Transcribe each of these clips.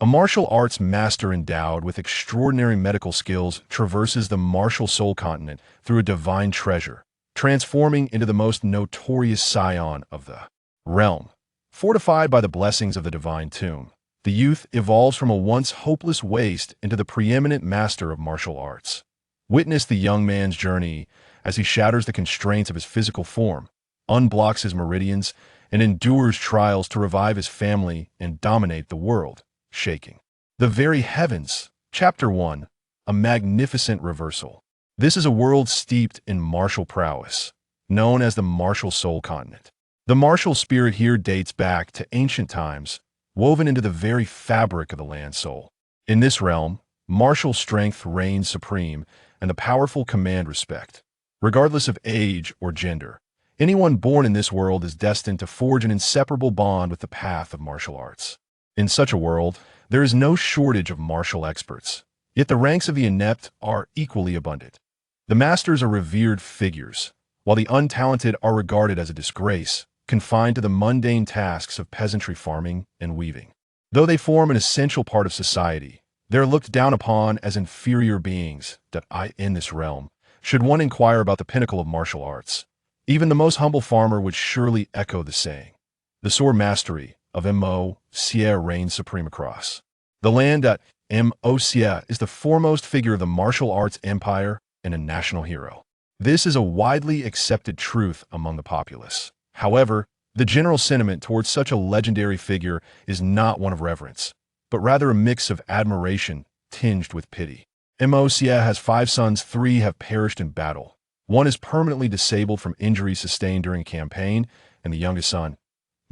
A martial arts master endowed with extraordinary medical skills traverses the martial soul continent through a divine treasure, transforming into the most notorious scion of the realm. Fortified by the blessings of the divine tomb, the youth evolves from a once hopeless waste into the preeminent master of martial arts. Witness the young man's journey as he shatters the constraints of his physical form, unblocks his meridians, and endures trials to revive his family and dominate the world, shaking the very heavens. Chapter 1. A magnificent reversal. This is a world steeped in martial prowess, known as the martial soul continent. The martial spirit here dates back to ancient times, woven into the very fabric of the land soul. In this realm, martial strength reigns supreme, and the powerful command respect. Regardless of age or gender, anyone born in this world is destined to forge an inseparable bond with the path of martial arts. In such a world, there is no shortage of martial experts, yet the ranks of the inept are equally abundant. The masters are revered figures, while the untalented are regarded as a disgrace, confined to the mundane tasks of peasantry farming and weaving. Though they form an essential part of society, they are looked down upon as inferior beings in this realm. Should one inquire about the pinnacle of martial arts, even the most humble farmer would surely echo the saying. The sword mastery of Mo Xie reigns supreme across the land. Mo Xie is the foremost figure of the martial arts empire and a national hero. This is a widely accepted truth among the populace. However, the general sentiment towards such a legendary figure is not one of reverence, but rather a mix of admiration tinged with pity. Mo Xie has 5 sons, 3 have perished in battle. 1 is permanently disabled from injuries sustained during a campaign, and the youngest son.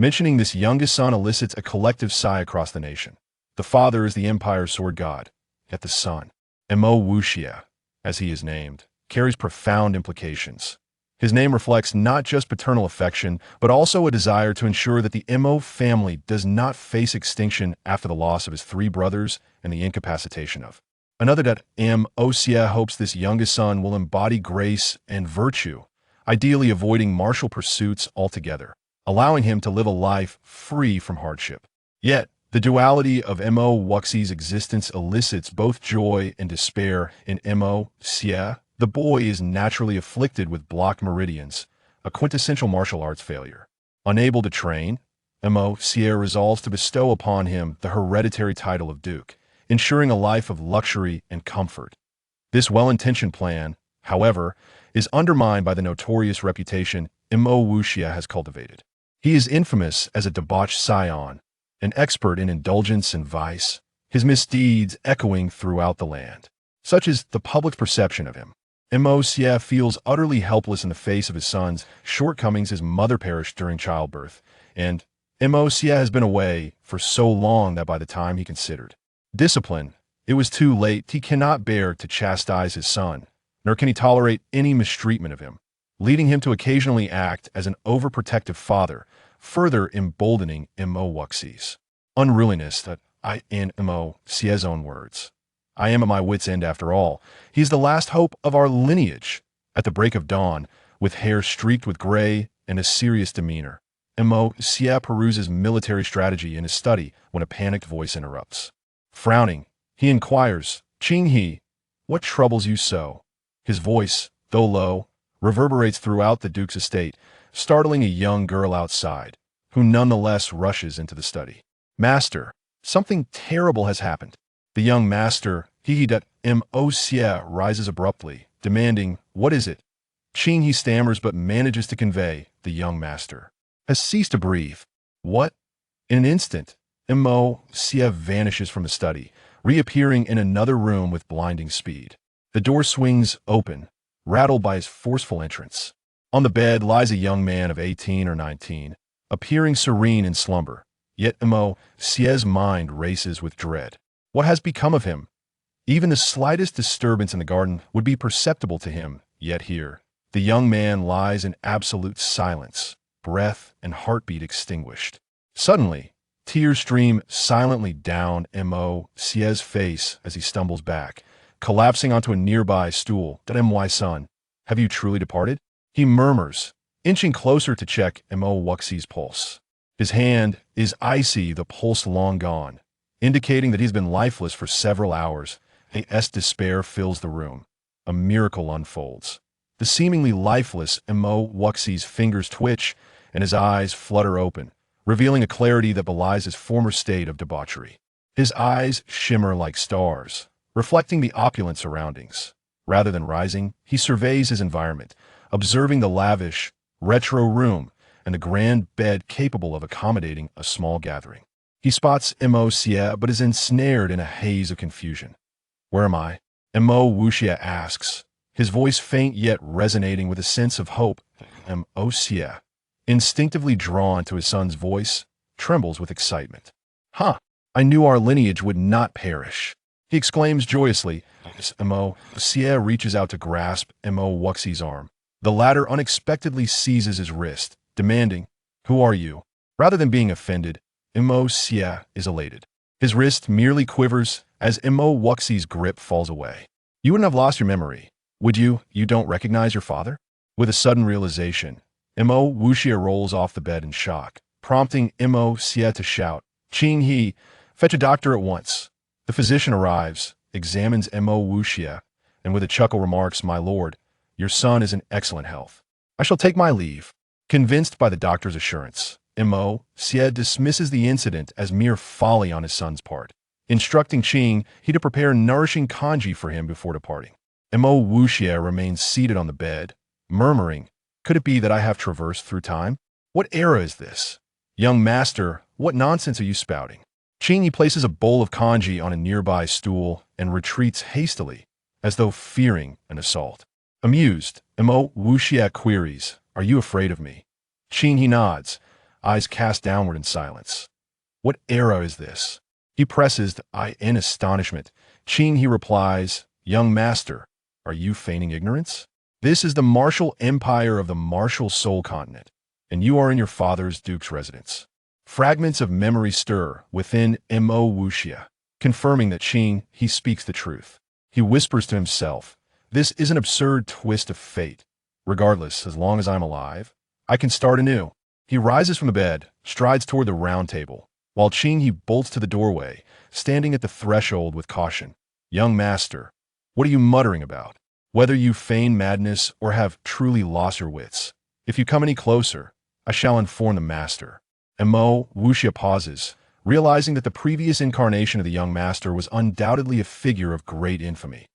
Mentioning this youngest son elicits a collective sigh across the nation. The father is the empire's sword god, yet the son, Mo Wuxia, as he is named, carries profound implications. His name reflects not just paternal affection, but also a desire to ensure that the Mo family does not face extinction after the loss of his 3 brothers and the incapacitation of another. Mo Xie hopes this youngest son will embody grace and virtue, ideally avoiding martial pursuits altogether, allowing him to live a life free from hardship. Yet, the duality of Mo Wuxie's existence elicits both joy and despair in Mo Xie. The boy is naturally afflicted with blocked meridians, a quintessential martial arts failure. Unable to train, Mo Xie resolves to bestow upon him the hereditary title of Duke, ensuring a life of luxury and comfort. This well-intentioned plan, however, is undermined by the notorious reputation Mo Wuxia has cultivated. He is infamous as a debauched scion, an expert in indulgence and vice, his misdeeds echoing throughout the land. Such is the public perception of him. Mo Xie feels utterly helpless in the face of his son's shortcomings. His mother perished during childbirth, and Mo Xie has been away for so long that by the time he considered discipline, it was too late. He cannot bear to chastise his son, nor can he tolerate any mistreatment of him, leading him to occasionally act as an overprotective father, further emboldening Mo Wuxie's unruliness. In Mo Xie's own words, "I am at my wit's end after all. He is the last hope of our lineage." At the break of dawn, with hair streaked with gray and a serious demeanor, Mo Xie peruses military strategy in his study when a panicked voice interrupts. Frowning, he inquires, "Qing He, what troubles you so?" His voice, though low, reverberates throughout the Duke's estate, startling a young girl outside, who nonetheless rushes into the study. "Master, something terrible has happened." The young master, Mo Xie, rises abruptly, demanding, "What is it?" Qing He stammers but manages to convey, "The young master has ceased to breathe." "What?" In an instant, Mo Xie vanishes from the study, reappearing in another room with blinding speed. The door swings open, rattled by his forceful entrance. On the bed lies a young man of 18 or 19, appearing serene in slumber, yet Mo Xie's mind races with dread. What has become of him? Even the slightest disturbance in the garden would be perceptible to him, yet here, the young man lies in absolute silence, breath and heartbeat extinguished. Suddenly, tears stream silently down Mo Xie's face as he stumbles back, collapsing onto a nearby stool. "My son, have you truly departed?" he murmurs, inching closer to check Mo Wuxie's pulse. His hand is icy, the pulse long gone, indicating that he's been lifeless for several hours. Despair fills the room. A miracle unfolds. The seemingly lifeless Wuxi's fingers twitch, and his eyes flutter open, revealing a clarity that belies his former state of debauchery. His eyes shimmer like stars, reflecting the opulent surroundings. Rather than rising, he surveys his environment, observing the lavish, retro room and the grand bed capable of accommodating a small gathering. He spots Xie but is ensnared in a haze of confusion. "Where am I?" Wuxia asks, his voice faint yet resonating with a sense of hope. Xie, instinctively drawn to his son's voice, trembles with excitement. "Huh! I knew our lineage would not perish," he exclaims joyously. Xie reaches out to grasp Wuxi's arm. The latter unexpectedly seizes his wrist, demanding, "Who are you?" Rather than being offended, Xie is elated. His wrist merely quivers as Wuxi's grip falls away. "You wouldn't have lost your memory, would you? You don't recognize your father?" With a sudden realization, Wuxia rolls off the bed in shock, prompting Xie to shout, "Qing He, fetch a doctor at once." The physician arrives, examines Wuxia, and with a chuckle remarks, "My lord, your son is in excellent health. I shall take my leave." Convinced by the doctor's assurance, Xie dismisses the incident as mere folly on his son's part, instructing Qing He to prepare nourishing kanji for him before departing. Wuxia remains seated on the bed, murmuring, "Could it be that I have traversed through time? What era is this? Young master, what nonsense are you spouting?" Qing He places a bowl of kanji on a nearby stool and retreats hastily, as though fearing an assault. Amused, Wuxia queries, "Are you afraid of me?" Qing He nods, eyes cast downward in silence. "What era is this?" He presses the eye in astonishment. Qing He replies, "Young master, are you feigning ignorance? This is the martial empire of the martial soul continent, and you are in your father's duke's residence." Fragments of memory stir within Wuxia, confirming that Qing He speaks the truth. He whispers to himself, "This is an absurd twist of fate. Regardless, as long as I'm alive, I can start anew." He rises from the bed, strides toward the round table, while Qing He bolts to the doorway, standing at the threshold with caution. "Young master, what are you muttering about? Whether you feign madness or have truly lost your wits, if you come any closer, I shall inform the master." Wuxia pauses, realizing that the previous incarnation of the young master was undoubtedly a figure of great infamy.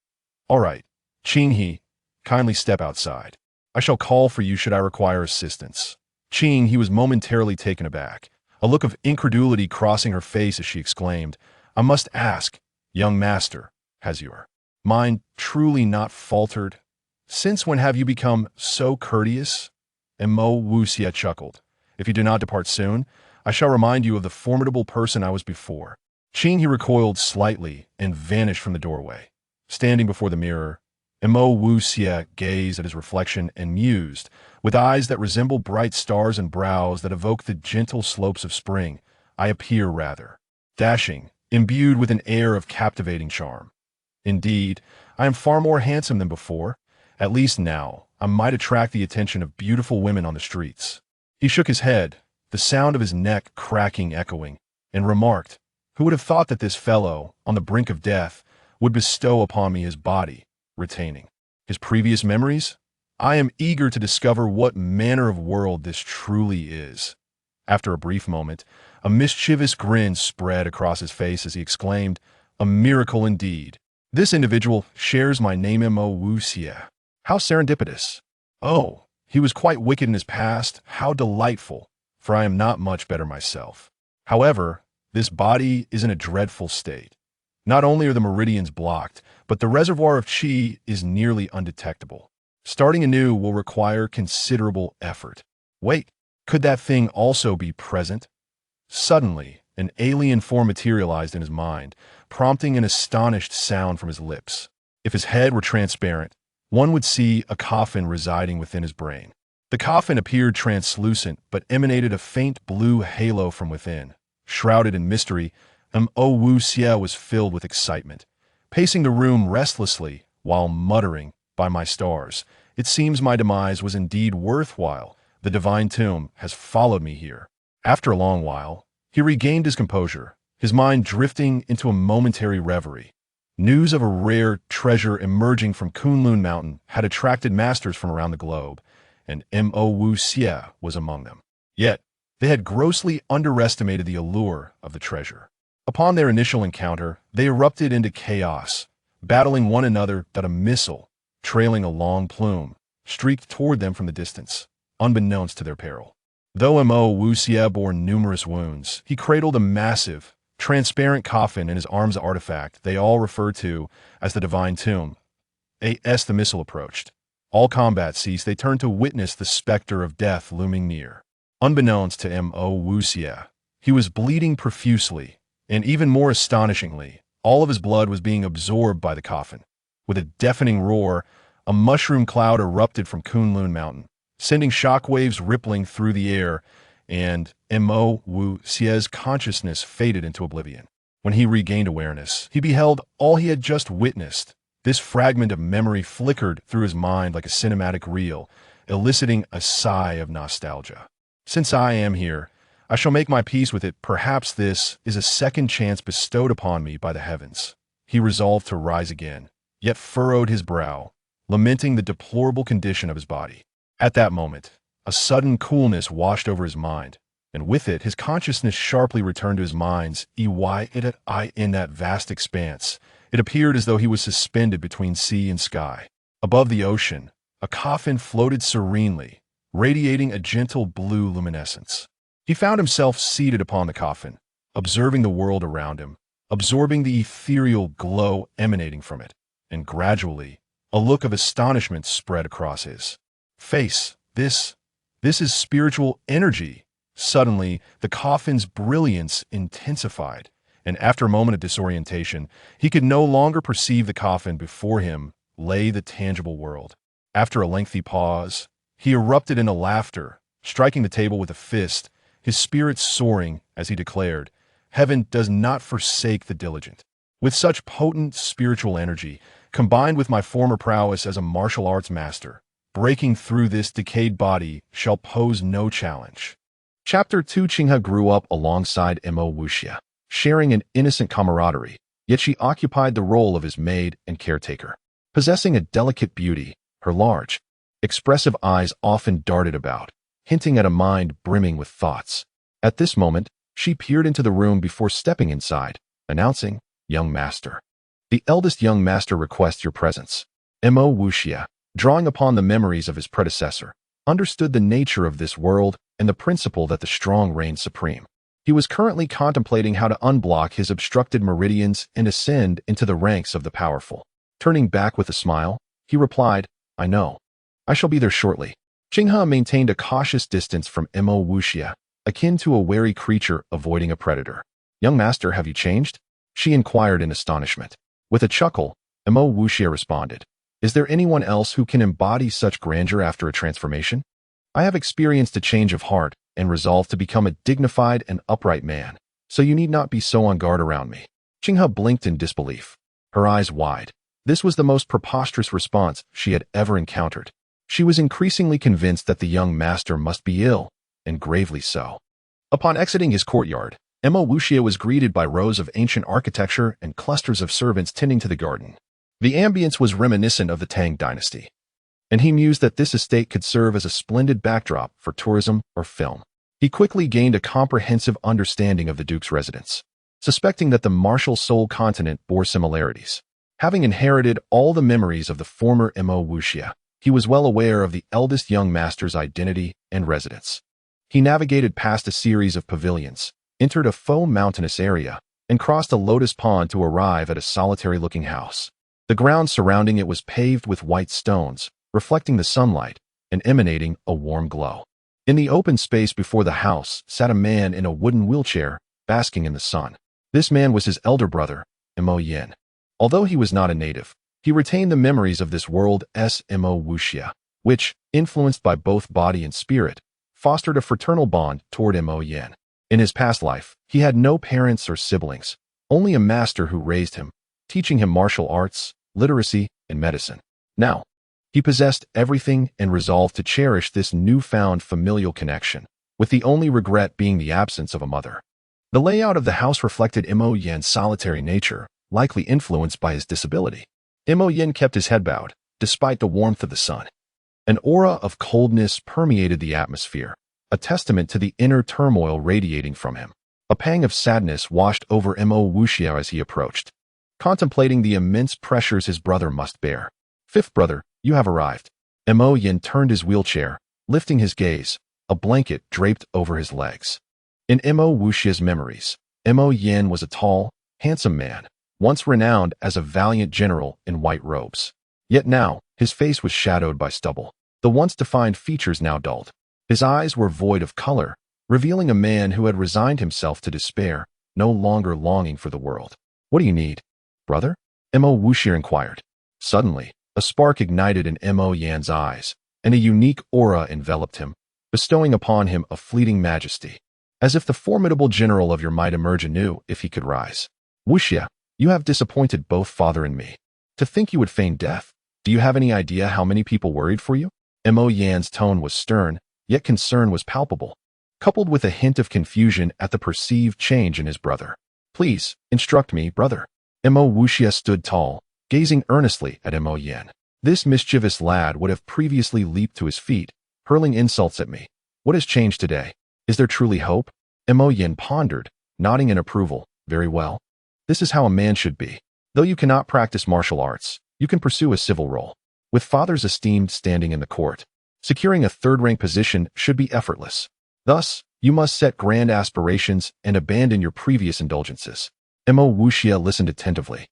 "All right, Qing He, kindly step outside. I shall call for you should I require assistance." Qing He was momentarily taken aback, a look of incredulity crossing her face as she exclaimed, "I must ask, young master, has your mind truly not faltered? Since when have you become so courteous?" Wuxia chuckled. "If you do not depart soon, I shall remind you of the formidable person I was before." Qing He recoiled slightly and vanished from the doorway. Standing before the mirror, Wuxia gazed at his reflection and mused, with eyes that resemble bright stars and brows that evoke the gentle slopes of spring. "I appear rather dashing, imbued with an air of captivating charm. Indeed, I am far more handsome than before. At least now, I might attract the attention of beautiful women on the streets." He shook his head, the sound of his neck cracking echoing, and remarked, "Who would have thought that this fellow, on the brink of death, would bestow upon me his body, retaining his previous memories? I am eager to discover what manner of world this truly is." After a brief moment, a mischievous grin spread across his face as he exclaimed, "A miracle indeed. This individual shares my name, Wuxia. How serendipitous. Oh, he was quite wicked in his past. How delightful, for I am not much better myself. However, this body is in a dreadful state. Not only are the meridians blocked, but the reservoir of qi is nearly undetectable. Starting anew will require considerable effort. Wait, could that thing also be present?" Suddenly, an alien form materialized in his mind, prompting an astonished sound from his lips. If his head were transparent, one would see a coffin residing within his brain. The coffin appeared translucent, but emanated a faint blue halo from within. Shrouded in mystery, Wuxia was filled with excitement, pacing the room restlessly while muttering, "By my stars, it seems my demise was indeed worthwhile. The divine tomb has followed me here." After a long while, he regained his composure, his mind drifting into a momentary reverie. News of a rare treasure emerging from Kunlun Mountain had attracted masters from around the globe, and Mo Wu Xie was among them. Yet, they had grossly underestimated the allure of the treasure. Upon their initial encounter, they erupted into chaos, battling one another that a missile, trailing a long plume, streaked toward them from the distance, unbeknownst to their peril. Though Mo Wu Xie bore numerous wounds, he cradled a massive, transparent coffin in his arms artifact they all referred to as the Divine Tomb. As the missile approached, all combat ceased. They turned to witness the specter of death looming near. Unbeknownst to Mo Wu Xie, he was bleeding profusely, and even more astonishingly, all of his blood was being absorbed by the coffin. With a deafening roar, a mushroom cloud erupted from Kunlun Mountain, sending shockwaves rippling through the air, and Mo Wu Xie's consciousness faded into oblivion. When he regained awareness, he beheld all he had just witnessed. This fragment of memory flickered through his mind like a cinematic reel, eliciting a sigh of nostalgia. Since I am here, I shall make my peace with it. Perhaps this is a second chance bestowed upon me by the heavens. He resolved to rise again, yet furrowed his brow, lamenting the deplorable condition of his body. At that moment, a sudden coolness washed over his mind, and with it his consciousness sharply returned to his mind's eye. In that vast expanse, it appeared as though he was suspended between sea and sky. Above the ocean, a coffin floated serenely, radiating a gentle blue luminescence. He found himself seated upon the coffin, observing the world around him, absorbing the ethereal glow emanating from it, and gradually, a look of astonishment spread across his face. This is spiritual energy. Suddenly, the coffin's brilliance intensified, and after a moment of disorientation, he could no longer perceive the coffin. Before him lay the tangible world. After a lengthy pause, he erupted into laughter, striking the table with a fist, his spirits soaring as he declared, "Heaven does not forsake the diligent." With such potent spiritual energy, combined with my former prowess as a martial arts master, breaking through this decayed body shall pose no challenge. Chapter 2. Qinghe grew up alongside Mo Wu Xie, sharing an innocent camaraderie, yet she occupied the role of his maid and caretaker. Possessing a delicate beauty, her large, expressive eyes often darted about, hinting at a mind brimming with thoughts. At this moment, she peered into the room before stepping inside, announcing, "Young master. The eldest young master requests your presence." Mo Wu Xie, drawing upon the memories of his predecessor, understood the nature of this world and the principle that the strong reign supreme. He was currently contemplating how to unblock his obstructed meridians and ascend into the ranks of the powerful. Turning back with a smile, he replied, "I know. I shall be there shortly." Qinghe maintained a cautious distance from Mo Wu Xie, akin to a wary creature avoiding a predator. "Young master, have you changed?" she inquired in astonishment. With a chuckle, Mo Wu Xie responded, "Is there anyone else who can embody such grandeur after a transformation? I have experienced a change of heart and resolved to become a dignified and upright man, so you need not be so on guard around me." Qinghe blinked in disbelief, her eyes wide. This was the most preposterous response she had ever encountered. She was increasingly convinced that the young master must be ill, and gravely so. Upon exiting his courtyard, Mo Wu Xie was greeted by rows of ancient architecture and clusters of servants tending to the garden. The ambience was reminiscent of the Tang dynasty, and he mused that this estate could serve as a splendid backdrop for tourism or film. He quickly gained a comprehensive understanding of the duke's residence, suspecting that the martial soul continent bore similarities. Having inherited all the memories of the former Mo Wu Xie, he was well aware of the eldest young master's identity and residence. He navigated past a series of pavilions, entered a faux mountainous area, and crossed a lotus pond to arrive at a solitary-looking house. The ground surrounding it was paved with white stones, reflecting the sunlight and emanating a warm glow. In the open space before the house sat a man in a wooden wheelchair, basking in the sun. This man was his elder brother, Mo Yin. Although he was not a native, he retained the memories of this world's Mo Wu Xie, which, influenced by both body and spirit, fostered a fraternal bond toward Mo Yin. In his past life, he had no parents or siblings, only a master who raised him, teaching him martial arts, literacy, and medicine. Now, he possessed everything and resolved to cherish this newfound familial connection, with the only regret being the absence of a mother. The layout of the house reflected Mo Yan's solitary nature, likely influenced by his disability. Mo Yan kept his head bowed, despite the warmth of the sun. An aura of coldness permeated the atmosphere, a testament to the inner turmoil radiating from him. A pang of sadness washed over Mo Wuxia as he approached, contemplating the immense pressures his brother must bear. Fifth brother, you have arrived. Mo Yan turned his wheelchair, lifting his gaze, a blanket draped over his legs. In Mo Wuxia's memories, Mo Yan was a tall, handsome man, once renowned as a valiant general in white robes. Yet now, his face was shadowed by stubble. The once defined features now dulled. His eyes were void of color, revealing a man who had resigned himself to despair, no longer longing for the world. What do you need, brother? Mo Wuxia inquired. Suddenly, a spark ignited in Mo Yan's eyes, and a unique aura enveloped him, bestowing upon him a fleeting majesty, as if the formidable general of your might emerge anew if he could rise. Wuxia, you have disappointed both father and me. To think you would feign death. Do you have any idea how many people worried for you? Mo Yan's tone was stern, yet concern was palpable, coupled with a hint of confusion at the perceived change in his brother. Please, instruct me, brother. Mo Wuxia stood tall, gazing earnestly at Mo Yan. This mischievous lad would have previously leaped to his feet, hurling insults at me. What has changed today? Is there truly hope? Mo Yan pondered, nodding in approval. Very well. This is how a man should be. Though you cannot practice martial arts, you can pursue a civil role. With father's esteemed standing in the court, securing a third-rank position should be effortless. Thus, you must set grand aspirations and abandon your previous indulgences. Mo Wuxia listened attentively,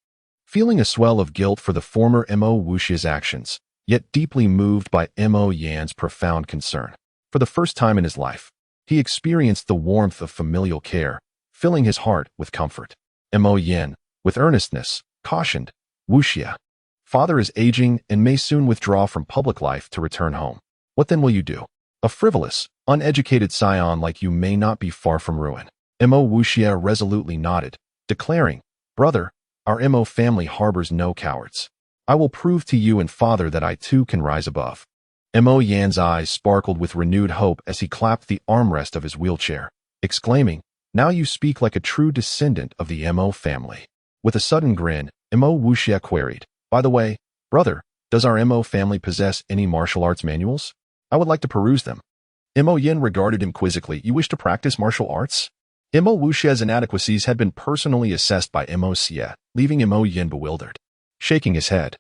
feeling a swell of guilt for the former Mo Wuxia's actions, yet deeply moved by Mo Yan's profound concern. For the first time in his life, he experienced the warmth of familial care, filling his heart with comfort. Mo Yan, with earnestness, cautioned, Wuxia, father is aging and may soon withdraw from public life to return home. What then will you do? A frivolous, uneducated scion like you may not be far from ruin. Mo Wuxia resolutely nodded, declaring, brother, our Mo family harbors no cowards. I will prove to you and father that I too can rise above. Mo Yan's eyes sparkled with renewed hope as he clapped the armrest of his wheelchair, exclaiming, now you speak like a true descendant of the Mo family. With a sudden grin, Mo Wuxia queried, by the way, brother, does our Mo family possess any martial arts manuals? I would like to peruse them. Mo Yan regarded him quizzically. You wish to practice martial arts? Mo Wuxia's inadequacies had been personally assessed by Mo Xia, leaving Mo Yan bewildered. Shaking his head,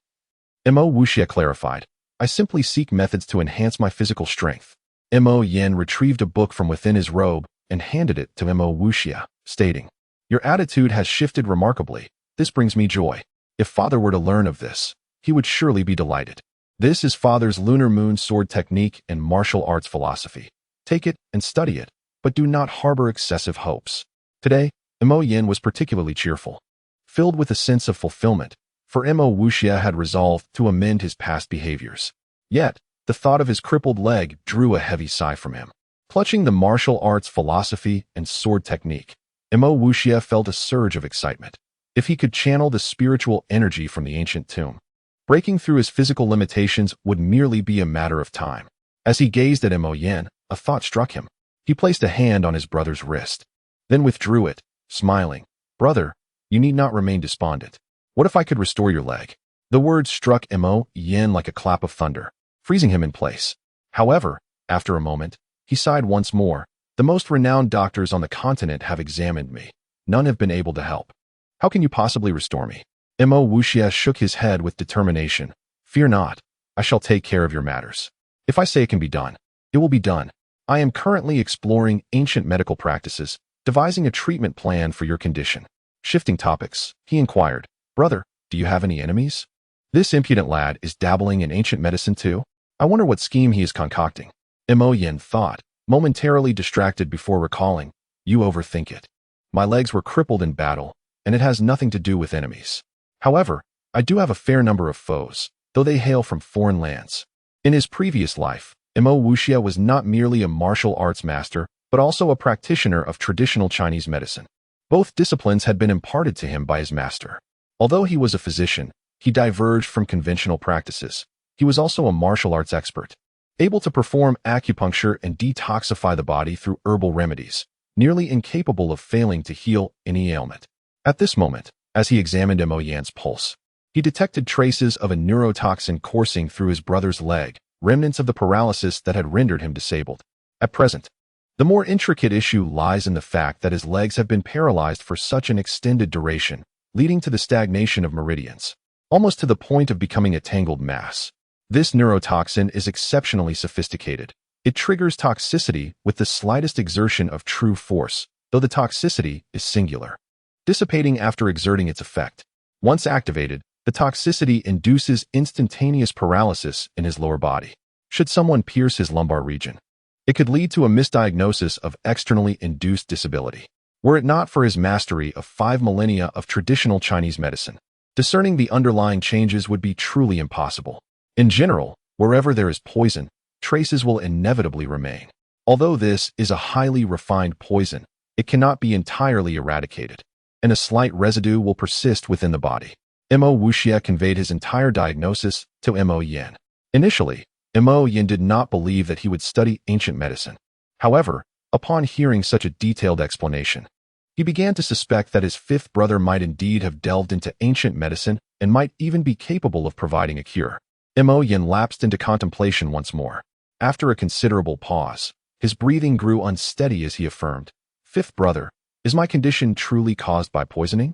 Mo Wuxia clarified, I simply seek methods to enhance my physical strength. Mo Yan retrieved a book from within his robe and handed it to Mo Wuxia, stating, your attitude has shifted remarkably. This brings me joy. If father were to learn of this, he would surely be delighted. This is father's lunar moon sword technique and martial arts philosophy. Take it and study it, but do not harbor excessive hopes. Today, Mo Yan was particularly cheerful, filled with a sense of fulfillment, for Mo Wuxia had resolved to amend his past behaviors. Yet, the thought of his crippled leg drew a heavy sigh from him. Clutching the martial arts philosophy and sword technique, Mo Wuxia felt a surge of excitement. If he could channel the spiritual energy from the ancient tomb, breaking through his physical limitations would merely be a matter of time. As he gazed at Mo Yan, a thought struck him. He placed a hand on his brother's wrist, then withdrew it, smiling. Brother, you need not remain despondent. What if I could restore your leg? The words struck Mo Yan like a clap of thunder, freezing him in place. However, after a moment, he sighed once more. The most renowned doctors on the continent have examined me. None have been able to help. How can you possibly restore me? Mo Wuxia shook his head with determination. Fear not. I shall take care of your matters. If I say it can be done, it will be done. I am currently exploring ancient medical practices, devising a treatment plan for your condition. Shifting topics, he inquired, brother, do you have any enemies? This impudent lad is dabbling in ancient medicine too? I wonder what scheme he is concocting. Mo Yan thought, momentarily distracted before recalling, you overthink it. My legs were crippled in battle, and it has nothing to do with enemies. However, I do have a fair number of foes, though they hail from foreign lands. In his previous life, Mo Wuxia was not merely a martial arts master, but also a practitioner of traditional Chinese medicine. Both disciplines had been imparted to him by his master. Although he was a physician, he diverged from conventional practices. He was also a martial arts expert, able to perform acupuncture and detoxify the body through herbal remedies, nearly incapable of failing to heal any ailment. At this moment, as he examined Mo Yan's pulse, he detected traces of a neurotoxin coursing through his brother's leg, remnants of the paralysis that had rendered him disabled. At present, the more intricate issue lies in the fact that his legs have been paralyzed for such an extended duration, leading to the stagnation of meridians, almost to the point of becoming a tangled mass. This neurotoxin is exceptionally sophisticated. It triggers toxicity with the slightest exertion of true force, though the toxicity is singular, dissipating after exerting its effect. Once activated, the toxicity induces instantaneous paralysis in his lower body. Should someone pierce his lumbar region, it could lead to a misdiagnosis of externally induced disability. Were it not for his mastery of 5 millennia of traditional Chinese medicine, discerning the underlying changes would be truly impossible. In general, wherever there is poison, traces will inevitably remain. Although this is a highly refined poison, it cannot be entirely eradicated, and a slight residue will persist within the body. Mo Wuxia conveyed his entire diagnosis to Mo Yan. Initially, Mo Yan did not believe that he would study ancient medicine. However, upon hearing such a detailed explanation, he began to suspect that his fifth brother might indeed have delved into ancient medicine and might even be capable of providing a cure. Mo Yan lapsed into contemplation once more. After a considerable pause, his breathing grew unsteady as he affirmed, "Fifth brother, is my condition truly caused by poisoning?"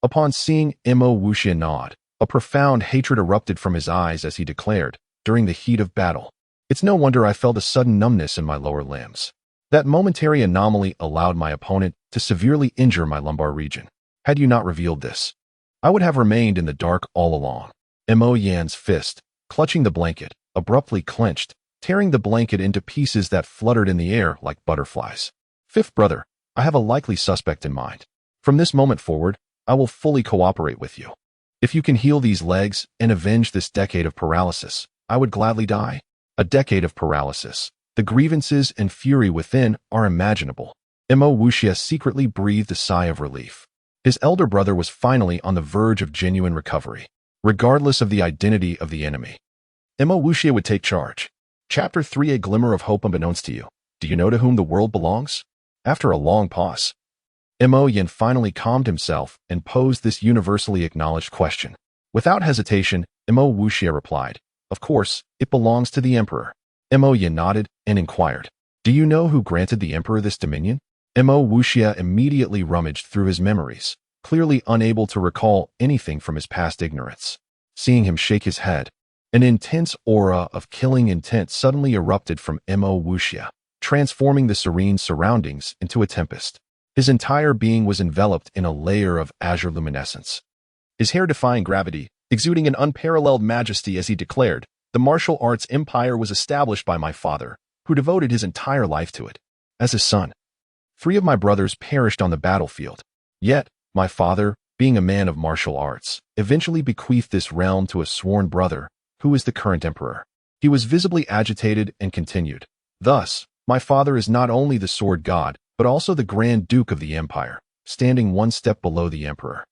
Upon seeing Mo Wuxia nod, a profound hatred erupted from his eyes as he declared, during the heat of battle, "It's no wonder I felt a sudden numbness in my lower limbs. That momentary anomaly allowed my opponent to severely injure my lumbar region. Had you not revealed this, I would have remained in the dark all along." Mo Yan's fist, clutching the blanket, abruptly clenched, tearing the blanket into pieces that fluttered in the air like butterflies. "Fifth brother, I have a likely suspect in mind. From this moment forward, I will fully cooperate with you. If you can heal these legs and avenge this decade of paralysis, I would gladly die." A decade of paralysis. The grievances and fury within are imaginable. Mo Wuxia secretly breathed a sigh of relief. His elder brother was finally on the verge of genuine recovery, regardless of the identity of the enemy. Mo Wuxia would take charge. Chapter 3: A Glimmer of Hope Unbeknownst to You. Do you know to whom the world belongs? After a long pause, Mo Yan finally calmed himself and posed this universally acknowledged question. Without hesitation, Mo Wuxia replied, "Of course, it belongs to the emperor." Mo Yan nodded and inquired, "Do you know who granted the emperor this dominion?" Mo Wuxia immediately rummaged through his memories, clearly unable to recall anything from his past ignorance. Seeing him shake his head, an intense aura of killing intent suddenly erupted from Mo Wuxia, transforming the serene surroundings into a tempest. His entire being was enveloped in a layer of azure luminescence, his hair defying gravity, exuding an unparalleled majesty as he declared, "The martial arts empire was established by my father, who devoted his entire life to it. As his son, 3 of my brothers perished on the battlefield. Yet, my father, being a man of martial arts, eventually bequeathed this realm to a sworn brother, who is the current emperor." He was visibly agitated and continued, "Thus, my father is not only the sword god, but also the Grand Duke of the Empire, standing one step below the Emperor.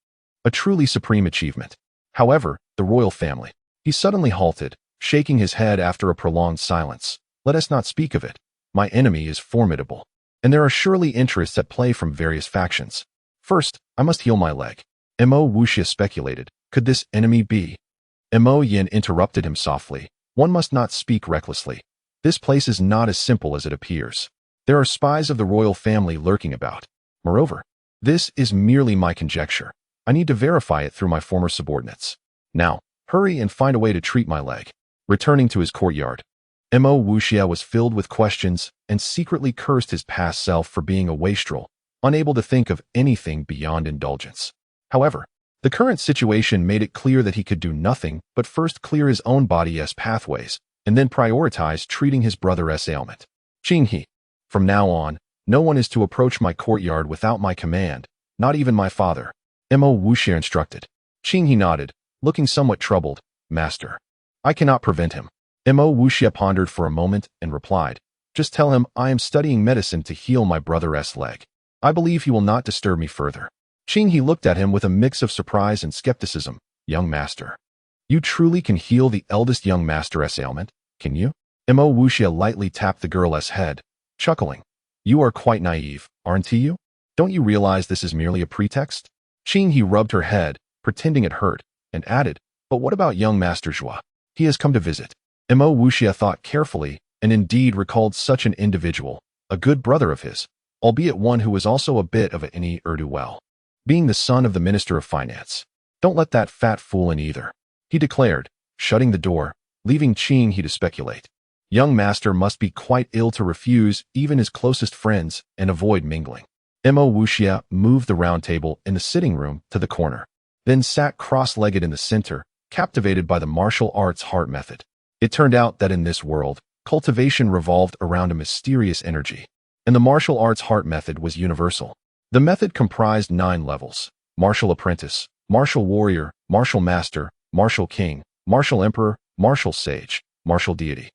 A truly supreme achievement. However, the royal family." He suddenly halted, shaking his head after a prolonged silence. "Let us not speak of it. My enemy is formidable, and there are surely interests at play from various factions. First, I must heal my leg." Mo Wuxia speculated, "Could this enemy be?" Mo Yan interrupted him softly, "One must not speak recklessly. This place is not as simple as it appears. There are spies of the royal family lurking about. Moreover, this is merely my conjecture. I need to verify it through my former subordinates. Now, hurry and find a way to treat my leg." Returning to his courtyard, Mo Wuxia was filled with questions and secretly cursed his past self for being a wastrel, unable to think of anything beyond indulgence. However, the current situation made it clear that he could do nothing but first clear his own body's pathways, and then prioritize treating his brother's ailment. "Qinghe, from now on, no one is to approach my courtyard without my command, not even my father," Mo Wuxia instructed. Qinghe nodded, looking somewhat troubled. "Master, I cannot prevent him." Mo Wuxia pondered for a moment and replied, "Just tell him I am studying medicine to heal my brother's leg. I believe he will not disturb me further." Qinghe looked at him with a mix of surprise and skepticism. "Young master, you truly can heal the eldest young master's ailment, can you?" Mo Wuxia lightly tapped the girl's head, chuckling. You are quite naive, aren't you? Don't you realize this is merely a pretext? He rubbed her head, pretending it hurt, and added, but what about young Master Zhua? He has come to visit. Mo Wuxia thought carefully, and indeed recalled such an individual, a good brother of his, albeit one who was also a bit of an ne'er-do-well. Being the son of the Minister of Finance. Don't let that fat fool in either, he declared, shutting the door, leaving Qing He to speculate. Young master must be quite ill to refuse even his closest friends and avoid mingling. Mo Wuxia moved the round table in the sitting room to the corner, then sat cross-legged in the center, captivated by the martial arts heart method. It turned out that in this world, cultivation revolved around a mysterious energy, and the martial arts heart method was universal. The method comprised 9 levels: martial apprentice, martial warrior, martial master, martial king, martial emperor, martial sage, martial deity,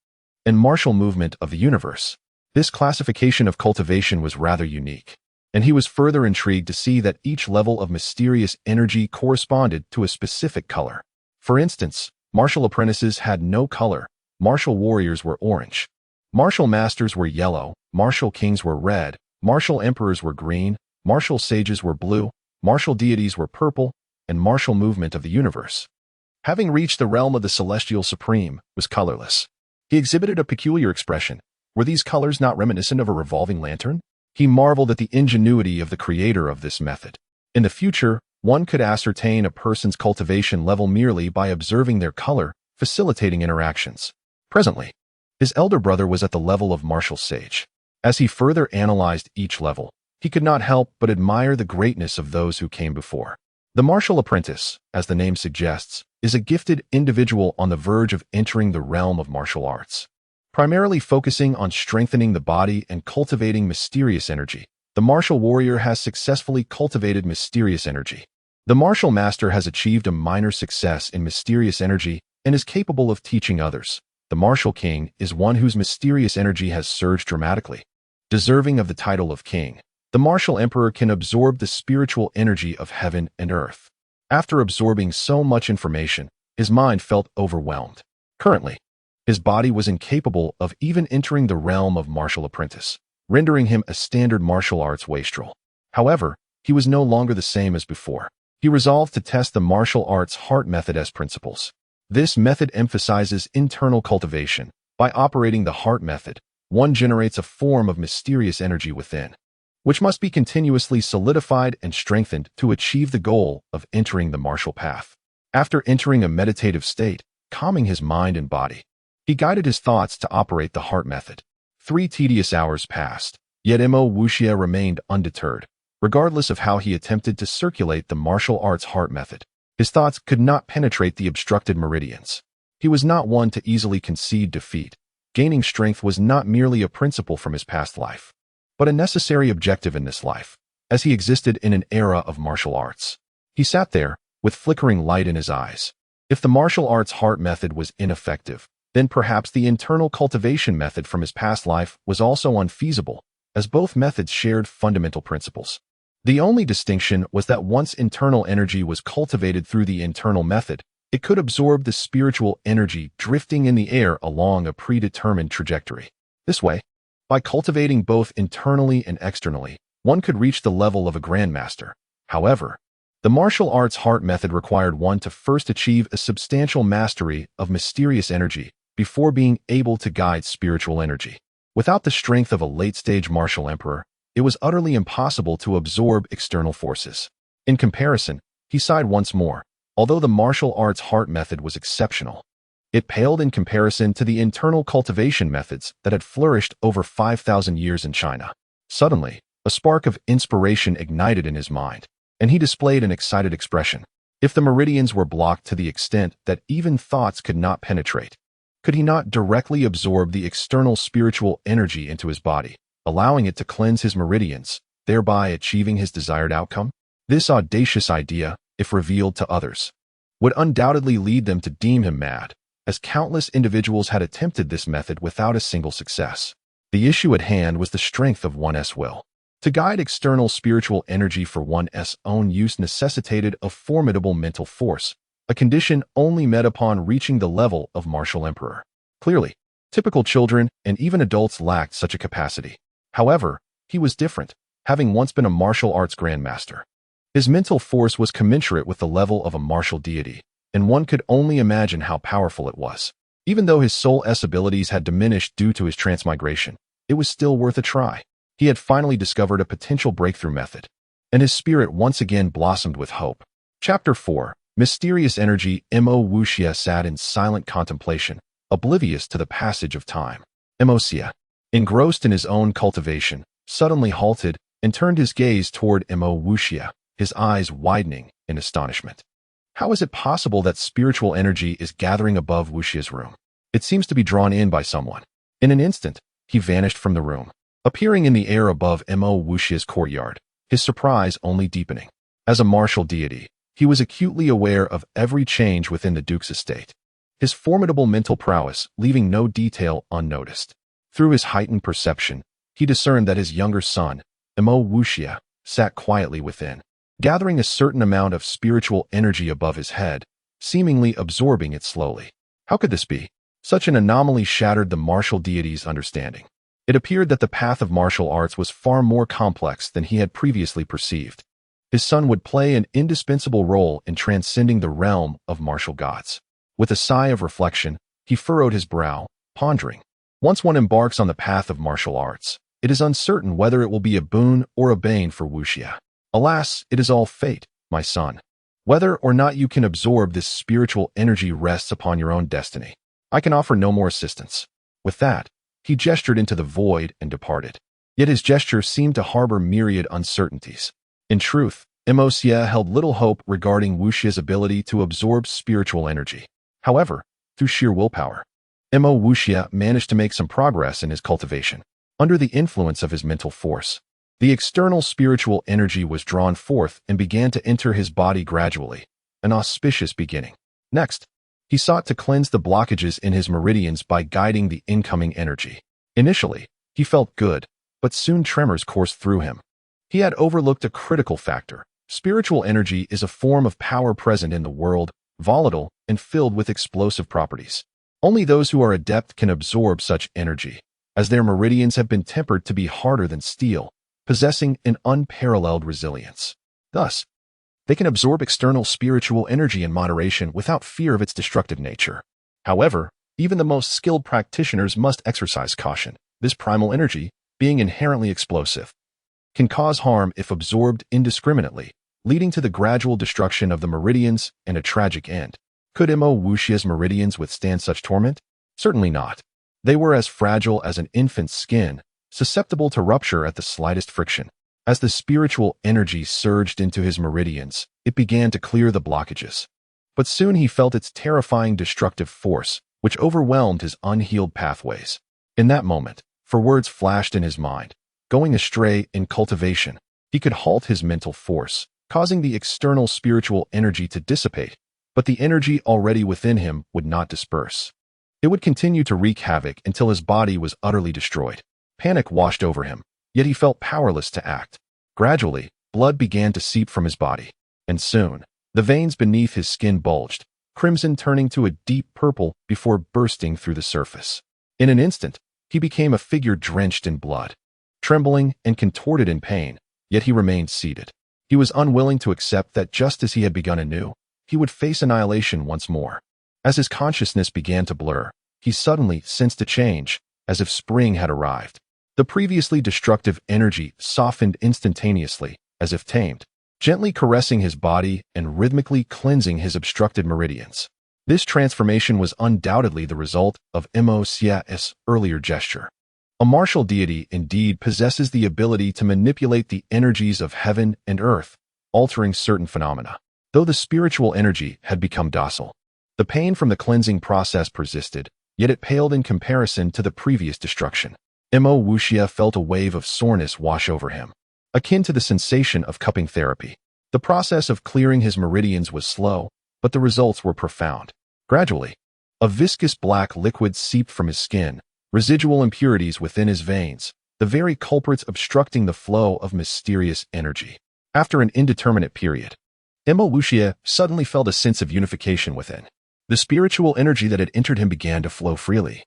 and martial movement of the universe. This classification of cultivation was rather unique, and he was further intrigued to see that each level of mysterious energy corresponded to a specific color. For instance, martial apprentices had no color, martial warriors were orange, martial masters were yellow, martial kings were red, martial emperors were green, martial sages were blue, martial deities were purple, and martial movement of the universe, having reached the realm of the celestial supreme, was colorless. He exhibited a peculiar expression. Were these colors not reminiscent of a revolving lantern? He marveled at the ingenuity of the creator of this method. In the future, one could ascertain a person's cultivation level merely by observing their color, facilitating interactions. Presently, his elder brother was at the level of martial sage. As he further analyzed each level, he could not help but admire the greatness of those who came before. The martial apprentice, as the name suggests, is a gifted individual on the verge of entering the realm of martial arts. Primarily focusing on strengthening the body and cultivating mysterious energy, the martial warrior has successfully cultivated mysterious energy. The martial master has achieved a minor success in mysterious energy and is capable of teaching others. The martial king is one whose mysterious energy has surged dramatically. Deserving of the title of king, the martial emperor can absorb the spiritual energy of heaven and earth. After absorbing so much information, his mind felt overwhelmed. Currently, his body was incapable of even entering the realm of martial apprentice, rendering him a standard martial arts wastrel. However, he was no longer the same as before. He resolved to test the martial arts heart method as principles. This method emphasizes internal cultivation. By operating the heart method, one generates a form of mysterious energy within, which must be continuously solidified and strengthened to achieve the goal of entering the martial path. After entering a meditative state, calming his mind and body, he guided his thoughts to operate the heart method. 3 tedious hours passed, yet Mo Wuxia remained undeterred. Regardless of how he attempted to circulate the martial arts heart method, his thoughts could not penetrate the obstructed meridians. He was not one to easily concede defeat. Gaining strength was not merely a principle from his past life, but a necessary objective in this life, as he existed in an era of martial arts. He sat there, with flickering light in his eyes. If the martial arts heart method was ineffective, then perhaps the internal cultivation method from his past life was also unfeasible, as both methods shared fundamental principles. The only distinction was that once internal energy was cultivated through the internal method, it could absorb the spiritual energy drifting in the air along a predetermined trajectory. This way, by cultivating both internally and externally, one could reach the level of a grandmaster. However, the martial arts heart method required one to first achieve a substantial mastery of mysterious energy before being able to guide spiritual energy. Without the strength of a late-stage martial emperor, it was utterly impossible to absorb external forces. In comparison, he sighed once more. Although the martial arts heart method was exceptional, it paled in comparison to the internal cultivation methods that had flourished over 5,000 years in China. Suddenly, a spark of inspiration ignited in his mind, and he displayed an excited expression. If the meridians were blocked to the extent that even thoughts could not penetrate, could he not directly absorb the external spiritual energy into his body, allowing it to cleanse his meridians, thereby achieving his desired outcome? This audacious idea, if revealed to others, would undoubtedly lead them to deem him mad, as countless individuals had attempted this method without a single success. The issue at hand was the strength of one's will. To guide external spiritual energy for one's own use necessitated a formidable mental force, a condition only met upon reaching the level of martial emperor. Clearly, typical children and even adults lacked such a capacity. However, He was different, having once been a martial arts grandmaster. His mental force was commensurate with the level of a martial deity, and one could only imagine how powerful it was. Even though his soul-S abilities had diminished due to his transmigration, it was still worth a try. He had finally discovered a potential breakthrough method, and his spirit once again blossomed with hope. Chapter 4. Mysterious Energy. Mo Wuxia sat in silent contemplation, oblivious to the passage of time. Mo Xia, engrossed in his own cultivation, suddenly halted and turned his gaze toward Mo Wuxia, his eyes widening in astonishment. How is it possible that spiritual energy is gathering above Wuxia's room? It seems to be drawn in by someone. In an instant, he vanished from the room, appearing in the air above Mo Wuxia's courtyard, his surprise only deepening. As a martial deity, he was acutely aware of every change within the Duke's estate, his formidable mental prowess leaving no detail unnoticed. Through his heightened perception, he discerned that his younger son, Mo Wuxia, sat quietly within, gathering a certain amount of spiritual energy above his head, seemingly absorbing it slowly. How could this be? Such an anomaly shattered the martial deity's understanding. It appeared that the path of martial arts was far more complex than he had previously perceived. His son would play an indispensable role in transcending the realm of martial gods. With a sigh of reflection, he furrowed his brow, pondering. Once one embarks on the path of martial arts, it is uncertain whether it will be a boon or a bane for Wuxia. Alas, it is all fate, my son. Whether or not you can absorb this spiritual energy rests upon your own destiny. I can offer no more assistance. With that, he gestured into the void and departed. Yet his gesture seemed to harbor myriad uncertainties. In truth, Mo Xia held little hope regarding Wuxia's ability to absorb spiritual energy. However, through sheer willpower, Mo Wuxia managed to make some progress in his cultivation. Under the influence of his mental force, the external spiritual energy was drawn forth and began to enter his body gradually, an auspicious beginning. Next, he sought to cleanse the blockages in his meridians by guiding the incoming energy. Initially, he felt good, but soon tremors coursed through him. He had overlooked a critical factor. Spiritual energy is a form of power present in the world, volatile and filled with explosive properties. Only those who are adept can absorb such energy, as their meridians have been tempered to be harder than steel, possessing an unparalleled resilience. Thus, they can absorb external spiritual energy in moderation without fear of its destructive nature. However, even the most skilled practitioners must exercise caution. This primal energy, being inherently explosive, can cause harm if absorbed indiscriminately, leading to the gradual destruction of the meridians and a tragic end. Could Mo Wuxia's meridians withstand such torment? Certainly not. They were as fragile as an infant's skin, susceptible to rupture at the slightest friction. As the spiritual energy surged into his meridians, it began to clear the blockages. But soon he felt its terrifying destructive force, which overwhelmed his unhealed pathways. In that moment, for words flashed in his mind, going astray in cultivation, he could halt his mental force, causing the external spiritual energy to dissipate, but the energy already within him would not disperse. It would continue to wreak havoc until his body was utterly destroyed. Panic washed over him, yet he felt powerless to act. Gradually, blood began to seep from his body, and soon, the veins beneath his skin bulged, crimson turning to a deep purple before bursting through the surface. In an instant, he became a figure drenched in blood, trembling and contorted in pain, yet he remained seated. He was unwilling to accept that just as he had begun anew, he would face annihilation once more. As his consciousness began to blur, he suddenly sensed a change, as if spring had arrived. The previously destructive energy softened instantaneously, as if tamed, gently caressing his body and rhythmically cleansing his obstructed meridians. This transformation was undoubtedly the result of Mo Xia's earlier gesture. A martial deity indeed possesses the ability to manipulate the energies of heaven and earth, altering certain phenomena. Though the spiritual energy had become docile, the pain from the cleansing process persisted, yet it paled in comparison to the previous destruction. Mo Wuxia felt a wave of soreness wash over him, akin to the sensation of cupping therapy. The process of clearing his meridians was slow, but the results were profound. Gradually, a viscous black liquid seeped from his skin, residual impurities within his veins, the very culprits obstructing the flow of mysterious energy. After an indeterminate period, Mo Wuxia suddenly felt a sense of unification within. The spiritual energy that had entered him began to flow freely,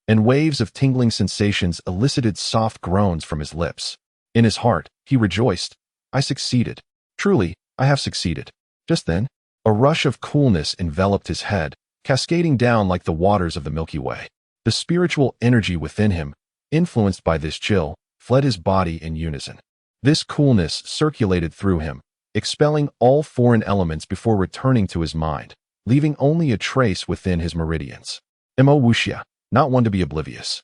and waves of tingling sensations elicited soft groans from his lips. In his heart, he rejoiced. I succeeded. Truly, I have succeeded. Just then, a rush of coolness enveloped his head, cascading down like the waters of the Milky Way. The spiritual energy within him, influenced by this chill, fled his body in unison. This coolness circulated through him, expelling all foreign elements before returning to his mind, leaving only a trace within his meridians. Mo Wuxia, not one to be oblivious,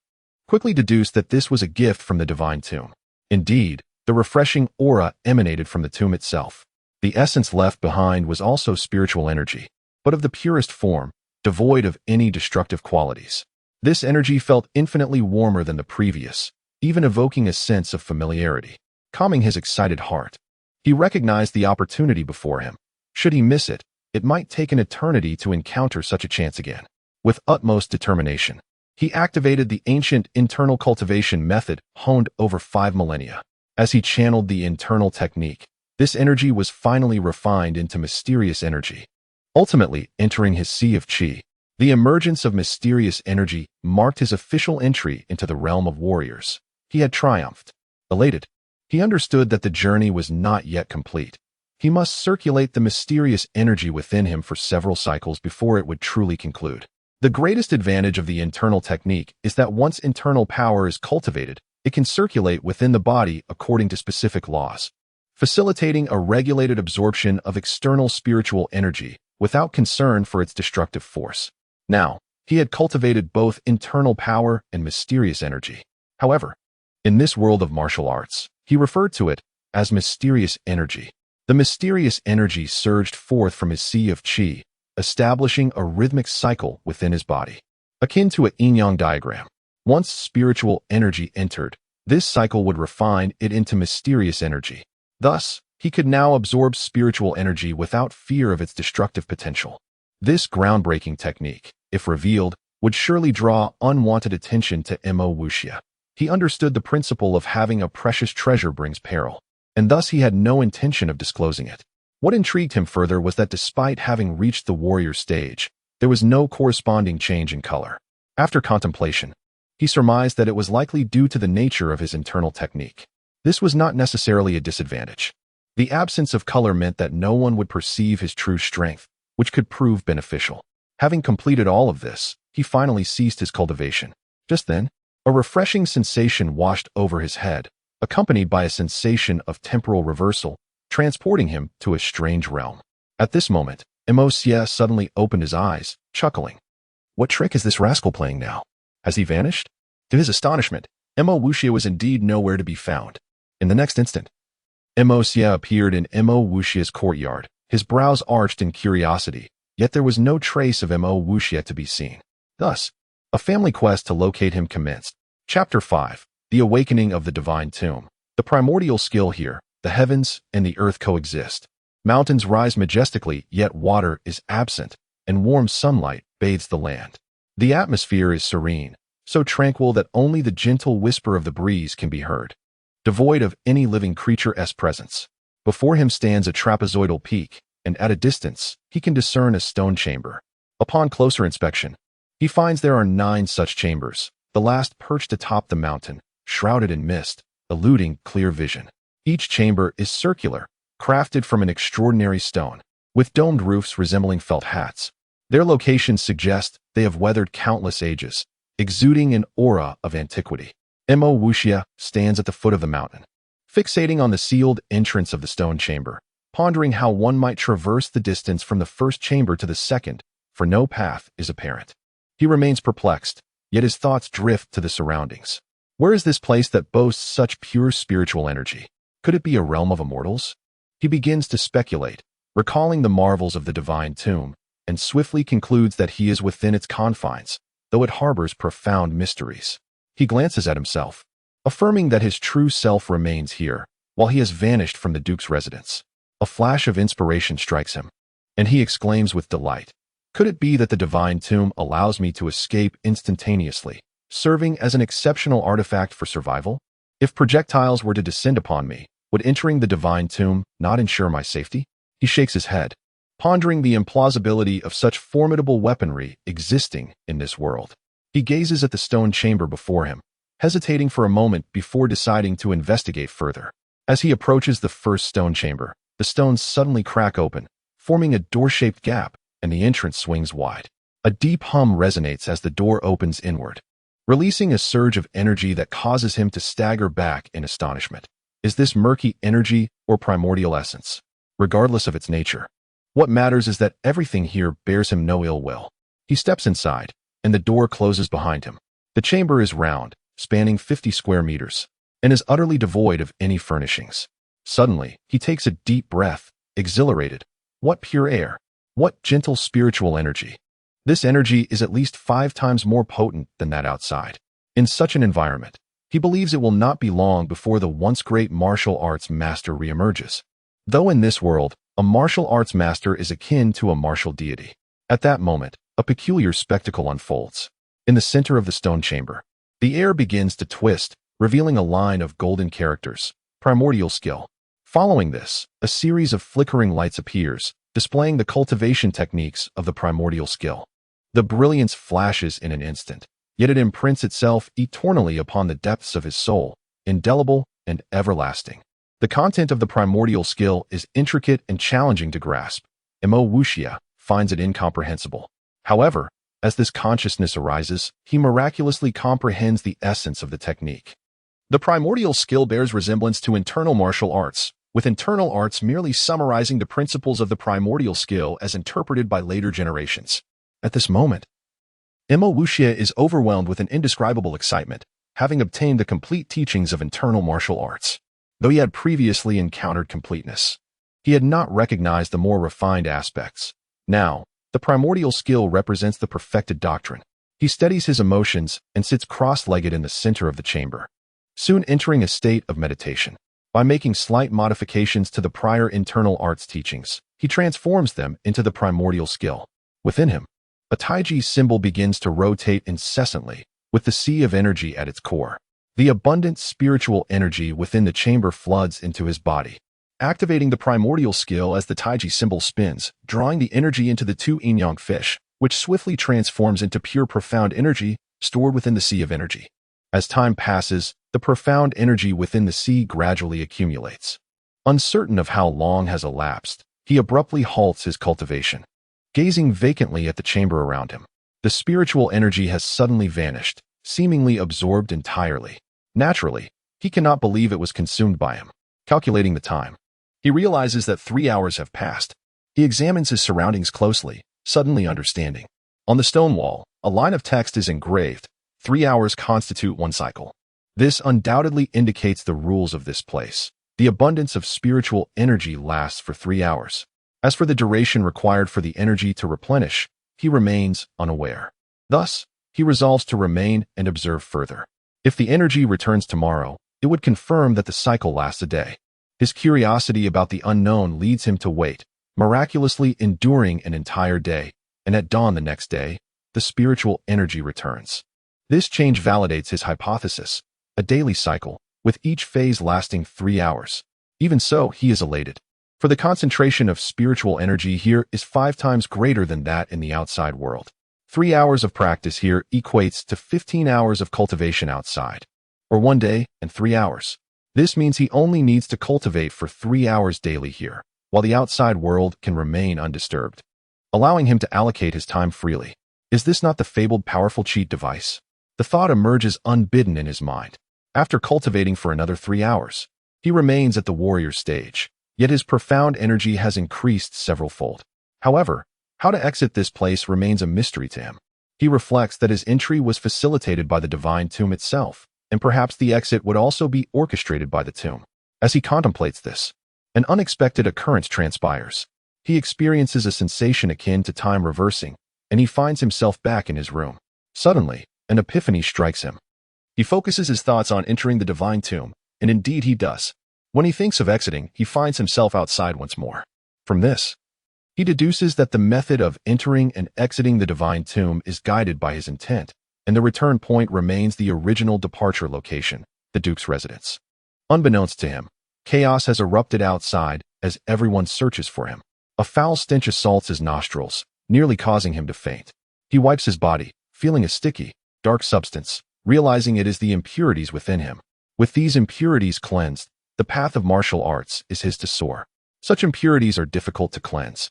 quickly deduced that this was a gift from the divine tomb. Indeed, the refreshing aura emanated from the tomb itself. The essence left behind was also spiritual energy, but of the purest form, devoid of any destructive qualities. This energy felt infinitely warmer than the previous, even evoking a sense of familiarity, calming his excited heart. He recognized the opportunity before him. Should he miss it, it might take an eternity to encounter such a chance again. With utmost determination, he activated the ancient internal cultivation method honed over 5 millennia. As he channeled the internal technique, this energy was finally refined into mysterious energy, ultimately entering his sea of qi. The emergence of mysterious energy marked his official entry into the realm of warriors. He had triumphed. Elated, he understood that the journey was not yet complete. He must circulate the mysterious energy within him for several cycles before it would truly conclude. The greatest advantage of the internal technique is that once internal power is cultivated, it can circulate within the body according to specific laws, facilitating a regulated absorption of external spiritual energy without concern for its destructive force. Now, he had cultivated both internal power and mysterious energy. However, in this world of martial arts, he referred to it as mysterious energy. The mysterious energy surged forth from his sea of qi, establishing a rhythmic cycle within his body, akin to a yin-yang diagram. Once spiritual energy entered, this cycle would refine it into mysterious energy. Thus, he could now absorb spiritual energy without fear of its destructive potential. This groundbreaking technique, if revealed, would surely draw unwanted attention to Mo Wuxia. He understood the principle of having a precious treasure brings peril, and thus he had no intention of disclosing it. What intrigued him further was that despite having reached the warrior stage, there was no corresponding change in color. After contemplation, he surmised that it was likely due to the nature of his internal technique. This was not necessarily a disadvantage. The absence of color meant that no one would perceive his true strength, which could prove beneficial. Having completed all of this, he finally ceased his cultivation. Just then, a refreshing sensation washed over his head, accompanied by a sensation of temporal reversal, transporting him to a strange realm. At this moment, Mo Wuxia suddenly opened his eyes, chuckling. What trick is this rascal playing now? Has he vanished? To his astonishment, Mo Wuxia was indeed nowhere to be found. In the next instant, Mo Wuxia appeared in Mo Wuxia's courtyard, his brows arched in curiosity, yet there was no trace of Mo Wuxia to be seen. Thus, a family quest to locate him commenced. Chapter 5. The Awakening of the Divine Tomb. The primordial skill here, the heavens and the earth coexist. Mountains rise majestically, yet water is absent, and warm sunlight bathes the land. The atmosphere is serene, so tranquil that only the gentle whisper of the breeze can be heard, devoid of any living creature's presence. Before him stands a trapezoidal peak, and at a distance, he can discern a stone chamber. Upon closer inspection, he finds there are 9 such chambers, the last perched atop the mountain, shrouded in mist, eluding clear vision. Each chamber is circular, crafted from an extraordinary stone, with domed roofs resembling felt hats. Their locations suggest they have weathered countless ages, exuding an aura of antiquity. Mo Wuxia stands at the foot of the mountain, fixating on the sealed entrance of the stone chamber, pondering how one might traverse the distance from the first chamber to the second, for no path is apparent. He remains perplexed, yet his thoughts drift to the surroundings. Where is this place that boasts such pure spiritual energy? Could it be a realm of immortals? He begins to speculate, recalling the marvels of the divine tomb, and swiftly concludes that he is within its confines, though it harbors profound mysteries. He glances at himself, affirming that his true self remains here, while he has vanished from the Duke's residence. A flash of inspiration strikes him, and he exclaims with delight, "Could it be that the divine tomb allows me to escape instantaneously, serving as an exceptional artifact for survival? If projectiles were to descend upon me, would entering the divine tomb not ensure my safety?" He shakes his head, pondering the implausibility of such formidable weaponry existing in this world. He gazes at the stone chamber before him, hesitating for a moment before deciding to investigate further. As he approaches the first stone chamber, the stones suddenly crack open, forming a door-shaped gap, and the entrance swings wide. A deep hum resonates as the door opens inward, releasing a surge of energy that causes him to stagger back in astonishment. Is this murky energy or primordial essence? Regardless of its nature, what matters is that everything here bears him no ill will. He steps inside, and the door closes behind him. The chamber is round, spanning 50 square meters, and is utterly devoid of any furnishings. Suddenly, he takes a deep breath, exhilarated. What pure air! What gentle spiritual energy! This energy is at least 5 times more potent than that outside. In such an environment, he believes it will not be long before the once great martial arts master reemerges. Though in this world, a martial arts master is akin to a martial deity. At that moment, a peculiar spectacle unfolds. In the center of the stone chamber, the air begins to twist, revealing a line of golden characters, primordial skill. Following this, a series of flickering lights appears, displaying the cultivation techniques of the primordial skill. The brilliance flashes in an instant, yet it imprints itself eternally upon the depths of his soul, indelible and everlasting. The content of the primordial skill is intricate and challenging to grasp. Emo Wuxia finds it incomprehensible. However, as this consciousness arises, he miraculously comprehends the essence of the technique. The primordial skill bears resemblance to internal martial arts, with internal arts merely summarizing the principles of the primordial skill as interpreted by later generations. At this moment, Emo Wuxia is overwhelmed with an indescribable excitement, having obtained the complete teachings of internal martial arts. Though he had previously encountered completeness, he had not recognized the more refined aspects. Now, the primordial skill represents the perfected doctrine. He steadies his emotions and sits cross-legged in the center of the chamber, soon entering a state of meditation. By making slight modifications to the prior internal arts teachings, he transforms them into the primordial skill. Within him, a taiji symbol begins to rotate incessantly, with the sea of energy at its core. The abundant spiritual energy within the chamber floods into his body, activating the primordial skill as the taiji symbol spins, drawing the energy into the 2 yin-yang fish, which swiftly transforms into pure profound energy stored within the sea of energy. As time passes, the profound energy within the sea gradually accumulates. Uncertain of how long has elapsed, he abruptly halts his cultivation, gazing vacantly at the chamber around him. The spiritual energy has suddenly vanished, seemingly absorbed entirely. Naturally, he cannot believe it was consumed by him. Calculating the time, he realizes that 3 hours have passed. He examines his surroundings closely, suddenly understanding. On the stone wall, a line of text is engraved. 3 hours constitute 1 cycle. This undoubtedly indicates the rules of this place. The abundance of spiritual energy lasts for 3 hours. As for the duration required for the energy to replenish, he remains unaware. Thus, he resolves to remain and observe further. If the energy returns tomorrow, it would confirm that the cycle lasts a day. His curiosity about the unknown leads him to wait, miraculously enduring an entire day, and at dawn the next day, the spiritual energy returns. This change validates his hypothesis, a daily cycle, with each phase lasting 3 hours. Even so, he is elated, for the concentration of spiritual energy here is 5 times greater than that in the outside world. 3 hours of practice here equates to 15 hours of cultivation outside, or 1 day and 3 hours. This means he only needs to cultivate for 3 hours daily here, while the outside world can remain undisturbed, allowing him to allocate his time freely. Is this not the fabled powerful cheat device? The thought emerges unbidden in his mind. After cultivating for another 3 hours, he remains at the warrior stage, yet his profound energy has increased several-fold. However, how to exit this place remains a mystery to him. He reflects that his entry was facilitated by the divine tomb itself, and perhaps the exit would also be orchestrated by the tomb. As he contemplates this, an unexpected occurrence transpires. He experiences a sensation akin to time reversing, and he finds himself back in his room. Suddenly, an epiphany strikes him. He focuses his thoughts on entering the divine tomb, and indeed he does. When he thinks of exiting, he finds himself outside once more. From this, he deduces that the method of entering and exiting the divine tomb is guided by his intent, and the return point remains the original departure location, the Duke's residence. Unbeknownst to him, chaos has erupted outside as everyone searches for him. A foul stench assaults his nostrils, nearly causing him to faint. He wipes his body, feeling a sticky, dark substance, realizing it is the impurities within him. With these impurities cleansed, the path of martial arts is his to soar. Such impurities are difficult to cleanse,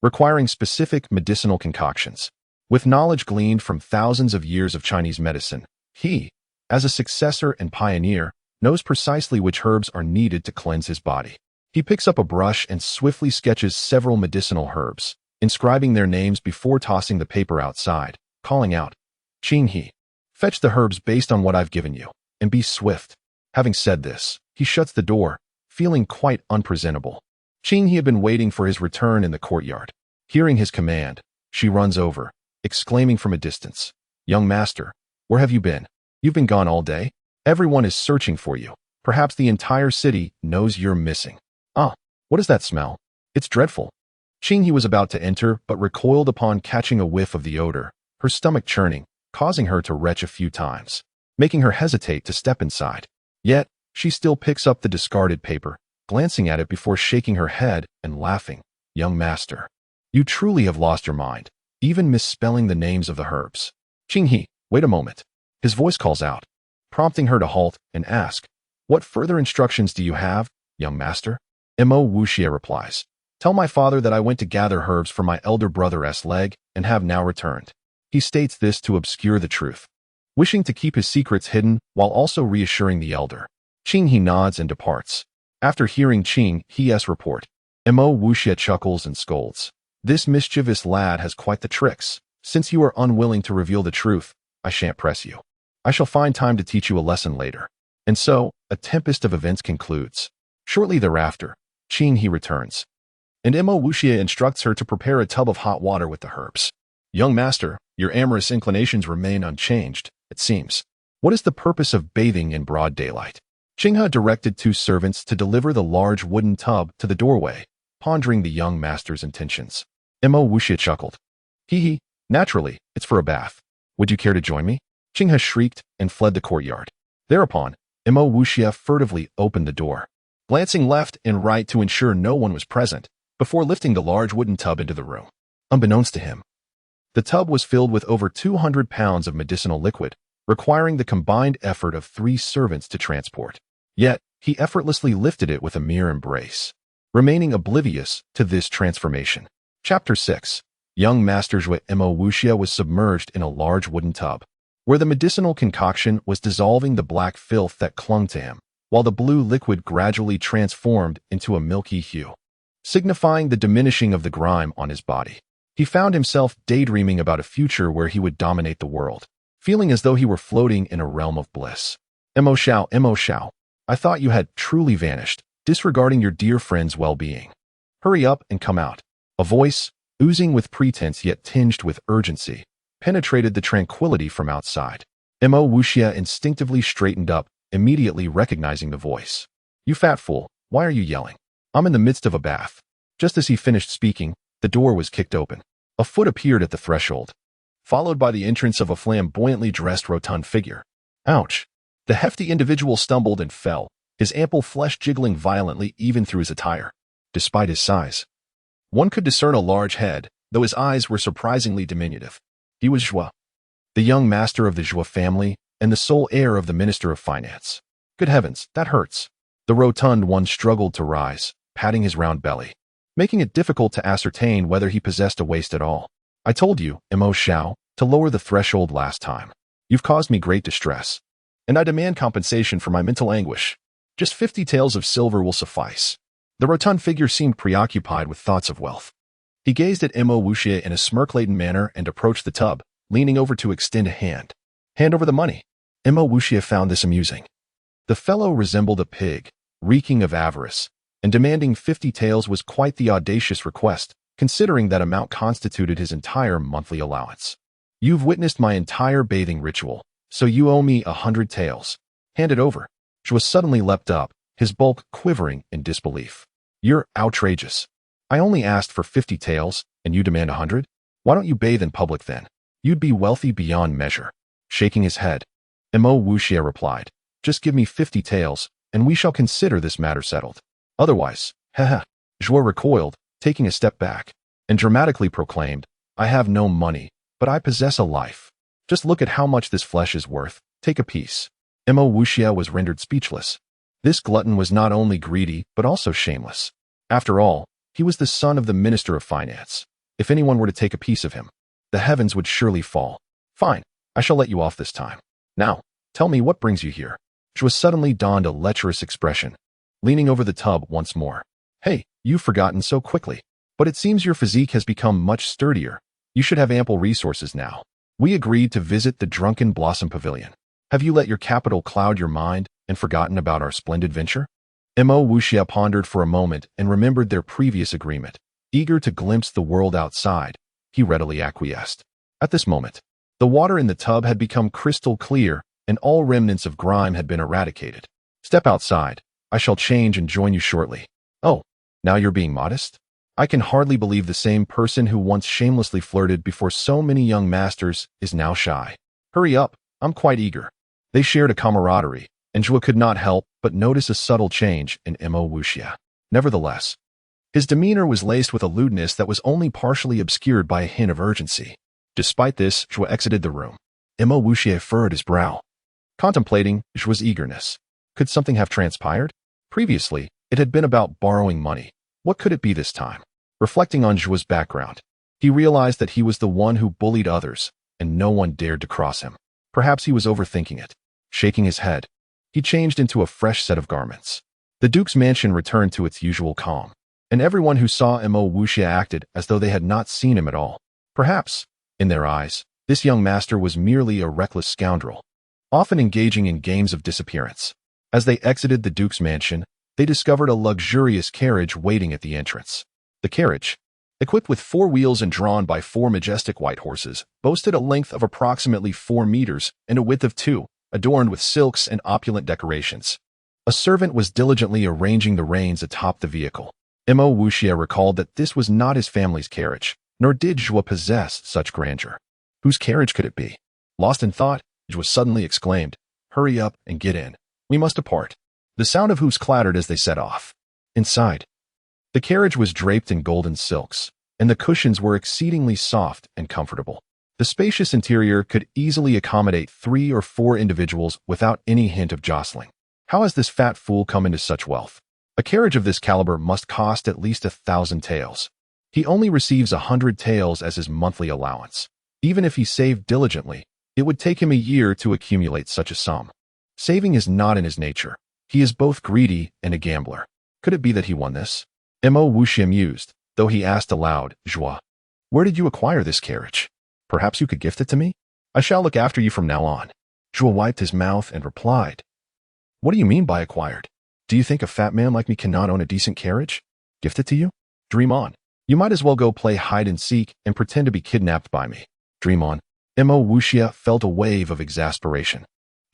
requiring specific medicinal concoctions. With knowledge gleaned from thousands of years of Chinese medicine, he, as a successor and pioneer, knows precisely which herbs are needed to cleanse his body. He picks up a brush and swiftly sketches several medicinal herbs, inscribing their names before tossing the paper outside, calling out, "Qing He, fetch the herbs based on what I've given you, and be swift." Having said this, he shuts the door, feeling quite unpresentable. Qing He had been waiting for his return in the courtyard. Hearing his command, she runs over, exclaiming from a distance, "Young master, where have you been? You've been gone all day? Everyone is searching for you. Perhaps the entire city knows you're missing." "Ah, what is that smell? It's dreadful." Qing He was about to enter, but recoiled upon catching a whiff of the odor, her stomach churning, causing her to retch a few times, making her hesitate to step inside. Yet, she still picks up the discarded paper, glancing at it before shaking her head and laughing. "Young master, you truly have lost your mind, even misspelling the names of the herbs." "Qing He, wait a moment." His voice calls out, prompting her to halt and ask, "What further instructions do you have, young master?" Mo Wuxia replies, "Tell my father that I went to gather herbs for my elder brother's leg and have now returned." He states this to obscure the truth, wishing to keep his secrets hidden while also reassuring the elder. Qing He nods and departs. After hearing Qing He's report, Mo Wuxia chuckles and scolds. "This mischievous lad has quite the tricks. Since you are unwilling to reveal the truth, I shan't press you. I shall find time to teach you a lesson later." And so, a tempest of events concludes. Shortly thereafter, Qing He returns, and Mo Wuxia instructs her to prepare a tub of hot water with the herbs. "Young master, your amorous inclinations remain unchanged, it seems. What is the purpose of bathing in broad daylight?" Qing He directed 2 servants to deliver the large wooden tub to the doorway, pondering the young master's intentions. Mo Wuxia chuckled. "Hee, naturally, it's for a bath. Would you care to join me?" Qing He shrieked and fled the courtyard. Thereupon, Mo Wuxia furtively opened the door, glancing left and right to ensure no one was present, before lifting the large wooden tub into the room. Unbeknownst to him, the tub was filled with over 200 pounds of medicinal liquid, requiring the combined effort of 3 servants to transport. Yet, he effortlessly lifted it with a mere embrace, remaining oblivious to this transformation. Chapter 6. Young Master Mo Wuxia was submerged in a large wooden tub, where the medicinal concoction was dissolving the black filth that clung to him, while the blue liquid gradually transformed into a milky hue, signifying the diminishing of the grime on his body. He found himself daydreaming about a future where he would dominate the world, feeling as though he were floating in a realm of bliss. Mo Xiao, I thought you had truly vanished, disregarding your dear friend's well-being. Hurry up and come out." A voice, oozing with pretense yet tinged with urgency, penetrated the tranquility from outside. Mo Wuxia instinctively straightened up, immediately recognizing the voice. "You fat fool, why are you yelling? I'm in the midst of a bath." Just as he finished speaking, the door was kicked open. A foot appeared at the threshold, followed by the entrance of a flamboyantly dressed rotund figure. Ouch! The hefty individual stumbled and fell, his ample flesh jiggling violently even through his attire. Despite his size, one could discern a large head, though his eyes were surprisingly diminutive. He was Zhua, the young master of the Zhua family and the sole heir of the Minister of Finance. Good heavens, that hurts. The rotund one struggled to rise, patting his round belly, making it difficult to ascertain whether he possessed a waist at all. "I told you, Mo Xiao, to lower the threshold last time. You've caused me great distress, and I demand compensation for my mental anguish. Just 50 taels of silver will suffice." The rotund figure seemed preoccupied with thoughts of wealth. He gazed at Mo Wuxia in a smirk-laden manner and approached the tub, leaning over to extend a hand. "Hand over the money." Mo Wuxia found this amusing. The fellow resembled a pig, reeking of avarice, and demanding 50 taels was quite the audacious request, considering that amount constituted his entire monthly allowance. "You've witnessed my entire bathing ritual, so you owe me 100 taels. Hand it over." Zhua suddenly leapt up, his bulk quivering in disbelief. "You're outrageous. I only asked for 50 taels, and you demand 100? Why don't you bathe in public then? You'd be wealthy beyond measure." Shaking his head, Mo Wuxia replied, "Just give me 50 taels, and we shall consider this matter settled. Otherwise, haha." Zhua recoiled, taking a step back, and dramatically proclaimed, "I have no money, but I possess a life. Just look at how much this flesh is worth. Take a piece. Mo Wuxia was rendered speechless. This glutton was not only greedy, but also shameless. After all, he was the son of the Minister of Finance. If anyone were to take a piece of him, the heavens would surely fall. Fine, I shall let you off this time. Now, tell me what brings you here. Zhua suddenly donned a lecherous expression, leaning over the tub once more. Hey, you've forgotten so quickly. But it seems your physique has become much sturdier. You should have ample resources now. We agreed to visit the Drunken Blossom Pavilion. Have you let your capital cloud your mind and forgotten about our splendid venture? Mo Wuxia pondered for a moment and remembered their previous agreement. Eager to glimpse the world outside, he readily acquiesced. At this moment, the water in the tub had become crystal clear and all remnants of grime had been eradicated. Step outside. I shall change and join you shortly. Oh, now you're being modest? I can hardly believe the same person who once shamelessly flirted before so many young masters is now shy. Hurry up, I'm quite eager. They shared a camaraderie, and Zhua could not help but notice a subtle change in Mo Wuxia. Nevertheless, his demeanor was laced with a lewdness that was only partially obscured by a hint of urgency. Despite this, Zhua exited the room. Mo Wuxia furrowed his brow, contemplating Zhua's eagerness. Could something have transpired? Previously, it had been about borrowing money. What could it be this time? Reflecting on Zhua's background, he realized that he was the one who bullied others, and no one dared to cross him. Perhaps he was overthinking it. Shaking his head, he changed into a fresh set of garments. The Duke's mansion returned to its usual calm, and everyone who saw Mo Wuxia acted as though they had not seen him at all. Perhaps, in their eyes, this young master was merely a reckless scoundrel, often engaging in games of disappearance. As they exited the Duke's mansion, they discovered a luxurious carriage waiting at the entrance. The carriage, equipped with 4 wheels and drawn by 4 majestic white horses, boasted a length of approximately 4 meters and a width of 2, adorned with silks and opulent decorations. A servant was diligently arranging the reins atop the vehicle. Mo Wuxia recalled that this was not his family's carriage, nor did Zhua possess such grandeur. Whose carriage could it be? Lost in thought, Zhua suddenly exclaimed, "Hurry up and get in. We must depart." The sound of hoofs clattered as they set off. Inside, the carriage was draped in golden silks, and the cushions were exceedingly soft and comfortable. The spacious interior could easily accommodate 3 or 4 individuals without any hint of jostling. How has this fat fool come into such wealth? A carriage of this caliber must cost at least 1,000 taels. He only receives 100 taels as his monthly allowance. Even if he saved diligently, it would take him a year to accumulate such a sum. Saving is not in his nature. He is both greedy and a gambler. Could it be that he won this? Mo Wuxia mused, though he asked aloud, "Zhua, where did you acquire this carriage? Perhaps you could gift it to me? I shall look after you from now on." Zhua wiped his mouth and replied, "What do you mean by acquired? Do you think a fat man like me cannot own a decent carriage? Gift it to you? Dream on. You might as well go play hide and seek and pretend to be kidnapped by me. Dream on." Mo Wuxia felt a wave of exasperation.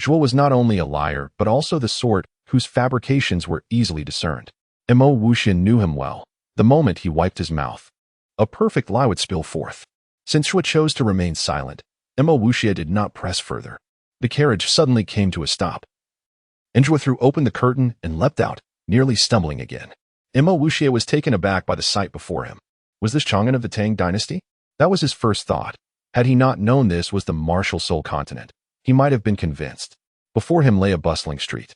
Zhua was not only a liar, but also the sort whose fabrications were easily discerned. Mo Wuxia knew him well. The moment he wiped his mouth, a perfect lie would spill forth. Since Zhua chose to remain silent, Mo Wuxia did not press further. The carriage suddenly came to a stop, and Zhua threw open the curtain and leapt out, nearly stumbling again. Mo Wuxia was taken aback by the sight before him. Was this Chang'an of the Tang dynasty? That was his first thought. Had he not known this was the martial soul continent, he might have been convinced. Before him lay a bustling street,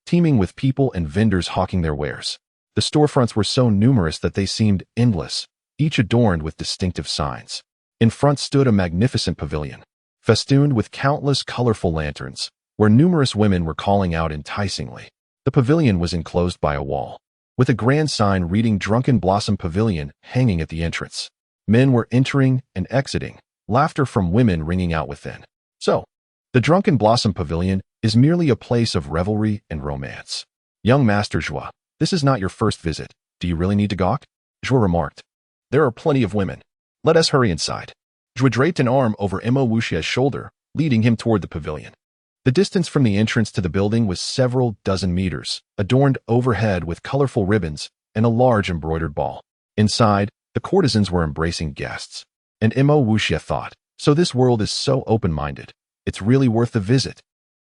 teeming with people and vendors hawking their wares. The storefronts were so numerous that they seemed endless, each adorned with distinctive signs. In front stood a magnificent pavilion, festooned with countless colorful lanterns, where numerous women were calling out enticingly. The pavilion was enclosed by a wall, with a grand sign reading Drunken Blossom Pavilion hanging at the entrance. Men were entering and exiting, laughter from women ringing out within. So, the Drunken Blossom Pavilion is merely a place of revelry and romance. Young Master Zhua, this is not your first visit. Do you really need to gawk? Zhua remarked. There are plenty of women. Let us hurry inside. Zhua draped an arm over Mo Wuxia's shoulder, leading him toward the pavilion. The distance from the entrance to the building was several dozen meters, adorned overhead with colorful ribbons and a large embroidered ball. Inside, the courtesans were embracing guests. And Mo Wuxia thought, so this world is so open-minded. It's really worth the visit.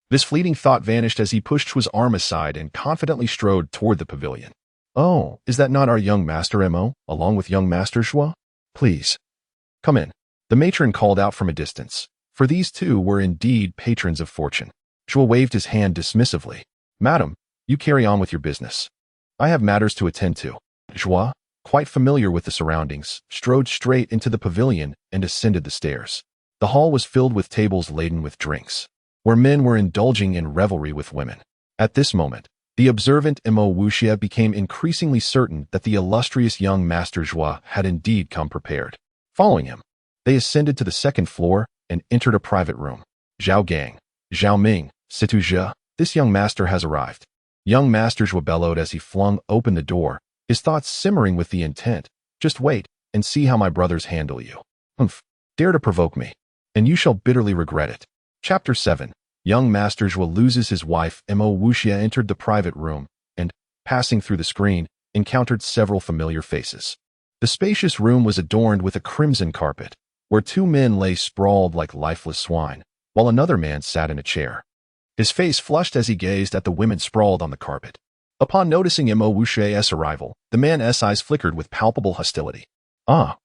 This fleeting thought vanished as he pushed Zhua's arm aside and confidently strode toward the pavilion. "Oh, is that not our young master Mo, along with young master Zhua? Please, come in." The matron called out from a distance, for these two were indeed patrons of fortune. Zhuo waved his hand dismissively. Madam, you carry on with your business. I have matters to attend to. Zhuo, quite familiar with the surroundings, strode straight into the pavilion and ascended the stairs. The hall was filled with tables laden with drinks, where men were indulging in revelry with women. At this moment, the observant Mo Wuxia became increasingly certain that the illustrious young Master Zhuo had indeed come prepared. Following him, they ascended to the second floor and entered a private room. Zhao Gang, Zhao Ming, Situ Zhe, this young master has arrived. Young Master Zhuo bellowed as he flung open the door, his thoughts simmering with the intent. Just wait and see how my brothers handle you. Humph, dare to provoke me, and you shall bitterly regret it. Chapter 7. Young Master Zhuo loses his wife. Mo Wuxia entered the private room and, passing through the screen, encountered several familiar faces. The spacious room was adorned with a crimson carpet, where two men lay sprawled like lifeless swine, while another man sat in a chair. His face flushed as he gazed at the women sprawled on the carpet. Upon noticing Mo Wuxia's arrival, the man's eyes flickered with palpable hostility. Ah,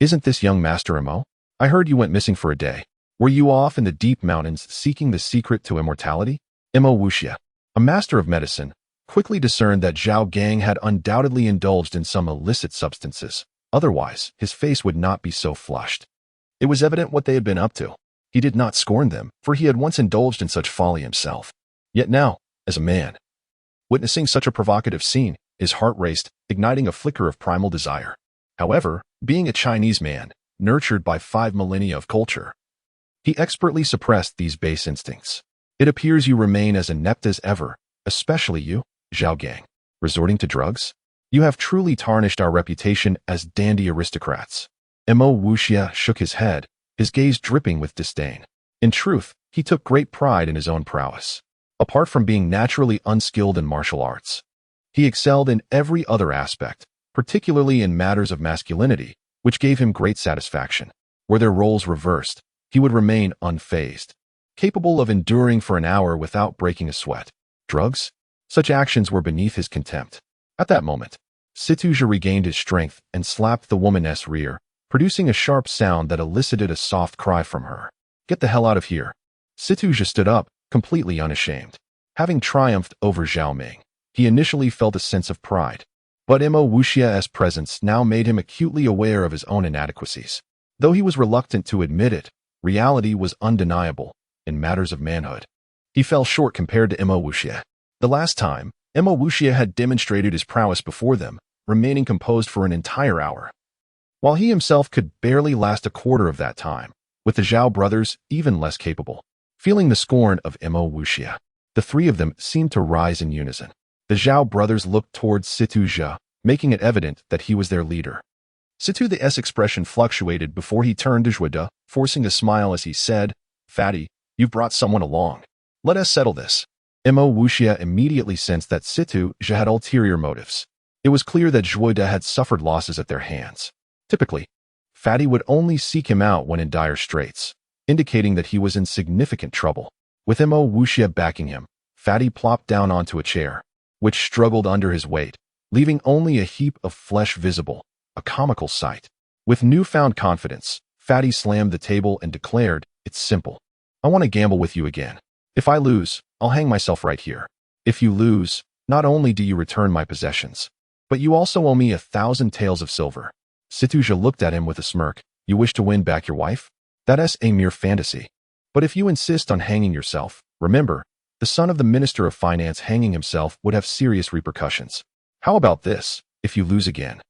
isn't this young Master Mo? I heard you went missing for a day. Were you off in the deep mountains seeking the secret to immortality? Mo Wuxia, a master of medicine, quickly discerned that Zhao Gang had undoubtedly indulged in some illicit substances. Otherwise, his face would not be so flushed. It was evident what they had been up to. He did not scorn them, for he had once indulged in such folly himself. Yet now, as a man, witnessing such a provocative scene, his heart raced, igniting a flicker of primal desire. However, being a Chinese man, nurtured by 5 millennia of culture, he expertly suppressed these base instincts. It appears you remain as inept as ever, especially you, Zhao Gang. Resorting to drugs? You have truly tarnished our reputation as dandy aristocrats. Mo Wuxia shook his head, his gaze dripping with disdain. In truth, he took great pride in his own prowess. Apart from being naturally unskilled in martial arts, he excelled in every other aspect, particularly in matters of masculinity, which gave him great satisfaction. Were their roles reversed, he would remain unfazed, capable of enduring for an hour without breaking a sweat. Drugs? Such actions were beneath his contempt. At that moment, Situ Zhe regained his strength and slapped the woman's rear, producing a sharp sound that elicited a soft cry from her. Get the hell out of here. Situ Zhe stood up, completely unashamed. Having triumphed over Zhao Ming, he initially felt a sense of pride. But Mo Wuxia's presence now made him acutely aware of his own inadequacies. Though he was reluctant to admit it, reality was undeniable in matters of manhood. He fell short compared to Mo Wuxia. The last time, Mo Wuxia had demonstrated his prowess before them, remaining composed for an entire hour, while he himself could barely last a quarter of that time, with the Zhao brothers even less capable. Feeling the scorn of Mo Wuxia, the three of them seemed to rise in unison. The Zhao brothers looked towards Situ Zhe, making it evident that he was their leader. Situ's expression fluctuated before he turned to Zhuo, forcing a smile as he said, Fatty, you've brought someone along. Let us settle this. Mo Wuxia immediately sensed that Situ Zhe had ulterior motives. It was clear that Zhuo had suffered losses at their hands. Typically, Fatty would only seek him out when in dire straits, indicating that he was in significant trouble. With Mo Wuxia backing him, Fatty plopped down onto a chair, which struggled under his weight, leaving only a heap of flesh visible, a comical sight. With newfound confidence, Fatty slammed the table and declared, It's simple. I want to gamble with you again. If I lose, I'll hang myself right here. If you lose, not only do you return my possessions, but you also owe me 1,000 taels of silver. Situ Zhe looked at him with a smirk. You wish to win back your wife? That's a mere fantasy. But if you insist on hanging yourself, remember, the son of the Minister of Finance hanging himself would have serious repercussions. How about this? If you lose again,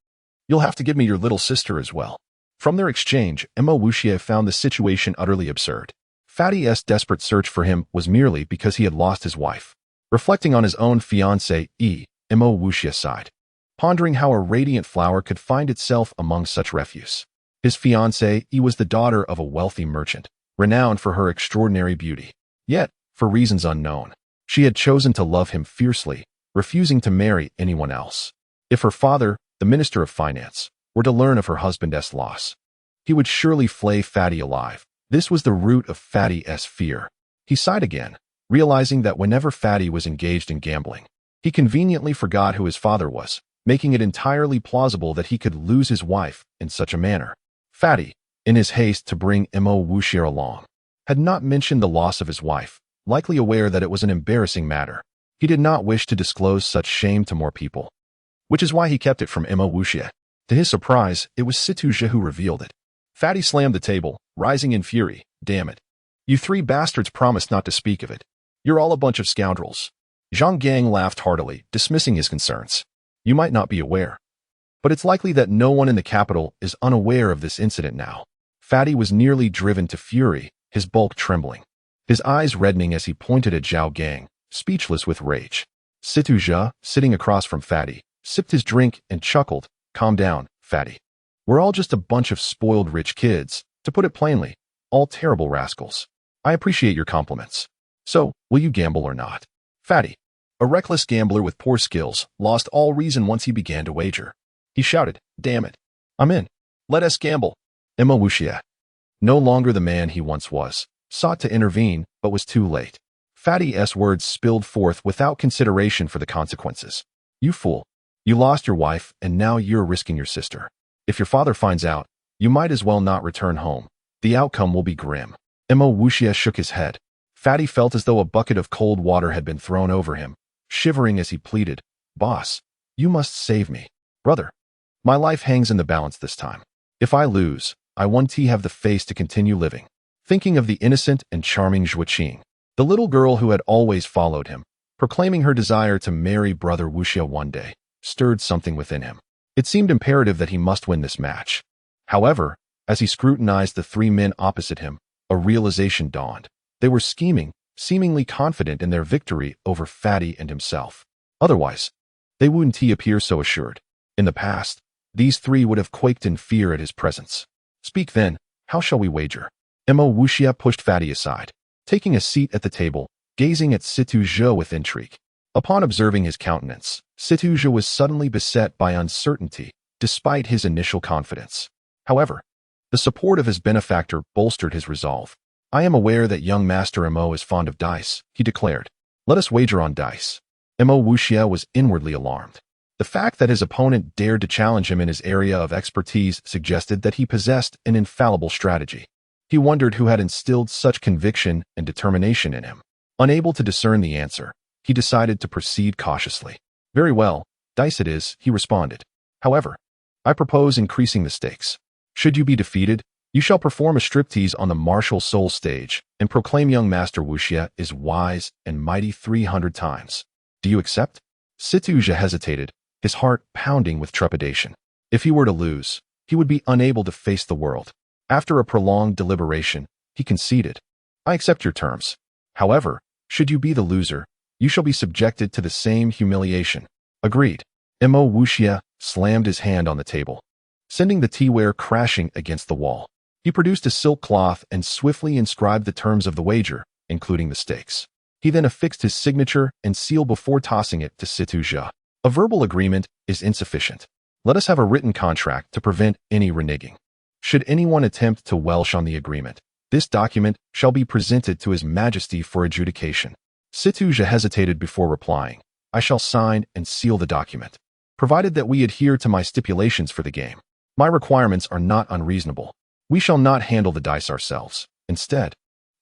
you'll have to give me your little sister as well. From their exchange, Mo Wuxia found the situation utterly absurd. Fatty's desperate search for him was merely because he had lost his wife. Reflecting on his own fiancée, Mo Wuxia sighed, pondering how a radiant flower could find itself among such refuse. His fiancée was the daughter of a wealthy merchant, renowned for her extraordinary beauty. Yet, for reasons unknown, she had chosen to love him fiercely, refusing to marry anyone else. If her father, the Minister of Finance, were to learn of her husband's loss, he would surely flay Fatty alive. This was the root of Fatty's fear. He sighed again, realizing that whenever Fatty was engaged in gambling, he conveniently forgot who his father was, making it entirely plausible that he could lose his wife in such a manner. Fatty, in his haste to bring Mo Wuxia along, had not mentioned the loss of his wife, likely aware that it was an embarrassing matter. He did not wish to disclose such shame to more people, which is why he kept it from Emma Wuxia. To his surprise, it was Situzhe who revealed it. Fatty slammed the table, rising in fury. Damn it. You three bastards promised not to speak of it. You're all a bunch of scoundrels. Zhang Gang laughed heartily, dismissing his concerns. You might not be aware, but it's likely that no one in the capital is unaware of this incident now. Fatty was nearly driven to fury, his bulk trembling, his eyes reddening as he pointed at Zhao Gang, speechless with rage. Situzhe, sitting across from Fatty, sipped his drink and chuckled. Calm down, Fatty. We're all just a bunch of spoiled rich kids, to put it plainly, all terrible rascals. I appreciate your compliments. So, will you gamble or not? Fatty, a reckless gambler with poor skills, lost all reason once he began to wager. He shouted, damn it. I'm in. Let us gamble. Emma Wuxia, no longer the man he once was, sought to intervene, but was too late. Fatty's words spilled forth without consideration for the consequences. You fool. You lost your wife, and now you're risking your sister. If your father finds out, you might as well not return home. The outcome will be grim. Emma Wuxia shook his head. Fatty felt as though a bucket of cold water had been thrown over him, shivering as he pleaded, Boss, you must save me. Brother, my life hangs in the balance this time. If I lose, I won't have the face to continue living. Thinking of the innocent and charming Zhuo Qing, the little girl who had always followed him, proclaiming her desire to marry brother Wuxia one day, stirred something within him. It seemed imperative that he must win this match. However, as he scrutinized the three men opposite him, a realization dawned. They were scheming, seemingly confident in their victory over Fatty and himself. Otherwise, they wouldn't appear so assured. In the past, these three would have quaked in fear at his presence. Speak then, how shall we wager? Emma Wuxia pushed Fatty aside, taking a seat at the table, gazing at Situzhe with intrigue. Upon observing his countenance, Situzhe was suddenly beset by uncertainty, despite his initial confidence. However, the support of his benefactor bolstered his resolve. I am aware that young Master Mo is fond of dice, he declared. Let us wager on dice. Emma Wuxia was inwardly alarmed. The fact that his opponent dared to challenge him in his area of expertise suggested that he possessed an infallible strategy. He wondered who had instilled such conviction and determination in him. Unable to discern the answer, he decided to proceed cautiously. Very well, dice it is, he responded. However, I propose increasing the stakes. Should you be defeated, you shall perform a striptease on the martial soul stage and proclaim young Master Wuxia is wise and mighty 300 times. Do you accept? Situzhe hesitated, his heart pounding with trepidation. If he were to lose, he would be unable to face the world. After a prolonged deliberation, he conceded. I accept your terms. However, should you be the loser, you shall be subjected to the same humiliation. Agreed. Emma Wuxia slammed his hand on the table, sending the teaware crashing against the wall. He produced a silk cloth and swiftly inscribed the terms of the wager, including the stakes. He then affixed his signature and seal before tossing it to Situzhe. A verbal agreement is insufficient. Let us have a written contract to prevent any reneging. Should anyone attempt to welsh on the agreement, this document shall be presented to His Majesty for adjudication. Situzhe hesitated before replying. I shall sign and seal the document, provided that we adhere to my stipulations for the game. My requirements are not unreasonable. We shall not handle the dice ourselves. Instead,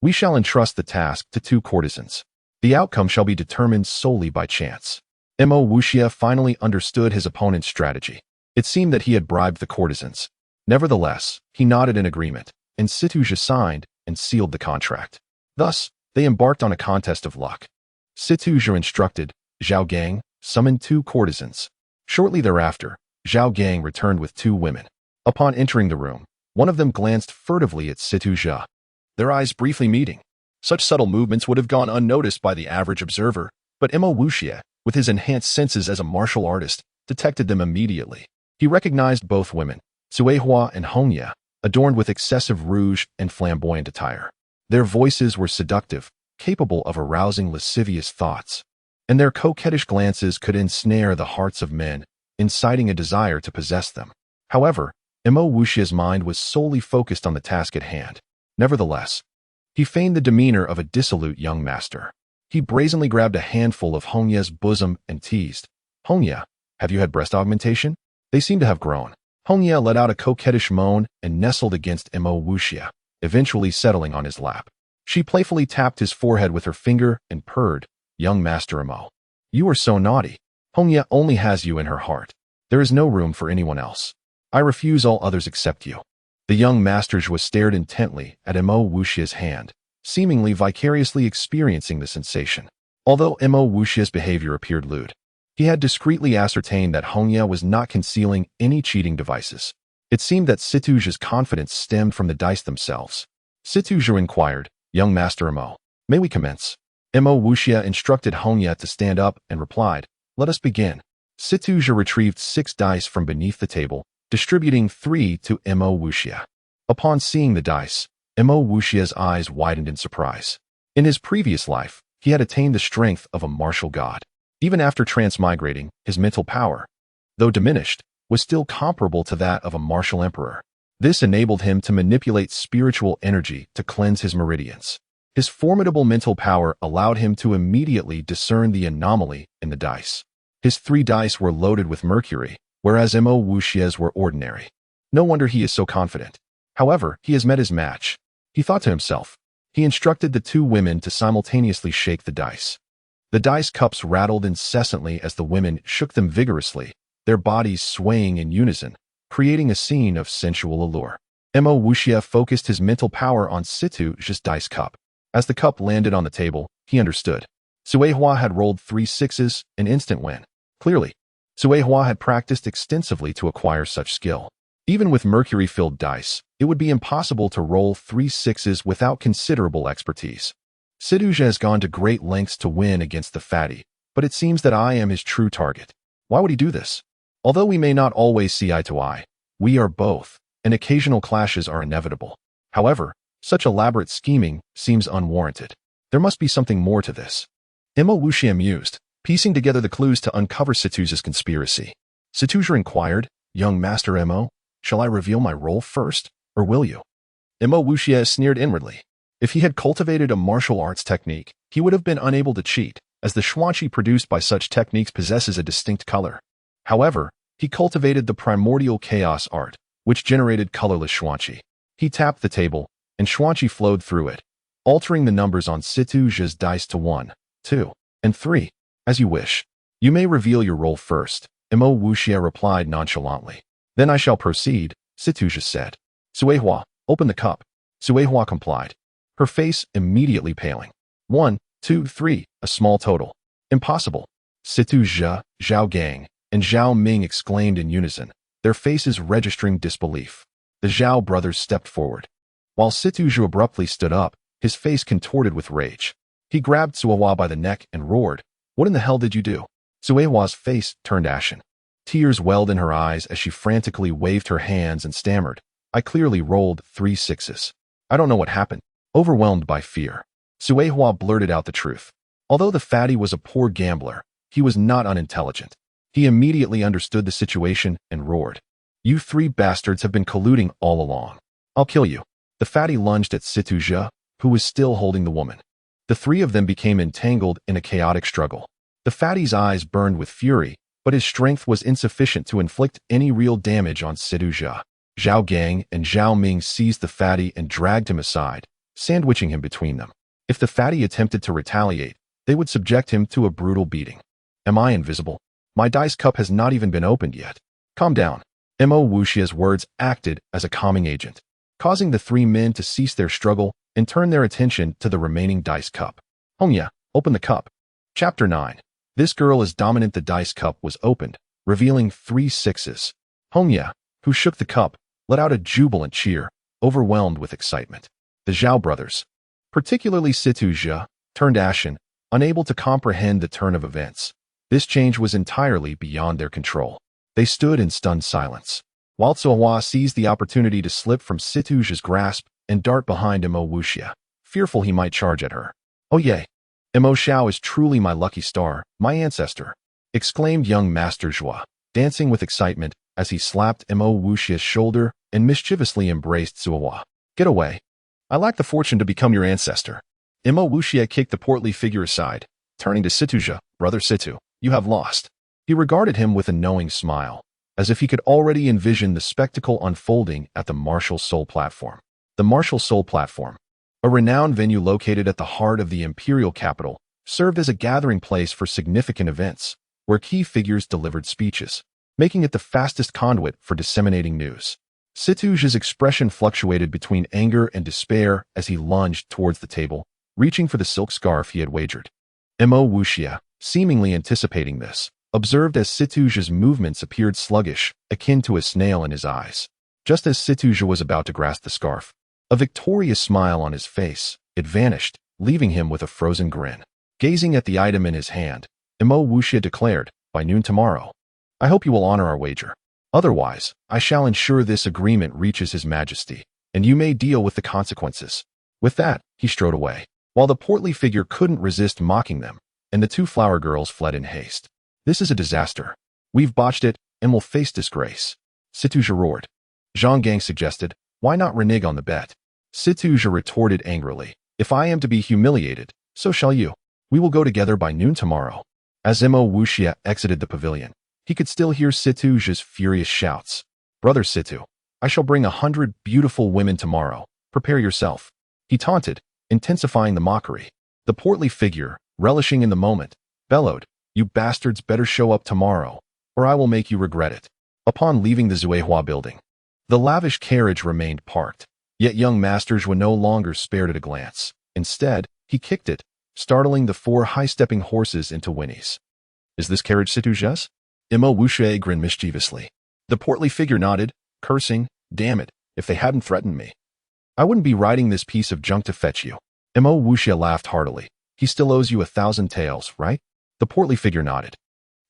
we shall entrust the task to 2 courtesans. The outcome shall be determined solely by chance. Emma Wuxia finally understood his opponent's strategy. It seemed that he had bribed the courtesans. Nevertheless, he nodded in agreement, and Situzhe signed and sealed the contract. Thus, they embarked on a contest of luck. Situzhe instructed, Zhao Gang, summon 2 courtesans. Shortly thereafter, Zhao Gang returned with 2 women. Upon entering the room, one of them glanced furtively at Situzhe, their eyes briefly meeting. Such subtle movements would have gone unnoticed by the average observer, but Emma Wuxia, with his enhanced senses as a martial artist, detected them immediately. He recognized both women, Suehua and Hongya, adorned with excessive rouge and flamboyant attire. Their voices were seductive, capable of arousing lascivious thoughts, and their coquettish glances could ensnare the hearts of men, inciting a desire to possess them. However, Emma Wuxia's mind was solely focused on the task at hand. Nevertheless, he feigned the demeanor of a dissolute young master. He brazenly grabbed a handful of Hongya's bosom and teased, Hongya, have you had breast augmentation? They seem to have grown. Hongya let out a coquettish moan and nestled against Emma Wuxia, eventually settling on his lap. She playfully tapped his forehead with her finger and purred, "Young Master Imo, you are so naughty. Hongya only has you in her heart. There is no room for anyone else. I refuse all others except you." The young Master Zhua stared intently at Imo Wuxia's hand, seemingly vicariously experiencing the sensation. Although Imo Wuxia's behavior appeared lewd, he had discreetly ascertained that Hongya was not concealing any cheating devices. It seemed that Situzha's confidence stemmed from the dice themselves. Situzha inquired, "Young Master Imo, may we commence?" Imo Wuxia instructed Hongya to stand up and replied, "Let us begin." Situzha retrieved 6 dice from beneath the table, distributing 3 to Imo Wuxia. Upon seeing the dice, Imo Wuxia's eyes widened in surprise. In his previous life, he had attained the strength of a martial god. Even after transmigrating, his mental power, though diminished, was still comparable to that of a martial emperor. This enabled him to manipulate spiritual energy to cleanse his meridians. His formidable mental power allowed him to immediately discern the anomaly in the dice. His 3 dice were loaded with mercury, whereas Imo Wuxia's were ordinary. No wonder he is so confident. However, he has met his match, he thought to himself. He instructed the 2 women to simultaneously shake the dice. The dice cups rattled incessantly as the women shook them vigorously, their bodies swaying in unison, creating a scene of sensual allure. Imo Wuxia focused his mental power on Situzha's dice cup. As the cup landed on the table, he understood. Suehua had rolled 3 sixes, an instant win. Clearly, Suehua had practiced extensively to acquire such skill. Even with mercury-filled dice, it would be impossible to roll 3 sixes without considerable expertise. Situzha has gone to great lengths to win against the fatty, but it seems that I am his true target. Why would he do this? Although we may not always see eye to eye, we are both, and occasional clashes are inevitable. However, such elaborate scheming seems unwarranted. There must be something more to this. Imo Wuxia mused, piecing together the clues to uncover Situzha's conspiracy. Situzha inquired, "Young Master Imo, shall I reveal my role first, or will you?" Imo Wuxia sneered inwardly. If he had cultivated a martial arts technique, he would have been unable to cheat, as the xuanqi produced by such techniques possesses a distinct color. However, he cultivated the primordial chaos art, which generated colorless xuanqi. He tapped the table, and xuanqi flowed through it, altering the numbers on Situzha's dice to 1, 2, and 3. "As you wish. You may reveal your role first," Imo Wuxia replied nonchalantly. "Then I shall proceed," Situzha said. "Suehua, open the cup." Suehua complied, her face immediately paling. 1, 2, 3, a small total. "Impossible." Situzha, Zhao Gang, and Zhao Ming exclaimed in unison, their faces registering disbelief. The Zhao brothers stepped forward. While Situzha abruptly stood up, his face contorted with rage. He grabbed Suehua by the neck and roared, "What in the hell did you do?" Suehua's face turned ashen. Tears welled in her eyes as she frantically waved her hands and stammered, "I clearly rolled 3 sixes. I don't know what happened." Overwhelmed by fear, Suehua blurted out the truth. Although the fatty was a poor gambler, he was not unintelligent. He immediately understood the situation and roared, "You 3 bastards have been colluding all along. I'll kill you." The fatty lunged at Situzha, who was still holding the woman. The 3 of them became entangled in a chaotic struggle. The fatty's eyes burned with fury, but his strength was insufficient to inflict any real damage on Situzha. Zhao Gang and Zhao Ming seized the fatty and dragged him aside, sandwiching him between them. If the fatty attempted to retaliate, they would subject him to a brutal beating. "Am I invisible? My dice cup has not even been opened yet." "Calm down." Imo Wuxia's words acted as a calming agent, causing the 3 men to cease their struggle and turn their attention to the remaining dice cup. "Hongya, open the cup." Chapter 9. This girl is dominant. The dice cup was opened, revealing 3 sixes. Hongya, who shook the cup, let out a jubilant cheer, overwhelmed with excitement. The Zhao brothers, particularly Situzha, turned ashen, unable to comprehend the turn of events. This change was entirely beyond their control. They stood in stunned silence, while Suehua seized the opportunity to slip from Situzha's grasp and dart behind Imo Wuxia, fearful he might charge at her. "Oh yay! Imo Xiao is truly my lucky star, my ancestor," exclaimed young Master Zhua, dancing with excitement as he slapped Imo Wuxia's shoulder and mischievously embraced Suehua. "Get away. I lack the fortune to become your ancestor." Imo Wuxia kicked the portly figure aside, turning to Situzha, "Brother Situ, you have lost." He regarded him with a knowing smile, as if he could already envision the spectacle unfolding at the Martial Soul platform. The Martial Soul platform. A renowned venue located at the heart of the imperial capital served as a gathering place for significant events, where key figures delivered speeches, making it the fastest conduit for disseminating news. Situge's expression fluctuated between anger and despair as he lunged towards the table, reaching for the silk scarf he had wagered. Mo Wuxia, seemingly anticipating this, observed as Situge's movements appeared sluggish, akin to a snail in his eyes. Just as Situge was about to grasp the scarf, a victorious smile on his face, it vanished, leaving him with a frozen grin. Gazing at the item in his hand, Mo Wuxia declared, "By noon tomorrow, I hope you will honor our wager. Otherwise, I shall ensure this agreement reaches His Majesty, and you may deal with the consequences." With that, he strode away, while the portly figure couldn't resist mocking them, and the two flower girls fled in haste. "This is a disaster. We've botched it, and will face disgrace," Situge roared. Zhang Gang suggested, "Why not renege on the bet?" Situge retorted angrily, "If I am to be humiliated, so shall you. We will go together by noon tomorrow." As Mo Wuxia exited the pavilion, he could still hear Situge's furious shouts. "Brother Situ, I shall bring 100 beautiful women tomorrow. Prepare yourself," he taunted, intensifying the mockery. The portly figure, relishing in the moment, bellowed, "You bastards better show up tomorrow, or I will make you regret it." Upon leaving the Zuehua building, the lavish carriage remained parked, yet young Masters were no longer spared at a glance. Instead, he kicked it, startling the 4 high-stepping horses into whinnies. "Is this carriage Situge's?" Mo Wuxia grinned mischievously. The portly figure nodded, cursing, "Damn it, if they hadn't threatened me, I wouldn't be riding this piece of junk to fetch you." Mo Wuxia laughed heartily. "He still owes you 1,000 taels, right?" The portly figure nodded.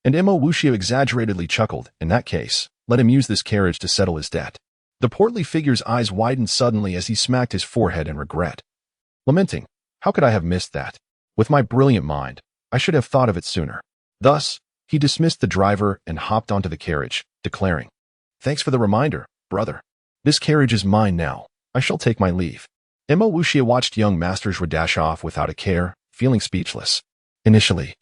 And Mo Wuxia exaggeratedly chuckled. "In that case, let him use this carriage to settle his debt." The portly figure's eyes widened suddenly as he smacked his forehead in regret, lamenting, "How could I have missed that? With my brilliant mind, I should have thought of it sooner." Thus, he dismissed the driver and hopped onto the carriage, declaring, "Thanks for the reminder, brother. This carriage is mine now. I shall take my leave." Mo Wuxia watched young Masters dash off without a care, feeling speechless. Initially,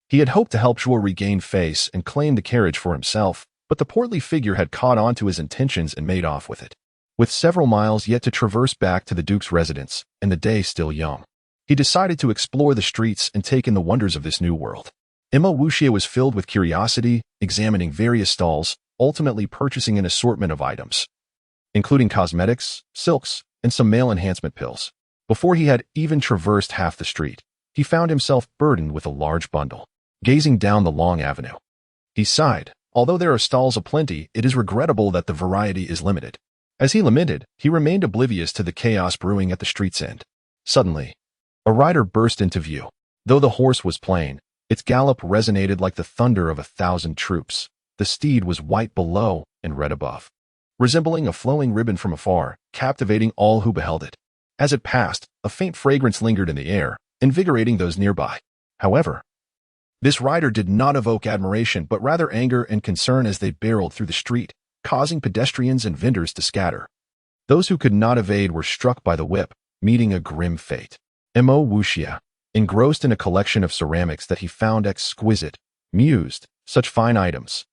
he had hoped to help Zhuo regain face and claim the carriage for himself, but the portly figure had caught on to his intentions and made off with it. With several miles yet to traverse back to the Duke's residence, and the day still young, he decided to explore the streets and take in the wonders of this new world. Mo Wuxia was filled with curiosity, examining various stalls, ultimately purchasing an assortment of items, including cosmetics, silks, and some male enhancement pills. Before he had even traversed half the street, he found himself burdened with a large bundle. Gazing down the long avenue, he sighed. Although there are stalls aplenty, it is regrettable that the variety is limited. As he lamented, he remained oblivious to the chaos brewing at the street's end. Suddenly, a rider burst into view. Though the horse was plain, its gallop resonated like the thunder of 1,000 troops. The steed was white below and red above, resembling a flowing ribbon from afar, captivating all who beheld it. As it passed, a faint fragrance lingered in the air, invigorating those nearby. However, this rider did not evoke admiration, but rather anger and concern as they barreled through the street, causing pedestrians and vendors to scatter. Those who could not evade were struck by the whip, meeting a grim fate. Mo Wuxia, engrossed in a collection of ceramics that he found exquisite, mused, "Such fine items.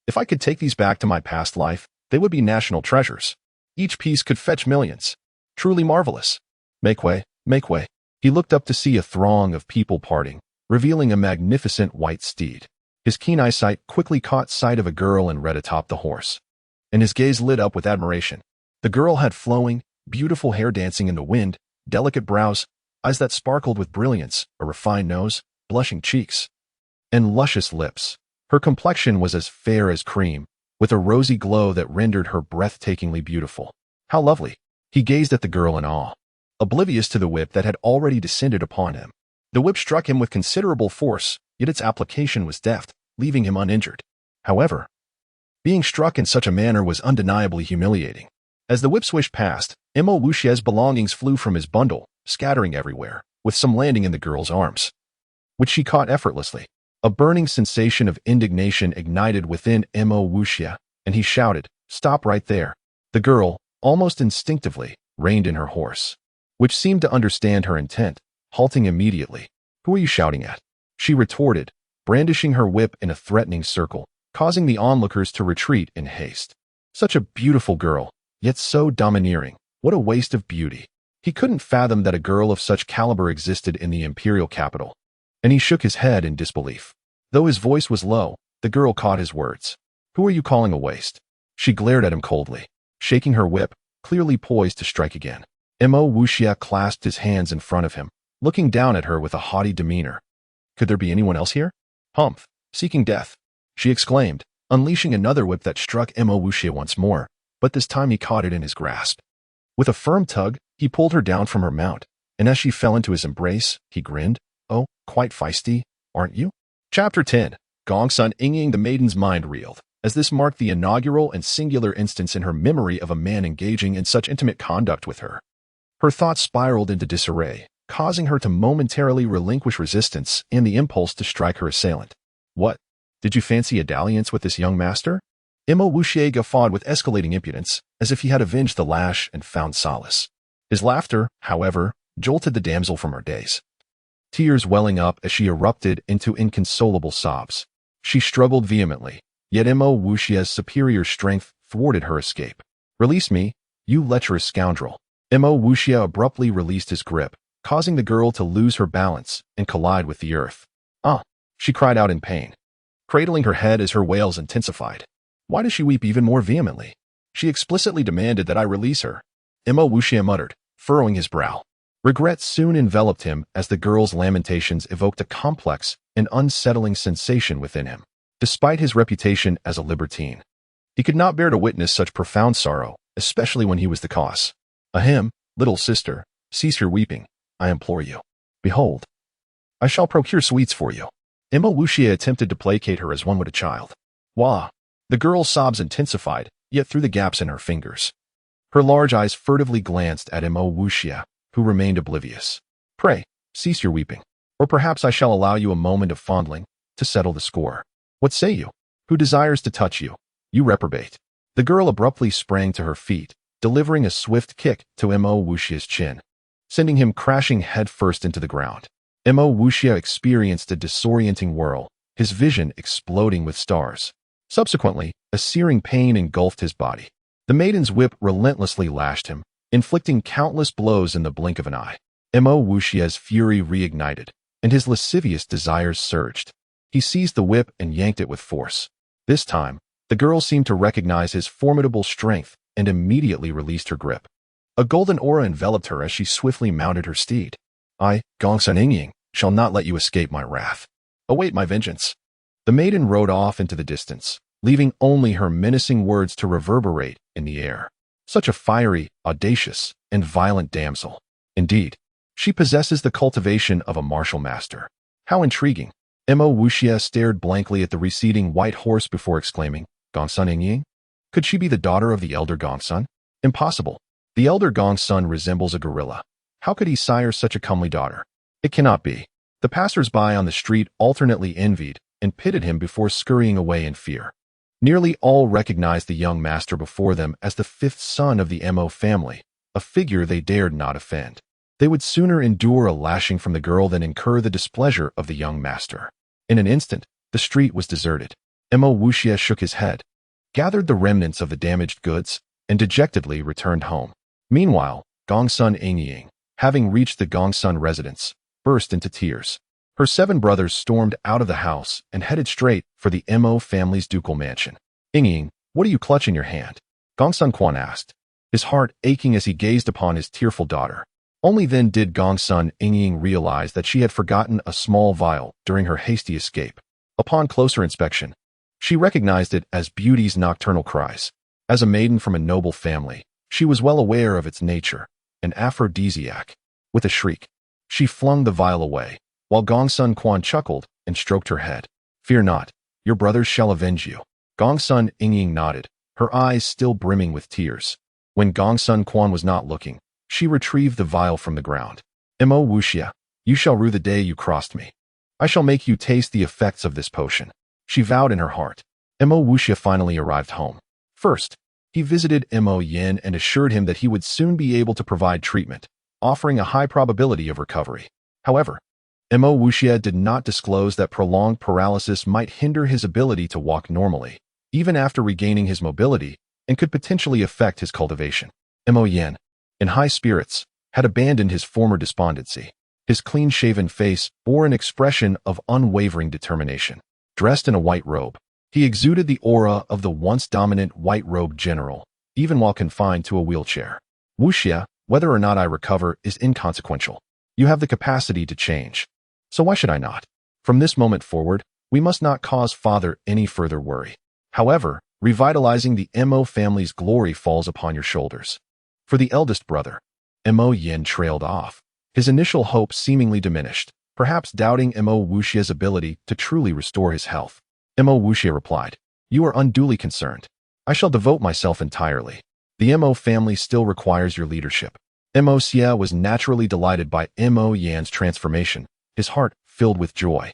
If I could take these back to my past life, they would be national treasures. Each piece could fetch millions. Truly marvelous. Make way, make way." He looked up to see a throng of people parting, revealing a magnificent white steed. His keen eyesight quickly caught sight of a girl in red atop the horse, and his gaze lit up with admiration. The girl had flowing, beautiful hair dancing in the wind, delicate brows, eyes that sparkled with brilliance, a refined nose, blushing cheeks, and luscious lips. Her complexion was as fair as cream, with a rosy glow that rendered her breathtakingly beautiful. How lovely! He gazed at the girl in awe, oblivious to the whip that had already descended upon him. The whip struck him with considerable force, yet its application was deft, leaving him uninjured. However, being struck in such a manner was undeniably humiliating. As the whip swished past, Mo Wuxia's belongings flew from his bundle, scattering everywhere, with some landing in the girl's arms, which she caught effortlessly. A burning sensation of indignation ignited within Mo Wuxia, and he shouted, "Stop right there." The girl, almost instinctively, reined in her horse, which seemed to understand her intent, halting immediately. "Who are you shouting at?" she retorted, brandishing her whip in a threatening circle, causing the onlookers to retreat in haste. Such a beautiful girl, yet so domineering. What a waste of beauty. He couldn't fathom that a girl of such caliber existed in the imperial capital, and he shook his head in disbelief. Though his voice was low, the girl caught his words. "Who are you calling a waste?" She glared at him coldly, shaking her whip, clearly poised to strike again. Mo Wuxia clasped his hands in front of him, looking down at her with a haughty demeanor. "Could there be anyone else here?" "Humph, seeking death," she exclaimed, unleashing another whip that struck Mo Wuxia once more, but this time he caught it in his grasp. With a firm tug, he pulled her down from her mount, and as she fell into his embrace, he grinned. "Oh, quite feisty, aren't you?" Chapter 10. Gongsun Yingying. The maiden's mind reeled, as this marked the inaugural and singular instance in her memory of a man engaging in such intimate conduct with her. Her thoughts spiraled into disarray, causing her to momentarily relinquish resistance and the impulse to strike her assailant. "What? Did you fancy a dalliance with this young master?" Mo Wuxia guffawed with escalating impudence, as if he had avenged the lash and found solace. His laughter, however, jolted the damsel from her daze, tears welling up as she erupted into inconsolable sobs. She struggled vehemently, yet Mo Wuxia's superior strength thwarted her escape. "Release me, you lecherous scoundrel." Mo Wuxia abruptly released his grip, causing the girl to lose her balance and collide with the earth. "Ah!" she cried out in pain, cradling her head as her wails intensified. Why does she weep even more vehemently? She explicitly demanded that I release her. Mo Wuxia muttered, furrowing his brow. Regret soon enveloped him as the girl's lamentations evoked a complex and unsettling sensation within him. Despite his reputation as a libertine, he could not bear to witness such profound sorrow, especially when he was the cause. "Ahem, little sister, cease your weeping, I implore you. Behold, I shall procure sweets for you." Mo Wuxia attempted to placate her as one would a child. "Wah!" The girl's sobs intensified, yet through the gaps in her fingers. Her large eyes furtively glanced at Mo Wuxia, who remained oblivious. "Pray, cease your weeping, or perhaps I shall allow you a moment of fondling to settle the score. What say you? Who desires to touch you? You reprobate." The girl abruptly sprang to her feet, delivering a swift kick to Mo Wuxia's chin, sending him crashing headfirst into the ground. Mo Wuxia experienced a disorienting whirl, his vision exploding with stars. Subsequently, a searing pain engulfed his body. The maiden's whip relentlessly lashed him, inflicting countless blows in the blink of an eye. Mo Wuxia's fury reignited, and his lascivious desires surged. He seized the whip and yanked it with force. This time, the girl seemed to recognize his formidable strength and immediately released her grip. A golden aura enveloped her as she swiftly mounted her steed. "I, Gongsun Yingying, shall not let you escape my wrath. Await my vengeance." The maiden rode off into the distance, leaving only her menacing words to reverberate in the air. Such a fiery, audacious, and violent damsel. Indeed, she possesses the cultivation of a martial master. How intriguing. Mo Wuxia stared blankly at the receding white horse before exclaiming, "Gongsun Yingying? Could she be the daughter of the elder Gongsun? Impossible. The elder Gongsun resembles a gorilla. How could he sire such a comely daughter? It cannot be." The passers-by on the street alternately envied and pitted him before scurrying away in fear. Nearly all recognized the young master before them as the fifth son of the Mo family, a figure they dared not offend. They would sooner endure a lashing from the girl than incur the displeasure of the young master. In an instant, the street was deserted. Mo Wuxia shook his head, gathered the remnants of the damaged goods, and dejectedly returned home. Meanwhile, Gongsun Yingying, having reached the Gongsun residence, burst into tears. Her 7 brothers stormed out of the house and headed straight for the Mo family's ducal mansion. "Yingying, what do you clutch in your hand?" Gongsun Quan asked, his heart aching as he gazed upon his tearful daughter. Only then did Gongsun Yingying realize that she had forgotten a small vial during her hasty escape. Upon closer inspection, she recognized it as Beauty's nocturnal cries. As a maiden from a noble family, she was well aware of its nature, an aphrodisiac. With a shriek, she flung the vial away, while Gongsun Quan chuckled and stroked her head. "Fear not, your brothers shall avenge you." Gongsun Yingying nodded, her eyes still brimming with tears. When Gongsun Quan was not looking, she retrieved the vial from the ground. "Mo Wuxia, you shall rue the day you crossed me. I shall make you taste the effects of this potion," she vowed in her heart. Mo Wuxia finally arrived home. First, he visited Mo Yin and assured him that he would soon be able to provide treatment, offering a high probability of recovery. However, Mo Wuxia did not disclose that prolonged paralysis might hinder his ability to walk normally, even after regaining his mobility, and could potentially affect his cultivation. Mo Yin, in high spirits, had abandoned his former despondency. His clean-shaven face bore an expression of unwavering determination. Dressed in a white robe, he exuded the aura of the once dominant white-robed general, even while confined to a wheelchair. Wuxia, whether or not I recover is inconsequential. You have the capacity to change. So why should I not? From this moment forward, we must not cause father any further worry. However, revitalizing the Mo family's glory falls upon your shoulders. For the eldest brother, Mo Yin trailed off. His initial hopes seemingly diminished, perhaps doubting Mo Wuxia's ability to truly restore his health. Mo Wuxia replied, "You are unduly concerned. I shall devote myself entirely. The Mo family still requires your leadership." Mo Xia was naturally delighted by Mo Yan's transformation, his heart filled with joy.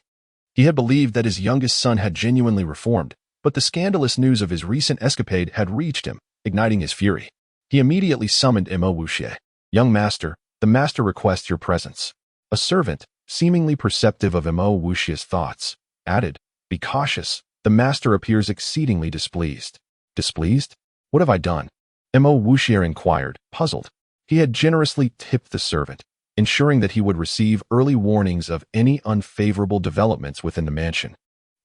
He had believed that his youngest son had genuinely reformed, but the scandalous news of his recent escapade had reached him, igniting his fury. He immediately summoned Mo Wuxia. "Young master, the master requests your presence." A servant, seemingly perceptive of Mo Wuxia's thoughts, added, "Be cautious. The master appears exceedingly displeased." "Displeased? What have I done?" Mo Wuxia inquired, puzzled. He had generously tipped the servant, ensuring that he would receive early warnings of any unfavorable developments within the mansion,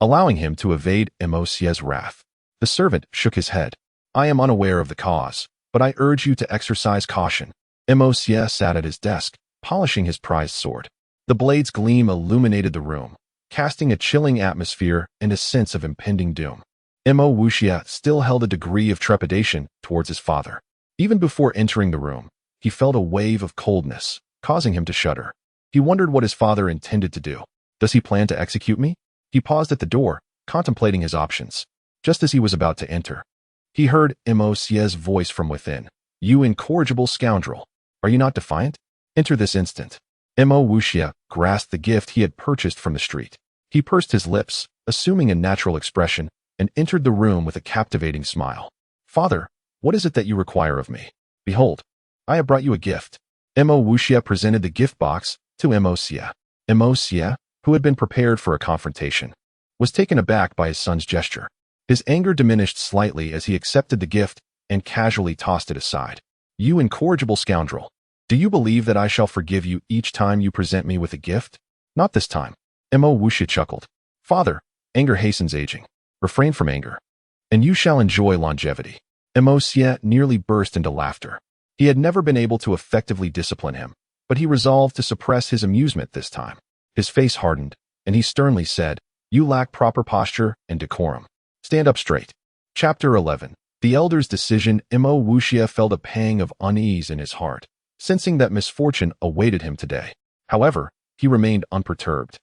allowing him to evade Mo Xia's wrath. The servant shook his head. "I am unaware of the cause, but I urge you to exercise caution." Mo Xia sat at his desk, polishing his prized sword. The blade's gleam illuminated the room, casting a chilling atmosphere and a sense of impending doom. Mo Wuxia still held a degree of trepidation towards his father. Even before entering the room, he felt a wave of coldness, causing him to shudder. He wondered what his father intended to do. Does he plan to execute me? He paused at the door, contemplating his options. Just as he was about to enter, he heard Mo Xia's voice from within. "You incorrigible scoundrel! Are you not defiant? Enter this instant." Mo Wuxia grasped the gift he had purchased from the street. He pursed his lips, assuming a natural expression, and entered the room with a captivating smile. "Father, what is it that you require of me? Behold, I have brought you a gift." Mo Wuxia presented the gift box to Mo Xia. Mo Xia, who had been prepared for a confrontation, was taken aback by his son's gesture. His anger diminished slightly as he accepted the gift and casually tossed it aside. "You incorrigible scoundrel! Do you believe that I shall forgive you each time you present me with a gift? Not this time." Mo Wuxia chuckled. "Father, anger hastens aging. Refrain from anger, and you shall enjoy longevity." Mo Xia nearly burst into laughter. He had never been able to effectively discipline him, but he resolved to suppress his amusement this time. His face hardened, and he sternly said, "You lack proper posture and decorum. Stand up straight." Chapter 11. The elder's decision. Mo Wuxia felt a pang of unease in his heart, sensing that misfortune awaited him today. However, he remained unperturbed,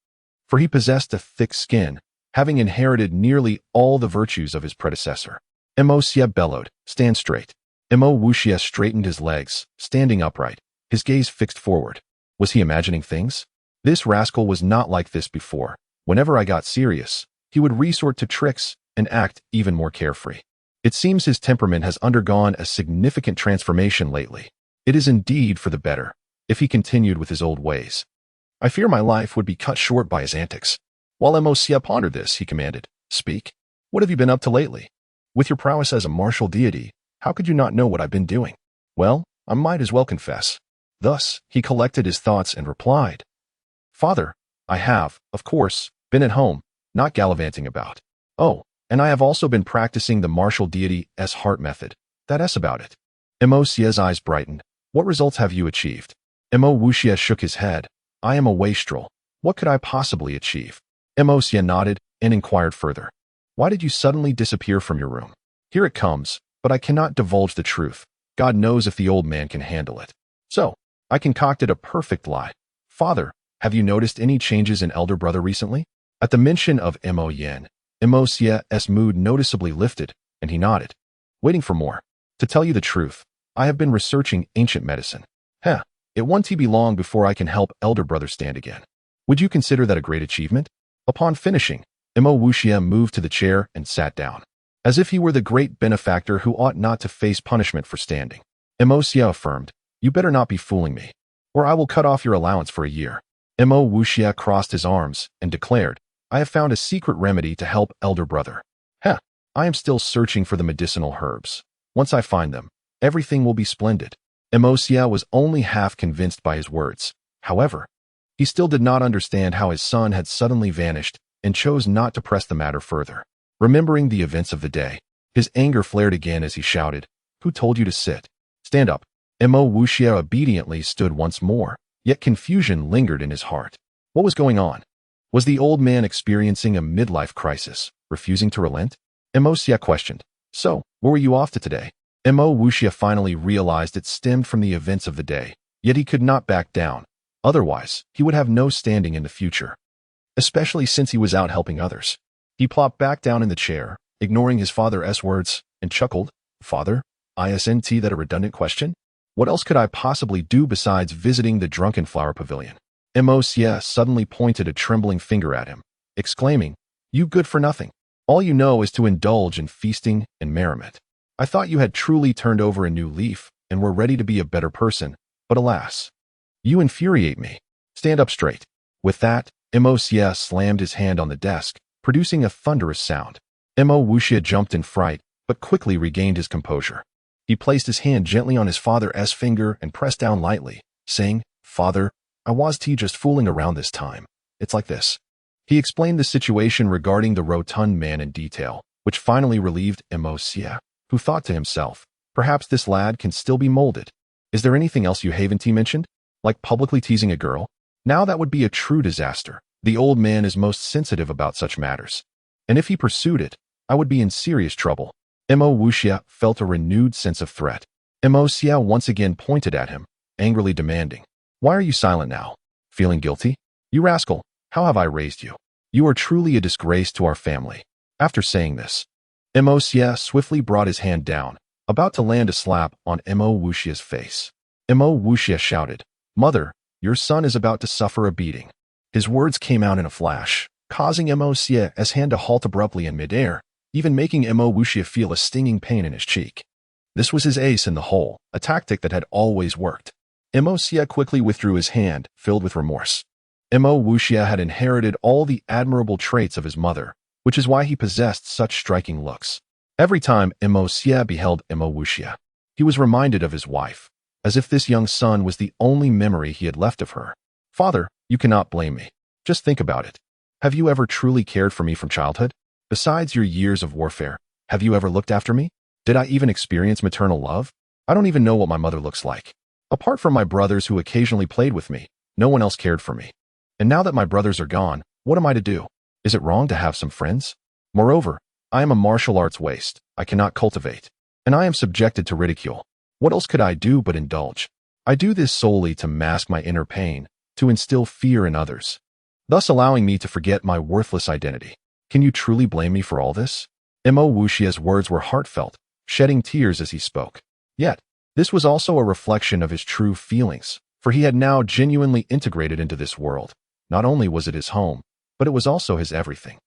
for he possessed a thick skin, having inherited nearly all the virtues of his predecessor. Mo Xia bellowed, "Stand straight." Mo Wuxia straightened his legs, standing upright, his gaze fixed forward. Was he imagining things? This rascal was not like this before. Whenever I got serious, he would resort to tricks and act even more carefree. It seems his temperament has undergone a significant transformation lately. It is indeed for the better, if he continued with his old ways. I fear my life would be cut short by his antics. While Mo Xia pondered this, he commanded, "Speak. What have you been up to lately? With your prowess as a martial deity, how could you not know what I've been doing?" "Well, I might as well confess." Thus, he collected his thoughts and replied, "Father, I have, of course, been at home, not gallivanting about. Oh, and I have also been practicing the martial deity heart method. That's about it." Mo Xia's eyes brightened. "What results have you achieved?" Mo Wuxia shook his head. "I am a wastrel. What could I possibly achieve?" Mo Xia nodded and inquired further. "Why did you suddenly disappear from your room?" "Here it comes, but I cannot divulge the truth. God knows if the old man can handle it. So, I concocted a perfect lie. Father, have you noticed any changes in elder brother recently?" At the mention of Mo Yin, Mo Xia's mood noticeably lifted, and he nodded, waiting for more. "To tell you the truth, I have been researching ancient medicine. It won't be long before I can help elder brother stand again. Would you consider that a great achievement?" Upon finishing, Mo Wuxia moved to the chair and sat down, as if he were the great benefactor who ought not to face punishment for standing. Mo Xia affirmed, "You better not be fooling me, or I will cut off your allowance for a year." Mo Wuxia crossed his arms and declared, "I have found a secret remedy to help elder brother. I am still searching for the medicinal herbs. Once I find them, everything will be splendid." Emosia was only half convinced by his words. However, he still did not understand how his son had suddenly vanished and chose not to press the matter further. Remembering the events of the day, his anger flared again as he shouted, "Who told you to sit? Stand up." Emo Wuxia obediently stood once more, yet confusion lingered in his heart. What was going on? Was the old man experiencing a midlife crisis, refusing to relent? Emosia questioned. "So, where were you off to today?" Emo Wuxia finally realized it stemmed from the events of the day, yet he could not back down. Otherwise, he would have no standing in the future, especially since he was out helping others. He plopped back down in the chair, ignoring his father's words, and chuckled. "Father? Isn't that a redundant question? What else could I possibly do besides visiting the Drunken Flower Pavilion?" Emosia suddenly pointed a trembling finger at him, exclaiming, "You good for nothing. All you know is to indulge in feasting and merriment. I thought you had truly turned over a new leaf and were ready to be a better person, but alas. You infuriate me. Stand up straight." With that, Emosia slammed his hand on the desk, producing a thunderous sound. Emo Wuxia jumped in fright, but quickly regained his composure. He placed his hand gently on his father's finger and pressed down lightly, saying, "Father, I was just fooling around this time. It's like this." He explained the situation regarding the rotund man in detail, which finally relieved Emosia, who thought to himself, perhaps this lad can still be molded. Is there anything else you haven't mentioned? Like publicly teasing a girl? Now that would be a true disaster. The old man is most sensitive about such matters. And if he pursued it, I would be in serious trouble. Emo Wuxia felt a renewed sense of threat. Emosia once again pointed at him, angrily demanding, "Why are you silent now? Feeling guilty? You rascal, how have I raised you? You are truly a disgrace to our family." After saying this, Emosia swiftly brought his hand down, about to land a slap on Emo Wuxia's face. Emo Wuxia shouted, "Mother, your son is about to suffer a beating." His words came out in a flash, causing Emosia's hand to halt abruptly in midair, even making Emo Wuxia feel a stinging pain in his cheek. This was his ace in the hole, a tactic that had always worked. Emosia quickly withdrew his hand, filled with remorse. Emo Wuxia had inherited all the admirable traits of his mother, which is why he possessed such striking looks. Every time Emosia beheld Emo Wuxia, he was reminded of his wife, as if this young son was the only memory he had left of her. "Father, you cannot blame me. Just think about it. Have you ever truly cared for me from childhood? Besides your years of warfare, have you ever looked after me? Did I even experience maternal love? I don't even know what my mother looks like. Apart from my brothers who occasionally played with me, no one else cared for me. And now that my brothers are gone, what am I to do? Is it wrong to have some friends? Moreover, I am a martial arts waste. I cannot cultivate. And I am subjected to ridicule. What else could I do but indulge? I do this solely to mask my inner pain, to instill fear in others, thus allowing me to forget my worthless identity. Can you truly blame me for all this?" Emo Wuxia's words were heartfelt, shedding tears as he spoke. Yet, this was also a reflection of his true feelings, for he had now genuinely integrated into this world. Not only was it his home, but it was also his everything.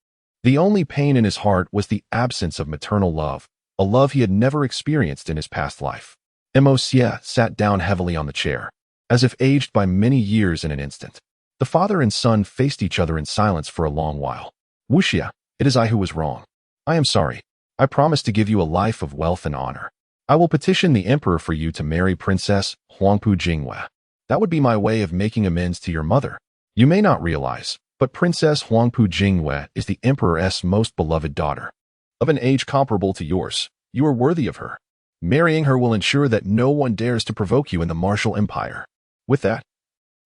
The only pain in his heart was the absence of maternal love, a love he had never experienced in his past life. Emosia sat down heavily on the chair, as if aged by many years in an instant. The father and son faced each other in silence for a long while. "Wuxia, it is I who was wrong. I am sorry. I promise to give you a life of wealth and honor. I will petition the emperor for you to marry Princess Huangpu Jingwe. That would be my way of making amends to your mother. You may not realize, but Princess Huangpu Jingwe is the emperor's most beloved daughter. Of an age comparable to yours, you are worthy of her. Marrying her will ensure that no one dares to provoke you in the martial empire." With that,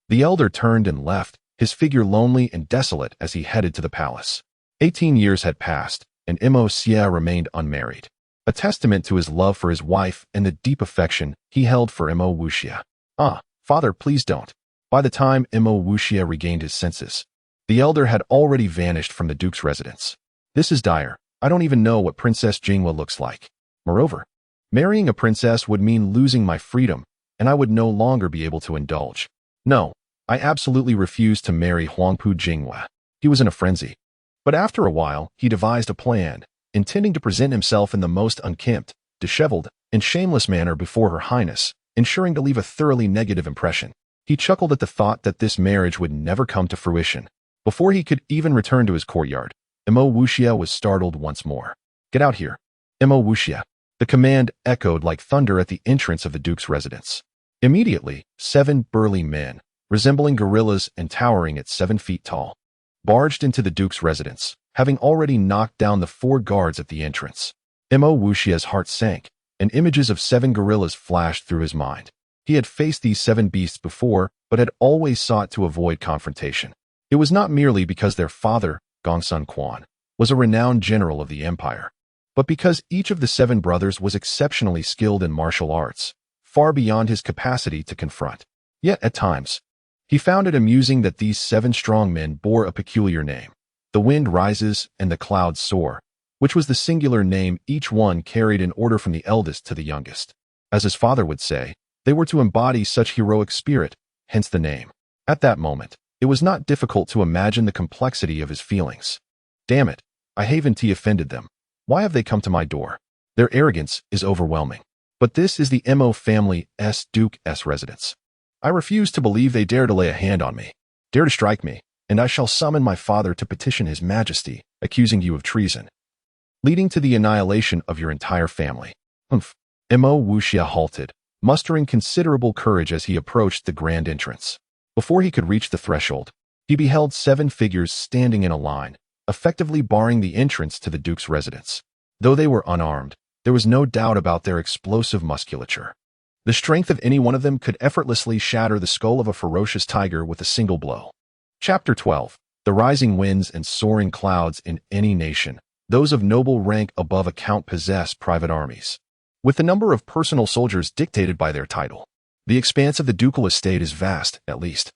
the elder turned and left, his figure lonely and desolate as he headed to the palace. 18 years had passed, and Emosia remained unmarried, a testament to his love for his wife and the deep affection he held for Emo Wuxia. "Ah, father, please don't." By the time Emo Wuxia regained his senses, the elder had already vanished from the duke's residence. "This is dire. I don't even know what Princess Jingwe looks like. Moreover, marrying a princess would mean losing my freedom, and I would no longer be able to indulge. No, I absolutely refused to marry Huangpu Jingwe." He was in a frenzy. But after a while, he devised a plan, intending to present himself in the most unkempt, disheveled, and shameless manner before Her Highness, ensuring to leave a thoroughly negative impression. He chuckled at the thought that this marriage would never come to fruition. Before he could even return to his courtyard, Emo Wuxia was startled once more. "Get out here, Emo Wuxia." The command echoed like thunder at the entrance of the duke's residence. Immediately, 7 burly men, resembling gorillas and towering at 7 feet tall, barged into the Duke's residence, having already knocked down the 4 guards at the entrance. Mo Wushia's heart sank, and images of 7 gorillas flashed through his mind. He had faced these 7 beasts before, but had always sought to avoid confrontation. It was not merely because their father, Gongsun Quan, was a renowned general of the empire, but because each of the 7 brothers was exceptionally skilled in martial arts, far beyond his capacity to confront. Yet, at times, he found it amusing that these 7 strong men bore a peculiar name. The wind rises and the clouds soar, which was the singular name each one carried in order from the eldest to the youngest. As his father would say, they were to embody such heroic spirit, hence the name. At that moment, it was not difficult to imagine the complexity of his feelings. Damn it, I haven't offended them. Why have they come to my door? Their arrogance is overwhelming. But this is the Mo family's Duke's residence. I refuse to believe they dare to lay a hand on me, dare to strike me, and I shall summon my father to petition his majesty, accusing you of treason, leading to the annihilation of your entire family. Mo Wuxia halted, mustering considerable courage as he approached the grand entrance. Before he could reach the threshold, he beheld 7 figures standing in a line, effectively barring the entrance to the Duke's residence. Though they were unarmed, there was no doubt about their explosive musculature. The strength of any one of them could effortlessly shatter the skull of a ferocious tiger with a single blow. Chapter 12. The rising winds and soaring clouds in any nation. Those of noble rank above a count possess private armies, with the number of personal soldiers dictated by their title. The expanse of the ducal estate is vast, at least.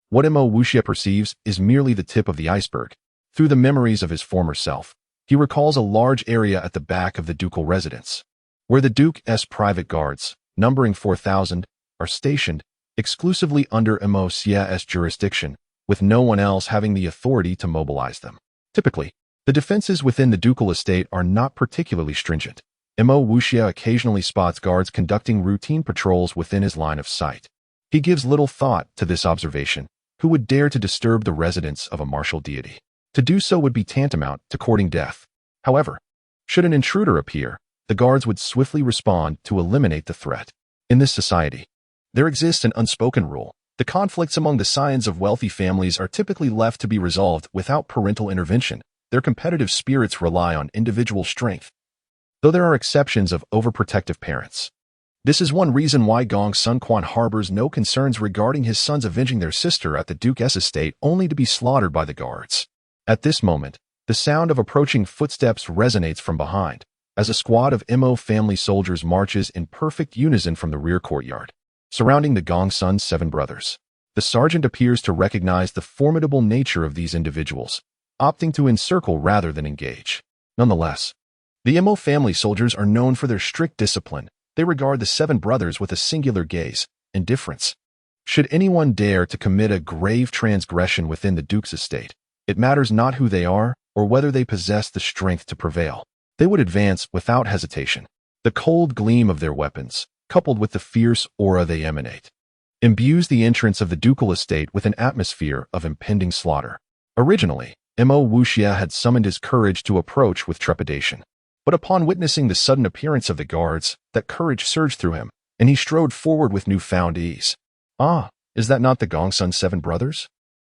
What Mo Wuxia perceives is merely the tip of the iceberg. Through the memories of his former self, he recalls a large area at the back of the ducal residence, where the Duke's private guards, numbering 4,000, are stationed, exclusively under Mo Wuxia's jurisdiction, with no one else having the authority to mobilize them. Typically, the defenses within the ducal estate are not particularly stringent. Mo Wuxia occasionally spots guards conducting routine patrols within his line of sight. He gives little thought to this observation. Who would dare to disturb the residence of a martial deity? To do so would be tantamount to courting death. However, should an intruder appear, the guards would swiftly respond to eliminate the threat. In this society, there exists an unspoken rule. The conflicts among the scions of wealthy families are typically left to be resolved without parental intervention. Their competitive spirits rely on individual strength, though there are exceptions of overprotective parents. This is one reason why Gongsun Quan harbors no concerns regarding his sons avenging their sister at the Duke's estate only to be slaughtered by the guards. At this moment, the sound of approaching footsteps resonates from behind, as a squad of Mo family soldiers marches in perfect unison from the rear courtyard, surrounding the Gongsun 7 brothers. The sergeant appears to recognize the formidable nature of these individuals, opting to encircle rather than engage. Nonetheless, the Mo family soldiers are known for their strict discipline. They regard the 7 brothers with a singular gaze, indifference. Should anyone dare to commit a grave transgression within the Duke's estate, it matters not who they are or whether they possess the strength to prevail. They would advance without hesitation. The cold gleam of their weapons, coupled with the fierce aura they emanate, imbues the entrance of the ducal estate with an atmosphere of impending slaughter. Originally, Mo Wuxia had summoned his courage to approach with trepidation. But upon witnessing the sudden appearance of the guards, that courage surged through him, and he strode forward with newfound ease. Ah, is that not the Gongsun 7 brothers?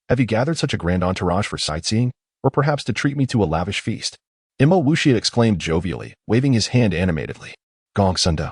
Have you gathered such a grand entourage for sightseeing, or perhaps to treat me to a lavish feast? Mo Wuxia exclaimed jovially, waving his hand animatedly. Gongsunda,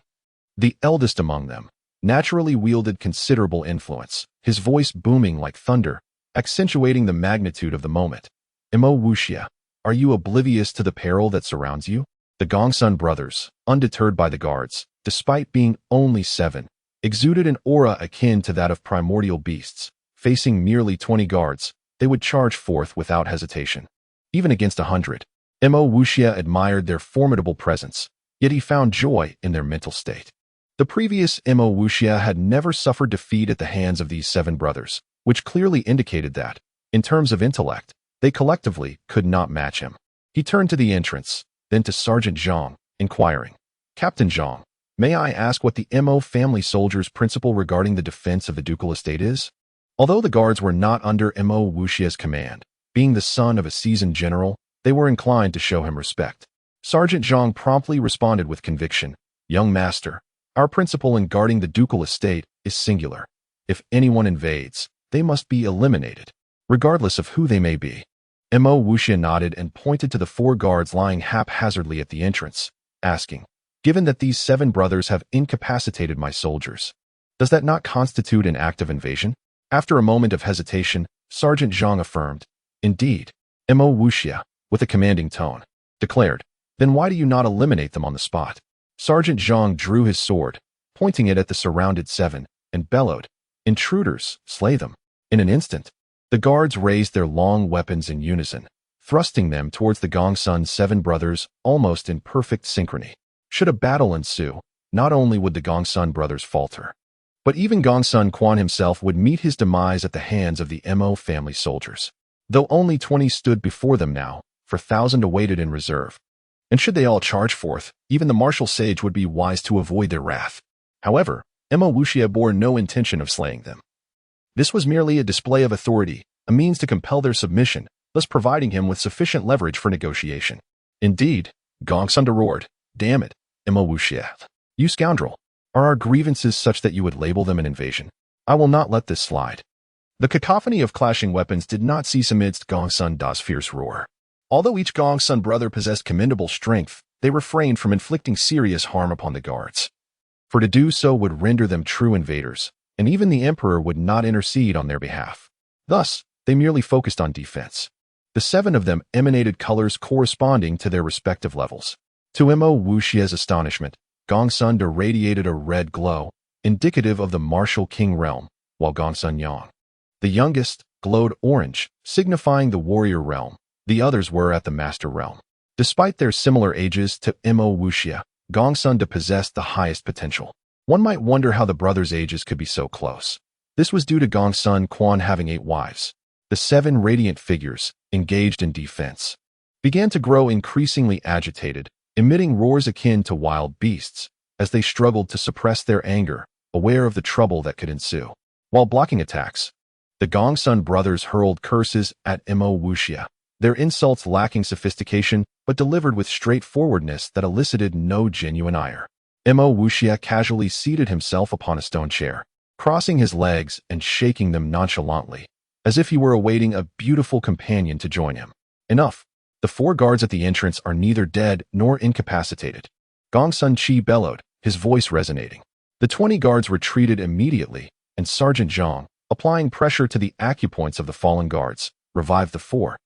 the eldest among them, naturally wielded considerable influence, his voice booming like thunder, accentuating the magnitude of the moment. Mo Wuxia, are you oblivious to the peril that surrounds you? The Gongsun brothers, undeterred by the guards, despite being only 7, exuded an aura akin to that of primordial beasts. Facing merely 20 guards, they would charge forth without hesitation. Even against 100, Mo Wuxia admired their formidable presence, yet he found joy in their mental state. The previous Mo Wuxia had never suffered defeat at the hands of these 7 brothers, which clearly indicated that, in terms of intellect, they collectively could not match him. He turned to the entrance, then to Sergeant Zhang, inquiring, Captain Zhang, may I ask what the Mo family soldiers' principle regarding the defense of the ducal estate is? Although the guards were not under Mo Wuxia's command, being the son of a seasoned general, they were inclined to show him respect. Sergeant Zhang promptly responded with conviction, Young master, our principle in guarding the ducal estate is singular. If anyone invades, they must be eliminated, regardless of who they may be. Mo Wuxia nodded and pointed to the 4 guards lying haphazardly at the entrance, asking, "Given that these 7 brothers have incapacitated my soldiers, does that not constitute an act of invasion?" After a moment of hesitation, Sergeant Zhang affirmed, "Indeed." Mo Wuxia, with a commanding tone, declared, "Then why do you not eliminate them on the spot?" Sergeant Zhang drew his sword, pointing it at the surrounded 7, and bellowed, "Intruders, slay them." In an instant, the guards raised their long weapons in unison, thrusting them towards the Gongsun 7 brothers almost in perfect synchrony. Should a battle ensue, not only would the Gongsun brothers falter, but even Gongsun Quan himself would meet his demise at the hands of the Mo family soldiers. Though only 20 stood before them now, for 1,000 awaited in reserve. And should they all charge forth, even the martial sage would be wise to avoid their wrath. However, Mo Wuxia bore no intention of slaying them. This was merely a display of authority, a means to compel their submission, thus providing him with sufficient leverage for negotiation. Indeed, Gongsun roared, "Damn it, Mo Wuxia. You scoundrel. Are our grievances such that you would label them an invasion? I will not let this slide." The cacophony of clashing weapons did not cease amidst Gongsun Da's fierce roar. Although each Gongsun brother possessed commendable strength, they refrained from inflicting serious harm upon the guards. For to do so would render them true invaders, and even the emperor would not intercede on their behalf. Thus, they merely focused on defense. The 7 of them emanated colors corresponding to their respective levels. To Mo Wuxia's astonishment, Gongsun Da radiated a red glow, indicative of the martial king realm, while Gongsun Yang, the youngest, glowed orange, signifying the warrior realm. The others were at the master realm. Despite their similar ages to Mo Wuxia, Gongsun Da possessed the highest potential. One might wonder how the brothers' ages could be so close. This was due to Gongsun Quan having 8 wives. The 7 radiant figures, engaged in defense, began to grow increasingly agitated, emitting roars akin to wild beasts, as they struggled to suppress their anger, aware of the trouble that could ensue. While blocking attacks, the Gongsun brothers hurled curses at Mo Wuxia, their insults lacking sophistication but delivered with straightforwardness that elicited no genuine ire. Mo Wuxia casually seated himself upon a stone chair, crossing his legs and shaking them nonchalantly, as if he were awaiting a beautiful companion to join him. "Enough. The 4 guards at the entrance are neither dead nor incapacitated." Gongsun Qi bellowed, his voice resonating. The 20 guards retreated immediately, and Sergeant Zhang, applying pressure to the acupoints of the fallen guards, revived the 4,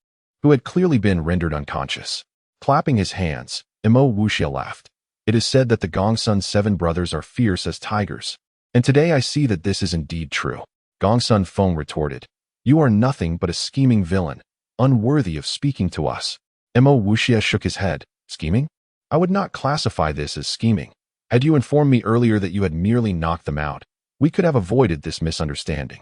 who had clearly been rendered unconscious. Clapping his hands, Mo Wuxia laughed. "It is said that the Gongsun 7 brothers are fierce as tigers, and today I see that this is indeed true." Gongsun Feng retorted, "You are nothing but a scheming villain, unworthy of speaking to us." Mo Wuxia shook his head. "Scheming? I would not classify this as scheming. Had you informed me earlier that you had merely knocked them out, we could have avoided this misunderstanding.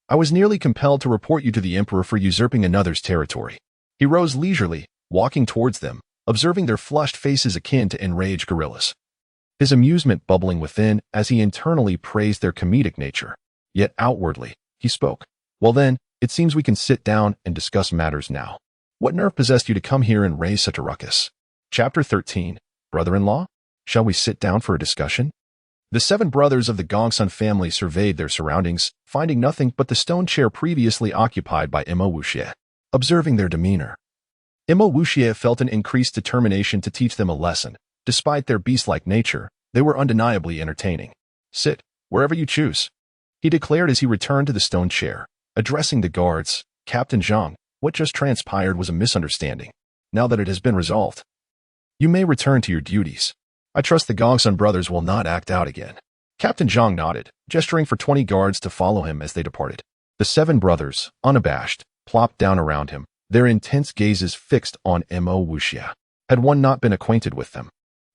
I was nearly compelled to report you to the emperor for usurping another's territory." He rose leisurely, walking towards them, observing their flushed faces akin to enraged gorillas, his amusement bubbling within as he internally praised their comedic nature. Yet outwardly, he spoke. "Well then, it seems we can sit down and discuss matters now. What nerve possessed you to come here and raise such a ruckus?" Chapter 13. Brother-in-law? Shall we sit down for a discussion? The 7 brothers of the Gongsun family surveyed their surroundings, finding nothing but the stone chair previously occupied by Mo Wuxia. Observing their demeanor, Mo Wuxia felt an increased determination to teach them a lesson. Despite their beast-like nature, they were undeniably entertaining. "Sit, wherever you choose," he declared as he returned to the stone chair. Addressing the guards, "Captain Zhang, what just transpired was a misunderstanding. Now that it has been resolved, you may return to your duties. I trust the Gongsun brothers will not act out again." Captain Zhang nodded, gesturing for 20 guards to follow him as they departed. The 7 brothers, unabashed, plopped down around him, their intense gazes fixed on Mo Wuxia. Had one not been acquainted with them,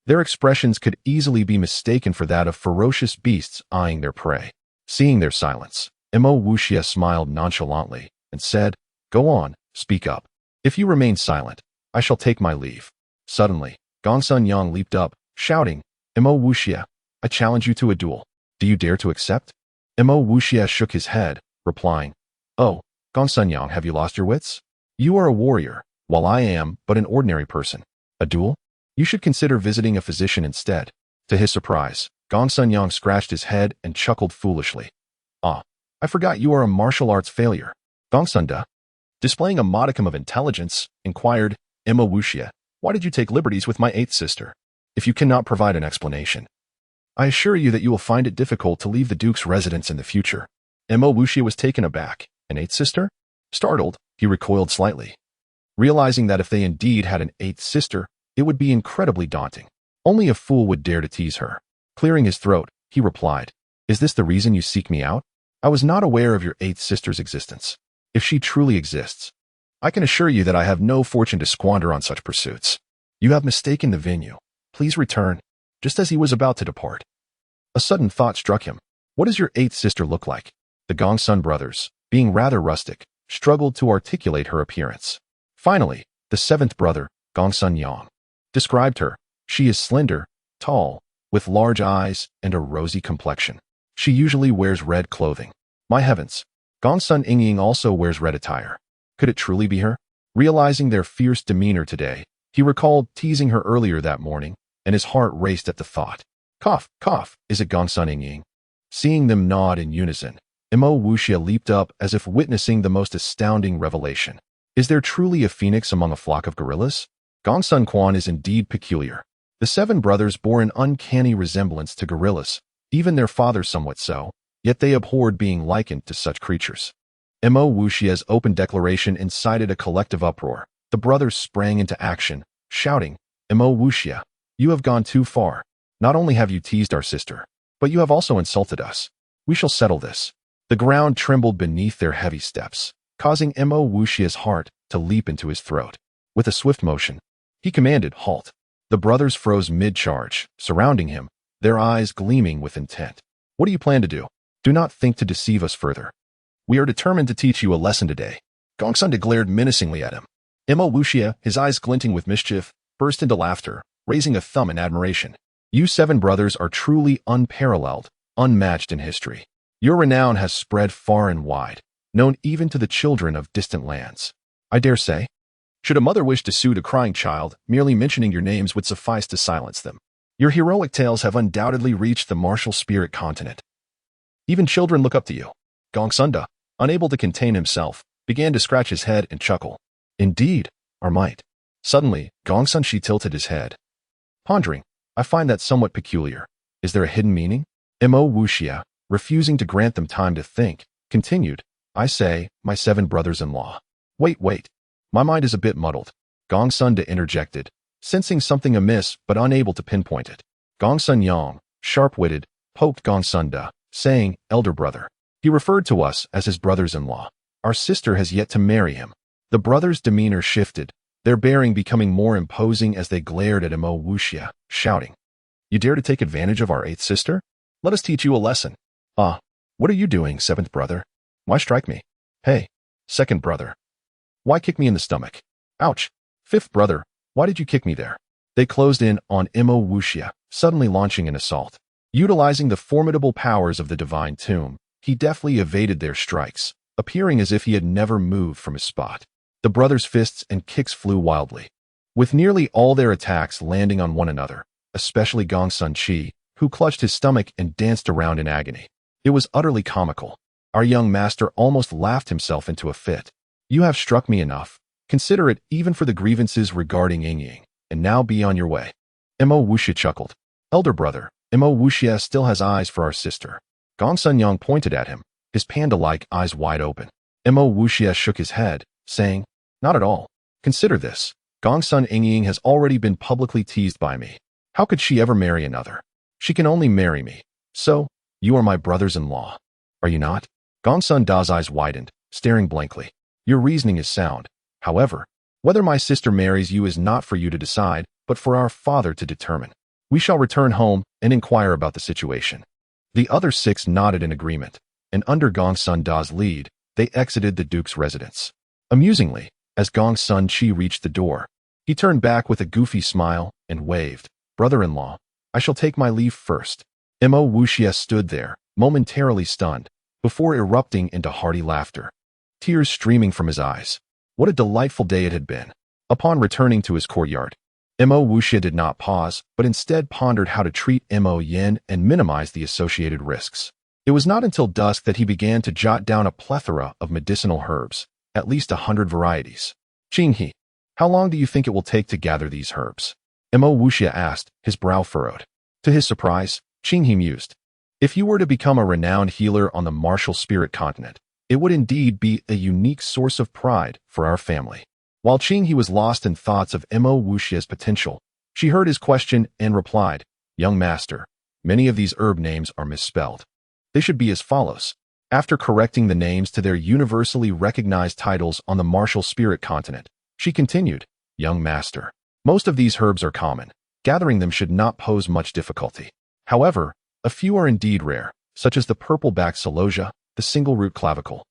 their expressions could easily be mistaken for that of ferocious beasts eyeing their prey. Seeing their silence, Mo Wuxia smiled nonchalantly and said, "Go on, speak up. If you remain silent, I shall take my leave." Suddenly, Gongsun Yang leaped up, shouting, "Mo Wuxia, I challenge you to a duel. Do you dare to accept?" Mo Wuxia shook his head, replying, "Oh, Gongsun Yang, have you lost your wits? You are a warrior, while I am but an ordinary person. A duel? You should consider visiting a physician instead." To his surprise, Gongsun Yang scratched his head and chuckled foolishly. Ah, I forgot you are a martial arts failure. Gongsunda, displaying a modicum of intelligence, inquired, Emma Wuxia, why did you take liberties with my eighth sister? If you cannot provide an explanation, I assure you that you will find it difficult to leave the Duke's residence in the future. Emma Wuxia was taken aback. An eighth sister? Startled, he recoiled slightly, realizing that if they indeed had an eighth sister, it would be incredibly daunting. Only a fool would dare to tease her. Clearing his throat, he replied, is this the reason you seek me out? I was not aware of your eighth sister's existence. If she truly exists, I can assure you that I have no fortune to squander on such pursuits. You have mistaken the venue. Please return. Just as he was about to depart, a sudden thought struck him. What does your eighth sister look like? The Gongsun brothers, being rather rustic, struggled to articulate her appearance. Finally, the seventh brother, Gongsun Yang, described her. She is slender, tall, with large eyes and a rosy complexion. She usually wears red clothing. My heavens, Gongsun Yingying also wears red attire. Could it truly be her? Realizing their fierce demeanor today, he recalled teasing her earlier that morning, and his heart raced at the thought. Cough, cough, is it Gongsun Yingying? Seeing them nod in unison, Imo Wuxia leaped up as if witnessing the most astounding revelation. Is there truly a phoenix among a flock of gorillas? Gongsun Quan is indeed peculiar. The seven brothers bore an uncanny resemblance to gorillas, even their father somewhat so, yet they abhorred being likened to such creatures. Imo Wuxia's open declaration incited a collective uproar. The brothers sprang into action, shouting, Imo Wuxia, you have gone too far. Not only have you teased our sister, but you have also insulted us. We shall settle this. The ground trembled beneath their heavy steps, causing Imo Wuxia's heart to leap into his throat. With a swift motion, he commanded, halt. The brothers froze mid-charge, surrounding him, their eyes gleaming with intent. What do you plan to do? Do not think to deceive us further. We are determined to teach you a lesson today. Gongsun glared menacingly at him. Imo Wuxia, his eyes glinting with mischief, burst into laughter, raising a thumb in admiration. You seven brothers are truly unparalleled, unmatched in history. Your renown has spread far and wide, known even to the children of distant lands. I dare say, should a mother wish to soothe a crying child, merely mentioning your names would suffice to silence them. Your heroic tales have undoubtedly reached the martial spirit continent. Even children look up to you. Gongsunda, unable to contain himself, began to scratch his head and chuckle. Indeed, our might. Suddenly, Gongsun tilted his head. Pondering, I find that somewhat peculiar. Is there a hidden meaning? Imo Wuxia, refusing to grant them time to think, continued, I say, my seven brothers-in-law. Wait. My mind is a bit muddled. Gongsunda interjected, sensing something amiss but unable to pinpoint it. Gongsun Yang, sharp-witted, poked Gongsunda, saying, elder brother. He referred to us as his brothers-in-law. Our sister has yet to marry him. The brothers' demeanor shifted, their bearing becoming more imposing as they glared at Imo Wuxia, shouting, you dare to take advantage of our eighth sister? Let us teach you a lesson. Ah, what are you doing, seventh brother? Why strike me? Hey, second brother. Why kick me in the stomach? Ouch. Fifth brother, why did you kick me there? They closed in on Imo Wuxia, suddenly launching an assault. Utilizing the formidable powers of the divine tomb, he deftly evaded their strikes, appearing as if he had never moved from his spot. The brothers' fists and kicks flew wildly, with nearly all their attacks landing on one another, especially Gongsun, who clutched his stomach and danced around in agony. It was utterly comical. Our young master almost laughed himself into a fit. You have struck me enough. Consider it even for the grievances regarding Yingying, and now be on your way. Imo Wuxia chuckled. Elder brother, Imo Wuxia still has eyes for our sister. Gongsun Yang pointed at him, his panda-like eyes wide open. Imo Wuxia shook his head, saying, not at all. Consider this. Gongsun Yingying has already been publicly teased by me. How could she ever marry another? She can only marry me. So, you are my brothers-in-law. Are you not? Gongsun Da's eyes widened, staring blankly. Your reasoning is sound. However, whether my sister marries you is not for you to decide, but for our father to determine. We shall return home and inquire about the situation. The other six nodded in agreement, and under Gongsun Da's lead, they exited the Duke's residence. Amusingly, as Gongsun reached the door, he turned back with a goofy smile and waved, brother-in-law, I shall take my leave first. Imo Wuxia stood there, momentarily stunned, before erupting into hearty laughter, tears streaming from his eyes. What a delightful day it had been. Upon returning to his courtyard, Mo Wuxia did not pause, but instead pondered how to treat Mo Yin and minimize the associated risks. It was not until dusk that he began to jot down a plethora of medicinal herbs, at least 100 varieties. Qinghe, how long do you think it will take to gather these herbs? Mo Wuxia asked, his brow furrowed. To his surprise, Qinghe mused. If you were to become a renowned healer on the martial spirit continent, it would indeed be a unique source of pride for our family. While Qinghe was lost in thoughts of Mo Wuxia's potential, she heard his question and replied, Young master, many of these herb names are misspelled. They should be as follows. After correcting the names to their universally recognized titles on the martial spirit continent, she continued, Young master, most of these herbs are common. Gathering them should not pose much difficulty. However, a few are indeed rare, such as the purple-backed celosia, the single-root clavicle,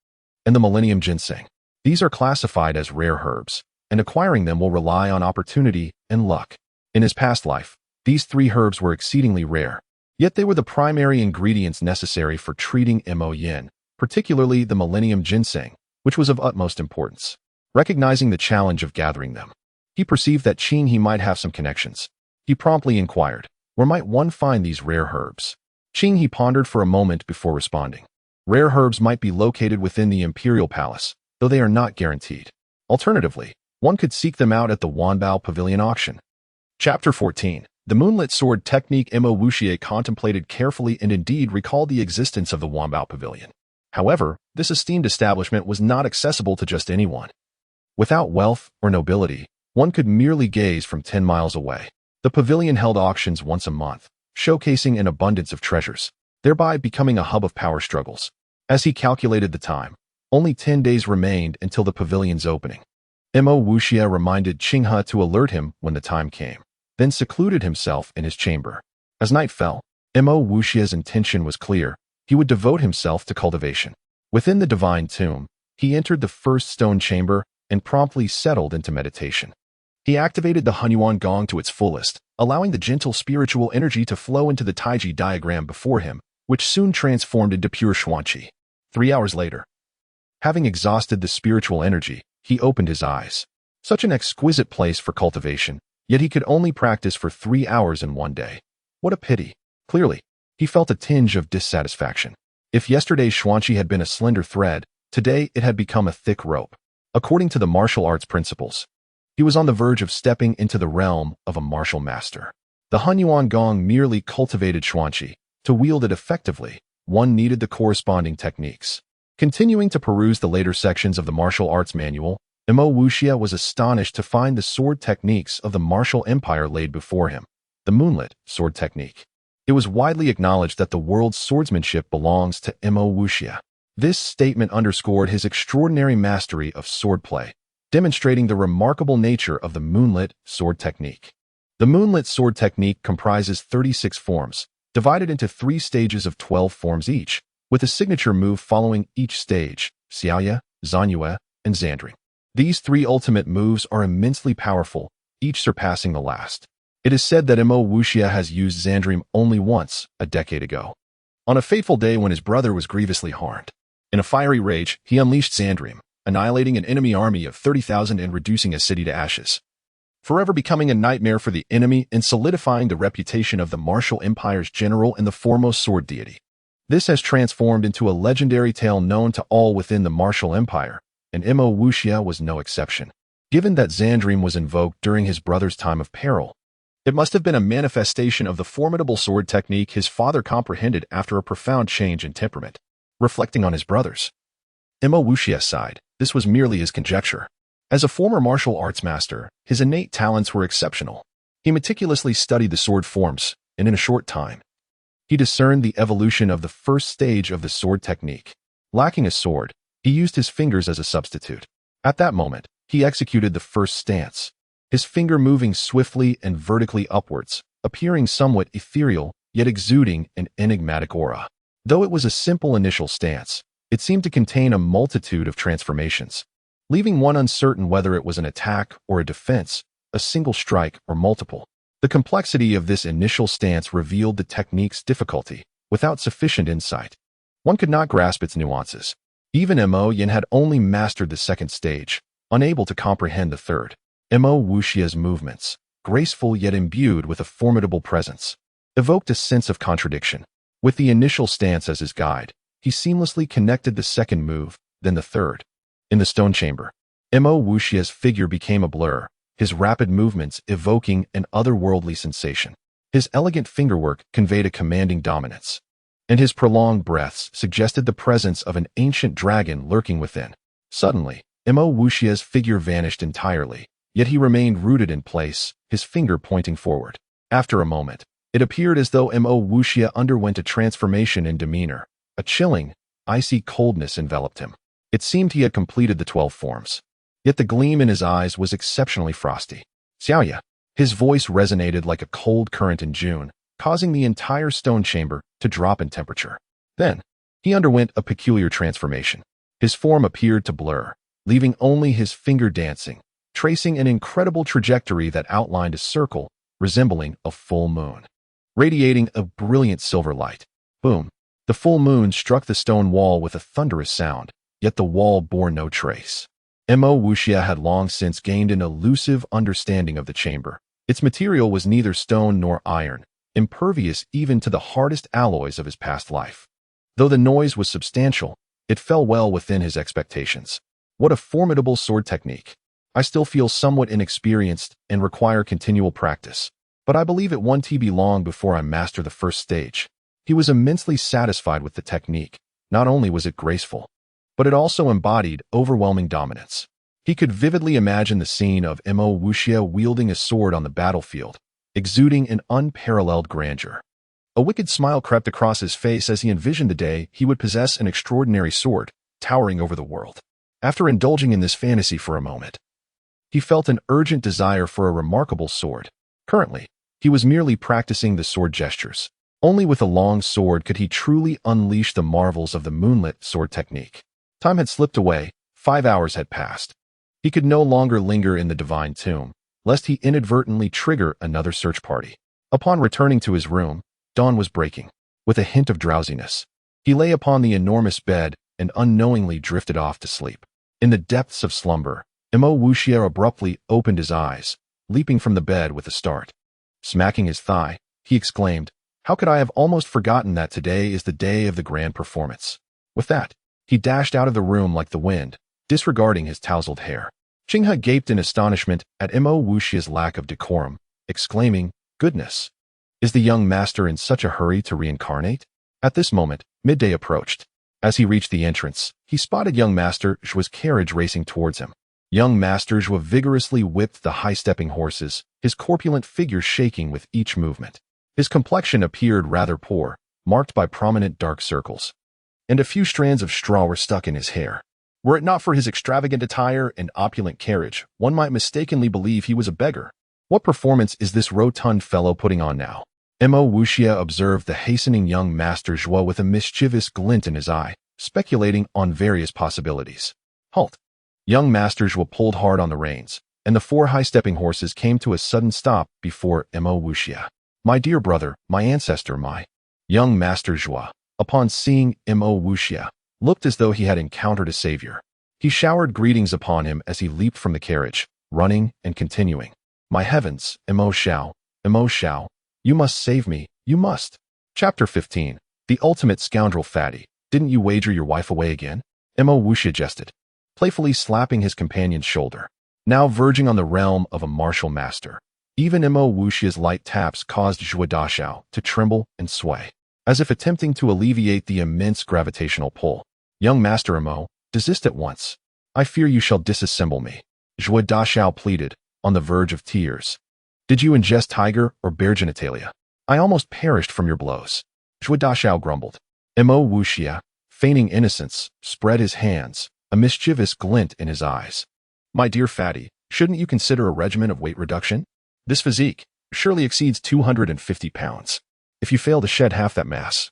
and the millennium ginseng. These are classified as rare herbs, and acquiring them will rely on opportunity and luck. In his past life, these 3 herbs were exceedingly rare, yet they were the primary ingredients necessary for treating Mo Yin, particularly the millennium ginseng, which was of utmost importance. Recognizing the challenge of gathering them, he perceived that Qinghe might have some connections. He promptly inquired, where might one find these rare herbs? Qinghe pondered for a moment before responding. Rare herbs might be located within the imperial palace, though they are not guaranteed. Alternatively, one could seek them out at the Wanbao Pavilion auction. Chapter 14. The moonlit sword technique. Mo Wuxia contemplated carefully and indeed recalled the existence of the Wanbao Pavilion. However, this esteemed establishment was not accessible to just anyone. Without wealth or nobility, one could merely gaze from 10 miles away. The pavilion held auctions once a month, showcasing an abundance of treasures, thereby becoming a hub of power struggles. As he calculated the time, only 10 days remained until the pavilion's opening. Mo Wuxia reminded Qinghe to alert him when the time came, then secluded himself in his chamber. As night fell, Mo Wuxia's intention was clear. He would devote himself to cultivation. Within the divine tomb, he entered the first stone chamber and promptly settled into meditation. He activated the Hunyuan Gong to its fullest, allowing the gentle spiritual energy to flow into the Taiji diagram before him, which soon transformed into pure Xuanqi. 3 hours later, having exhausted the spiritual energy, he opened his eyes. Such an exquisite place for cultivation, yet he could only practice for 3 hours in one day. What a pity. Clearly, he felt a tinge of dissatisfaction. If yesterday's Xuanqi had been a slender thread, today it had become a thick rope. According to the martial arts principles, he was on the verge of stepping into the realm of a martial master. The Hunyuan Gong merely cultivated Xuanqi. To wield it effectively, one needed the corresponding techniques. Continuing to peruse the later sections of the martial arts manual, Mo Wuxia was astonished to find the sword techniques of the martial empire laid before him. The moonlit sword technique. It was widely acknowledged that the world's swordsmanship belongs to Mo Wuxia. This statement underscored his extraordinary mastery of swordplay, demonstrating the remarkable nature of the moonlit sword technique. The moonlit sword technique comprises 36 forms, divided into 3 stages of 12 forms each, with a signature move following each stage, Xiaoya, Zanyue, and Zandring. These 3 ultimate moves are immensely powerful, each surpassing the last. It is said that Mo Wuxia has used Zandrim only once, a decade ago. On a fateful day when his brother was grievously harmed. In a fiery rage, he unleashed Zandrim, annihilating an enemy army of 30,000 and reducing a city to ashes, forever becoming a nightmare for the enemy and solidifying the reputation of the martial empire's general and the foremost sword deity. This has transformed into a legendary tale known to all within the martial empire, and Mo Wuxia was no exception. Given that Zandrim was invoked during his brother's time of peril, it must have been a manifestation of the formidable sword technique his father comprehended after a profound change in temperament. Reflecting on his brothers, Mo Wuxia sighed. This was merely his conjecture. As a former martial arts master, his innate talents were exceptional. He meticulously studied the sword forms, and in a short time, he discerned the evolution of the first stage of the sword technique. Lacking a sword, he used his fingers as a substitute. At that moment, he executed the first stance, his finger moving swiftly and vertically upwards, appearing somewhat ethereal, yet exuding an enigmatic aura. Though it was a simple initial stance, it seemed to contain a multitude of transformations, leaving one uncertain whether it was an attack or a defense, a single strike or multiple. The complexity of this initial stance revealed the technique's difficulty. Without sufficient insight, one could not grasp its nuances. Even Mo Yin had only mastered the second stage, unable to comprehend the third. Mo Wuxia's movements, graceful yet imbued with a formidable presence, evoked a sense of contradiction. With the initial stance as his guide, he seamlessly connected the second move, then the third. In the stone chamber, Mo Wuxia's figure became a blur, his rapid movements evoking an otherworldly sensation. His elegant fingerwork conveyed a commanding dominance, and his prolonged breaths suggested the presence of an ancient dragon lurking within. Suddenly, Mo Wuxia's figure vanished entirely, yet he remained rooted in place, his finger pointing forward. After a moment, it appeared as though Mo Wuxia underwent a transformation in demeanor. A chilling, icy coldness enveloped him. It seemed he had completed the 12 forms. Yet the gleam in his eyes was exceptionally frosty. Xiaoya. His voice resonated like a cold current in June, causing the entire stone chamber to drop in temperature. Then, he underwent a peculiar transformation. His form appeared to blur, leaving only his finger dancing, tracing an incredible trajectory that outlined a circle resembling a full moon, radiating a brilliant silver light. Boom! The full moon struck the stone wall with a thunderous sound, yet the wall bore no trace. Mo Wuxia had long since gained an elusive understanding of the chamber. Its material was neither stone nor iron, impervious even to the hardest alloys of his past life. Though the noise was substantial, it fell well within his expectations. What a formidable sword technique! I still feel somewhat inexperienced and require continual practice, but I believe it won't be long before I master the first stage. He was immensely satisfied with the technique. Not only was it graceful, but it also embodied overwhelming dominance. He could vividly imagine the scene of Mo Wuxia wielding a sword on the battlefield, exuding an unparalleled grandeur. A wicked smile crept across his face as he envisioned the day he would possess an extraordinary sword, towering over the world. After indulging in this fantasy for a moment, he felt an urgent desire for a remarkable sword. Currently, he was merely practicing the sword gestures. Only with a long sword could he truly unleash the marvels of the moonlit sword technique. Time had slipped away, 5 hours had passed. He could no longer linger in the divine tomb, lest he inadvertently trigger another search party. Upon returning to his room, dawn was breaking. With a hint of drowsiness, he lay upon the enormous bed and unknowingly drifted off to sleep. In the depths of slumber, Mo Wuxia abruptly opened his eyes, leaping from the bed with a start. Smacking his thigh, he exclaimed, "How could I have almost forgotten that today is the day of the grand performance?" With that, he dashed out of the room like the wind, disregarding his tousled hair. Qinghe gaped in astonishment at Mo Wuxia's lack of decorum, exclaiming, "Goodness! Is the young master in such a hurry to reincarnate?" At this moment, midday approached. As he reached the entrance, he spotted young Master Zhuo's carriage racing towards him. Young Master Zhuo vigorously whipped the high-stepping horses, his corpulent figure shaking with each movement. His complexion appeared rather poor, marked by prominent dark circles, and a few strands of straw were stuck in his hair. Were it not for his extravagant attire and opulent carriage, one might mistakenly believe he was a beggar. What performance is this rotund fellow putting on now? Mo Wuxia observed the hastening young Master Zhuo with a mischievous glint in his eye, speculating on various possibilities. Halt! Young Master Zhuo pulled hard on the reins, and the 4 high-stepping horses came to a sudden stop before Mo Wuxia. "My dear brother, my ancestor, my..." Young Master Zhuo, upon seeing Mo Wuxia, looked as though he had encountered a savior. He showered greetings upon him as he leaped from the carriage, running and continuing. "My heavens, Mo Xiao, you must save me, you must." Chapter 15. The ultimate scoundrel fatty. "Didn't you wager your wife away again?" Mo Wuxia jested, playfully slapping his companion's shoulder. Now verging on the realm of a martial master, even Mo Wuxia's light taps caused Zhuo Daxiao to tremble and sway, as if attempting to alleviate the immense gravitational pull. "Young Master Mo, desist at once. I fear you shall disassemble me," Zhuo Daxiao pleaded, on the verge of tears. "Did you ingest tiger or bear genitalia? I almost perished from your blows," Zhuo Daxiao grumbled. Mo Wuxia, feigning innocence, spread his hands, a mischievous glint in his eyes. "My dear fatty, shouldn't you consider a regimen of weight reduction? This physique surely exceeds 250 pounds. If you fail to shed half that mass,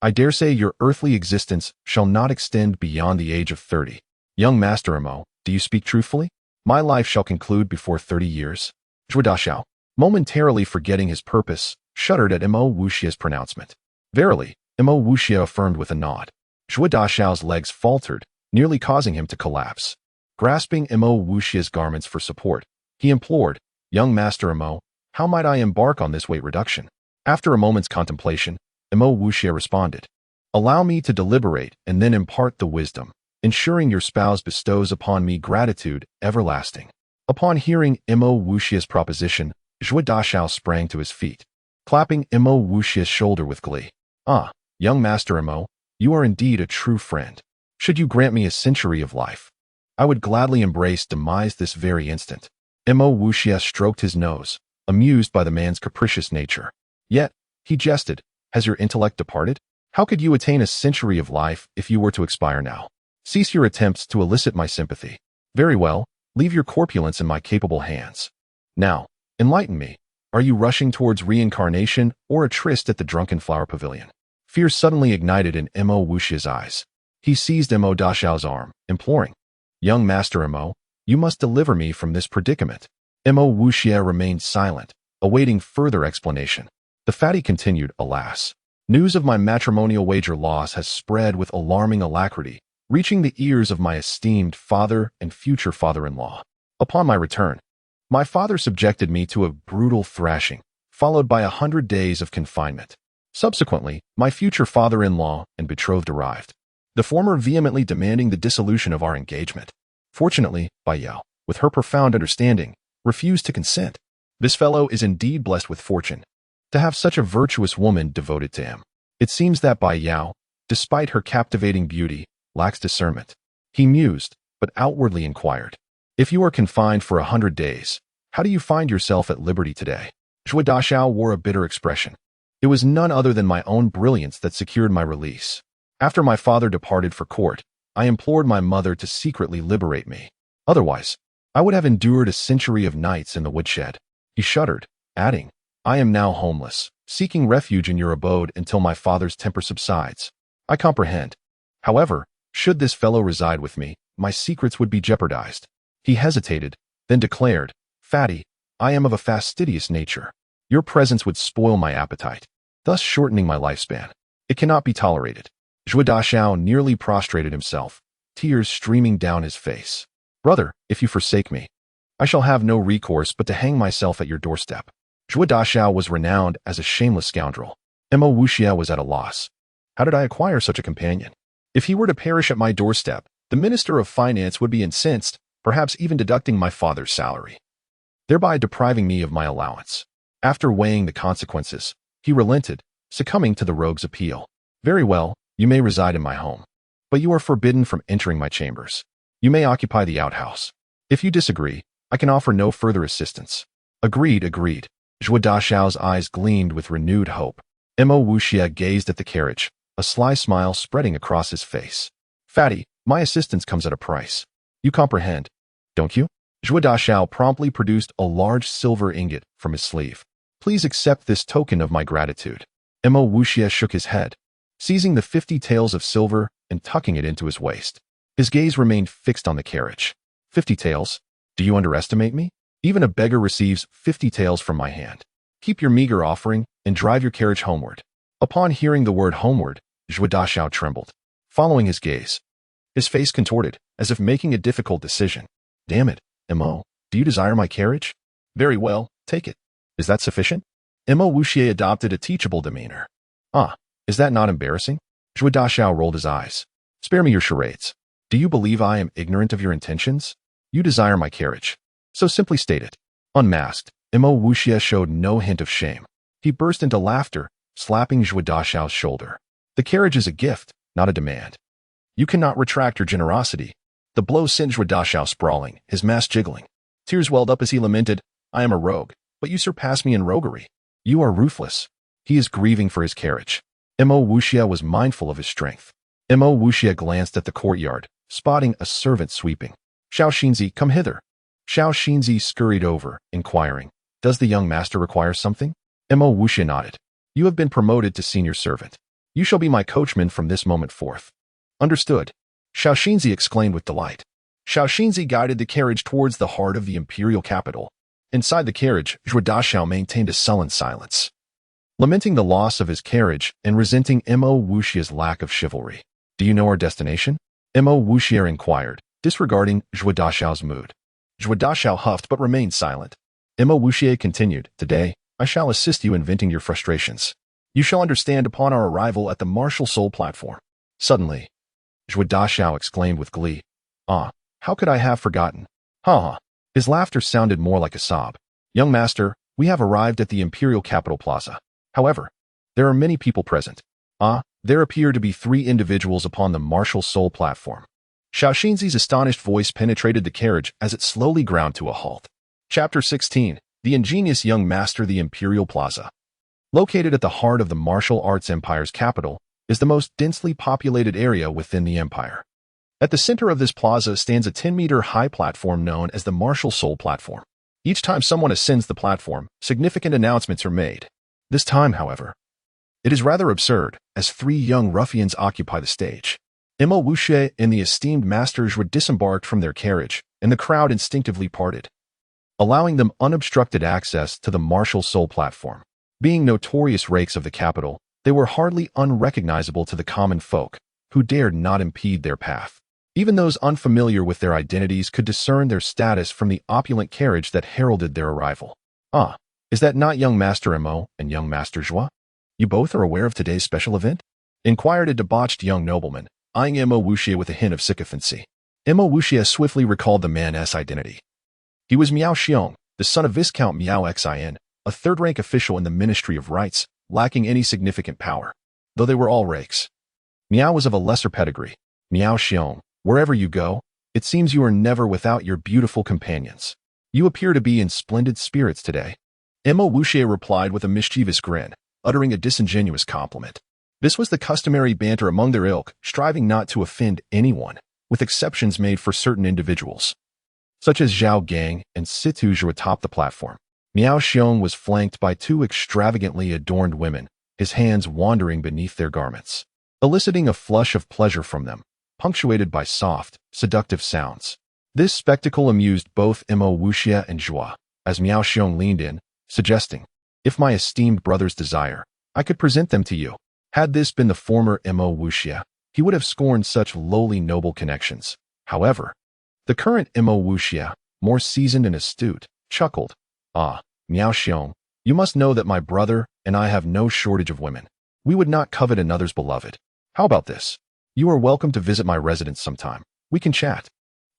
I dare say your earthly existence shall not extend beyond the age of 30. Young Master Mo, do you speak truthfully? My life shall conclude before 30 years. Zhuo Daxiao, momentarily forgetting his purpose, shuddered at Mo Wuxia's pronouncement. "Verily," Mo Wuxia affirmed with a nod. Zhuo Daxiao's legs faltered, nearly causing him to collapse. Grasping Mo Wuxia's garments for support, he implored, Young Master Imo, how might I embark on this weight reduction? After a moment's contemplation, Imo Wuxia responded, allow me to deliberate and then impart the wisdom, ensuring your spouse bestows upon me gratitude everlasting. Upon hearing Imo Wuxia's proposition, Zhuo Dashao sprang to his feet, clapping Imo Wuxia's shoulder with glee. Ah, young Master Imo, you are indeed a true friend. Should you grant me a century of life, I would gladly embrace demise this very instant. Imo Wuxia stroked his nose, amused by the man's capricious nature. Yet, he jested, has your intellect departed? How could you attain a century of life if you were to expire now? Cease your attempts to elicit my sympathy. Very well, leave your corpulence in my capable hands. Now, enlighten me. Are you rushing towards reincarnation or a tryst at the Drunken Flower Pavilion? Fear suddenly ignited in Imo Wuxia's eyes. He seized Imo Dashao's arm, imploring, young Master Imo, you must deliver me from this predicament. Imo Wuxia remained silent, awaiting further explanation. The fatty continued, alas. News of my matrimonial wager loss has spread with alarming alacrity, reaching the ears of my esteemed father and future father-in-law. Upon my return, my father subjected me to a brutal thrashing, followed by 100 days of confinement. Subsequently, my future father-in-law and betrothed arrived, the former vehemently demanding the dissolution of our engagement. Fortunately, Bai Yao, with her profound understanding, refused to consent. This fellow is indeed blessed with fortune, to have such a virtuous woman devoted to him. It seems that Bai Yao, despite her captivating beauty, lacks discernment. He mused, but outwardly inquired, if you are confined for 100 days, how do you find yourself at liberty today? Zhuo Dashao wore a bitter expression. It was none other than my own brilliance that secured my release. After my father departed for court, I implored my mother to secretly liberate me. Otherwise, I would have endured a century of nights in the woodshed. He shuddered, adding, I am now homeless, seeking refuge in your abode until my father's temper subsides. I comprehend. However, should this fellow reside with me, my secrets would be jeopardized. He hesitated, then declared, Fatty, I am of a fastidious nature. Your presence would spoil my appetite, thus shortening my lifespan. It cannot be tolerated. Zhuo Dashao nearly prostrated himself, tears streaming down his face. Brother, if you forsake me, I shall have no recourse but to hang myself at your doorstep. Zhuo Dashao was renowned as a shameless scoundrel. Imo Wuxia was at a loss. How did I acquire such a companion? If he were to perish at my doorstep, the Minister of Finance would be incensed, perhaps even deducting my father's salary, thereby depriving me of my allowance. After weighing the consequences, he relented, succumbing to the rogue's appeal. Very well, you may reside in my home, but you are forbidden from entering my chambers. You may occupy the outhouse. If you disagree, I can offer no further assistance. Agreed. Zhuo Dashao's eyes gleamed with renewed hope. Imo Wuxia gazed at the carriage, a sly smile spreading across his face. Fatty, my assistance comes at a price. You comprehend, don't you? Zhuo Dashao promptly produced a large silver ingot from his sleeve. Please accept this token of my gratitude. Imo Wuxia shook his head, seizing the 50 taels of silver and tucking it into his waist. His gaze remained fixed on the carriage. 50 taels? Do you underestimate me? Even a beggar receives 50 taels from my hand. Keep your meager offering and drive your carriage homeward. Upon hearing the word homeward, Zhuo Dashao trembled, following his gaze. His face contorted, as if making a difficult decision. Damn it, Imo, do you desire my carriage? Very well, take it. Is that sufficient? Imo Wuxia adopted a teachable demeanor. Ah, is that not embarrassing? Zhuo Dashao rolled his eyes. Spare me your charades. Do you believe I am ignorant of your intentions? You desire my carriage. So simply state it. Unmasked, Imo Wuxia showed no hint of shame. He burst into laughter, slapping Zhuo Dashao's shoulder. The carriage is a gift, not a demand. You cannot retract your generosity. The blow sent Zhuo Dashao sprawling, his mask jiggling. Tears welled up as he lamented, I am a rogue, but you surpass me in roguery. You are ruthless. He is grieving for his carriage. Imo Wuxia was mindful of his strength. Imo Wuxia glanced at the courtyard, spotting a servant sweeping. Xiao Xinzi, come hither. Xiao Xinzi scurried over, inquiring, does the young master require something? Imo Wuxia nodded. You have been promoted to senior servant. You shall be my coachman from this moment forth. Understood. Xiao Xinzi exclaimed with delight. Xiao Xinzi guided the carriage towards the heart of the imperial capital. Inside the carriage, Zhuo Dashao maintained a sullen silence, lamenting the loss of his carriage and resenting Imo Wuxia's lack of chivalry. Do you know our destination? Imo Wuxia inquired, disregarding Zhuo Dashao's mood. Zhuo Dashao huffed but remained silent. Emma Wuxier continued, "Today, I shall assist you in venting your frustrations. You shall understand upon our arrival at the martial soul platform." Suddenly, Zhua Daxiao exclaimed with glee, "Ah, how could I have forgotten? Ha ha." His laughter sounded more like a sob. "Young master, we have arrived at the Imperial Capital Plaza. However, there are many people present. Ah, there appear to be 3 individuals upon the martial soul platform." Xiaoxinzi's astonished voice penetrated the carriage as it slowly ground to a halt. Chapter 16. The Ingenious Young Master. The Imperial Plaza. Located at the heart of the martial arts empire's capital, is the most densely populated area within the empire. At the center of this plaza stands a 10-meter-high platform known as the Martial Soul Platform. Each time someone ascends the platform, significant announcements are made. This time, however, it is rather absurd, as 3 young ruffians occupy the stage. Emma Wuxie and the esteemed masters were disembarked from their carriage, and the crowd instinctively parted, allowing them unobstructed access to the Martial Soul Platform. Being notorious rakes of the capital, they were hardly unrecognizable to the common folk, who dared not impede their path. Even those unfamiliar with their identities could discern their status from the opulent carriage that heralded their arrival. "Ah, is that not young Master Emo and young Master Zhua? You both are aware of today's special event?" inquired a debauched young nobleman, eyeing Emma Wuxie with a hint of sycophancy. Emma Wuxie swiftly recalled the man's identity. He was Miao Xiong, the son of Viscount Miao Xin, a third-rank official in the Ministry of Rights, lacking any significant power, though they were all rakes. Miao was of a lesser pedigree. "Miao Xiong, wherever you go, it seems you are never without your beautiful companions. You appear to be in splendid spirits today." Emma Wuxie replied with a mischievous grin, uttering a disingenuous compliment. This was the customary banter among their ilk, striving not to offend anyone, with exceptions made for certain individuals, such as Zhao Gang and Situ Zhu atop the platform. Miao Xiong was flanked by 2 extravagantly adorned women, his hands wandering beneath their garments, eliciting a flush of pleasure from them, punctuated by soft, seductive sounds. This spectacle amused both Emma Wuxie and Zhua, as Miao Xiong leaned in, suggesting, "If my esteemed brothers desire, I could present them to you." Had this been the former Emma Wuxie, he would have scorned such lowly noble connections. However, the current Emma Wuxie, more seasoned and astute, chuckled, "Ah, Miao Xiong, you must know that my brother and I have no shortage of women. We would not covet another's beloved. How about this? You are welcome to visit my residence sometime. We can chat."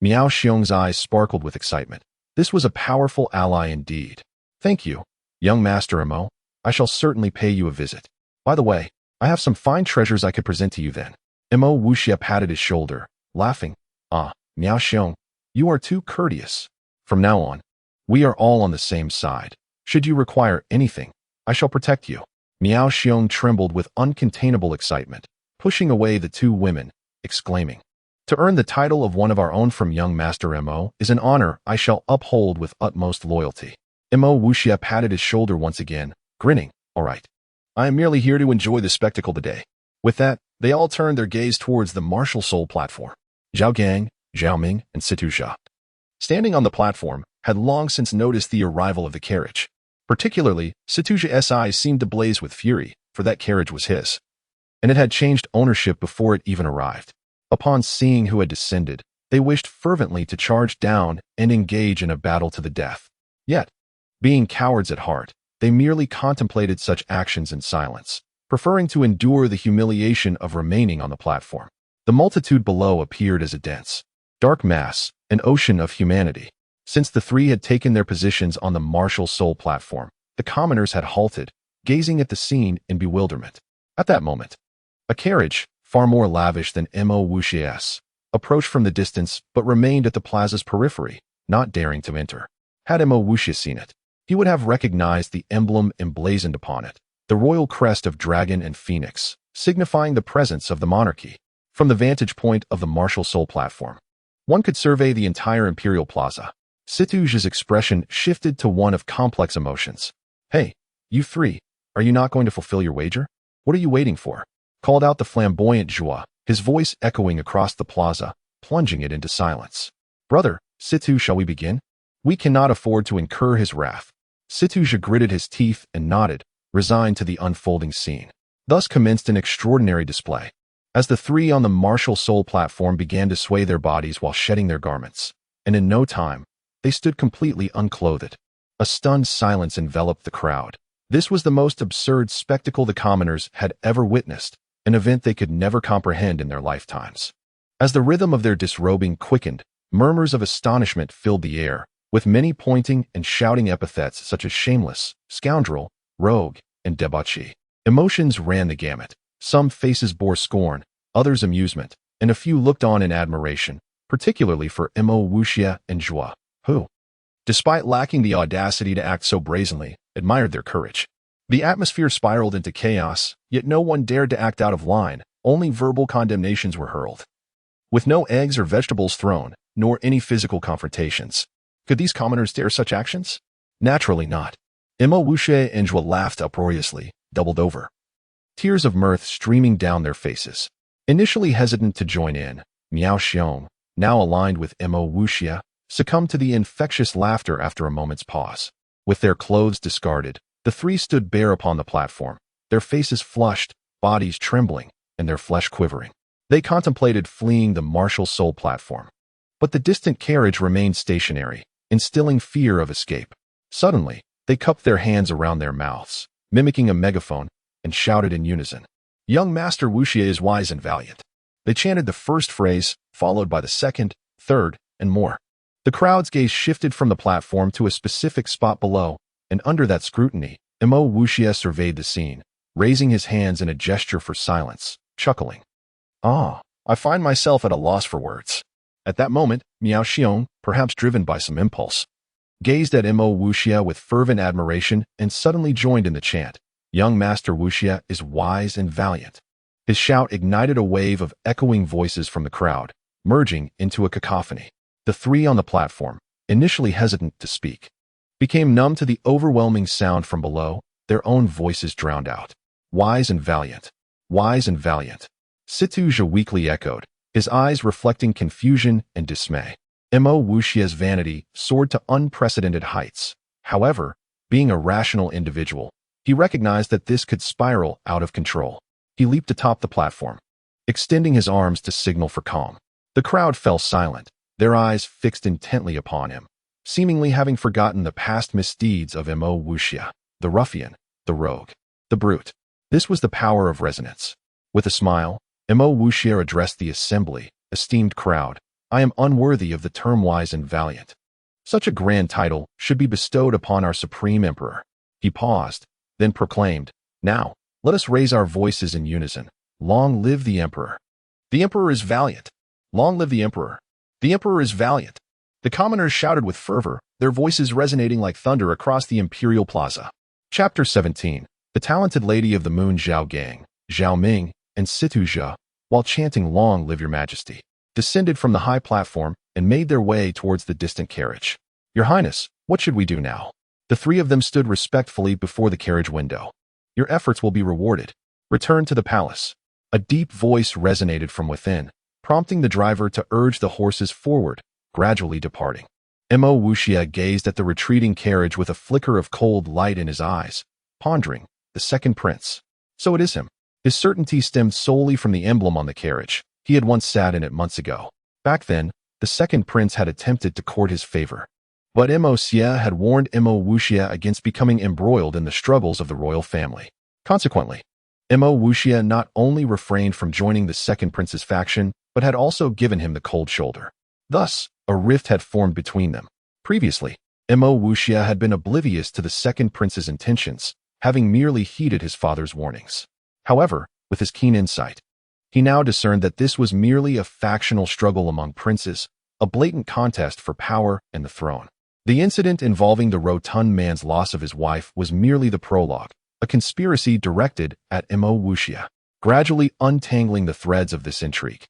Miao Xiong's eyes sparkled with excitement. This was a powerful ally indeed. "Thank you, young Master Emo. I shall certainly pay you a visit. By the way, I have some fine treasures I could present to you then." Emo Wuxie patted his shoulder, laughing. "Ah, Miao Xiong, you are too courteous. From now on, we are all on the same side. Should you require anything, I shall protect you." Miao Xiong trembled with uncontainable excitement, pushing away the 2 women, exclaiming, "To earn the title of one of our own from young Master Emo is an honor I shall uphold with utmost loyalty." Emo Wuxie patted his shoulder once again, grinning. "All right. I am merely here to enjoy the spectacle today." With that, they all turned their gaze towards the Martial Soul Platform. Zhao Gang, Zhao Ming, and Situ Xia, standing on the platform, had long since noticed the arrival of the carriage. Particularly, Situ Xia's eyes seemed to blaze with fury, for that carriage was his, and it had changed ownership before it even arrived. Upon seeing who had descended, they wished fervently to charge down and engage in a battle to the death. Yet, being cowards at heart, they merely contemplated such actions in silence, preferring to endure the humiliation of remaining on the platform. The multitude below appeared as a dense, dark mass, an ocean of humanity. Since the 3 had taken their positions on the Martial Soul Platform, the commoners had halted, gazing at the scene in bewilderment. At that moment, a carriage, far more lavish than Mo Wuxie's, approached from the distance but remained at the plaza's periphery, not daring to enter. Had Mo Wuxie seen it, he would have recognized the emblem emblazoned upon it, the royal crest of dragon and phoenix, signifying the presence of the monarchy. From the vantage point of the Martial Soul Platform, one could survey the entire Imperial Plaza. Situge's expression shifted to one of complex emotions. "Hey, you 3, are you not going to fulfill your wager? What are you waiting for?" called out the flamboyant Zhua, his voice echoing across the plaza, plunging it into silence. "Brother, Situ, shall we begin? We cannot afford to incur his wrath." Situge gritted his teeth and nodded, resigned to the unfolding scene. Thus commenced an extraordinary display. As the 3 on the Martial Soul Platform began to sway their bodies while shedding their garments, and in no time, they stood completely unclothed. A stunned silence enveloped the crowd. This was the most absurd spectacle the commoners had ever witnessed, an event they could never comprehend in their lifetimes. As the rhythm of their disrobing quickened, murmurs of astonishment filled the air, with many pointing and shouting epithets such as shameless, scoundrel, rogue, and debauchee. Emotions ran the gamut. Some faces bore scorn, others amusement, and a few looked on in admiration, particularly for Mo Wuxia and Zhua, who, despite lacking the audacity to act so brazenly, admired their courage. The atmosphere spiraled into chaos, yet no one dared to act out of line, only verbal condemnations were hurled. With no eggs or vegetables thrown, nor any physical confrontations, could these commoners dare such actions? Naturally not. Mo Wuxia and Zhua laughed uproariously, doubled over, tears of mirth streaming down their faces. Initially hesitant to join in, Miao Xiong, now aligned with Mo Wuxia, succumbed to the infectious laughter after a moment's pause. With their clothes discarded, the three stood bare upon the platform, their faces flushed, bodies trembling, and their flesh quivering. They contemplated fleeing the martial soul platform. But the distant carriage remained stationary, instilling fear of escape. Suddenly, they cupped their hands around their mouths, mimicking a megaphone, and shouted in unison, "Young Master Wuxia is wise and valiant." They chanted the first phrase, followed by the second, third, and more. The crowd's gaze shifted from the platform to a specific spot below, and under that scrutiny, Mo Wuxia surveyed the scene, raising his hands in a gesture for silence, chuckling. "Ah, I find myself at a loss for words." At that moment, Miao Xiong, perhaps driven by some impulse, gazed at Mo Wuxia with fervent admiration and suddenly joined in the chant, "Young Master Wuxia is wise and valiant." His shout ignited a wave of echoing voices from the crowd, merging into a cacophony. The three on the platform, initially hesitant to speak, became numb to the overwhelming sound from below, their own voices drowned out. "Wise and valiant. Wise and valiant." Situja weakly echoed, his eyes reflecting confusion and dismay. Mo Wuxia's vanity soared to unprecedented heights. However, being a rational individual, he recognized that this could spiral out of control. He leaped atop the platform, extending his arms to signal for calm. The crowd fell silent, their eyes fixed intently upon him, seemingly having forgotten the past misdeeds of Mo Wuxia, the ruffian, the rogue, the brute. This was the power of resonance. With a smile, Mo Wuxia addressed the assembly, "Esteemed crowd, I am unworthy of the term wise and valiant. Such a grand title should be bestowed upon our supreme emperor." He paused, then proclaimed, "Now, let us raise our voices in unison. Long live the emperor. The emperor is valiant. Long live the emperor. The emperor is valiant." The commoners shouted with fervor, their voices resonating like thunder across the imperial plaza. Chapter 17. The talented lady of the moon Zhao Gang, Zhao Ming, and Situja, while chanting "Long live your majesty," descended from the high platform and made their way towards the distant carriage. "Your Highness, what should we do now?" The three of them stood respectfully before the carriage window. "Your efforts will be rewarded. Return to the palace." A deep voice resonated from within, prompting the driver to urge the horses forward, gradually departing. Mo Wuxia gazed at the retreating carriage with a flicker of cold light in his eyes, pondering, the second prince. So it is him. His certainty stemmed solely from the emblem on the carriage. He had once sat in it months ago. Back then, the second prince had attempted to court his favor. But Mo Xia had warned Mo Wuxia against becoming embroiled in the struggles of the royal family. Consequently, Mo Wuxia not only refrained from joining the second prince's faction, but had also given him the cold shoulder. Thus, a rift had formed between them. Previously, Mo Wuxia had been oblivious to the second prince's intentions, having merely heeded his father's warnings. However, with his keen insight, he now discerned that this was merely a factional struggle among princes, a blatant contest for power and the throne. The incident involving the rotund man's loss of his wife was merely the prologue, a conspiracy directed at Mo Wuxia. Gradually untangling the threads of this intrigue,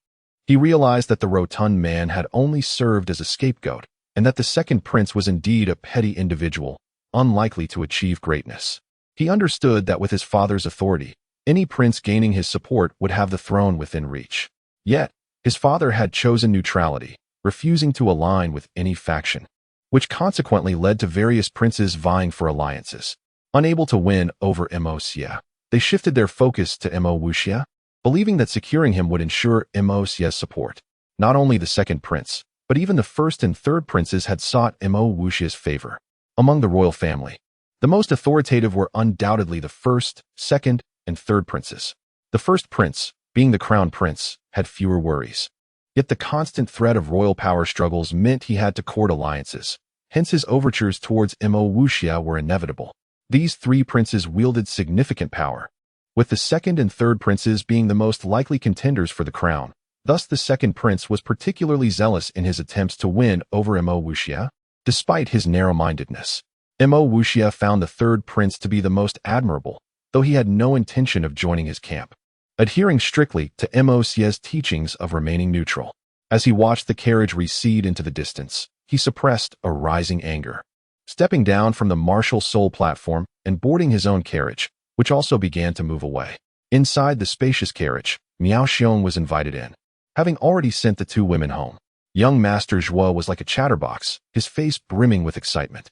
he realized that the rotund man had only served as a scapegoat, and that the second prince was indeed a petty individual, unlikely to achieve greatness. He understood that with his father's authority, any prince gaining his support would have the throne within reach. Yet, his father had chosen neutrality, refusing to align with any faction, which consequently led to various princes vying for alliances. Unable to win over Mo Xia, they shifted their focus to Mo Wuxia, believing that securing him would ensure Mo Xia's support. Not only the second prince, but even the first and third princes had sought Mo Wuxia's favor. among the royal family. The most authoritative were undoubtedly the first, second, and third princes. The first prince, being the crown prince, had fewer worries. Yet the constant threat of royal power struggles meant he had to court alliances. Hence his overtures towards Mo Wuxia were inevitable. These three princes wielded significant power, with the second and third princes being the most likely contenders for the crown. Thus the second prince was particularly zealous in his attempts to win over Mo Wuxia. Despite his narrow-mindedness, Mo Wuxia found the third prince to be the most admirable, though he had no intention of joining his camp, adhering strictly to Mo Wuxia's teachings of remaining neutral. As he watched the carriage recede into the distance, he suppressed a rising anger. Stepping down from the martial soul platform and boarding his own carriage, which also began to move away. Inside the spacious carriage, Miao Xiong was invited in, having already sent the two women home. Young Master Zhuo was like a chatterbox, his face brimming with excitement,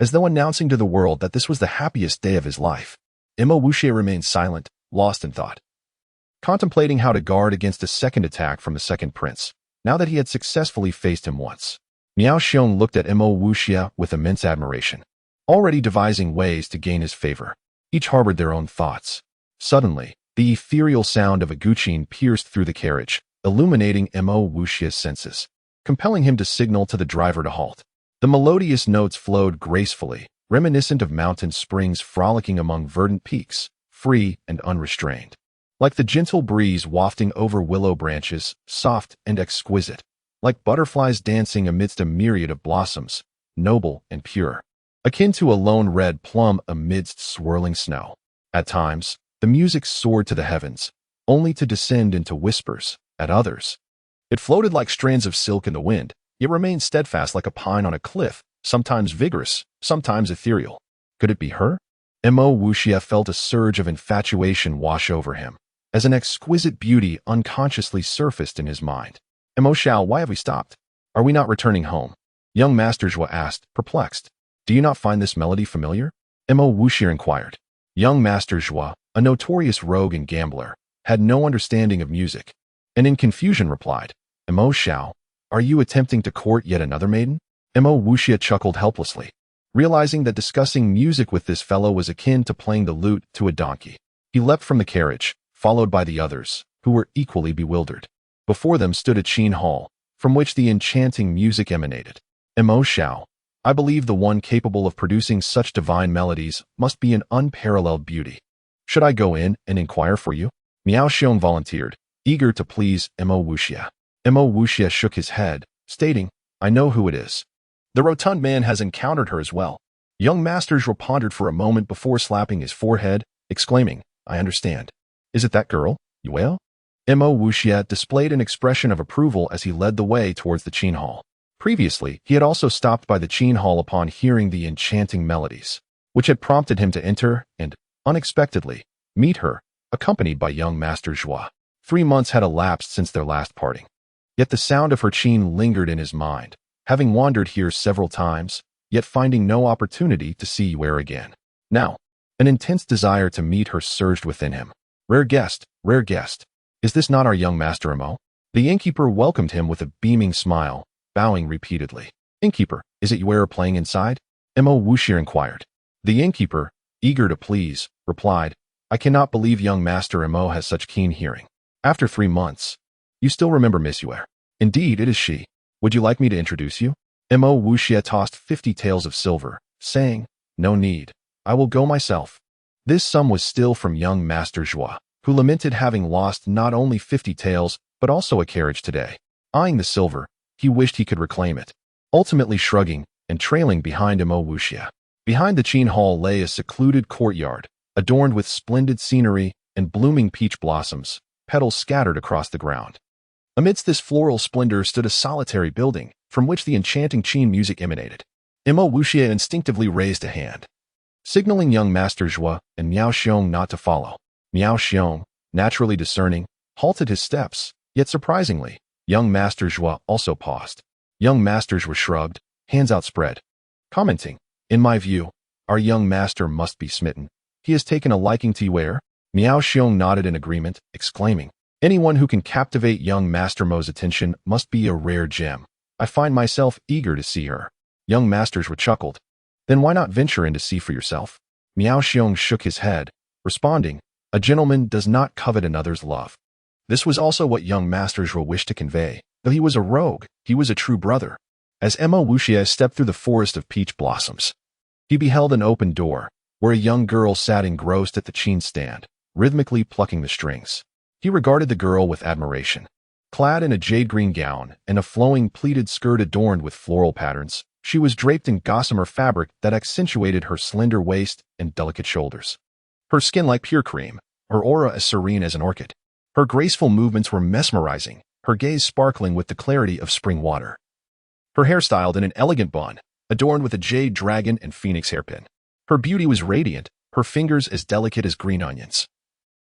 as though announcing to the world that this was the happiest day of his life. Mo Wuxia remained silent, lost in thought, contemplating how to guard against a second attack from the second prince, now that he had successfully faced him once. Miao Xiong looked at Mo Wuxia with immense admiration, already devising ways to gain his favor. Each harbored their own thoughts. Suddenly, the ethereal sound of a guqin pierced through the carriage, illuminating Mo Wuxia's senses, compelling him to signal to the driver to halt. The melodious notes flowed gracefully, reminiscent of mountain springs frolicking among verdant peaks, free and unrestrained. Like the gentle breeze wafting over willow branches, soft and exquisite. Like butterflies dancing amidst a myriad of blossoms, noble and pure. Akin to a lone red plum amidst swirling snow. At times, the music soared to the heavens, only to descend into whispers. At others, it floated like strands of silk in the wind, yet remained steadfast like a pine on a cliff, sometimes vigorous, sometimes ethereal. Could it be her? Mo Wuxia felt a surge of infatuation wash over him, as an exquisite beauty unconsciously surfaced in his mind. Mo Xiao, why have we stopped? Are we not returning home? Young Master Zhuo asked, perplexed. Do you not find this melody familiar? Mo Wuxia inquired. Young Master Zhuo, a notorious rogue and gambler, had no understanding of music, and in confusion replied, Mo Xiao, are you attempting to court yet another maiden? Mo Wuxia chuckled helplessly, realizing that discussing music with this fellow was akin to playing the lute to a donkey. He leapt from the carriage, followed by the others, who were equally bewildered. Before them stood a qin hall, from which the enchanting music emanated. Mo Xiao, I believe the one capable of producing such divine melodies must be an unparalleled beauty. Should I go in and inquire for you? Miao Xiong volunteered, eager to please Mo Wuxia. Mo Wuxia shook his head, stating, I know who it is. The rotund man has encountered her as well. Young Master Zhuo pondered for a moment before slapping his forehead, exclaiming, I understand. Is it that girl, Yueo? Mo Wuxia displayed an expression of approval as he led the way towards the qin hall. Previously, he had also stopped by the qin hall upon hearing the enchanting melodies, which had prompted him to enter and, unexpectedly, meet her, accompanied by young Master Zhuo. 3 months had elapsed since their last parting. Yet the sound of her qin lingered in his mind, having wandered here several times, yet finding no opportunity to see Yuer again. Now, an intense desire to meet her surged within him. Rare guest, rare guest. Is this not our young Master Mo? The innkeeper welcomed him with a beaming smile, bowing repeatedly. Innkeeper, is it Yuer playing inside? Mo Wuxia inquired. The innkeeper, eager to please, replied, I cannot believe young Master Mo has such keen hearing. After 3 months, you still remember Miss Yuer? Indeed, it is she. Would you like me to introduce you? Mo Wuxia tossed 50 taels of silver, saying, No need. I will go myself. This sum was still from young Master Zhuo, who lamented having lost not only 50 taels, but also a carriage today. Eyeing the silver, he wished he could reclaim it, ultimately shrugging and trailing behind Mo Wuxia. Behind the qin hall lay a secluded courtyard, adorned with splendid scenery and blooming peach blossoms, petals scattered across the ground. Amidst this floral splendor stood a solitary building, from which the enchanting qin music emanated. Mo Wuxia instinctively raised a hand, signaling young Master Zhuo and Miao Xiong not to follow. Miao Xiong, naturally discerning, halted his steps, yet surprisingly, young Master Zhuo also paused. Young Master Zhuo shrugged, hands outspread, commenting, In my view, our young master must be smitten. He has taken a liking to Yuer. Miao Xiong nodded in agreement, exclaiming, Anyone who can captivate young Master Mo's attention must be a rare gem. I find myself eager to see her. Young Master Zhuo chuckled. Then why not venture in to see for yourself? Miao Xiong shook his head, responding, a gentleman does not covet another's love. This was also what young Master Zhuo wished to convey. Though he was a rogue, he was a true brother. As Mo Wuxia stepped through the forest of peach blossoms, he beheld an open door, where a young girl sat engrossed at the qin stand, rhythmically plucking the strings. He regarded the girl with admiration. Clad in a jade-green gown and a flowing pleated skirt adorned with floral patterns, she was draped in gossamer fabric that accentuated her slender waist and delicate shoulders. Her skin like pure cream, her aura as serene as an orchid. Her graceful movements were mesmerizing, her gaze sparkling with the clarity of spring water. Her hair styled in an elegant bun, adorned with a jade dragon and phoenix hairpin. Her beauty was radiant, her fingers as delicate as green onions.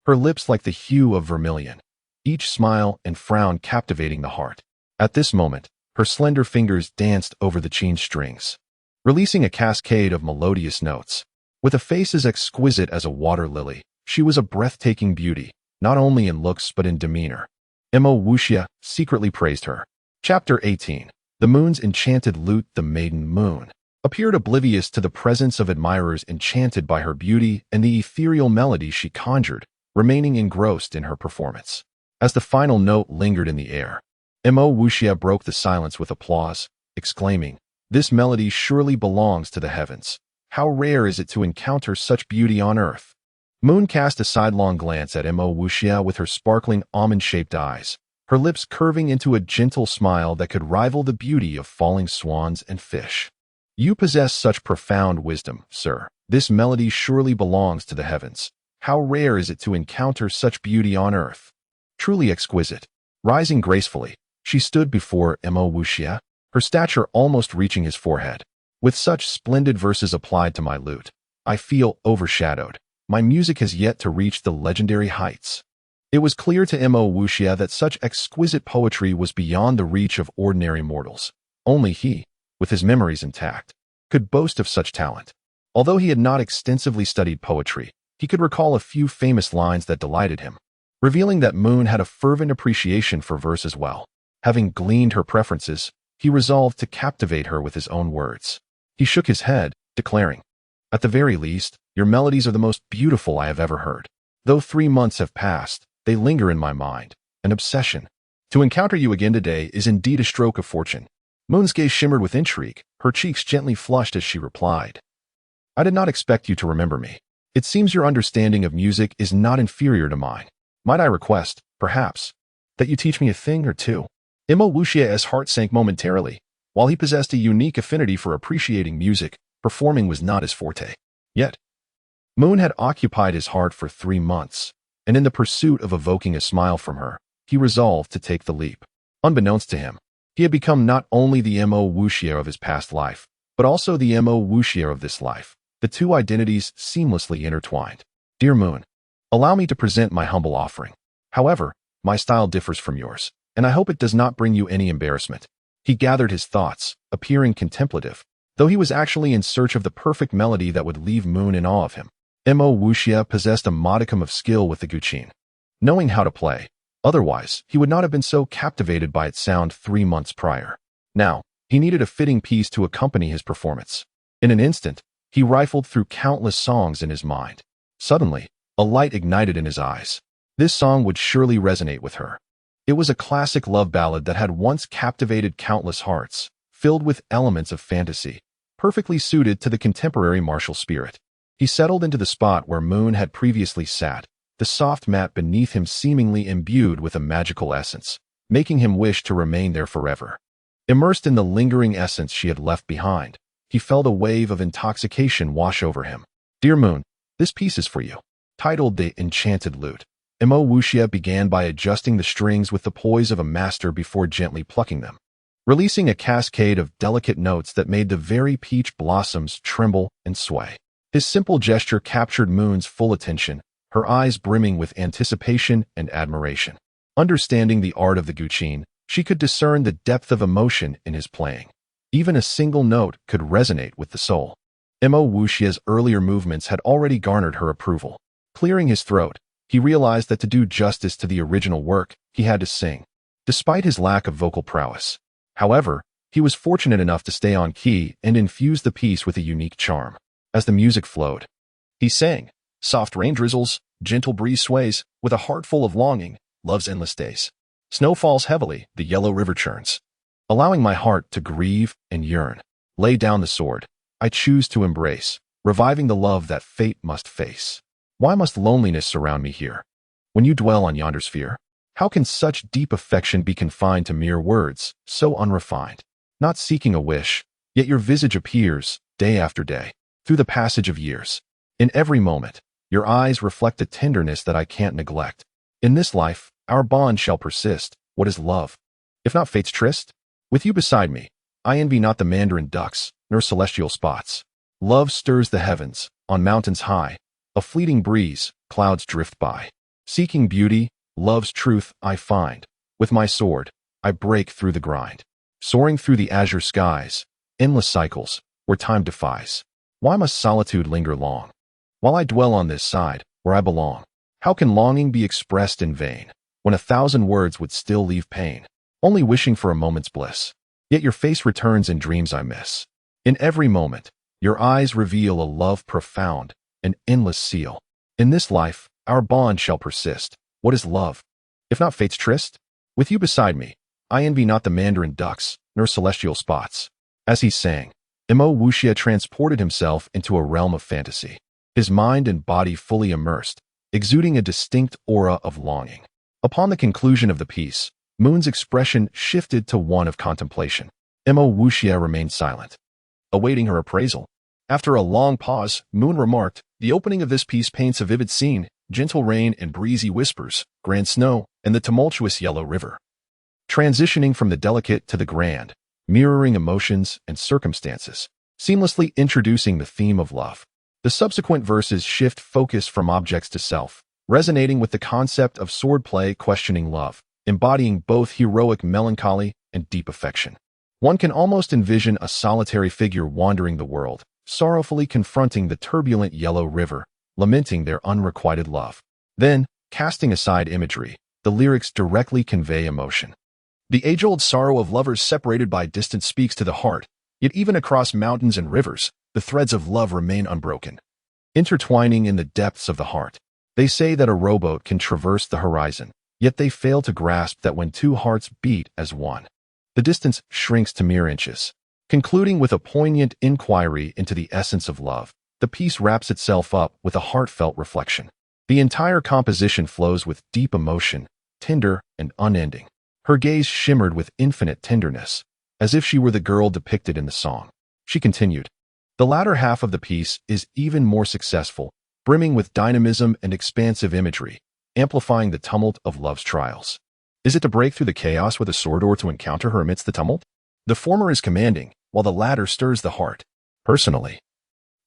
Her lips like the hue of vermilion, each smile and frown captivating the heart. At this moment, her slender fingers danced over the qin strings, releasing a cascade of melodious notes. With a face as exquisite as a water lily, she was a breathtaking beauty, not only in looks but in demeanor. Mo Wuxia secretly praised her. Chapter 18. The moon's enchanted lute. The maiden moon appeared oblivious to the presence of admirers enchanted by her beauty and the ethereal melody she conjured, remaining engrossed in her performance. As the final note lingered in the air, Mo Wuxia broke the silence with applause, exclaiming, "This melody surely belongs to the heavens. How rare is it to encounter such beauty on earth." Moon cast a sidelong glance at Mo Wuxia with her sparkling almond-shaped eyes, her lips curving into a gentle smile that could rival the beauty of falling swans and fish. "You possess such profound wisdom, sir. This melody surely belongs to the heavens. How rare is it to encounter such beauty on earth. Truly exquisite." Rising gracefully, she stood before Mo Wuxia, her stature almost reaching his forehead. "With such splendid verses applied to my lute, I feel overshadowed. My music has yet to reach the legendary heights." It was clear to Mo Wuxia that such exquisite poetry was beyond the reach of ordinary mortals. Only he, with his memories intact, could boast of such talent. Although he had not extensively studied poetry, he could recall a few famous lines that delighted him, revealing that Moon had a fervent appreciation for verse as well. Having gleaned her preferences, he resolved to captivate her with his own words. He shook his head, declaring, "At the very least, your melodies are the most beautiful I have ever heard. Though 3 months have passed, they linger in my mind, an obsession. To encounter you again today is indeed a stroke of fortune." Moon's gaze shimmered with intrigue, her cheeks gently flushed as she replied, "I did not expect you to remember me. It seems your understanding of music is not inferior to mine. Might I request, perhaps, that you teach me a thing or two?" Mo Wuxia's heart sank momentarily. While he possessed a unique affinity for appreciating music, performing was not his forte. Yet, Moon had occupied his heart for 3 months, and in the pursuit of evoking a smile from her, he resolved to take the leap. Unbeknownst to him, he had become not only the Mo Wuxia of his past life, but also the Mo Wuxia of this life, the two identities seamlessly intertwined. "Dear Moon, allow me to present my humble offering. However, my style differs from yours, and I hope it does not bring you any embarrassment." He gathered his thoughts, appearing contemplative, though he was actually in search of the perfect melody that would leave Moon in awe of him. Mo Wuxia possessed a modicum of skill with the guqin, knowing how to play. Otherwise, he would not have been so captivated by its sound 3 months prior. Now, he needed a fitting piece to accompany his performance. In an instant, he rifled through countless songs in his mind. Suddenly, a light ignited in his eyes. This song would surely resonate with her. It was a classic love ballad that had once captivated countless hearts, filled with elements of fantasy, perfectly suited to the contemporary martial spirit. He settled into the spot where Moon had previously sat, the soft mat beneath him seemingly imbued with a magical essence, making him wish to remain there forever. Immersed in the lingering essence she had left behind, he felt a wave of intoxication wash over him. "Dear Moon, this piece is for you." Titled The Enchanted Lute, Mo Wuxia began by adjusting the strings with the poise of a master before gently plucking them, releasing a cascade of delicate notes that made the very peach blossoms tremble and sway. His simple gesture captured Moon's full attention, her eyes brimming with anticipation and admiration. Understanding the art of the guqin, she could discern the depth of emotion in his playing. Even a single note could resonate with the soul. Mo Wuxia's earlier movements had already garnered her approval. Clearing his throat, he realized that to do justice to the original work, he had to sing, despite his lack of vocal prowess. However, He was fortunate enough to stay on key and infuse the piece with a unique charm. As the music flowed, he sang, soft rain drizzles, gentle breeze sways, with a heart full of longing, love's endless days. Snow falls heavily, the yellow river churns, allowing my heart to grieve and yearn. Lay down the sword, I choose to embrace, reviving the love that fate must face. Why must loneliness surround me here? When you dwell on yonder sphere, how can such deep affection be confined to mere words, so unrefined? Not seeking a wish, yet your visage appears, day after day, through the passage of years. In every moment, your eyes reflect a tenderness that I can't neglect. In this life, our bond shall persist. What is love, if not fate's tryst? With you beside me, I envy not the mandarin ducks, nor celestial spots. Love stirs the heavens, on mountains high. A fleeting breeze, clouds drift by. Seeking beauty, love's truth I find. With my sword, I break through the grind. Soaring through the azure skies, endless cycles, where time defies. Why must solitude linger long, while I dwell on this side, where I belong? How can longing be expressed in vain, when 1,000 words would still leave pain? Only wishing for a moment's bliss. Yet your face returns in dreams I miss. In every moment, your eyes reveal a love profound, an endless seal. In this life, our bond shall persist. What is love, if not fate's tryst? With you beside me, I envy not the mandarin ducks, nor celestial spots. As he sang, Mo Wuxia transported himself into a realm of fantasy, his mind and body fully immersed, exuding a distinct aura of longing. Upon the conclusion of the piece, Moon's expression shifted to one of contemplation. Mo Wuxia remained silent, awaiting her appraisal. After a long pause, Moon remarked, "The opening of this piece paints a vivid scene, gentle rain and breezy whispers, grand snow, and the tumultuous yellow river. Transitioning from the delicate to the grand, mirroring emotions and circumstances, seamlessly introducing the theme of love. The subsequent verses shift focus from objects to self, resonating with the concept of swordplay questioning love, embodying both heroic melancholy and deep affection. One can almost envision a solitary figure wandering the world, sorrowfully confronting the turbulent yellow river, lamenting their unrequited love. Then, casting aside imagery, the lyrics directly convey emotion. The age-old sorrow of lovers separated by distance speaks to the heart, yet even across mountains and rivers, the threads of love remain unbroken, intertwining in the depths of the heart. They say that a rowboat can traverse the horizon, yet they fail to grasp that when two hearts beat as one, the distance shrinks to mere inches. Concluding with a poignant inquiry into the essence of love, the piece wraps itself up with a heartfelt reflection. The entire composition flows with deep emotion, tender and unending. Her gaze shimmered with infinite tenderness, as if she were the girl depicted in the song. She continued, "The latter half of the piece is even more successful, brimming with dynamism and expansive imagery, amplifying the tumult of love's trials. Is it to break through the chaos with a sword or to encounter her amidst the tumult? The former is commanding, while the latter stirs the heart. Personally,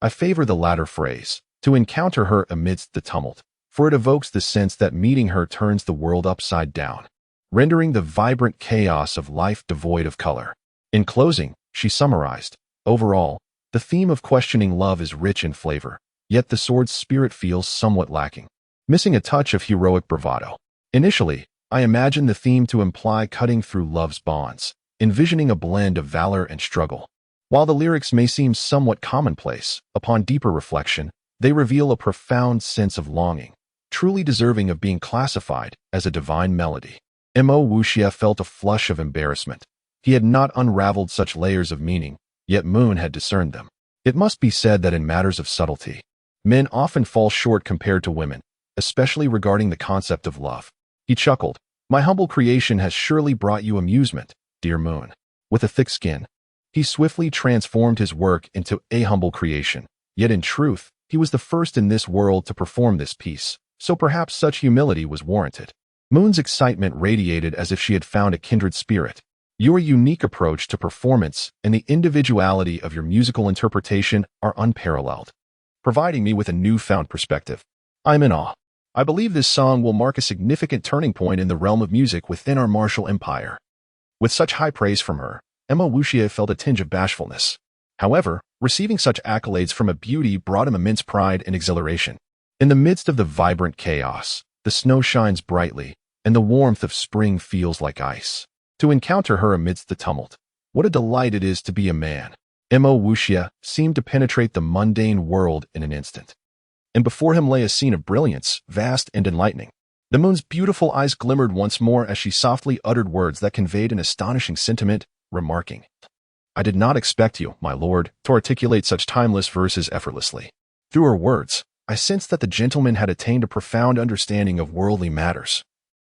I favor the latter phrase, to encounter her amidst the tumult, for it evokes the sense that meeting her turns the world upside down, rendering the vibrant chaos of life devoid of color." In closing, she summarized, "Overall, the theme of questioning love is rich in flavor, yet the sword's spirit feels somewhat lacking, missing a touch of heroic bravado. Initially, I imagined the theme to imply cutting through love's bonds, envisioning a blend of valor and struggle. While the lyrics may seem somewhat commonplace, upon deeper reflection, they reveal a profound sense of longing, truly deserving of being classified as a divine melody." Mo Wuxia felt a flush of embarrassment. He had not unraveled such layers of meaning, yet Moon had discerned them. It must be said that in matters of subtlety, men often fall short compared to women, especially regarding the concept of love. He chuckled, "My humble creation has surely brought you amusement, dear Moon." With a thick skin, he swiftly transformed his work into a humble creation. Yet in truth, he was the first in this world to perform this piece, so perhaps such humility was warranted. Moon's excitement radiated as if she had found a kindred spirit. "Your unique approach to performance and the individuality of your musical interpretation are unparalleled, providing me with a newfound perspective. I'm in awe. I believe this song will mark a significant turning point in the realm of music within our martial empire." With such high praise from her, Mo Wuxia felt a tinge of bashfulness. However, receiving such accolades from a beauty brought him immense pride and exhilaration. In the midst of the vibrant chaos, the snow shines brightly, and the warmth of spring feels like ice. To encounter her amidst the tumult, What a delight it is to be a man. Mo Wuxia seemed to penetrate the mundane world in an instant. And before him lay a scene of brilliance, vast and enlightening. The moon's beautiful eyes glimmered once more as she softly uttered words that conveyed an astonishing sentiment, remarking, "I did not expect you, my lord, to articulate such timeless verses effortlessly." Through her words, I sensed that the gentleman had attained a profound understanding of worldly matters,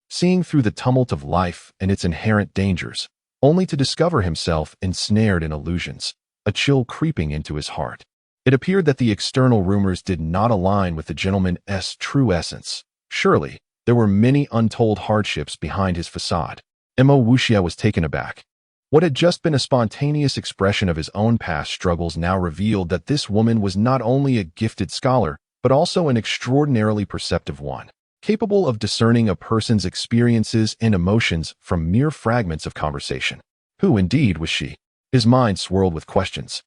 seeing through the tumult of life and its inherent dangers, only to discover himself ensnared in illusions, a chill creeping into his heart. It appeared that the external rumors did not align with the gentleman's true essence. Surely, there were many untold hardships behind his facade. Mo Wuxia was taken aback. What had just been a spontaneous expression of his own past struggles now revealed that this woman was not only a gifted scholar, but also an extraordinarily perceptive one, capable of discerning a person's experiences and emotions from mere fragments of conversation. Who indeed was she? His mind swirled with questions.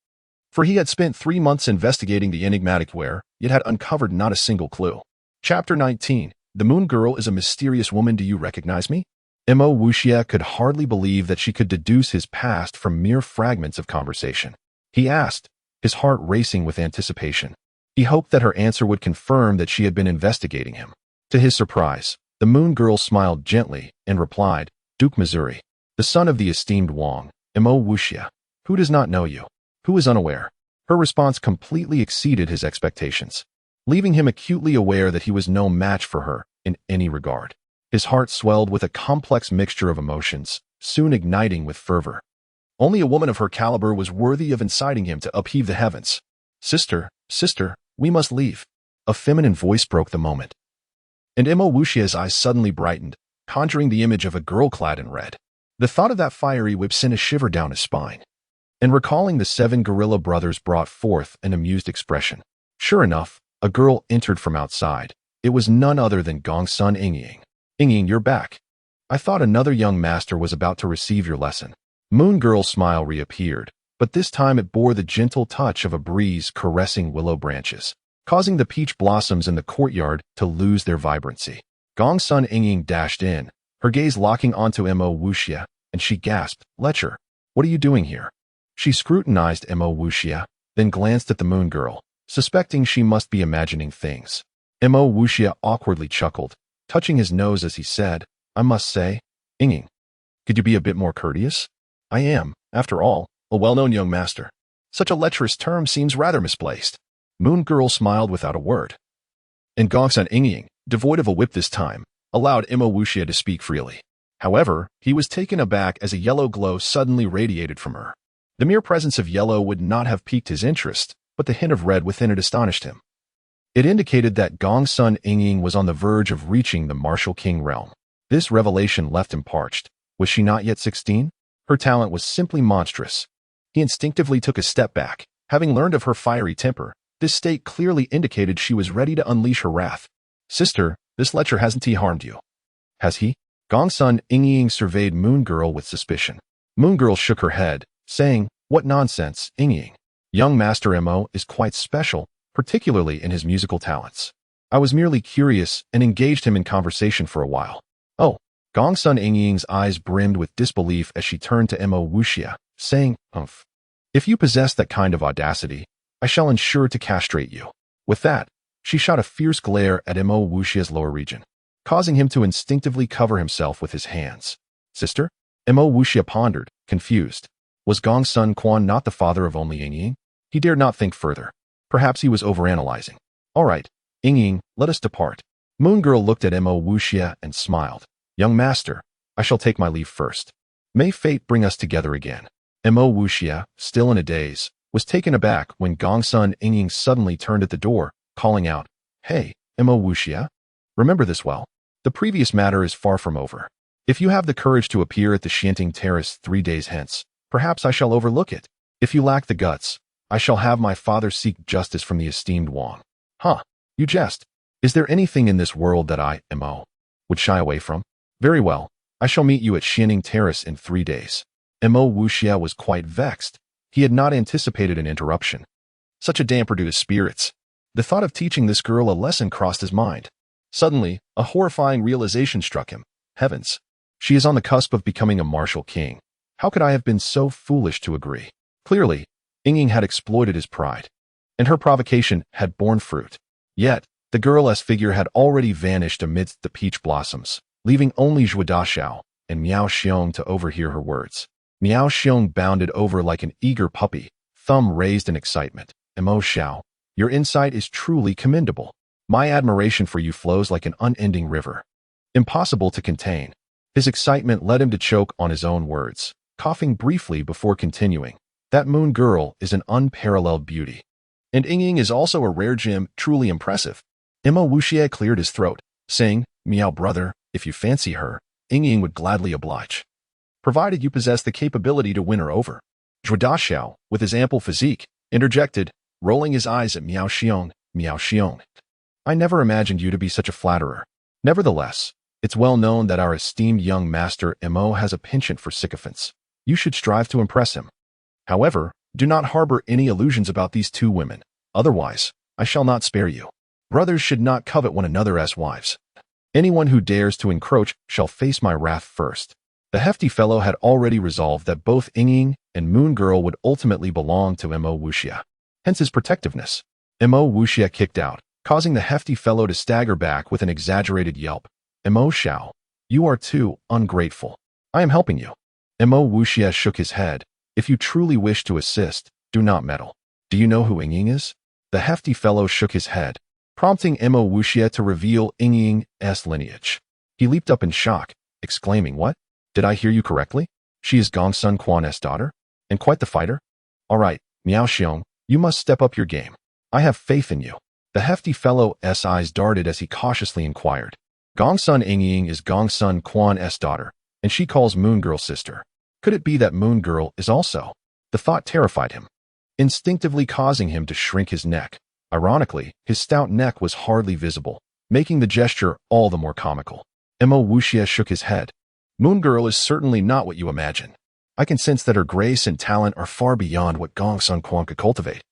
For he had spent 3 months investigating the enigmatic where, yet had uncovered not a single clue. Chapter 19. The Moon Girl is a mysterious woman. Do you recognize me? Mo Wuxia could hardly believe that she could deduce his past from mere fragments of conversation. He asked, his heart racing with anticipation. He hoped that her answer would confirm that she had been investigating him. To his surprise, the Moon Girl smiled gently and replied, "Duke Missouri, the son of the esteemed Wang, Mo Wuxia. Who does not know you? Who is unaware?" Her response completely exceeded his expectations, leaving him acutely aware that he was no match for her in any regard. His heart swelled with a complex mixture of emotions, soon igniting with fervor. Only a woman of her caliber was worthy of inciting him to upheave the heavens. Sister, we must leave." A feminine voice broke the moment. And Mo Wuxia's eyes suddenly brightened, conjuring the image of a girl clad in red. The thought of that fiery whip sent a shiver down his spine. And recalling the 7 gorilla brothers brought forth an amused expression. Sure enough, a girl entered from outside. It was none other than Gongsun Yingying. "Yingying, you're back. I thought another young master was about to receive your lesson." Moon Girl's smile reappeared, but this time it bore the gentle touch of a breeze caressing willow branches, causing the peach blossoms in the courtyard to lose their vibrancy. Gongsun Yingying dashed in, her gaze locking onto Mo Wuxia, and she gasped, "Lecher, what are you doing here?" She scrutinized Mo Wuxia, then glanced at the Moon Girl, suspecting she must be imagining things. Mo Wuxia awkwardly chuckled, touching his nose as he said, "I must say, Yingying, could you be a bit more courteous? I am, after all, a well-known young master. Such a lecherous term seems rather misplaced." Moon Girl smiled without a word. And Gongsun Yingying, devoid of a whip this time, allowed Mo Wuxia to speak freely. However, he was taken aback as a yellow glow suddenly radiated from her. The mere presence of yellow would not have piqued his interest, but the hint of red within it astonished him. It indicated that Gongsun Yingying was on the verge of reaching the martial king realm. This revelation left him parched. Was she not yet 16? Her talent was simply monstrous. He instinctively took a step back. Having learned of her fiery temper, this state clearly indicated she was ready to unleash her wrath. "Sister, this lecher hasn't he harmed you?" "Has he?" Gongsun Yingying surveyed Moon Girl with suspicion. Moon Girl shook her head, saying, "What nonsense, Yingying. Young Master Mo is quite special, particularly in his musical talents. I was merely curious and engaged him in conversation for a while." "Oh." Gongsun Yingying's eyes brimmed with disbelief as she turned to Mo Wuxia, saying, "Umph. If you possess that kind of audacity, I shall ensure to castrate you." With that, she shot a fierce glare at Mo Wuxia's lower region, causing him to instinctively cover himself with his hands. "Sister?" Mo Wuxia pondered, confused. Was Gongsun Quan not the father of only Yingying? He dared not think further. Perhaps he was overanalyzing. "All right, Yingying, let us depart." Moon Girl looked at Mo Wuxia and smiled. "Young master, I shall take my leave first. May fate bring us together again." Mo Wuxia, still in a daze, was taken aback when Gongsun Yingying suddenly turned at the door, calling out, "Hey, Mo Wuxia, remember this well. The previous matter is far from over. If you have the courage to appear at the Shanting Terrace 3 days hence, perhaps I shall overlook it. If you lack the guts, I shall have my father seek justice from the esteemed Wang." "Huh, you jest. Is there anything in this world that I, Mo, would shy away from? Very well, I shall meet you at Shanting Terrace in 3 days. Mo Wuxia was quite vexed. He had not anticipated an interruption. Such a damper to his spirits. The thought of teaching this girl a lesson crossed his mind. Suddenly, a horrifying realization struck him. Heavens! She is on the cusp of becoming a martial king. How could I have been so foolish to agree? Clearly, Ying had exploited his pride, and her provocation had borne fruit. Yet, the girl's figure had already vanished amidst the peach blossoms, leaving only Zhuo Daxiao and Miao Xiong to overhear her words. Miao Xiong bounded over like an eager puppy, thumb raised in excitement. Mo Xiao, your insight is truly commendable. My admiration for you flows like an unending river. Impossible to contain. His excitement led him to choke on his own words, coughing briefly before continuing. That moon girl is an unparalleled beauty. And Ying is also a rare gem, truly impressive. Mo Wuxie cleared his throat, saying, Miao brother, if you fancy her, Ying would gladly oblige, provided you possess the capability to win her over. Zhuo Daxiao, with his ample physique, interjected, rolling his eyes at Miao Xiong. Miao Xiong, I never imagined you to be such a flatterer. Nevertheless, it's well known that our esteemed young master Mo has a penchant for sycophants. You should strive to impress him. However, do not harbor any illusions about these two women. Otherwise, I shall not spare you. Brothers should not covet one another as wives. Anyone who dares to encroach shall face my wrath first. The hefty fellow had already resolved that both Ying and Moon Girl would ultimately belong to Mo Wuxie. Hence his protectiveness. Mo Wuxie kicked out, causing the hefty fellow to stagger back with an exaggerated yelp. Mo Xiao, you are too ungrateful. I am helping you. Mo Wuxie shook his head. If you truly wish to assist, do not meddle. Do you know who Ying is? The hefty fellow shook his head, prompting Mo Wuxie to reveal Ying's lineage. He leaped up in shock, exclaiming, What? Did I hear you correctly? She is Gongsun Quan's daughter? And quite the fighter? All right, Miao Xiong, you must step up your game. I have faith in you. The hefty fellow's eyes darted as he cautiously inquired. Gongsun Ying is Gongsun Quan's daughter, and she calls Moon Girl sister. Could it be that Moon Girl is also? The thought terrified him, instinctively causing him to shrink his neck. Ironically, his stout neck was hardly visible, making the gesture all the more comical. Mo Wuxie shook his head. Moon Girl is certainly not what you imagine. I can sense that her grace and talent are far beyond what Gongsun Quan could cultivate.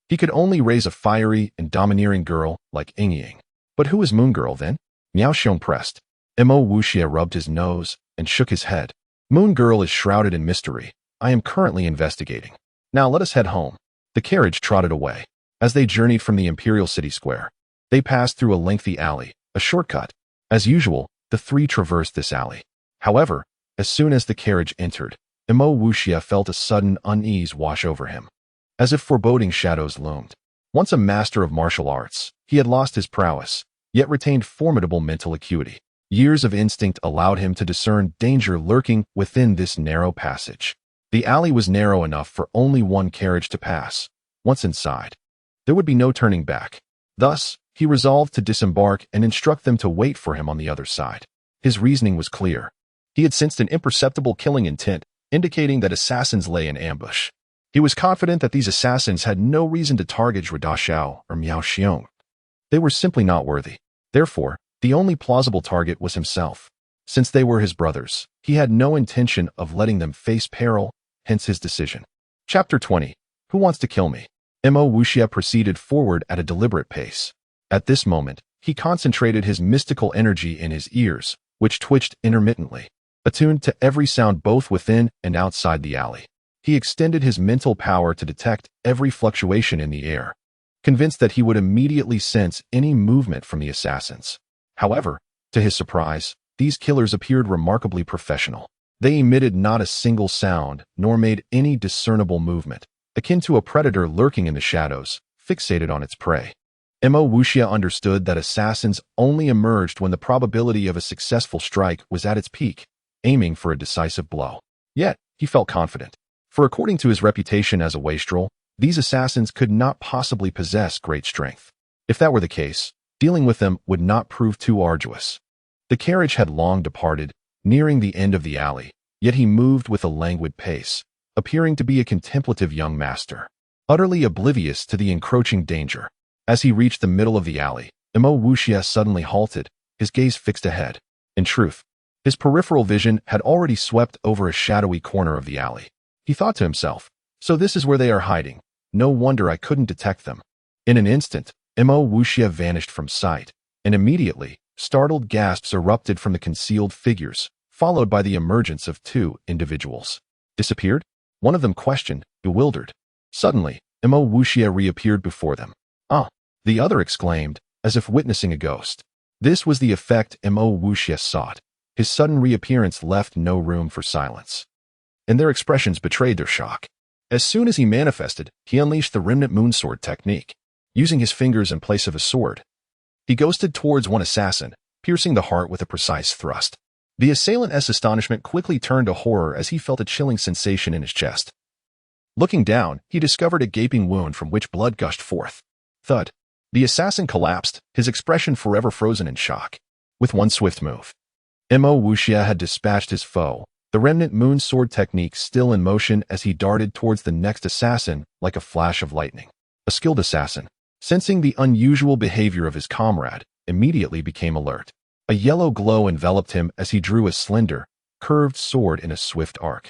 He could only raise a fiery and domineering girl like Ying. But who is Moon Girl then? Miao Xiong pressed. Mo Wuxie rubbed his nose and shook his head. Moon Girl is shrouded in mystery. I am currently investigating. Now let us head home. The carriage trotted away. As they journeyed from the Imperial City Square, they passed through a lengthy alley, a shortcut. As usual, the three traversed this alley. However, as soon as the carriage entered, Mo Wuxie felt a sudden unease wash over him, as if foreboding shadows loomed. Once a master of martial arts, he had lost his prowess, yet retained formidable mental acuity. Years of instinct allowed him to discern danger lurking within this narrow passage. The alley was narrow enough for only one carriage to pass. Once inside, there would be no turning back. Thus, he resolved to disembark and instruct them to wait for him on the other side. His reasoning was clear. He had sensed an imperceptible killing intent, indicating that assassins lay in ambush. He was confident that these assassins had no reason to target Zhuo Daxiao or Miao Xiong. They were simply not worthy. Therefore, the only plausible target was himself. Since they were his brothers, he had no intention of letting them face peril, hence his decision. Chapter 20. Who Wants to Kill Me? Mo Wuxie proceeded forward at a deliberate pace. At this moment, he concentrated his mystical energy in his ears, which twitched intermittently, attuned to every sound both within and outside the alley. He extended his mental power to detect every fluctuation in the air, convinced that he would immediately sense any movement from the assassins. However, to his surprise, these killers appeared remarkably professional. They emitted not a single sound, nor made any discernible movement, akin to a predator lurking in the shadows, fixated on its prey. Mo Wuxie understood that assassins only emerged when the probability of a successful strike was at its peak, aiming for a decisive blow. Yet, he felt confident, for according to his reputation as a wastrel, these assassins could not possibly possess great strength. If that were the case, dealing with them would not prove too arduous. The carriage had long departed, nearing the end of the alley, yet he moved with a languid pace, appearing to be a contemplative young master, utterly oblivious to the encroaching danger. As he reached the middle of the alley, Mo Wuxie suddenly halted, his gaze fixed ahead. In truth, his peripheral vision had already swept over a shadowy corner of the alley. He thought to himself, so this is where they are hiding. No wonder I couldn't detect them. In an instant, Mo Wuxie vanished from sight, and immediately, startled gasps erupted from the concealed figures, followed by the emergence of two individuals. Disappeared? One of them questioned, bewildered. Suddenly, Mo Wuxia reappeared before them. Ah, the other exclaimed, as if witnessing a ghost. This was the effect Mo Wuxia sought. His sudden reappearance left no room for silence, and their expressions betrayed their shock. As soon as he manifested, he unleashed the remnant moonsword technique. Using his fingers in place of a sword, he ghosted towards one assassin, piercing the heart with a precise thrust. The assailant's astonishment quickly turned to horror as he felt a chilling sensation in his chest. Looking down, he discovered a gaping wound from which blood gushed forth. Thud. The assassin collapsed, his expression forever frozen in shock. With one swift move, Mo Wuxia had dispatched his foe, the remnant moon sword technique still in motion as he darted towards the next assassin like a flash of lightning. A skilled assassin, sensing the unusual behavior of his comrade, immediately became alert. A yellow glow enveloped him as he drew a slender, curved sword in a swift arc.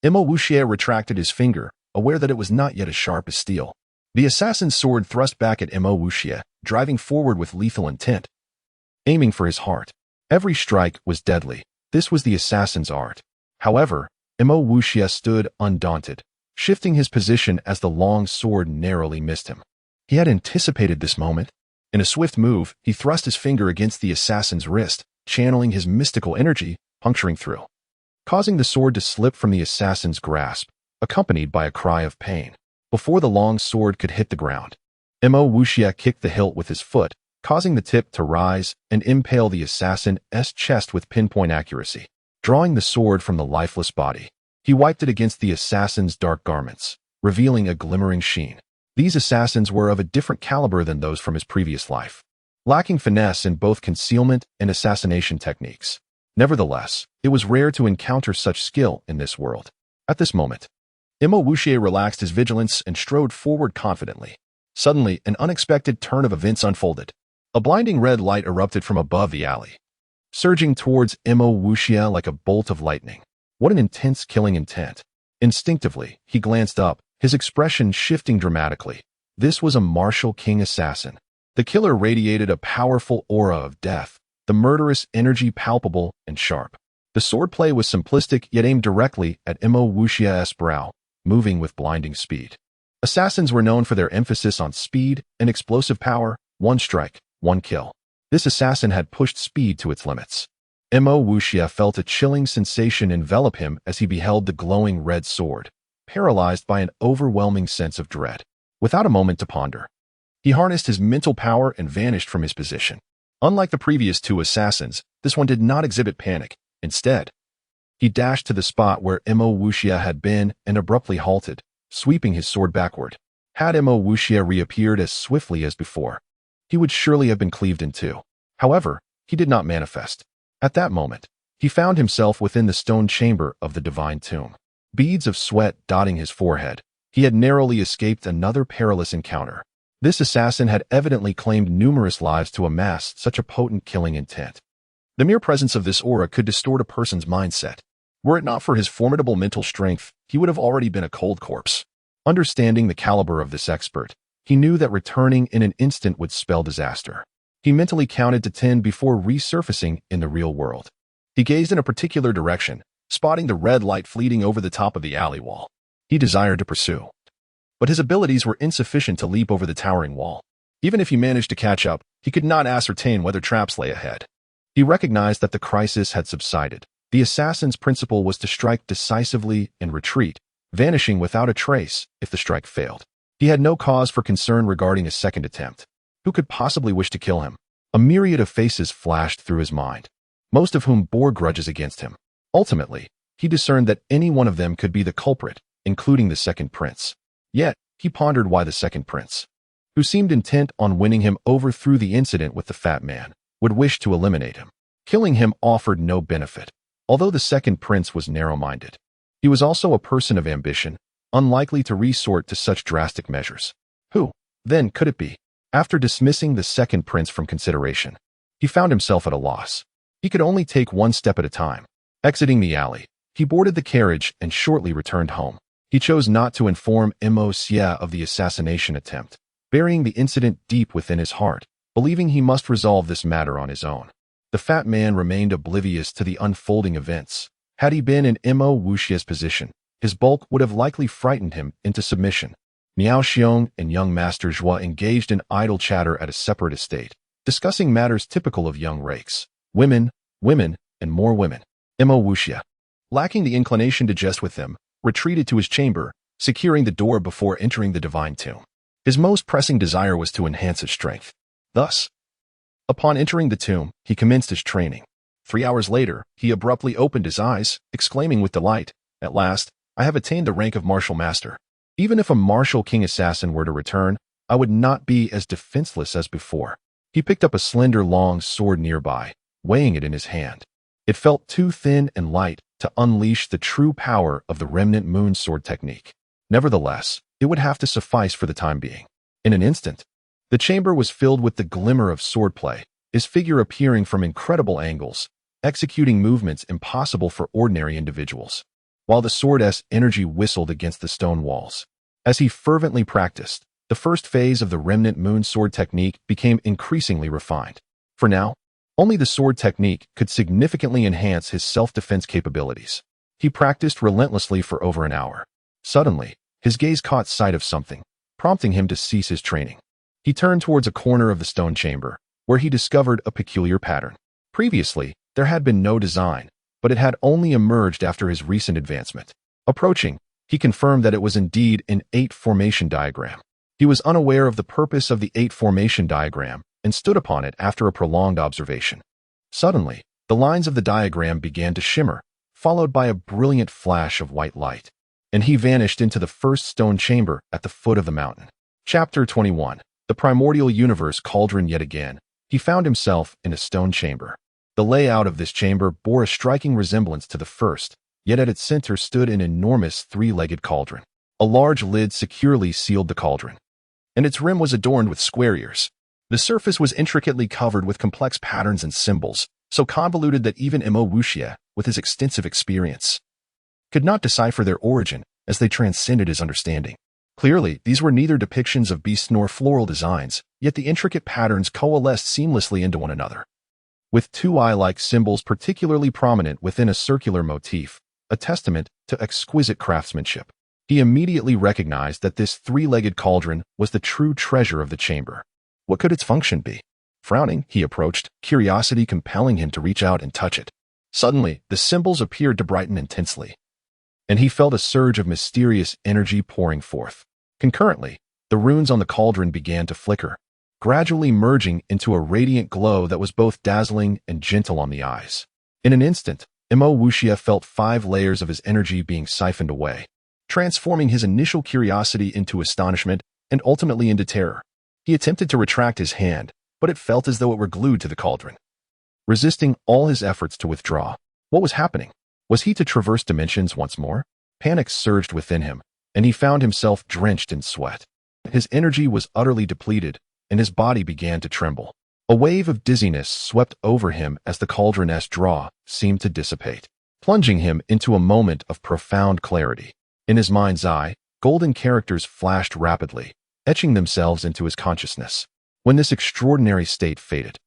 Mo Wuxia retracted his finger, aware that it was not yet as sharp as steel. The assassin's sword thrust back at Mo Wuxia, driving forward with lethal intent, aiming for his heart. Every strike was deadly. This was the assassin's art. However, Mo Wuxia stood undaunted, shifting his position as the long sword narrowly missed him. He had anticipated this moment. In a swift move, he thrust his finger against the assassin's wrist, channeling his mystical energy, puncturing through, causing the sword to slip from the assassin's grasp, accompanied by a cry of pain. Before the long sword could hit the ground, Mo Wuxia kicked the hilt with his foot, causing the tip to rise and impale the assassin's chest with pinpoint accuracy. Drawing the sword from the lifeless body, he wiped it against the assassin's dark garments, revealing a glimmering sheen. These assassins were of a different caliber than those from his previous life, lacking finesse in both concealment and assassination techniques. Nevertheless, it was rare to encounter such skill in this world. At this moment, Mo Wuxia relaxed his vigilance and strode forward confidently. Suddenly, an unexpected turn of events unfolded. A blinding red light erupted from above the alley, surging towards Mo Wuxia like a bolt of lightning. What an intense killing intent. Instinctively, he glanced up, his expression shifting dramatically. This was a martial king assassin. The killer radiated a powerful aura of death, the murderous energy palpable and sharp. The swordplay was simplistic yet aimed directly at Mo Wuxia's brow, moving with blinding speed. Assassins were known for their emphasis on speed and explosive power, one strike, one kill. This assassin had pushed speed to its limits. Mo Wuxia felt a chilling sensation envelop him as he beheld the glowing red sword, paralyzed by an overwhelming sense of dread. Without a moment to ponder, he harnessed his mental power and vanished from his position. Unlike the previous two assassins, this one did not exhibit panic. Instead, he dashed to the spot where Mo Wuxia had been and abruptly halted, sweeping his sword backward. Had Mo Wuxia reappeared as swiftly as before, he would surely have been cleaved in two. However, he did not manifest. At that moment, he found himself within the stone chamber of the divine tomb. Beads of sweat dotting his forehead, he had narrowly escaped another perilous encounter. This assassin had evidently claimed numerous lives to amass such a potent killing intent. The mere presence of this aura could distort a person's mindset. Were it not for his formidable mental strength, he would have already been a cold corpse. Understanding the caliber of this expert, he knew that returning in an instant would spell disaster. He mentally counted to 10 before resurfacing in the real world. He gazed in a particular direction, spotting the red light fleeting over the top of the alley wall. He desired to pursue, but his abilities were insufficient to leap over the towering wall. Even if he managed to catch up, he could not ascertain whether traps lay ahead. He recognized that the crisis had subsided. The assassin's principle was to strike decisively and retreat, vanishing without a trace if the strike failed. He had no cause for concern regarding a second attempt. Who could possibly wish to kill him? A myriad of faces flashed through his mind, most of whom bore grudges against him. Ultimately, he discerned that any one of them could be the culprit, including the second prince. Yet, he pondered why the second prince, who seemed intent on winning him over through the incident with the fat man, would wish to eliminate him. Killing him offered no benefit. Although the second prince was narrow-minded, he was also a person of ambition, unlikely to resort to such drastic measures. Who, then, could it be? After dismissing the second prince from consideration, he found himself at a loss. He could only take one step at a time. Exiting the alley, he boarded the carriage and shortly returned home. He chose not to inform Mo Wuxia of the assassination attempt, burying the incident deep within his heart, believing he must resolve this matter on his own. The fat man remained oblivious to the unfolding events. Had he been in Mo Wuxia's position, his bulk would have likely frightened him into submission. Miao Xiong and young Master Zhua engaged in idle chatter at a separate estate, discussing matters typical of young rakes. Women, and more women. Mo Wuxia, lacking the inclination to jest with them, retreated to his chamber, securing the door before entering the divine tomb. His most pressing desire was to enhance his strength. Thus, upon entering the tomb, he commenced his training. 3 hours later, he abruptly opened his eyes, exclaiming with delight, "At last, I have attained the rank of martial master. Even if a martial king assassin were to return, I would not be as defenseless as before." He picked up a slender, long sword nearby, weighing it in his hand. It felt too thin and light to unleash the true power of the remnant moon sword technique. Nevertheless, it would have to suffice for the time being. In an instant, the chamber was filled with the glimmer of swordplay, his figure appearing from incredible angles, executing movements impossible for ordinary individuals, while the sword's energy whistled against the stone walls. As he fervently practiced, the first phase of the remnant moon sword technique became increasingly refined. For now, only the sword technique could significantly enhance his self-defense capabilities. He practiced relentlessly for over an hour. Suddenly, his gaze caught sight of something, prompting him to cease his training. He turned towards a corner of the stone chamber, where he discovered a peculiar pattern. Previously, there had been no design, but it had only emerged after his recent advancement. Approaching, he confirmed that it was indeed an 8-formation diagram. He was unaware of the purpose of the 8-formation diagram and stood upon it after a prolonged observation. Suddenly, the lines of the diagram began to shimmer, followed by a brilliant flash of white light, and he vanished into the first stone chamber at the foot of the mountain. Chapter 21. The Primordial Universe Cauldron. Yet again, he found himself in a stone chamber. The layout of this chamber bore a striking resemblance to the first, yet at its center stood an enormous 3-legged cauldron. A large lid securely sealed the cauldron, and its rim was adorned with square ears. The surface was intricately covered with complex patterns and symbols, so convoluted that even Mo Wuxia, with his extensive experience, could not decipher their origin, as they transcended his understanding. Clearly, these were neither depictions of beasts nor floral designs, yet the intricate patterns coalesced seamlessly into one another, with 2 eye-like symbols particularly prominent within a circular motif, a testament to exquisite craftsmanship. He immediately recognized that this 3-legged cauldron was the true treasure of the chamber. What could its function be? Frowning, he approached, curiosity compelling him to reach out and touch it. Suddenly, the symbols appeared to brighten intensely, and he felt a surge of mysterious energy pouring forth. Concurrently, the runes on the cauldron began to flicker, gradually merging into a radiant glow that was both dazzling and gentle on the eyes. In an instant, Mo Wuxia felt 5 layers of his energy being siphoned away, transforming his initial curiosity into astonishment and ultimately into terror. He attempted to retract his hand, but it felt as though it were glued to the cauldron, resisting all his efforts to withdraw. What was happening? Was he to traverse dimensions once more? Panic surged within him, and he found himself drenched in sweat. His energy was utterly depleted, and his body began to tremble. A wave of dizziness swept over him as the cauldron's draw seemed to dissipate, plunging him into a moment of profound clarity. In his mind's eye, golden characters flashed rapidly, etching themselves into his consciousness. When this extraordinary state faded,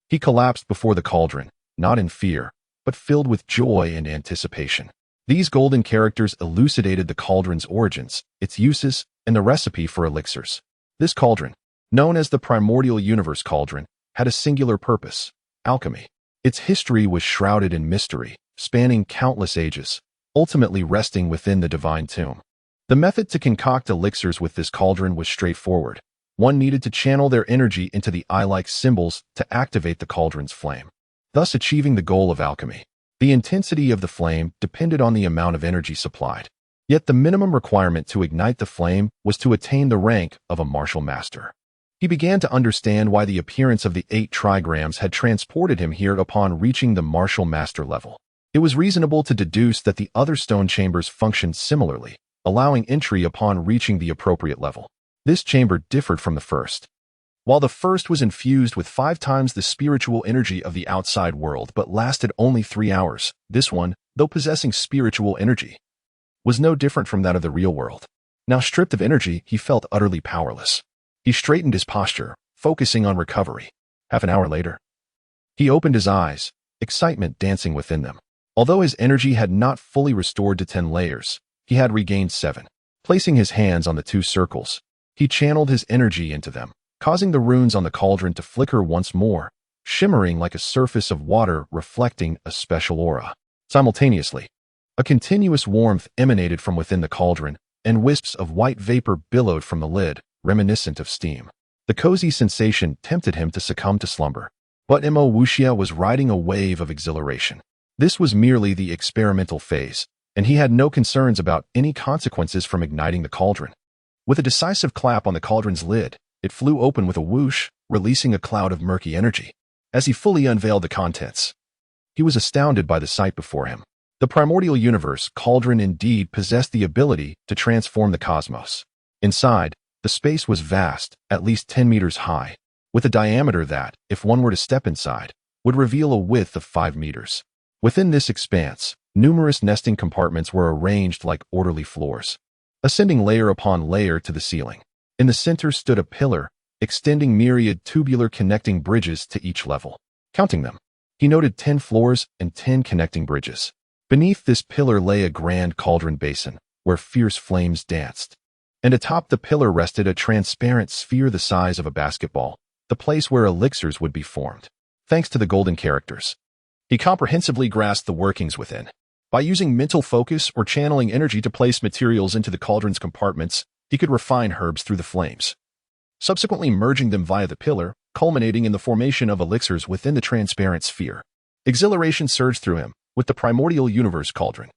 he collapsed before the cauldron, not in fear, but filled with joy and anticipation. These golden characters elucidated the cauldron's origins, its uses, and the recipe for elixirs. This cauldron, known as the Primordial Universe Cauldron, had a singular purpose: alchemy. Its history was shrouded in mystery, spanning countless ages, ultimately resting within the divine tomb. The method to concoct elixirs with this cauldron was straightforward. One needed to channel their energy into the eye-like symbols to activate the cauldron's flame, thus achieving the goal of alchemy. The intensity of the flame depended on the amount of energy supplied. Yet the minimum requirement to ignite the flame was to attain the rank of a martial master. He began to understand why the appearance of the 8 trigrams had transported him here upon reaching the martial master level. It was reasonable to deduce that the other stone chambers functioned similarly, allowing entry upon reaching the appropriate level. This chamber differed from the first. While the first was infused with 5 times the spiritual energy of the outside world but lasted only 3 hours, this one, though possessing spiritual energy, was no different from that of the real world. Now stripped of energy, he felt utterly powerless. He straightened his posture, focusing on recovery. Half an hour later, he opened his eyes, excitement dancing within them. Although his energy had not fully restored to 10 layers, He had regained 7. Placing his hands on the 2 circles, he channeled his energy into them, causing the runes on the cauldron to flicker once more, shimmering like a surface of water reflecting a special aura. Simultaneously, a continuous warmth emanated from within the cauldron, and wisps of white vapor billowed from the lid, reminiscent of steam. The cozy sensation tempted him to succumb to slumber. But Mo Wuxia was riding a wave of exhilaration. This was merely the experimental phase, and he had no concerns about any consequences from igniting the cauldron. With a decisive clap on the cauldron's lid, it flew open with a whoosh, releasing a cloud of murky energy. As he fully unveiled the contents, he was astounded by the sight before him. The primordial universe cauldron indeed possessed the ability to transform the cosmos. Inside, the space was vast, at least 10 meters high, with a diameter that, if one were to step inside, would reveal a width of 5 meters. Within this expanse, numerous nesting compartments were arranged like orderly floors, ascending layer upon layer to the ceiling. In the center stood a pillar, extending myriad tubular connecting bridges to each level. Counting them, he noted 10 floors and 10 connecting bridges. Beneath this pillar lay a grand cauldron basin, where fierce flames danced. And atop the pillar rested a transparent sphere the size of a basketball, the place where elixirs would be formed. Thanks to the golden characters, he comprehensively grasped the workings within. By using mental focus or channeling energy to place materials into the cauldron's compartments, he could refine herbs through the flames, subsequently merging them via the pillar, culminating in the formation of elixirs within the transparent sphere. Exhilaration surged through him. With the primordial universe cauldron,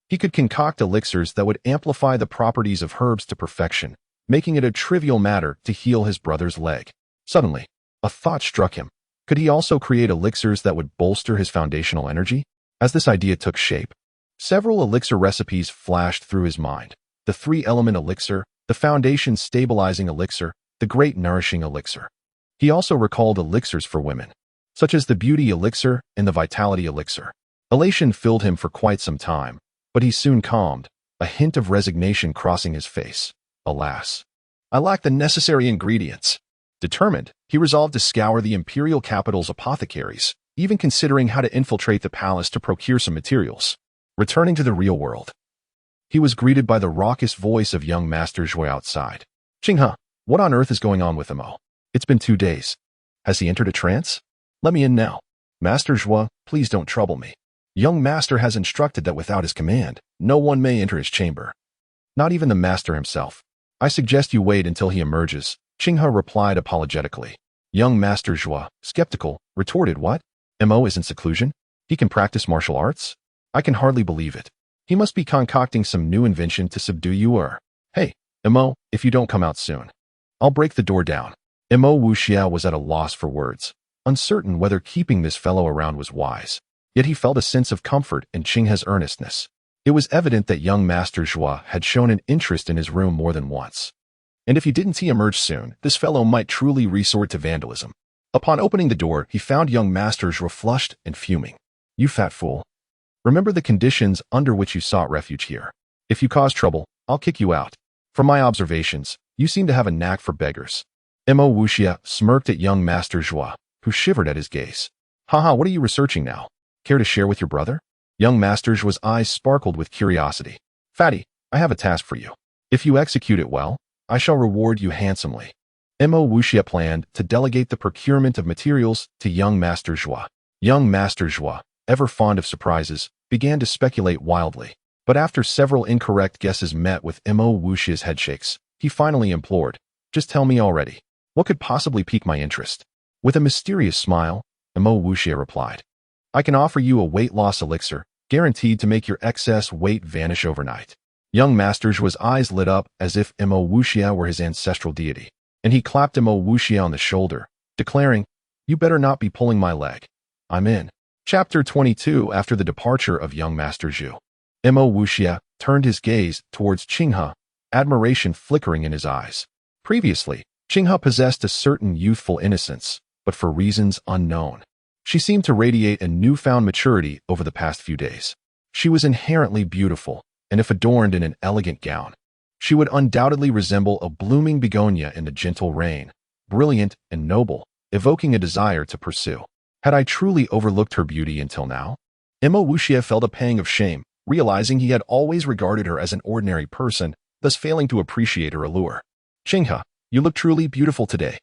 he could concoct elixirs that would amplify the properties of herbs to perfection, making it a trivial matter to heal his brother's leg. Suddenly, a thought struck him. Could he also create elixirs that would bolster his foundational energy? As this idea took shape, several elixir recipes flashed through his mind. The 3-element elixir, the foundation stabilizing elixir, the great nourishing elixir. He also recalled elixirs for women, such as the beauty elixir and the vitality elixir. Elation filled him for quite some time, but he soon calmed, a hint of resignation crossing his face. Alas, I lack the necessary ingredients. Determined, he resolved to scour the imperial capital's apothecaries, even considering how to infiltrate the palace to procure some materials. Returning to the real world, he was greeted by the raucous voice of young Master Zhui outside. Qinghe, what on earth is going on with Mo? It's been 2 days. Has he entered a trance? Let me in now. Master Zhui, please don't trouble me. Young master has instructed that without his command, no one may enter his chamber. Not even the master himself. I suggest you wait until he emerges, Qinghe replied apologetically. Young Master Zhui, skeptical, retorted, what? Mo is in seclusion? He can practice martial arts? I can hardly believe it. He must be concocting some new invention to subdue you or... Hey, Mo, if you don't come out soon, I'll break the door down. Mo Wuxia was at a loss for words, uncertain whether keeping this fellow around was wise. Yet he felt a sense of comfort in Qinghe's earnestness. It was evident that young Master Zhui had shown an interest in his room more than once. And if he didn't see emerge soon, this fellow might truly resort to vandalism. Upon opening the door, he found young Master Zhui flushed and fuming. You fat fool. Remember the conditions under which you sought refuge here. If you cause trouble, I'll kick you out. From my observations, you seem to have a knack for beggars. Mo Wuxia smirked at young Master Zhui, who shivered at his gaze. Haha, what are you researching now? Care to share with your brother? Young Master Zhui's eyes sparkled with curiosity. Fatty, I have a task for you. If you execute it well, I shall reward you handsomely. Mo Wuxia planned to delegate the procurement of materials to young Master Zhui. Young Master Zhui, ever fond of surprises, began to speculate wildly. But after several incorrect guesses met with Mo Wuxia's headshakes, he finally implored, just tell me already. What could possibly pique my interest? With a mysterious smile, Mo Wuxia replied, I can offer you a weight loss elixir, guaranteed to make your excess weight vanish overnight. Young Master Zhui's eyes lit up as if Mo Wuxia were his ancestral deity, and he clapped Mo Wuxia on the shoulder, declaring, you better not be pulling my leg. I'm in. Chapter 22. After the departure of young Master Zhui, Mo Wuxia turned his gaze towards Qinghe, admiration flickering in his eyes. Previously, Qinghe possessed a certain youthful innocence, but for reasons unknown, she seemed to radiate a newfound maturity over the past few days. She was inherently beautiful, and if adorned in an elegant gown, she would undoubtedly resemble a blooming begonia in the gentle rain, brilliant and noble, evoking a desire to pursue. Had I truly overlooked her beauty until now? Mo Wuxia felt a pang of shame, realizing he had always regarded her as an ordinary person, thus failing to appreciate her allure. "Qinghe, you look truly beautiful today,"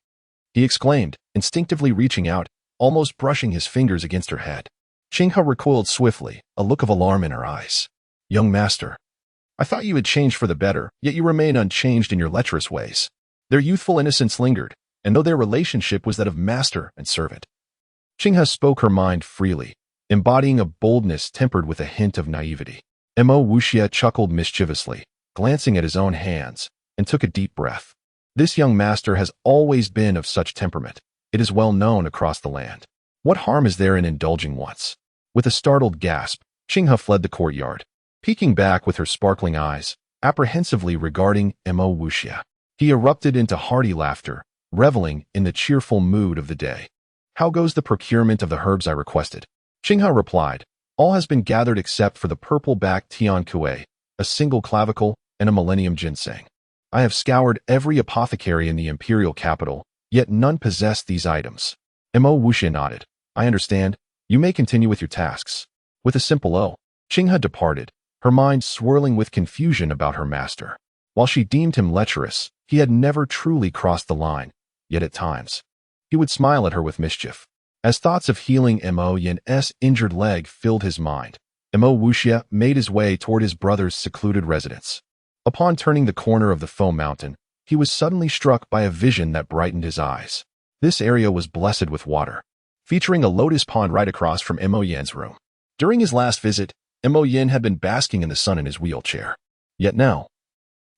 he exclaimed, instinctively reaching out, almost brushing his fingers against her head. Qinghe recoiled swiftly, a look of alarm in her eyes. "Young master, I thought you had changed for the better, yet you remain unchanged in your lecherous ways." Their youthful innocence lingered, and though their relationship was that of master and servant, Qinghe spoke her mind freely, embodying a boldness tempered with a hint of naivety. Mo Wuxia chuckled mischievously, glancing at his own hands, and took a deep breath. This young master has always been of such temperament. It is well known across the land. What harm is there in indulging once? With a startled gasp, Qinghe fled the courtyard, peeking back with her sparkling eyes, apprehensively regarding Mo Wuxia. He erupted into hearty laughter, reveling in the cheerful mood of the day. "How goes the procurement of the herbs I requested?" Qinghe replied, "All has been gathered except for the purple-backed Tian Kue, a single clavicle, and a millennium ginseng. I have scoured every apothecary in the imperial capital, yet none possess these items." Mo Wuxia nodded. "I understand. You may continue with your tasks." With a simple "oh," Qinghe departed, her mind swirling with confusion about her master. While she deemed him lecherous, he had never truly crossed the line, yet at times he would smile at her with mischief. As thoughts of healing Mo Yin's injured leg filled his mind, Mo Wuxia made his way toward his brother's secluded residence. Upon turning the corner of the foam mountain, he was suddenly struck by a vision that brightened his eyes. This area was blessed with water, featuring a lotus pond right across from Mo Yin's room. During his last visit, Mo Yin had been basking in the sun in his wheelchair. Yet now,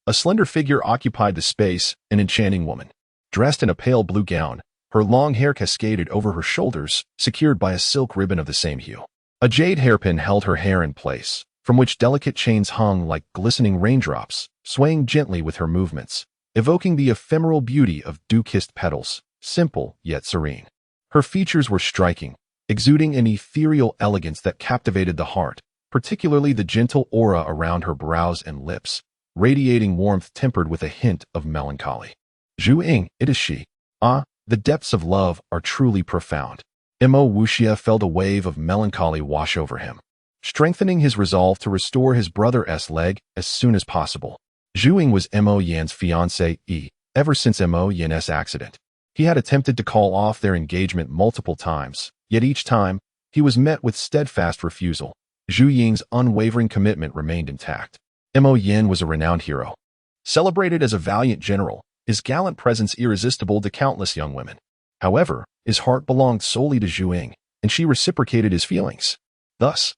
a slender figure occupied the space, an enchanting woman. Dressed in a pale blue gown, her long hair cascaded over her shoulders, secured by a silk ribbon of the same hue. A jade hairpin held her hair in place, from which delicate chains hung like glistening raindrops, swaying gently with her movements, evoking the ephemeral beauty of dew-kissed petals, simple yet serene. Her features were striking, exuding an ethereal elegance that captivated the heart, particularly the gentle aura around her brows and lips, radiating warmth tempered with a hint of melancholy. "Zhu Ying, it is she. Ah, the depths of love are truly profound." Mo Wuxia felt a wave of melancholy wash over him, strengthening his resolve to restore his brother's leg as soon as possible. Zhu Ying was Mo Yan's fiancée ever since Mo Yan's accident. He had attempted to call off their engagement multiple times, yet each time, he was met with steadfast refusal. Zhu Ying's unwavering commitment remained intact. Mo Yin was a renowned hero. Celebrated as a valiant general, his gallant presence irresistible to countless young women. However, his heart belonged solely to Zhu Ying, and she reciprocated his feelings. Thus,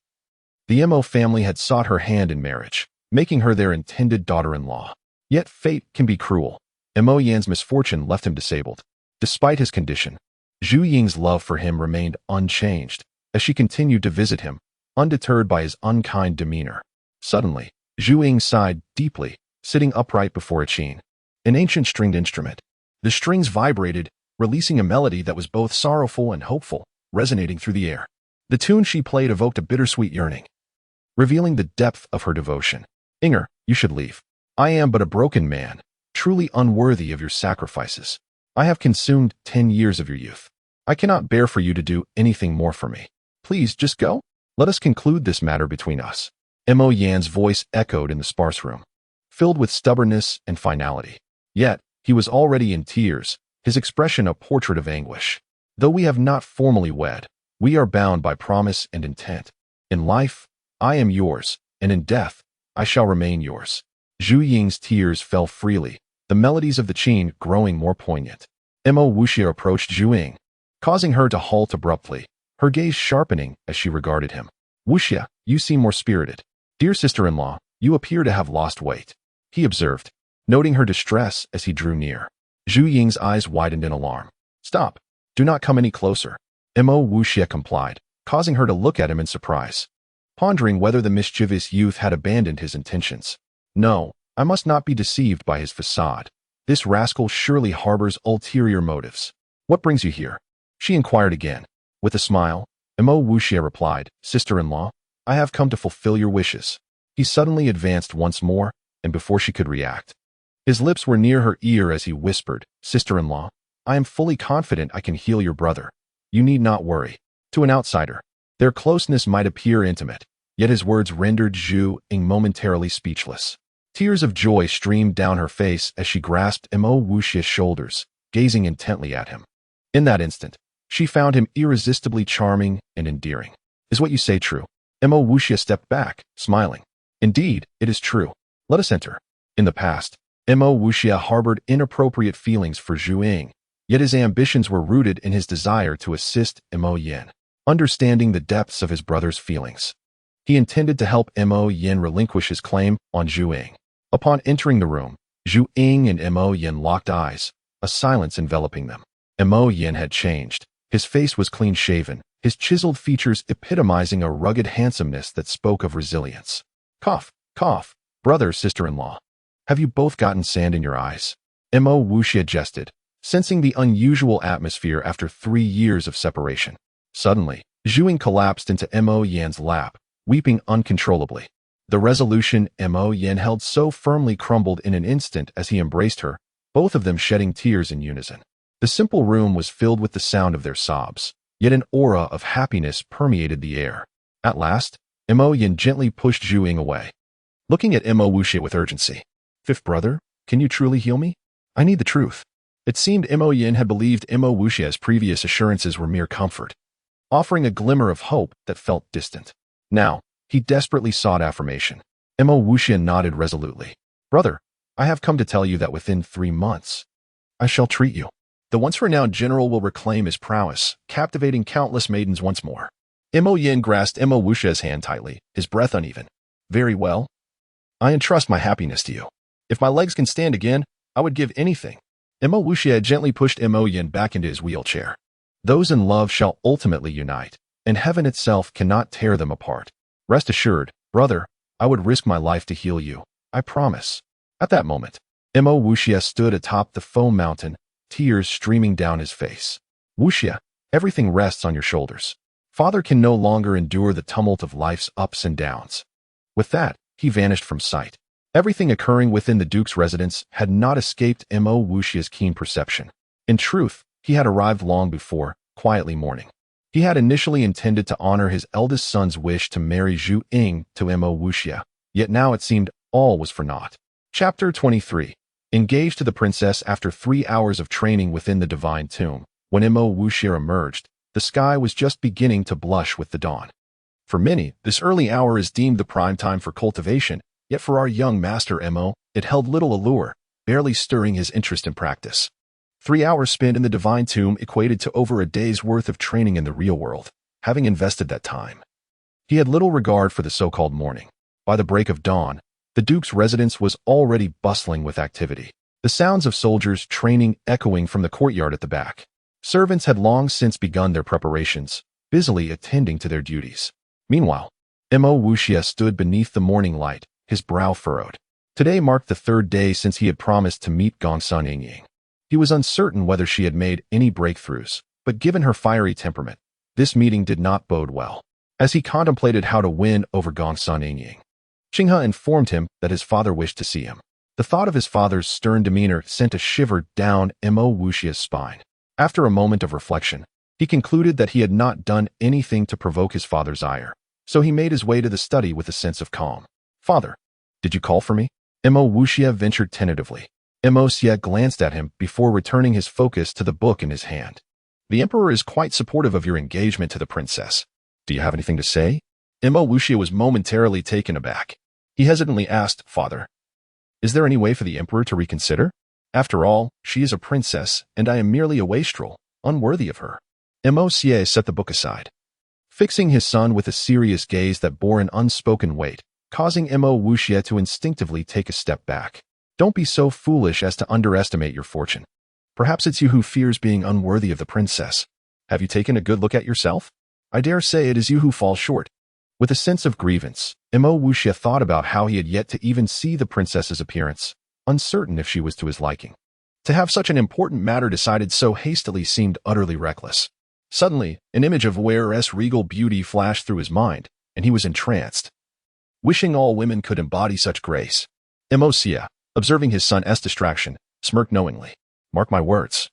the Mo family had sought her hand in marriage, making her their intended daughter-in-law. Yet fate can be cruel. Mo Yan's misfortune left him disabled. Despite his condition, Zhu Ying's love for him remained unchanged, as she continued to visit him, undeterred by his unkind demeanor. Suddenly, Zhu Ying sighed deeply, sitting upright before a qin, an ancient stringed instrument. The strings vibrated, releasing a melody that was both sorrowful and hopeful, resonating through the air. The tune she played evoked a bittersweet yearning, revealing the depth of her devotion. "Inger, you should leave. I am but a broken man, truly unworthy of your sacrifices. I have consumed 10 years of your youth. I cannot bear for you to do anything more for me. Please, just go. Let us conclude this matter between us." Mo Yan's voice echoed in the sparse room, filled with stubbornness and finality. Yet, he was already in tears, his expression a portrait of anguish. "Though we have not formally wed, we are bound by promise and intent. In life, I am yours, and in death, I shall remain yours." Zhu Ying's tears fell freely, the melodies of the qin growing more poignant. Mo Wuxia approached Zhu Ying, causing her to halt abruptly, her gaze sharpening as she regarded him. "Wuxia, you seem more spirited. Dear sister-in-law, you appear to have lost weight," he observed, noting her distress as he drew near. Zhu Ying's eyes widened in alarm. "Stop. Do not come any closer." Mo Wuxia complied, causing her to look at him in surprise, pondering whether the mischievous youth had abandoned his intentions. "No, I must not be deceived by his facade. This rascal surely harbors ulterior motives. What brings you here?" she inquired again. With a smile, Mo Wuxia replied, "Sister-in-law, I have come to fulfill your wishes." He suddenly advanced once more, and before she could react, his lips were near her ear as he whispered, "Sister-in-law, I am fully confident I can heal your brother. You need not worry." To an outsider, their closeness might appear intimate, yet his words rendered Zhu Ying momentarily speechless. Tears of joy streamed down her face as she grasped Mo Wuxia's shoulders, gazing intently at him. In that instant, she found him irresistibly charming and endearing. Is what you say true? Mo Wuxia stepped back, smiling. Indeed, it is true. Let us enter. In the past, Mo Wuxia harbored inappropriate feelings for Zhu Ying, yet his ambitions were rooted in his desire to assist Mo Yin, understanding the depths of his brother's feelings. He intended to help Mo Yin relinquish his claim on Zhu Ying. Upon entering the room, Zhu Ying and Mo Yin locked eyes, a silence enveloping them. Mo Yin had changed. His face was clean-shaven, his chiseled features epitomizing a rugged handsomeness that spoke of resilience. Cough, cough, brother, sister-in-law. Have you both gotten sand in your eyes? Mo Wuxia jested, sensing the unusual atmosphere after 3 years of separation. Suddenly, Zhu Ying collapsed into Mo Yin's lap, weeping uncontrollably. The resolution Mo Yin held so firmly crumbled in an instant as he embraced her, both of them shedding tears in unison. The simple room was filled with the sound of their sobs, yet an aura of happiness permeated the air. At last, Mo Yin gently pushed Zhu Ying away, looking at Mo Wuxia with urgency. Fifth brother, can you truly heal me? I need the truth. It seemed Mo Yin had believed Mo Wuxia's previous assurances were mere comfort, offering a glimmer of hope that felt distant. Now, he desperately sought affirmation. Mo Wuxia nodded resolutely. Brother, I have come to tell you that within 3 months, I shall treat you. The once-renowned general will reclaim his prowess, captivating countless maidens once more. Mo Yin grasped Mo Wuxia's hand tightly, his breath uneven. Very well. I entrust my happiness to you. If my legs can stand again, I would give anything. Mo Wuxia gently pushed Mo Yin back into his wheelchair. Those in love shall ultimately unite, and heaven itself cannot tear them apart. Rest assured, brother, I would risk my life to heal you. I promise. At that moment, Mo Wuxia stood atop the foam mountain, tears streaming down his face. Wuxia, everything rests on your shoulders. Father can no longer endure the tumult of life's ups and downs. With that, he vanished from sight. Everything occurring within the Duke's residence had not escaped Mo Wuxia's keen perception. In truth, he had arrived long before, quietly mourning. He had initially intended to honor his eldest son's wish to marry Zhu Ying to Mo Wuxia, yet now it seemed all was for naught. Chapter 23. Engaged to the princess after 3 hours of training within the divine tomb, when Mo Wuxia emerged, the sky was just beginning to blush with the dawn. For many, this early hour is deemed the prime time for cultivation, yet for our young master Mo, it held little allure, barely stirring his interest in practice. 3 hours spent in the divine tomb equated to over a day's worth of training in the real world, having invested that time. He had little regard for the so-called morning. By the break of dawn, the Duke's residence was already bustling with activity, the sounds of soldiers training echoing from the courtyard at the back. Servants had long since begun their preparations, busily attending to their duties. Meanwhile, Mo Wuxia stood beneath the morning light, his brow furrowed. Today marked the 3rd day since he had promised to meet Gongsun Yingying. He was uncertain whether she had made any breakthroughs, but given her fiery temperament, this meeting did not bode well. As he contemplated how to win over Gongsun Yingying, Qinghe informed him that his father wished to see him. The thought of his father's stern demeanor sent a shiver down Mo Wuxia's spine. After a moment of reflection, he concluded that he had not done anything to provoke his father's ire, so he made his way to the study with a sense of calm. Father, did you call for me? Mo Wuxia ventured tentatively. Mo Xie glanced at him before returning his focus to the book in his hand. The emperor is quite supportive of your engagement to the princess. Do you have anything to say? Mo Wuxia was momentarily taken aback. He hesitantly asked, Father, is there any way for the emperor to reconsider? After all, she is a princess, and I am merely a wastrel, unworthy of her. Mo Xie set the book aside, fixing his son with a serious gaze that bore an unspoken weight, causing Mo Wuxia to instinctively take a step back. Don't be so foolish as to underestimate your fortune. Perhaps it's you who fears being unworthy of the princess. Have you taken a good look at yourself? I dare say it is you who fall short. With a sense of grievance, Mo Wuxia thought about how he had yet to even see the princess's appearance, uncertain if she was to his liking. To have such an important matter decided so hastily seemed utterly reckless. Suddenly, an image of Weir's regal beauty flashed through his mind, and he was entranced, wishing all women could embody such grace. Mo Xie, observing his son's distraction, smirked knowingly. Mark my words.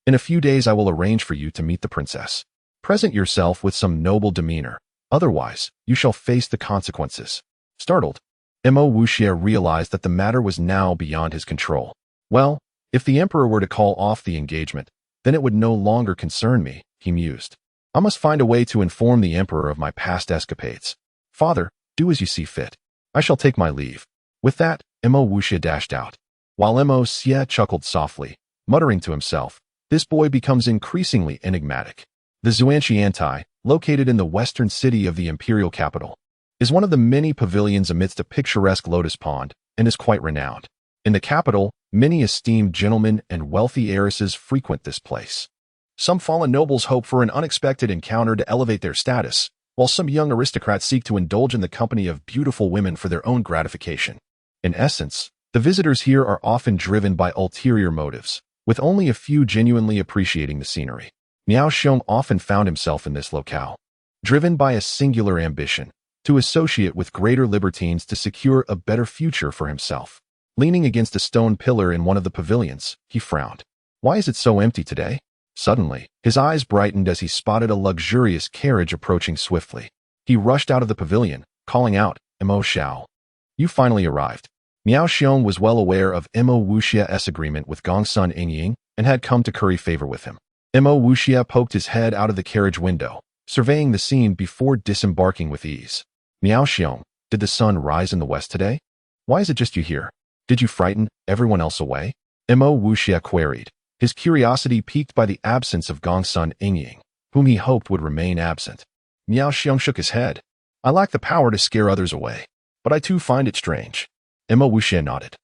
In a few days I will arrange for you to meet the princess. Present yourself with some noble demeanor, Otherwise, you shall face the consequences. Startled, Mo Wuxia realized that the matter was now beyond his control. Well, if the emperor were to call off the engagement, then it would no longer concern me, he mused. I must find a way to inform the emperor of my past escapades. Father, do as you see fit. I shall take my leave. With that, Mo Wuxia dashed out. While Mo Xie chuckled softly, muttering to himself, this boy becomes increasingly enigmatic. The Xuanxiantai, located in the western city of the imperial capital, is one of the many pavilions amidst a picturesque lotus pond and is quite renowned. In the capital, many esteemed gentlemen and wealthy heiresses frequent this place. Some fallen nobles hope for an unexpected encounter to elevate their status, while some young aristocrats seek to indulge in the company of beautiful women for their own gratification. In essence, the visitors here are often driven by ulterior motives, with only a few genuinely appreciating the scenery. Miao Xiong often found himself in this locale, driven by a singular ambition, to associate with greater libertines to secure a better future for himself. Leaning against a stone pillar in one of the pavilions, he frowned. Why is it so empty today? Suddenly, his eyes brightened as he spotted a luxurious carriage approaching swiftly. He rushed out of the pavilion, calling out, Mo Xiao. You finally arrived. Miao Xiong was well aware of Mo Wuxia's agreement with Gongsun Yingying and had come to curry favor with him. Mo Wuxia poked his head out of the carriage window, surveying the scene before disembarking with ease. Miao Xiong, did the sun rise in the west today? Why is it just you here? Did you frighten everyone else away? Mo Wuxia queried, his curiosity piqued by the absence of Gongsun Yingying, whom he hoped would remain absent. Miao Xiong shook his head. I lack the power to scare others away, but I too find it strange. Mo Wuxia nodded.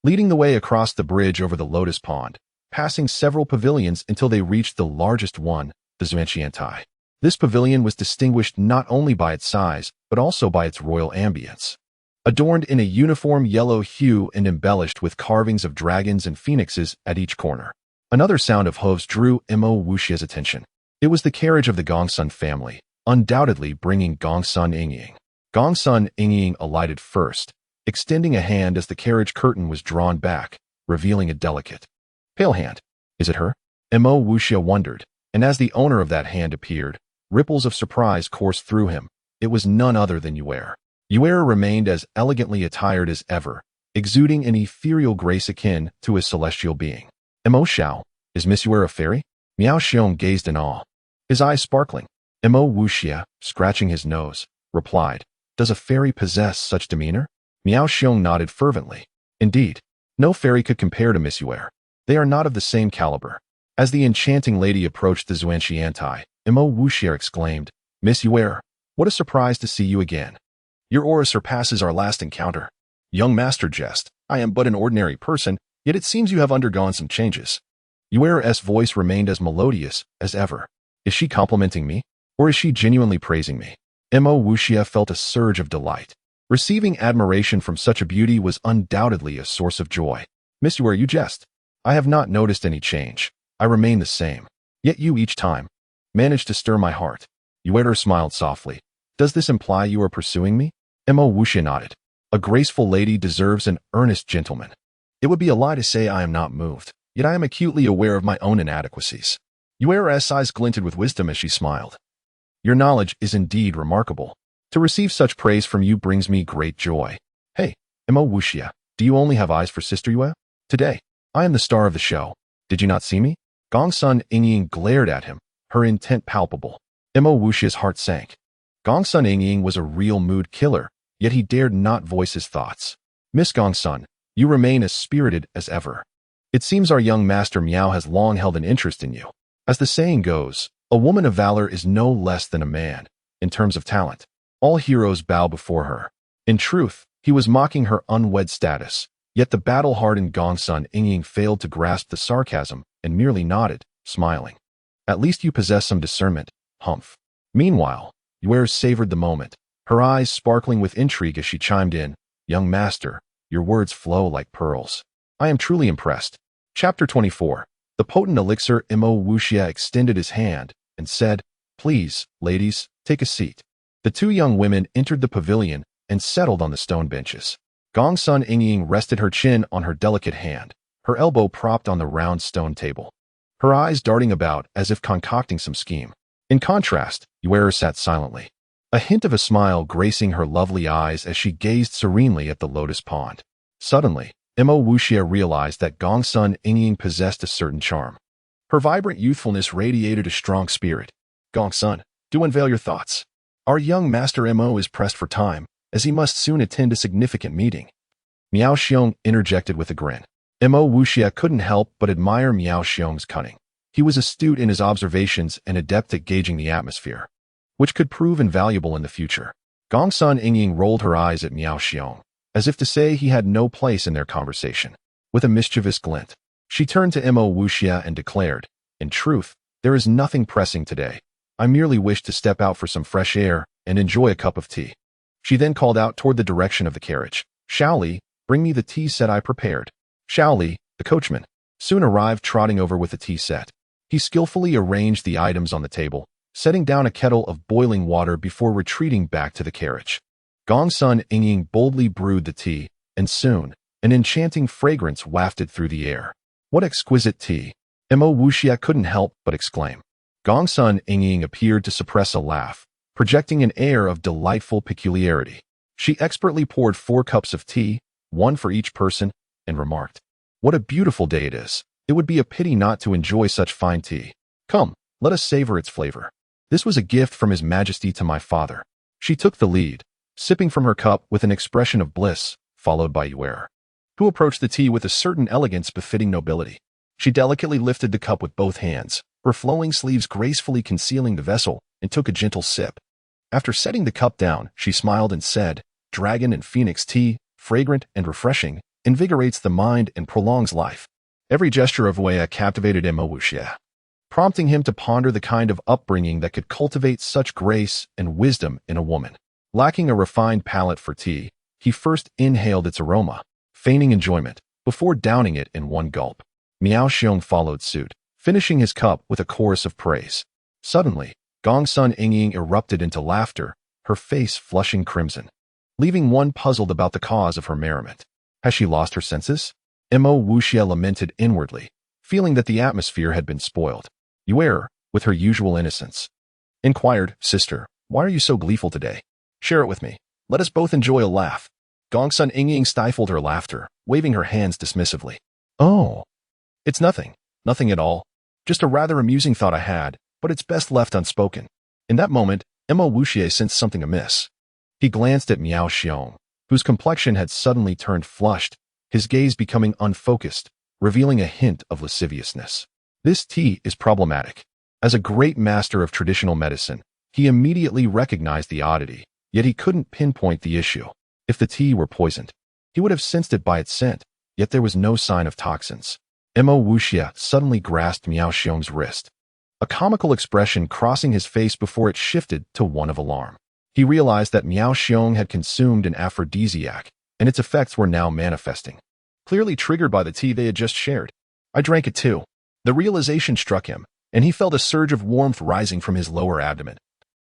Leading the way across the bridge over the lotus pond, passing several pavilions until they reached the largest one, the Xuanxiantai. This pavilion was distinguished not only by its size, but also by its royal ambience. Adorned in a uniform yellow hue and embellished with carvings of dragons and phoenixes at each corner. Another sound of hooves drew Mo Wuxia's attention. It was the carriage of the Gongsun family, undoubtedly bringing Gongsun Yingying. Gongsun Yingying alighted first, extending a hand as the carriage curtain was drawn back, revealing a delicate, pale hand. Is it her? Mo Wuxia wondered, and as the owner of that hand appeared, ripples of surprise coursed through him. It was none other than Yuer. Yuer remained as elegantly attired as ever, exuding an ethereal grace akin to a celestial being. Mo Xiao, is Miss Yuer a fairy? Miao Xiong gazed in awe, his eyes sparkling. Mo Wuxia, scratching his nose, replied, does a fairy possess such demeanor? Miao Xiong nodded fervently. Indeed, no fairy could compare to Miss Yuer. They are not of the same caliber. As the enchanting lady approached the Xuanxiantai, Mo Wuxia exclaimed, Miss Yuer, what a surprise to see you again. Your aura surpasses our last encounter. Young master jest, I am but an ordinary person, yet it seems you have undergone some changes. Yuer's voice remained as melodious as ever. Is she complimenting me, or is she genuinely praising me? Mo Wuxia felt a surge of delight. Receiving admiration from such a beauty was undoubtedly a source of joy. Miss Yuer, you jest. I have not noticed any change. I remain the same. Yet you each time manage to stir my heart. Yuer smiled softly. Does this imply you are pursuing me? Mo Wuxia nodded. A graceful lady deserves an earnest gentleman. It would be a lie to say I am not moved, yet I am acutely aware of my own inadequacies. Yuer's eyes glinted with wisdom as she smiled. Your knowledge is indeed remarkable. To receive such praise from you brings me great joy. Hey, Mo Wuxia, do you only have eyes for Sister Yuer? Today, I am the star of the show. Did you not see me? Gongsun Yingying glared at him, her intent palpable. Mo Wuxia's heart sank. Gongsun Yingying was a real mood killer, yet he dared not voice his thoughts. Miss Gongsun, you remain as spirited as ever. It seems our young master Miao has long held an interest in you. As the saying goes, a woman of valor is no less than a man, in terms of talent. All heroes bow before her. In truth, he was mocking her unwed status, yet the battle-hardened Gongsun Yingying failed to grasp the sarcasm and merely nodded, smiling. At least you possess some discernment, humph. Meanwhile, Yuer savored the moment, her eyes sparkling with intrigue as she chimed in, Young master, your words flow like pearls. I am truly impressed. Chapter 24. The potent elixir. Mo Wuxia extended his hand and said, Please, ladies, take a seat. The two young women entered the pavilion and settled on the stone benches. Gongsun Yingying rested her chin on her delicate hand, her elbow propped on the round stone table, her eyes darting about as if concocting some scheme. In contrast, Yuer sat silently, a hint of a smile gracing her lovely eyes as she gazed serenely at the lotus pond. Suddenly, Mo Wuxia realized that Gongsun Yingying possessed a certain charm. Her vibrant youthfulness radiated a strong spirit. Gongsun, do unveil your thoughts. Our young master Mo is pressed for time, as he must soon attend a significant meeting. Miao Xiong interjected with a grin. Mo Wuxia couldn't help but admire Miao Xiong's cunning. He was astute in his observations and adept at gauging the atmosphere, which could prove invaluable in the future. Gongsun Yingying rolled her eyes at Miao Xiong, as if to say he had no place in their conversation. With a mischievous glint, she turned to Mo Wuxia and declared, "In truth, there is nothing pressing today. I merely wish to step out for some fresh air and enjoy a cup of tea." She then called out toward the direction of the carriage. "Shaoli, bring me the tea set I prepared." Shaoli, the coachman, soon arrived trotting over with the tea set. He skillfully arranged the items on the table, setting down a kettle of boiling water before retreating back to the carriage. Gongsun Yingying boldly brewed the tea, and soon, an enchanting fragrance wafted through the air. "What exquisite tea!" Mo Wuxia couldn't help but exclaim. Gongsun Yingying appeared to suppress a laugh, projecting an air of delightful peculiarity. She expertly poured 4 cups of tea, 1 for each person, and remarked, "What a beautiful day it is. It would be a pity not to enjoy such fine tea. Come, let us savor its flavor. This was a gift from His Majesty to my father." She took the lead, sipping from her cup with an expression of bliss, followed by Yuer, who approached the tea with a certain elegance befitting nobility. She delicately lifted the cup with both hands, her flowing sleeves gracefully concealing the vessel, and took a gentle sip. After setting the cup down, she smiled and said, "Dragon and Phoenix tea, fragrant and refreshing, invigorates the mind and prolongs life." Every gesture of Wei captivated Mo Wuxia, prompting him to ponder the kind of upbringing that could cultivate such grace and wisdom in a woman. Lacking a refined palate for tea, he first inhaled its aroma, feigning enjoyment, before downing it in one gulp. Miao Xiong followed suit, finishing his cup with a chorus of praise. Suddenly, Gongsun Yingying erupted into laughter, her face flushing crimson, leaving one puzzled about the cause of her merriment. Has she lost her senses? Mo Wuxia lamented inwardly, feeling that the atmosphere had been spoiled. Yuer, with her usual innocence, inquired, "Sister, why are you so gleeful today? Share it with me. Let us both enjoy a laugh." Gongsun Yingying stifled her laughter, waving her hands dismissively. "Oh, it's nothing. Nothing at all. Just a rather amusing thought I had, but it's best left unspoken." In that moment, Mo Wuxia sensed something amiss. He glanced at Miao Xiong, whose complexion had suddenly turned flushed, his gaze becoming unfocused, revealing a hint of lasciviousness. This tea is problematic. As a great master of traditional medicine, he immediately recognized the oddity, yet he couldn't pinpoint the issue. If the tea were poisoned, he would have sensed it by its scent, yet there was no sign of toxins. Mo Wuxia suddenly grasped Miao Xiong's wrist, a comical expression crossing his face before it shifted to one of alarm. He realized that Miao Xiong had consumed an aphrodisiac, and its effects were now manifesting, clearly triggered by the tea they had just shared. "I drank it too." The realization struck him, and he felt a surge of warmth rising from his lower abdomen.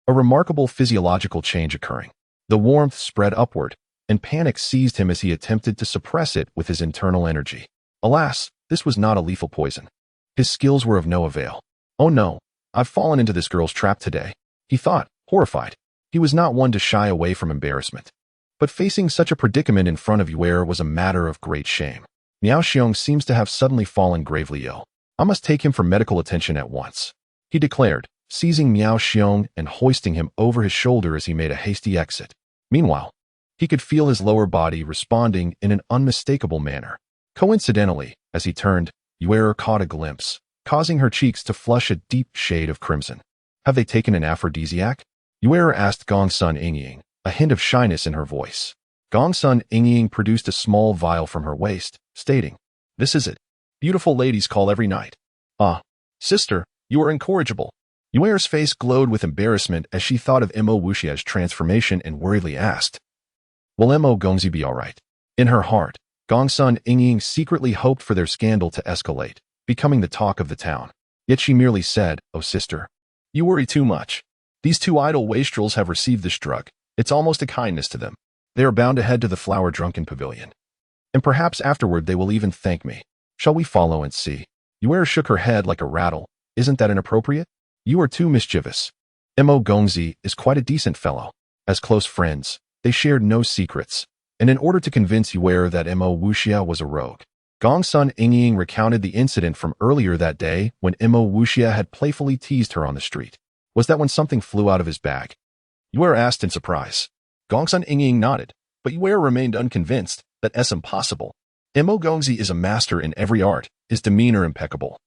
A remarkable physiological change occurring. The warmth spread upward, and panic seized him as he attempted to suppress it with his internal energy. Alas, this was not a lethal poison. His skills were of no avail. "Oh no, I've fallen into this girl's trap today," he thought, horrified. He was not one to shy away from embarrassment, but facing such a predicament in front of Yuer was a matter of great shame. Miao Xiong seems to have suddenly fallen gravely ill. "I must take him for medical attention at once," he declared, seizing Miao Xiong and hoisting him over his shoulder as he made a hasty exit. Meanwhile, he could feel his lower body responding in an unmistakable manner. Coincidentally, as he turned, Yuer caught a glimpse, causing her cheeks to flush a deep shade of crimson. "Have they taken an aphrodisiac?" Yuer asked Gongsun Yingying, a hint of shyness in her voice. Gongsun Yingying produced a small vial from her waist, stating, "This is it. Beautiful ladies call every night." "Ah, sister, you are incorrigible." Yuer's face glowed with embarrassment as she thought of Mo Wuxia's transformation and worriedly asked, "Will Mo Gongzi be all right?" In her heart, Gongsun Yingying secretly hoped for their scandal to escalate, becoming the talk of the town. Yet she merely said, "Oh sister, you worry too much. These 2 idle wastrels have received this drug. It's almost a kindness to them. They are bound to head to the flower-drunken pavilion. And perhaps afterward they will even thank me. Shall we follow and see?" Yuer shook her head like a rattle. "Isn't that inappropriate? You are too mischievous." Mo Gongzi is quite a decent fellow. As close friends, they shared no secrets, and in order to convince Yuer that Mo Wuxia was a rogue, Gongsun Ingying recounted the incident from earlier that day when Mo Wuxia had playfully teased her on the street. Was that when something flew out of his bag? Yuer asked in surprise. Gongsun Ingying nodded, but Yuer remained unconvinced that it's impossible. Mo Gongzi is a master in every art, his demeanor impeccable.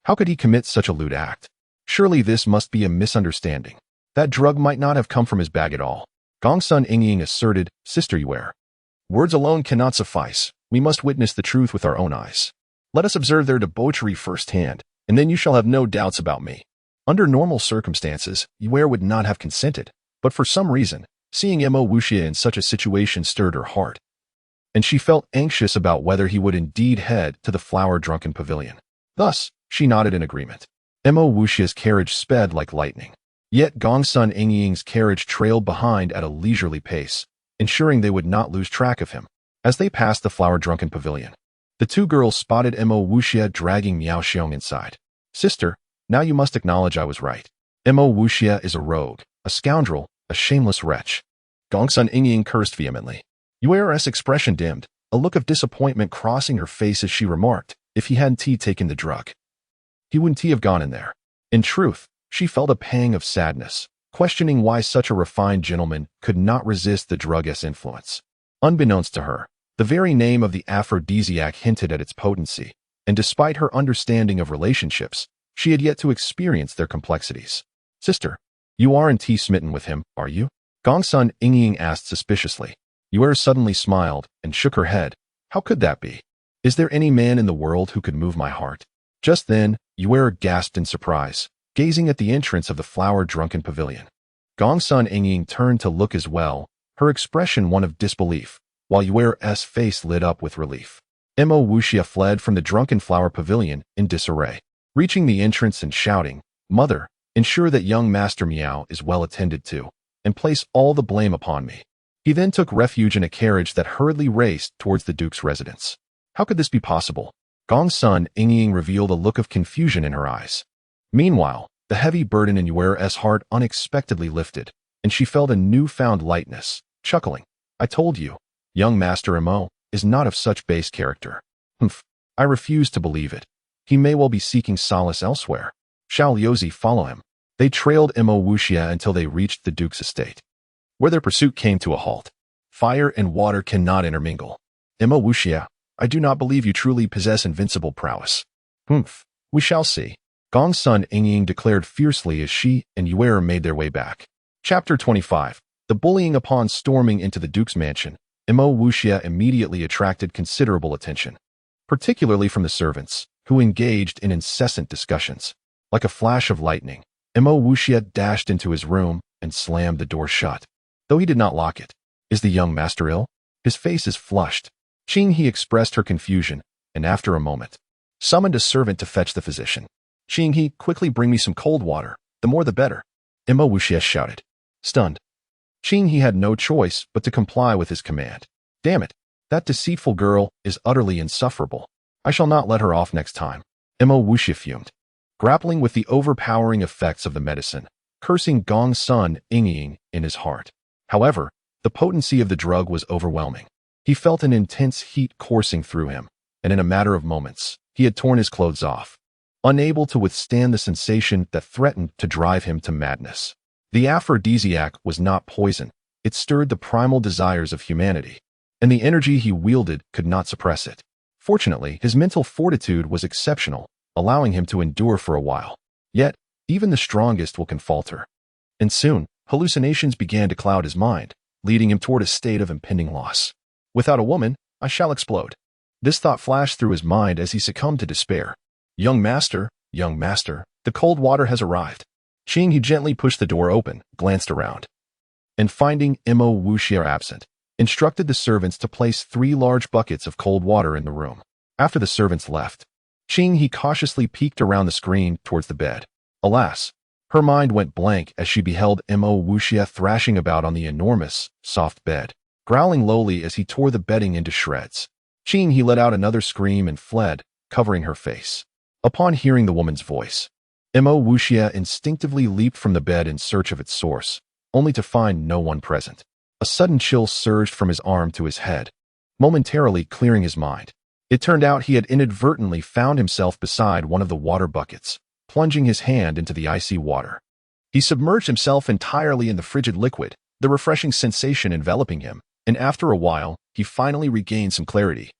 How could he commit such a lewd act? Surely this must be a misunderstanding. That drug might not have come from his bag at all. Gongsun Ingying asserted, Sister Yuer. Words alone cannot suffice. We must witness the truth with our own eyes. Let us observe their debauchery firsthand, and then you shall have no doubts about me. Under normal circumstances, Yuer would not have consented, but for some reason, seeing Mo Wuxia in such a situation stirred her heart, and she felt anxious about whether he would indeed head to the flower-drunken pavilion. Thus, she nodded in agreement. Mo Wuxia's carriage sped like lightning. Yet Gongsun Ingying's carriage trailed behind at a leisurely pace, ensuring they would not lose track of him. As they passed the flower-drunken pavilion, the two girls spotted Mo Wuxia dragging Miao Xiong inside. Sister, now you must acknowledge I was right. Mo Wuxia is a rogue, a scoundrel, a shameless wretch. Gongsun Ingying cursed vehemently. Yuer's expression dimmed, a look of disappointment crossing her face as she remarked, if he hadn't taken the drug, he wouldn't have gone in there. In truth, she felt a pang of sadness, questioning why such a refined gentleman could not resist the drug's influence. Unbeknownst to her, the very name of the aphrodisiac hinted at its potency, and despite her understanding of relationships, she had yet to experience their complexities. Sister, you aren't smitten with him, are you? Gongsun Ingying asked suspiciously. Yuer suddenly smiled and shook her head. How could that be? Is there any man in the world who could move my heart? Just then, Yuer gasped in surprise, gazing at the entrance of the flower-drunken pavilion. Gongsun Ingying turned to look as well, her expression one of disbelief, while Yuer's face lit up with relief. Mo Wuxia fled from the drunken flower pavilion in disarray, reaching the entrance and shouting, Mother, ensure that young Master Miao is well attended to, and place all the blame upon me. He then took refuge in a carriage that hurriedly raced towards the Duke's residence. How could this be possible? Gongsun Ingying revealed a look of confusion in her eyes. Meanwhile, the heavy burden in Yuer's heart unexpectedly lifted, and she felt a newfound lightness, chuckling. I told you, young Master Mo is not of such base character. Humph, I refuse to believe it. He may well be seeking solace elsewhere. Shall Liuzi follow him? They trailed Mo Wuxia until they reached the Duke's estate, where their pursuit came to a halt. Fire and water cannot intermingle. Mo Wuxia, I do not believe you truly possess invincible prowess. Humph, we shall see. Gongsun Ingying declared fiercely as she and Yuer made their way back. Chapter 25. The bullying upon storming into the Duke's mansion. Mo Wuxia immediately attracted considerable attention, particularly from the servants, who engaged in incessant discussions. Like a flash of lightning, Mo Wuxia dashed into his room and slammed the door shut, though he did not lock it. Is the young master ill? His face is flushed. Qing He expressed her confusion, and after a moment, summoned a servant to fetch the physician. Qing He, quickly bring me some cold water, the more the better. Mo Wuxia shouted. Stunned, Qing He had no choice but to comply with his command. Damn it, that deceitful girl is utterly insufferable. I shall not let her off next time. Mo Wuxia fumed, grappling with the overpowering effects of the medicine, cursing Gongsun Ingying in his heart. However, the potency of the drug was overwhelming. He felt an intense heat coursing through him, and in a matter of moments, he had torn his clothes off, unable to withstand the sensation that threatened to drive him to madness. The aphrodisiac was not poison. It stirred the primal desires of humanity, and the energy he wielded could not suppress it. Fortunately, his mental fortitude was exceptional, allowing him to endure for a while. Yet, even the strongest can falter. And soon, hallucinations began to cloud his mind, leading him toward a state of impending loss. Without a woman, I shall explode. This thought flashed through his mind as he succumbed to despair. Young master, the cold water has arrived. Qing He gently pushed the door open, glanced around, and finding Mo Wuxia absent, instructed the servants to place 3 large buckets of cold water in the room. After the servants left, Qing He cautiously peeked around the screen towards the bed. Alas, her mind went blank as she beheld Mo Wuxia thrashing about on the enormous, soft bed, growling lowly as he tore the bedding into shreds. Qing He let out another scream and fled, covering her face. Upon hearing the woman's voice, Mo Wuxia instinctively leaped from the bed in search of its source, only to find no one present. A sudden chill surged from his arm to his head, momentarily clearing his mind. It turned out he had inadvertently found himself beside one of the water buckets, plunging his hand into the icy water. He submerged himself entirely in the frigid liquid, the refreshing sensation enveloping him, and after a while, he finally regained some clarity.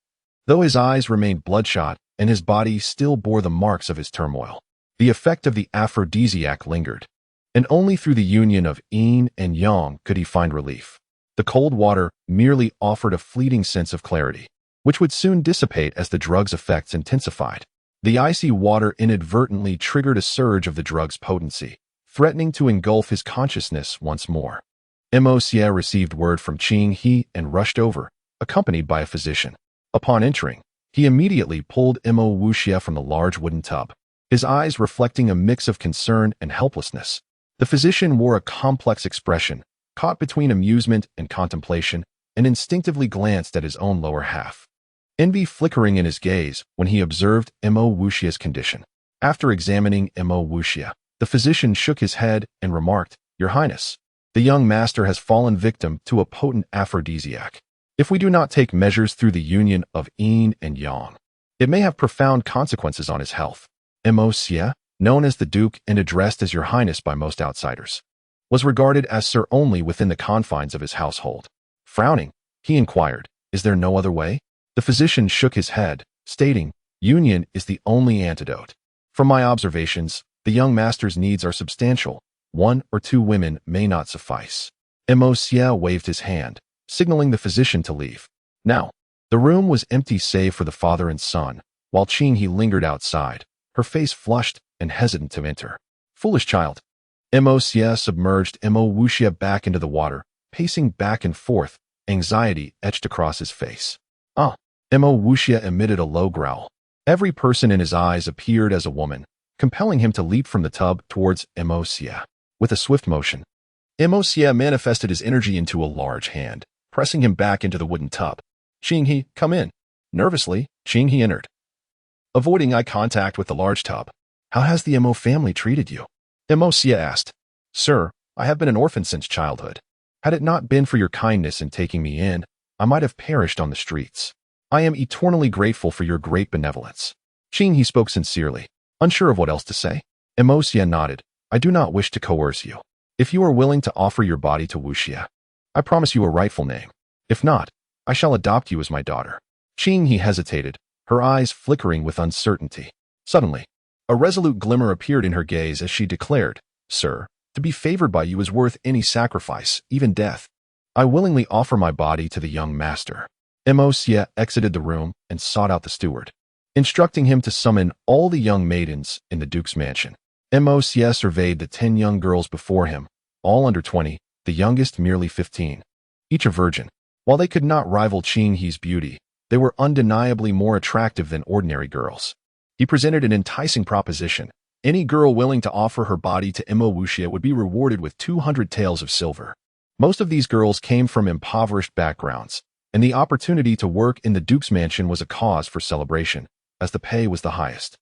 Though his eyes remained bloodshot and his body still bore the marks of his turmoil, the effect of the aphrodisiac lingered, and only through the union of yin and yang could he find relief. The cold water merely offered a fleeting sense of clarity, which would soon dissipate as the drug's effects intensified. The icy water inadvertently triggered a surge of the drug's potency, threatening to engulf his consciousness once more. Mo Xie received word from Qing He and rushed over, accompanied by a physician. Upon entering, he immediately pulled Mo Wuxia from the large wooden tub, his eyes reflecting a mix of concern and helplessness. The physician wore a complex expression, caught between amusement and contemplation, and instinctively glanced at his own lower half, envy flickering in his gaze when he observed Mo Wuxia's condition. After examining Mo Wuxia, the physician shook his head and remarked, "Your Highness, the young master has fallen victim to a potent aphrodisiac. If we do not take measures through the union of yin and yang, it may have profound consequences on his health." Mo Xie, known as the Duke and addressed as Your Highness by most outsiders, was regarded as Sir only within the confines of his household. Frowning, he inquired, "Is there no other way?" The physician shook his head, stating, "Union is the only antidote. From my observations, the young master's needs are substantial. 1 or 2 women may not suffice." Mo Xie waved his hand, signaling the physician to leave. Now, the room was empty save for the father and son, while Qing He lingered outside, her face flushed and hesitant to enter. "Foolish child." Mo Xie submerged Mo Wuxia back into the water, pacing back and forth, anxiety etched across his face. "Ah!" Mo Wuxia emitted a low growl. Every person in his eyes appeared as a woman, compelling him to leap from the tub towards Mo Xie. With a swift motion, Mo Xie manifested his energy into a large hand, pressing him back into the wooden tub. "Qing He, come in." Nervously, Qing He entered, avoiding eye contact with the large tub. "How has the Mo family treated you?" Mo Xie asked. "Sir, I have been an orphan since childhood. Had it not been for your kindness in taking me in, I might have perished on the streets. I am eternally grateful for your great benevolence." Qing He spoke sincerely, unsure of what else to say. Mo Xie nodded. "I do not wish to coerce you. If you are willing to offer your body to Wuxia, I promise you a rightful name. If not, I shall adopt you as my daughter." Qing He hesitated, her eyes flickering with uncertainty. Suddenly, a resolute glimmer appeared in her gaze as she declared, "Sir, to be favored by you is worth any sacrifice, even death. I willingly offer my body to the young master." Mo Xie exited the room and sought out the steward, instructing him to summon all the young maidens in the Duke's mansion. Mo Xie surveyed the 10 young girls before him, all under 20, the youngest merely 15, each a virgin. While they could not rival Qing He's beauty, they were undeniably more attractive than ordinary girls. He presented an enticing proposition. Any girl willing to offer her body to Mo Wuxia would be rewarded with 200 taels of silver. Most of these girls came from impoverished backgrounds, and the opportunity to work in the Duke's mansion was a cause for celebration, as the pay was the highest.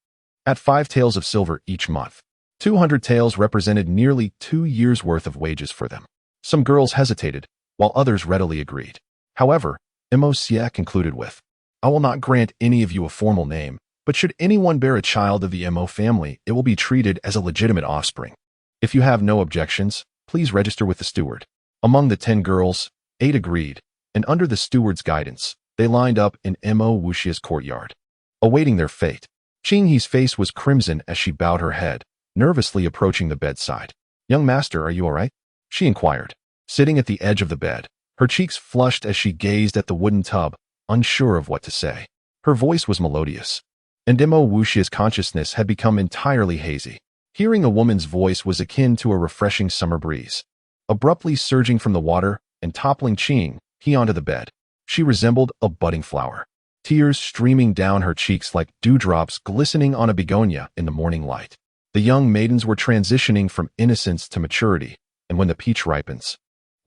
At 5 taels of silver each month, 200 taels represented nearly 2 years' worth of wages for them. Some girls hesitated, while others readily agreed. However, Mo Xie concluded with, "I will not grant any of you a formal name, but should anyone bear a child of the Mo family, it will be treated as a legitimate offspring. If you have no objections, please register with the steward." Among the 10 girls, 8 agreed, and under the steward's guidance, they lined up in Mo Wuxia's courtyard, awaiting their fate. Qing He's face was crimson as she bowed her head, nervously approaching the bedside. "Young master, are you all right?" she inquired, sitting at the edge of the bed, her cheeks flushed as she gazed at the wooden tub, unsure of what to say. Her voice was melodious, and Mo Wuxia's consciousness had become entirely hazy. Hearing a woman's voice was akin to a refreshing summer breeze, abruptly surging from the water and toppling Qing He onto the bed. She resembled a budding flower, tears streaming down her cheeks like dewdrops glistening on a begonia in the morning light. The young maidens were transitioning from innocence to maturity, and when the peach ripens,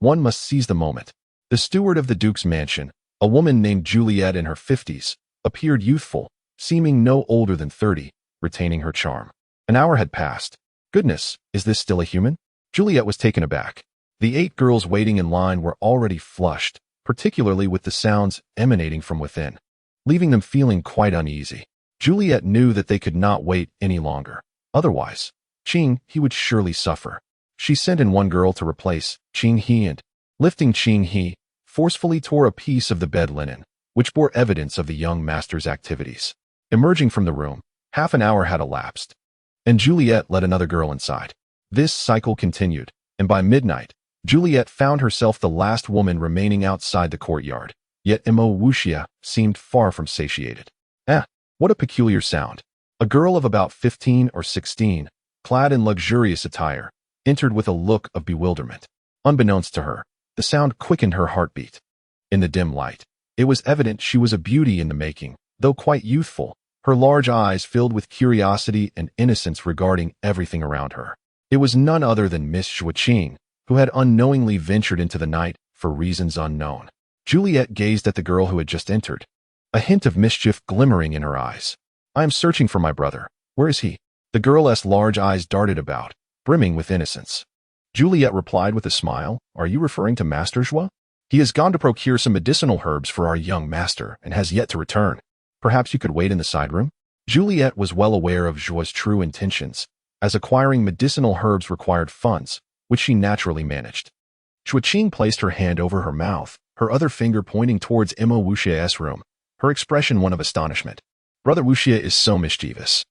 one must seize the moment. The steward of the Duke's mansion, a woman named Juliet in her 50s, appeared youthful, seeming no older than 30, retaining her charm. An hour had passed. Goodness, is this still a human? Juliet was taken aback. The 8 girls waiting in line were already flushed, particularly with the sounds emanating from within, leaving them feeling quite uneasy. Juliet knew that they could not wait any longer. Otherwise, Qing He would surely suffer. She sent in one girl to replace Qing He and, lifting Qing He, forcefully tore a piece of the bed linen, which bore evidence of the young master's activities. Emerging from the room, half an hour had elapsed, and Juliet led another girl inside. This cycle continued, and by midnight, Juliet found herself the last woman remaining outside the courtyard. Yet Imo Wuxia seemed far from satiated. What a peculiar sound. A girl of about 15 or 16, clad in luxurious attire, entered with a look of bewilderment. Unbeknownst to her, the sound quickened her heartbeat. In the dim light, it was evident she was a beauty in the making, though quite youthful, her large eyes filled with curiosity and innocence regarding everything around her. It was none other than Miss Xueqing, who had unknowingly ventured into the night for reasons unknown. Juliet gazed at the girl who had just entered, a hint of mischief glimmering in her eyes. I am searching for my brother. Where is he? The girl's large eyes darted about, brimming with innocence. Juliet replied with a smile, Are you referring to Master Zhua? He has gone to procure some medicinal herbs for our young master and has yet to return. Perhaps you could wait in the side room? Juliet was well aware of Zhua's true intentions, as acquiring medicinal herbs required funds, which she naturally managed. Xueqing placed her hand over her mouth, her other finger pointing towards Imo Wuxia's room, her expression one of astonishment. Brother Wuxia is so mischievous.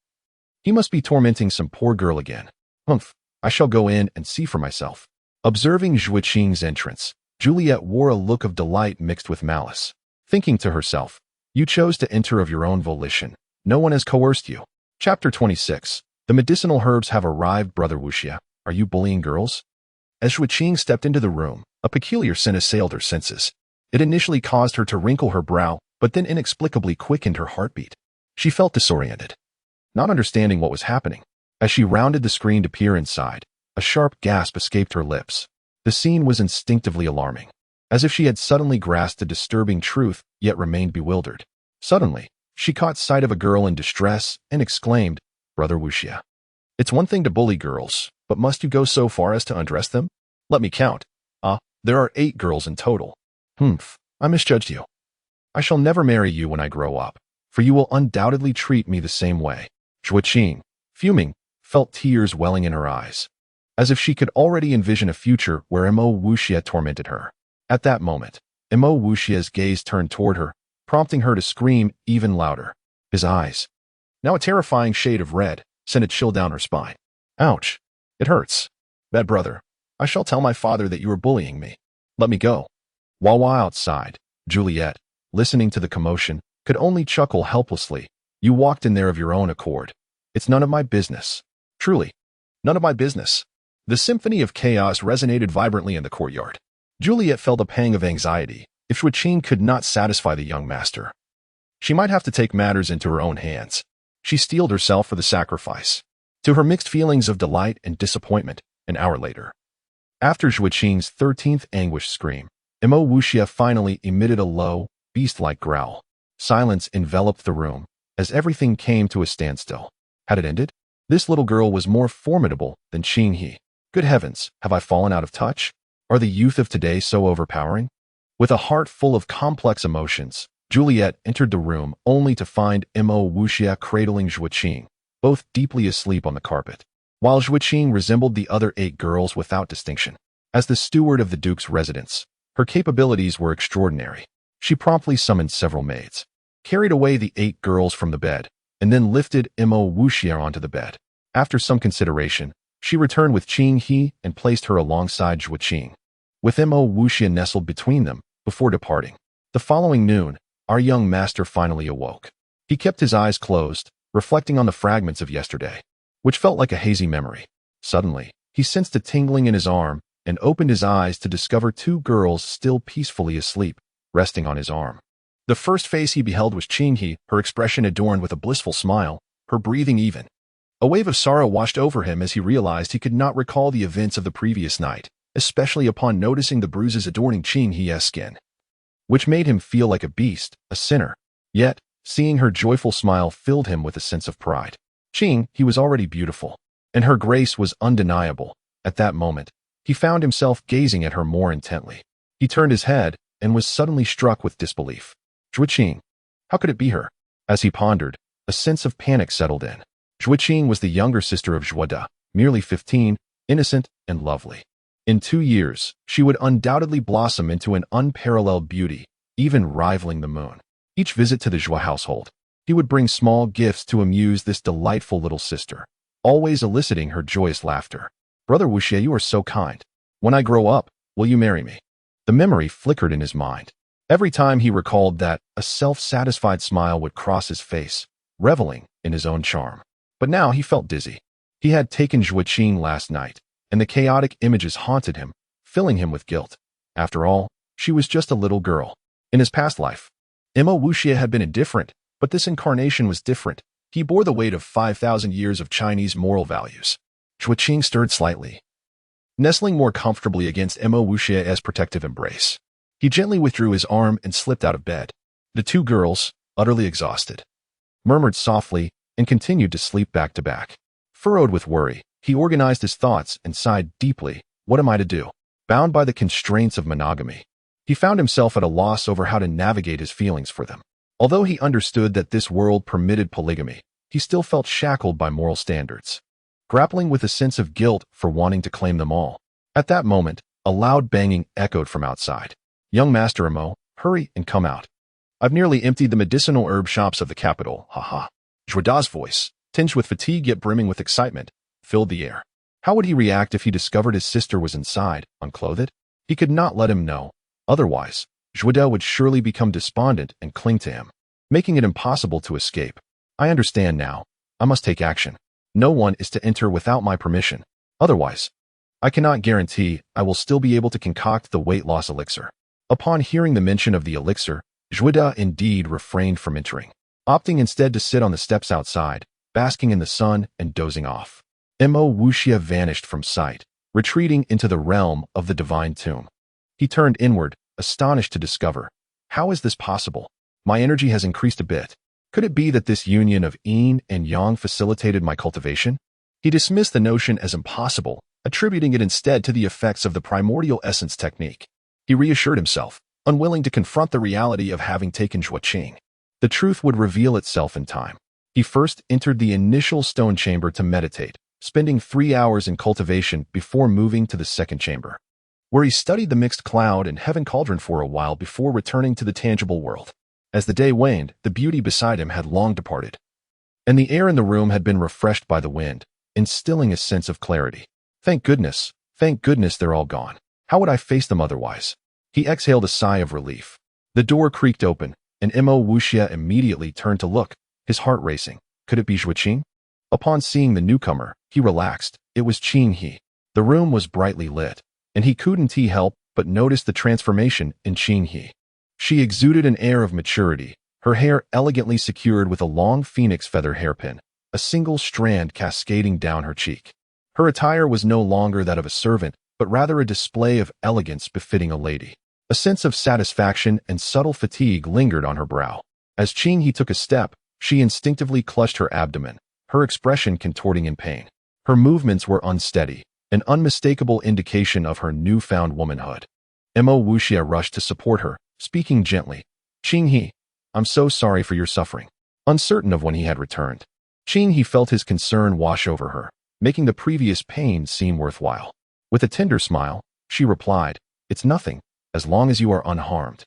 He must be tormenting some poor girl again. Humph, I shall go in and see for myself. Observing Xueqing's entrance, Juliet wore a look of delight mixed with malice, thinking to herself, You chose to enter of your own volition. No one has coerced you. Chapter 26. The medicinal herbs have arrived, Brother Wuxia. Are you bullying girls? As Xueqing stepped into the room, a peculiar scent assailed her senses. It initially caused her to wrinkle her brow, but then inexplicably quickened her heartbeat. She felt disoriented, not understanding what was happening. As she rounded the screen to peer inside, a sharp gasp escaped her lips. The scene was instinctively alarming, as if she had suddenly grasped a disturbing truth, yet remained bewildered. Suddenly, she caught sight of a girl in distress and exclaimed, Brother Wuxia, it's one thing to bully girls, but must you go so far as to undress them? Let me count. There are 8 girls in total. I misjudged you. I shall never marry you when I grow up, for you will undoubtedly treat me the same way. Xueqing, fuming, felt tears welling in her eyes, as if she could already envision a future where Imo Wuxia tormented her. At that moment, Imo Wuxia's gaze turned toward her, prompting her to scream even louder. His eyes, now a terrifying shade of red, sent a chill down her spine. Ouch! It hurts. Bad brother, I shall tell my father that you are bullying me. Let me go. While outside, Juliet, listening to the commotion, could only chuckle helplessly. You walked in there of your own accord. It's none of my business. Truly, none of my business. The symphony of chaos resonated vibrantly in the courtyard. Juliet felt a pang of anxiety. If Xueqing could not satisfy the young master, she might have to take matters into her own hands. She steeled herself for the sacrifice. To her mixed feelings of delight and disappointment, an hour later, after Xueqing's 13th anguished scream, Imo Wuxia finally emitted a low, beast-like growl. Silence enveloped the room, as everything came to a standstill. Had it ended? This little girl was more formidable than Qing He. Good heavens, have I fallen out of touch? Are the youth of today so overpowering? With a heart full of complex emotions, Juliet entered the room only to find Imo Wuxia cradling Xueqing, both deeply asleep on the carpet, while Xueqing resembled the other 8 girls without distinction. As the steward of the Duke's residence, her capabilities were extraordinary. She promptly summoned several maids, carried away the 8 girls from the bed, and then lifted Imo Wuxia onto the bed. After some consideration, she returned with Qing He and placed her alongside Xueqing, with Imo Wuxia nestled between them before departing. The following noon, our young master finally awoke. He kept his eyes closed, reflecting on the fragments of yesterday, which felt like a hazy memory. Suddenly, he sensed a tingling in his arm and opened his eyes to discover 2 girls still peacefully asleep, resting on his arm. The first face he beheld was Qing He, her expression adorned with a blissful smile, her breathing even. A wave of sorrow washed over him as he realized he could not recall the events of the previous night, especially upon noticing the bruises adorning Qing He's skin, which made him feel like a beast, a sinner. Yet, seeing her joyful smile filled him with a sense of pride. Qing, he was already beautiful, and her grace was undeniable. At that moment, he found himself gazing at her more intently. He turned his head and was suddenly struck with disbelief. Zhuqing, how could it be her? As he pondered, a sense of panic settled in. Zhuqing was the younger sister of Zhuoda, merely 15, innocent and lovely. In 2 years, she would undoubtedly blossom into an unparalleled beauty, even rivaling the moon. Each visit to the Zhua household, he would bring small gifts to amuse this delightful little sister, always eliciting her joyous laughter. Brother Wuxie, you are so kind. When I grow up, will you marry me? The memory flickered in his mind. Every time he recalled that, a self-satisfied smile would cross his face, reveling in his own charm. But now he felt dizzy. He had taken Zhuqing last night, and the chaotic images haunted him, filling him with guilt. After all, she was just a little girl. In his past life, Emma Wuxie had been indifferent, but this incarnation was different. He bore the weight of 5,000 years of Chinese moral values. Zhuqing stirred slightly, nestling more comfortably against Emma Wuxie's protective embrace. He gently withdrew his arm and slipped out of bed. The two girls, utterly exhausted, murmured softly and continued to sleep back to back. Furrowed with worry, he organized his thoughts and sighed deeply. What am I to do? Bound by the constraints of monogamy, he found himself at a loss over how to navigate his feelings for them. Although he understood that this world permitted polygamy, he still felt shackled by moral standards, grappling with a sense of guilt for wanting to claim them all. At that moment, a loud banging echoed from outside. Young Master Emo, hurry and come out. I've nearly emptied the medicinal herb shops of the capital, haha. Zhuoda's voice, tinged with fatigue yet brimming with excitement, filled the air. How would he react if he discovered his sister was inside, unclothed? He could not let him know. Otherwise, Zhuoda would surely become despondent and cling to him, making it impossible to escape. I understand now. I must take action. No one is to enter without my permission. Otherwise, I cannot guarantee I will still be able to concoct the weight loss elixir. Upon hearing the mention of the elixir, Zhuoda indeed refrained from entering, opting instead to sit on the steps outside, basking in the sun and dozing off. Emma Wuxie vanished from sight, retreating into the realm of the divine tomb. He turned inward, astonished to discover, how is this possible? My energy has increased a bit. Could it be that this union of yin and yang facilitated my cultivation? He dismissed the notion as impossible, attributing it instead to the effects of the primordial essence technique. He reassured himself, unwilling to confront the reality of having taken Zhuqing. The truth would reveal itself in time. He first entered the initial stone chamber to meditate, spending 3 hours in cultivation before moving to the second chamber, where he studied the mixed cloud and heaven cauldron for a while before returning to the tangible world. As the day waned, the beauty beside him had long departed, and the air in the room had been refreshed by the wind, instilling a sense of clarity. Thank goodness they're all gone. How would I face them otherwise? He exhaled a sigh of relief. The door creaked open, and Emma Wuxie immediately turned to look, his heart racing. Could it be Zhuqing? Upon seeing the newcomer, he relaxed. It was Qing He. The room was brightly lit, and he couldn't help but notice the transformation in Qing He. She exuded an air of maturity, her hair elegantly secured with a long phoenix feather hairpin, a single strand cascading down her cheek. Her attire was no longer that of a servant, but rather a display of elegance befitting a lady. A sense of satisfaction and subtle fatigue lingered on her brow. As Qing He took a step, she instinctively clutched her abdomen, her expression contorting in pain. Her movements were unsteady, an unmistakable indication of her newfound womanhood. Emma Wuxie rushed to support her, speaking gently. Qing He, I'm so sorry for your suffering. Uncertain of when he had returned, Qing He felt his concern wash over her, making the previous pain seem worthwhile. With a tender smile, she replied, It's nothing, as long as you are unharmed.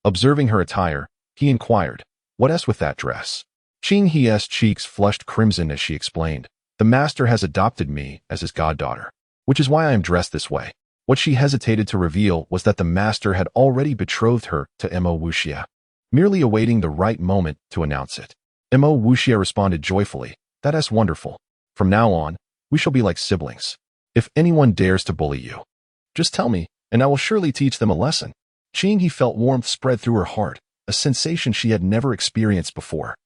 Observing her attire, he inquired, What else with that dress? Qing He's cheeks flushed crimson as she explained, The master has adopted me as his goddaughter, which is why I am dressed this way. What she hesitated to reveal was that the master had already betrothed her to Emma Wuxie, merely awaiting the right moment to announce it. Emma Wuxie responded joyfully, That's wonderful. From now on, we shall be like siblings. If anyone dares to bully you, just tell me, and I will surely teach them a lesson. Qing He felt warmth spread through her heart, a sensation she had never experienced before,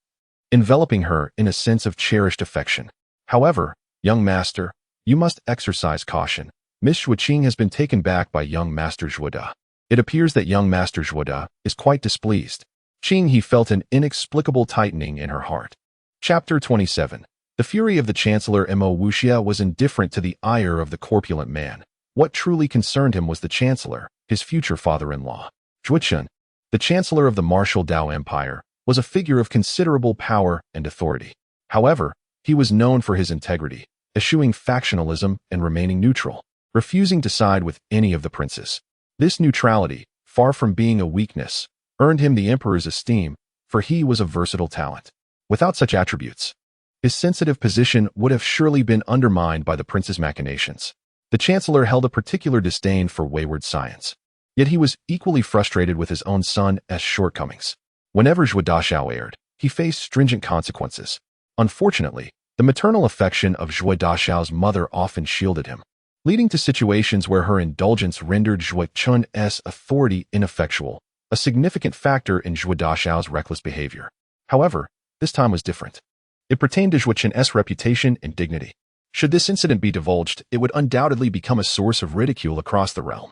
enveloping her in a sense of cherished affection. However, young master, you must exercise caution. Miss Zhuqing has been taken back by young Master Zhuoda. It appears that young Master Zhuoda is quite displeased. Qing He felt an inexplicable tightening in her heart. Chapter 27. The fury of the Chancellor Mo Wuxia was indifferent to the ire of the corpulent man. What truly concerned him was the Chancellor, his future father-in-law. Zhuochun, the Chancellor of the martial Dao Empire, was a figure of considerable power and authority. However, he was known for his integrity, eschewing factionalism and remaining neutral, refusing to side with any of the princes. This neutrality, far from being a weakness, earned him the emperor's esteem, for he was a versatile talent. Without such attributes, his sensitive position would have surely been undermined by the prince's machinations. The chancellor held a particular disdain for wayward science. Yet he was equally frustrated with his own son's shortcomings. Whenever Zhuo Dashao erred, he faced stringent consequences. Unfortunately, the maternal affection of Zhuo Dashao's mother often shielded him, leading to situations where her indulgence rendered Zhuo Chun's authority ineffectual, a significant factor in Zhuo Dashao's reckless behavior. However, this time was different. It pertained to Zhuo Chun's reputation and dignity. Should this incident be divulged, it would undoubtedly become a source of ridicule across the realm.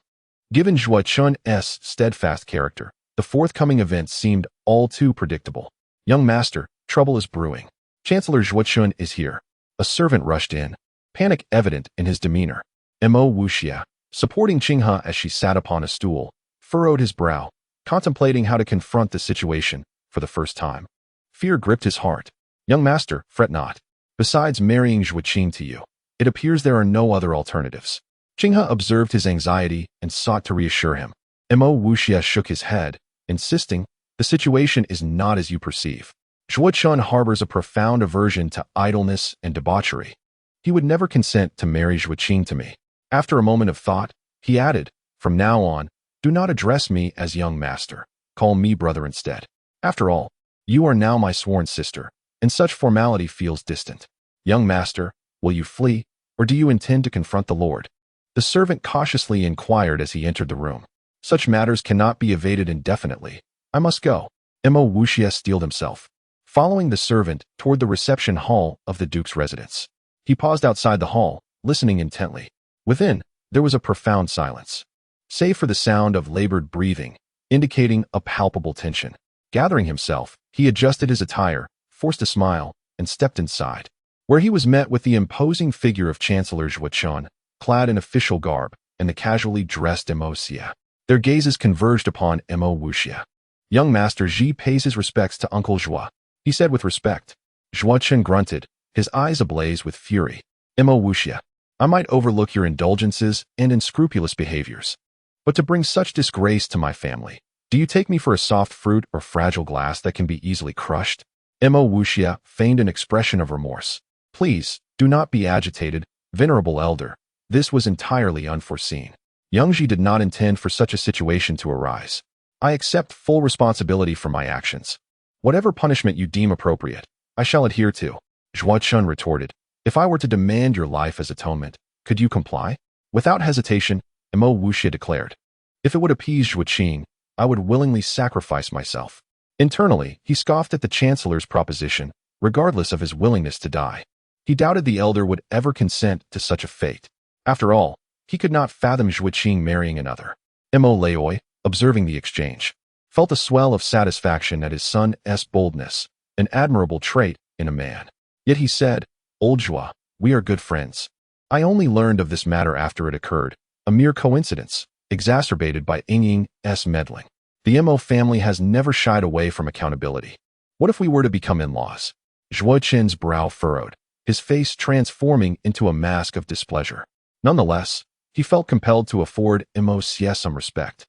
Given Zhuo Chun's steadfast character, the forthcoming events seemed all too predictable. Young master, trouble is brewing. Chancellor Zhuo Chun is here. A servant rushed in, panic evident in his demeanor. Mo Wuxia, supporting Qinghe as she sat upon a stool, furrowed his brow, contemplating how to confront the situation for the first time. Fear gripped his heart. Young master, fret not. Besides marrying Zhuo Qing to you, it appears there are no other alternatives. Qinghe observed his anxiety and sought to reassure him. Mo Wuxia shook his head, insisting, the situation is not as you perceive. Zhuo Chun harbors a profound aversion to idleness and debauchery. He would never consent to marry Zhuo Qing to me. After a moment of thought, he added, from now on, do not address me as young master. Call me brother instead. After all, you are now my sworn sister, and such formality feels distant. Young master, will you flee, or do you intend to confront the Lord? The servant cautiously inquired as he entered the room. Such matters cannot be evaded indefinitely. I must go. Mo Wuxia steeled himself, following the servant toward the reception hall of the duke's residence. He paused outside the hall, listening intently. Within, there was a profound silence, save for the sound of labored breathing, indicating a palpable tension. Gathering himself, he adjusted his attire, forced a smile, and stepped inside, where he was met with the imposing figure of Chancellor Zhuo Chun, clad in official garb, and the casually dressed Mo Wuxia. Their gazes converged upon Mo Wuxia. Young Master Ji pays his respects to Uncle Zhuo, he said with respect. Zhuo Chun grunted, his eyes ablaze with fury. Mo Wuxia, I might overlook your indulgences and unscrupulous behaviors, but to bring such disgrace to my family, do you take me for a soft fruit or fragile glass that can be easily crushed? Mo Wuxia feigned an expression of remorse. Please, do not be agitated, venerable elder. This was entirely unforeseen. Young Ji did not intend for such a situation to arise. I accept full responsibility for my actions. Whatever punishment you deem appropriate, I shall adhere to. Zhuo Chun retorted. If I were to demand your life as atonement, could you comply? Without hesitation, Mo Wuxia declared. If it would appease Zhuo Qing, I would willingly sacrifice myself. Internally, he scoffed at the chancellor's proposition, regardless of his willingness to die. He doubted the elder would ever consent to such a fate. After all, he could not fathom Zhuo Qing marrying another. Mo Laoi, observing the exchange, felt a swell of satisfaction at his son's boldness, an admirable trait in a man. Yet he said, Old Zhuo, we are good friends. I only learned of this matter after it occurred, a mere coincidence, exacerbated by Yingying's meddling. The Mo family has never shied away from accountability. What if we were to become in-laws? Zhuo Qin's brow furrowed, his face transforming into a mask of displeasure. Nonetheless, he felt compelled to afford Mo Wuxia some respect.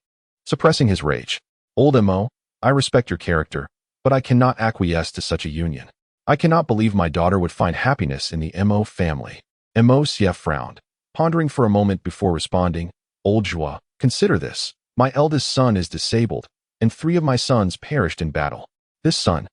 Suppressing his rage, Old Mo, I respect your character, but I cannot acquiesce to such a union. I cannot believe my daughter would find happiness in the Mo family. Mo Wuxia frowned, pondering for a moment before responding. Old Zhuo, consider this. My eldest son is disabled, and 3 of my sons perished in battle. This son,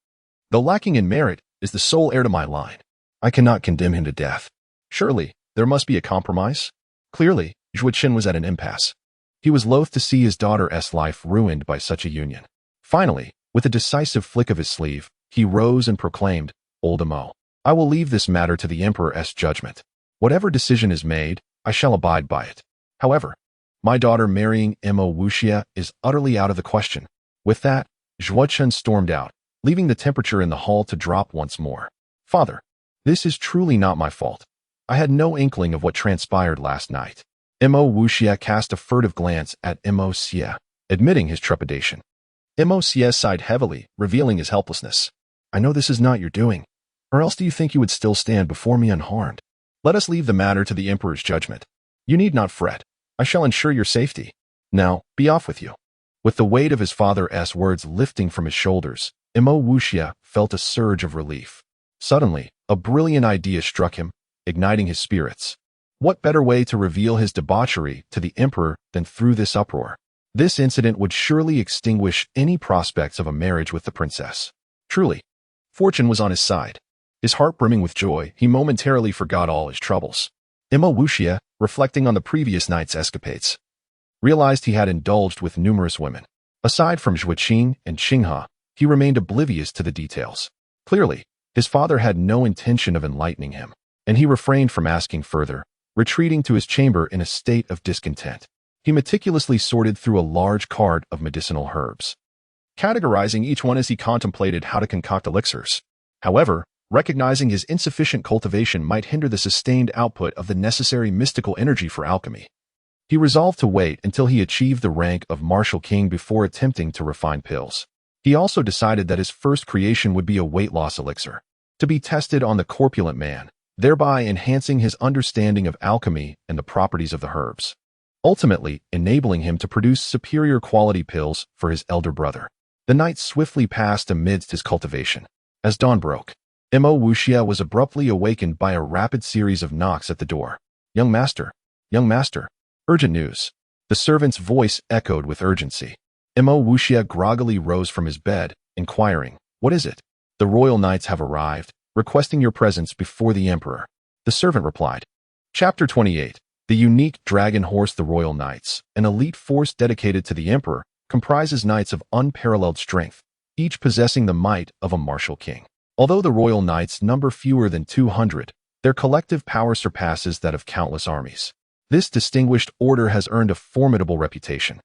though lacking in merit, is the sole heir to my line. I cannot condemn him to death. Surely, there must be a compromise? Clearly, Zhuo Qin was at an impasse. He was loath to see his daughter's life ruined by such a union. Finally, with a decisive flick of his sleeve, he rose and proclaimed, Old Mo, I will leave this matter to the emperor's judgment. Whatever decision is made, I shall abide by it. However, my daughter marrying Mo Wuxia is utterly out of the question. With that, Zhuo Chun stormed out, leaving the temperature in the hall to drop once more. Father, This is truly not my fault. I had no inkling of what transpired last night. Mo Wuxia cast a furtive glance at Mo Xie, admitting his trepidation. Mo Xie sighed heavily, revealing his helplessness. I know this is not your doing, or else do you think you would still stand before me unharmed? Let us leave the matter to the Emperor's judgment. You need not fret. I shall ensure your safety. Now, be off with you. With the weight of his father's words lifting from his shoulders, Mo Wuxia felt a surge of relief. Suddenly, a brilliant idea struck him, igniting his spirits. What better way to reveal his debauchery to the Emperor than through this uproar? This incident would surely extinguish any prospects of a marriage with the princess. Truly, fortune was on his side. His heart brimming with joy, he momentarily forgot all his troubles. Mo Wuxia, reflecting on the previous night's escapades, realized he had indulged with numerous women. Aside from Zhuqing and Qinghe, he remained oblivious to the details. Clearly, his father had no intention of enlightening him, and he refrained from asking further, retreating to his chamber in a state of discontent. He meticulously sorted through a large cart of medicinal herbs, categorizing each one as he contemplated how to concoct elixirs. However, recognizing his insufficient cultivation might hinder the sustained output of the necessary mystical energy for alchemy, he resolved to wait until he achieved the rank of martial king before attempting to refine pills. He also decided that his first creation would be a weight loss elixir, to be tested on the corpulent man, thereby enhancing his understanding of alchemy and the properties of the herbs, ultimately enabling him to produce superior quality pills for his elder brother. The night swiftly passed amidst his cultivation. As dawn broke, Mo Wuxia was abruptly awakened by a rapid series of knocks at the door. Young master, urgent news. The servant's voice echoed with urgency. Mo Wuxia groggily rose from his bed, inquiring, what is it? The royal knights have arrived, requesting your presence before the emperor. The servant replied. Chapter 28. The unique dragon horse. The royal knights, an elite force dedicated to the emperor, comprises knights of unparalleled strength, each possessing the might of a martial king. Although the royal knights number fewer than 200, their collective power surpasses that of countless armies. This distinguished order has earned a formidable reputation,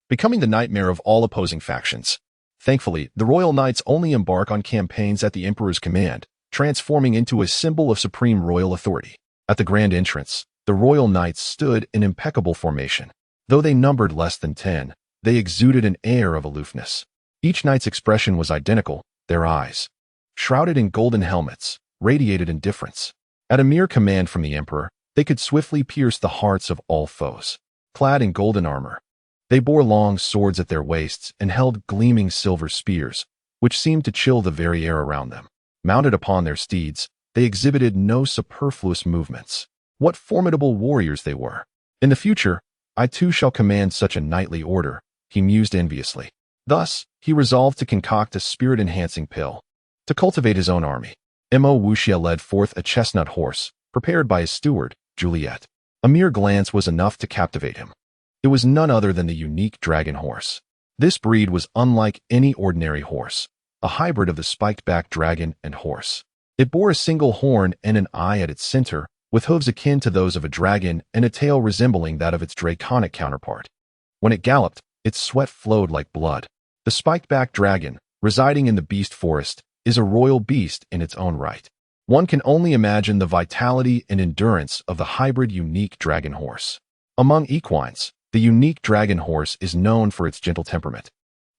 becoming the nightmare of all opposing factions. Thankfully, the royal knights only embark on campaigns at the emperor's command, transforming into a symbol of supreme royal authority. At the grand entrance, the royal knights stood in impeccable formation. Though they numbered less than 10, they exuded an air of aloofness. Each knight's expression was identical, their eyes, shrouded in golden helmets, radiated indifference. At a mere command from the emperor, they could swiftly pierce the hearts of all foes. Clad in golden armor, they bore long swords at their waists and held gleaming silver spears, which seemed to chill the very air around them. Mounted upon their steeds, they exhibited no superfluous movements. What formidable warriors they were! In the future, I too shall command such a knightly order, he mused enviously. Thus, he resolved to concoct a spirit-enhancing pill, to cultivate his own army. Mo Wuxia led forth a chestnut horse, prepared by his steward, Juliet. A mere glance was enough to captivate him. It was none other than the unique dragon horse. This breed was unlike any ordinary horse, a hybrid of the spiked-back dragon and horse. It bore a single horn and an eye at its center, with hooves akin to those of a dragon and a tail resembling that of its draconic counterpart. When it galloped, its sweat flowed like blood. The spiked-back dragon, residing in the beast forest, is a royal beast in its own right. One can only imagine the vitality and endurance of the hybrid unique dragon horse. Among equines, the unique dragon horse is known for its gentle temperament.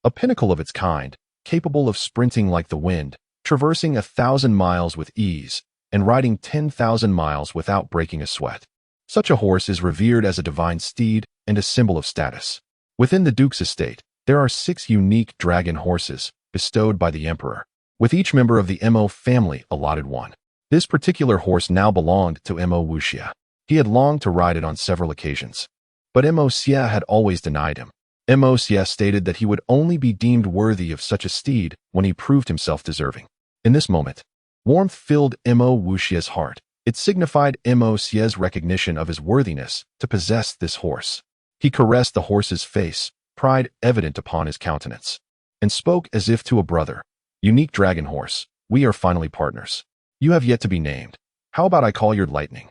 A pinnacle of its kind, capable of sprinting like the wind, traversing 1,000 miles with ease, and riding 10,000 miles without breaking a sweat. Such a horse is revered as a divine steed and a symbol of status. Within the Duke's estate, there are 6 unique dragon horses, bestowed by the emperor, with each member of the Mo family allotted one. This particular horse now belonged to Mo Wuxia. He had longed to ride it on several occasions, but Mo Xie had always denied him. Mo Xie stated that he would only be deemed worthy of such a steed when he proved himself deserving. In this moment, warmth filled Mo Wuxia's heart. It signified Mo Xie's recognition of his worthiness to possess this horse. He caressed the horse's face, pride evident upon his countenance, and spoke as if to a brother. Unique dragon horse, we are finally partners. You have yet to be named. How about I call you Lightning?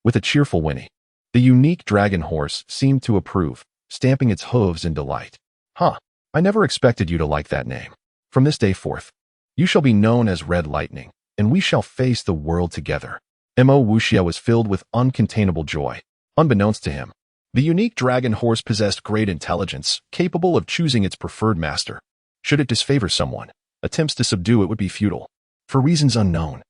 With a cheerful whinny, the unique dragon horse seemed to approve, stamping its hooves in delight. I never expected you to like that name. From this day forth, you shall be known as Red Lightning. and we shall face the world together. Mo Wuxia was filled with uncontainable joy. Unbeknownst to him, the unique dragon horse possessed great intelligence, capable of choosing its preferred master. Should it disfavor someone, attempts to subdue it would be futile. For reasons unknown,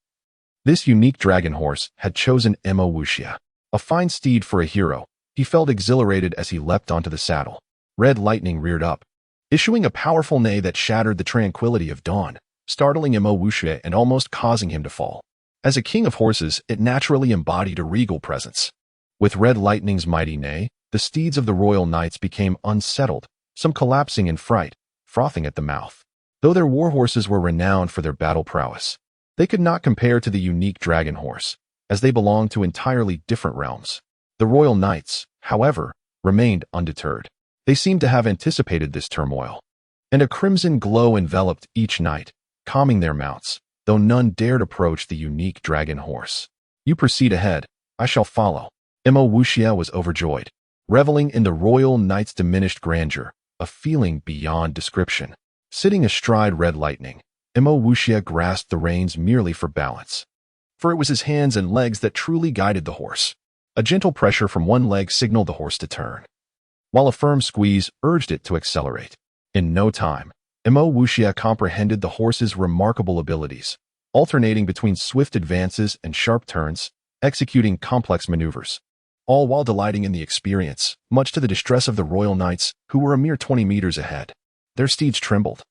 this unique dragon horse had chosen Mo Wuxia. A fine steed for a hero, he felt exhilarated as he leapt onto the saddle. Red lightning reared up, issuing a powerful neigh that shattered the tranquility of dawn, startling Mo Wuxia and almost causing him to fall. As a king of horses, it naturally embodied a regal presence. With Red Lightning's mighty neigh, the steeds of the royal knights became unsettled, some collapsing in fright, frothing at the mouth. Though their war horses were renowned for their battle prowess, they could not compare to the unique dragon horse, as they belonged to entirely different realms. The royal knights, however, remained undeterred. They seemed to have anticipated this turmoil, and a crimson glow enveloped each knight, calming their mounts, though none dared approach the unique dragon horse. You proceed ahead, I shall follow. Mo Wuxia was overjoyed, reveling in the royal knight's diminished grandeur, a feeling beyond description. Sitting astride Red Lightning, Mo Wuxia grasped the reins merely for balance. For it was his hands and legs that truly guided the horse. A gentle pressure from one leg signaled the horse to turn, while a firm squeeze urged it to accelerate. In no time, Mo Wuxia comprehended the horse's remarkable abilities, alternating between swift advances and sharp turns, executing complex maneuvers, all while delighting in the experience, much to the distress of the royal knights, who were a mere 20 meters ahead. Their steeds trembled,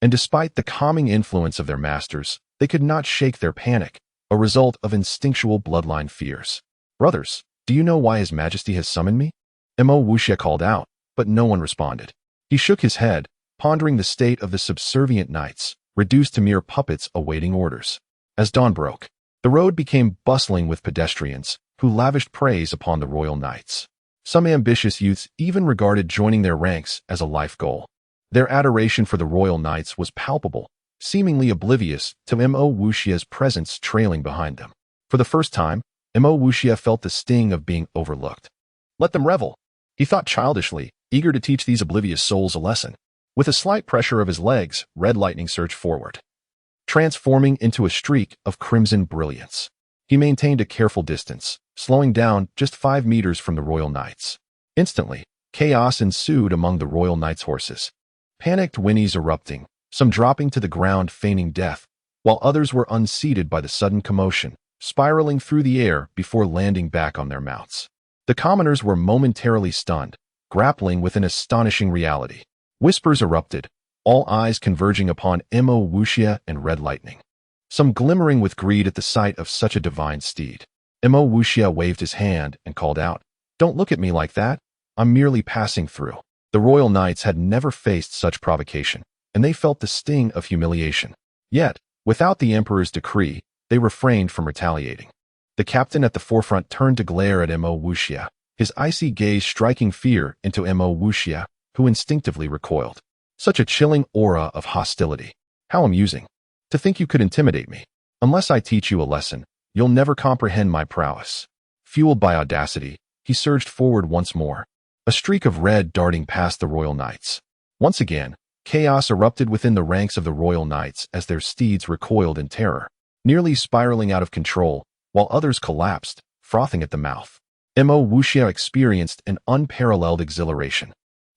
and despite the calming influence of their masters, they could not shake their panic, a result of instinctual bloodline fears. Brothers, do you know why His Majesty has summoned me? Mo Wuxia called out, but no one responded. He shook his head, pondering the state of the subservient knights, reduced to mere puppets awaiting orders. As dawn broke, the road became bustling with pedestrians, who lavished praise upon the royal knights. Some ambitious youths even regarded joining their ranks as a life goal. Their adoration for the royal knights was palpable, seemingly oblivious to Mo Wuxia's presence trailing behind them. For the first time, Mo Wuxia felt the sting of being overlooked. Let them revel, he thought childishly, eager to teach these oblivious souls a lesson. With a slight pressure of his legs, Red Lightning surged forward, transforming into a streak of crimson brilliance. He maintained a careful distance, slowing down just 5 meters from the royal knights. Instantly, chaos ensued among the royal knights' horses. Panicked whinnies erupting, some dropping to the ground feigning death, while others were unseated by the sudden commotion, spiraling through the air before landing back on their mounts. The commoners were momentarily stunned, grappling with an astonishing reality. Whispers erupted, all eyes converging upon Mo Wuxia and Red Lightning, some glimmering with greed at the sight of such a divine steed. Mo Wuxia waved his hand and called out, "Don't look at me like that, I'm merely passing through." The royal knights had never faced such provocation, and they felt the sting of humiliation. Yet, without the emperor's decree, they refrained from retaliating. The captain at the forefront turned to glare at Mo Wuxia, his icy gaze striking fear into Mo Wuxia, who instinctively recoiled. Such a chilling aura of hostility. How amusing. To think you could intimidate me. Unless I teach you a lesson, you'll never comprehend my prowess. Fueled by audacity, he surged forward once more, a streak of red darting past the royal knights. Once again, chaos erupted within the ranks of the royal knights as their steeds recoiled in terror, nearly spiraling out of control, while others collapsed, frothing at the mouth. Mo Wuxia experienced an unparalleled exhilaration,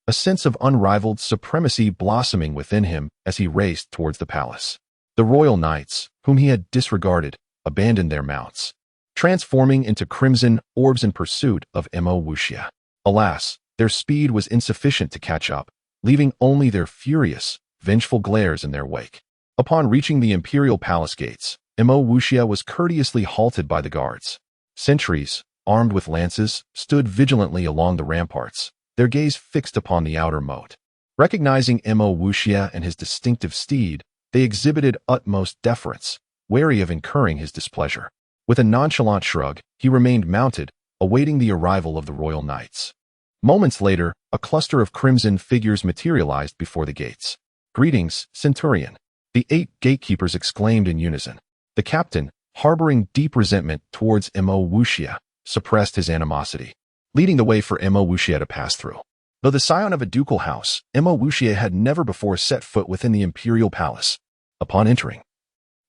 a sense of unrivaled supremacy blossoming within him as he raced towards the palace. The royal knights, whom he had disregarded, abandoned their mounts, transforming into crimson orbs in pursuit of Mo Wuxia. Alas, their speed was insufficient to catch up, leaving only their furious, vengeful glares in their wake. Upon reaching the imperial palace gates, Mo Wuxia was courteously halted by the guards. Sentries, armed with lances, stood vigilantly along the ramparts, their gaze fixed upon the outer moat. Recognizing Mo Wuxia and his distinctive steed, they exhibited utmost deference, wary of incurring his displeasure. With a nonchalant shrug, he remained mounted, awaiting the arrival of the royal knights. Moments later, a cluster of crimson figures materialized before the gates. "Greetings, Centurion," the 8 gatekeepers exclaimed in unison. The captain, harboring deep resentment towards Mo Wuxia, suppressed his animosity, leading the way for Mo Wuxia to pass through. Though the scion of a ducal house, Mo Wuxia had never before set foot within the imperial palace. Upon entering,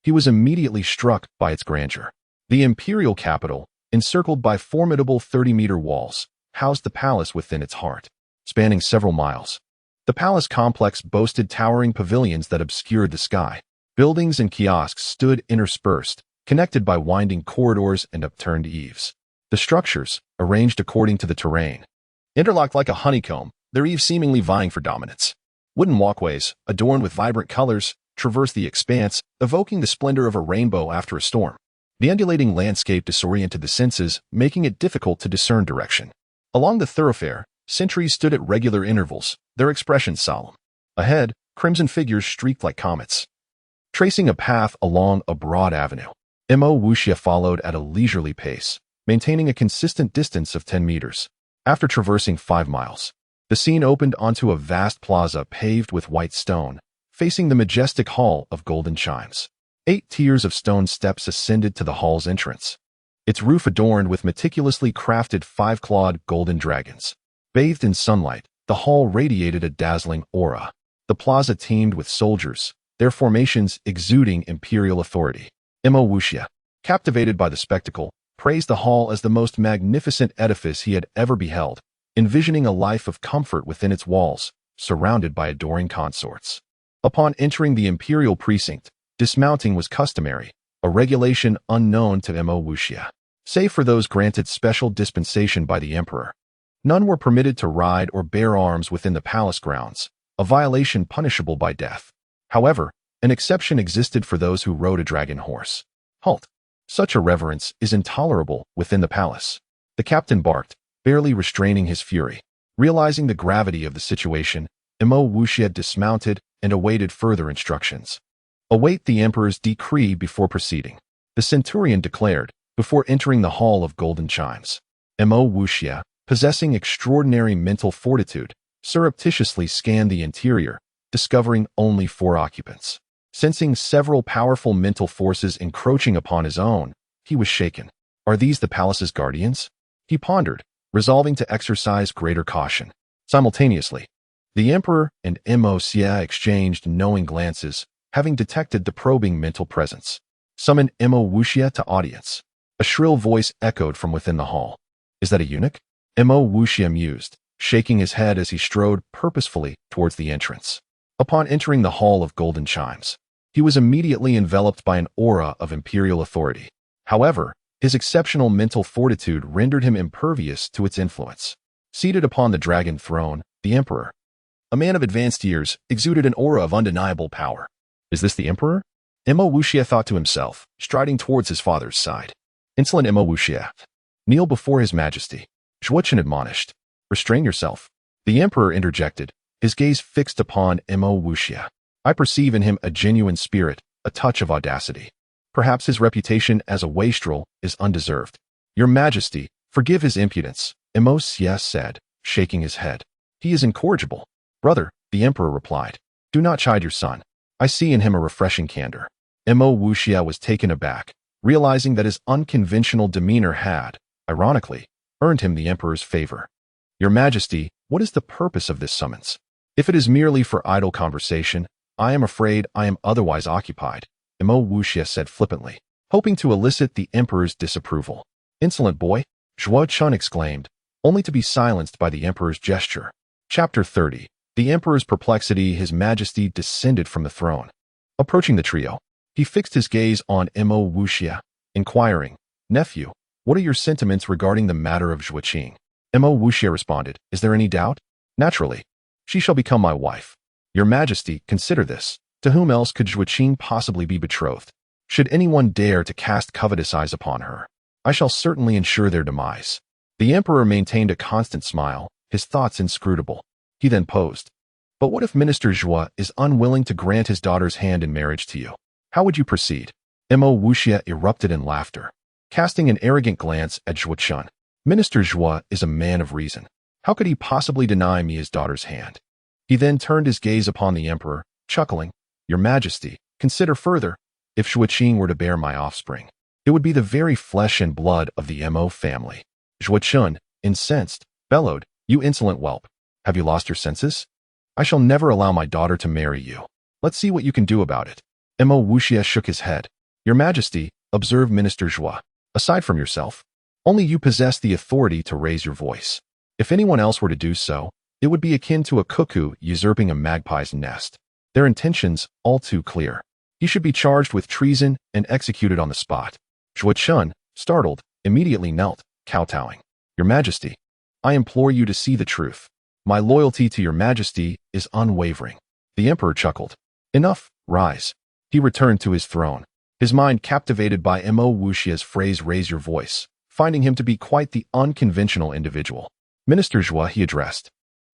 He was immediately struck by its grandeur. The imperial capital, encircled by formidable 30-meter walls, housed the palace within its heart, spanning several miles. The palace complex boasted towering pavilions that obscured the sky. Buildings and kiosks stood interspersed, connected by winding corridors and upturned eaves. The structures, arranged according to the terrain, interlocked like a honeycomb, their eaves seemingly vying for dominance. Wooden walkways, adorned with vibrant colors, traversed the expanse, evoking the splendor of a rainbow after a storm. The undulating landscape disoriented the senses, making it difficult to discern direction. Along the thoroughfare, sentries stood at regular intervals, their expressions solemn. Ahead, crimson figures streaked like comets, tracing a path along a broad avenue. Mo Wuxia followed at a leisurely pace, maintaining a consistent distance of 10 meters. After traversing 5 miles, the scene opened onto a vast plaza paved with white stone, facing the majestic hall of golden chimes. 8 tiers of stone steps ascended to the hall's entrance, its roof adorned with meticulously crafted 5-clawed golden dragons. Bathed in sunlight, the hall radiated a dazzling aura. The plaza teemed with soldiers, their formations exuding imperial authority. Mo Wuxia, captivated by the spectacle, praised the hall as the most magnificent edifice he had ever beheld, envisioning a life of comfort within its walls, surrounded by adoring consorts. Upon entering the imperial precinct, dismounting was customary, a regulation unknown to Mo Wuxia. Save for those granted special dispensation by the emperor, none were permitted to ride or bear arms within the palace grounds, a violation punishable by death. However, an exception existed for those who rode a dragon horse. Halt! Such irreverence is intolerable within the palace. The captain barked, barely restraining his fury. Realizing the gravity of the situation, Mo Wuxia dismounted and awaited further instructions. Await the emperor's decree before proceeding, the centurion declared, before entering the hall of golden chimes. Mo Wuxia, possessing extraordinary mental fortitude, surreptitiously scanned the interior, discovering only 4 occupants. Sensing several powerful mental forces encroaching upon his own, he was shaken. Are these the palace's guardians? He pondered, resolving to exercise greater caution. Simultaneously, the emperor and Mo Wuxia exchanged knowing glances, having detected the probing mental presence. Summon Mo Wuxia to audience. A shrill voice echoed from within the hall. Is that a eunuch? Mo Wuxia mused, shaking his head as he strode purposefully towards the entrance. Upon entering the hall of golden chimes, he was immediately enveloped by an aura of imperial authority. However, his exceptional mental fortitude rendered him impervious to its influence. Seated upon the dragon throne, the emperor, a man of advanced years, exuded an aura of undeniable power. Is this the emperor? Mo Wuxia thought to himself, striding towards his father's side. Insolent Mo Wuxia, kneel before his majesty. Zhuochen admonished. Restrain yourself. The emperor interjected, his gaze fixed upon Mo Wuxia. I perceive in him a genuine spirit, a touch of audacity. Perhaps his reputation as a wastrel is undeserved. Your Majesty, forgive his impudence, Mo Wuxia said, shaking his head. He is incorrigible. Brother, the emperor replied, do not chide your son. I see in him a refreshing candor. Mo Wuxia was taken aback, realizing that his unconventional demeanor had, ironically, earned him the emperor's favor. Your Majesty, what is the purpose of this summons? If it is merely for idle conversation, I am afraid I am otherwise occupied, Mo Wuxia said flippantly, hoping to elicit the emperor's disapproval. Insolent boy, Zhuochen exclaimed, only to be silenced by the emperor's gesture. Chapter 30. The emperor's perplexity. His Majesty descended from the throne. Approaching the trio, he fixed his gaze on Mo Wuxia, inquiring, Nephew, what are your sentiments regarding the matter of Zhuoqing? Mo Wuxia responded, is there any doubt? Naturally. She shall become my wife. Your Majesty, consider this. To whom else could Zhuoqing possibly be betrothed? Should anyone dare to cast covetous eyes upon her, I shall certainly ensure their demise. The emperor maintained a constant smile, his thoughts inscrutable. He then posed. But what if Minister Zhuo is unwilling to grant his daughter's hand in marriage to you? How would you proceed? Mo Wuxia erupted in laughter, casting an arrogant glance at Zhuochen. Minister Zhuo is a man of reason. How could he possibly deny me his daughter's hand? He then turned his gaze upon the emperor, chuckling, Your Majesty, consider further. If Zhuoqing were to bear my offspring, it would be the very flesh and blood of the Mo family. Zhuochen, incensed, bellowed, You insolent whelp. Have you lost your senses? I shall never allow my daughter to marry you. Let's see what you can do about it. Mo Wuxia shook his head. Your Majesty, observed Minister Zhua, aside from yourself, only you possess the authority to raise your voice. If anyone else were to do so, it would be akin to a cuckoo usurping a magpie's nest. Their intentions all too clear. He should be charged with treason and executed on the spot. Zhuo Chun, startled, immediately knelt, kowtowing. Your Majesty, I implore you to see the truth. My loyalty to your Majesty is unwavering. The Emperor chuckled. Enough, rise. He returned to his throne, his mind captivated by Mo Wuxia's phrase raise your voice, finding him to be quite the unconventional individual. Minister Zhua, he addressed.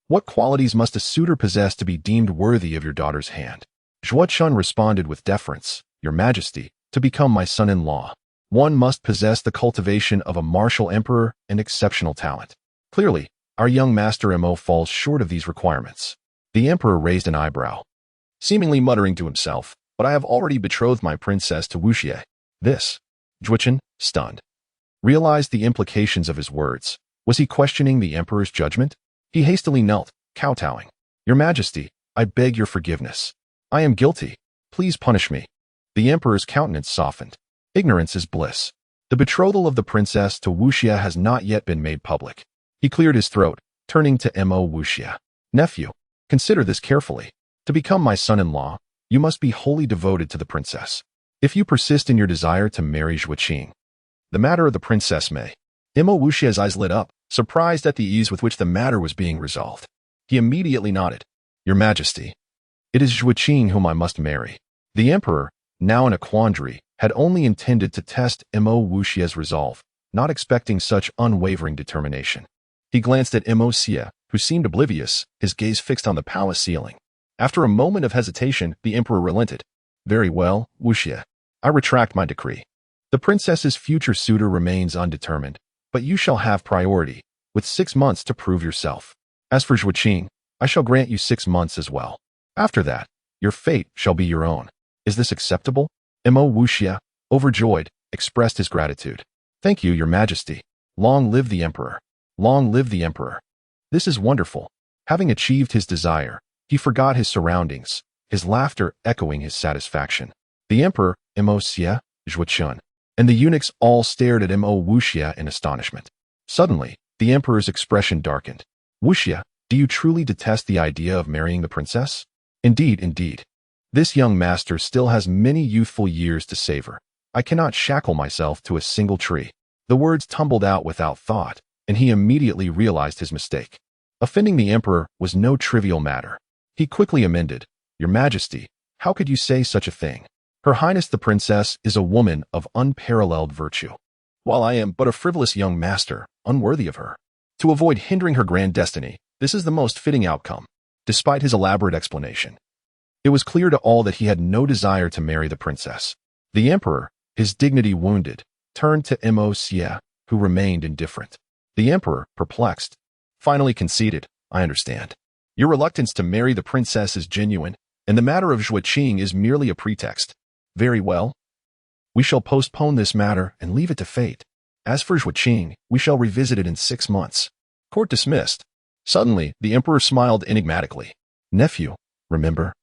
What qualities must a suitor possess to be deemed worthy of your daughter's hand? Zhuo Chun responded with deference. Your Majesty, to become my son-in-law, one must possess the cultivation of a martial emperor and exceptional talent. Clearly, our young master Mo falls short of these requirements. The emperor raised an eyebrow, seemingly muttering to himself, but I have already betrothed my princess to Wuxia. This, Zhuo Chun, stunned, realized the implications of his words. Was he questioning the emperor's judgment? He hastily knelt, kowtowing. Your Majesty, I beg your forgiveness. I am guilty. Please punish me. The emperor's countenance softened. Ignorance is bliss. The betrothal of the princess to Wuxia has not yet been made public. He cleared his throat, turning to Mo Wuxia. Nephew, consider this carefully. To become my son-in-law, you must be wholly devoted to the princess. If you persist in your desire to marry Zhuo Qing, the matter of the princess may. Mo Wuxia's eyes lit up, surprised at the ease with which the matter was being resolved. He immediately nodded. Your Majesty, it is Zhuo Qing whom I must marry. The emperor, now in a quandary, had only intended to test Mo Wuxia's resolve, not expecting such unwavering determination. He glanced at Mo Xia, who seemed oblivious, his gaze fixed on the palace ceiling. After a moment of hesitation, the emperor relented. Very well, Wuxia. I retract my decree. The princess's future suitor remains undetermined, but you shall have priority, with 6 months to prove yourself. As for Zhuo Qing, I shall grant you 6 months as well. After that, your fate shall be your own. Is this acceptable? Mo Wuxia, overjoyed, expressed his gratitude. Thank you, your Majesty. Long live the emperor. Long live the emperor. This is wonderful. Having achieved his desire, he forgot his surroundings, his laughter echoing his satisfaction. The emperor, Mo Xia, Zhuo Chun, and the eunuchs all stared at Mo Wuxia in astonishment. Suddenly, the emperor's expression darkened. Wuxia, do you truly detest the idea of marrying the princess? Indeed, indeed. This young master still has many youthful years to savor. I cannot shackle myself to a single tree. The words tumbled out without thought, and he immediately realized his mistake. Offending the emperor was no trivial matter. He quickly amended, Your Majesty, how could you say such a thing? Her Highness the Princess is a woman of unparalleled virtue, while I am but a frivolous young master, unworthy of her. To avoid hindering her grand destiny, this is the most fitting outcome. Despite his elaborate explanation, it was clear to all that he had no desire to marry the princess. The emperor, his dignity wounded, turned to Mo Xia, who remained indifferent. The emperor, perplexed, finally conceded, I understand. Your reluctance to marry the princess is genuine, and the matter of Zhuo Qing is merely a pretext. Very well. We shall postpone this matter and leave it to fate. As for Zhuo Qing, we shall revisit it in 6 months. Court dismissed. Suddenly, the emperor smiled enigmatically. Nephew, remember?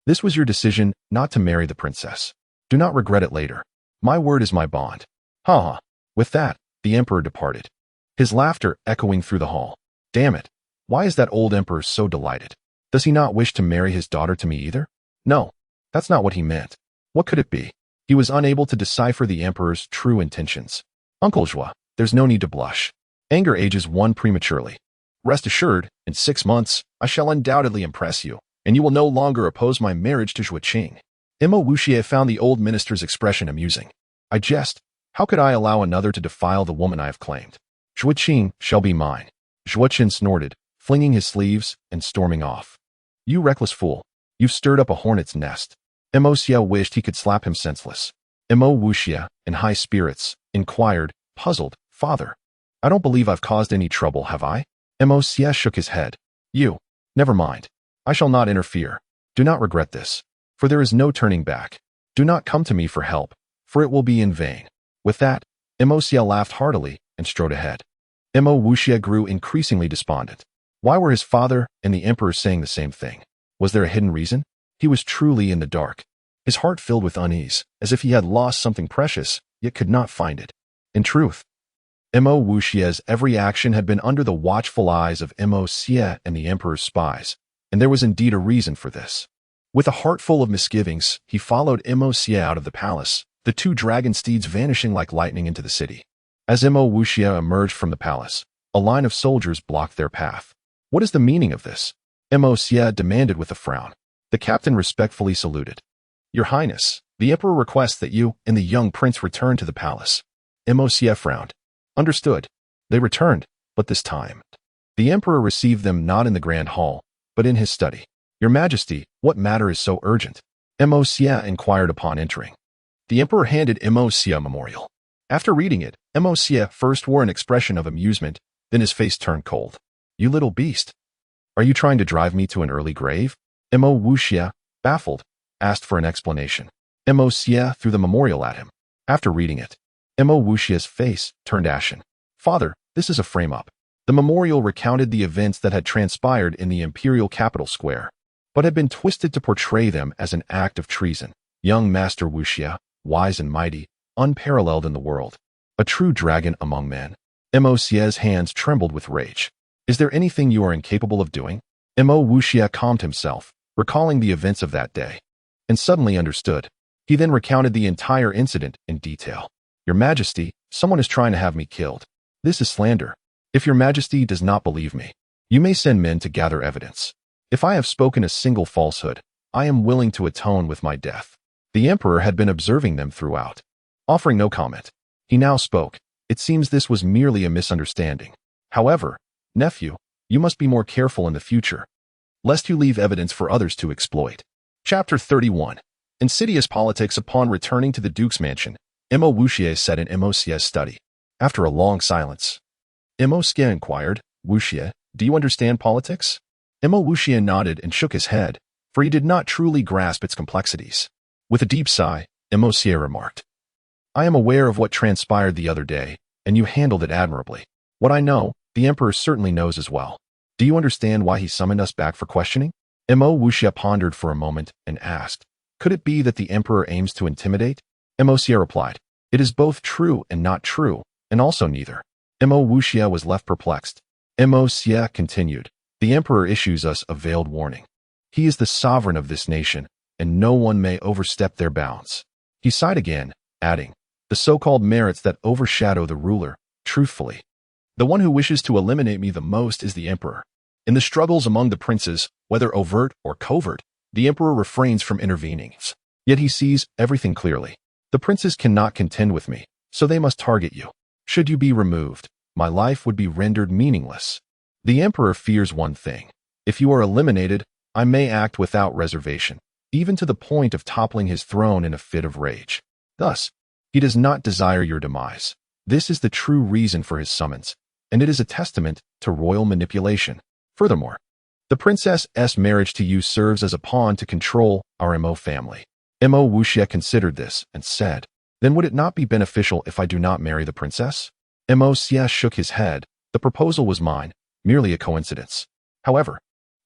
This was your decision not to marry the princess. Do not regret it later. My word is my bond. Ha ha. With that, the emperor departed, his laughter echoing through the hall. Damn it. Why is that old emperor so delighted? Does he not wish to marry his daughter to me either? No, that's not what he meant. What could it be? He was unable to decipher the emperor's true intentions. Uncle Zhua, there's no need to blush. Anger ages one prematurely. Rest assured, in 6 months, I shall undoubtedly impress you, and you will no longer oppose my marriage to Zhuo Qing. Mo Wuxia found the old minister's expression amusing. I jest. How could I allow another to defile the woman I have claimed? Zhuo Qing shall be mine. Zhuo Qin snorted, flinging his sleeves and storming off. You reckless fool. You've stirred up a hornet's nest. Mo Xia wished he could slap him senseless. Mo Wuxia, in high spirits, inquired, puzzled, Father, I don't believe I've caused any trouble, have I? Mo Xia shook his head. You. Never mind. I shall not interfere. Do not regret this, for there is no turning back. Do not come to me for help, for it will be in vain. With that, Mo Xia laughed heartily and strode ahead. Mo Wuxia grew increasingly despondent. Why were his father and the emperor saying the same thing? Was there a hidden reason? He was truly in the dark. his heart filled with unease, as if he had lost something precious, yet could not find it. In truth, Mo Wuxie's every action had been under the watchful eyes of Mo Xie and the emperor's spies, and there was indeed a reason for this. With a heart full of misgivings, he followed Mo Xie out of the palace, the two dragon steeds vanishing like lightning into the city. As Mo Wuxie emerged from the palace, a line of soldiers blocked their path. What is the meaning of this? Mo Xie demanded with a frown. The captain respectfully saluted. Your Highness, the emperor requests that you and the young prince return to the palace. Mo Xie frowned. Understood. They returned, but this time. The emperor received them not in the grand hall, but in his study. Your Majesty, what matter is so urgent? Mo Xie inquired upon entering. The emperor handed Mo Xie a memorial. After reading it, Mo Xie first wore an expression of amusement, then his face turned cold. You little beast. Are you trying to drive me to an early grave? Mo Wuxie, baffled, asked for an explanation. Mo Xie threw the memorial at him. After reading it, Mo Wuxie's face turned ashen. Father, this is a frame-up. The memorial recounted the events that had transpired in the imperial capital square, but had been twisted to portray them as an act of treason. Young Master Wuxie, wise and mighty, unparalleled in the world, a true dragon among men. Mo Xie's hands trembled with rage. Is there anything you are incapable of doing? Mo Wuxie calmed himself, recalling the events of that day, and suddenly understood. He then recounted the entire incident in detail. Your Majesty, someone is trying to have me killed. This is slander. If your Majesty does not believe me, you may send men to gather evidence. If I have spoken a single falsehood, I am willing to atone with my death. The emperor had been observing them throughout. Offering no comment, he now spoke. It seems this was merely a misunderstanding. However, nephew, you must be more careful in the future, lest you leave evidence for others to exploit. Chapter 31. Insidious politics. Upon returning to the Duke's mansion, Mo Wuxie sat in Mo Xie's study. After a long silence, Mo Xie inquired, Wuxie, do you understand politics? Mo Wuxie nodded and shook his head, for he did not truly grasp its complexities. With a deep sigh, Mo Xie remarked, I am aware of what transpired the other day, and you handled it admirably. What I know, the Emperor certainly knows as well. Do you understand why he summoned us back for questioning? Mo Wuxie pondered for a moment and asked, could it be that the Emperor aims to intimidate? Mo Xie replied, it is both true and not true, and also neither. Mo Wuxie was left perplexed. Mo Xie continued, the Emperor issues us a veiled warning. He is the sovereign of this nation, and no one may overstep their bounds. He sighed again, adding, the so-called merits that overshadow the ruler, truthfully. The one who wishes to eliminate me the most is the Emperor. In the struggles among the princes, whether overt or covert, the Emperor refrains from intervening. Yet he sees everything clearly. The princes cannot contend with me, so they must target you. Should you be removed, my life would be rendered meaningless. The Emperor fears one thing. If you are eliminated, I may act without reservation, even to the point of toppling his throne in a fit of rage. Thus, he does not desire your demise. This is the true reason for his summons, and it is a testament to royal manipulation. Furthermore, the princess's marriage to you serves as a pawn to control our Mo family. Mo Wuxie considered this and said, then would it not be beneficial if I do not marry the princess? Mo Xie shook his head. The proposal was mine, merely a coincidence. However,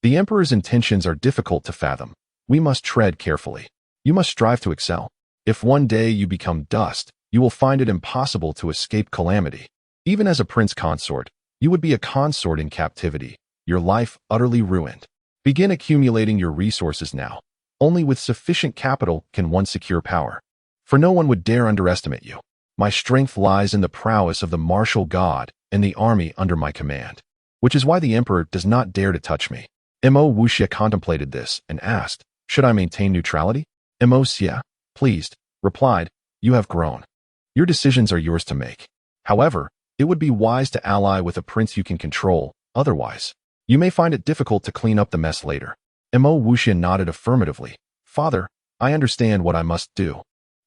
the Emperor's intentions are difficult to fathom. We must tread carefully. You must strive to excel. If one day you become dust, you will find it impossible to escape calamity. Even as a prince consort, you would be a consort in captivity, your life utterly ruined. Begin accumulating your resources now. Only with sufficient capital can one secure power. For no one would dare underestimate you. My strength lies in the prowess of the martial god and the army under my command, which is why the Emperor does not dare to touch me. Mo Wuxie contemplated this and asked, should I maintain neutrality? Mo Xie, pleased, replied, you have grown. Your decisions are yours to make. However, it would be wise to ally with a prince you can control, otherwise, you may find it difficult to clean up the mess later. Mo Wuxie nodded affirmatively. Father, I understand what I must do.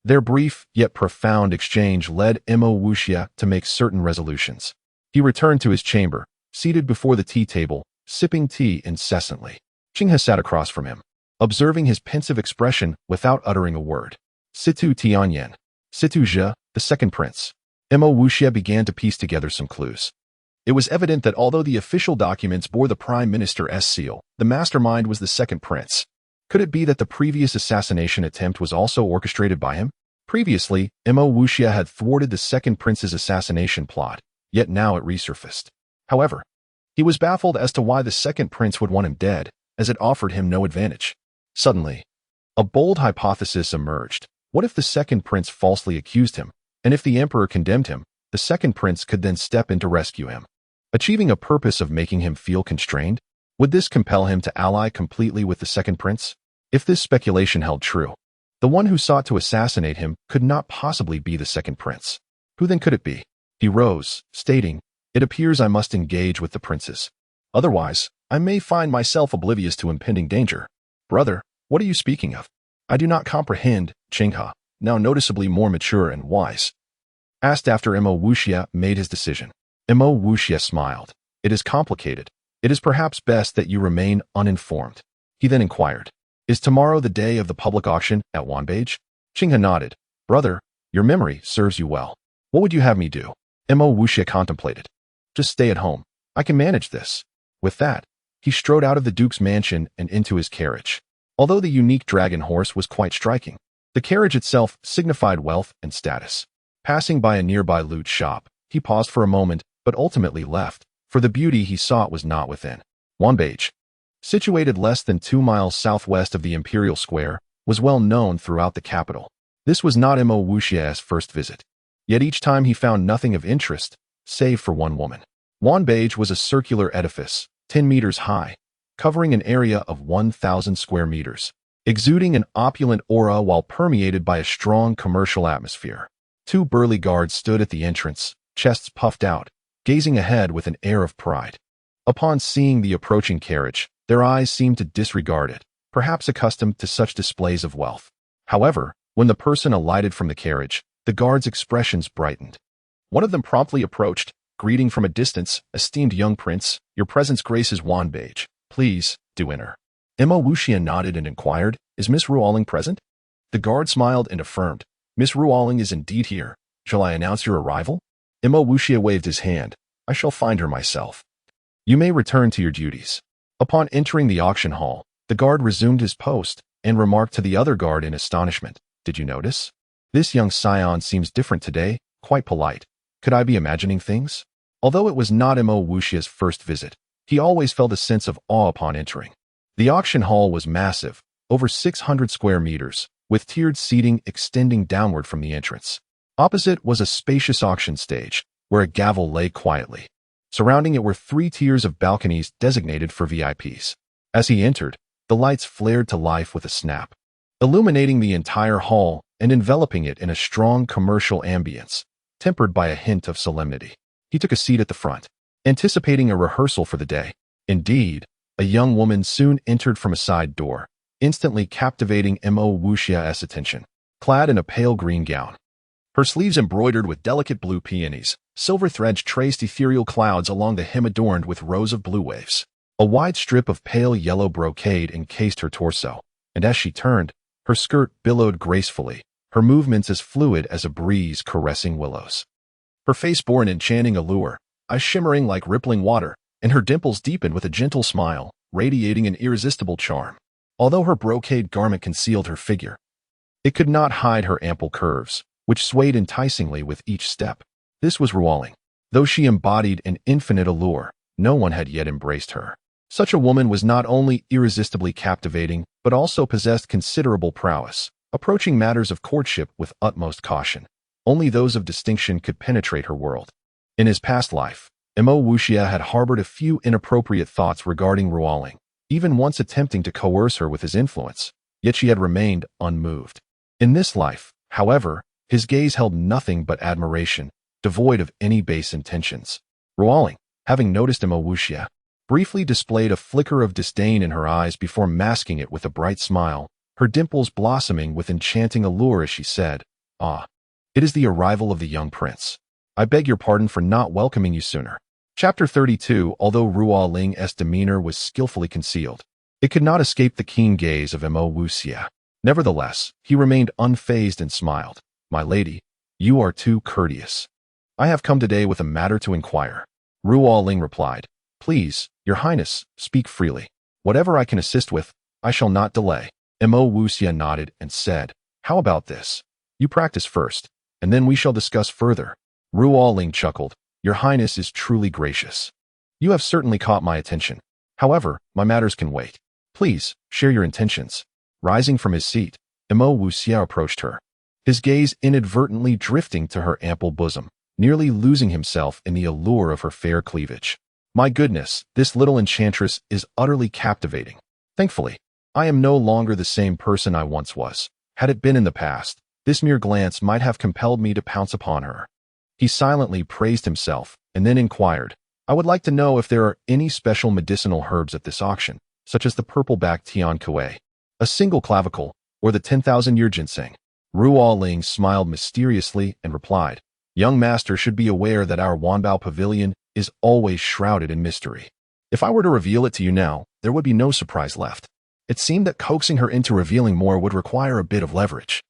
Their brief yet profound exchange led Mo Wuxie to make certain resolutions. He returned to his chamber, seated before the tea table, sipping tea incessantly. Qinghe sat across from him, observing his pensive expression without uttering a word. Situ Tianyan. Situ Zhe, the second prince. Mo Wuxie began to piece together some clues. It was evident that although the official documents bore the prime minister's seal, the mastermind was the second prince. Could it be that the previous assassination attempt was also orchestrated by him? Previously, Mo Wuxia had thwarted the second prince's assassination plot, yet now it resurfaced. However, he was baffled as to why the second prince would want him dead, as it offered him no advantage. Suddenly, a bold hypothesis emerged. What if the second prince falsely accused him, and if the emperor condemned him, the second prince could then step in to rescue him, achieving a purpose of making him feel constrained? Would this compel him to ally completely with the second prince? If this speculation held true, the one who sought to assassinate him could not possibly be the second prince. Who then could it be? He rose, stating, "It appears I must engage with the princes. Otherwise, I may find myself oblivious to impending danger." "Brother, what are you speaking of? I do not comprehend," Qinghe, now noticeably more mature and wise, asked after Mo Wuxia made his decision. Mo Wuxia smiled. "It is complicated. It is perhaps best that you remain uninformed." He then inquired, "Is tomorrow the day of the public auction at Wanbage?" Qinghe nodded. "Brother, your memory serves you well. What would you have me do?" Mo Wuxia contemplated. "Just stay at home. I can manage this." With that, he strode out of the duke's mansion and into his carriage. Although the unique dragon horse was quite striking, the carriage itself signified wealth and status. Passing by a nearby loot shop, he paused for a moment, but ultimately left, for the beauty he sought was not within. Wanbage, situated less than 2 miles southwest of the Imperial Square, was well known throughout the capital. This was not Mo Wuxia's first visit. Yet each time he found nothing of interest, save for one woman. Wanbage was a circular edifice, 10 meters high, covering an area of 1,000 square meters, exuding an opulent aura while permeated by a strong commercial atmosphere. 2 burly guards stood at the entrance, chests puffed out, gazing ahead with an air of pride. Upon seeing the approaching carriage, their eyes seemed to disregard it, perhaps accustomed to such displays of wealth. However, when the person alighted from the carriage, the guards' expressions brightened. One of them promptly approached, greeting from a distance, "Esteemed young prince, your presence graces Wanbage. Please, do enter." Mo Wuxia nodded and inquired, "Is Miss Ruoling present?" The guard smiled and affirmed, "Miss Ruoling is indeed here. Shall I announce your arrival?" Mo Wuxia waved his hand. "I shall find her myself. You may return to your duties." Upon entering the auction hall, the guard resumed his post and remarked to the other guard in astonishment, "Did you notice? This young scion seems different today, quite polite. Could I be imagining things?" Although it was not Mo Wuxia's first visit, he always felt a sense of awe upon entering. The auction hall was massive, over 600 square meters, with tiered seating extending downward from the entrance. Opposite was a spacious auction stage, where a gavel lay quietly. Surrounding it were 3 tiers of balconies designated for VIPs. As he entered, the lights flared to life with a snap, illuminating the entire hall and enveloping it in a strong commercial ambience, tempered by a hint of solemnity. He took a seat at the front, anticipating a rehearsal for the day. Indeed, a young woman soon entered from a side door, instantly captivating Mo Wuxia's attention. Clad in a pale green gown, her sleeves embroidered with delicate blue peonies, silver threads traced ethereal clouds along the hem adorned with rows of blue waves. A wide strip of pale yellow brocade encased her torso, and as she turned, her skirt billowed gracefully, her movements as fluid as a breeze caressing willows. Her face bore an enchanting allure, eyes shimmering like rippling water, and her dimples deepened with a gentle smile, radiating an irresistible charm. Although her brocade garment concealed her figure, it could not hide her ample curves, which swayed enticingly with each step. This was Ruoling. Though she embodied an infinite allure, no one had yet embraced her. Such a woman was not only irresistibly captivating, but also possessed considerable prowess, approaching matters of courtship with utmost caution. Only those of distinction could penetrate her world. In his past life, Mo Wuxia had harbored a few inappropriate thoughts regarding Ruoling, even once attempting to coerce her with his influence, yet she had remained unmoved. In this life, however, his gaze held nothing but admiration, devoid of any base intentions. Ruoling, having noticed Mo Wuxia, briefly displayed a flicker of disdain in her eyes before masking it with a bright smile, her dimples blossoming with enchanting allure as she said, "Ah, it is the arrival of the young prince. I beg your pardon for not welcoming you sooner." Chapter 32. Although Ruoling's demeanor was skillfully concealed, it could not escape the keen gaze of Mo Wuxia. Nevertheless, he remained unfazed and smiled. "My lady, you are too courteous. I have come today with a matter to inquire." Ruoling replied, "Please, your highness, speak freely. Whatever I can assist with, I shall not delay." Mo Wuxia nodded and said, "How about this? You practice first, and then we shall discuss further." Ruo Ling chuckled. "Your Highness is truly gracious. You have certainly caught my attention. However, my matters can wait. Please, share your intentions." Rising from his seat, Mo Wuxia approached her, his gaze inadvertently drifting to her ample bosom, nearly losing himself in the allure of her fair cleavage. "My goodness, this little enchantress is utterly captivating. Thankfully, I am no longer the same person I once was. Had it been in the past, this mere glance might have compelled me to pounce upon her." He silently praised himself and then inquired, "I would like to know if there are any special medicinal herbs at this auction, such as the purple-backed Tian Kuei, a single clavicle, or the 10,000-year ginseng." Ruo Ling smiled mysteriously and replied, "Young master should be aware that our Wanbao pavilion is always shrouded in mystery. If I were to reveal it to you now, there would be no surprise left." It seemed that coaxing her into revealing more would require a bit of leverage.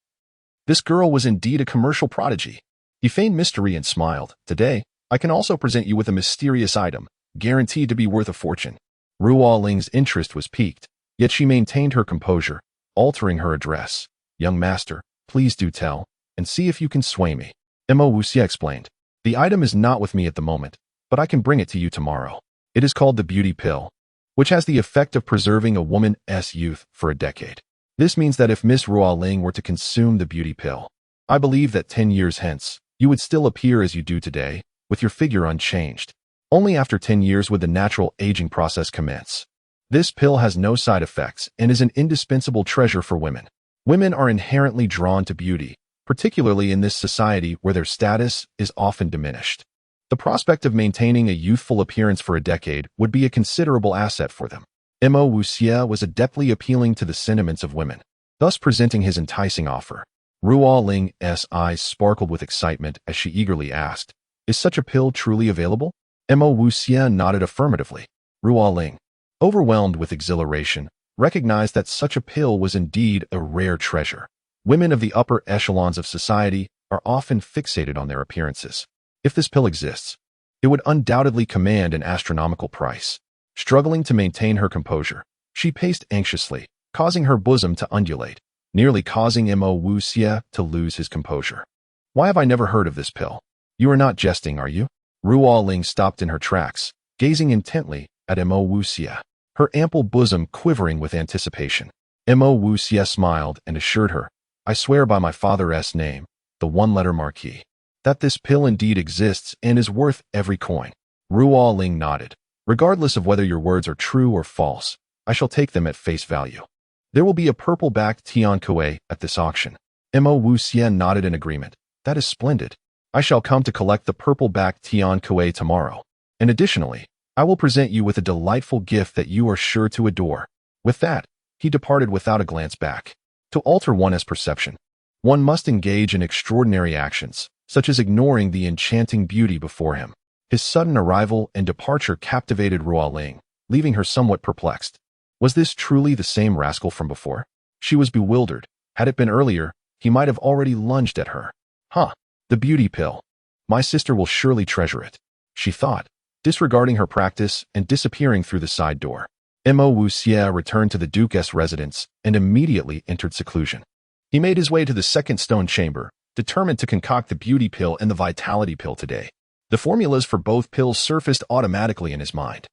This girl was indeed a commercial prodigy. He feigned mystery and smiled. "Today, I can also present you with a mysterious item, guaranteed to be worth a fortune." Ruo Ling's interest was piqued, yet she maintained her composure, altering her address. "Young master, please do tell, and see if you can sway me." Mo Wuxia explained, "The item is not with me at the moment, but I can bring it to you tomorrow. It is called the beauty pill, which has the effect of preserving a woman's youth for a decade. This means that if Miss Ruo Ling were to consume the beauty pill, I believe that 10 years hence, you would still appear as you do today, with your figure unchanged. Only after 10 years would the natural aging process commence. This pill has no side effects and is an indispensable treasure for women. Women are inherently drawn to beauty, particularly in this society where their status is often diminished. The prospect of maintaining a youthful appearance for a decade would be a considerable asset for them." Mo Wuxia was adeptly appealing to the sentiments of women, thus presenting his enticing offer. Ruo Ling's eyes sparkled with excitement as she eagerly asked, "Is such a pill truly available?" Mo Wuxia nodded affirmatively. Ruo Ling, overwhelmed with exhilaration, recognized that such a pill was indeed a rare treasure. Women of the upper echelons of society are often fixated on their appearances. If this pill exists, it would undoubtedly command an astronomical price. Struggling to maintain her composure, she paced anxiously, causing her bosom to undulate, nearly causing Mo Wuxia to lose his composure. "Why have I never heard of this pill? You are not jesting, are you?" Ruo Ling stopped in her tracks, gazing intently at Mo Wuxia, her ample bosom quivering with anticipation. Mo Wuxia smiled and assured her, "I swear by my father's name, the one-letter marquis, that this pill indeed exists and is worth every coin." Ruo Ling nodded. "Regardless of whether your words are true or false, I shall take them at face value. There will be a purple-backed Tian Kuei at this auction." Mo Wuxia nodded in agreement. "That is splendid. I shall come to collect the purple-backed Tian Kuei tomorrow. And additionally, I will present you with a delightful gift that you are sure to adore." With that, he departed without a glance back. To alter one's perception, one must engage in extraordinary actions, such as ignoring the enchanting beauty before him. His sudden arrival and departure captivated Ruo Ling, leaving her somewhat perplexed. Was this truly the same rascal from before? She was bewildered. Had it been earlier, he might have already lunged at her. The beauty pill. My sister will surely treasure it," she thought, disregarding her practice and disappearing through the side door. Mo Wuxia returned to the Duke's residence and immediately entered seclusion. He made his way to the second stone chamber, determined to concoct the beauty pill and the vitality pill today. The formulas for both pills surfaced automatically in his mind,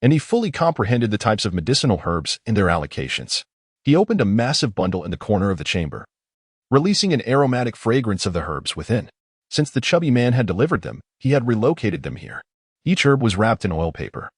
and he fully comprehended the types of medicinal herbs and their allocations. He opened a massive bundle in the corner of the chamber, releasing an aromatic fragrance of the herbs within. Since the chubby man had delivered them, he had relocated them here. Each herb was wrapped in oil paper,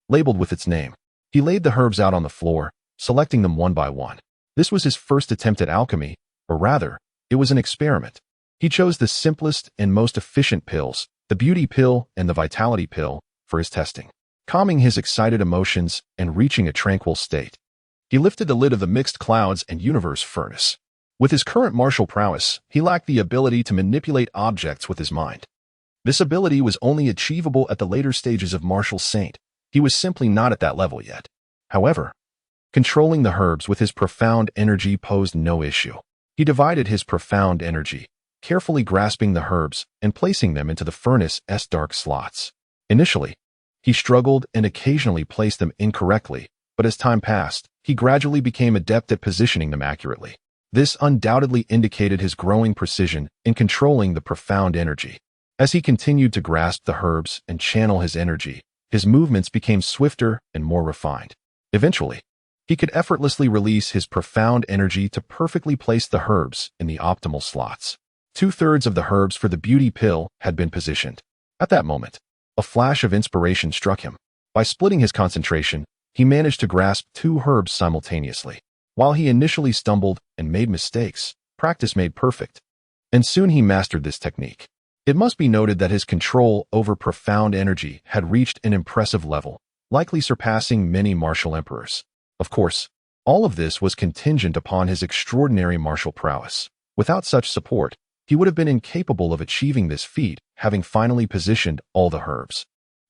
labeled with its name. He laid the herbs out on the floor, selecting them one by one. This was his first attempt at alchemy, or rather, it was an experiment. He chose the simplest and most efficient pills, the beauty pill and the vitality pill, for his testing. Calming his excited emotions and reaching a tranquil state, he lifted the lid of the mixed clouds and universe furnace. With his current martial prowess, he lacked the ability to manipulate objects with his mind. This ability was only achievable at the later stages of martial saint. He was simply not at that level yet. However, controlling the herbs with his profound energy posed no issue. He divided his profound energy, carefully grasping the herbs and placing them into the furnace's dark slots. Initially, he struggled and occasionally placed them incorrectly, but as time passed, he gradually became adept at positioning them accurately. This undoubtedly indicated his growing precision in controlling the profound energy. As he continued to grasp the herbs and channel his energy, his movements became swifter and more refined. Eventually, he could effortlessly release his profound energy to perfectly place the herbs in the optimal slots. 2/3 of the herbs for the beauty pill had been positioned. At that moment, a flash of inspiration struck him. By splitting his concentration, he managed to grasp 2 herbs simultaneously. While he initially stumbled and made mistakes, practice made perfect, and soon he mastered this technique. It must be noted that his control over profound energy had reached an impressive level, likely surpassing many martial emperors. Of course, all of this was contingent upon his extraordinary martial prowess. Without such support, he would have been incapable of achieving this feat, having finally positioned all the herbs.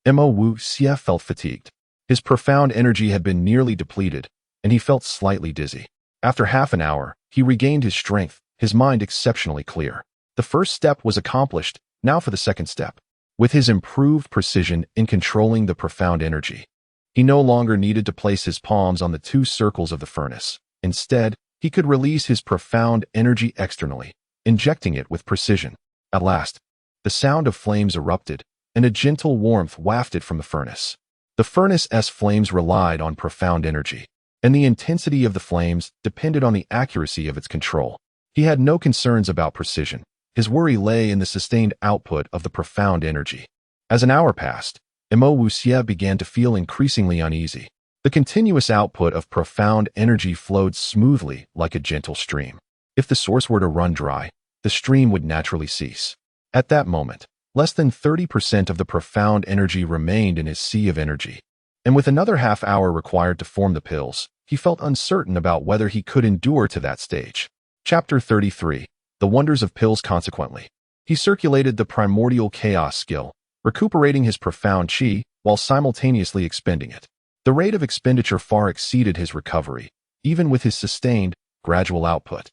Mo Wu Xie felt fatigued. His profound energy had been nearly depleted, and he felt slightly dizzy. After half an hour, he regained his strength, his mind exceptionally clear. The first step was accomplished, now for the second step. With his improved precision in controlling the profound energy, he no longer needed to place his palms on the 2 circles of the furnace. Instead, he could release his profound energy externally, injecting it with precision. At last, the sound of flames erupted, and a gentle warmth wafted from the furnace. The furnace's flames relied on profound energy, and the intensity of the flames depended on the accuracy of its control. He had no concerns about precision. His worry lay in the sustained output of the profound energy. As an hour passed, Mo Wuxie began to feel increasingly uneasy. The continuous output of profound energy flowed smoothly like a gentle stream. If the source were to run dry, the stream would naturally cease. At that moment, less than 30% of the profound energy remained in his sea of energy, and with another half hour required to form the pills, he felt uncertain about whether he could endure to that stage. Chapter 33. The Wonders of Pills. Consequently, he circulated the primordial chaos skill, recuperating his profound chi while simultaneously expending it. The rate of expenditure far exceeded his recovery, even with his sustained, gradual output.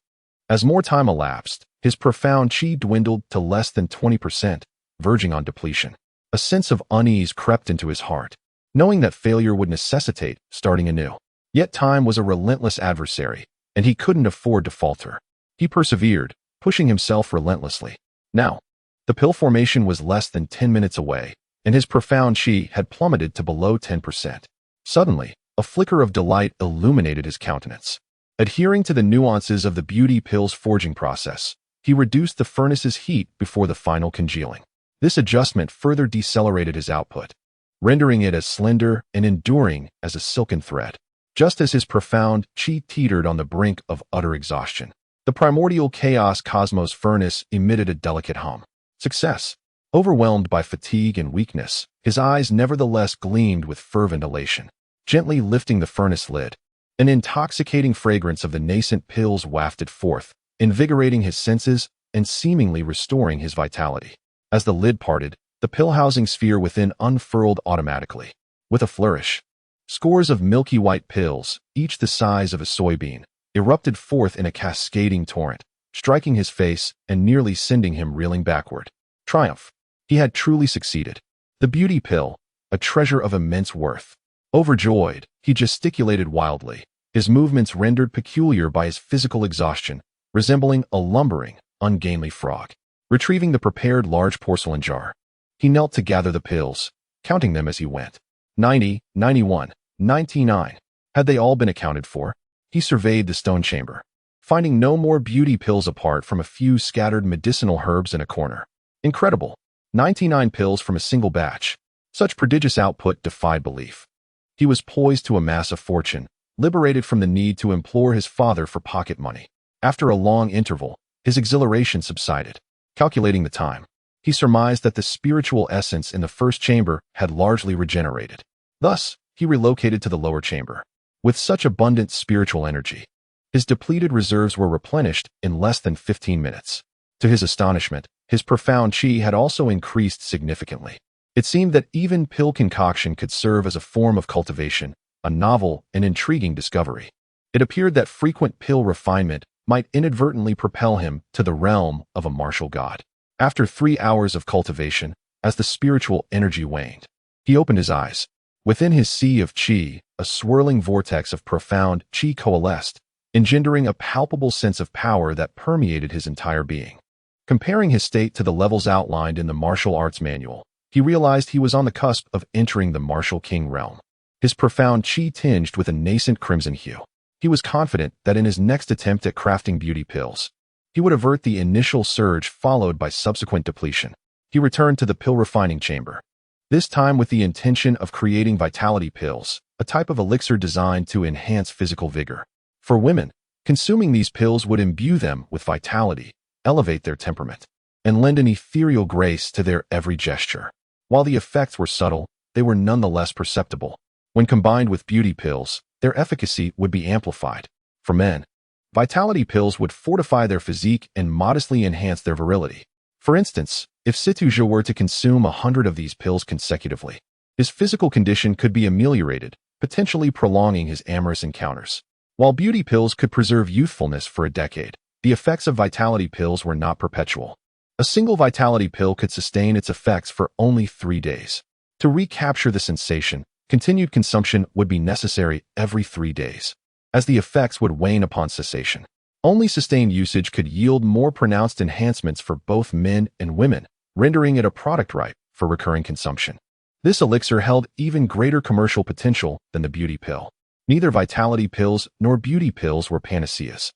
As more time elapsed, his profound chi dwindled to less than 20%, verging on depletion. A sense of unease crept into his heart, knowing that failure would necessitate starting anew. Yet time was a relentless adversary, and he couldn't afford to falter. He persevered, pushing himself relentlessly. Now, the pill formation was less than 10 minutes away, and his profound chi had plummeted to below 10%. Suddenly, a flicker of delight illuminated his countenance. Adhering to the nuances of the beauty pill's forging process, he reduced the furnace's heat before the final congealing. This adjustment further decelerated his output, rendering it as slender and enduring as a silken thread. Just as his profound chi teetered on the brink of utter exhaustion, the primordial chaos cosmos furnace emitted a delicate hum. Success. Overwhelmed by fatigue and weakness, his eyes nevertheless gleamed with fervent elation. Gently lifting the furnace lid, an intoxicating fragrance of the nascent pills wafted forth, invigorating his senses and seemingly restoring his vitality. As the lid parted, the pill-housing sphere within unfurled automatically. With a flourish, scores of milky white pills, each the size of a soybean, erupted forth in a cascading torrent, striking his face and nearly sending him reeling backward. Triumph. He had truly succeeded. The beauty pill, a treasure of immense worth. Overjoyed, he gesticulated wildly, his movements rendered peculiar by his physical exhaustion, resembling a lumbering, ungainly frog. Retrieving the prepared large porcelain jar, he knelt to gather the pills, counting them as he went. 90, 91, 99. Had they all been accounted for? He surveyed the stone chamber, finding no more beauty pills apart from a few scattered medicinal herbs in a corner. Incredible. 99 pills from a single batch. Such prodigious output defied belief. He was poised to amass a fortune, liberated from the need to implore his father for pocket money. After a long interval, his exhilaration subsided. Calculating the time, he surmised that the spiritual essence in the first chamber had largely regenerated. Thus, he relocated to the lower chamber. With such abundant spiritual energy, his depleted reserves were replenished in less than 15 minutes. To his astonishment, his profound chi had also increased significantly. It seemed that even pill concoction could serve as a form of cultivation, a novel and intriguing discovery. It appeared that frequent pill refinement might inadvertently propel him to the realm of a martial god. After 3 hours of cultivation, as the spiritual energy waned, he opened his eyes, Within his sea of qi, a swirling vortex of profound qi coalesced, engendering a palpable sense of power that permeated his entire being. Comparing his state to the levels outlined in the martial arts manual, he realized he was on the cusp of entering the martial king realm. His profound qi tinged with a nascent crimson hue. He was confident that in his next attempt at crafting beauty pills, he would avert the initial surge followed by subsequent depletion. He returned to the pill refining chamber, this time with the intention of creating vitality pills, a type of elixir designed to enhance physical vigor. For women, consuming these pills would imbue them with vitality, elevate their temperament, and lend an ethereal grace to their every gesture. While the effects were subtle, they were nonetheless perceptible. When combined with beauty pills, their efficacy would be amplified. For men, vitality pills would fortify their physique and modestly enhance their virility. For instance, if Situja were to consume 100 of these pills consecutively, his physical condition could be ameliorated, potentially prolonging his amorous encounters. While beauty pills could preserve youthfulness for a decade, the effects of vitality pills were not perpetual. A single vitality pill could sustain its effects for only 3 days. To recapture the sensation, continued consumption would be necessary every 3 days, as the effects would wane upon cessation. Only sustained usage could yield more pronounced enhancements for both men and women, rendering it a product ripe for recurring consumption. This elixir held even greater commercial potential than the beauty pill. Neither vitality pills nor beauty pills were panaceas.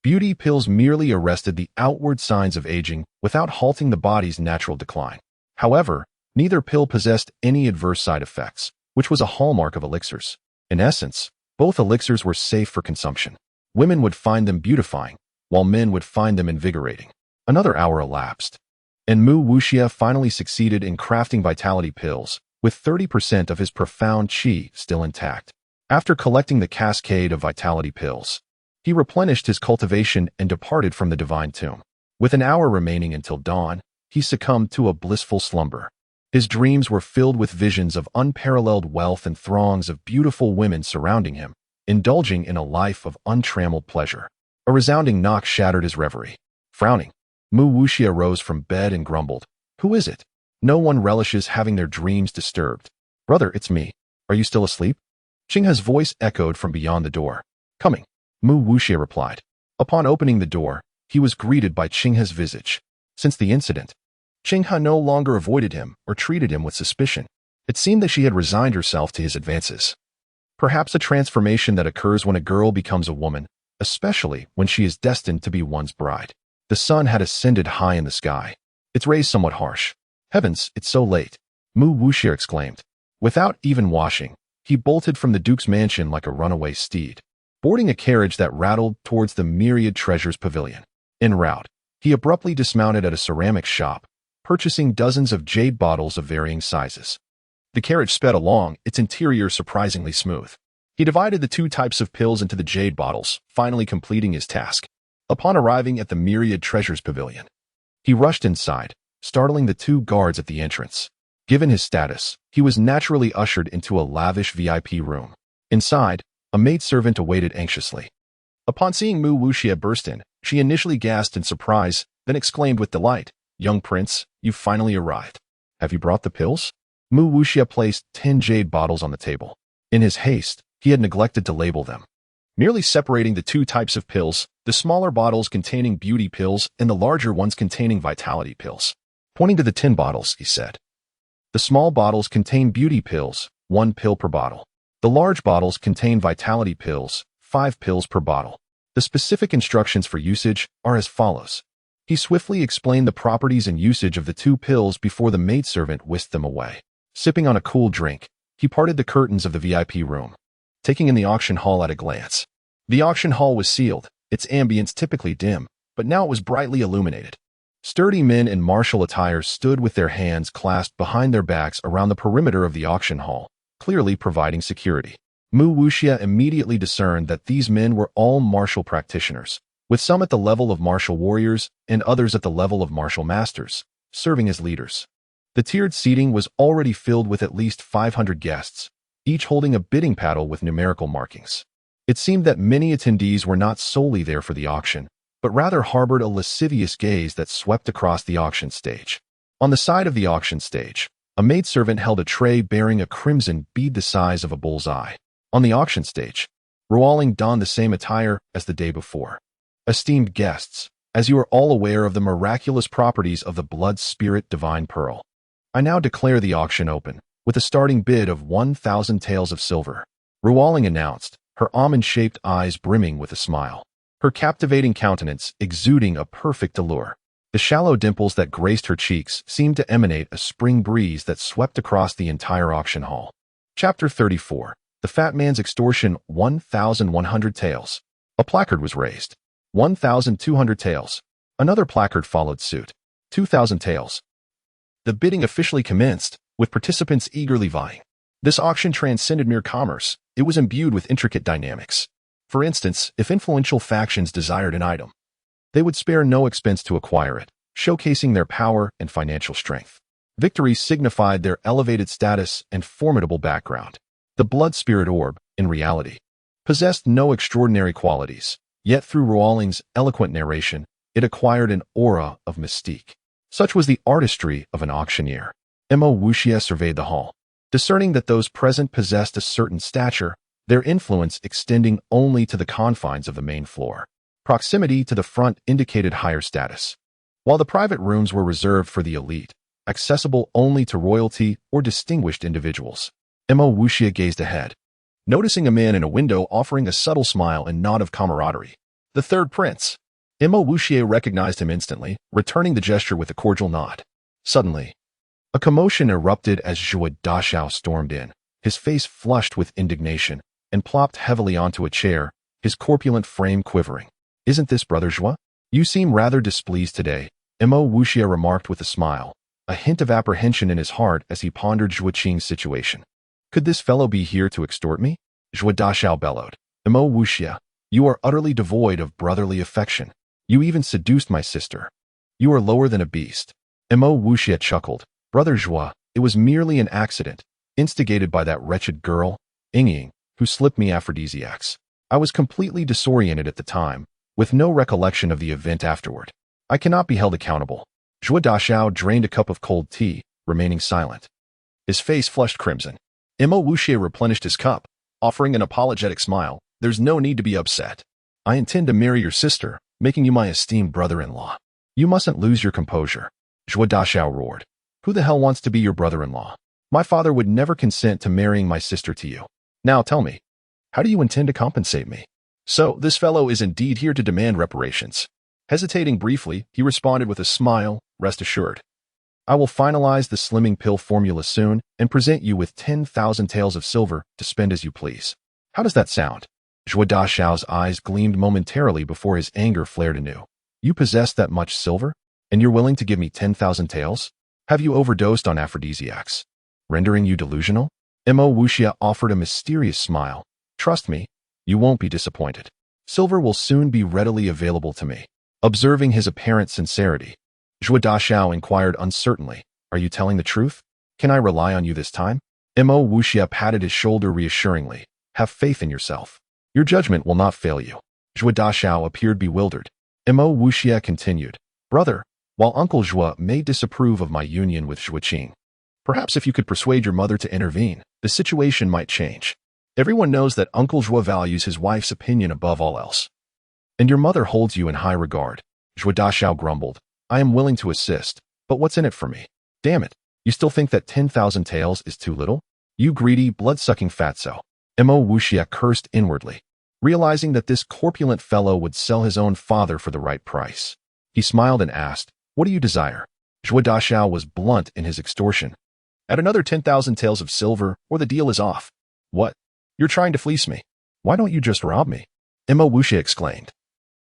Beauty pills merely arrested the outward signs of aging without halting the body's natural decline. However, neither pill possessed any adverse side effects, which was a hallmark of elixirs. In essence, both elixirs were safe for consumption. Women would find them beautifying, while men would find them invigorating. Another hour elapsed, and Mu Wuxia finally succeeded in crafting vitality pills, with 30% of his profound qi still intact. After collecting the cascade of vitality pills, he replenished his cultivation and departed from the divine tomb. With an hour remaining until dawn, he succumbed to a blissful slumber. His dreams were filled with visions of unparalleled wealth and throngs of beautiful women surrounding him, indulging in a life of untrammeled pleasure. A resounding knock shattered his reverie. Frowning, Mu Wuxia rose from bed and grumbled, "Who is it? No one relishes having their dreams disturbed." "Brother, it's me. Are you still asleep?" Qinghe's voice echoed from beyond the door. "Coming," Mu Wuxia replied. Upon opening the door, he was greeted by Qinghe's visage. Since the incident, Qinghe no longer avoided him or treated him with suspicion. It seemed that she had resigned herself to his advances. Perhaps a transformation that occurs when a girl becomes a woman, especially when she is destined to be one's bride. The sun had ascended high in the sky, its rays somewhat harsh. "Heavens, it's so late," Mu Wuxia exclaimed. Without even washing, he bolted from the duke's mansion like a runaway steed, boarding a carriage that rattled towards the myriad treasures pavilion. En route, he abruptly dismounted at a ceramic shop, purchasing dozens of jade bottles of varying sizes. The carriage sped along, its interior surprisingly smooth. He divided the 2 types of pills into the jade bottles, finally completing his task. Upon arriving at the myriad treasures pavilion, he rushed inside, startling the 2 guards at the entrance. Given his status, he was naturally ushered into a lavish VIP room. Inside, a maidservant awaited anxiously. Upon seeing Mu Wuxia burst in, she initially gasped in surprise, then exclaimed with delight, "Young prince, you've finally arrived. Have you brought the pills?" Mu Wuxia placed 10 jade bottles on the table. In his haste, he had neglected to label them, merely separating the 2 types of pills, the smaller bottles containing beauty pills and the larger ones containing vitality pills. Pointing to the 10 bottles, he said, "The small bottles contain beauty pills, 1 pill per bottle. The large bottles contain vitality pills, 5 pills per bottle. The specific instructions for usage are as follows." He swiftly explained the properties and usage of the 2 pills before the maidservant whisked them away. Sipping on a cool drink, he parted the curtains of the VIP room, taking in the auction hall at a glance. The auction hall was sealed, its ambience typically dim, but now it was brightly illuminated. Sturdy men in martial attire stood with their hands clasped behind their backs around the perimeter of the auction hall, clearly providing security. Mu Wuxia immediately discerned that these men were all martial practitioners, with some at the level of martial warriors and others at the level of martial masters, serving as leaders. The tiered seating was already filled with at least 500 guests, each holding a bidding paddle with numerical markings. It seemed that many attendees were not solely there for the auction, but rather harbored a lascivious gaze that swept across the auction stage. On the side of the auction stage, A maidservant held a tray bearing a crimson bead the size of a bull's eye. On the auction stage, Ruoling donned the same attire as the day before. Esteemed guests, as you are all aware of the miraculous properties of the blood spirit divine pearl, I now declare the auction open, with a starting bid of 1,000 taels of silver. Ruoling announced, her almond-shaped eyes brimming with a smile, her captivating countenance exuding a perfect allure. The shallow dimples that graced her cheeks seemed to emanate a spring breeze that swept across the entire auction hall. Chapter 34. The Fat Man's Extortion. 1,100 taels. A placard was raised. 1,200 taels. Another placard followed suit. 2,000 taels. The bidding officially commenced, with participants eagerly vying. This auction transcended mere commerce. It was imbued with intricate dynamics. For instance, if influential factions desired an item, they would spare no expense to acquire it, showcasing their power and financial strength. Victory signified their elevated status and formidable background. The blood spirit orb, in reality, possessed no extraordinary qualities, yet through Ruoling's eloquent narration, it acquired an aura of mystique. Such was the artistry of an auctioneer. Mo Wuxia surveyed the hall, discerning that those present possessed a certain stature, their influence extending only to the confines of the main floor. Proximity to the front indicated higher status, while the private rooms were reserved for the elite, accessible only to royalty or distinguished individuals. Mo Wuxia gazed ahead, noticing a man in a window offering a subtle smile and nod of camaraderie. The third prince. Mo Wuxia recognized him instantly, returning the gesture with a cordial nod. Suddenly, a commotion erupted as Zhuo Dashao stormed in, his face flushed with indignation, and plopped heavily onto a chair, his corpulent frame quivering. "Isn't this Brother Zhuo? You seem rather displeased today," Mo Wuxia remarked with a smile, a hint of apprehension in his heart as he pondered Zhuo Qing's situation. "Could this fellow be here to extort me?" Zhuo Dashao bellowed. "Mo Wuxia, you are utterly devoid of brotherly affection. You even seduced my sister. You are lower than a beast." Mo Wuxia chuckled. "Brother Zhuo, it was merely an accident, instigated by that wretched girl, Ying, who slipped me aphrodisiacs. I was completely disoriented at the time, with no recollection of the event afterward. I cannot be held accountable." Zhuo Dashao drained a cup of cold tea, remaining silent. His face flushed crimson. Mo Wuxia replenished his cup, offering an apologetic smile. "There's no need to be upset. I intend to marry your sister, making you my esteemed brother-in-law. You mustn't lose your composure." Zhuo Dashao roared. "Who the hell wants to be your brother-in-law? My father would never consent to marrying my sister to you. Now tell me, how do you intend to compensate me?" "So, this fellow is indeed here to demand reparations." Hesitating briefly, he responded with a smile, "Rest assured. I will finalize the slimming pill formula soon and present you with 10,000 taels of silver to spend as you please. How does that sound?" Zhuo Dashao's eyes gleamed momentarily before his anger flared anew. "You possess that much silver? And you're willing to give me 10,000 taels? Have you overdosed on aphrodisiacs, rendering you delusional?" Mo Wuxia offered a mysterious smile. "Trust me, you won't be disappointed. Silver will soon be readily available to me." Observing his apparent sincerity, Zhuo Dashao inquired uncertainly, "Are you telling the truth? Can I rely on you this time?" Mo Wuxia patted his shoulder reassuringly. "Have faith in yourself. Your judgment will not fail you." Zhuo Dashao appeared bewildered. Mo Wuxia continued, "Brother, while Uncle Zhuo may disapprove of my union with Zhuo Qing, perhaps if you could persuade your mother to intervene, the situation might change. Everyone knows that Uncle Zhuo values his wife's opinion above all else. And your mother holds you in high regard." Zhuo Dashao grumbled. "I am willing to assist, but what's in it for me? Damn it, you still think that 10,000 taels is too little? You greedy, blood-sucking fatso." Mo Wuxia cursed inwardly, realizing that this corpulent fellow would sell his own father for the right price. He smiled and asked, "What do you desire?" Zhuo Dashao was blunt in his extortion. "At another 10,000 taels of silver, or the deal is off." "What? You're trying to fleece me? Why don't you just rob me?" Mo Wuxia exclaimed,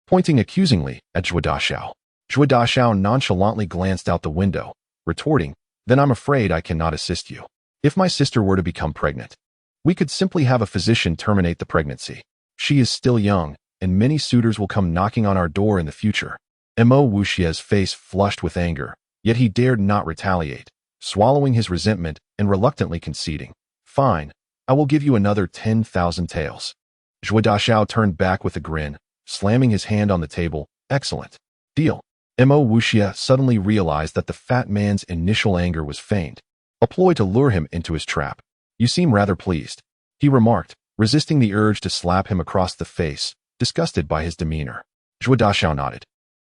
pointing accusingly at Zhuo Dashao. Zhuo Dashao nonchalantly glanced out the window, retorting, "Then I'm afraid I cannot assist you. If my sister were to become pregnant, we could simply have a physician terminate the pregnancy. She is still young, and many suitors will come knocking on our door in the future." Mo Wuxia's face flushed with anger, yet he dared not retaliate, swallowing his resentment and reluctantly conceding, "Fine, I will give you another 10,000 taels." Zhuo Dashao turned back with a grin, slamming his hand on the table. "Excellent. Deal." Mo Wuxia suddenly realized that the fat man's initial anger was feigned. a ploy to lure him into his trap. You seem rather pleased, he remarked, resisting the urge to slap him across the face, disgusted by his demeanor. Zhuo Daxiao nodded.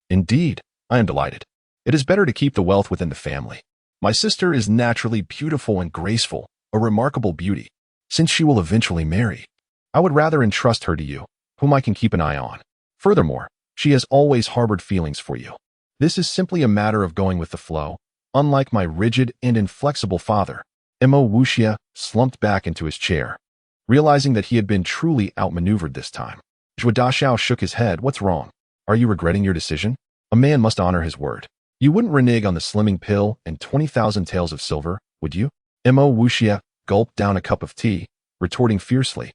Indeed, I am delighted. It is better to keep the wealth within the family. My sister is naturally beautiful and graceful, a remarkable beauty. Since she will eventually marry, I would rather entrust her to you, whom I can keep an eye on. Furthermore, she has always harbored feelings for you. This is simply a matter of going with the flow. Unlike my rigid and inflexible father, Mo Wuxia slumped back into his chair, realizing that he had been truly outmaneuvered this time. Zhuo Daxiao shook his head. What's wrong? Are you regretting your decision? A man must honor his word. You wouldn't renege on the slimming pill and 20,000 taels of silver, would you? Mo Wuxia gulped down a cup of tea, retorting fiercely.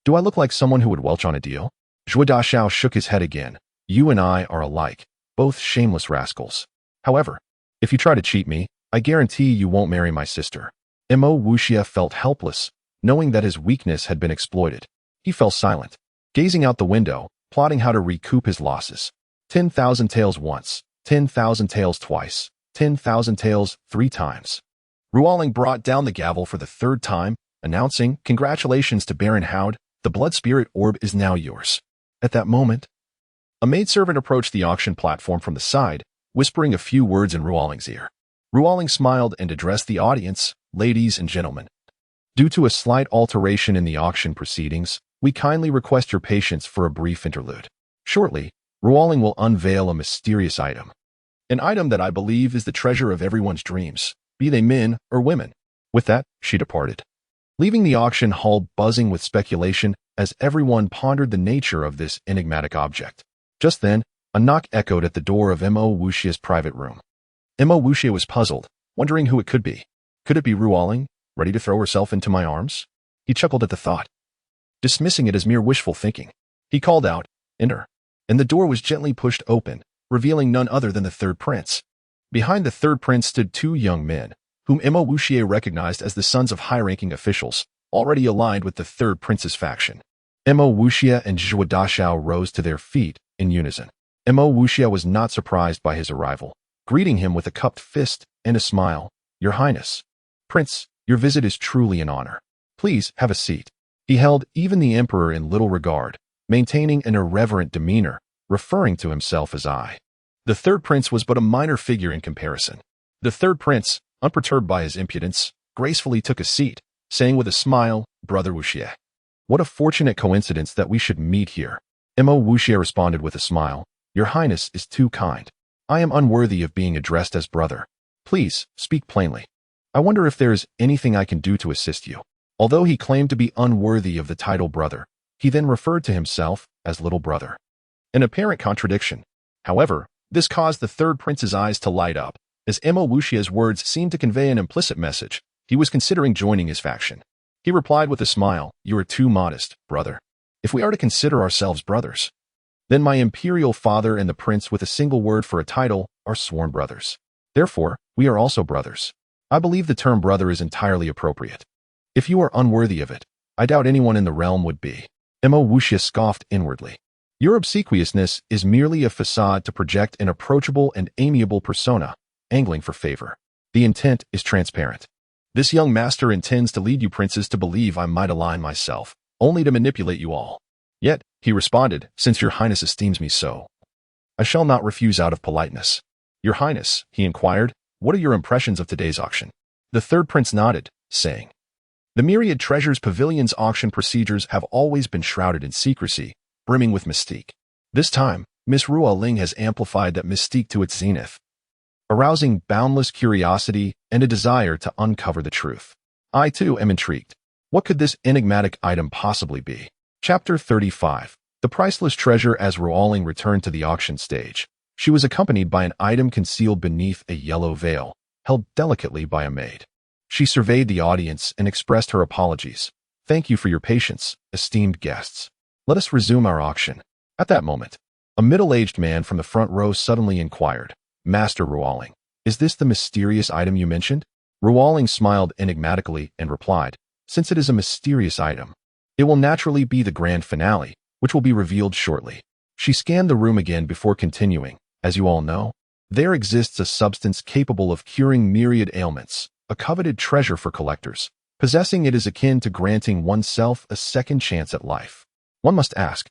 Do I look like someone who would welch on a deal? Zhuo Daxiao shook his head again. You and I are alike, both shameless rascals. However, if you try to cheat me, I guarantee you won't marry my sister. Mo Wuxia felt helpless, knowing that his weakness had been exploited. He fell silent, gazing out the window, plotting how to recoup his losses. 10,000 taels once, 10,000 taels twice, 10,000 taels 3 times. Ruoling brought down the gavel for the 3rd time, announcing, Congratulations to Baron Howd, the blood spirit orb is now yours. At that moment, a maidservant approached the auction platform from the side, whispering a few words in Ruoling's ear. Ruoling smiled and addressed the audience, Ladies and gentlemen. Due to a slight alteration in the auction proceedings, we kindly request your patience for a brief interlude. Shortly, Ruoling will unveil a mysterious item. An item that I believe is the treasure of everyone's dreams, be they men or women. With that, she departed, leaving the auction hall buzzing with speculation as everyone pondered the nature of this enigmatic object. Just then, a knock echoed at the door of Mo Wuxia's private room. Mo Wuxia was puzzled, wondering who it could be. Could it be Ruoling, ready to throw herself into my arms? He chuckled at the thought, dismissing it as mere wishful thinking. He called out, Enter, and the door was gently pushed open, revealing none other than the 3rd prince. Behind the 3rd prince stood 2 young men, whom Mo Wuxia recognized as the sons of high-ranking officials, already aligned with the 3rd prince's faction. Mo Wuxia and Zhuo Daxiao rose to their feet in unison. Mo Wuxia was not surprised by his arrival, greeting him with a cupped fist and a smile. Your Highness. Prince, your visit is truly an honor. Please have a seat. He held even the emperor in little regard, maintaining an irreverent demeanor, referring to himself as I. The 3rd prince was but a minor figure in comparison. The 3rd prince, unperturbed by his impudence, gracefully took a seat, saying with a smile, Brother Wuxia. What a fortunate coincidence that we should meet here. Mo Wuxia responded with a smile. Your Highness is too kind. I am unworthy of being addressed as brother. Please, speak plainly. I wonder if there is anything I can do to assist you. Although he claimed to be unworthy of the title brother, he then referred to himself as little brother. An apparent contradiction. However, this caused the 3rd prince's eyes to light up, as Mo Wuxia's words seemed to convey an implicit message. He was considering joining his faction. He replied with a smile, You are too modest, brother. If we are to consider ourselves brothers, then my imperial father and the prince with a single word for a title are sworn brothers. Therefore, we are also brothers. I believe the term brother is entirely appropriate. If you are unworthy of it, I doubt anyone in the realm would be. Mo Wuxia scoffed inwardly. Your obsequiousness is merely a facade to project an approachable and amiable persona, angling for favor. The intent is transparent. This young master intends to lead you princes to believe I might align myself, only to manipulate you all. Yet, he responded, Since your Highness esteems me so, I shall not refuse out of politeness. Your Highness, he inquired, what are your impressions of today's auction? The 3rd prince nodded, saying, The Myriad Treasures Pavilion's auction procedures have always been shrouded in secrecy, brimming with mystique. This time, Miss Ruoling has amplified that mystique to its zenith, arousing boundless curiosity and a desire to uncover the truth. I, too, am intrigued. What could this enigmatic item possibly be? Chapter 35. The Priceless Treasure. As Ruoling returned to the auction stage, she was accompanied by an item concealed beneath a yellow veil, held delicately by a maid. She surveyed the audience and expressed her apologies. Thank you for your patience, esteemed guests. Let us resume our auction. At that moment, a middle-aged man from the front row suddenly inquired, Master Ruoling, is this the mysterious item you mentioned? Ruoling smiled enigmatically and replied, Since it is a mysterious item, it will naturally be the grand finale, which will be revealed shortly. She scanned the room again before continuing. As you all know, there exists a substance capable of curing myriad ailments, a coveted treasure for collectors. Possessing it is akin to granting oneself a second chance at life. One must ask,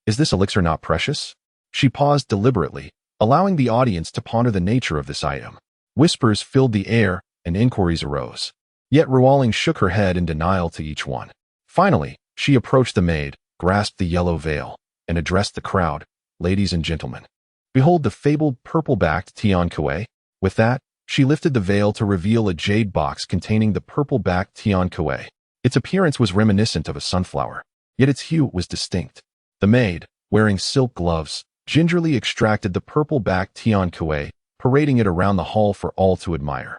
is this elixir not precious? She paused deliberately, allowing the audience to ponder the nature of this item. Whispers filled the air, and inquiries arose. Yet Rualing shook her head in denial to each one. Finally, she approached the maid, grasped the yellow veil, and addressed the crowd. Ladies and gentlemen, behold the fabled purple-backed Tian Kuei. With that, she lifted the veil to reveal a jade box containing the purple-backed Tian Kuei. Its appearance was reminiscent of a sunflower, yet its hue was distinct. The maid, wearing silk gloves, gingerly extracted the purple-backed Tian Kuei, parading it around the hall for all to admire.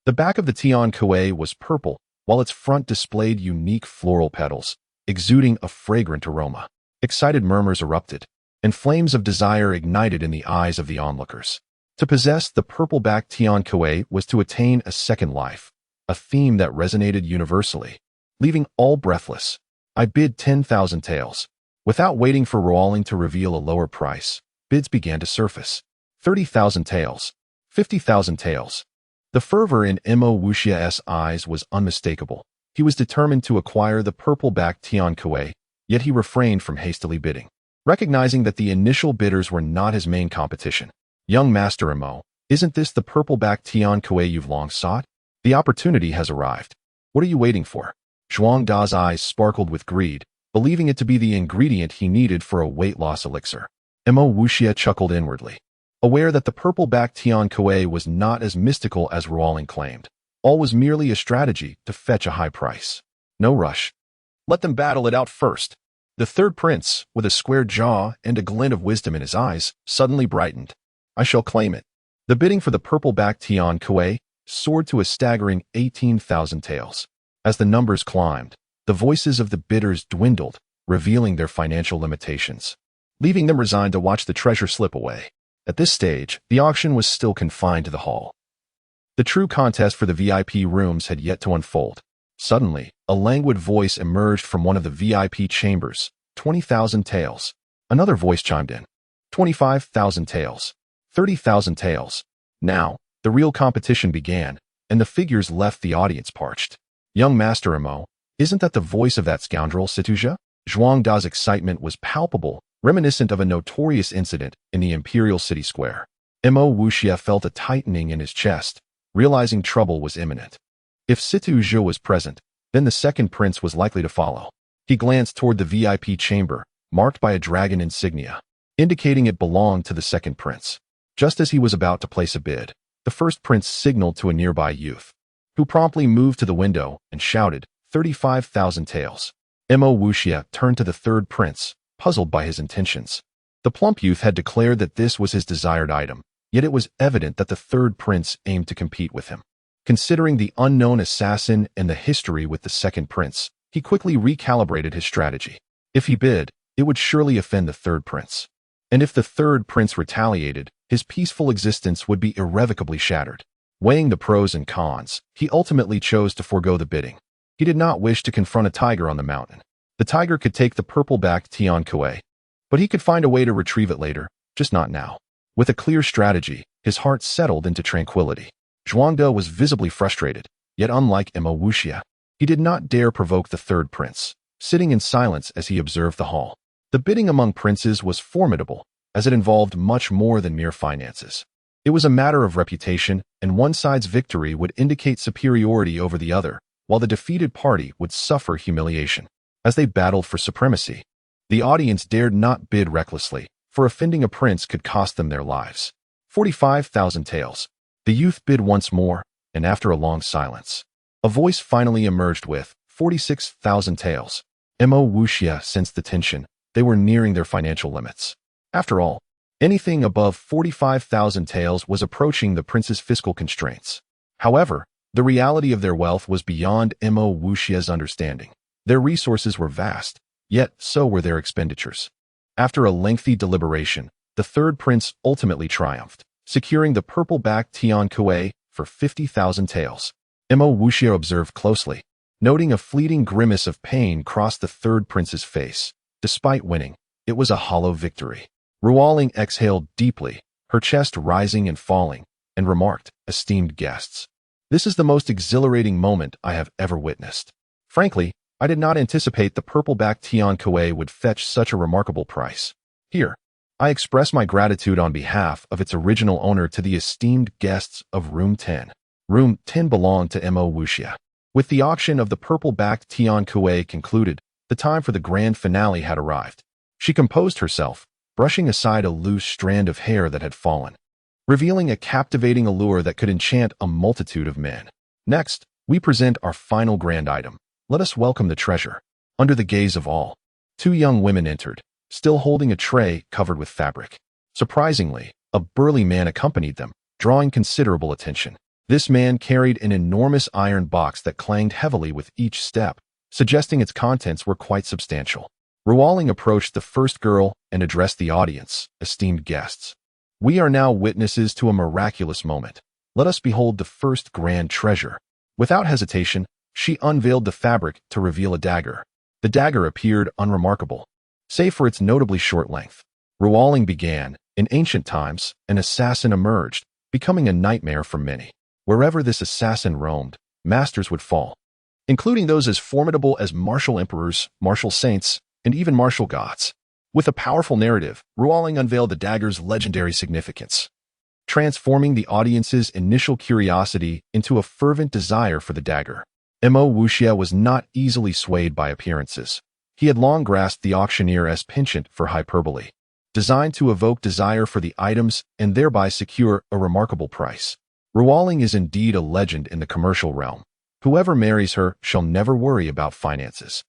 The back of the Tian Kuei was purple, while its front displayed unique floral petals, exuding a fragrant aroma. Excited murmurs erupted, and flames of desire ignited in the eyes of the onlookers. To possess the purple-backed Tian Kuei was to attain a second life, a theme that resonated universally. Leaving all breathless, I bid 10,000 taels. Without waiting for Rualing to reveal a lower price, bids began to surface. 30,000 taels. 50,000 taels. The fervor in Mo Wuxia's eyes was unmistakable. He was determined to acquire the purple-backed Tian Kuei, yet he refrained from hastily bidding, recognizing that the initial bidders were not his main competition. Young Master Mo, isn't this the purple-backed Tian Kuei you've long sought? The opportunity has arrived. What are you waiting for? Zhuang Da's eyes sparkled with greed, believing it to be the ingredient he needed for a weight-loss elixir. Mo Wuxia chuckled inwardly, aware that the purple-backed Tian Kuei was not as mystical as Rualing claimed. All was merely a strategy to fetch a high price. No rush. Let them battle it out first. The third prince, with a square jaw and a glint of wisdom in his eyes, suddenly brightened. I shall claim it. The bidding for the purple-backed Tian Kuei soared to a staggering 18,000 taels. As the numbers climbed, the voices of the bidders dwindled, revealing their financial limitations, leaving them resigned to watch the treasure slip away. At this stage, the auction was still confined to the hall. The true contest for the VIP rooms had yet to unfold. Suddenly, a languid voice emerged from one of the VIP chambers. 20,000 taels. Another voice chimed in. 25,000 taels. 30,000 taels. Now, the real competition began, and the figures left the audience parched. Young Master Mo, isn't that the voice of that scoundrel Situja? Zhuang Da's excitement was palpable, reminiscent of a notorious incident in the Imperial City Square. Mo Wuxia felt a tightening in his chest, realizing trouble was imminent. If Situja was present, then the second prince was likely to follow. He glanced toward the VIP chamber, marked by a dragon insignia, indicating it belonged to the second prince. Just as he was about to place a bid, the first prince signaled to a nearby youth, who promptly moved to the window and shouted, 35,000 taels. Mo Wuxia turned to the third prince, puzzled by his intentions. The plump youth had declared that this was his desired item, yet it was evident that the third prince aimed to compete with him. Considering the unknown assassin and the history with the second prince, he quickly recalibrated his strategy. If he bid, it would surely offend the third prince. And if the third prince retaliated, his peaceful existence would be irrevocably shattered. Weighing the pros and cons, he ultimately chose to forego the bidding. He did not wish to confront a tiger on the mountain. The tiger could take the purple-backed Tian Kuei, but he could find a way to retrieve it later, just not now. With a clear strategy, his heart settled into tranquility. Zhuang Da was visibly frustrated, yet unlike Mo Wuxia, he did not dare provoke the third prince, sitting in silence as he observed the hall. The bidding among princes was formidable, as it involved much more than mere finances. It was a matter of reputation, and one side's victory would indicate superiority over the other, while the defeated party would suffer humiliation. As they battled for supremacy, the audience dared not bid recklessly, for offending a prince could cost them their lives. 45,000 taels. The youth bid once more, and after a long silence, a voice finally emerged with 46,000 taels. Mo Wuxia sensed the tension. They were nearing their financial limits. After all, anything above 45,000 taels was approaching the prince's fiscal constraints. However, the reality of their wealth was beyond Mo Wuxia's understanding. Their resources were vast, yet so were their expenditures. After a lengthy deliberation, the third prince ultimately triumphed, securing the purple-backed Tian Kuei for 50,000 taels. Mo Wuxia observed closely, noting a fleeting grimace of pain cross the third prince's face. Despite winning, it was a hollow victory. Rualing exhaled deeply, her chest rising and falling, and remarked, "Esteemed guests, This is the most exhilarating moment I have ever witnessed. Frankly, I did not anticipate the purple-backed Tian Kuei would fetch such a remarkable price. Here, I express my gratitude on behalf of its original owner to the esteemed guests of Room 10. Room 10 belonged to Mo Wuxia. With the auction of the purple-backed Tian Kuei concluded, the time for the grand finale had arrived. She composed herself, brushing aside a loose strand of hair that had fallen, revealing a captivating allure that could enchant a multitude of men. Next, we present our final grand item. Let us welcome the treasure. Under the gaze of all, two young women entered, still holding a tray covered with fabric. Surprisingly, a burly man accompanied them, drawing considerable attention. This man carried an enormous iron box that clanged heavily with each step, suggesting its contents were quite substantial. Ruoling approached the first girl and addressed the audience, esteemed guests. We are now witnesses to a miraculous moment. Let us behold the first grand treasure. Without hesitation, she unveiled the fabric to reveal a dagger. The dagger appeared unremarkable, save for its notably short length. Ruoling began. In ancient times, an assassin emerged, becoming a nightmare for many. Wherever this assassin roamed, masters would fall, including those as formidable as martial emperors, martial saints, and even martial gods. With a powerful narrative, Ruoling unveiled the dagger's legendary significance, transforming the audience's initial curiosity into a fervent desire for the dagger. Mo Wuxia was not easily swayed by appearances. He had long grasped the auctioneer's penchant for hyperbole, designed to evoke desire for the items and thereby secure a remarkable price. Ruoling is indeed a legend in the commercial realm. Whoever marries her shall never worry about finances.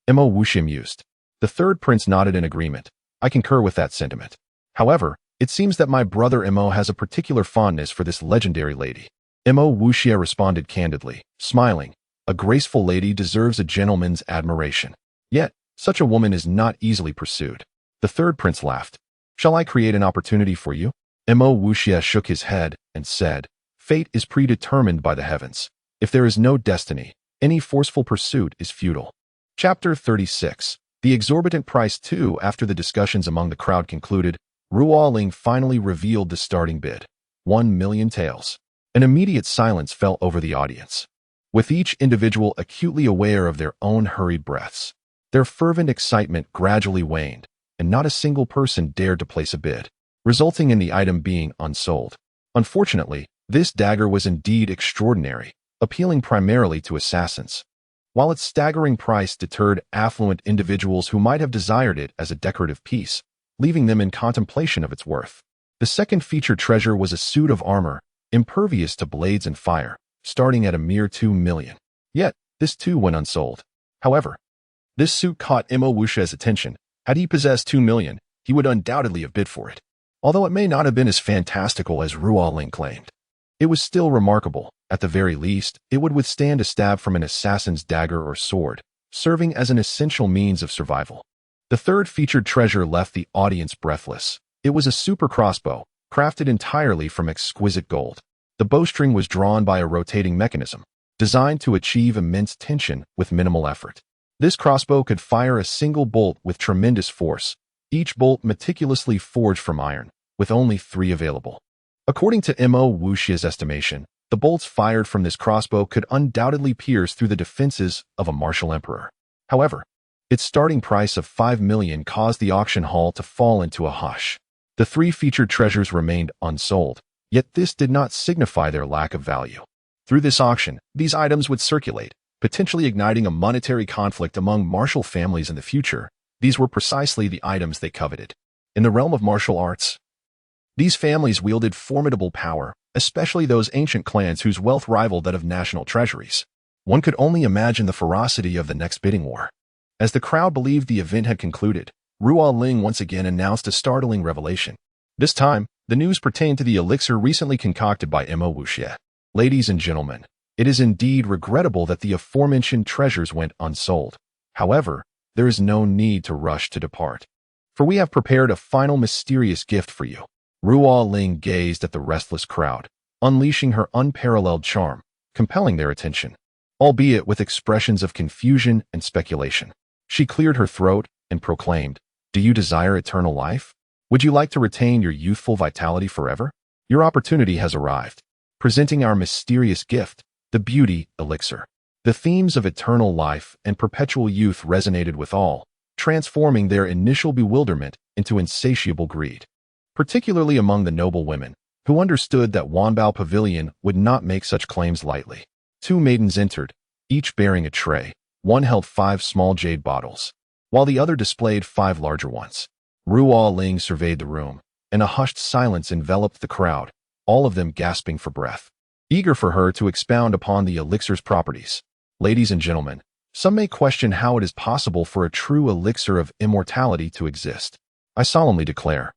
Mo Wuxia mused. The third prince nodded in agreement. I concur with that sentiment. However, it seems that my brother Mo has a particular fondness for this legendary lady. Mo Wuxia responded candidly, smiling. A graceful lady deserves a gentleman's admiration. Yet, such a woman is not easily pursued. The third prince laughed. Shall I create an opportunity for you? Mo Wuxia shook his head and said, Fate is predetermined by the heavens. If there is no destiny, any forceful pursuit is futile. Chapter 36. The exorbitant price too. After the discussions among the crowd concluded, Ruoling finally revealed the starting bid. 1 million taels. An immediate silence fell over the audience, with each individual acutely aware of their own hurried breaths. Their fervent excitement gradually waned, and not a single person dared to place a bid, resulting in the item being unsold. Unfortunately, this dagger was indeed extraordinary, appealing primarily to assassins, while its staggering price deterred affluent individuals who might have desired it as a decorative piece, leaving them in contemplation of its worth. The second featured treasure was a suit of armor, impervious to blades and fire, starting at a mere 2 million. Yet, this too went unsold. However, this suit caught Mo Wuxia's attention. Had he possessed 2 million, he would undoubtedly have bid for it. Although it may not have been as fantastical as Ruoling claimed, it was still remarkable. At the very least, it would withstand a stab from an assassin's dagger or sword, serving as an essential means of survival. The third featured treasure left the audience breathless. It was a super crossbow, crafted entirely from exquisite gold. The bowstring was drawn by a rotating mechanism, designed to achieve immense tension with minimal effort. This crossbow could fire a single bolt with tremendous force, each bolt meticulously forged from iron, with only 3 available. According to Mo Wuxia's estimation, the bolts fired from this crossbow could undoubtedly pierce through the defenses of a martial emperor. However, its starting price of 5 million caused the auction hall to fall into a hush. The 3 featured treasures remained unsold, yet this did not signify their lack of value. Through this auction, these items would circulate, potentially igniting a monetary conflict among martial families in the future. These were precisely the items they coveted. In the realm of martial arts, these families wielded formidable power, especially those ancient clans whose wealth rivaled that of national treasuries. One could only imagine the ferocity of the next bidding war. As the crowd believed the event had concluded, Ruoling once again announced a startling revelation. This time, the news pertained to the elixir recently concocted by Mo Wuxia. Ladies and gentlemen, it is indeed regrettable that the aforementioned treasures went unsold. However, there is no need to rush to depart, for we have prepared a final mysterious gift for you. Ruoling gazed at the restless crowd, unleashing her unparalleled charm, compelling their attention, albeit with expressions of confusion and speculation. She cleared her throat and proclaimed, Do you desire eternal life? Would you like to retain your youthful vitality forever? Your opportunity has arrived. Presenting our mysterious gift, The beauty elixir. The themes of eternal life and perpetual youth resonated with all, transforming their initial bewilderment into insatiable greed, particularly among the noble women, who understood that Wanbao Pavilion would not make such claims lightly. 2 maidens entered, each bearing a tray. One held 5 small jade bottles, while the other displayed 5 larger ones. Ruo Ling surveyed the room, and a hushed silence enveloped the crowd, all of them gasping for breath, eager for her to expound upon the elixir's properties. Ladies and gentlemen, some may question how it is possible for a true elixir of immortality to exist. I solemnly declare,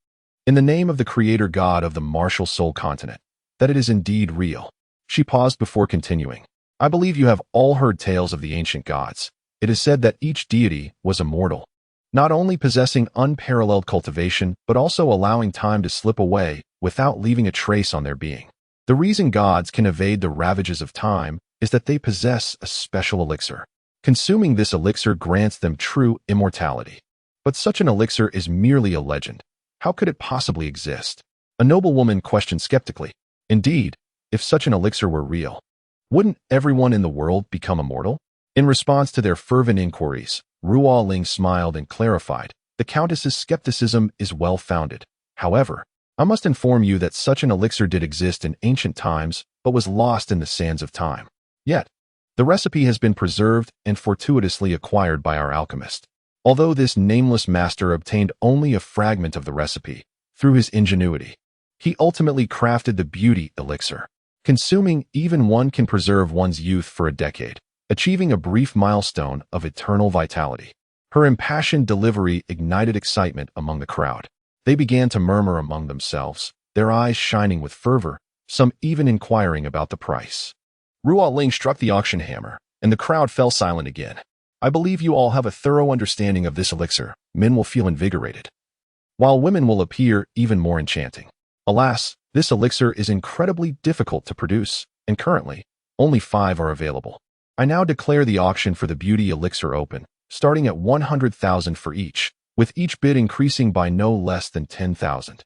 in the name of the creator god of the martial soul continent, that it is indeed real. She paused before continuing. I believe you have all heard tales of the ancient gods. It is said that each deity was immortal, not only possessing unparalleled cultivation, but also allowing time to slip away without leaving a trace on their being. The reason gods can evade the ravages of time is that they possess a special elixir. Consuming this elixir grants them true immortality. But such an elixir is merely a legend. How could it possibly exist? A noblewoman questioned skeptically. Indeed, if such an elixir were real, wouldn't everyone in the world become immortal? In response to their fervent inquiries, Ruo Ling smiled and clarified, the Countess's skepticism is well-founded. However, I must inform you that such an elixir did exist in ancient times, but was lost in the sands of time. Yet, the recipe has been preserved and fortuitously acquired by our alchemist. Although this nameless master obtained only a fragment of the recipe, through his ingenuity, he ultimately crafted the beauty elixir. Consuming even one can preserve one's youth for a decade, achieving a brief milestone of eternal vitality. Her impassioned delivery ignited excitement among the crowd. They began to murmur among themselves, their eyes shining with fervor, some even inquiring about the price. Ruo Ling struck the auction hammer, and the crowd fell silent again. I believe you all have a thorough understanding of this elixir. Men will feel invigorated, while women will appear even more enchanting. Alas, this elixir is incredibly difficult to produce, and currently, only 5 are available. I now declare the auction for the beauty elixir open, starting at 100,000 for each, with each bid increasing by no less than 10,000.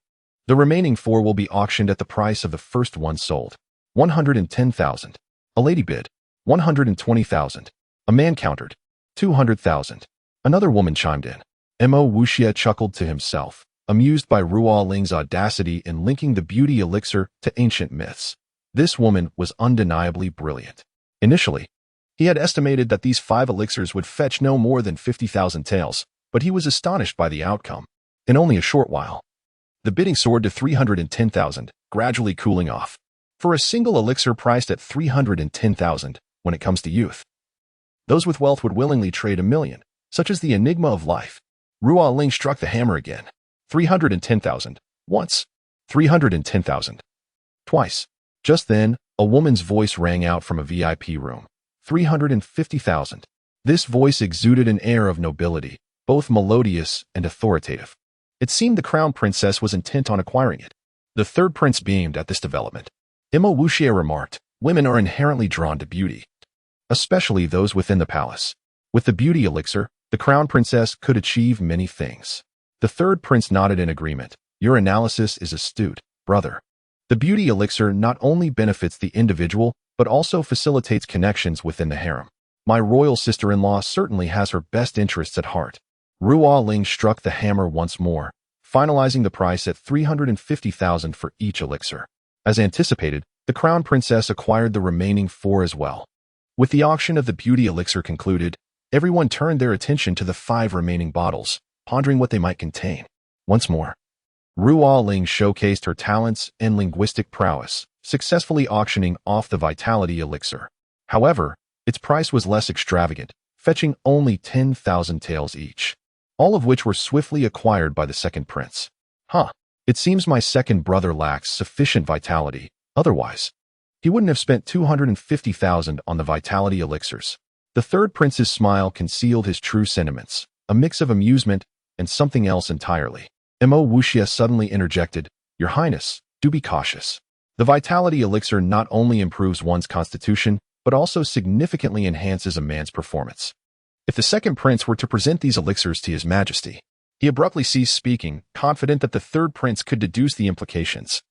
The remaining 4 will be auctioned at the price of the first one sold. 110,000. A lady bid. 120,000. A man countered. 200,000. Another woman chimed in. Mo Wuxia chuckled to himself, amused by Ruo Ling's audacity in linking the beauty elixir to ancient myths. This woman was undeniably brilliant. Initially, he had estimated that these 5 elixirs would fetch no more than 50,000 taels, but he was astonished by the outcome. In only a short while, the bidding soared to 310,000, gradually cooling off. For a single elixir priced at 310,000, when it comes to youth, those with wealth would willingly trade $1 million, such as the enigma of life. Ruo Ling struck the hammer again. 310,000. Once. 310,000. Twice. Just then, a woman's voice rang out from a VIP room. 350,000. This voice exuded an air of nobility, both melodious and authoritative. It seemed the crown princess was intent on acquiring it. The third prince beamed at this development. Mo Wuxia remarked, women are inherently drawn to beauty, especially those within the palace. With the beauty elixir, the crown princess could achieve many things. The third prince nodded in agreement. Your analysis is astute, brother. The beauty elixir not only benefits the individual, but also facilitates connections within the harem. My royal sister-in-law certainly has her best interests at heart. Ruo Ling struck the hammer once more, finalizing the price at 350,000 for each elixir. As anticipated, the crown princess acquired the remaining 4 as well. With the auction of the beauty elixir concluded, everyone turned their attention to the 5 remaining bottles, pondering what they might contain. Once more, Ruo Ling showcased her talents and linguistic prowess, successfully auctioning off the vitality elixir. However, its price was less extravagant, fetching only 10,000 taels each, all of which were swiftly acquired by the second prince. It seems my second brother lacks sufficient vitality, otherwise, he wouldn't have spent 250,000 on the vitality elixirs. The third prince's smile concealed his true sentiments, a mix of amusement and something else entirely. Mo Wuxia suddenly interjected, Your Highness, do be cautious. The vitality elixir not only improves one's constitution, but also significantly enhances a man's performance. If the second prince were to present these elixirs to his majesty, he abruptly ceased speaking, confident that the third prince could deduce the implications.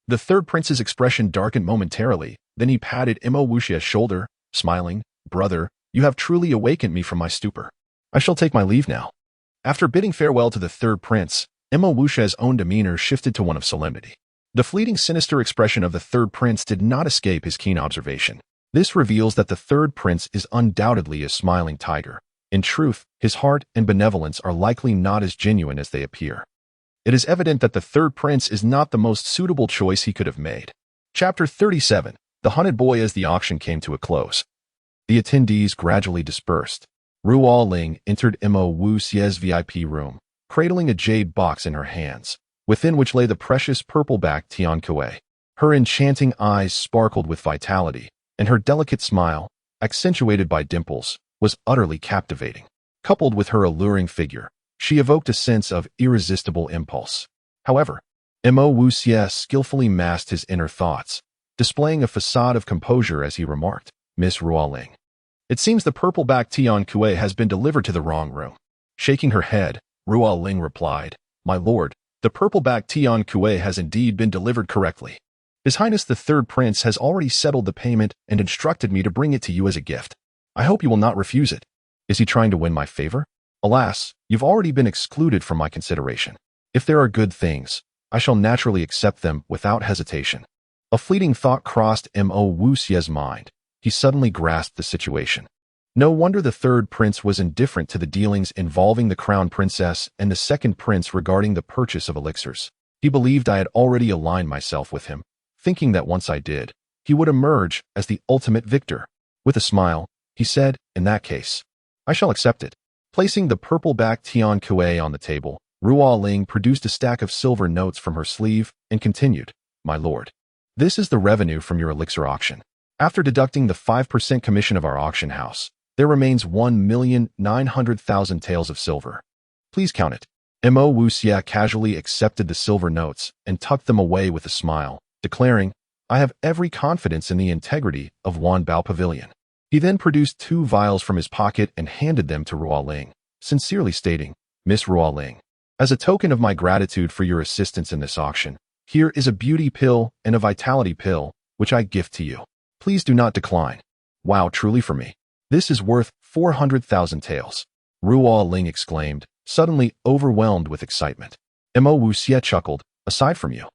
The third prince's expression darkened momentarily, Then he patted Mo Wuxia's shoulder, smiling, "Brother, you have truly awakened me from my stupor. I shall take my leave now." After bidding farewell to the third prince, Mo Wuxia's own demeanor shifted to one of solemnity. The fleeting sinister expression of the third prince did not escape his keen observation. This reveals that the third prince is undoubtedly a smiling tiger. In truth, his heart and benevolence are likely not as genuine as they appear. It is evident that the third prince is not the most suitable choice he could have made. Chapter 37. The Hunted Boy. As the auction came to a close, the attendees gradually dispersed. Ruo Ling entered Mo Wuxia's VIP room, cradling a jade box in her hands, within which lay the precious purple-backed Tian Kuei. Her enchanting eyes sparkled with vitality, and her delicate smile, accentuated by dimples, was utterly captivating. Coupled with her alluring figure, she evoked a sense of irresistible impulse. However, Mo Wuxia skillfully masked his inner thoughts, displaying a facade of composure as he remarked, "Miss Ruo Ling, it seems the purple-backed Tian Kuei has been delivered to the wrong room." Shaking her head, Ruo Ling replied, "My lord, the purple-backed Tian Kuei has indeed been delivered correctly. His Highness the Third Prince has already settled the payment and instructed me to bring it to you as a gift. I hope you will not refuse it. Is he trying to win my favor? Alas, you've already been excluded from my consideration. If there are good things, I shall naturally accept them without hesitation." A fleeting thought crossed Mo Wuxia's mind. He suddenly grasped the situation. No wonder the third prince was indifferent to the dealings involving the crown princess and the second prince regarding the purchase of elixirs. He believed I had already aligned myself with him, thinking that once I did, he would emerge as the ultimate victor. With a smile, he said, "In that case, I shall accept it." Placing the purple-backed Tian Kuei on the table, Ruo Ling produced a stack of silver notes from her sleeve and continued, "My lord, this is the revenue from your elixir auction. After deducting the 5% commission of our auction house, there remains 1,900,000 taels of silver. Please count it." Mo Wuxia casually accepted the silver notes and tucked them away with a smile, declaring, "I have every confidence in the integrity of Wanbao Pavilion." He then produced 2 vials from his pocket and handed them to Ruo Ling, sincerely stating, "Miss Ruo Ling, as a token of my gratitude for your assistance in this auction, here is a beauty pill and a vitality pill, which I gift to you. Please do not decline. Wow, truly for me. This is worth 400,000 taels." Ruo Ling exclaimed, suddenly overwhelmed with excitement. Mo Wuxia chuckled, "Aside from you,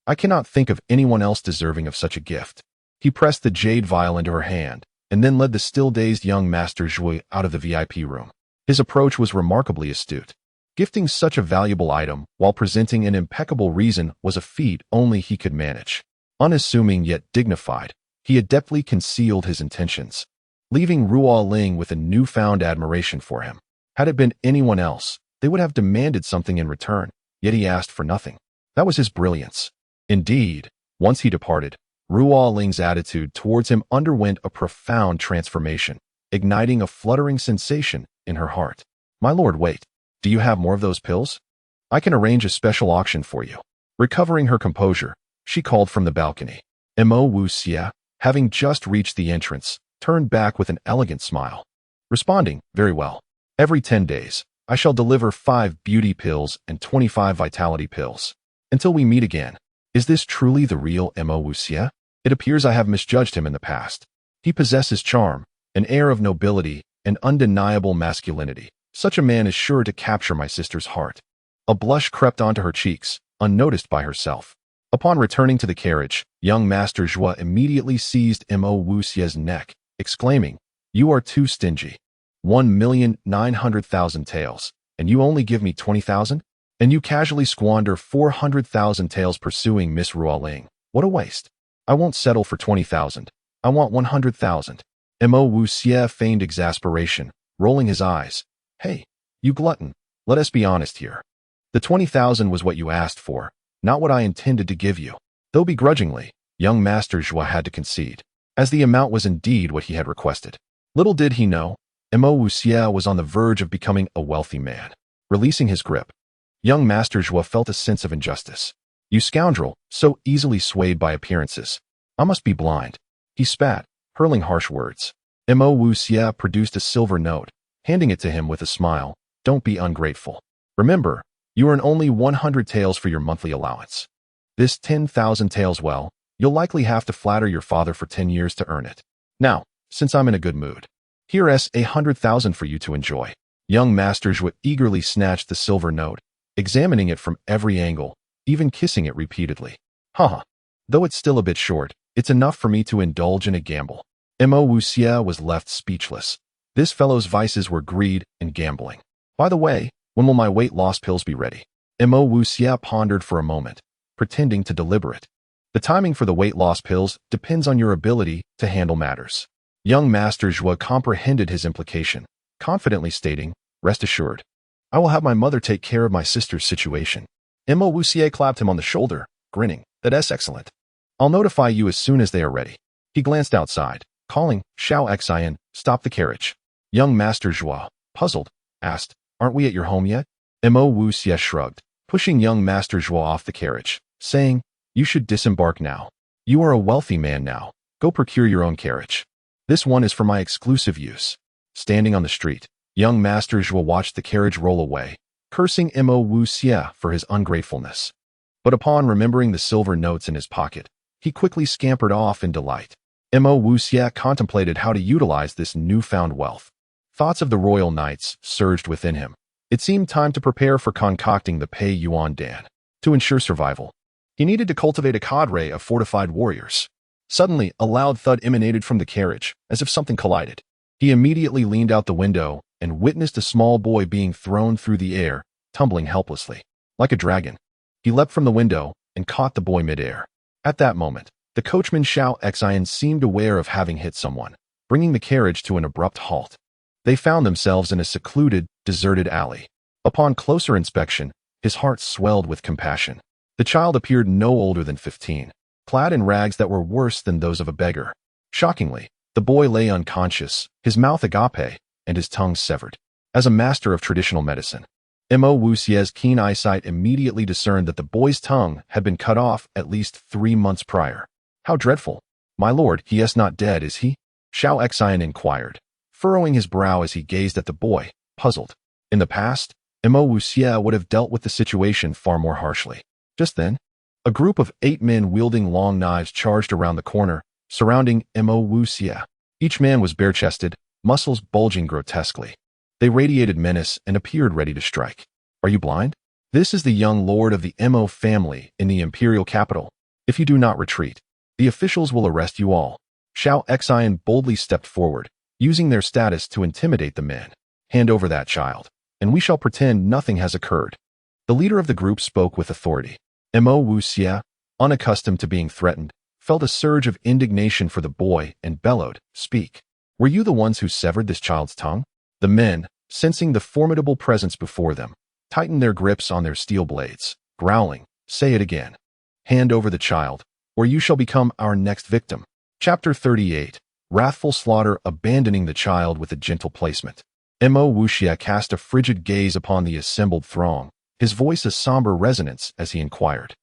I cannot think of anyone else deserving of such a gift." He pressed the jade vial into her hand, and then led the still-dazed young Master Zhui out of the VIP room. His approach was remarkably astute. Gifting such a valuable item while presenting an impeccable reason was a feat only he could manage. Unassuming yet dignified, he adeptly concealed his intentions, leaving Ruo Ling with a newfound admiration for him. Had it been anyone else, they would have demanded something in return, yet he asked for nothing. That was his brilliance. Indeed, once he departed, Ruo Ling's attitude towards him underwent a profound transformation, igniting a fluttering sensation in her heart. "My lord, wait. Do you have more of those pills? I can arrange a special auction for you." Recovering her composure, she called from the balcony. Mo Wuxia, having just reached the entrance, turned back with an elegant smile, responding, "Very well. Every 10 days, I shall deliver 5 beauty pills and 25 vitality pills. Until we meet again." Is this truly the real Mo Wuxia? It appears I have misjudged him in the past. He possesses charm, an air of nobility, and undeniable masculinity. Such a man is sure to capture my sister's heart. A blush crept onto her cheeks, unnoticed by herself. Upon returning to the carriage, young Master Zhua immediately seized Mo Wuxia's neck, exclaiming, "You are too stingy. 1,900,000 taels, and you only give me 20,000? And you casually squander 400,000 taels pursuing Miss Ruo Ling. What a waste. I won't settle for 20,000. I want 100,000. Mo Wuxia feigned exasperation, rolling his eyes. "Hey, you glutton, let us be honest here. The 20,000 was what you asked for, not what I intended to give you." Though begrudgingly, young Master Zhua had to concede, as the amount was indeed what he had requested. Little did he know, Mo Wuxia was on the verge of becoming a wealthy man. Releasing his grip, young Master Zhua felt a sense of injustice. "You scoundrel, so easily swayed by appearances. I must be blind." He spat, hurling harsh words. Mo Wuxia produced a silver note, handing it to him with a smile. "Don't be ungrateful. Remember, you earn only 100 taels for your monthly allowance. This 10,000 taels, well, You'll likely have to flatter your father for 10 years to earn it. Now, since I'm in a good mood, here's 100,000 for you to enjoy. Young Master Zhuo eagerly snatched the silver note, examining it from every angle, even kissing it repeatedly. Haha. Though it's still a bit short, it's enough for me to indulge in a gamble. Mo Wuxia was left speechless. This fellow's vices were greed and gambling. By the way, when will my weight loss pills be ready? Mo Wuxia pondered for a moment, pretending to deliberate. The timing for the weight loss pills depends on your ability to handle matters. Young Master Zhuo comprehended his implication, confidently stating, "Rest assured, I will have my mother take care of my sister's situation." Mo Wuxia clapped him on the shoulder, grinning. "That's excellent. I'll notify you as soon as they are ready." He glanced outside, calling, "Xiao Xian, stop the carriage." Young Master Zhuo, puzzled, asked, "Aren't we at your home yet?" Mo Wuxia shrugged, pushing young Master Zhuo off the carriage, saying, "You should disembark now. You are a wealthy man now. Go procure your own carriage. This one is for my exclusive use." Standing on the street, young Master Zhuo watched the carriage roll away, cursing Mo Wuxia for his ungratefulness. But upon remembering the silver notes in his pocket, he quickly scampered off in delight. Mo Wuxia contemplated how to utilize this newfound wealth. Thoughts of the royal knights surged within him. It seemed time to prepare for concocting the Pei Yuan Dan. To ensure survival, he needed to cultivate a cadre of fortified warriors. Suddenly, a loud thud emanated from the carriage, as if something collided. He immediately leaned out the window and witnessed a small boy being thrown through the air, tumbling helplessly. Like a dragon, he leapt from the window and caught the boy midair. At that moment, the coachman Xiao Xian seemed aware of having hit someone, bringing the carriage to an abrupt halt. They found themselves in a secluded, deserted alley. Upon closer inspection, his heart swelled with compassion. The child appeared no older than 15, clad in rags that were worse than those of a beggar. Shockingly, the boy lay unconscious, his mouth agape, and his tongue severed. As a master of traditional medicine, Mo Wuxia's keen eyesight immediately discerned that the boy's tongue had been cut off at least 3 months prior. "How dreadful! My lord, he is not dead, is he?" Xiao Xian inquired, furrowing his brow as he gazed at the boy, puzzled. In the past, Mo Wuxia would have dealt with the situation far more harshly. Just then, a group of 8 men wielding long knives charged around the corner, surrounding Mo Wuxia. Each man was bare-chested, muscles bulging grotesquely. They radiated menace and appeared ready to strike. "Are you blind? This is the young lord of the Mo family in the imperial capital. If you do not retreat, the officials will arrest you all." Xiao Xian boldly stepped forward, using their status to intimidate the men. "Hand over that child, and we shall pretend nothing has occurred." The leader of the group spoke with authority. Mo Wuxia, unaccustomed to being threatened, felt a surge of indignation for the boy and bellowed, "Speak. Were you the ones who severed this child's tongue?" The men, sensing the formidable presence before them, tightened their grips on their steel blades, growling, "Say it again. Hand over the child, or you shall become our next victim." Chapter 38. Wrathful Slaughter, abandoning the child with a gentle placement. Mo Wuxia cast a frigid gaze upon the assembled throng, his voice a somber resonance as he inquired,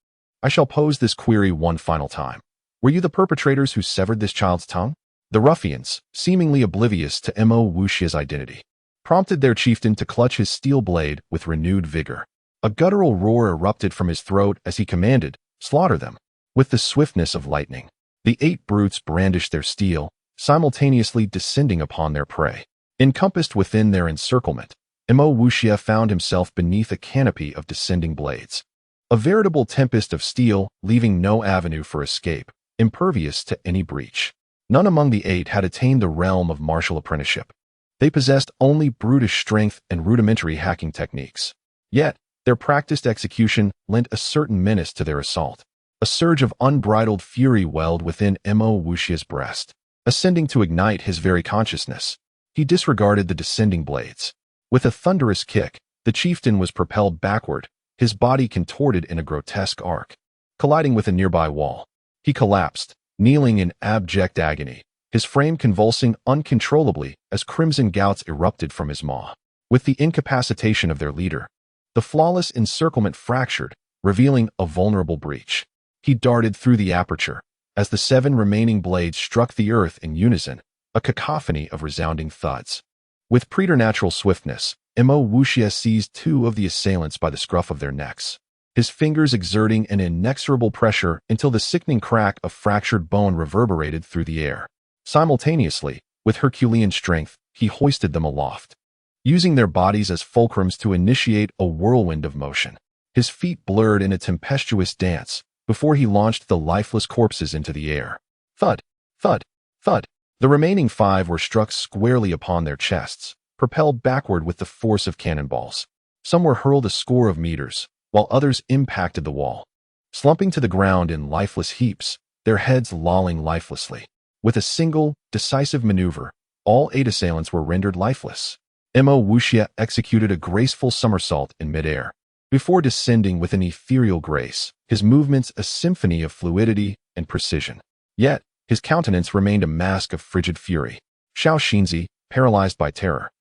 "I shall pose this query one final time. Were you the perpetrators who severed this child's tongue?" The ruffians, seemingly oblivious to Mo Wuxia's identity, prompted their chieftain to clutch his steel blade with renewed vigor. A guttural roar erupted from his throat as he commanded, "Slaughter them." With the swiftness of lightning, the 8 brutes brandished their steel, simultaneously descending upon their prey. Encompassed within their encirclement, Mo Wuxia found himself beneath a canopy of descending blades. A veritable tempest of steel, leaving no avenue for escape, impervious to any breach. None among the 8 had attained the realm of martial apprenticeship. They possessed only brutish strength and rudimentary hacking techniques. Yet, their practiced execution lent a certain menace to their assault. A surge of unbridled fury welled within Mo Wuxia's breast, ascending to ignite his very consciousness. He disregarded the descending blades. With a thunderous kick, the chieftain was propelled backward, his body contorted in a grotesque arc. Colliding with a nearby wall, he collapsed, kneeling in abject agony, his frame convulsing uncontrollably as crimson gouts erupted from his maw. With the incapacitation of their leader, the flawless encirclement fractured, revealing a vulnerable breach. He darted through the aperture. As the 7 remaining blades struck the earth in unison, a cacophony of resounding thuds. With preternatural swiftness, Mo Wuxia seized 2 of the assailants by the scruff of their necks. his fingers exerting an inexorable pressure until the sickening crack of fractured bone reverberated through the air. Simultaneously, with Herculean strength, he hoisted them aloft, using their bodies as fulcrums to initiate a whirlwind of motion. His feet blurred in a tempestuous dance before he launched the lifeless corpses into the air. Thud, thud, thud. The remaining 5 were struck squarely upon their chests, propelled backward with the force of cannonballs. Some were hurled a score of meters, while others impacted the wall, slumping to the ground in lifeless heaps, their heads lolling lifelessly. With a single, decisive maneuver, all 8 assailants were rendered lifeless. Mo Wuxia executed a graceful somersault in midair, before descending with an ethereal grace, his movements a symphony of fluidity and precision. Yet, his countenance remained a mask of frigid fury. Xiao Xinzi, paralyzed by terror,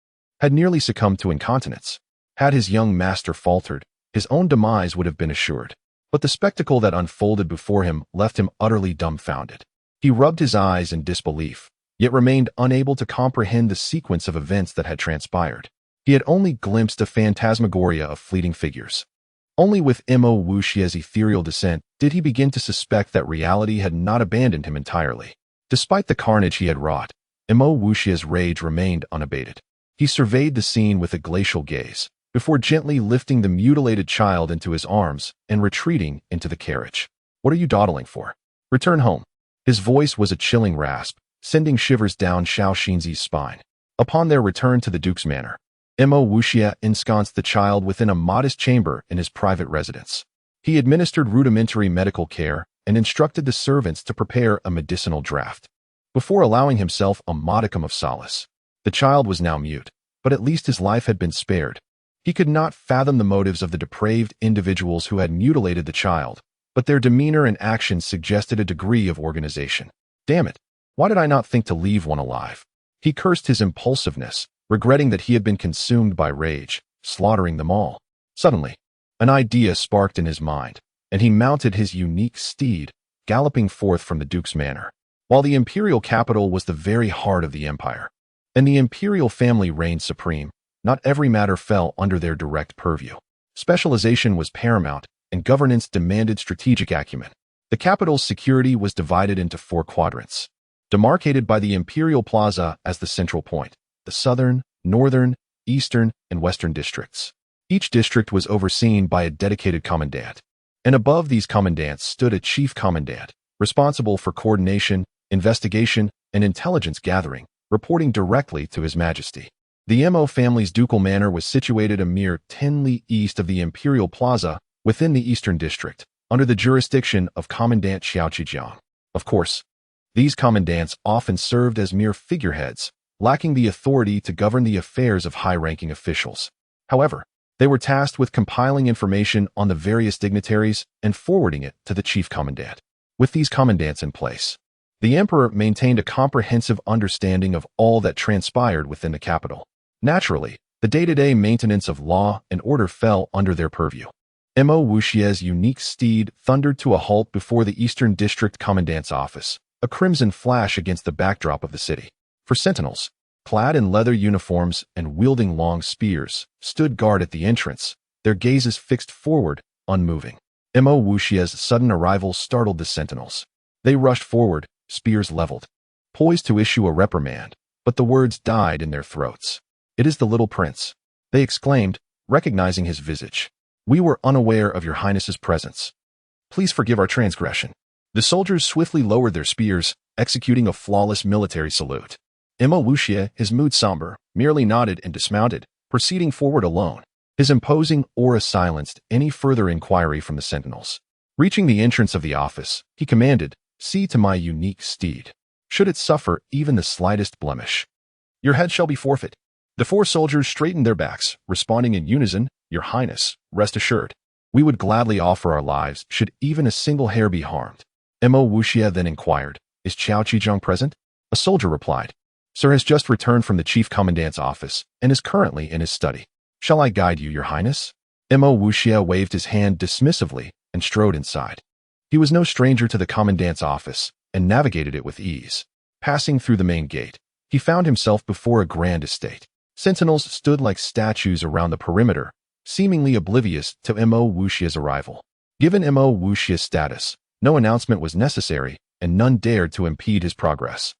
had nearly succumbed to incontinence. Had his young master faltered, his own demise would have been assured. But the spectacle that unfolded before him left him utterly dumbfounded. He rubbed his eyes in disbelief, yet remained unable to comprehend the sequence of events that had transpired. He had only glimpsed a phantasmagoria of fleeting figures. Only with Mo Wuxia's ethereal descent did he begin to suspect that reality had not abandoned him entirely. Despite the carnage he had wrought, Mo Wuxia's rage remained unabated. He surveyed the scene with a glacial gaze, before gently lifting the mutilated child into his arms and retreating into the carriage. "What are you dawdling for? Return home." His voice was a chilling rasp, sending shivers down Xiao Xinzi's spine. Upon their return to the Duke's manor, Mo Wuxia ensconced the child within a modest chamber in his private residence. He administered rudimentary medical care and instructed the servants to prepare a medicinal draught, before allowing himself a modicum of solace. The child was now mute, but at least his life had been spared. He could not fathom the motives of the depraved individuals who had mutilated the child, but their demeanor and actions suggested a degree of organization. Damn it, why did I not think to leave one alive? He cursed his impulsiveness, regretting that he had been consumed by rage, slaughtering them all. Suddenly, an idea sparked in his mind, and he mounted his unique steed, galloping forth from the Duke's manor. While the imperial capital was the very heart of the empire, and the imperial family reigned supreme, not every matter fell under their direct purview. Specialization was paramount, and governance demanded strategic acumen. The capital's security was divided into 4 quadrants, demarcated by the Imperial Plaza as the central point: the southern, northern, eastern, and western districts. Each district was overseen by a dedicated commandant, and above these commandants stood a chief commandant, responsible for coordination, investigation, and intelligence gathering, reporting directly to His Majesty. The Mo family's ducal manor was situated a mere 10 li east of the Imperial Plaza within the Eastern District, under the jurisdiction of Commandant Xiao Qijiang. Of course, these commandants often served as mere figureheads, lacking the authority to govern the affairs of high-ranking officials. However, they were tasked with compiling information on the various dignitaries and forwarding it to the chief commandant. With these commandants in place, the emperor maintained a comprehensive understanding of all that transpired within the capital. Naturally, the day-to-day maintenance of law and order fell under their purview. Mo Wuxia's unique steed thundered to a halt before the Eastern District Commandant's office, a crimson flash against the backdrop of the city. For sentinels, clad in leather uniforms and wielding long spears, stood guard at the entrance, their gazes fixed forward, unmoving. Mo Wuxia's sudden arrival startled the sentinels. They rushed forward, spears leveled, poised to issue a reprimand, but the words died in their throats. "It is the little prince," they exclaimed, recognizing his visage. "We were unaware of your highness's presence. Please forgive our transgression." The soldiers swiftly lowered their spears, executing a flawless military salute. Mo Wuxia, his mood somber, merely nodded and dismounted, proceeding forward alone. His imposing aura silenced any further inquiry from the sentinels. Reaching the entrance of the office, he commanded, "See to my unique steed. Should it suffer even the slightest blemish, your head shall be forfeit." The 4 soldiers straightened their backs, responding in unison, "Your Highness, rest assured. We would gladly offer our lives should even a single hair be harmed." Mo Wuxia then inquired, "Is Qiao Qizhang present?" A soldier replied, "Sir has just returned from the chief commandant's office and is currently in his study. Shall I guide you, your highness?" Mo Wuxia waved his hand dismissively and strode inside. He was no stranger to the commandant's office and navigated it with ease. Passing through the main gate, he found himself before a grand estate. Sentinels stood like statues around the perimeter, seemingly oblivious to Mo Wuxia's arrival. Given Mo Wuxia's status, no announcement was necessary, and none dared to impede his progress.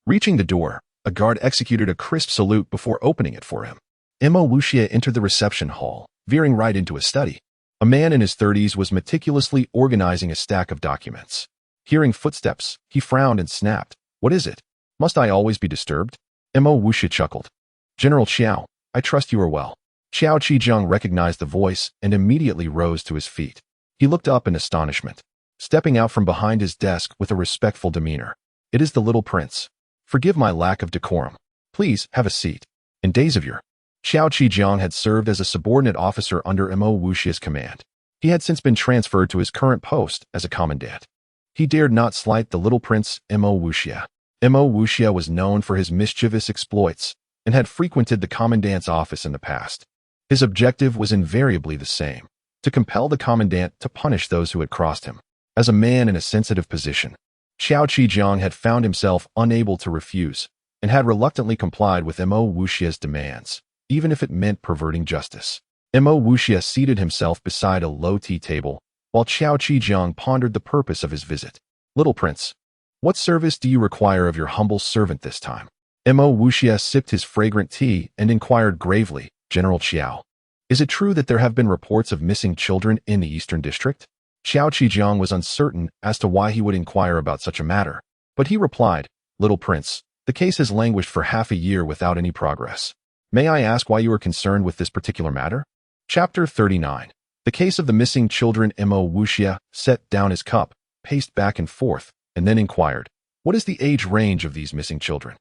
Reaching the door, a guard executed a crisp salute before opening it for him. Mo Wuxia entered the reception hall, veering right into a study. A man in his 30s was meticulously organizing a stack of documents. Hearing footsteps, he frowned and snapped. "What is it? Must I always be disturbed?" Mo Wuxia chuckled. "General Xiao, I trust you are well." Xiao Qizheng recognized the voice and immediately rose to his feet. He looked up in astonishment, stepping out from behind his desk with a respectful demeanor. "It is the little prince. Forgive my lack of decorum. Please have a seat." In days of yore, Xiao Qizheng had served as a subordinate officer under Mo Wuxia's command. He had since been transferred to his current post as a commandant. He dared not slight the little prince Mo Wuxia. Mo Wuxia was known for his mischievous exploits and had frequented the commandant's office in the past. His objective was invariably the same: to compel the commandant to punish those who had crossed him. As a man in a sensitive position, Xiao Qizheng had found himself unable to refuse and had reluctantly complied with Mo Wuxia's demands, even if it meant perverting justice. Mo Wuxia seated himself beside a low tea table while Xiao Qizheng pondered the purpose of his visit. "Little prince, what service do you require of your humble servant this time?" Mo Wuxia sipped his fragrant tea and inquired gravely, "General Xiao, is it true that there have been reports of missing children in the Eastern District?" Xiao Qizheng was uncertain as to why he would inquire about such a matter, but he replied, "Little prince, the case has languished for half a year without any progress. May I ask why you are concerned with this particular matter?" Chapter 39. The case of the missing children. Mo Wuxia set down his cup, paced back and forth, and then inquired, "What is the age range of these missing children?"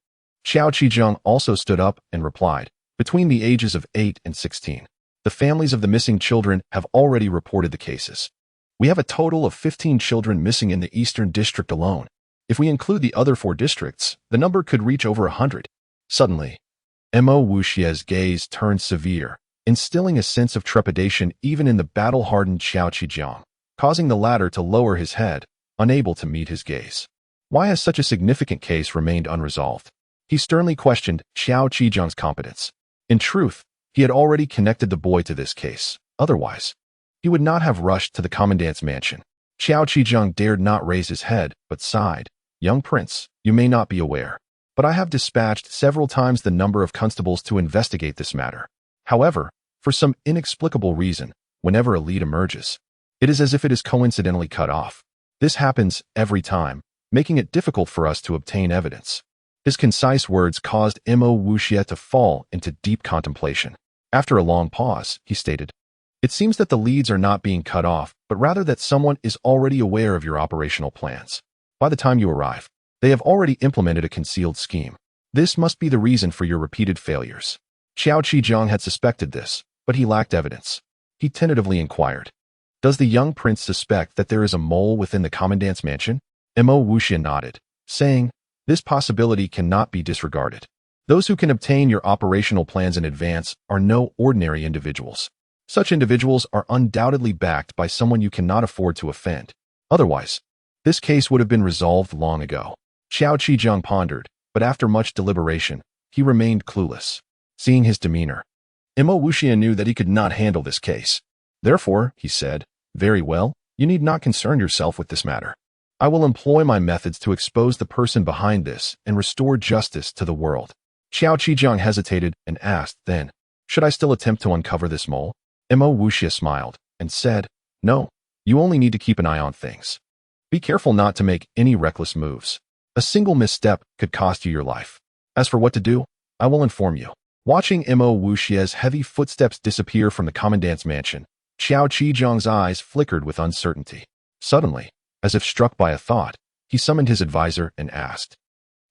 Xiao Qizheng also stood up and replied, "Between the ages of 8 and 16. The families of the missing children have already reported the cases. We have a total of 15 children missing in the Eastern District alone. If we include the other 4 districts, the number could reach over 100. Suddenly, Mo Wuxia's gaze turned severe, instilling a sense of trepidation even in the battle-hardened Xiao Qizheng, causing the latter to lower his head, unable to meet his gaze. Why has such a significant case remained unresolved? He sternly questioned Xiao Qizheng's competence. In truth, he had already connected the boy to this case. Otherwise, he would not have rushed to the commandant's mansion. Xiao Qizheng dared not raise his head, but sighed. "Young prince, you may not be aware, but I have dispatched several times the number of constables to investigate this matter. However, for some inexplicable reason, whenever a lead emerges, it is as if it is coincidentally cut off. This happens every time, making it difficult for us to obtain evidence." His concise words caused Mo Wuxia to fall into deep contemplation. After a long pause, he stated, "It seems that the leads are not being cut off, but rather that someone is already aware of your operational plans. By the time you arrive, they have already implemented a concealed scheme. This must be the reason for your repeated failures." Xiao Qizheng had suspected this, but he lacked evidence. He tentatively inquired, "Does the young prince suspect that there is a mole within the commandant's mansion?" Mo Wuxia nodded, saying, "This possibility cannot be disregarded. Those who can obtain your operational plans in advance are no ordinary individuals. Such individuals are undoubtedly backed by someone you cannot afford to offend. Otherwise, this case would have been resolved long ago." Xiao Qizheng pondered, but after much deliberation, he remained clueless. Seeing his demeanor, Mo Wuxia knew that he could not handle this case. Therefore, he said, "Very well, you need not concern yourself with this matter. I will employ my methods to expose the person behind this and restore justice to the world." Xiao Qizheng hesitated and asked then, "Should I still attempt to uncover this mole?" Mo Wuxia smiled and said, "No, you only need to keep an eye on things. Be careful not to make any reckless moves. A single misstep could cost you your life. As for what to do, I will inform you." Watching Mo Wuxia's heavy footsteps disappear from the commandant's mansion, Xiao Qizheng's eyes flickered with uncertainty. Suddenly, as if struck by a thought, he summoned his advisor and asked,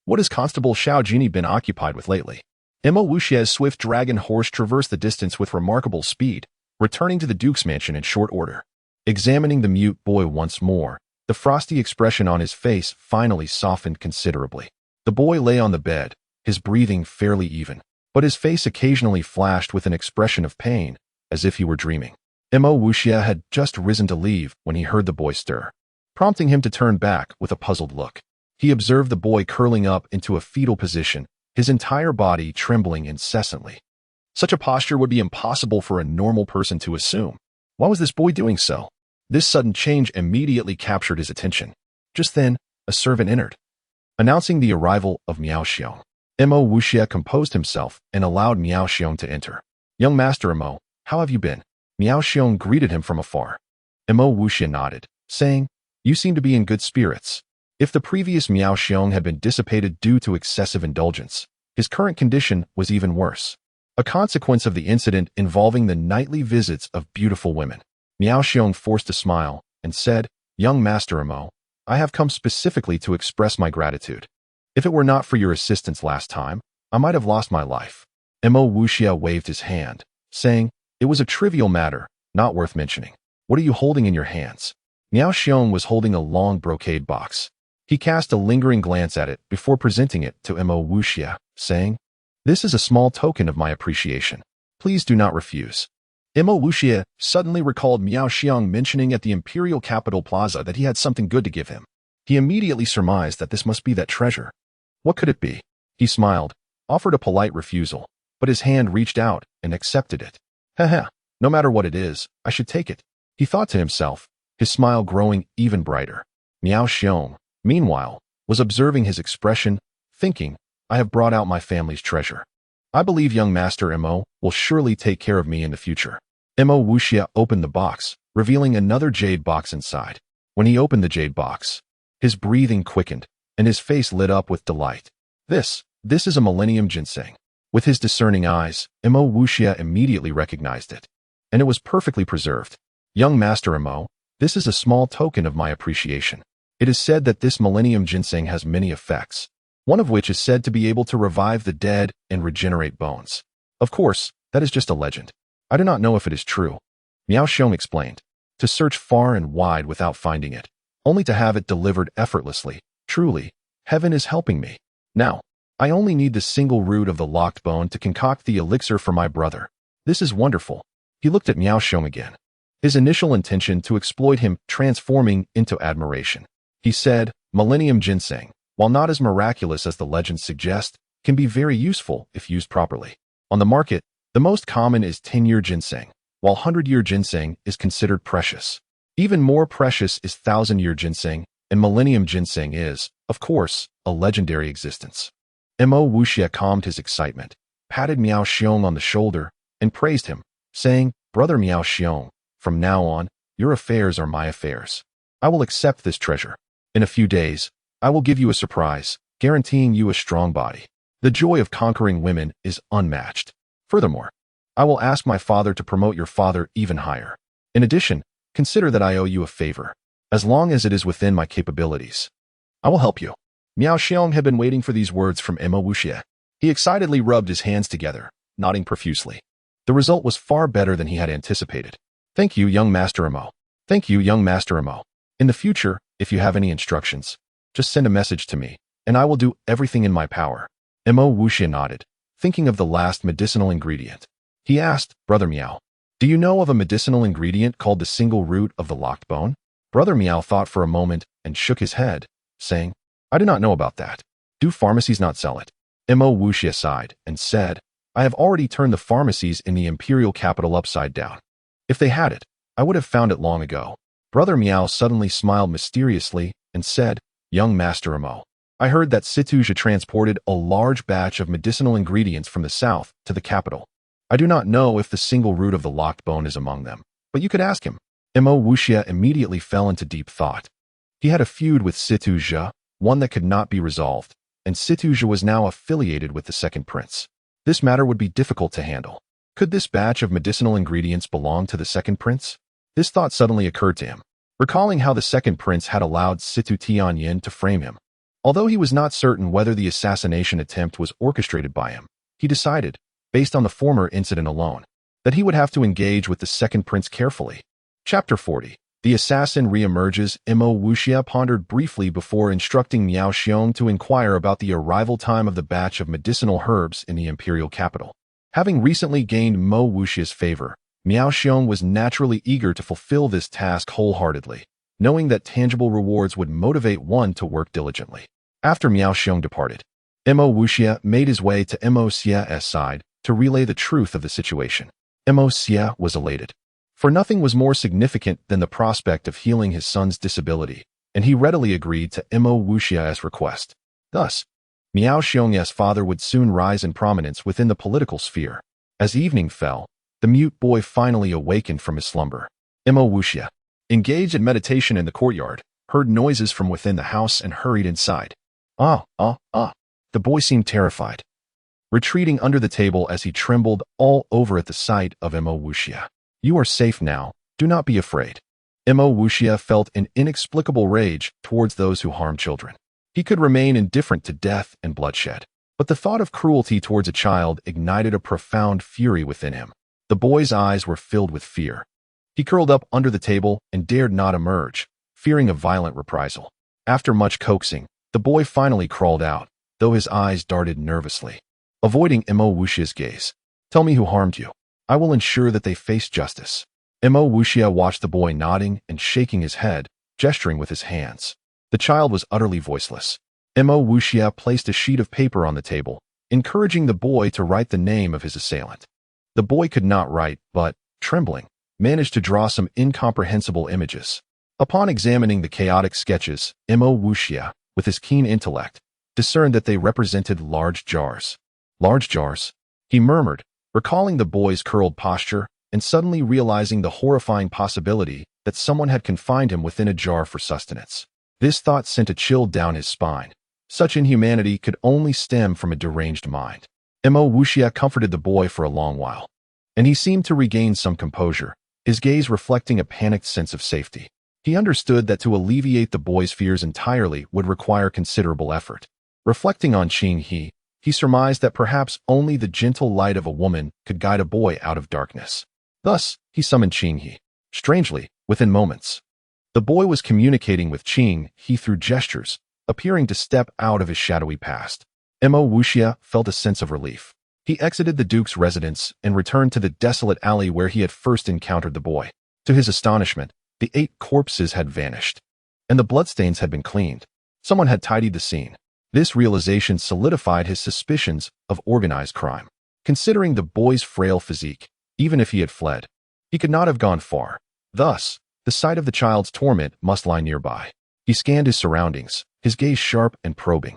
"What has Constable Xiao Jini been occupied with lately?" Mo Wuxia's swift dragon horse traversed the distance with remarkable speed, returning to the Duke's mansion in short order. Examining the mute boy once more, the frosty expression on his face finally softened considerably. The boy lay on the bed, his breathing fairly even, but his face occasionally flashed with an expression of pain, as if he were dreaming. Mo Wuxia had just risen to leave when he heard the boy stir, prompting him to turn back with a puzzled look. He observed the boy curling up into a fetal position, his entire body trembling incessantly. Such a posture would be impossible for a normal person to assume. Why was this boy doing so? This sudden change immediately captured his attention. Just then, a servant entered, announcing the arrival of Miao Xiong. Mo Wuxia composed himself and allowed Miao Xiong to enter. "Young Master Mo, how have you been?" Miao Xiong greeted him from afar. Mo Wuxia nodded, saying, "You seem to be in good spirits." If the previous Miao Xiong had been dissipated due to excessive indulgence, his current condition was even worse, a consequence of the incident involving the nightly visits of beautiful women. Miao Xiong forced a smile and said, "Young Master Mo, I have come specifically to express my gratitude. If it were not for your assistance last time, I might have lost my life." Mo Wuxia waved his hand, saying, "It was a trivial matter, not worth mentioning. What are you holding in your hands?" Miao Xiong was holding a long brocade box. He cast a lingering glance at it before presenting it to Mo Wuxia, saying, "This is a small token of my appreciation. Please do not refuse." Mo Wuxia suddenly recalled Miao Xiong mentioning at the Imperial Capital Plaza that he had something good to give him. He immediately surmised that this must be that treasure. What could it be? He smiled, offered a polite refusal, but his hand reached out and accepted it. "Haha, no matter what it is, I should take it," he thought to himself, his smile growing even brighter. Miao Xiong, meanwhile, was observing his expression, thinking, "I have brought out my family's treasure. I believe young Master Mo will surely take care of me in the future." Mo Wuxia opened the box, revealing another jade box inside. When he opened the jade box, his breathing quickened, and his face lit up with delight. This is a millennium ginseng." With his discerning eyes, Mo Wuxia immediately recognized it, and it was perfectly preserved. "Young Master Mo, this is a small token of my appreciation. It is said that this millennium ginseng has many effects, one of which is said to be able to revive the dead and regenerate bones. Of course, that is just a legend. I do not know if it is true," Miao Xiong explained. "To search far and wide without finding it, only to have it delivered effortlessly. Truly, heaven is helping me. Now, I only need the single root of the locked bone to concoct the elixir for my brother. This is wonderful." He looked at Miao Xiong again, his initial intention to exploit him transforming into admiration. He said, "Millennium ginseng, while not as miraculous as the legends suggest, can be very useful if used properly. On the market, the most common is 10-year ginseng, while 100-year ginseng is considered precious. Even more precious is 1,000-year ginseng, and millennium ginseng is, of course, a legendary existence." Mo Wuxia calmed his excitement, patted Miao Xiong on the shoulder, and praised him, saying, "Brother Miao Xiong, from now on, your affairs are my affairs. I will accept this treasure. In a few days, I will give you a surprise, guaranteeing you a strong body. The joy of conquering women is unmatched. Furthermore, I will ask my father to promote your father even higher. In addition, consider that I owe you a favor. As long as it is within my capabilities, I will help you." Miao Xiong had been waiting for these words from Mo Wuxia. He excitedly rubbed his hands together, nodding profusely. The result was far better than he had anticipated. "Thank you, young Master Mo. Thank you, young Master Mo. In the future, if you have any instructions, just send a message to me, and I will do everything in my power." Mo Wuxia nodded, thinking of the last medicinal ingredient. He asked, "Brother Miao, do you know of a medicinal ingredient called the single root of the locked bone?" Brother Miao thought for a moment and shook his head, saying, "I do not know about that. Do pharmacies not sell it?" Mo Wuxia sighed and said, "I have already turned the pharmacies in the imperial capital upside down. If they had it, I would have found it long ago." Brother Miao suddenly smiled mysteriously and said, "Young Master Mo, I heard that Situja transported a large batch of medicinal ingredients from the south to the capital. I do not know if the single root of the locked bone is among them, but you could ask him." Mo Wuxia immediately fell into deep thought. He had a feud with Situja, one that could not be resolved, and Situja was now affiliated with the second prince. This matter would be difficult to handle. Could this batch of medicinal ingredients belong to the second prince? This thought suddenly occurred to him, recalling how the second prince had allowed Situ Tianyin to frame him. Although he was not certain whether the assassination attempt was orchestrated by him, he decided, based on the former incident alone, that he would have to engage with the second prince carefully. Chapter 40. The assassin re-emerges. Mo Wuxia pondered briefly before instructing Miao Xiong to inquire about the arrival time of the batch of medicinal herbs in the imperial capital. Having recently gained Mo Wuxia's favor, Miao Xiong was naturally eager to fulfill this task wholeheartedly, knowing that tangible rewards would motivate one to work diligently. After Miao Xiong departed, Mo Wuxia made his way to Mo Xia's side to relay the truth of the situation. Mosia was elated, for nothing was more significant than the prospect of healing his son's disability, and he readily agreed to Mo Wuxia's request. Thus, Miao Xiong's father would soon rise in prominence within the political sphere. As evening fell, the mute boy finally awakened from his slumber. Mo Wuxia, engaged in meditation in the courtyard, heard noises from within the house and hurried inside. The boy seemed terrified, retreating under the table as he trembled all over at the sight of Mo Wuxia. You are safe now, do not be afraid. Mo Wuxia felt an inexplicable rage towards those who harm children. He could remain indifferent to death and bloodshed, but the thought of cruelty towards a child ignited a profound fury within him. The boy's eyes were filled with fear. He curled up under the table and dared not emerge, fearing a violent reprisal. After much coaxing, the boy finally crawled out, though his eyes darted nervously. Avoiding Mo Wuxia's gaze, "Tell me who harmed you. I will ensure that they face justice." Mo Wuxia watched the boy nodding and shaking his head, gesturing with his hands. The child was utterly voiceless. Mo Wuxia placed a sheet of paper on the table, encouraging the boy to write the name of his assailant. The boy could not write, but, trembling, managed to draw some incomprehensible images. Upon examining the chaotic sketches, Mo Wuxia, with his keen intellect, discerned that they represented large jars. Large jars? He murmured, recalling the boy's curled posture and suddenly realizing the horrifying possibility that someone had confined him within a jar for sustenance. This thought sent a chill down his spine. Such inhumanity could only stem from a deranged mind. Mo Wuxia comforted the boy for a long while, and he seemed to regain some composure, his gaze reflecting a panicked sense of safety. He understood that to alleviate the boy's fears entirely would require considerable effort. Reflecting on Qing he surmised that perhaps only the gentle light of a woman could guide a boy out of darkness. Thus, he summoned Qing. Strangely, within moments, the boy was communicating with Qing through gestures, appearing to step out of his shadowy past. Mo Wuxia felt a sense of relief. He exited the duke's residence and returned to the desolate alley where he had first encountered the boy. To his astonishment, the 8 corpses had vanished, and the bloodstains had been cleaned. Someone had tidied the scene. This realization solidified his suspicions of organized crime. Considering the boy's frail physique, even if he had fled, he could not have gone far. Thus, the site of the child's torment must lie nearby. He scanned his surroundings, his gaze sharp and probing.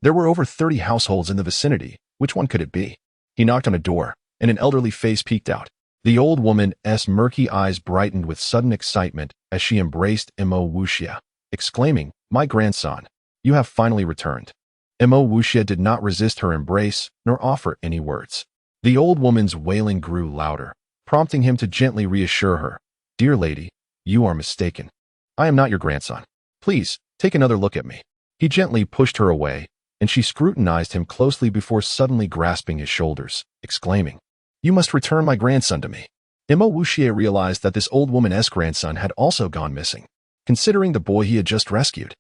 There were over 30 households in the vicinity. Which one could it be? He knocked on a door, and an elderly face peeked out. The old woman's murky eyes brightened with sudden excitement as she embraced Mo Wuxia, exclaiming, "My grandson, you have finally returned." Mo Wuxia did not resist her embrace nor offer any words. The old woman's wailing grew louder, prompting him to gently reassure her. "Dear lady, you are mistaken. I am not your grandson. Please, take another look at me." He gently pushed her away, and she scrutinized him closely before suddenly grasping his shoulders, exclaiming, "You must return my grandson to me." Mo Wuxia realized that this old woman's grandson had also gone missing. Considering the boy he had just rescued,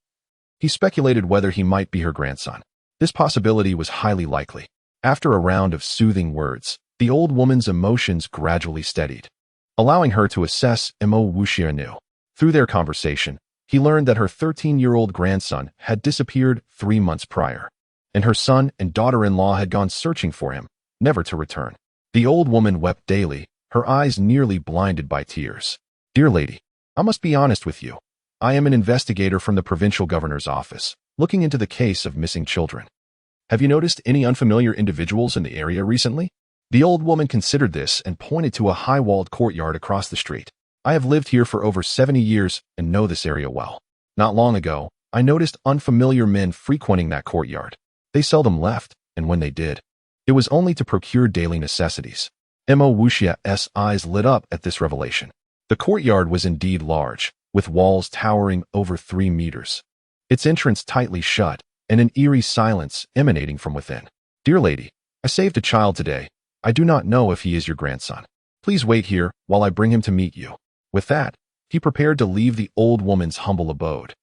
he speculated whether he might be her grandson. This possibility was highly likely. After a round of soothing words, the old woman's emotions gradually steadied, allowing her to assess Mo Wuxia anew. Through their conversation, he learned that her 13-year-old grandson had disappeared 3 months prior, and her son and daughter-in-law had gone searching for him, never to return. The old woman wept daily, her eyes nearly blinded by tears. "Dear lady, I must be honest with you. I am an investigator from the provincial governor's office, looking into the case of missing children. Have you noticed any unfamiliar individuals in the area recently?" The old woman considered this and pointed to a high-walled courtyard across the street. "I have lived here for over 70 years and know this area well. Not long ago, I noticed unfamiliar men frequenting that courtyard. They seldom left, and when they did, it was only to procure daily necessities." Mo Wuxia's eyes lit up at this revelation. The courtyard was indeed large, with walls towering over 3 meters. Its entrance tightly shut, and an eerie silence emanating from within. "Dear lady, I saved a child today. I do not know if he is your grandson. Please wait here while I bring him to meet you." With that, he prepared to leave the old woman's humble abode,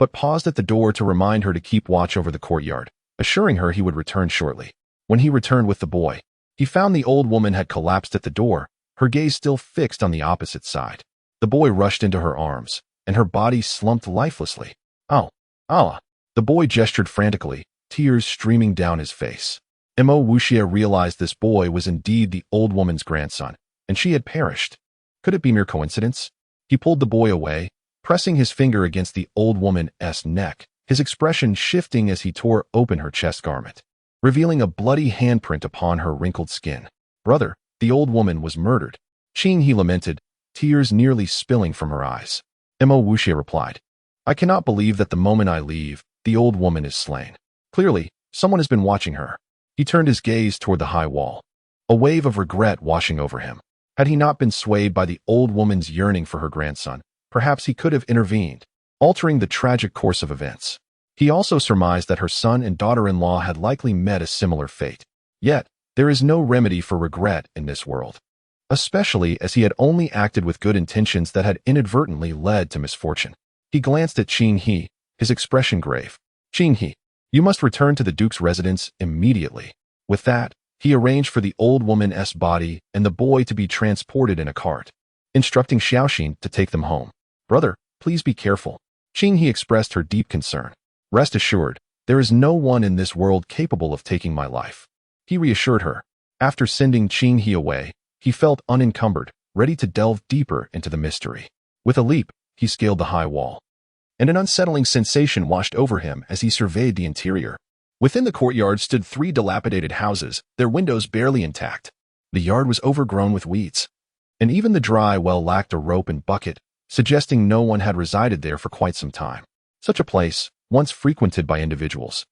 but paused at the door to remind her to keep watch over the courtyard, assuring her he would return shortly. When he returned with the boy, he found the old woman had collapsed at the door, her gaze still fixed on the opposite side. The boy rushed into her arms, and her body slumped lifelessly. "Oh, Allah!" The boy gestured frantically, tears streaming down his face. Mo Wuxia realized this boy was indeed the old woman's grandson, and she had perished. Could it be mere coincidence? He pulled the boy away, pressing his finger against the old woman's neck, his expression shifting as he tore open her chest garment, revealing a bloody handprint upon her wrinkled skin. Brother, the old woman was murdered. He lamented, tears nearly spilling from her eyes. Mo Wuxia replied, I cannot believe that the moment I leave, the old woman is slain. Clearly, someone has been watching her. He turned his gaze toward the high wall, a wave of regret washing over him. Had he not been swayed by the old woman's yearning for her grandson, perhaps he could have intervened, altering the tragic course of events. He also surmised that her son and daughter-in-law had likely met a similar fate. Yet, there is no remedy for regret in this world, especially as he had only acted with good intentions that had inadvertently led to misfortune. He glanced at Qin He, his expression grave. Qin He, you must return to the Duke's residence immediately. With that, he arranged for the old woman's body and the boy to be transported in a cart, instructing Xiaoxin to take them home. Brother, please be careful. Qin He expressed her deep concern. Rest assured, there is no one in this world capable of taking my life. He reassured her. After sending Qin He away, he felt unencumbered, ready to delve deeper into the mystery. With a leap, he scaled the high wall, and an unsettling sensation washed over him as he surveyed the interior. Within the courtyard stood 3 dilapidated houses, their windows barely intact. The yard was overgrown with weeds, and even the dry well lacked a rope and bucket, suggesting no one had resided there for quite some time. Such a place, once frequented by individuals,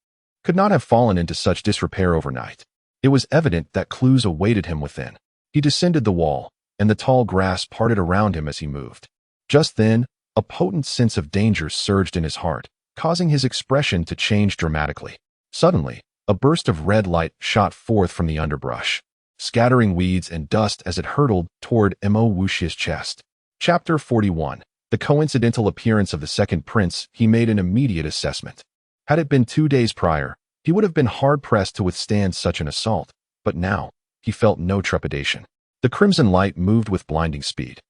could not have fallen into such disrepair overnight. It was evident that clues awaited him within. He descended the wall, and the tall grass parted around him as he moved. Just then, a potent sense of danger surged in his heart, causing his expression to change dramatically. Suddenly, a burst of red light shot forth from the underbrush, scattering weeds and dust as it hurtled toward Mo Wuxia's chest. Chapter 41. The coincidental appearance of the second prince. He made an immediate assessment. Had it been 2 days prior, he would have been hard-pressed to withstand such an assault, but now, he felt no trepidation. The crimson light moved with blinding speed.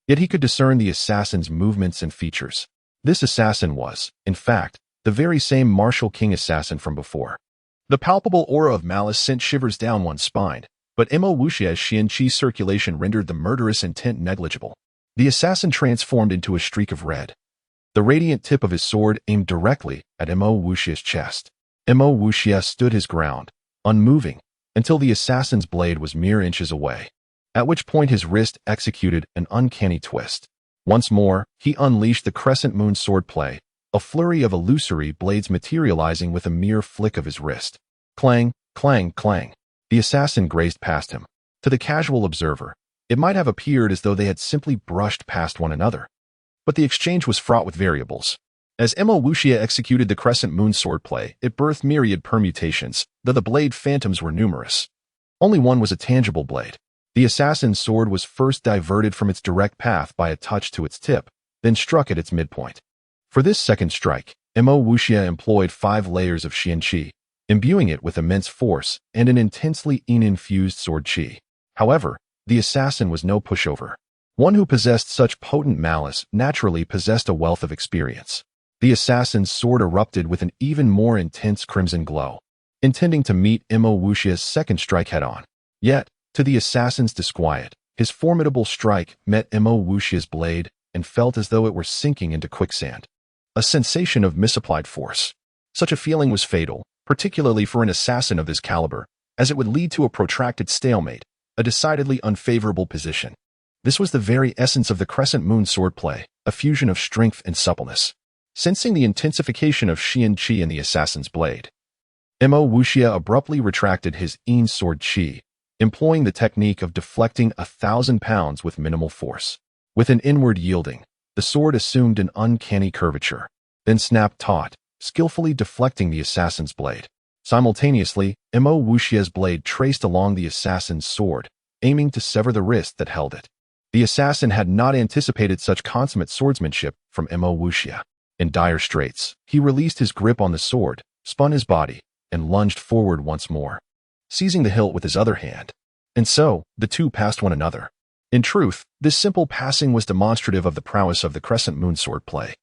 Yet he could discern the assassin's movements and features. This assassin was, in fact, the very same martial king assassin from before. The palpable aura of malice sent shivers down one's spine, but Mo Wuxia's Qian-Chi circulation rendered the murderous intent negligible. The assassin transformed into a streak of red. The radiant tip of his sword aimed directly at Mo Wuxia's chest. Mo Wuxia stood his ground, unmoving, until the assassin's blade was mere inches away, at which point his wrist executed an uncanny twist. Once more, he unleashed the crescent moon swordplay, a flurry of illusory blades materializing with a mere flick of his wrist. Clang, clang, clang. The assassin grazed past him. To the casual observer, it might have appeared as though they had simply brushed past one another. But the exchange was fraught with variables. As Mo Wuxia executed the crescent moon swordplay, it birthed myriad permutations, though the blade phantoms were numerous. Only one was a tangible blade. The assassin's sword was first diverted from its direct path by a touch to its tip, then struck at its midpoint. For this second strike, Mo Wuxia employed 5 layers of Qian-Chi, imbuing it with immense force and an intensely yin-infused sword Qi. However, the assassin was no pushover. One who possessed such potent malice naturally possessed a wealth of experience. The assassin's sword erupted with an even more intense crimson glow, intending to meet Mo Wuxia's second strike head-on. Yet, to the assassin's disquiet, his formidable strike met Mo Wuxia's blade and felt as though it were sinking into quicksand. A sensation of misapplied force. Such a feeling was fatal, particularly for an assassin of this caliber, as it would lead to a protracted stalemate, a decidedly unfavorable position. This was the very essence of the crescent moon swordplay, a fusion of strength and suppleness. Sensing the intensification of Qian-Chi in the assassin's blade, Mo Wuxia abruptly retracted his yin sword Qi, employing the technique of deflecting 1,000 pounds with minimal force. With an inward yielding, the sword assumed an uncanny curvature, then snapped taut, skillfully deflecting the assassin's blade. Simultaneously, Mo Wuxia's blade traced along the assassin's sword, aiming to sever the wrist that held it. The assassin had not anticipated such consummate swordsmanship from Mo Wuxia. In dire straits, he released his grip on the sword, spun his body, and lunged forward once more, seizing the hilt with his other hand. And so, the two passed one another. In truth, this simple passing was demonstrative of the prowess of the crescent moon swordplay.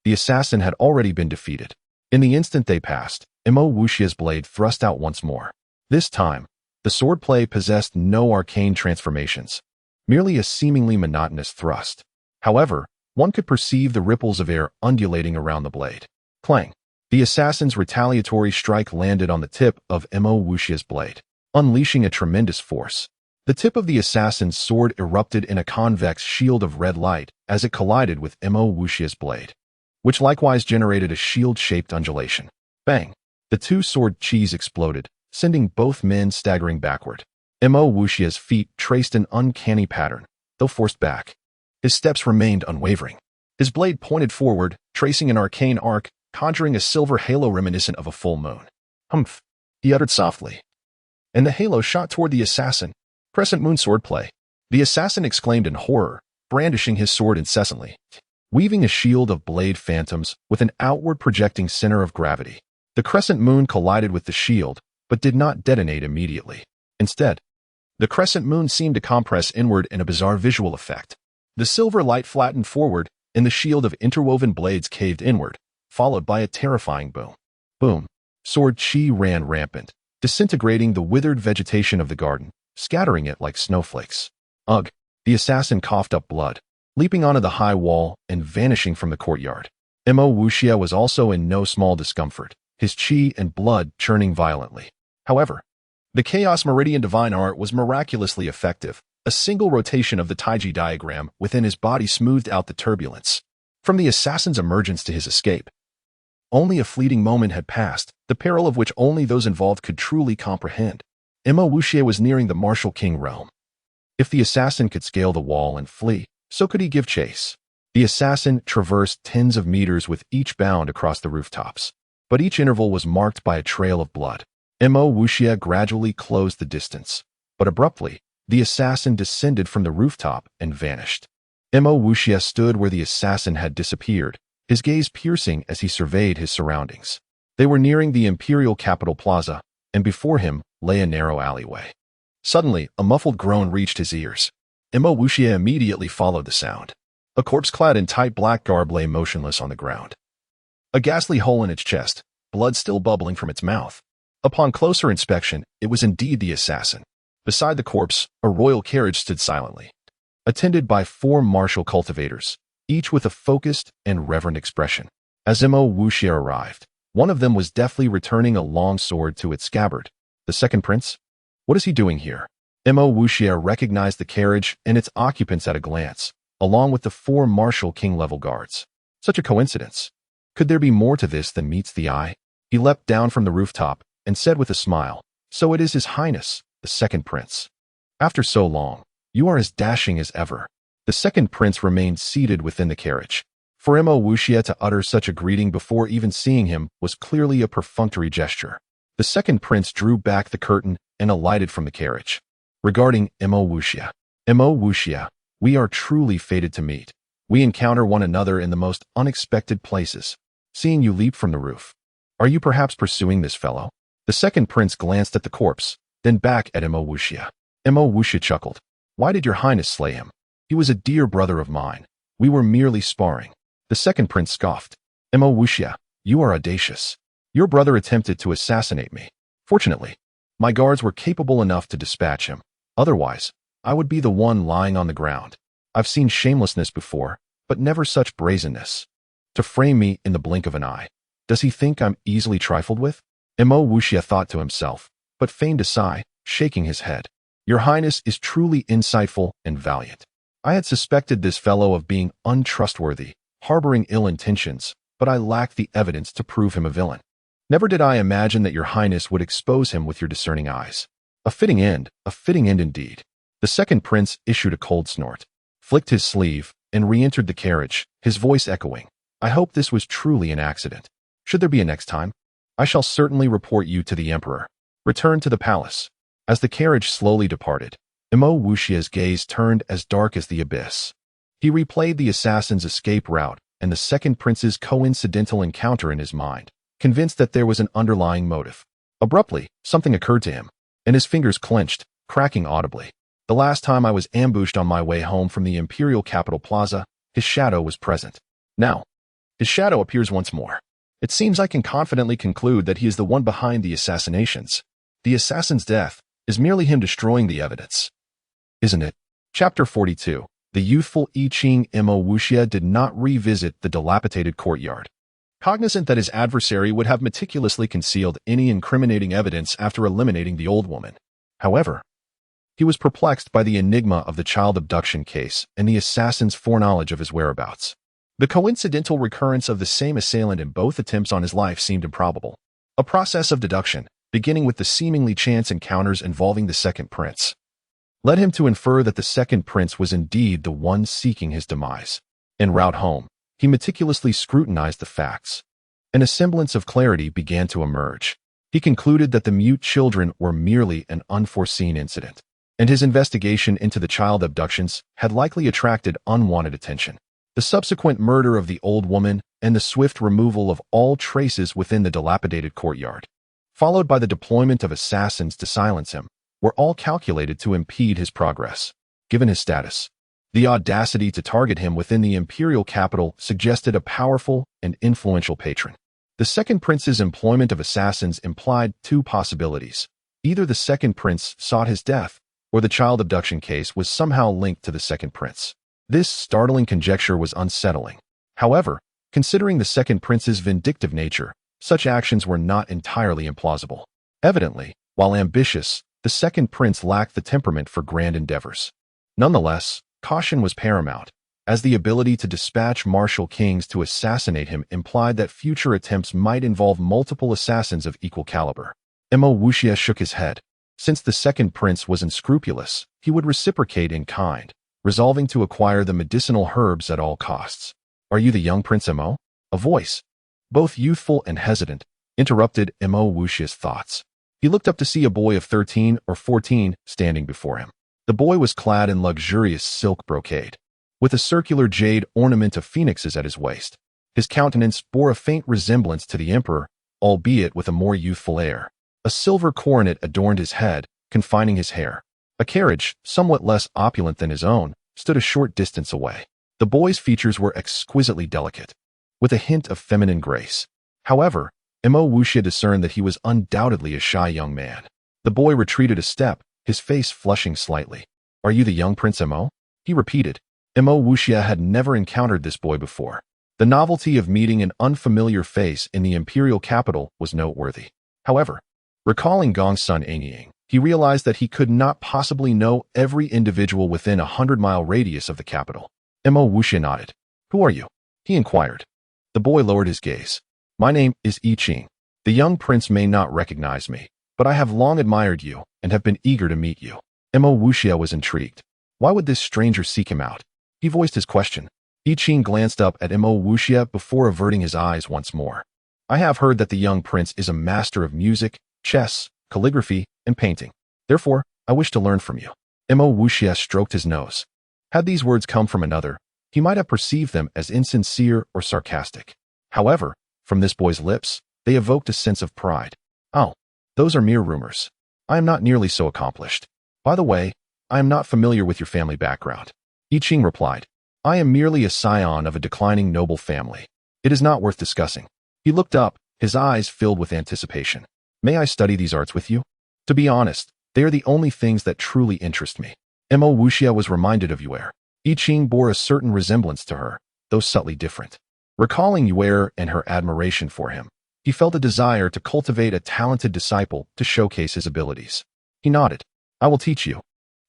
The assassin had already been defeated. In the instant they passed, Mo Wuxia's blade thrust out once more, This time, the swordplay possessed no arcane transformations, merely a seemingly monotonous thrust. However, one could perceive the ripples of air undulating around the blade. Clang! The assassin's retaliatory strike landed on the tip of Mo Wuxia's blade, unleashing a tremendous force. The tip of the assassin's sword erupted in a convex shield of red light as it collided with Mo Wuxia's blade, which likewise generated a shield-shaped undulation. Bang! The two-sword cheese exploded, sending both men staggering backward. Mo Wuxia's feet traced an uncanny pattern, though forced back. His steps remained unwavering. His blade pointed forward, tracing an arcane arc, conjuring a silver halo reminiscent of a full moon. Humph! He uttered softly. And the halo shot toward the assassin. Crescent moon swordplay. The assassin exclaimed in horror, brandishing his sword incessantly, weaving a shield of blade phantoms with an outward projecting center of gravity. The crescent moon collided with the shield, but did not detonate immediately. Instead, the crescent moon seemed to compress inward in a bizarre visual effect. The silver light flattened forward, and the shield of interwoven blades caved inward, followed by a terrifying boom. Boom! Sword chi ran rampant, disintegrating the withered vegetation of the garden, scattering it like snowflakes. Ugh! The assassin coughed up blood, leaping onto the high wall and vanishing from the courtyard. Mo Wuxia was also in no small discomfort, his chi and blood churning violently. However, the Chaos Meridian Divine Art was miraculously effective. A single rotation of the Taiji diagram within his body smoothed out the turbulence. From the assassin's emergence to his escape, only a fleeting moment had passed, the peril of which only those involved could truly comprehend. Mo Wuxia was nearing the martial king realm. If the assassin could scale the wall and flee, so could he give chase. The assassin traversed tens of meters with each bound across the rooftops, but each interval was marked by a trail of blood. Mo Wuxia gradually closed the distance, but abruptly, the assassin descended from the rooftop and vanished. Mo Wuxia stood where the assassin had disappeared, his gaze piercing as he surveyed his surroundings. They were nearing the imperial capital plaza, and before him lay a narrow alleyway. Suddenly, a muffled groan reached his ears. Mo Wuxia immediately followed the sound. A corpse clad in tight black garb lay motionless on the ground. A ghastly hole in its chest, blood still bubbling from its mouth. Upon closer inspection, it was indeed the assassin. Beside the corpse, a royal carriage stood silently, attended by 4 martial cultivators, each with a focused and reverent expression. As Mo Wuxia arrived, one of them was deftly returning a long sword to its scabbard. The second prince? What is he doing here? Mo Wuxia recognized the carriage and its occupants at a glance, along with the 4 martial king-level guards. Such a coincidence. Could there be more to this than meets the eye? He leapt down from the rooftop and said with a smile, "So it is His Highness, the second prince. After so long, you are as dashing as ever." The second prince remained seated within the carriage. For Mo Wuxia to utter such a greeting before even seeing him was clearly a perfunctory gesture. The second prince drew back the curtain and alighted from the carriage. Regarding Mo Wuxia, we are truly fated to meet. We encounter one another in the most unexpected places. Seeing you leap from the roof. Are you perhaps pursuing this fellow? The second prince glanced at the corpse, then back at Mo Wuxia. Mo Wuxia chuckled. Why did your highness slay him? He was a dear brother of mine. We were merely sparring. The second prince scoffed. Mo Wuxia, you are audacious. Your brother attempted to assassinate me. Fortunately, my guards were capable enough to dispatch him. Otherwise, I would be the one lying on the ground. I've seen shamelessness before, but never such brazenness. To frame me in the blink of an eye. Does he think I'm easily trifled with? Mo Wuxia thought to himself, but feigned a sigh, shaking his head. Your highness is truly insightful and valiant. I had suspected this fellow of being untrustworthy, harboring ill intentions, but I lacked the evidence to prove him a villain. Never did I imagine that your highness would expose him with your discerning eyes. A fitting end indeed. The second prince issued a cold snort, flicked his sleeve, and re-entered the carriage, his voice echoing. I hope this was truly an accident. Should there be a next time, I shall certainly report you to the emperor. Return to the palace. As the carriage slowly departed, Mo Wuxia's gaze turned as dark as the abyss. He replayed the assassin's escape route and the second prince's coincidental encounter in his mind, convinced that there was an underlying motive. Abruptly, something occurred to him, and his fingers clenched, cracking audibly. The last time I was ambushed on my way home from the imperial capital plaza, his shadow was present. Now, his shadow appears once more. It seems I can confidently conclude that he is the one behind the assassinations. The assassin's death is merely him destroying the evidence, isn't it? Chapter 42. The youthful I Ching Mo Wuxia did not revisit the dilapidated courtyard. Cognizant that his adversary would have meticulously concealed any incriminating evidence after eliminating the old woman. However, he was perplexed by the enigma of the child abduction case and the assassin's foreknowledge of his whereabouts. The coincidental recurrence of the same assailant in both attempts on his life seemed improbable. A process of deduction, beginning with the seemingly chance encounters involving the second prince, led him to infer that the second prince was indeed the one seeking his demise. En route home, he meticulously scrutinized the facts, and a semblance of clarity began to emerge. He concluded that the mute children were merely an unforeseen incident, and his investigation into the child abductions had likely attracted unwanted attention. The subsequent murder of the old woman and the swift removal of all traces within the dilapidated courtyard, followed by the deployment of assassins to silence him, were all calculated to impede his progress. Given his status, the audacity to target him within the imperial capital suggested a powerful and influential patron. The second prince's employment of assassins implied two possibilities. Either the second prince sought his death, or the child abduction case was somehow linked to the second prince. This startling conjecture was unsettling. However, considering the second prince's vindictive nature, such actions were not entirely implausible. Evidently, while ambitious, the second prince lacked the temperament for grand endeavors. Nonetheless, caution was paramount, as the ability to dispatch martial kings to assassinate him implied that future attempts might involve multiple assassins of equal caliber. Mo Wuxia shook his head. Since the second prince was unscrupulous, he would reciprocate in kind, resolving to acquire the medicinal herbs at all costs. "Are you the young Prince Mo?" A voice, both youthful and hesitant, interrupted Mo Wuxia's thoughts. He looked up to see a boy of 13 or 14 standing before him. The boy was clad in luxurious silk brocade, with a circular jade ornament of phoenixes at his waist. His countenance bore a faint resemblance to the emperor, albeit with a more youthful air. A silver coronet adorned his head, confining his hair. A carriage, somewhat less opulent than his own, stood a short distance away. The boy's features were exquisitely delicate, with a hint of feminine grace. However, Mo Wuxia discerned that he was undoubtedly a shy young man. The boy retreated a step, his face flushing slightly. "Are you the young Prince Mo?" he repeated. Mo Wuxia had never encountered this boy before. The novelty of meeting an unfamiliar face in the imperial capital was noteworthy. However, recalling Gong's son Engying, he realized that he could not possibly know every individual within a 100-mile radius of the capital. Mo Wuxia nodded. "Who are you?" he inquired. The boy lowered his gaze. "My name is I Ching. The young prince may not recognize me, but I have long admired you and have been eager to meet you." Mo Wuxia was intrigued. Why would this stranger seek him out? He voiced his question. I Ching glanced up at Mo Wuxia before averting his eyes once more. "I have heard that the young prince is a master of music, chess, calligraphy, and painting. Therefore, I wish to learn from you." Mo Wuxia stroked his nose. Had these words come from another, he might have perceived them as insincere or sarcastic. However, from this boy's lips, they evoked a sense of pride. "Oh, those are mere rumors. I am not nearly so accomplished. By the way, I am not familiar with your family background." I Ching replied. "I am merely a scion of a declining noble family. It is not worth discussing." He looked up, his eyes filled with anticipation. "May I study these arts with you? To be honest, they are the only things that truly interest me." Mo Wuxia was reminded of Yuer. I Ching bore a certain resemblance to her, though subtly different. Recalling Yuer and her admiration for him, he felt a desire to cultivate a talented disciple to showcase his abilities. He nodded. "I will teach you.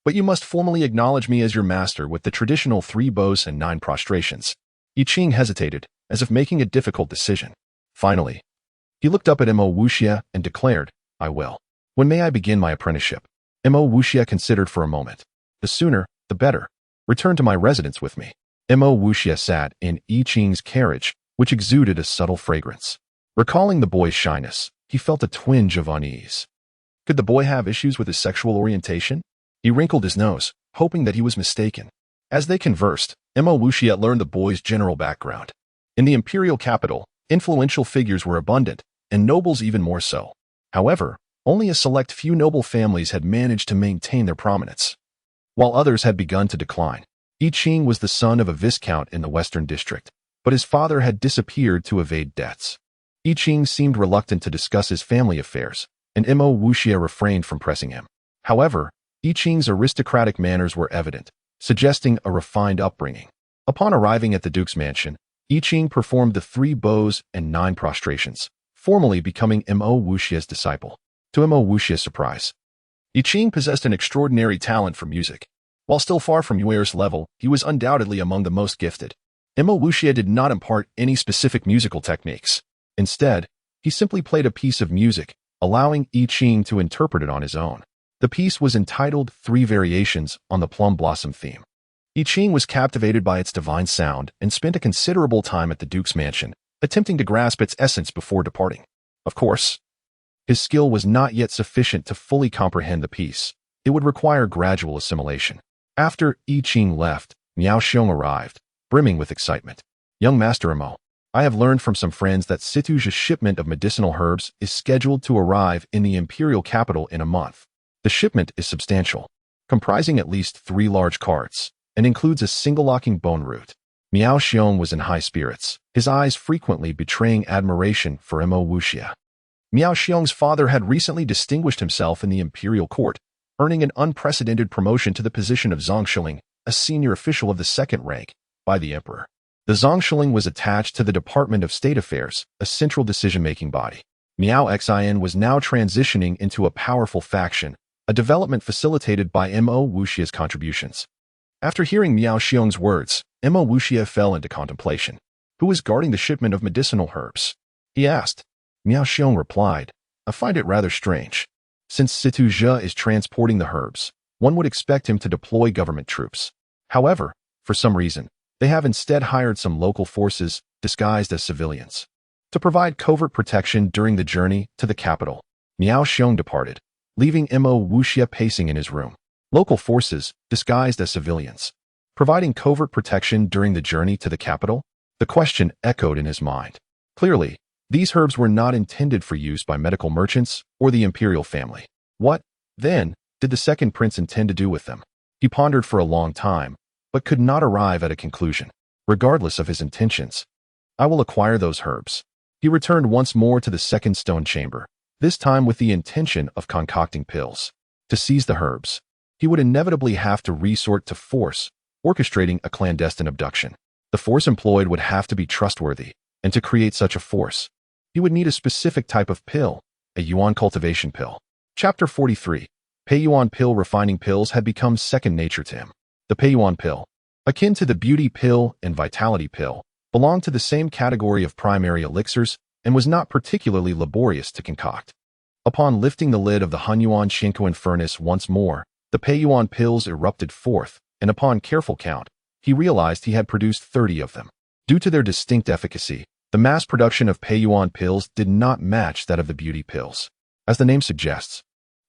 But you must formally acknowledge me as your master with the traditional 3 bows and 9 prostrations." I Ching hesitated, as if making a difficult decision. Finally, he looked up at Mo Wuxia and declared, "I will." "When may I begin my apprenticeship?" Mo Wuxia considered for a moment. "The sooner, the better. Return to my residence with me." Mo Wuxia sat in I Ching's carriage, which exuded a subtle fragrance. Recalling the boy's shyness, he felt a twinge of unease. Could the boy have issues with his sexual orientation? He wrinkled his nose, hoping that he was mistaken. As they conversed, Mo Wuxia learned the boy's general background. In the imperial capital, influential figures were abundant, and nobles even more so. However, only a select few noble families had managed to maintain their prominence, while others had begun to decline. I Ching was the son of a viscount in the western district, but his father had disappeared to evade debts. I Ching seemed reluctant to discuss his family affairs, and Mo Wuxia refrained from pressing him. However, I Ching's aristocratic manners were evident, suggesting a refined upbringing. Upon arriving at the Duke's mansion, I Ching performed the 3 bows and 9 prostrations, formally becoming Mo Wuxia's disciple. To Mo Wuxia's surprise, I Ching possessed an extraordinary talent for music. While still far from Yuer's level, he was undoubtedly among the most gifted. Mo Wuxia did not impart any specific musical techniques. Instead, he simply played a piece of music, allowing I Ching to interpret it on his own. The piece was entitled 3 Variations on the Plum Blossom theme. I Ching was captivated by its divine sound and spent a considerable time at the Duke's mansion, attempting to grasp its essence before departing. Of course, his skill was not yet sufficient to fully comprehend the piece. It would require gradual assimilation. After I Ching left, Miao Xiong arrived, brimming with excitement. Young Master Mo, I have learned from some friends that Situ's shipment of medicinal herbs is scheduled to arrive in the imperial capital in a month. The shipment is substantial, comprising at least 3 large carts, and includes a single-locking bone root. Miao Xiong was in high spirits, his eyes frequently betraying admiration for Mo Wuxia. Miao Xiong's father had recently distinguished himself in the imperial court, earning an unprecedented promotion to the position of Zongshiling, a senior official of the 2nd rank, by the emperor. The Zongshiling was attached to the Department of State Affairs, a central decision-making body. Miao Xin was now transitioning into a powerful faction, a development facilitated by Mo Wuxia's contributions. After hearing Miao Xiong's words, Mo Wuxia fell into contemplation. Who is guarding the shipment of medicinal herbs? He asked. Miao Xiong replied, I find it rather strange. Since Situ Zhe is transporting the herbs, one would expect him to deploy government troops. However, for some reason, they have instead hired some local forces disguised as civilians to provide covert protection during the journey to the capital. Miao Xiong departed, leaving Mo Wuxia pacing in his room. Local forces, disguised as civilians, providing covert protection during the journey to the capital? The question echoed in his mind. Clearly, these herbs were not intended for use by medical merchants or the imperial family. What, then, did the 2nd prince intend to do with them? He pondered for a long time, but could not arrive at a conclusion. Regardless of his intentions, I will acquire those herbs. He returned once more to the 2nd stone chamber, this time with the intention of concocting pills. To seize the herbs, he would inevitably have to resort to force, orchestrating a clandestine abduction. The force employed would have to be trustworthy, and to create such a force, he would need a specific type of pill, a yuan cultivation pill. Chapter 43. Pei Yuan pill. Refining pills had become second nature to him. The Pei Yuan pill, akin to the beauty pill and vitality pill, belonged to the same category of primary elixirs and was not particularly laborious to concoct. Upon lifting the lid of the Hunyuan Shinkoan furnace once more, the Pei Yuan pills erupted forth, and upon careful count, he realized he had produced 30 of them. Due to their distinct efficacy, the mass production of Pei Yuan pills did not match that of the beauty pills. As the name suggests,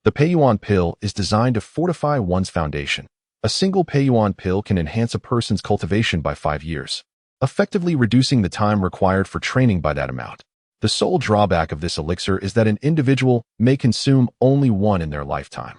the Pei Yuan pill is designed to fortify one's foundation. A single Pei Yuan pill can enhance a person's cultivation by 5 years, effectively reducing the time required for training by that amount. The sole drawback of this elixir is that an individual may consume only one in their lifetime.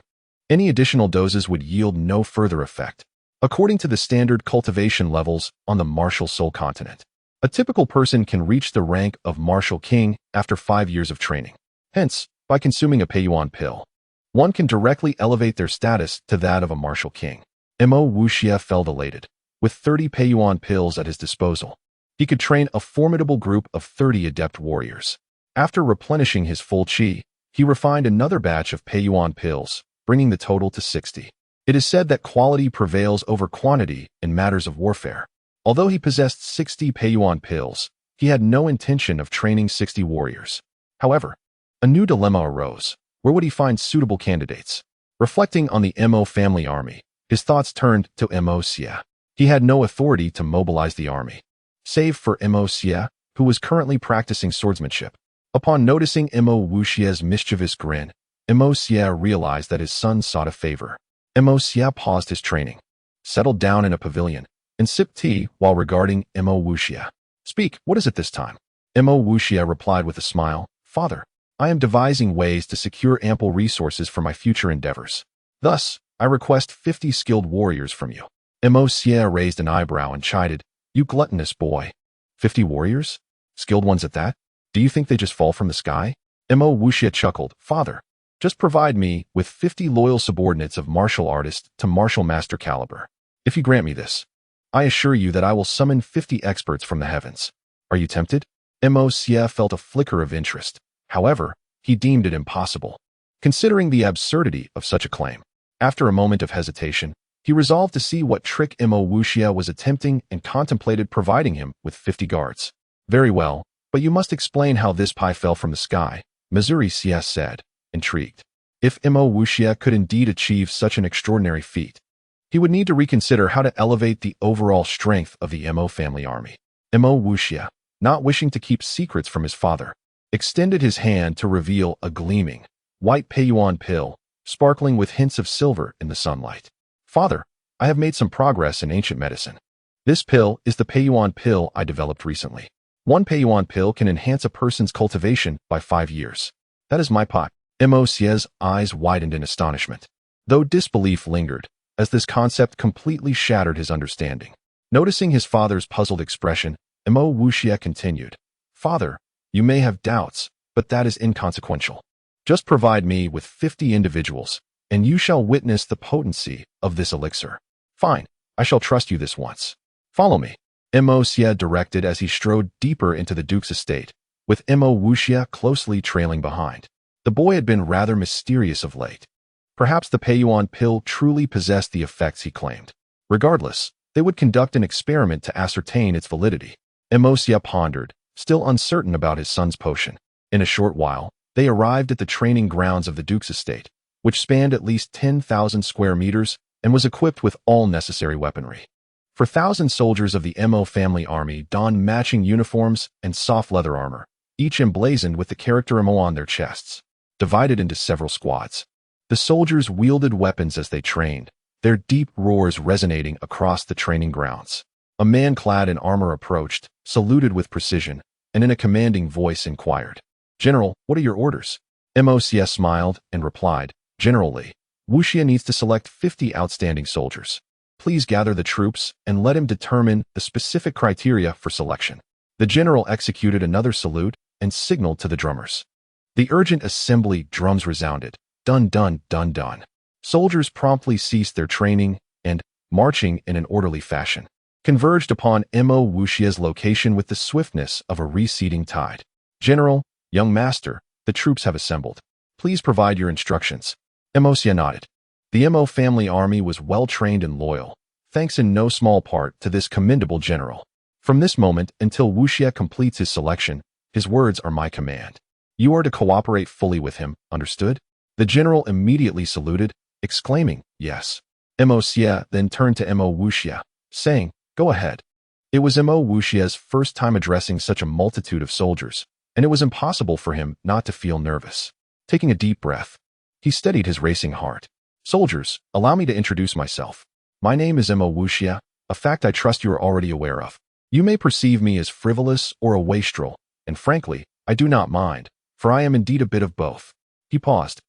Any additional doses would yield no further effect. According to the standard cultivation levels on the martial soul continent, a typical person can reach the rank of martial king after 5 years of training. Hence, by consuming a Pei Yuan pill, one can directly elevate their status to that of a martial king. Mo Wuxia felt elated. With 30 Pei Yuan pills at his disposal, he could train a formidable group of 30 adept warriors. After replenishing his full qi, he refined another batch of Pei Yuan pills, bringing the total to 60. It is said that quality prevails over quantity in matters of warfare. Although he possessed 60 Pei Yuan pills, he had no intention of training 60 warriors. However, a new dilemma arose. Where would he find suitable candidates? Reflecting on the Mo family army, his thoughts turned to Mo Xia. He had no authority to mobilize the army, save for Mo Xia, who was currently practicing swordsmanship. Upon noticing Mo Wuxia's mischievous grin, Mo Xia realized that his son sought a favor. Mo Xia paused his training, settled down in a pavilion, and sipped tea while regarding Mo Wuxia. Speak, what is it this time? Mo Wuxia replied with a smile, Father, I am devising ways to secure ample resources for my future endeavors. Thus, I request 50 skilled warriors from you. Mo Xia raised an eyebrow and chided, You gluttonous boy. 50 warriors? Skilled ones at that? Do you think they just fall from the sky? Mo Wuxia chuckled, Father, Just provide me with 50 loyal subordinates of martial artist to martial master caliber. If you grant me this, I assure you that I will summon 50 experts from the heavens. Are you tempted? Mosia felt a flicker of interest. However, he deemed it impossible, considering the absurdity of such a claim. After a moment of hesitation, he resolved to see what trick Wuxia was attempting and contemplated providing him with 50 guards. Very well, but you must explain how this pie fell from the sky, Missouri CS said, intrigued. If Wuxia could indeed achieve such an extraordinary feat, he would need to reconsider how to elevate the overall strength of the Mo family army. Wuxia, not wishing to keep secrets from his father, extended his hand to reveal a gleaming, white Peiyuan pill, sparkling with hints of silver in the sunlight. Father, I have made some progress in ancient medicine. This pill is the Peiyuan pill I developed recently. One Peiyuan pill can enhance a person's cultivation by 5 years. That is my pot. Moxia's eyes widened in astonishment, though disbelief lingered, as this concept completely shattered his understanding. Noticing his father's puzzled expression, Wuxia continued, Father, you may have doubts, but that is inconsequential. Just provide me with 50 individuals, and you shall witness the potency of this elixir. Fine, I shall trust you this once. Follow me. Moxia directed as he strode deeper into the Duke's estate, with Wuxia closely trailing behind. The boy had been rather mysterious of late. Perhaps the Peiyuan pill truly possessed the effects he claimed. Regardless, they would conduct an experiment to ascertain its validity. Moxia pondered, still uncertain about his son's potion. In a short while, they arrived at the training grounds of the Duke's estate, which spanned at least 10,000 square meters and was equipped with all necessary weaponry. 4,000 soldiers of the Mo family army donned matching uniforms and soft leather armor, each emblazoned with the character Mo on their chests. Divided into several squads, the soldiers wielded weapons as they trained, their deep roars resonating across the training grounds. A man clad in armor approached, saluted with precision, and in a commanding voice inquired, General, what are your orders? Moxia smiled and replied, Generally, Wuxia needs to select 50 outstanding soldiers. Please gather the troops and let him determine the specific criteria for selection. The general executed another salute and signaled to the drummers. The urgent assembly drums resounded. Dun dun dun dun. Soldiers promptly ceased their training and, marching in an orderly fashion, converged upon Wuxia's location with the swiftness of a receding tide. General, young master, the troops have assembled. Please provide your instructions. Moxia nodded. The Mo family army was well-trained and loyal, thanks in no small part to this commendable general. From this moment until Wuxia completes his selection, his words are my command. You are to cooperate fully with him, understood? The general immediately saluted, exclaiming, Yes. Moxia then turned to Wuxia, saying, Go ahead. It was Wuxia's first time addressing such a multitude of soldiers, and it was impossible for him not to feel nervous. Taking a deep breath, he steadied his racing heart. Soldiers, allow me to introduce myself. My name is Wuxia, a fact I trust you are already aware of. You may perceive me as frivolous or a wastrel, and frankly, I do not mind, for I am indeed a bit of both. He paused,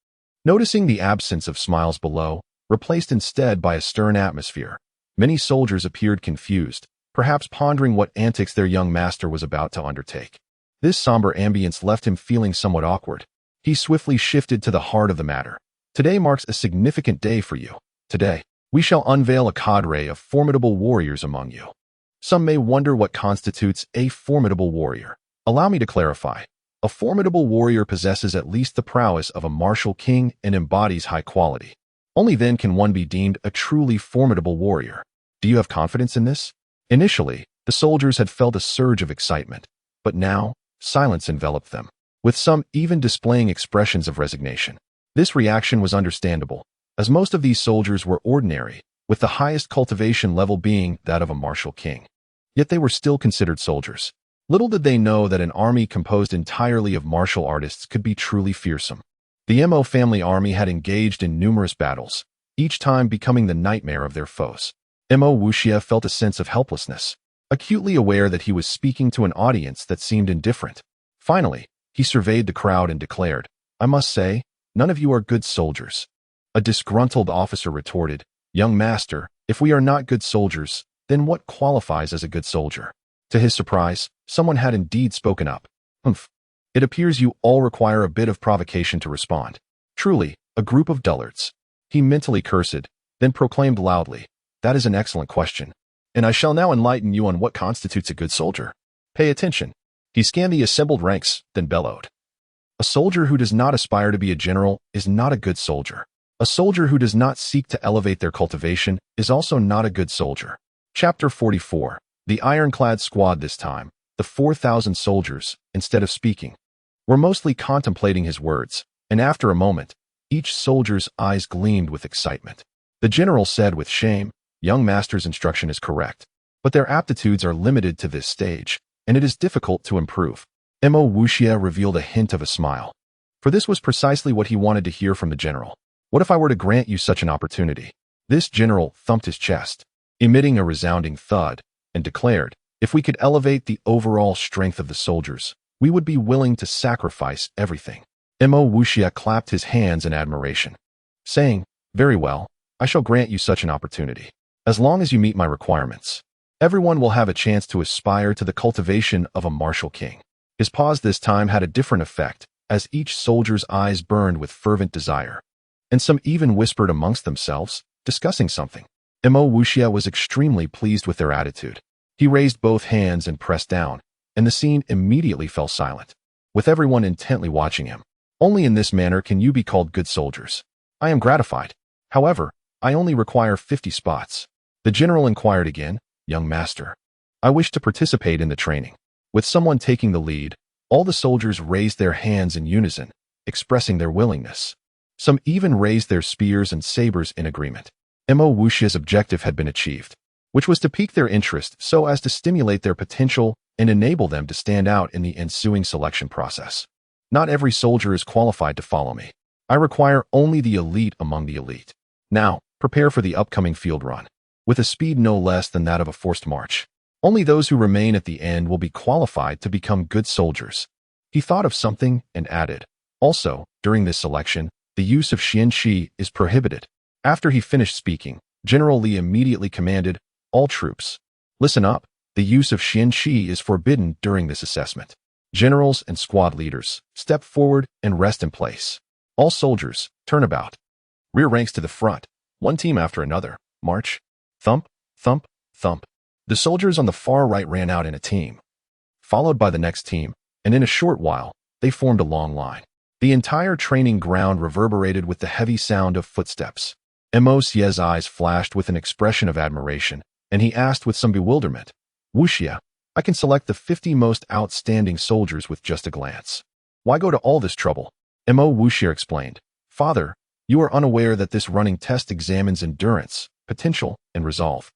noticing the absence of smiles below, replaced instead by a stern atmosphere. Many soldiers appeared confused, perhaps pondering what antics their young master was about to undertake. This somber ambience left him feeling somewhat awkward. He swiftly shifted to the heart of the matter. Today marks a significant day for you. Today, we shall unveil a cadre of formidable warriors among you. Some may wonder what constitutes a formidable warrior. Allow me to clarify. A formidable warrior possesses at least the prowess of a martial king and embodies high quality. Only then can one be deemed a truly formidable warrior. Do you have confidence in this? Initially, the soldiers had felt a surge of excitement, but now, silence enveloped them, with some even displaying expressions of resignation. This reaction was understandable, as most of these soldiers were ordinary, with the highest cultivation level being that of a martial king. Yet they were still considered soldiers. Little did they know that an army composed entirely of martial artists could be truly fearsome. The Mo family army had engaged in numerous battles, each time becoming the nightmare of their foes. Wuxia felt a sense of helplessness, acutely aware that he was speaking to an audience that seemed indifferent. Finally, he surveyed the crowd and declared, I must say, none of you are good soldiers. A disgruntled officer retorted, Young master, if we are not good soldiers, then what qualifies as a good soldier? To his surprise, someone had indeed spoken up. Humph. It appears you all require a bit of provocation to respond. Truly, a group of dullards. He mentally cursed, then proclaimed loudly, "That is an excellent question, and I shall now enlighten you on what constitutes a good soldier. Pay attention." He scanned the assembled ranks, then bellowed. A soldier who does not aspire to be a general is not a good soldier. A soldier who does not seek to elevate their cultivation is also not a good soldier. Chapter 44. The ironclad squad this time, the 4,000 soldiers, instead of speaking, were mostly contemplating his words, and after a moment, each soldier's eyes gleamed with excitement. The general said with shame, "Young master's instruction is correct, but their aptitudes are limited to this stage, and it is difficult to improve." Mo Wuxia revealed a hint of a smile. For this was precisely what he wanted to hear from the general. "What if I were to grant you such an opportunity?" This general thumped his chest, emitting a resounding thud, and declared, "If we could elevate the overall strength of the soldiers, we would be willing to sacrifice everything." Mo Wuxia clapped his hands in admiration, saying, "Very well, I shall grant you such an opportunity. As long as you meet my requirements, everyone will have a chance to aspire to the cultivation of a martial king." His pause this time had a different effect, as each soldier's eyes burned with fervent desire, and some even whispered amongst themselves, discussing something. Mo Wuxia was extremely pleased with their attitude. He raised both hands and pressed down, and the scene immediately fell silent, with everyone intently watching him. "Only in this manner can you be called good soldiers. I am gratified. However, I only require 50 spots." The general inquired again, "Young master, I wish to participate in the training." With someone taking the lead, all the soldiers raised their hands in unison, expressing their willingness. Some even raised their spears and sabers in agreement. Mo Wuxia's objective had been achieved, which was to pique their interest so as to stimulate their potential and enable them to stand out in the ensuing selection process. "Not every soldier is qualified to follow me. I require only the elite among the elite. Now, prepare for the upcoming field run, with a speed no less than that of a forced march. Only those who remain at the end will be qualified to become good soldiers." He thought of something and added, "Also, during this selection, the use of xianqi is prohibited." After he finished speaking, General Li immediately commanded, "All troops, listen up. The use of xianqi is forbidden during this assessment. Generals and squad leaders, step forward and rest in place. All soldiers, turn about. Rear ranks to the front, one team after another. March." Thump, thump, thump. The soldiers on the far right ran out in a team, followed by the next team, and in a short while, they formed a long line. The entire training ground reverberated with the heavy sound of footsteps. Mo Wuxia's eyes flashed with an expression of admiration, and he asked with some bewilderment, "Wuxia, I can select the 50 most outstanding soldiers with just a glance. Why go to all this trouble?" Mo Wuxia explained, "Father, you are unaware that this running test examines endurance, potential, and resolve.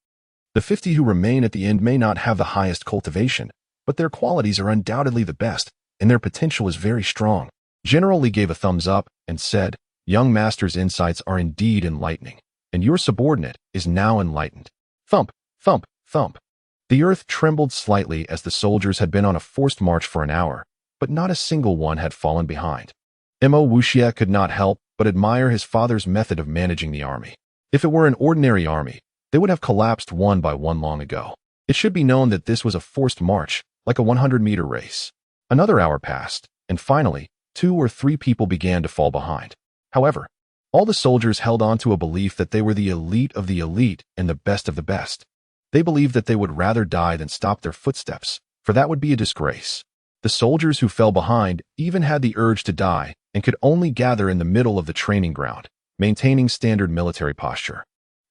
The 50 who remain at the end may not have the highest cultivation, but their qualities are undoubtedly the best, and their potential is very strong." General Li gave a thumbs up and said, "Young master's insights are indeed enlightening, and your subordinate is now enlightened." Thump, thump, thump. The earth trembled slightly as the soldiers had been on a forced march for an hour, but not a single one had fallen behind. Mo Wuxia could not help but admire his father's method of managing the army. If it were an ordinary army, they would have collapsed one by one long ago. It should be known that this was a forced march, like a 100-meter race. Another hour passed, and finally, 2 or 3 people began to fall behind. However, all the soldiers held on to a belief that they were the elite of the elite and the best of the best. They believed that they would rather die than stop their footsteps, for that would be a disgrace. The soldiers who fell behind even had the urge to die and could only gather in the middle of the training ground, maintaining standard military posture.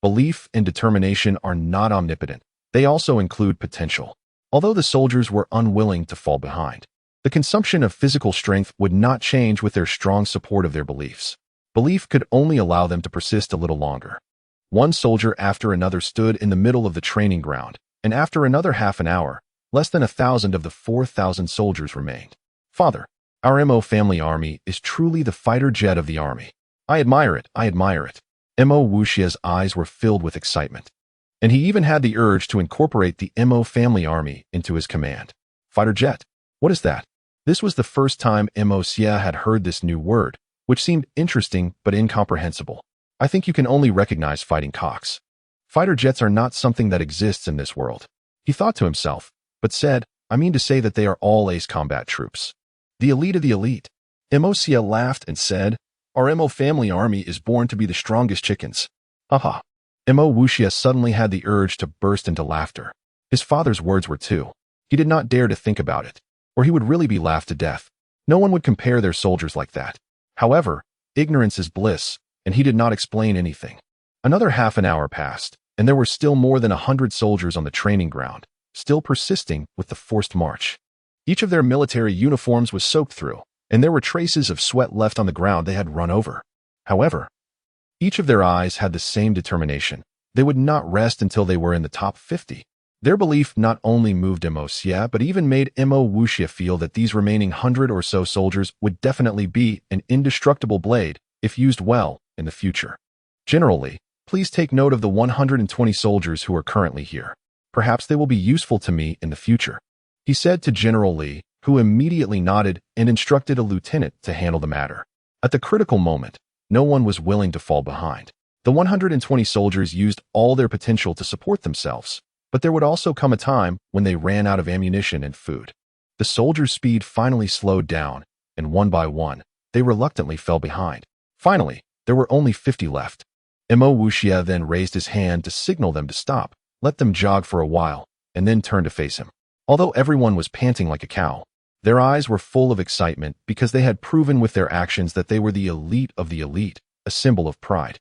Belief and determination are not omnipotent. They also include potential. Although the soldiers were unwilling to fall behind, the consumption of physical strength would not change with their strong support of their beliefs. Belief could only allow them to persist a little longer. One soldier after another stood in the middle of the training ground, and after another half an hour, less than 1,000 of the 4,000 soldiers remained. "Father, our Mo family army is truly the fighter jet of the army. I admire it, I admire it." Mo Wuxia's eyes were filled with excitement, and he even had the urge to incorporate the Mo family army into his command. Fighter jet? What is that? This was the first time Mo Wuxia had heard this new word, which seemed interesting but incomprehensible. "I think you can only recognize fighting cocks. Fighter jets are not something that exists in this world," he thought to himself, but said, "I mean to say that they are all ace combat troops. The elite of the elite." Mo Wuxia laughed and said, Our Mo family army is born to be the strongest chickens. Haha. Mo Wuxia suddenly had the urge to burst into laughter. His father's words were too. He did not dare to think about it, or he would really be laughed to death. No one would compare their soldiers like that. However, ignorance is bliss, and he did not explain anything. Another half an hour passed, and there were still more than 100 soldiers on the training ground, still persisting with the forced march. Each of their military uniforms was soaked through, and there were traces of sweat left on the ground they had run over. However, each of their eyes had the same determination. They would not rest until they were in the top 50. Their belief not only moved Mo Xia, but even made Mo Wuxia feel that these remaining 100 or so soldiers would definitely be an indestructible blade if used well in the future. Generally, please take note of the 120 soldiers who are currently here. Perhaps they will be useful to me in the future, he said to General Li, who immediately nodded and instructed a lieutenant to handle the matter. At the critical moment, no one was willing to fall behind. The 120 soldiers used all their potential to support themselves, but there would also come a time when they ran out of ammunition and food. The soldiers' speed finally slowed down, and one by one, they reluctantly fell behind. Finally, there were only 50 left. Mo Wuxia then raised his hand to signal them to stop, let them jog for a while, and then turned to face him. Although everyone was panting like a cow, their eyes were full of excitement because they had proven with their actions that they were the elite of the elite, a symbol of pride.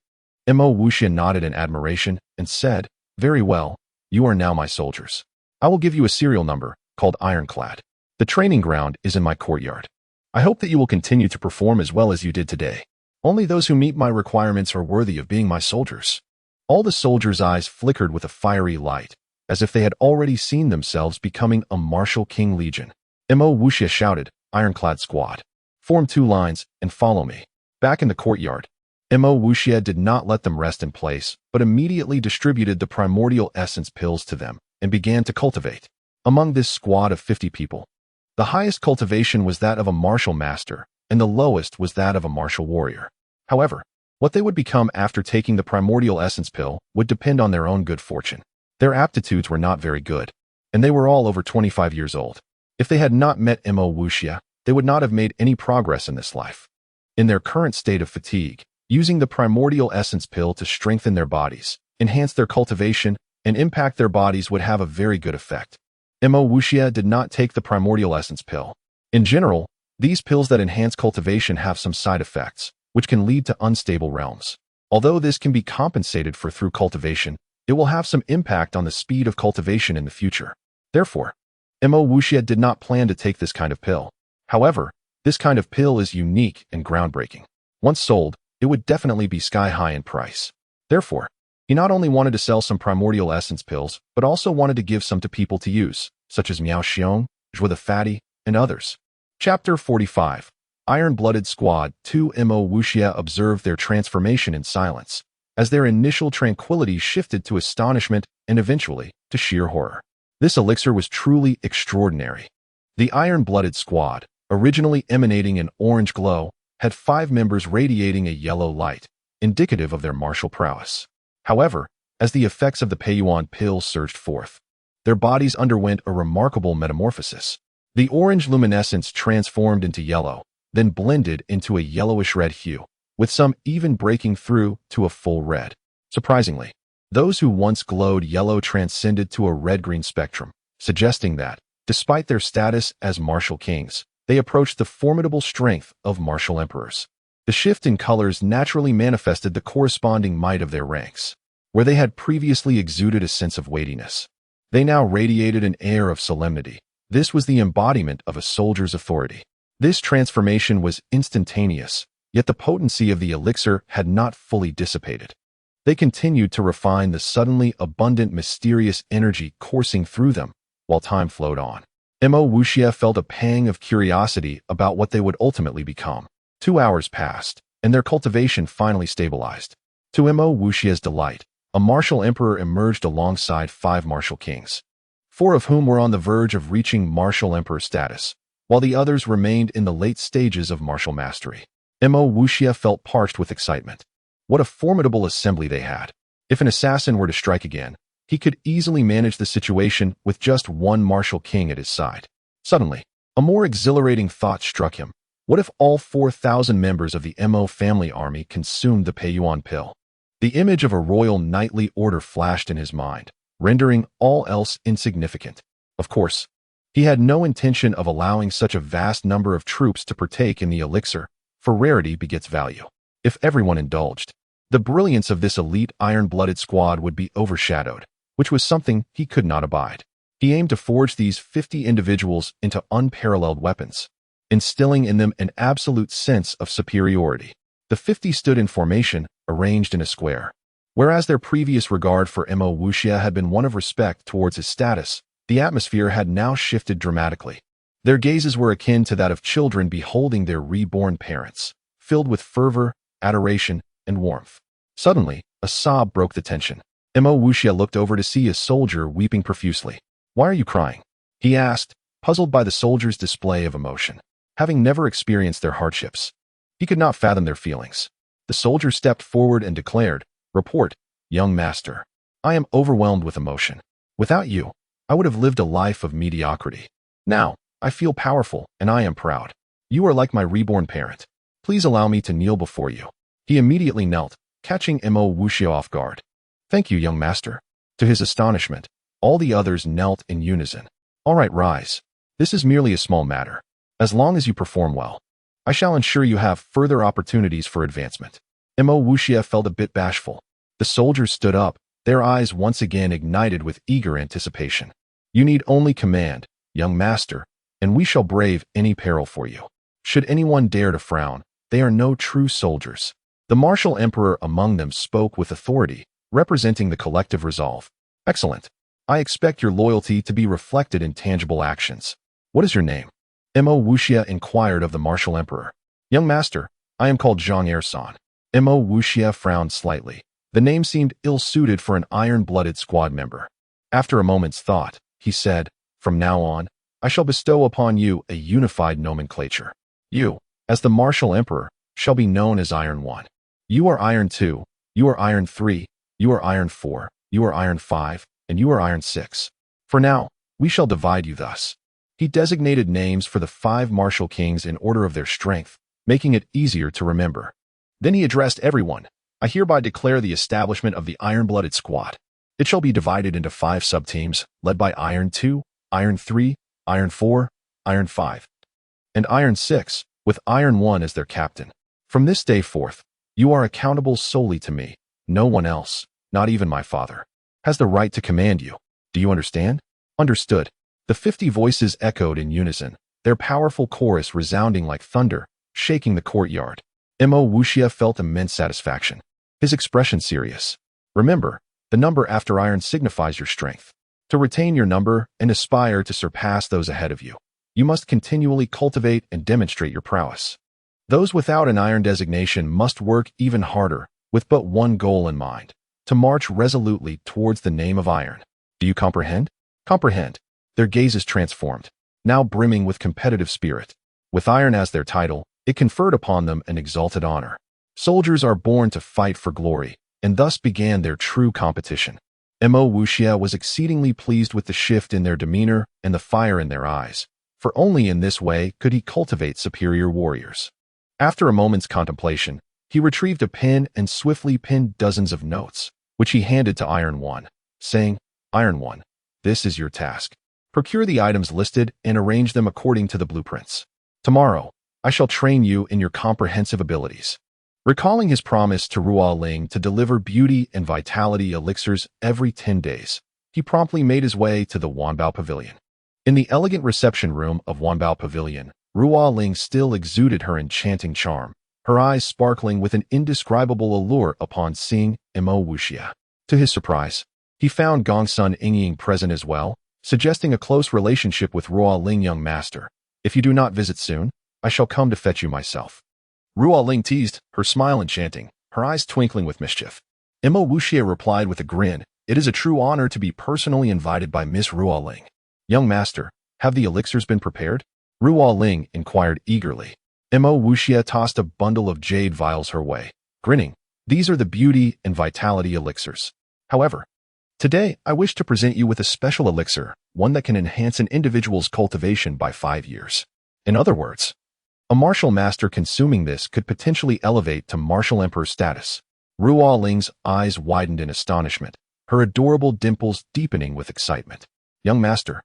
Mo Wuxia nodded in admiration and said, "Very well, you are now my soldiers. I will give you a serial number, called Ironclad. The training ground is in my courtyard. I hope that you will continue to perform as well as you did today. Only those who meet my requirements are worthy of being my soldiers." All the soldiers' eyes flickered with a fiery light, as if they had already seen themselves becoming a martial king legion. Mo Wuxia shouted, "Ironclad squad, form 2 lines and follow me." Back in the courtyard, Mo Wuxia did not let them rest in place, but immediately distributed the primordial essence pills to them and began to cultivate. Among this squad of 50 people, the highest cultivation was that of a martial master, and the lowest was that of a martial warrior. However, what they would become after taking the primordial essence pill would depend on their own good fortune. Their aptitudes were not very good, and they were all over 25 years old. If they had not met Mo Wuxia, they would not have made any progress in this life. In their current state of fatigue, using the primordial essence pill to strengthen their bodies, enhance their cultivation, and impact their bodies would have a very good effect. Mo Wuxia did not take the primordial essence pill. In general, these pills that enhance cultivation have some side effects, which can lead to unstable realms. Although this can be compensated for through cultivation, it will have some impact on the speed of cultivation in the future. Therefore, Mo Wuxia did not plan to take this kind of pill. However, this kind of pill is unique and groundbreaking. Once sold, it would definitely be sky-high in price. Therefore, he not only wanted to sell some primordial essence pills, but also wanted to give some to people to use, such as Miao Xiong, Zhuo the Fatty, and others. Chapter 45. Iron-Blooded Squad 2. Mo Wuxia observed their transformation in silence, as their initial tranquility shifted to astonishment and eventually to sheer horror. This elixir was truly extraordinary. The Iron-Blooded Squad, originally emanating an orange glow, had 5 members radiating a yellow light, indicative of their martial prowess. However, as the effects of the Peiyuan pill surged forth, their bodies underwent a remarkable metamorphosis. The orange luminescence transformed into yellow, then blended into a yellowish-red hue, with some even breaking through to a full red. Surprisingly, those who once glowed yellow transcended to a red-green spectrum, suggesting that, despite their status as martial kings, they approached the formidable strength of martial emperors. The shift in colors naturally manifested the corresponding might of their ranks. Where they had previously exuded a sense of weightiness, they now radiated an air of solemnity. This was the embodiment of a soldier's authority. This transformation was instantaneous, yet the potency of the elixir had not fully dissipated. They continued to refine the suddenly abundant mysterious energy coursing through them, while time flowed on. Mo Wuxia felt a pang of curiosity about what they would ultimately become. 2 hours passed, and their cultivation finally stabilized. To Mo Wuxia's delight, a martial emperor emerged alongside 5 martial kings, 4 of whom were on the verge of reaching martial emperor status, while the others remained in the late stages of martial mastery. Mo Wuxia felt parched with excitement. What a formidable assembly they had. If an assassin were to strike again, he could easily manage the situation with just 1 martial king at his side. Suddenly, a more exhilarating thought struck him. What if all 4,000 members of the Mo family army consumed the Peiyuan pill? The image of a royal knightly order flashed in his mind, rendering all else insignificant. Of course, he had no intention of allowing such a vast number of troops to partake in the elixir, for rarity begets value. If everyone indulged, the brilliance of this elite iron-blooded squad would be overshadowed, which was something he could not abide. He aimed to forge these 50 individuals into unparalleled weapons, instilling in them an absolute sense of superiority. The 50 stood in formation, arranged in a square. Whereas their previous regard for Mo Wuxia had been one of respect towards his status, the atmosphere had now shifted dramatically. Their gazes were akin to that of children beholding their reborn parents, filled with fervor, adoration, and warmth. Suddenly, a sob broke the tension. Mo Wuxia looked over to see a soldier weeping profusely. "Why are you crying?" he asked, puzzled by the soldier's display of emotion. Having never experienced their hardships, he could not fathom their feelings. The soldier stepped forward and declared, "Report, young master. I am overwhelmed with emotion. Without you, I would have lived a life of mediocrity. Now, I feel powerful, and I am proud. You are like my reborn parent. Please allow me to kneel before you." He immediately knelt, catching Mo Wuxia off guard. "Thank you, young master." To his astonishment, all the others knelt in unison. "All right, rise. This is merely a small matter. As long as you perform well, I shall ensure you have further opportunities for advancement." Mo Wuxia felt a bit bashful. The soldiers stood up, their eyes once again ignited with eager anticipation. "You need only command, young master, and we shall brave any peril for you. Should anyone dare to frown, they are no true soldiers." The martial emperor among them spoke with authority, representing the collective resolve. "Excellent. I expect your loyalty to be reflected in tangible actions. What is your name?" Mo Wuxia inquired of the martial emperor. "Young master, I am called Zhang Ersan." Mo Wuxia frowned slightly. The name seemed ill-suited for an iron-blooded squad member. After a moment's thought, he said, "From now on, I shall bestow upon you a unified nomenclature. You, as the martial emperor, shall be known as Iron 1. You are Iron 2, you are Iron 3, you are Iron 4, you are Iron 5, and you are Iron 6. For now, we shall divide you thus." He designated names for the 5 martial kings in order of their strength, making it easier to remember. Then he addressed everyone. "I hereby declare the establishment of the iron-blooded squad. It shall be divided into 5 sub-teams, led by Iron 2, Iron 3, Iron 4, Iron 5, and Iron 6, with Iron 1 as their captain. From this day forth, you are accountable solely to me. No one else, not even my father, has the right to command you. Do you understand?" "Understood." The 50 voices echoed in unison, their powerful chorus resounding like thunder, shaking the courtyard. Mo Wuxia felt immense satisfaction, his expression serious. "Remember, the number after iron signifies your strength. To retain your number and aspire to surpass those ahead of you, you must continually cultivate and demonstrate your prowess. Those without an iron designation must work even harder, with but one goal in mind: to march resolutely towards the name of iron. Do you comprehend?" "Comprehend." Their gazes transformed, now brimming with competitive spirit. With iron as their title, it conferred upon them an exalted honor. Soldiers are born to fight for glory, and thus began their true competition. Mo Wuxia was exceedingly pleased with the shift in their demeanor and the fire in their eyes, for only in this way could he cultivate superior warriors. After a moment's contemplation, he retrieved a pen and swiftly penned dozens of notes, which he handed to Iron 1, saying, "Iron 1, this is your task. Procure the items listed and arrange them according to the blueprints. Tomorrow, I shall train you in your comprehensive abilities." Recalling his promise to Ruo Ling to deliver beauty and vitality elixirs every 10 days, he promptly made his way to the Wanbao Pavilion. In the elegant reception room of Wanbao Pavilion, Ruo Ling still exuded her enchanting charm, her eyes sparkling with an indescribable allure upon seeing Mo Wuxia. To his surprise, he found Gongsun Yingying present as well, suggesting a close relationship with Ruo Ling. "Young master, if you do not visit soon, I shall come to fetch you myself." Ruo Ling teased, her smile enchanting, her eyes twinkling with mischief. Mo Wuxia replied with a grin, "It is a true honor to be personally invited by Miss Ruo Ling. Young master, have the elixirs been prepared?" Ruo Ling inquired eagerly. Mo Wuxia tossed a bundle of jade vials her way, grinning. "These are the beauty and vitality elixirs. However, today I wish to present you with a special elixir, one that can enhance an individual's cultivation by 5 years. In other words, A martial master consuming this could potentially elevate to martial emperor status. Ruo Ling's eyes widened in astonishment, her adorable dimples deepening with excitement. Young master,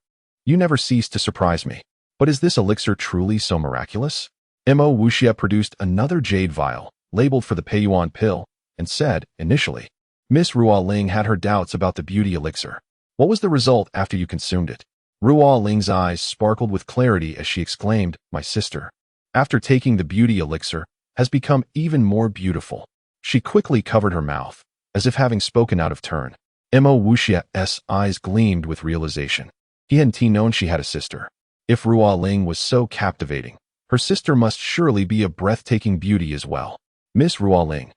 you never cease to surprise me. But is this elixir truly so miraculous? Mo Wuxia produced another jade vial, labeled for the Peiyuan pill, and said, initially, Miss Ruo Ling had her doubts about the beauty elixir. What was the result after you consumed it? Ruo Ling's eyes sparkled with clarity as she exclaimed, my sister, after taking the beauty elixir, has become even more beautiful. She quickly covered her mouth, as if having spoken out of turn. Mo Wuxia's eyes gleamed with realization. He hadn't known she had a sister. If Ruo Ling was so captivating, her sister must surely be a breathtaking beauty as well. Miss Ruo Ling,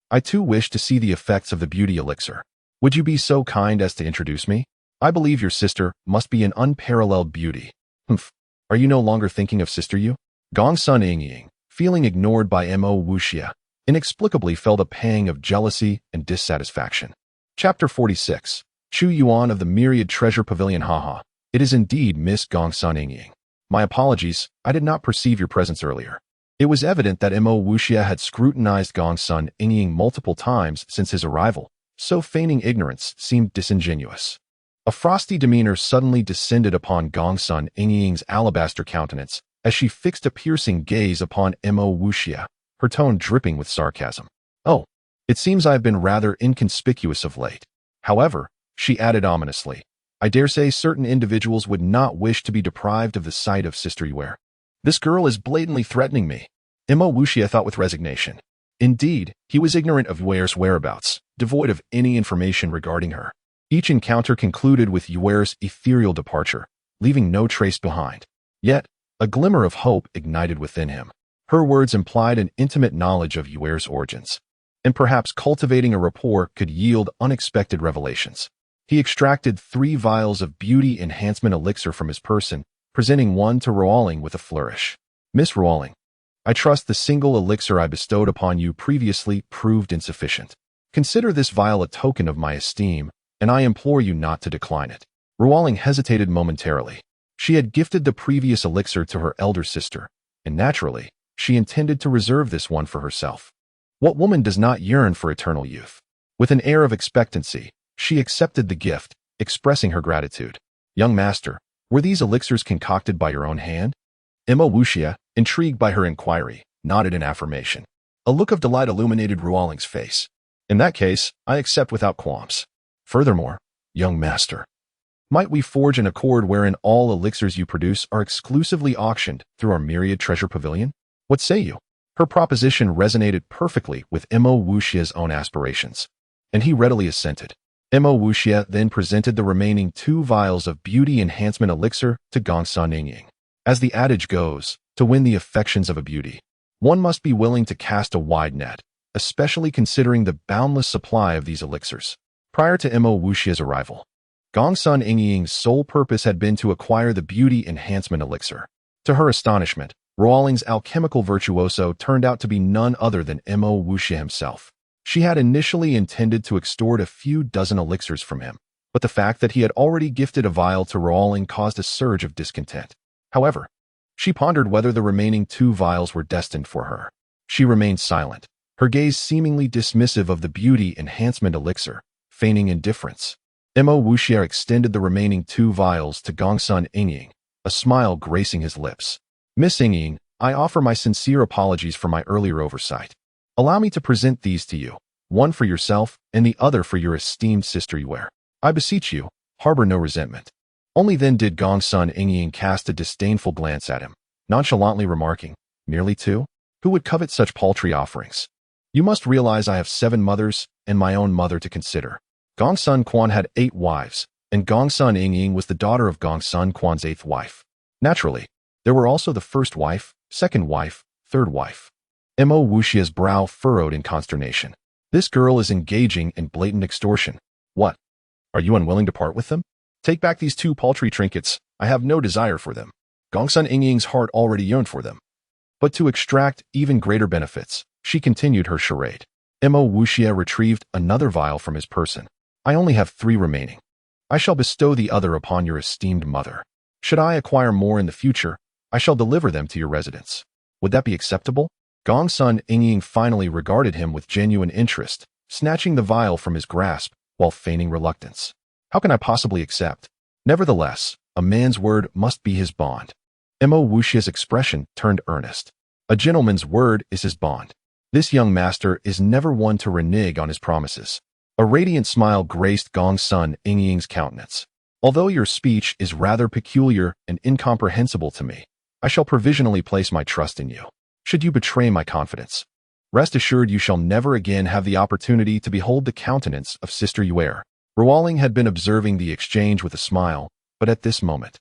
I too wish to see the effects of the beauty elixir. Would you be so kind as to introduce me? I believe your sister must be an unparalleled beauty. Humph. Are you no longer thinking of sister Yu? Gongsun Yingying, feeling ignored by Mo Wuxia, inexplicably felt a pang of jealousy and dissatisfaction. Chapter 46. Chu Yuan of the Myriad Treasure Pavilion. Haha. It is indeed Miss Gongsun Yingying. My apologies, I did not perceive your presence earlier. It was evident that Mo Wuxia had scrutinized Gongsun Yingying multiple times since his arrival, so feigning ignorance seemed disingenuous. A frosty demeanor suddenly descended upon Gongsun Yingying's alabaster countenance as she fixed a piercing gaze upon Mo Wuxia, her tone dripping with sarcasm. Oh, it seems I have been rather inconspicuous of late. However, she added ominously, I dare say certain individuals would not wish to be deprived of the sight of Sister Yue. This girl is blatantly threatening me. Mo Wuxia thought with resignation. Indeed, he was ignorant of Yue's whereabouts, devoid of any information regarding her. Each encounter concluded with Yue's ethereal departure, leaving no trace behind. Yet, a glimmer of hope ignited within him. Her words implied an intimate knowledge of Yue's origins, and perhaps cultivating a rapport could yield unexpected revelations. He extracted 3 vials of beauty enhancement elixir from his person, presenting one to Ruo Ling with a flourish. Miss Ruo Ling, I trust the single elixir I bestowed upon you previously proved insufficient. Consider this vial a token of my esteem, and I implore you not to decline it. Ruo Ling hesitated momentarily. She had gifted the previous elixir to her elder sister, and naturally, she intended to reserve this one for herself. What woman does not yearn for eternal youth? With an air of expectancy, she accepted the gift, expressing her gratitude. Young master, were these elixirs concocted by your own hand? Mo Wuxia, intrigued by her inquiry, nodded in affirmation. A look of delight illuminated Ruo Ling's face. In that case, I accept without qualms. Furthermore, young master, might we forge an accord wherein all elixirs you produce are exclusively auctioned through our Myriad Treasure Pavilion? What say you? Her proposition resonated perfectly with Mo Wuxia's own aspirations, and he readily assented. Mo Wuxia then presented the remaining 2 vials of beauty enhancement elixir to Gongsun Yingying. As the adage goes, to win the affections of a beauty, one must be willing to cast a wide net, especially considering the boundless supply of these elixirs. Prior to Mo Wuxia's arrival, Gongsun Yingying's sole purpose had been to acquire the beauty enhancement elixir. To her astonishment, Ruo Ling's alchemical virtuoso turned out to be none other than Mo Wuxia himself. She had initially intended to extort a few dozen elixirs from him, but the fact that he had already gifted a vial to Ruo Ling caused a surge of discontent. However, she pondered whether the remaining 2 vials were destined for her. She remained silent, her gaze seemingly dismissive of the beauty enhancement elixir, feigning indifference. Mo Wuxia extended the remaining 2 vials to Gongsun Yingying, a smile gracing his lips. Miss Yingying, I offer my sincere apologies for my earlier oversight. Allow me to present these to you, one for yourself and the other for your esteemed sister Yue. I beseech you, harbor no resentment. Only then did Gongsun Yingying cast a disdainful glance at him, nonchalantly remarking, merely 2? Who would covet such paltry offerings? You must realize I have 7 mothers and my own mother to consider. Gongsun Quan had 8 wives, and Gongsun Yingying was the daughter of Gongsun Quan's 8th wife. Naturally, there were also the 1st wife, 2nd wife, 3rd wife. Mo Wuxia's brow furrowed in consternation. This girl is engaging in blatant extortion. What? Are you unwilling to part with them? Take back these 2 paltry trinkets. I have no desire for them. Gongsun Yingying's heart already yearned for them. But to extract even greater benefits, she continued her charade. Mo Wuxia retrieved another vial from his person. I only have 3 remaining. I shall bestow the other upon your esteemed mother. Should I acquire more in the future, I shall deliver them to your residence. Would that be acceptable? Gongsun Ying finally regarded him with genuine interest, snatching the vial from his grasp while feigning reluctance. How can I possibly accept? Nevertheless, a man's word must be his bond. Mo Wuxia's expression turned earnest. A gentleman's word is his bond. This young master is never one to renege on his promises. A radiant smile graced Gongsun Ying's countenance. Although your speech is rather peculiar and incomprehensible to me, I shall provisionally place my trust in you. Should you betray my confidence, rest assured you shall never again have the opportunity to behold the countenance of Sister Yuer. Ruoling had been observing the exchange with a smile, but at this moment,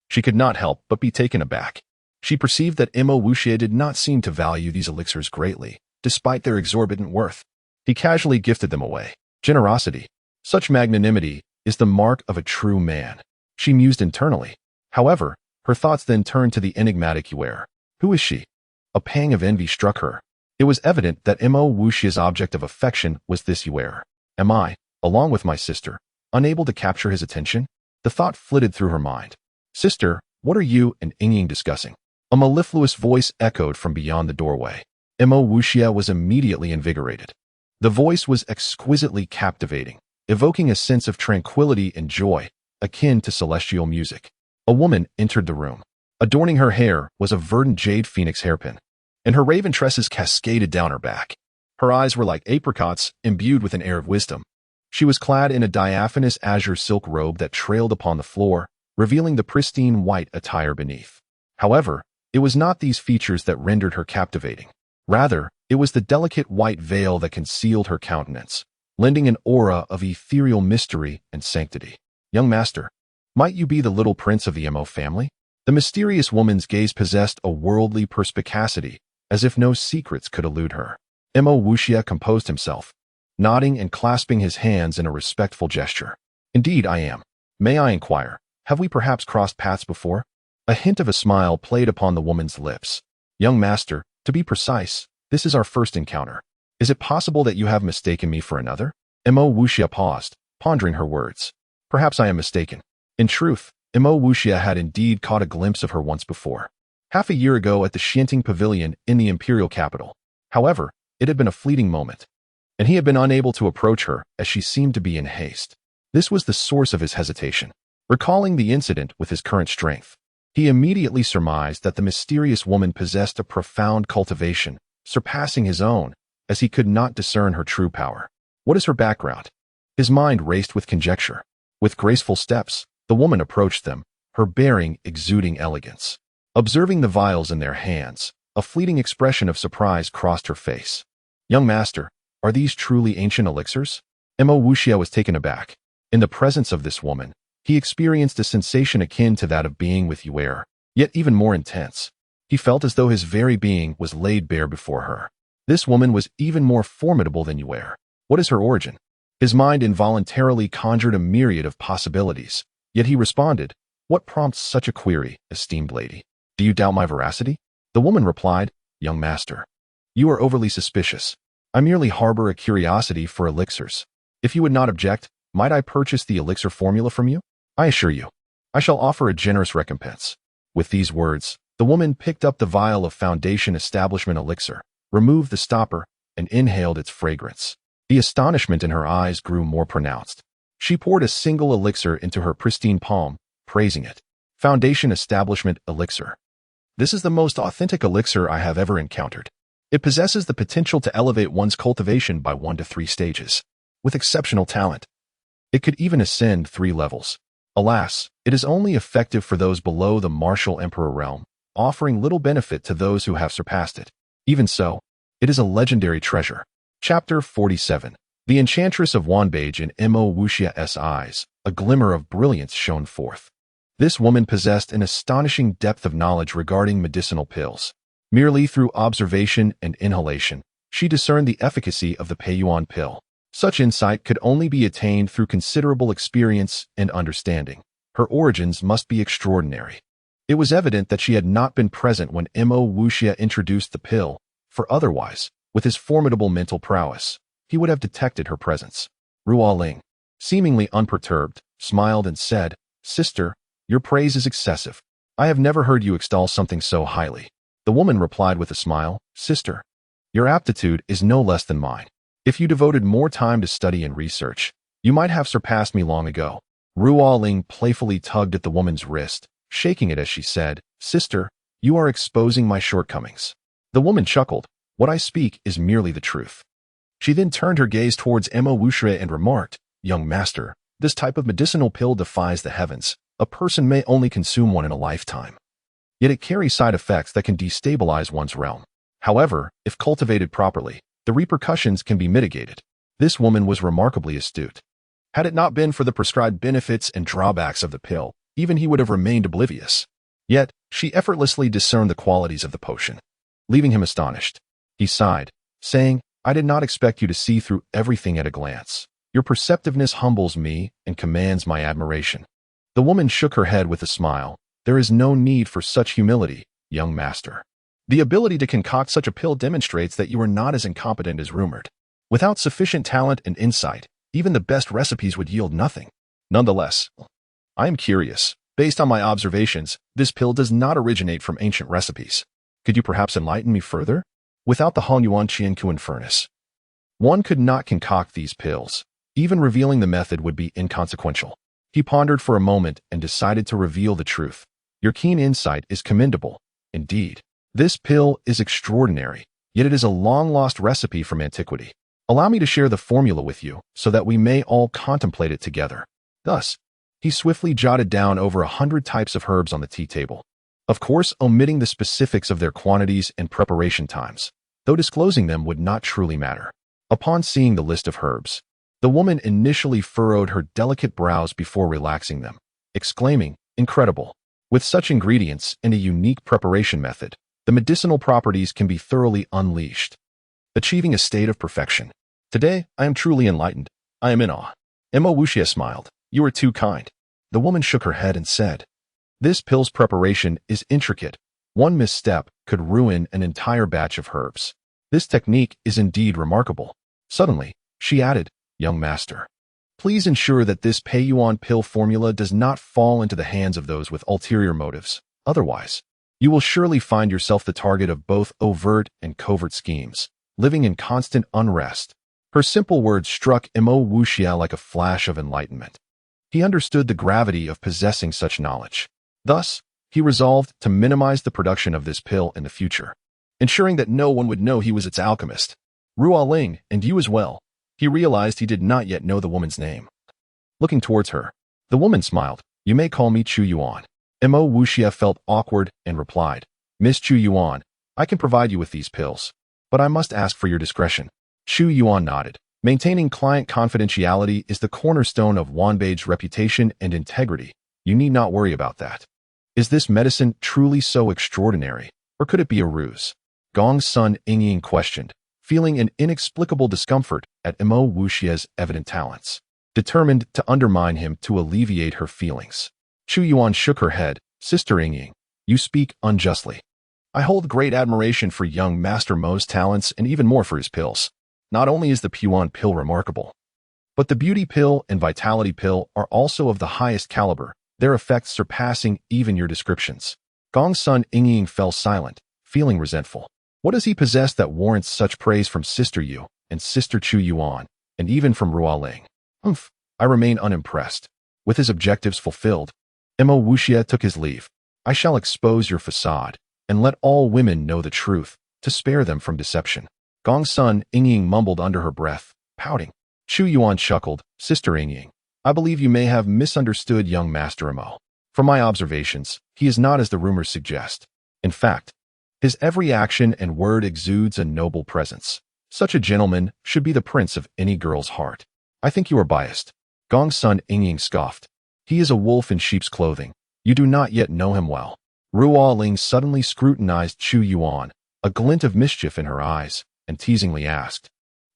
she could not help but be taken aback. She perceived that Mo Wuxia did not seem to value these elixirs greatly, despite their exorbitant worth. He casually gifted them away. Generosity, such magnanimity, is the mark of a true man. She mused internally. However, her thoughts then turned to the enigmatic Yuer. Who is she? A pang of envy struck her. It was evident that Mo Wuxia's object of affection was this Yuer. Am I, along with my sister, unable to capture his attention? The thought flitted through her mind. Sister, what are you and Ying discussing? A mellifluous voice echoed from beyond the doorway. Mo Wuxia was immediately invigorated. The voice was exquisitely captivating, evoking a sense of tranquility and joy, akin to celestial music. A woman entered the room. Adorning her hair was a verdant jade phoenix hairpin, and her raven tresses cascaded down her back. Her eyes were like apricots, imbued with an air of wisdom. She was clad in a diaphanous azure silk robe that trailed upon the floor, revealing the pristine white attire beneath. However, it was not these features that rendered her captivating. Rather, it was the delicate white veil that concealed her countenance, lending an aura of ethereal mystery and sanctity. Young master, might you be the little prince of the Mo family? The mysterious woman's gaze possessed a worldly perspicacity, as if no secrets could elude her. Mo Wuxia composed himself, nodding and clasping his hands in a respectful gesture. Indeed, I am. May I inquire, have we perhaps crossed paths before? A hint of a smile played upon the woman's lips. Young master, to be precise, this is our first encounter. Is it possible that you have mistaken me for another? Mo Wuxia paused, pondering her words. Perhaps I am mistaken. In truth, Mo Wuxia had indeed caught a glimpse of her once before. Half a year ago at the Xianting Pavilion in the imperial capital. However, it had been a fleeting moment, and he had been unable to approach her as she seemed to be in haste. This was the source of his hesitation. Recalling the incident with his current strength, he immediately surmised that the mysterious woman possessed a profound cultivation, surpassing his own, as he could not discern her true power. What is her background? His mind raced with conjecture. With graceful steps, the woman approached them, her bearing exuding elegance. Observing the vials in their hands, a fleeting expression of surprise crossed her face. Young master, are these truly ancient elixirs? Mo Wuxia was taken aback. In the presence of this woman, he experienced a sensation akin to that of being with Yuer, yet even more intense. He felt as though his very being was laid bare before her. This woman was even more formidable than Yuer. What is her origin? His mind involuntarily conjured a myriad of possibilities, yet he responded, What prompts such a query, esteemed lady? Do you doubt my veracity? The woman replied, Young master, you are overly suspicious. I merely harbor a curiosity for elixirs. If you would not object, might I purchase the elixir formula from you? I assure you, I shall offer a generous recompense. With these words, the woman picked up the vial of Foundation Establishment elixir, removed the stopper, and inhaled its fragrance. The astonishment in her eyes grew more pronounced. She poured a single elixir into her pristine palm, praising it. Foundation Establishment elixir. This is the most authentic elixir I have ever encountered. It possesses the potential to elevate one's cultivation by 1 to 3 stages. With exceptional talent, it could even ascend 3 levels. Alas, it is only effective for those below the martial emperor realm, offering little benefit to those who have surpassed it. Even so, it is a legendary treasure. Chapter 47. The Enchantress of Wanbage. In Mo Wuxia's eyes, a glimmer of brilliance shone forth. This woman possessed an astonishing depth of knowledge regarding medicinal pills. Merely through observation and inhalation, she discerned the efficacy of the Peiyuan pill. Such insight could only be attained through considerable experience and understanding. Her origins must be extraordinary. It was evident that she had not been present when Mo Wuxia introduced the pill, for otherwise, with his formidable mental prowess, he would have detected her presence. Ruoling, seemingly unperturbed, smiled and said, Sister, your praise is excessive. I have never heard you extol something so highly. The woman replied with a smile, "Sister, your aptitude is no less than mine. If you devoted more time to study and research, you might have surpassed me long ago." Ruo Ling playfully tugged at the woman's wrist, shaking it as she said, "Sister, you are exposing my shortcomings." The woman chuckled, "What I speak is merely the truth." She then turned her gaze towards Mo Wuxue and remarked, "Young master, this type of medicinal pill defies the heavens. A person may only consume one in a lifetime. Yet it carries side effects that can destabilize one's realm. However, if cultivated properly, the repercussions can be mitigated." This woman was remarkably astute. Had it not been for the prescribed benefits and drawbacks of the pill, even he would have remained oblivious. Yet, she effortlessly discerned the qualities of the potion, leaving him astonished. He sighed, saying, "I did not expect you to see through everything at a glance. Your perceptiveness humbles me and commands my admiration." The woman shook her head with a smile. "There is no need for such humility, young master. The ability to concoct such a pill demonstrates that you are not as incompetent as rumored. Without sufficient talent and insight, even the best recipes would yield nothing. Nonetheless, I am curious. Based on my observations, this pill does not originate from ancient recipes. Could you perhaps enlighten me further? Without the Hongyuan Qiankuan furnace, one could not concoct these pills. Even revealing the method would be inconsequential." He pondered for a moment and decided to reveal the truth. "Your keen insight is commendable. Indeed, this pill is extraordinary, yet it is a long-lost recipe from antiquity. Allow me to share the formula with you so that we may all contemplate it together." Thus, he swiftly jotted down over 100 types of herbs on the tea table, of course omitting the specifics of their quantities and preparation times, though disclosing them would not truly matter. Upon seeing the list of herbs, the woman initially furrowed her delicate brows before relaxing them, exclaiming, "Incredible! With such ingredients and a unique preparation method, the medicinal properties can be thoroughly unleashed, achieving a state of perfection. Today, I am truly enlightened. I am in awe." Mo Wuxie smiled. "You are too kind." The woman shook her head and said, "This pill's preparation is intricate. One misstep could ruin an entire batch of herbs. This technique is indeed remarkable." Suddenly, she added, "Young master, please ensure that this Peiyuan pill formula does not fall into the hands of those with ulterior motives. Otherwise, you will surely find yourself the target of both overt and covert schemes, living in constant unrest." Her simple words struck Mo Wuxia like a flash of enlightenment. He understood the gravity of possessing such knowledge. Thus, he resolved to minimize the production of this pill in the future, ensuring that no one would know he was its alchemist. "Ruo Ling, and you as well." He realized he did not yet know the woman's name. Looking towards her, the woman smiled. "You may call me Chu Yuan." Mo Wuxia felt awkward and replied, "Miss Chu Yuan, I can provide you with these pills, but I must ask for your discretion." Chu Yuan nodded. Maintaining client confidentiality is the cornerstone of Wanbei's reputation and integrity. You need not worry about that. Is this medicine truly so extraordinary, or could it be a ruse? Gong's son Yingying questioned, feeling an inexplicable discomfort at Mo Wuxia's evident talents, determined to undermine him to alleviate her feelings. Chu Yuan shook her head. "Sister Yingying, you speak unjustly. I hold great admiration for young Master Mo's talents and even more for his pills. Not only is the Puan pill remarkable, but the beauty pill and vitality pill are also of the highest caliber, their effects surpassing even your descriptions." Gong's son Yingying fell silent, feeling resentful. What does he possess that warrants such praise from Sister Yu and Sister Chu Yuan, and even from Ruo Ling? I remain unimpressed. With his objectives fulfilled, Mo Wuxia took his leave. "I shall expose your facade, and let all women know the truth, to spare them from deception." Gong's son Yingying mumbled under her breath, pouting. Chu Yuan chuckled. "Sister Yingying, I believe you may have misunderstood young Master Mo. From my observations, he is not as the rumors suggest. In fact, his every action and word exudes a noble presence. Such a gentleman should be the prince of any girl's heart." "I think you are biased." Gong's son Yingying scoffed. "He is a wolf in sheep's clothing. You do not yet know him well." Ruo Ling suddenly scrutinized Chu Yuan, a glint of mischief in her eyes, and teasingly asked,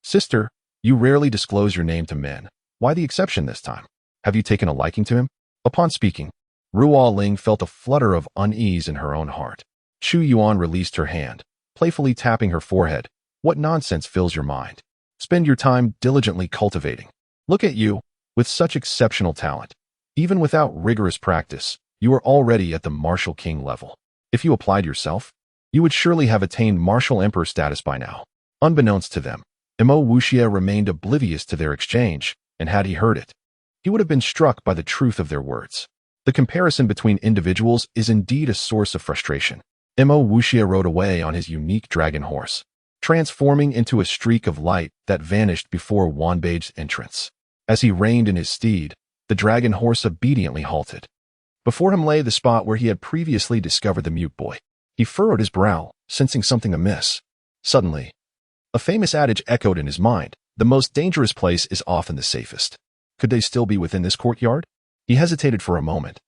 "Sister, you rarely disclose your name to men. Why the exception this time? Have you taken a liking to him?" Upon speaking, Ruo Ling felt a flutter of unease in her own heart. Chu Yuan released her hand, playfully tapping her forehead. "What nonsense fills your mind? Spend your time diligently cultivating. Look at you, with such exceptional talent. Even without rigorous practice, you are already at the martial king level. If you applied yourself, you would surely have attained martial emperor status by now. Unbeknownst to them, Imo Wuxia remained oblivious to their exchange, and had he heard it, he would have been struck by the truth of their words. The comparison between individuals is indeed a source of frustration. Imo Wuxia rode away on his unique dragon horse, transforming into a streak of light that vanished before Wanbei's entrance. As he reined in his steed, the dragon horse obediently halted. Before him lay the spot where he had previously discovered the mute boy. He furrowed his brow, sensing something amiss. Suddenly, a famous adage echoed in his mind: the most dangerous place is often the safest. Could they still be within this courtyard? He hesitated for a moment,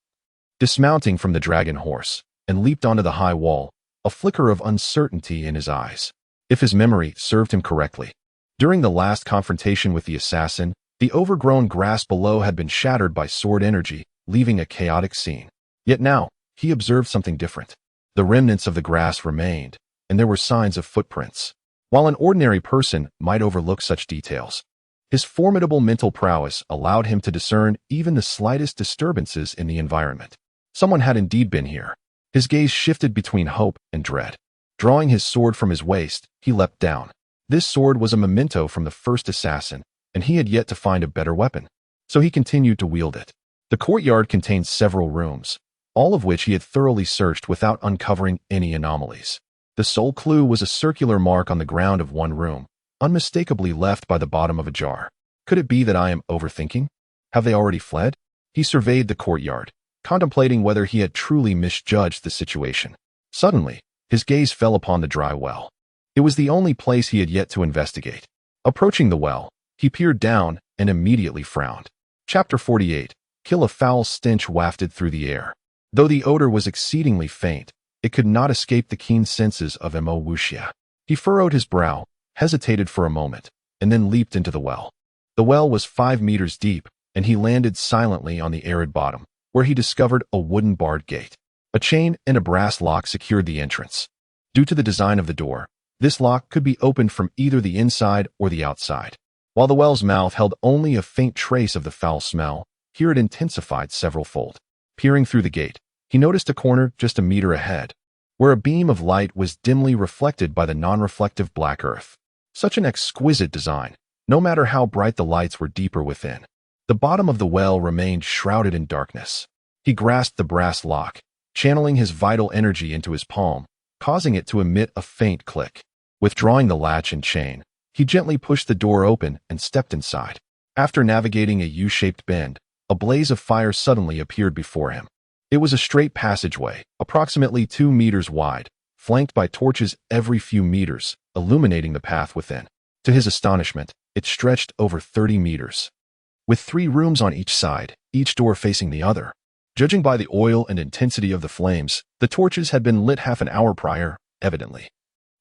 dismounting from the dragon horse, and leaped onto the high wall, a flicker of uncertainty in his eyes. If his memory served him correctly, during the last confrontation with the assassin, the overgrown grass below had been shattered by sword energy, leaving a chaotic scene. Yet now, he observed something different. The remnants of the grass remained, and there were signs of footprints. While an ordinary person might overlook such details, his formidable mental prowess allowed him to discern even the slightest disturbances in the environment. Someone had indeed been here. His gaze shifted between hope and dread. Drawing his sword from his waist, he leapt down. This sword was a memento from the first assassin, and he had yet to find a better weapon. So he continued to wield it. The courtyard contained several rooms, all of which he had thoroughly searched without uncovering any anomalies. The sole clue was a circular mark on the ground of one room, unmistakably left by the bottom of a jar. Could it be that I am overthinking? Have they already fled? He surveyed the courtyard, contemplating whether he had truly misjudged the situation. Suddenly, his gaze fell upon the dry well. It was the only place he had yet to investigate. Approaching the well, he peered down and immediately frowned. Chapter 48. A foul stench wafted through the air. Though the odor was exceedingly faint, it could not escape the keen senses of Imo Wuxia. He furrowed his brow, hesitated for a moment, and then leaped into the well. The well was 5 meters deep, and he landed silently on the arid bottom, where he discovered a wooden barred gate. A chain and a brass lock secured the entrance. Due to the design of the door, this lock could be opened from either the inside or the outside. While the well's mouth held only a faint trace of the foul smell, here it intensified several-fold. Peering through the gate, he noticed a corner just a meter ahead, where a beam of light was dimly reflected by the non-reflective black earth. Such an exquisite design, no matter how bright the lights were deeper within. The bottom of the well remained shrouded in darkness. He grasped the brass lock, channeling his vital energy into his palm, causing it to emit a faint click. Withdrawing the latch and chain, he gently pushed the door open and stepped inside. After navigating a U-shaped bend, a blaze of fire suddenly appeared before him. It was a straight passageway, approximately 2 meters wide, flanked by torches every few meters, illuminating the path within. To his astonishment, it stretched over 30 meters. With 3 rooms on each side, each door facing the other. Judging by the oil and intensity of the flames, the torches had been lit half an hour prior, evidently.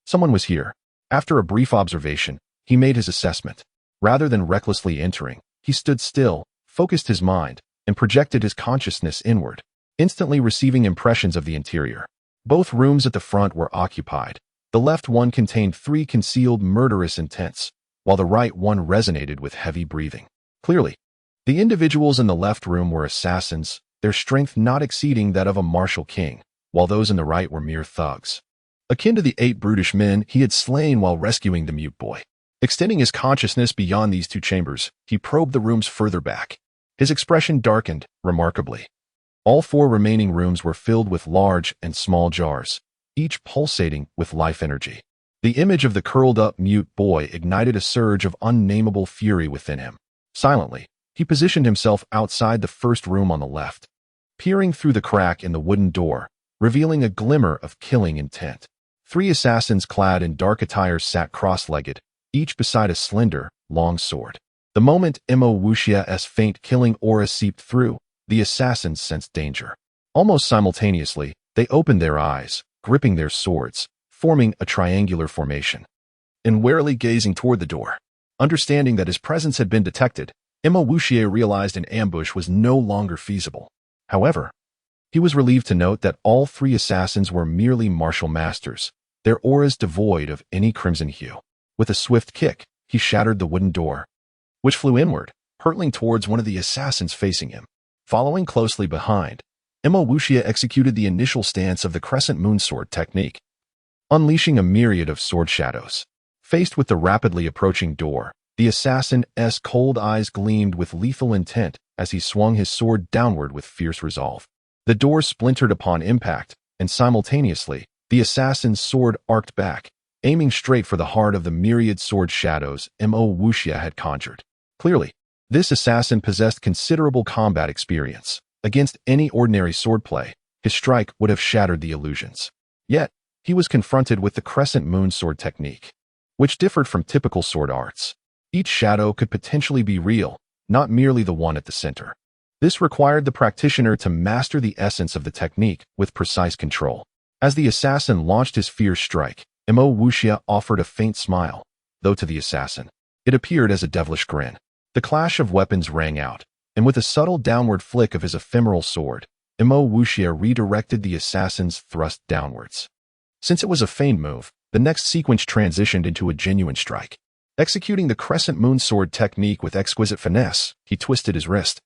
Someone was here. After a brief observation, he made his assessment. Rather than recklessly entering, he stood still, focused his mind, and projected his consciousness inward, instantly receiving impressions of the interior. Both rooms at the front were occupied. The left one contained 3 concealed murderous intents, while the right one resonated with heavy breathing. Clearly, the individuals in the left room were assassins, their strength not exceeding that of a martial king, while those in the right were mere thugs. Akin to the 8 brutish men he had slain while rescuing the mute boy. Extending his consciousness beyond these 2 chambers, he probed the rooms further back. His expression darkened, remarkably. All 4 remaining rooms were filled with large and small jars, each pulsating with life energy. The image of the curled-up mute boy ignited a surge of unnameable fury within him. Silently, he positioned himself outside the first room on the left, peering through the crack in the wooden door, revealing a glimmer of killing intent. 3 assassins clad in dark attire sat cross-legged, each beside a slender, long sword. The moment Imo Wuxia's faint killing aura seeped through, the assassins sensed danger. Almost simultaneously, they opened their eyes, gripping their swords, forming a triangular formation, and warily gazing toward the door. Understanding that his presence had been detected, Imo Wuxia realized an ambush was no longer feasible. However, he was relieved to note that all 3 assassins were merely martial masters, their auras devoid of any crimson hue. With a swift kick, he shattered the wooden door, which flew inward, hurtling towards one of the assassins facing him. Following closely behind, Imo Wuxia executed the initial stance of the crescent moonsword technique. unleashing a myriad of sword shadows. Faced with the rapidly approaching door, the assassin's cold eyes gleamed with lethal intent as he swung his sword downward with fierce resolve. The door splintered upon impact, and simultaneously, the assassin's sword arced back, aiming straight for the heart of the myriad sword shadows Mo Wuxia had conjured. Clearly, this assassin possessed considerable combat experience. Against any ordinary swordplay, his strike would have shattered the illusions. Yet, he was confronted with the crescent moon sword technique, which differed from typical sword arts. Each shadow could potentially be real, not merely the one at the center. This required the practitioner to master the essence of the technique with precise control. As the assassin launched his fierce strike, Mo Wuxia offered a faint smile, though to the assassin, it appeared as a devilish grin. The clash of weapons rang out, and with a subtle downward flick of his ephemeral sword, Mo Wuxia redirected the assassin's thrust downwards. Since it was a feigned move, the next sequence transitioned into a genuine strike. Executing the crescent moon sword technique with exquisite finesse, he twisted his wrist,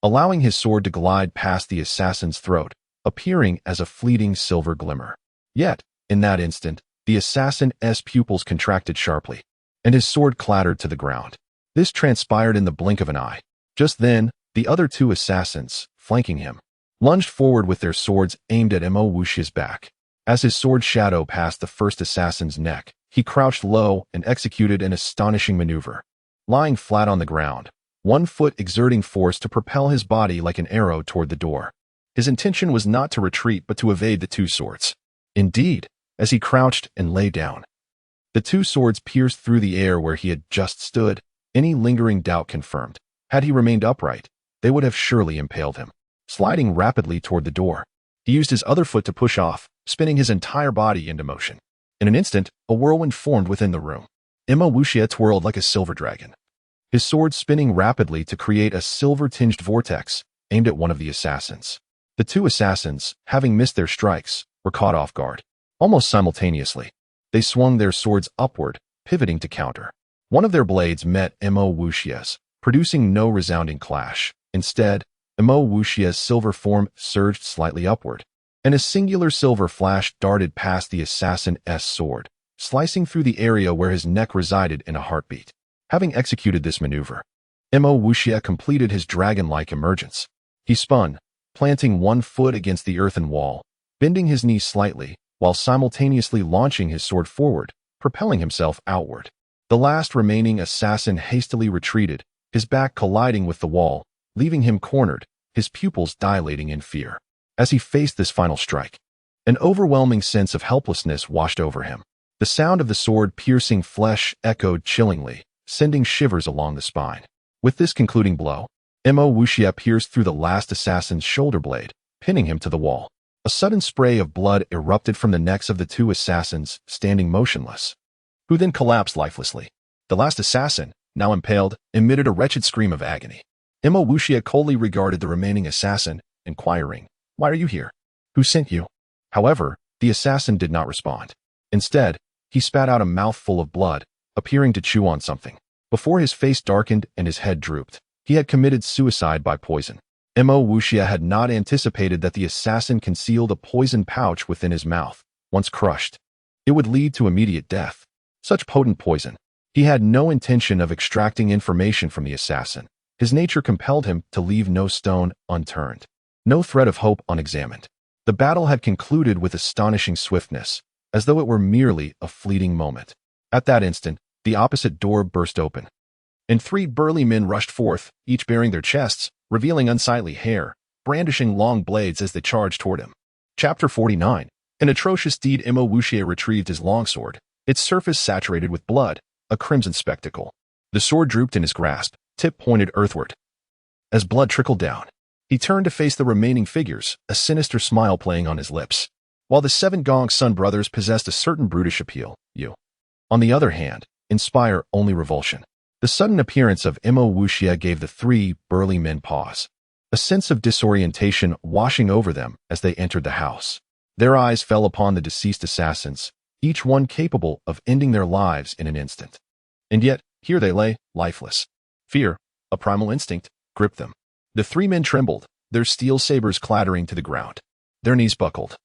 allowing his sword to glide past the assassin's throat, appearing as a fleeting silver glimmer. Yet, in that instant, the assassin's pupils contracted sharply, and his sword clattered to the ground. This transpired in the blink of an eye. Just then, the other two assassins, flanking him, lunged forward with their swords aimed at Mo Wuxia's back. As his sword shadow passed the first assassin's neck, he crouched low and executed an astonishing maneuver. Lying flat on the ground, one foot exerting force to propel his body like an arrow toward the door. His intention was not to retreat but to evade the two swords. Indeed, as he crouched and lay down, the two swords pierced through the air where he had just stood. Any lingering doubt confirmed. Had he remained upright, they would have surely impaled him. Sliding rapidly toward the door, he used his other foot to push off, spinning his entire body into motion. In an instant, a whirlwind formed within the room. Mo Wuxia twirled like a silver dragon, his sword spinning rapidly to create a silver-tinged vortex aimed at one of the assassins. The two assassins, having missed their strikes, were caught off guard. Almost simultaneously, they swung their swords upward, pivoting to counter. One of their blades met Mo Wuxia's, producing no resounding clash. Instead, Mo Wuxia's silver form surged slightly upward, and a singular silver flash darted past the assassin's sword, slicing through the area where his neck resided in a heartbeat. Having executed this maneuver, Mo Wuxia completed his dragon-like emergence. He spun, planting one foot against the earthen wall, bending his knee slightly, while simultaneously launching his sword forward, propelling himself outward. The last remaining assassin hastily retreated, his back colliding with the wall, leaving him cornered, his pupils dilating in fear. As he faced this final strike, an overwhelming sense of helplessness washed over him. The sound of the sword piercing flesh echoed chillingly, sending shivers along the spine. With this concluding blow, Mo Wuxia pierced through the last assassin's shoulder blade, pinning him to the wall. A sudden spray of blood erupted from the necks of the two assassins standing motionless, who then collapsed lifelessly. The last assassin, now impaled, emitted a wretched scream of agony. Mo Wuxia coldly regarded the remaining assassin, inquiring, "Why are you here? Who sent you?" However, the assassin did not respond. Instead, he spat out a mouthful of blood, appearing to chew on something. Before his face darkened and his head drooped, he had committed suicide by poison. Mo Wuxia had not anticipated that the assassin concealed a poison pouch within his mouth. Once crushed, it would lead to immediate death. Such potent poison. He had no intention of extracting information from the assassin. His nature compelled him to leave no stone unturned, no thread of hope unexamined. The battle had concluded with astonishing swiftness, as though it were merely a fleeting moment. At that instant, the opposite door burst open, and three burly men rushed forth, each bearing their chests, revealing unsightly hair, brandishing long blades as they charged toward him. Chapter 49. An atrocious deed. Mo Wuxia retrieved his longsword, its surface saturated with blood, a crimson spectacle. The sword drooped in his grasp, tip pointed earthward. As blood trickled down, he turned to face the remaining figures, a sinister smile playing on his lips. While the seven Gong Sun brothers possessed a certain brutish appeal, you, on the other hand, inspire only revulsion. The sudden appearance of Mo Wuxia gave the three burly men pause, a sense of disorientation washing over them as they entered the house. Their eyes fell upon the deceased assassins, each one capable of ending their lives in an instant. And yet, here they lay, lifeless. Fear, a primal instinct, gripped them. The three men trembled, their steel sabers clattering to the ground. Their knees buckled,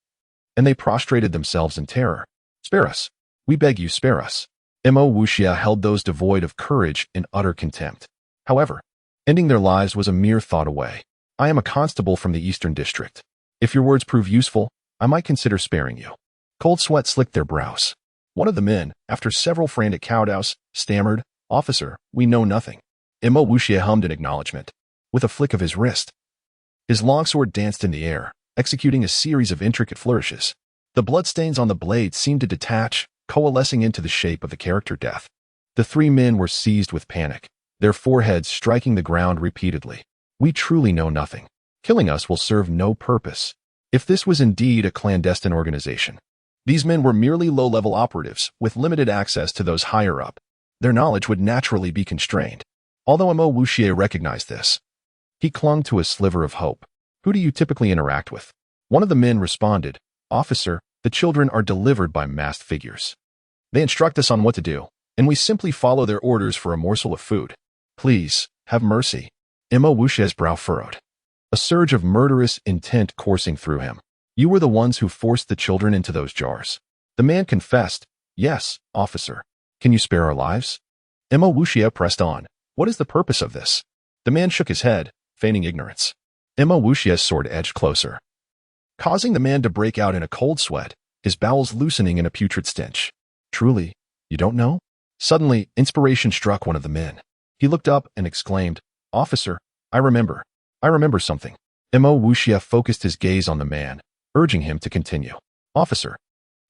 and they prostrated themselves in terror. Spare us. We beg you, spare us. Mo Wuxia held those devoid of courage in utter contempt. However, ending their lives was a mere thought away. I am a constable from the Eastern District. If your words prove useful, I might consider sparing you. Cold sweat slicked their brows. One of the men, after several frantic kowtows, stammered, "Officer, we know nothing." Mo Wuxia hummed in acknowledgement. With a flick of his wrist, his longsword danced in the air, executing a series of intricate flourishes. The bloodstains on the blade seemed to detach, coalescing into the shape of the character death. The three men were seized with panic, their foreheads striking the ground repeatedly. We truly know nothing. Killing us will serve no purpose. If this was indeed a clandestine organization, these men were merely low-level operatives with limited access to those higher up. Their knowledge would naturally be constrained. Although Mo Wuxia recognized this, he clung to a sliver of hope. Who do you typically interact with? One of the men responded, "Officer, the children are delivered by masked figures. They instruct us on what to do, and we simply follow their orders for a morsel of food. Please, have mercy." Mo Wuxia's brow furrowed, a surge of murderous intent coursing through him. "You were the ones who forced the children into those jars." The man confessed, "Yes, officer. Can you spare our lives?" Mo Wuxia pressed on. "What is the purpose of this?" The man shook his head, feigning ignorance. Mo Wuxia's sword edged closer, causing the man to break out in a cold sweat, his bowels loosening in a putrid stench. "Truly, you don't know?" Suddenly, inspiration struck one of the men. He looked up and exclaimed, "Officer, I remember something." Mo Wuxia focused his gaze on the man, urging him to continue. "Officer,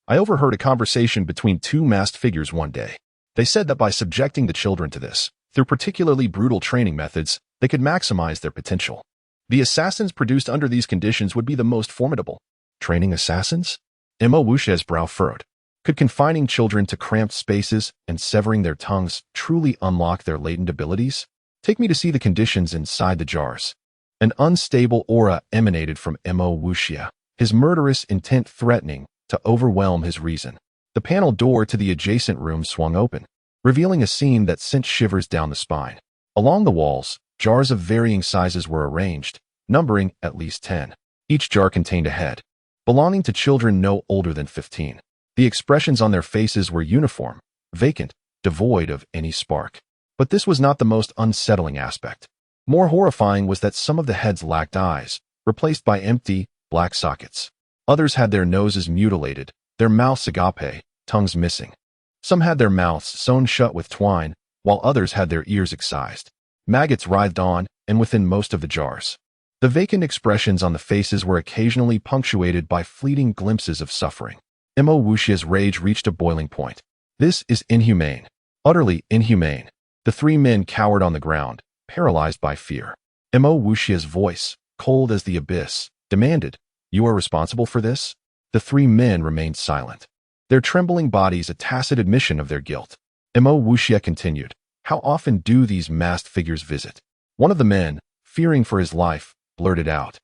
I overheard a conversation between two masked figures one day. They said that by subjecting the children to this, through particularly brutal training methods, they could maximize their potential. The assassins produced under these conditions would be the most formidable." Training assassins? Mo Wuxia's brow furrowed. Could confining children to cramped spaces and severing their tongues truly unlock their latent abilities? "Take me to see the conditions inside the jars." An unstable aura emanated from Mo Wuxia, his murderous intent threatening to overwhelm his reason. The panel door to the adjacent room swung open, revealing a scene that sent shivers down the spine. Along the walls, jars of varying sizes were arranged, numbering at least 10. Each jar contained a head, belonging to children no older than 15. The expressions on their faces were uniform, vacant, devoid of any spark. But this was not the most unsettling aspect. More horrifying was that some of the heads lacked eyes, replaced by empty, black sockets. Others had their noses mutilated, their mouths agape, tongues missing. Some had their mouths sewn shut with twine, while others had their ears excised. Maggots writhed on and within most of the jars. The vacant expressions on the faces were occasionally punctuated by fleeting glimpses of suffering. Mo Wuxia's rage reached a boiling point. "This is inhumane. Utterly inhumane." The three men cowered on the ground, paralyzed by fear. Mo Wuxia's voice, cold as the abyss, demanded, "You are responsible for this?" The three men remained silent, their trembling bodies a tacit admission of their guilt. Mo Wuxia continued, "How often do these masked figures visit?" One of the men, fearing for his life, blurted out,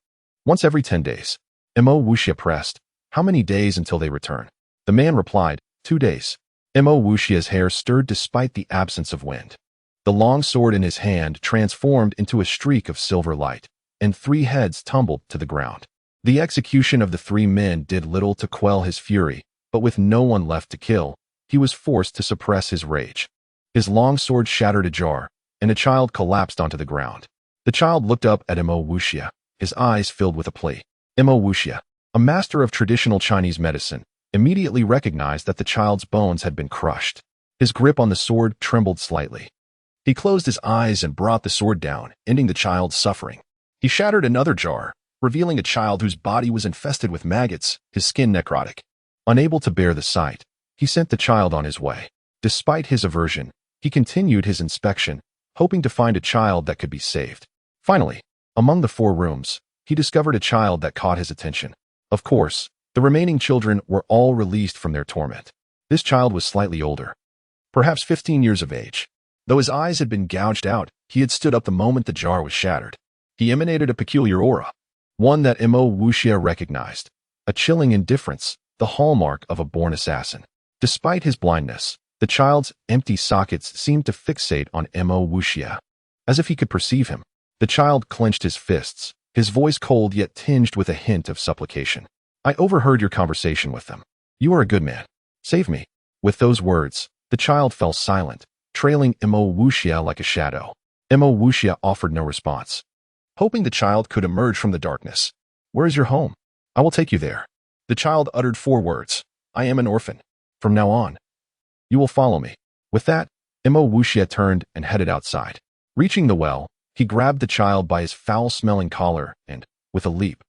"Once every 10 days." Mo Wuxia pressed, "How many days until they return?" The man replied, 2 days. Mo Wuxia's hair stirred despite the absence of wind. The long sword in his hand transformed into a streak of silver light, and 3 heads tumbled to the ground. The execution of the 3 men did little to quell his fury, but with no one left to kill, he was forced to suppress his rage. His long sword shattered a jar, and a child collapsed onto the ground. The child looked up at Mo Wuxia, his eyes filled with a plea. Mo Wuxia, a master of traditional Chinese medicine, immediately recognized that the child's bones had been crushed. His grip on the sword trembled slightly. He closed his eyes and brought the sword down, ending the child's suffering. He shattered another jar, revealing a child whose body was infested with maggots, his skin necrotic. Unable to bear the sight, he sent the child on his way. Despite his aversion, he continued his inspection, hoping to find a child that could be saved. Finally, among the 4 rooms, he discovered a child that caught his attention. Of course, the remaining children were all released from their torment. This child was slightly older, perhaps 15 years of age. Though his eyes had been gouged out, he had stood up the moment the jar was shattered. He emanated a peculiar aura, one that Mo Wuxia recognized, a chilling indifference, the hallmark of a born assassin. Despite his blindness, the child's empty sockets seemed to fixate on Mo Wuxia, as if he could perceive him. The child clenched his fists, his voice cold yet tinged with a hint of supplication. "I overheard your conversation with them. You are a good man. Save me." With those words, the child fell silent, trailing Imo Wuxia like a shadow. Imo Wuxia offered no response, hoping the child could emerge from the darkness. "Where is your home? I will take you there." The child uttered 4 words. "I am an orphan. From now on, you will follow me." With that, Imo Wuxia turned and headed outside. Reaching the well, he grabbed the child by his foul-smelling collar and, with a leap,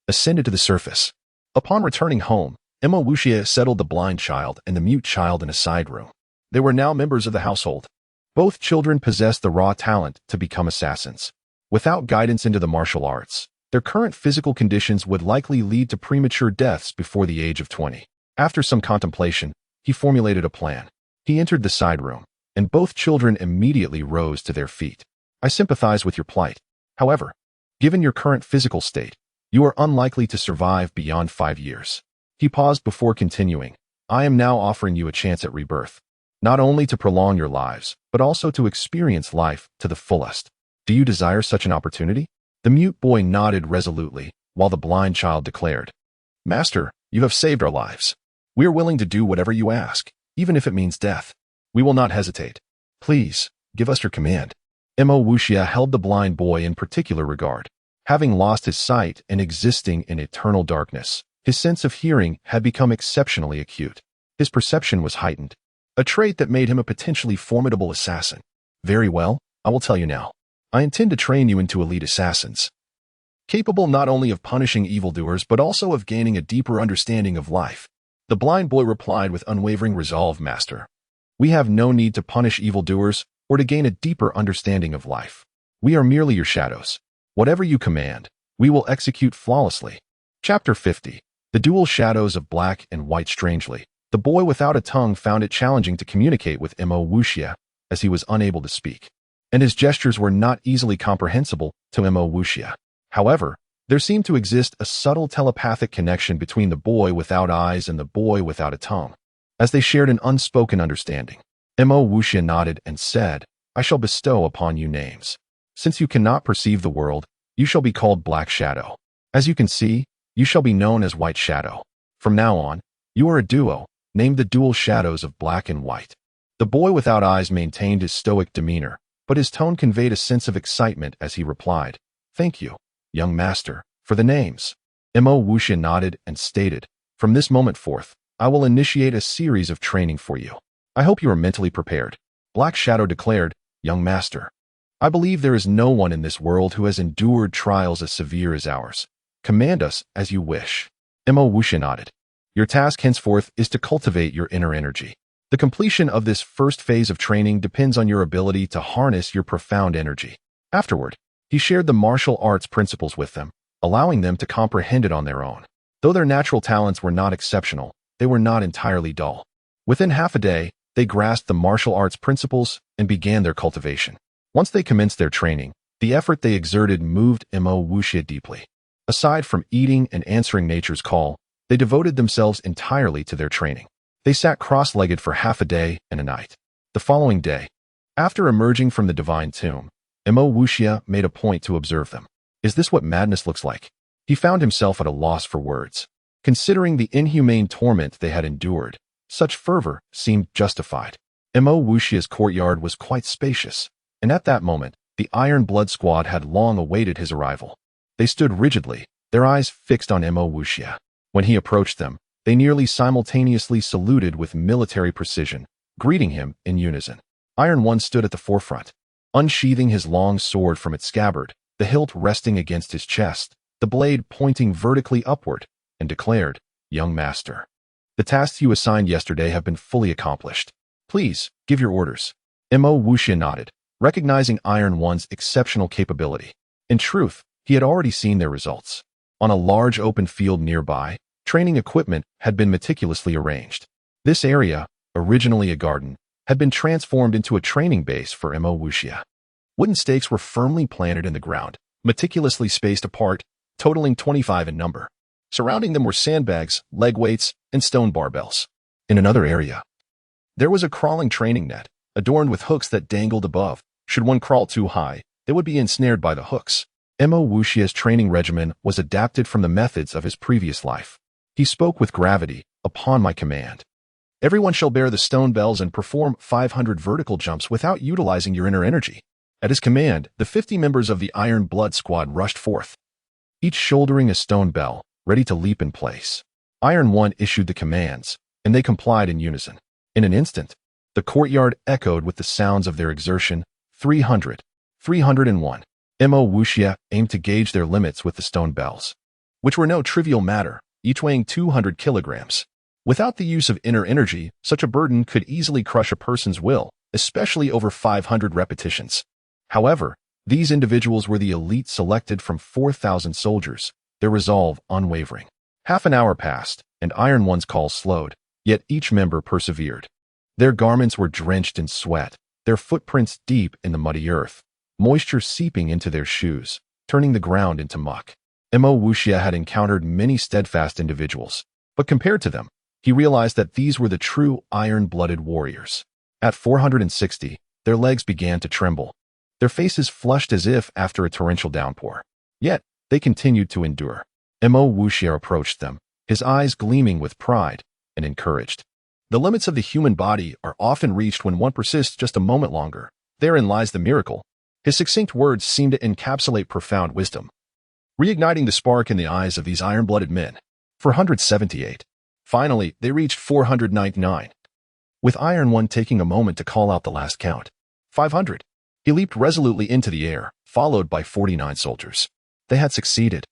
ascended to the surface. Upon returning home, Imo Wuxia settled the blind child and the mute child in a side room. They were now members of the household. Both children possessed the raw talent to become assassins. Without guidance into the martial arts, their current physical conditions would likely lead to premature deaths before the age of 20. After some contemplation, he formulated a plan. He entered the side room, and both children immediately rose to their feet. "I sympathize with your plight. However, given your current physical state, you are unlikely to survive beyond 5 years. He paused before continuing. "I am now offering you a chance at rebirth, not only to prolong your lives, but also to experience life to the fullest. Do you desire such an opportunity?" The mute boy nodded resolutely, while the blind child declared, "Master, you have saved our lives. We are willing to do whatever you ask, even if it means death. We will not hesitate. Please, give us your command." Imo Wuxia held the blind boy in particular regard. Having lost his sight and existing in eternal darkness, his sense of hearing had become exceptionally acute. His perception was heightened, a trait that made him a potentially formidable assassin. "Very well, I will tell you now. I intend to train you into elite assassins, capable not only of punishing evildoers but also of gaining a deeper understanding of life." The blind boy replied with unwavering resolve, "Master, we have no need to punish evildoers or to gain a deeper understanding of life. We are merely your shadows. Whatever you command, we will execute flawlessly." Chapter 50. The Dual Shadows of Black and White. Strangely, the boy without a tongue found it challenging to communicate with Imo Wuxia, as he was unable to speak, and his gestures were not easily comprehensible to Imo Wuxia. However, there seemed to exist a subtle telepathic connection between the boy without eyes and the boy without a tongue, as they shared an unspoken understanding. Imo Wuxia nodded and said, "I shall bestow upon you names. Since you cannot perceive the world, you shall be called Black Shadow. As you can see, you shall be known as White Shadow. From now on, you are a duo, named the Dual Shadows of Black and White." The boy without eyes maintained his stoic demeanor, but his tone conveyed a sense of excitement as he replied, "Thank you, young master, for the names." Imo Wuxia nodded and stated, "From this moment forth, I will initiate a series of training for you. I hope you are mentally prepared." Black Shadow declared, "Young master, I believe there is no one in this world who has endured trials as severe as ours. Command us as you wish." Imo Wuxia nodded. "Your task henceforth is to cultivate your inner energy. The completion of this first phase of training depends on your ability to harness your profound energy." Afterward, he shared the martial arts principles with them, allowing them to comprehend it on their own. Though their natural talents were not exceptional, they were not entirely dull. Within half a day, they grasped the martial arts principles and began their cultivation. Once they commenced their training, the effort they exerted moved Imo Wuxia deeply. Aside from eating and answering nature's call, they devoted themselves entirely to their training. They sat cross-legged for half a day and a night. The following day, after emerging from the divine tomb, Imo Wuxia made a point to observe them. Is this what madness looks like? He found himself at a loss for words. Considering the inhumane torment they had endured, such fervor seemed justified. Imo Wuxia's courtyard was quite spacious, and at that moment, the Iron Blood Squad had long awaited his arrival. They stood rigidly, their eyes fixed on Imo Wuxia. When he approached them, they nearly simultaneously saluted with military precision, greeting him in unison. Iron One stood at the forefront, unsheathing his long sword from its scabbard, the hilt resting against his chest, the blade pointing vertically upward, and declared, "Young master, the tasks you assigned yesterday have been fully accomplished. Please, give your orders." Imo Wuxia nodded, recognizing Iron One's exceptional capability. In truth, he had already seen their results. On a large open field nearby, training equipment had been meticulously arranged. This area, originally a garden, had been transformed into a training base for Imo Wuxia. Wooden stakes were firmly planted in the ground, meticulously spaced apart, totaling 25 in number. Surrounding them were sandbags, leg weights, and stone barbells. In another area, there was a crawling training net, adorned with hooks that dangled above. Should one crawl too high, they would be ensnared by the hooks. Imo Wuxia's training regimen was adapted from the methods of his previous life. He spoke with gravity, "Upon my command, Everyone shall bear the stone bells and perform 500 vertical jumps without utilizing your inner energy. At his command, the 50 members of the Iron Blood Squad rushed forth, each shouldering a stone bell, ready to leap in place. Iron One issued the commands, and they complied in unison. In an instant, the courtyard echoed with the sounds of their exertion. 300, 301. Mo Wuxia aimed to gauge their limits with the stone bells, which were no trivial matter, each weighing 200 kilograms. Without the use of inner energy, such a burden could easily crush a person's will, especially over 500 repetitions. However, these individuals were the elite selected from 4,000 soldiers, their resolve unwavering. Half an hour passed, and Iron One's call slowed, yet each member persevered. Their garments were drenched in sweat, their footprints deep in the muddy earth, moisture seeping into their shoes, turning the ground into muck. Mo Wuxia had encountered many steadfast individuals, but compared to them, he realized that these were the true iron-blooded warriors. At 460, their legs began to tremble, their faces flushed as if after a torrential downpour. Yet, they continued to endure. Mo Wuxia approached them, his eyes gleaming with pride, and encouraged. The limits of the human body are often reached when one persists just a moment longer. Therein lies the miracle. His succinct words seemed to encapsulate profound wisdom, reigniting the spark in the eyes of these iron-blooded men. 478. Finally, they reached 499, with Iron One taking a moment to call out the last count. 500. He leaped resolutely into the air, followed by 49 soldiers. They had succeeded.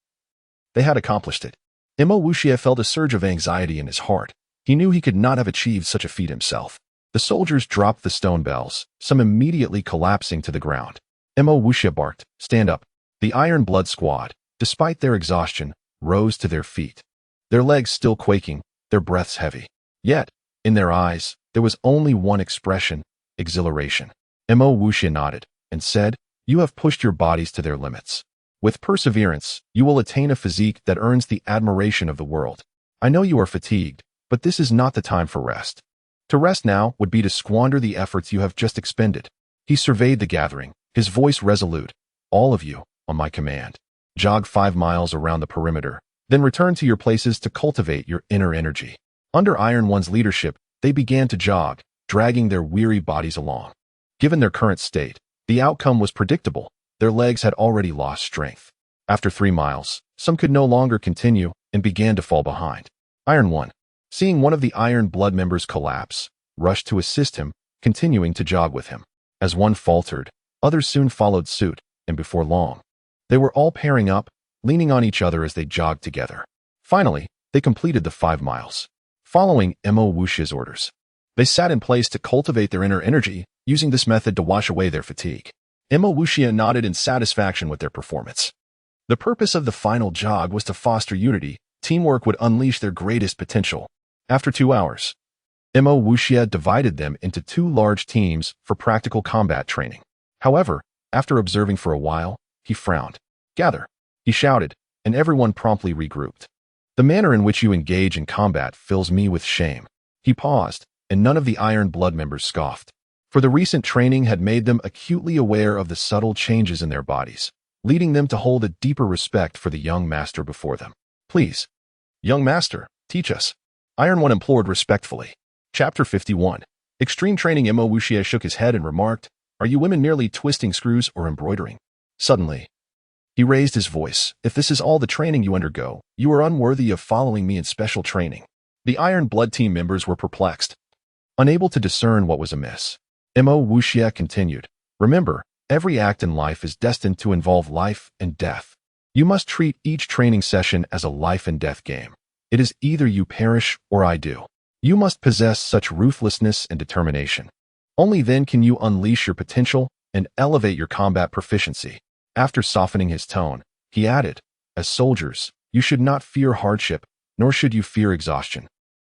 They had accomplished it. Mo Wuxia felt a surge of anxiety in his heart. He knew he could not have achieved such a feat himself. The soldiers dropped the stone bells, some immediately collapsing to the ground. Mo Wuxia barked, "Stand up." The Iron Blood Squad, despite their exhaustion, rose to their feet, their legs still quaking, their breaths heavy. Yet, in their eyes, there was only one expression: exhilaration. Mo Wuxia nodded and said, "You have pushed your bodies to their limits. With perseverance, you will attain a physique that earns the admiration of the world. I know you are fatigued, but this is not the time for rest. To rest now would be to squander the efforts you have just expended." He surveyed the gathering, his voice resolute. "All of you, on my command, jog 5 miles around the perimeter, then return to your places to cultivate your inner energy." Under Iron One's leadership, they began to jog, dragging their weary bodies along. Given their current state, the outcome was predictable. Their legs had already lost strength. After 3 miles, some could no longer continue and began to fall behind. Iron One, seeing one of the Iron Blood members collapse, rushed to assist him, continuing to jog with him. As one faltered, others soon followed suit, and before long, they were all pairing up, leaning on each other as they jogged together. Finally, they completed the 5 miles. Following Mo Wuxia's orders, they sat in place to cultivate their inner energy, using this method to wash away their fatigue. Mo Wuxia nodded in satisfaction with their performance. The purpose of the final jog was to foster unity. Teamwork would unleash their greatest potential. After 2 hours, Mo Wuxia divided them into 2 large teams for practical combat training. However, after observing for a while, he frowned. "Gather," he shouted, and everyone promptly regrouped. "The manner in which you engage in combat fills me with shame." He paused, and none of the Iron Blood members scoffed, for the recent training had made them acutely aware of the subtle changes in their bodies, leading them to hold a deeper respect for the young master before them. "Please, young master, teach us," Iron One implored respectfully. Chapter 51. Extreme Training. Mo Wuxia shook his head and remarked, "Are you women merely twisting screws or embroidering?" Suddenly, he raised his voice, "If this is all the training you undergo, you are unworthy of following me in special training." The Iron Blood team members were perplexed, unable to discern what was amiss. Mo Wuxia continued, "Remember, every act in life is destined to involve life and death. You must treat each training session as a life and death game. It is either you perish or I do. You must possess such ruthlessness and determination. Only then can you unleash your potential and elevate your combat proficiency." After softening his tone, he added, "As soldiers, you should not fear hardship, nor should you fear exhaustion.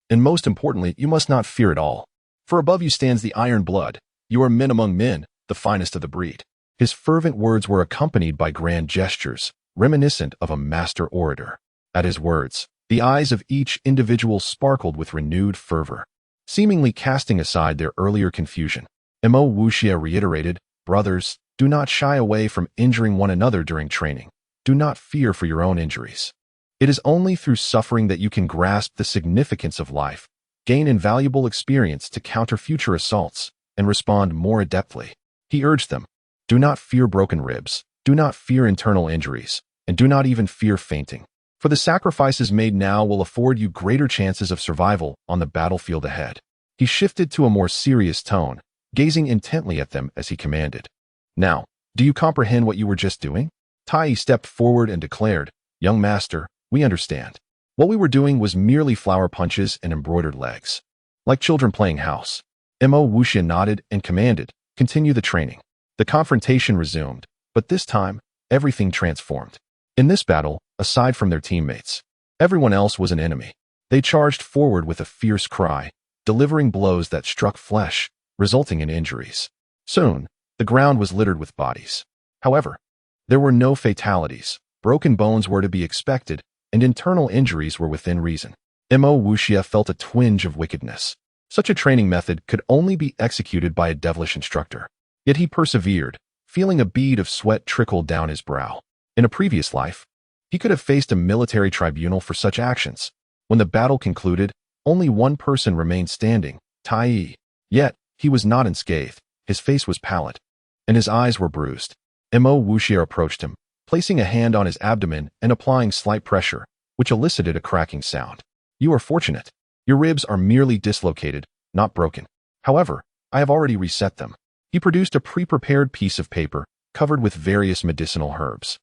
And most importantly, you must not fear at all. For above you stands the Iron Blood. You are men among men, the finest of the breed." His fervent words were accompanied by grand gestures, reminiscent of a master orator. At his words, the eyes of each individual sparkled with renewed fervor, seemingly casting aside their earlier confusion. Mo Wuxia reiterated, "Brothers, do not shy away from injuring one another during training. Do not fear for your own injuries. It is only through suffering that you can grasp the significance of life. gain invaluable experience to counter future assaults, and respond more adeptly. He urged them, do not fear broken ribs, do not fear internal injuries, and do not even fear fainting. For the sacrifices made now will afford you greater chances of survival on the battlefield ahead. He shifted to a more serious tone, gazing intently at them as he commanded. Now, do you comprehend what you were just doing? Tai stepped forward and declared, young master, we understand. What we were doing was merely flower punches and embroidered legs. Like children playing house. Mo Wuxia nodded and commanded, continue the training. The confrontation resumed, but this time, everything transformed. In this battle, aside from their teammates, everyone else was an enemy. They charged forward with a fierce cry, delivering blows that struck flesh, resulting in injuries. Soon, the ground was littered with bodies. However, there were no fatalities, broken bones were to be expected, and internal injuries were within reason. Mo Wuxia felt a twinge of wickedness. Such a training method could only be executed by a devilish instructor. Yet he persevered, feeling a bead of sweat trickle down his brow. In a previous life, he could have faced a military tribunal for such actions. When the battle concluded, only one person remained standing, Tai. Yet, he was not unscathed, his face was pallid, and his eyes were bruised. Mo Wuxia approached him, placing a hand on his abdomen and applying slight pressure, which elicited a cracking sound. You are fortunate. Your ribs are merely dislocated, not broken. However, I have already reset them. He produced a pre-prepared piece of paper, covered with various medicinal herbs,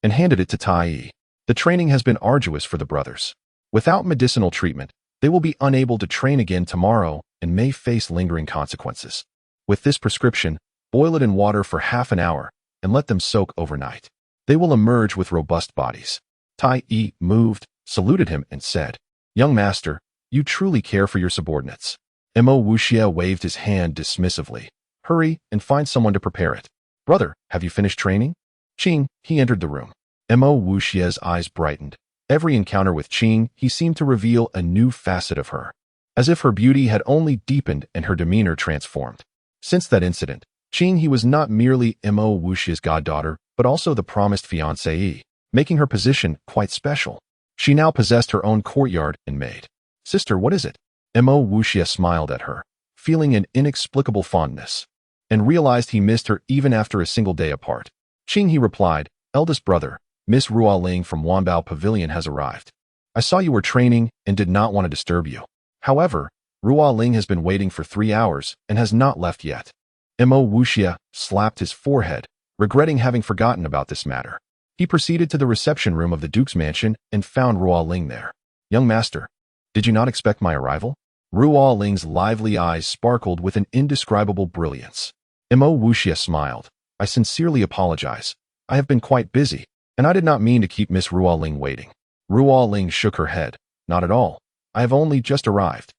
and handed it to Tai. The training has been arduous for the brothers. Without medicinal treatment, they will be unable to train again tomorrow and may face lingering consequences. With this prescription, boil it in water for half an hour and let them soak overnight. They will emerge with robust bodies. Tai moved, saluted him, and said, young master, you truly care for your subordinates. Mo Wuxia waved his hand dismissively. Hurry and find someone to prepare it. Brother, have you finished training? Qing, he entered the room. Mo Wuxia's eyes brightened. Every encounter with Qing, he seemed to reveal a new facet of her, as if her beauty had only deepened and her demeanor transformed. Since that incident, Qing he was not merely Mo Wuxia's goddaughter, but also the promised fiancée, making her position quite special. She now possessed her own courtyard and maid. Sister, what is it? Mo Wuxia smiled at her, feeling an inexplicable fondness, and realized he missed her even after a single day apart. Qing he replied, eldest brother, Miss Ruoling from Wanbao Pavilion has arrived. I saw you were training and did not want to disturb you. However, Ruoling has been waiting for 3 hours and has not left yet. Mo Wuxia slapped his forehead, regretting having forgotten about this matter. He proceeded to the reception room of the Duke's mansion and found Ruoling there. Young master, did you not expect my arrival? Ruoling's lively eyes sparkled with an indescribable brilliance. Mo Wuxia smiled. I sincerely apologize. I have been quite busy, and I did not mean to keep Miss Ruoling waiting. Ruoling shook her head. Not at all. I have only just arrived.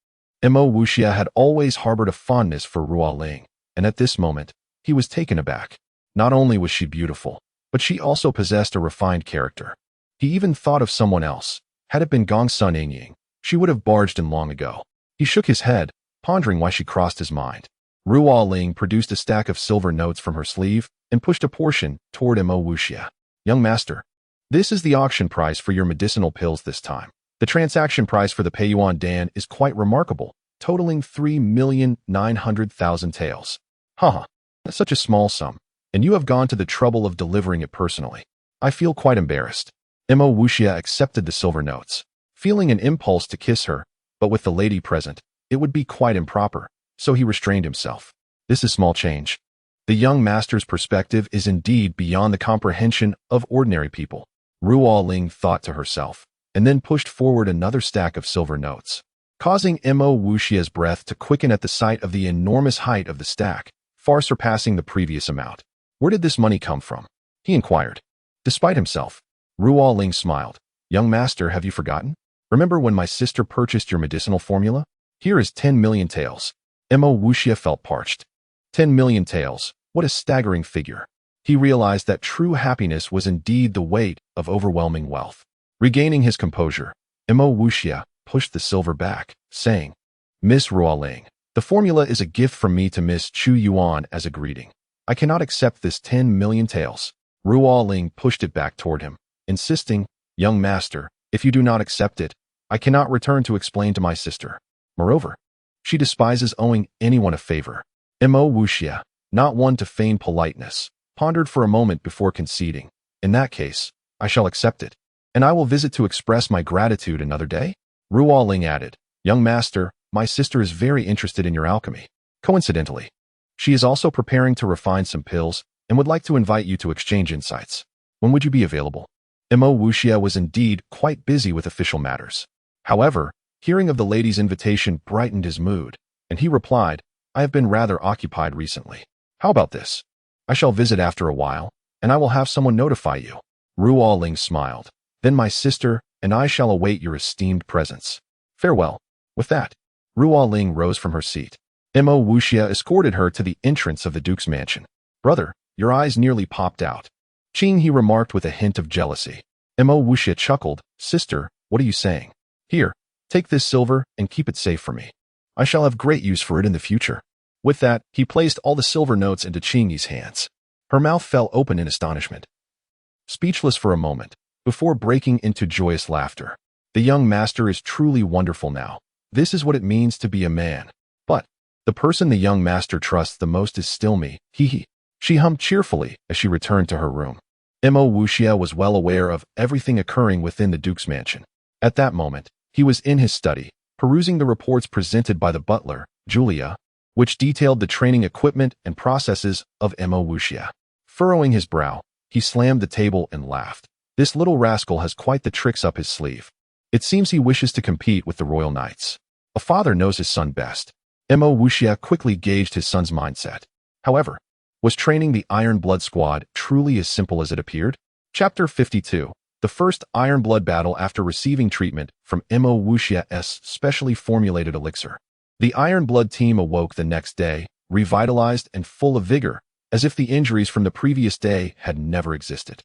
Mo Wuxia had always harbored a fondness for Ruoling, and at this moment, he was taken aback. Not only was she beautiful, but she also possessed a refined character. He even thought of someone else. Had it been Gong Sun Yingying, she would have barged in long ago. He shook his head, pondering why she crossed his mind. Ruoling produced a stack of silver notes from her sleeve and pushed a portion toward Mo Wuxia. Young master, this is the auction price for your medicinal pills this time. The transaction price for the Peiyuan Dan is quite remarkable, totaling 3,900,000 taels. Haha, that's such a small sum, and you have gone to the trouble of delivering it personally. I feel quite embarrassed. Mo Wuxia accepted the silver notes, feeling an impulse to kiss her, but with the lady present, it would be quite improper, so he restrained himself. This is small change. The young master's perspective is indeed beyond the comprehension of ordinary people. Ruoling thought to herself, and then pushed forward another stack of silver notes, causing Mo Wuxia's breath to quicken at the sight of the enormous height of the stack, far surpassing the previous amount. Where did this money come from? He inquired. Despite himself, Ruoling smiled. Young master, have you forgotten? Remember when my sister purchased your medicinal formula? Here is 10 million taels. Mo Wuxia felt parched. 10 million taels, what a staggering figure. He realized that true happiness was indeed the weight of overwhelming wealth. Regaining his composure, Mo Wuxia pushed the silver back, saying, Miss Ruoling, the formula is a gift from me to Miss Chu Yuan as a greeting. I cannot accept this 10 million taels. Ruoling pushed it back toward him, insisting, Young master, if you do not accept it, I cannot return to explain to my sister. Moreover, she despises owing anyone a favor. Mo Wuxia, not one to feign politeness, pondered for a moment before conceding. In that case, I shall accept it, and I will visit to express my gratitude another day. Ruo Ling added, Young master, my sister is very interested in your alchemy. Coincidentally, she is also preparing to refine some pills and would like to invite you to exchange insights. When would you be available? Mo Wuxia was indeed quite busy with official matters. However, hearing of the lady's invitation brightened his mood, and he replied, I have been rather occupied recently. How about this? I shall visit after a while, and I will have someone notify you. Ruo Ling smiled. Then my sister and I shall await your esteemed presence. Farewell. With that, Ruo Ling rose from her seat. Mo Wuxia escorted her to the entrance of the Duke's mansion. Brother, your eyes nearly popped out. Qing, he remarked with a hint of jealousy. Mo Wuxia chuckled. Sister, what are you saying? Here, take this silver and keep it safe for me. I shall have great use for it in the future. With that, he placed all the silver notes into Qing's hands. Her mouth fell open in astonishment, speechless for a moment, before breaking into joyous laughter. The young master is truly wonderful now. This is what it means to be a man. But the person the young master trusts the most is still me. Hee. She hummed cheerfully as she returned to her room. Mo Wuxia was well aware of everything occurring within the Duke's mansion. At that moment, he was in his study, perusing the reports presented by the butler, Julia, which detailed the training equipment and processes of Mo Wuxia. Furrowing his brow, he slammed the table and laughed. This little rascal has quite the tricks up his sleeve. It seems he wishes to compete with the royal knights. A father knows his son best. Mo Wuxia quickly gauged his son's mindset. However, was training the Iron Blood Squad truly as simple as it appeared? Chapter 52. The first Iron Blood battle after receiving treatment from Mo Wuxia's specially formulated elixir. The Iron Blood team awoke the next day, revitalized and full of vigor, as if the injuries from the previous day had never existed.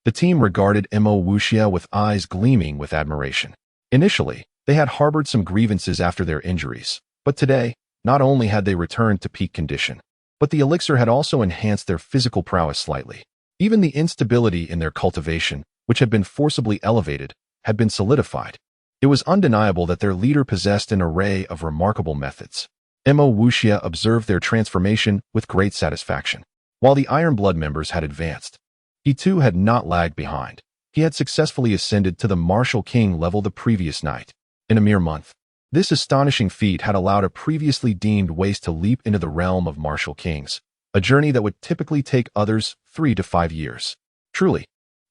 The team regarded Mo Wuxia with eyes gleaming with admiration. Initially, they had harbored some grievances after their injuries, but today, not only had they returned to peak condition, but the elixir had also enhanced their physical prowess slightly. Even the instability in their cultivation, which had been forcibly elevated, had been solidified. It was undeniable that their leader possessed an array of remarkable methods. Mo Wuxia observed their transformation with great satisfaction. While the Iron Blood members had advanced, he too had not lagged behind. He had successfully ascended to the Martial King level the previous night. In a mere month, this astonishing feat had allowed a previously deemed waste to leap into the realm of Martial Kings, a journey that would typically take others 3 to 5 years. Truly,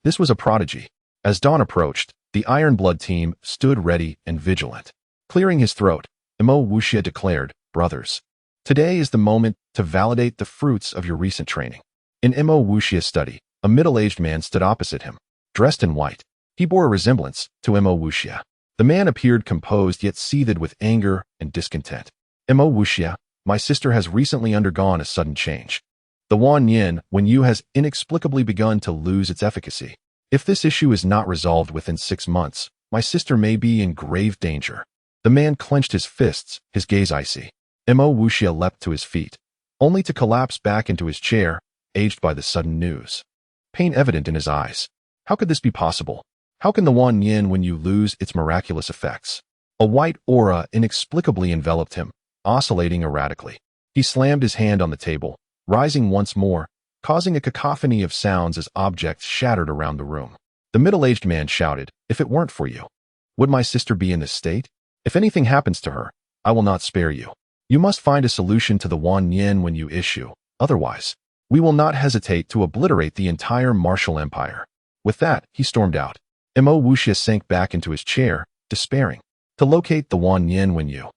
this was a prodigy. As dawn approached, the Iron Blood team stood ready and vigilant. Clearing his throat, Mo Wuxia declared, Brothers, today is the moment to validate the fruits of your recent training. In Mo Wuxia's study, a middle-aged man stood opposite him, dressed in white. He bore a resemblance to Mo Wuxia. The man appeared composed yet seethed with anger and discontent. Mo Wuxia, my sister has recently undergone a sudden change. The Wan Yin when you has inexplicably begun to lose its efficacy. If this issue is not resolved within 6 months, my sister may be in grave danger. The man clenched his fists, his gaze icy. Mo Wuxia leapt to his feet, only to collapse back into his chair, aged by the sudden news. Pain evident in his eyes. How could this be possible? How can the Wan Yin when you lose its miraculous effects? A white aura inexplicably enveloped him, oscillating erratically. He slammed his hand on the table, rising once more, causing a cacophony of sounds as objects shattered around the room. The middle-aged man shouted, If it weren't for you, would my sister be in this state? If anything happens to her, I will not spare you. You must find a solution to the Wan Yin when you issue. Otherwise, we will not hesitate to obliterate the entire martial empire. With that, he stormed out. Mo Wuxia sank back into his chair, despairing. To locate the Wan Yin when you.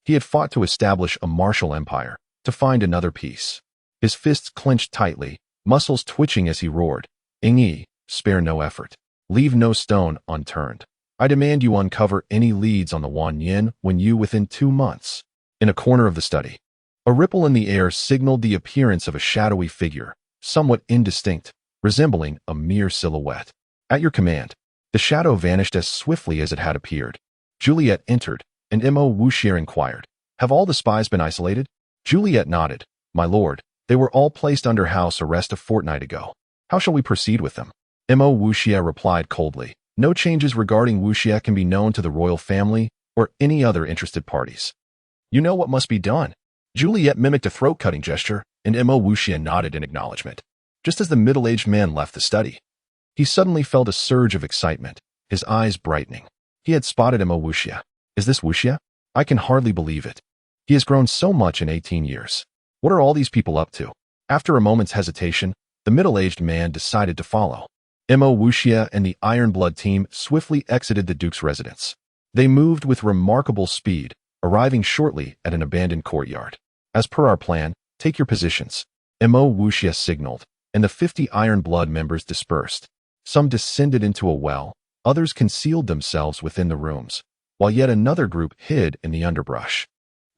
He had fought to establish a martial empire, to find another piece. His fists clenched tightly, muscles twitching as he roared. Yi, spare no effort. Leave no stone unturned. I demand you uncover any leads on the Wan Yin when you within 2 months. In a corner of the study, a ripple in the air signaled the appearance of a shadowy figure, somewhat indistinct, resembling a mere silhouette. At your command, the shadow vanished as swiftly as it had appeared. Juliet entered, and Mo Wuxia inquired, Have all the spies been isolated? Juliet nodded. My lord, they were all placed under house arrest a fortnight ago. How shall we proceed with them? Mo Wuxia replied coldly. No changes regarding Wuxia can be known to the royal family or any other interested parties. You know what must be done. Juliet mimicked a throat-cutting gesture, and Mo Wuxia nodded in acknowledgement. Just as the middle-aged man left the study, he suddenly felt a surge of excitement, his eyes brightening. He had spotted Mo Wuxia. Is this Wuxia? I can hardly believe it. He has grown so much in 18 years. What are all these people up to? After a moment's hesitation, the middle-aged man decided to follow. Mo Wuxia and the Iron Blood team swiftly exited the Duke's residence. They moved with remarkable speed, arriving shortly at an abandoned courtyard. As per our plan, take your positions. Mo Wuxia signaled, and the 50 Iron Blood members dispersed. Some descended into a well, others concealed themselves within the rooms, while yet another group hid in the underbrush.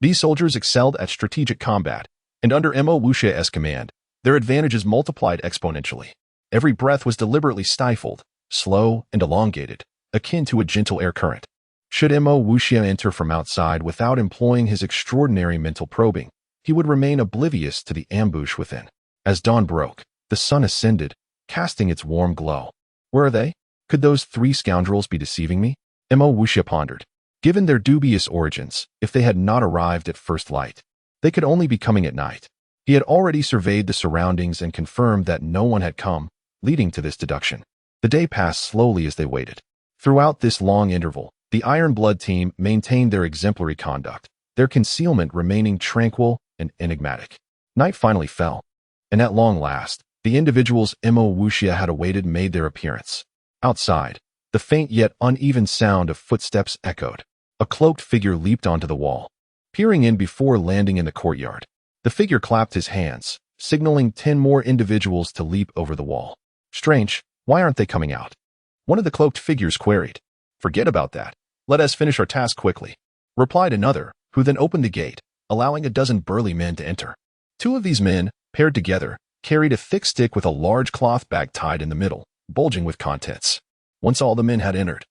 These soldiers excelled at strategic combat, and under Mo Wuxia's command, their advantages multiplied exponentially. Every breath was deliberately stifled, slow and elongated, akin to a gentle air current. Should Mo Wuxia enter from outside without employing his extraordinary mental probing, he would remain oblivious to the ambush within. As dawn broke, the sun ascended, casting its warm glow. Where are they? Could those 3 scoundrels be deceiving me? Mo Wuxia pondered. Given their dubious origins, if they had not arrived at first light, they could only be coming at night. He had already surveyed the surroundings and confirmed that no one had come, leading to this deduction. The day passed slowly as they waited. Throughout this long interval, the Iron Blood team maintained their exemplary conduct, their concealment remaining tranquil and enigmatic. Night finally fell, and at long last, the individuals Mo Wuxia had awaited made their appearance. Outside, the faint yet uneven sound of footsteps echoed. A cloaked figure leaped onto the wall, peering in before landing in the courtyard. The figure clapped his hands, signaling 10 more individuals to leap over the wall. Strange, why aren't they coming out? One of the cloaked figures queried. Forget about that. Let us finish our task quickly, replied another, who then opened the gate, allowing a dozen burly men to enter. 2 of these men, paired together, carried a thick stick with a large cloth bag tied in the middle, bulging with contents. Once all the men had entered,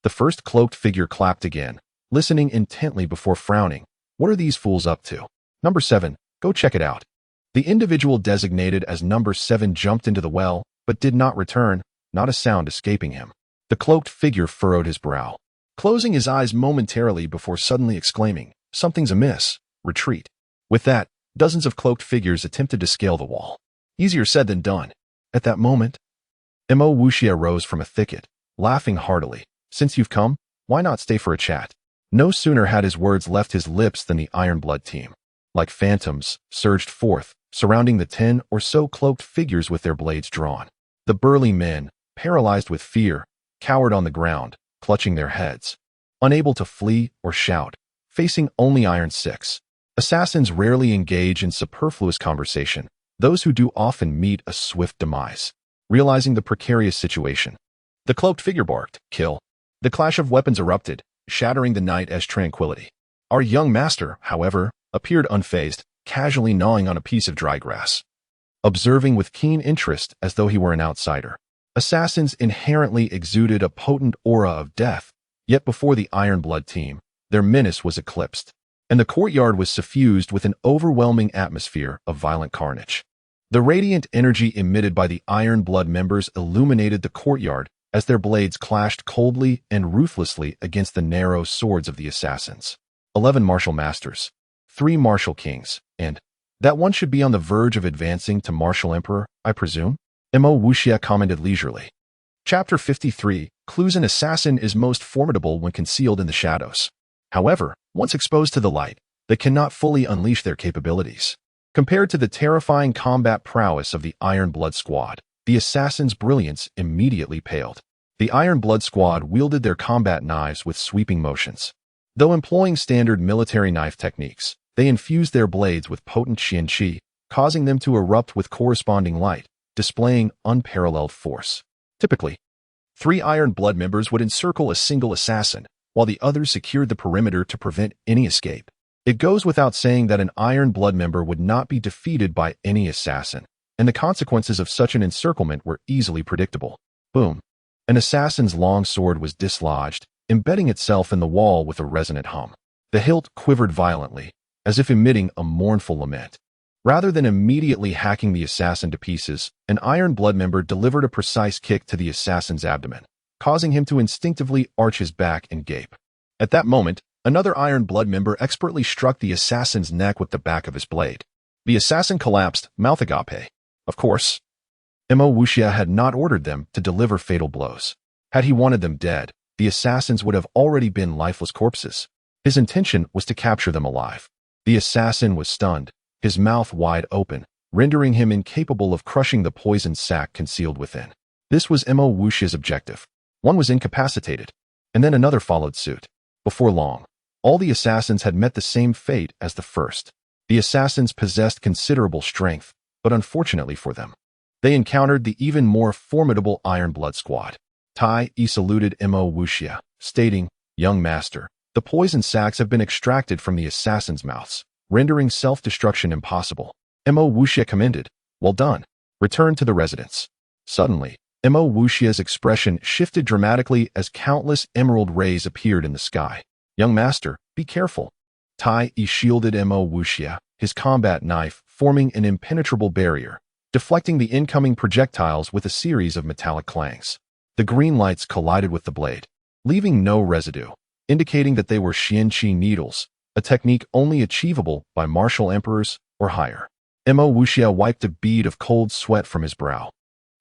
the first cloaked figure clapped again, listening intently before frowning. What are these fools up to? Number 7, go check it out. The individual designated as number 7 jumped into the well, but did not return, not a sound escaping him. The cloaked figure furrowed his brow, closing his eyes momentarily before suddenly exclaiming, something's amiss, retreat. With that, dozens of cloaked figures attempted to scale the wall. Easier said than done. At that moment, Mo Wuxia rose from a thicket, laughing heartily. Since you've come, why not stay for a chat? No sooner had his words left his lips than the Iron Blood team, like phantoms, surged forth, surrounding the 10 or so cloaked figures with their blades drawn. The burly men, paralyzed with fear, cowered on the ground, clutching their heads, unable to flee or shout, facing only Iron 6. Assassins rarely engage in superfluous conversation. Those who do often meet a swift demise. Realizing the precarious situation, the cloaked figure barked, kill. The clash of weapons erupted, shattering the night as tranquility. Our young master, however, appeared unfazed, casually gnawing on a piece of dry grass, observing with keen interest as though he were an outsider. Assassins inherently exuded a potent aura of death, yet before the Iron Blood team, their menace was eclipsed, and the courtyard was suffused with an overwhelming atmosphere of violent carnage. The radiant energy emitted by the Iron Blood members illuminated the courtyard as their blades clashed coldly and ruthlessly against the narrow swords of the assassins. 11 martial masters, 3 martial kings, and that one should be on the verge of advancing to martial emperor, I presume? Mo Wuxia commented leisurely. Chapter 53, Clues. An assassin is most formidable when concealed in the shadows. However, once exposed to the light, they cannot fully unleash their capabilities. Compared to the terrifying combat prowess of the Iron Blood squad, the assassin's brilliance immediately paled. The Iron Blood squad wielded their combat knives with sweeping motions. Though employing standard military knife techniques, they infused their blades with potent qianqi, causing them to erupt with corresponding light, displaying unparalleled force. Typically, 3 Iron Blood members would encircle a single assassin, while the others secured the perimeter to prevent any escape. It goes without saying that an Iron Blood member would not be defeated by any assassin, and the consequences of such an encirclement were easily predictable. Boom. An assassin's long sword was dislodged, embedding itself in the wall with a resonant hum. The hilt quivered violently, as if emitting a mournful lament. Rather than immediately hacking the assassin to pieces, an Iron Blood member delivered a precise kick to the assassin's abdomen, causing him to instinctively arch his back and gape. At that moment, Another Iron Blood member expertly struck the assassin's neck with the back of his blade. The assassin collapsed, mouth agape. Of course, Mo Wuxia had not ordered them to deliver fatal blows. Had he wanted them dead, the assassins would have already been lifeless corpses. His intention was to capture them alive. The assassin was stunned, his mouth wide open, rendering him incapable of crushing the poison sac concealed within. This was Mo Wuxia's objective. One was incapacitated, and then another followed suit. Before long, all the assassins had met the same fate as the first. The assassins possessed considerable strength, but unfortunately for them, they encountered the even more formidable Iron Blood squad. Tai Yi saluted Mo Wuxia, stating, "Young master, the poison sacs have been extracted from the assassins' mouths, rendering self-destruction impossible." Mo Wuxia commended, "Well done. Return to the residence." Suddenly, Mo Wuxia's expression shifted dramatically as countless emerald rays appeared in the sky. "Young master, be careful." Tai Yi shielded Mo Wuxia, his combat knife forming an impenetrable barrier, deflecting the incoming projectiles with a series of metallic clangs. The green lights collided with the blade, leaving no residue, indicating that they were Xianqi needles, a technique only achievable by martial emperors or higher. Mo Wuxia wiped a bead of cold sweat from his brow.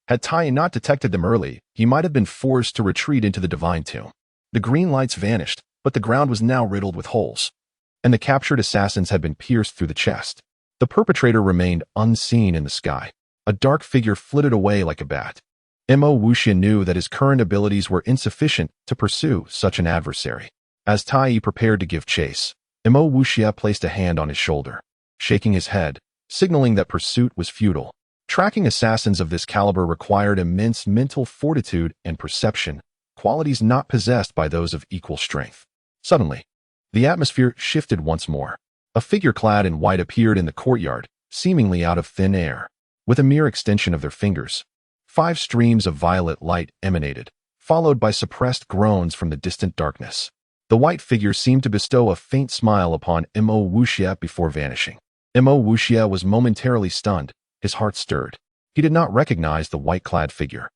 Had Tai not detected them early, he might have been forced to retreat into the divine tomb. The green lights vanished, but the ground was now riddled with holes, and the captured assassins had been pierced through the chest. The perpetrator remained unseen in the sky. A dark figure flitted away like a bat. Mo Wuxia knew that his current abilities were insufficient to pursue such an adversary. As Tai Yi prepared to give chase, Mo Wuxia placed a hand on his shoulder, shaking his head, signaling that pursuit was futile. Tracking assassins of this caliber required immense mental fortitude and perception, qualities not possessed by those of equal strength. Suddenly, the atmosphere shifted once more. A figure clad in white appeared in the courtyard, seemingly out of thin air. With a mere extension of their fingers, 5 streams of violet light emanated, followed by suppressed groans from the distant darkness. The white figure seemed to bestow a faint smile upon Mo Wuxia before vanishing. Mo Wuxia was momentarily stunned, his heart stirred. He did not recognize the white-clad figure,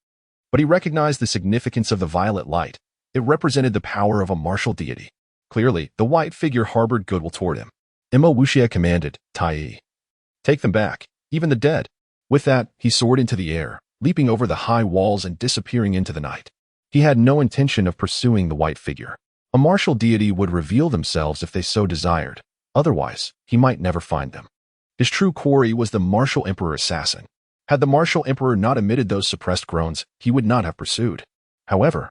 but he recognized the significance of the violet light. It represented the power of a martial deity. Clearly, the white figure harbored goodwill toward him. Mo Wuxia commanded, "Tai Yi, take them back, even the dead." With that, he soared into the air, leaping over the high walls and disappearing into the night. He had no intention of pursuing the white figure. A martial deity would reveal themselves if they so desired. Otherwise, he might never find them. His true quarry was the martial emperor assassin. Had the martial emperor not emitted those suppressed groans, he would not have pursued. However,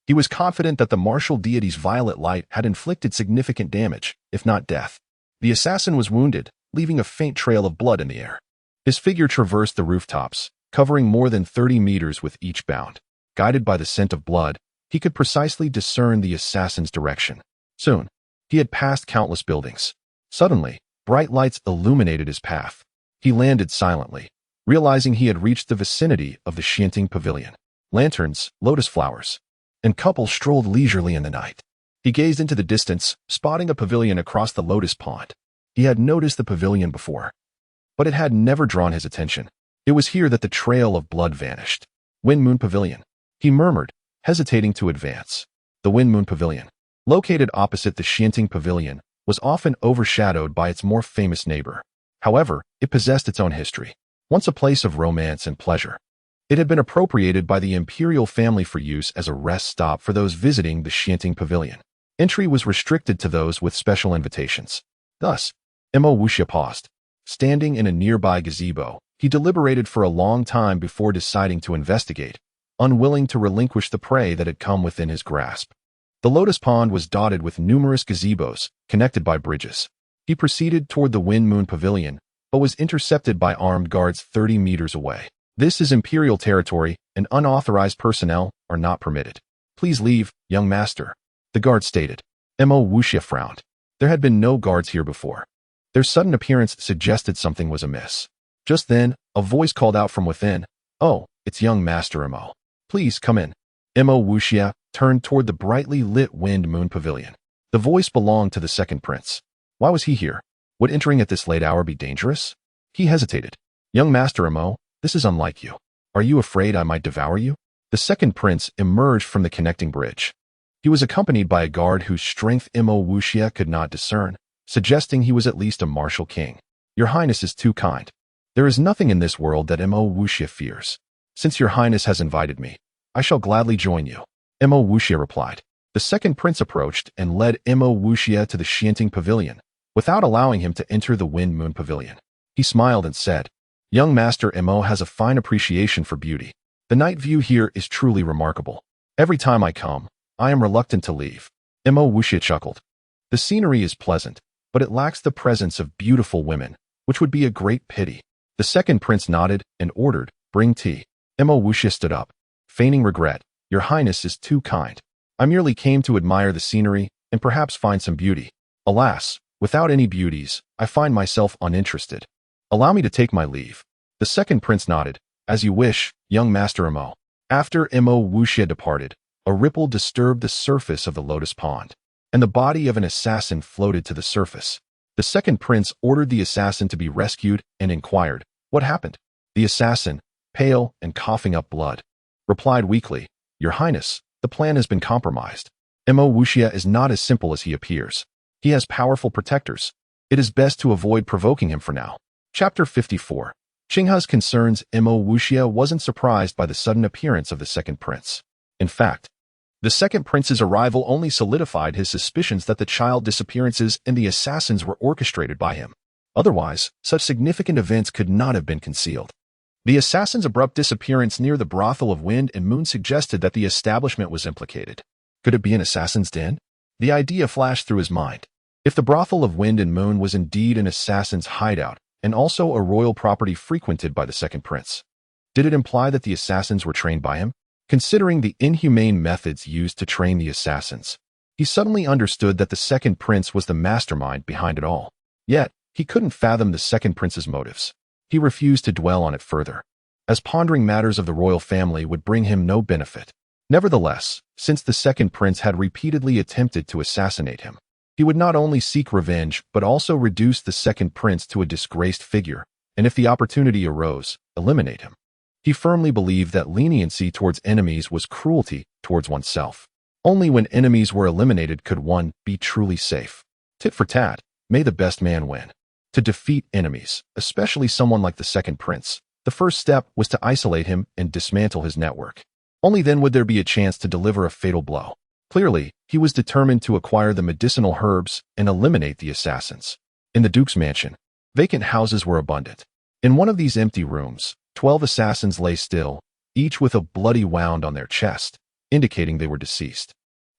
he was confident that the martial deity's violet light had inflicted significant damage, if not death. The assassin was wounded, leaving a faint trail of blood in the air. His figure traversed the rooftops, covering more than 30 meters with each bound. Guided by the scent of blood, he could precisely discern the assassin's direction. Soon, he had passed countless buildings. Suddenly, bright lights illuminated his path. He landed silently, realizing he had reached the vicinity of the Xianting Pavilion. Lanterns, lotus flowers, and couples strolled leisurely in the night. He gazed into the distance, spotting a pavilion across the lotus pond. He had noticed the pavilion before, but it had never drawn his attention. It was here that the trail of blood vanished. Wind Moon Pavilion, he murmured, hesitating to advance. The Wind Moon Pavilion, located opposite the Xianting Pavilion, was often overshadowed by its more famous neighbor. However, it possessed its own history. Once a place of romance and pleasure, it had been appropriated by the imperial family for use as a rest stop for those visiting the Xianting Pavilion. Entry was restricted to those with special invitations. Thus, Mo Wuxia paused. Standing in a nearby gazebo, he deliberated for a long time before deciding to investigate, unwilling to relinquish the prey that had come within his grasp. The lotus pond was dotted with numerous gazebos, connected by bridges. He proceeded toward the Wind Moon Pavilion, but was intercepted by armed guards 30 meters away. "This is imperial territory, and unauthorized personnel are not permitted. Please leave, young master," the guard stated. Mo Wuxia frowned. There had been no guards here before. Their sudden appearance suggested something was amiss. Just then, a voice called out from within, "Oh, it's young Master Mo. Please come in." Mo Wuxia turned toward the brightly lit Wind Moon Pavilion. The voice belonged to the second prince. Why was he here? Would entering at this late hour be dangerous? He hesitated. "Young Master Mo, this is unlike you. Are you afraid I might devour you?" The second prince emerged from the connecting bridge. He was accompanied by a guard whose strength Mo Wuxia could not discern, suggesting he was at least a martial king. Your Highness is too kind. There is nothing in this world that Mo Wuxia fears. Since your Highness has invited me, I shall gladly join you. Mo Wuxia replied. The second prince approached and led Mo Wuxia to the Xianting Pavilion, without allowing him to enter the Wind Moon Pavilion. He smiled and said, Young Master Mo has a fine appreciation for beauty. The night view here is truly remarkable. Every time I come, I am reluctant to leave. Mo Wuxia chuckled. The scenery is pleasant, but it lacks the presence of beautiful women, which would be a great pity. The second prince nodded and ordered, Bring tea. Mo Wuxia stood up, feigning regret. Your Highness is too kind. I merely came to admire the scenery and perhaps find some beauty. Alas, without any beauties, I find myself uninterested. Allow me to take my leave. The second prince nodded. As you wish, young Master Mo. After Mo Wuxia departed, a ripple disturbed the surface of the lotus pond, and the body of an assassin floated to the surface. The second prince ordered the assassin to be rescued and inquired, What happened? The assassin, pale and coughing up blood, replied weakly, Your Highness, the plan has been compromised. Mo Wuxia is not as simple as he appears. He has powerful protectors. It is best to avoid provoking him for now. Chapter 54. Qinghe's concerns. Mo Wuxia wasn't surprised by the sudden appearance of the second prince. In fact, the second prince's arrival only solidified his suspicions that the child disappearances and the assassins were orchestrated by him. Otherwise, such significant events could not have been concealed. The assassin's abrupt disappearance near the brothel of Wind and Moon suggested that the establishment was implicated. Could it be an assassin's den? The idea flashed through his mind. If the brothel of Wind and Moon was indeed an assassin's hideout, and also a royal property frequented by the second prince, did it imply that the assassins were trained by him? Considering the inhumane methods used to train the assassins, he suddenly understood that the second prince was the mastermind behind it all. Yet, he couldn't fathom the second prince's motives. He refused to dwell on it further, as pondering matters of the royal family would bring him no benefit. Nevertheless, since the second prince had repeatedly attempted to assassinate him, he would not only seek revenge but also reduce the second prince to a disgraced figure, and if the opportunity arose, eliminate him. He firmly believed that leniency towards enemies was cruelty towards oneself. Only when enemies were eliminated could one be truly safe. Tit for tat, may the best man win. To defeat enemies, especially someone like the second prince, the first step was to isolate him and dismantle his network. Only then would there be a chance to deliver a fatal blow. Clearly, he was determined to acquire the medicinal herbs and eliminate the assassins. In the Duke's mansion, vacant houses were abundant. In one of these empty rooms, 12 assassins lay still, each with a bloody wound on their chest, indicating they were deceased.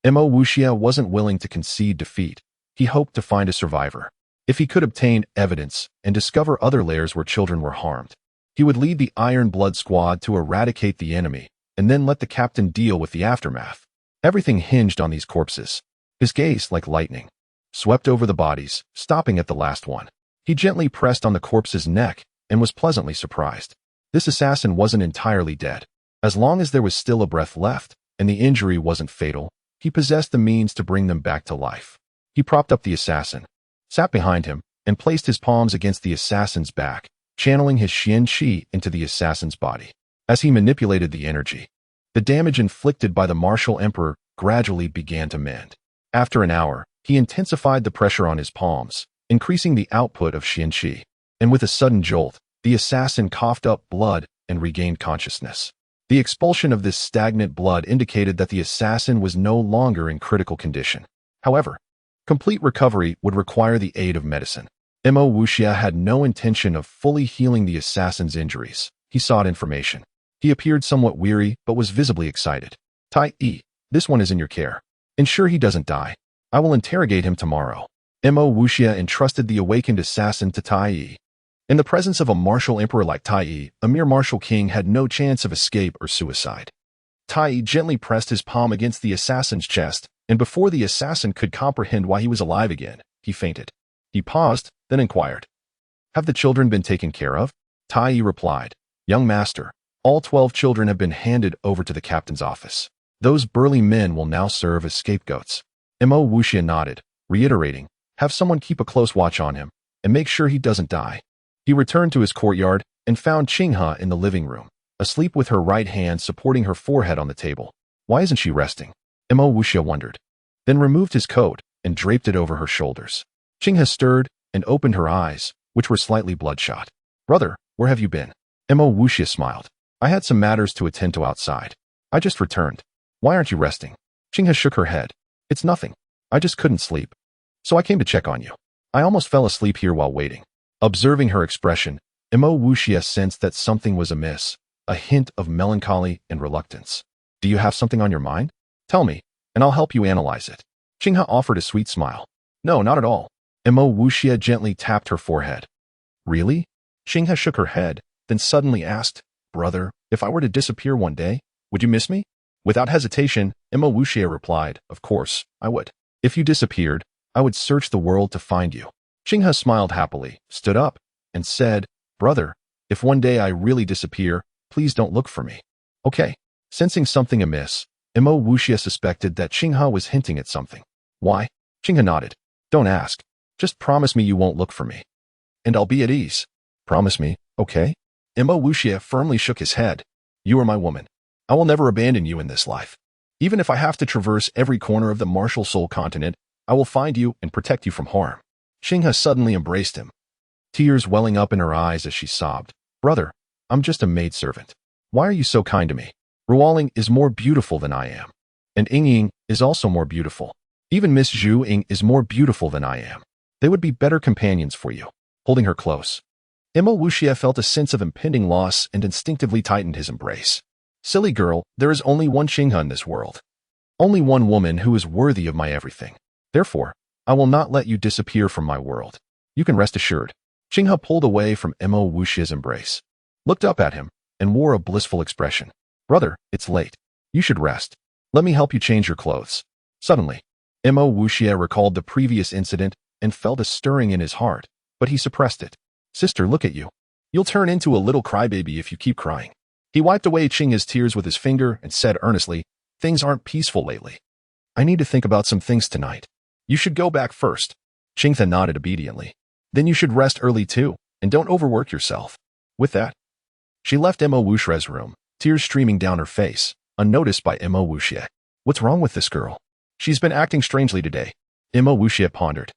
Mo Wuxia wasn't willing to concede defeat. He hoped to find a survivor. If he could obtain evidence and discover other lairs where children were harmed, he would lead the Iron Blood Squad to eradicate the enemy and then let the captain deal with the aftermath. Everything hinged on these corpses. His gaze, like lightning, swept over the bodies, stopping at the last one. He gently pressed on the corpse's neck and was pleasantly surprised. This assassin wasn't entirely dead. As long as there was still a breath left and the injury wasn't fatal, he possessed the means to bring them back to life. He propped up the assassin, sat behind him, and placed his palms against the assassin's back, channeling his Xian Qi into the assassin's body. As he manipulated the energy, the damage inflicted by the martial emperor gradually began to mend. After an hour, he intensified the pressure on his palms, increasing the output of Xian Qi. And with a sudden jolt, the assassin coughed up blood and regained consciousness. The expulsion of this stagnant blood indicated that the assassin was no longer in critical condition. However, complete recovery would require the aid of medicine. Mo Wuxia had no intention of fully healing the assassin's injuries. He sought information. He appeared somewhat weary but was visibly excited. Tai Yi, this one is in your care. Ensure he doesn't die. I will interrogate him tomorrow. Mo Wuxia entrusted the awakened assassin to Tai Yi. In the presence of a martial emperor like Tai Yi, a mere martial king had no chance of escape or suicide. Tai Yi gently pressed his palm against the assassin's chest, and before the assassin could comprehend why he was alive again, he fainted. He paused, then inquired, Have the children been taken care of? Tai Yi replied, Young master, all 12 children have been handed over to the captain's office. Those burly men will now serve as scapegoats. Mo Wuxia nodded, reiterating, Have someone keep a close watch on him, and make sure he doesn't die. He returned to his courtyard and found Qinghe in the living room, asleep with her right hand supporting her forehead on the table. Why isn't she resting? Mo Wuxia wondered, then removed his coat and draped it over her shoulders. Qinghe stirred and opened her eyes, which were slightly bloodshot. Brother, where have you been? Mo Wuxia smiled. I had some matters to attend to outside. I just returned. Why aren't you resting? Qinghe shook her head. It's nothing. I just couldn't sleep. So I came to check on you. I almost fell asleep here while waiting. Observing her expression, Mo Wuxia sensed that something was amiss, a hint of melancholy and reluctance. Do you have something on your mind? Tell me, and I'll help you analyze it. Qinghe offered a sweet smile. No, not at all. Mo Wuxia gently tapped her forehead. Really? Qinghe shook her head, then suddenly asked, Brother, if I were to disappear one day, would you miss me? Without hesitation, Mo Wuxia replied, Of course, I would. If you disappeared, I would search the world to find you. Qinghe smiled happily, stood up, and said, Brother, if one day I really disappear, please don't look for me. Okay. Sensing something amiss, Mo Wuxia suspected that Qinghe was hinting at something. Why? Qinghe nodded. Don't ask. Just promise me you won't look for me. And I'll be at ease. Promise me, okay? Mo Wuxia firmly shook his head. You are my woman. I will never abandon you in this life. Even if I have to traverse every corner of the martial soul continent, I will find you and protect you from harm. Qinghe suddenly embraced him, tears welling up in her eyes as she sobbed. Brother, I'm just a maidservant. Why are you so kind to me? Ruoling is more beautiful than I am. And Yingying is also more beautiful. Even Miss Zhu Ying is more beautiful than I am. They would be better companions for you. Holding her close, Mo Wuxia felt a sense of impending loss and instinctively tightened his embrace. Silly girl, there is only one Qinghe in this world. Only one woman who is worthy of my everything. Therefore, I will not let you disappear from my world. You can rest assured. Qinghe pulled away from Mo Wuxia's embrace, looked up at him, and wore a blissful expression. Brother, it's late. You should rest. Let me help you change your clothes. Suddenly, Mo Wuxia recalled the previous incident and felt a stirring in his heart, but he suppressed it. Sister, look at you. You'll turn into a little crybaby if you keep crying. He wiped away Qinghe's tears with his finger and said earnestly, Things aren't peaceful lately. I need to think about some things tonight. You should go back first. Qinghe nodded obediently. Then you should rest early too, and don't overwork yourself. With that, she left Mo Wuxia's room, tears streaming down her face, unnoticed by Mo Wuxia. What's wrong with this girl? She's been acting strangely today. Mo Wuxia pondered,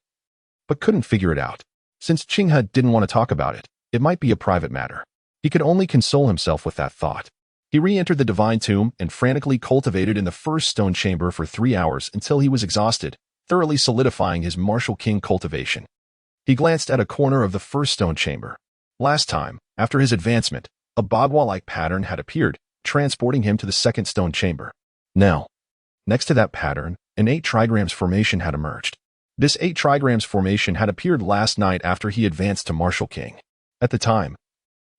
but couldn't figure it out. Since Qinghe didn't want to talk about it, it might be a private matter. He could only console himself with that thought. He re-entered the divine tomb and frantically cultivated in the first stone chamber for 3 hours until he was exhausted, thoroughly solidifying his martial king cultivation. He glanced at a corner of the first stone chamber. Last time, after his advancement, a Bagua-like pattern had appeared, transporting him to the second stone chamber. Now, next to that pattern, an 8 trigrams formation had emerged. This 8 trigrams formation had appeared last night after he advanced to Martial King. At the time,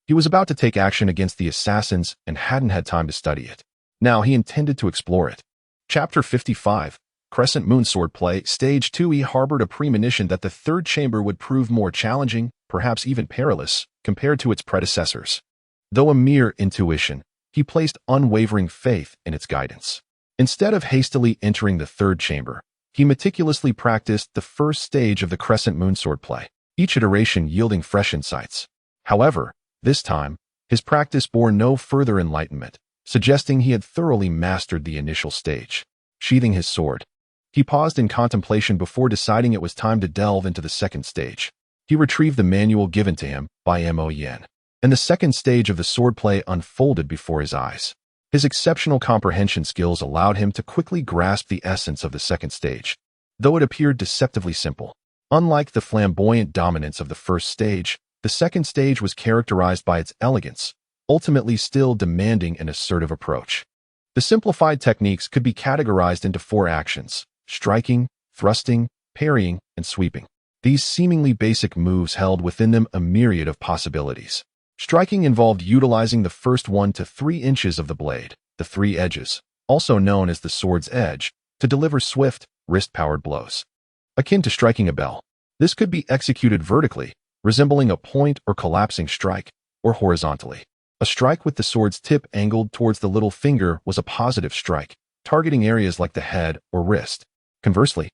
he was about to take action against the assassins and hadn't had time to study it. Now he intended to explore it. Chapter 55, Crescent Moon Swordplay, Stage 2. He harbored a premonition that the third chamber would prove more challenging, perhaps even perilous, compared to its predecessors. Though a mere intuition, he placed unwavering faith in its guidance. Instead of hastily entering the third chamber, he meticulously practiced the first stage of the Crescent Moon Swordplay, each iteration yielding fresh insights. However, this time, his practice bore no further enlightenment, suggesting he had thoroughly mastered the initial stage. Sheathing his sword, he paused in contemplation before deciding it was time to delve into the second stage. He retrieved the manual given to him by Mo Yen, and the second stage of the swordplay unfolded before his eyes. His exceptional comprehension skills allowed him to quickly grasp the essence of the second stage, though it appeared deceptively simple. Unlike the flamboyant dominance of the first stage, the second stage was characterized by its elegance, ultimately still demanding an assertive approach. The simplified techniques could be categorized into 4 actions: striking, thrusting, parrying, and sweeping. These seemingly basic moves held within them a myriad of possibilities. Striking involved utilizing the first 1 to 3 inches of the blade, the 3 edges, also known as the sword's edge, to deliver swift, wrist-powered blows. Akin to striking a bell, this could be executed vertically, resembling a point or collapsing strike, or horizontally. A strike with the sword's tip angled towards the little finger was a positive strike, targeting areas like the head or wrist. Conversely,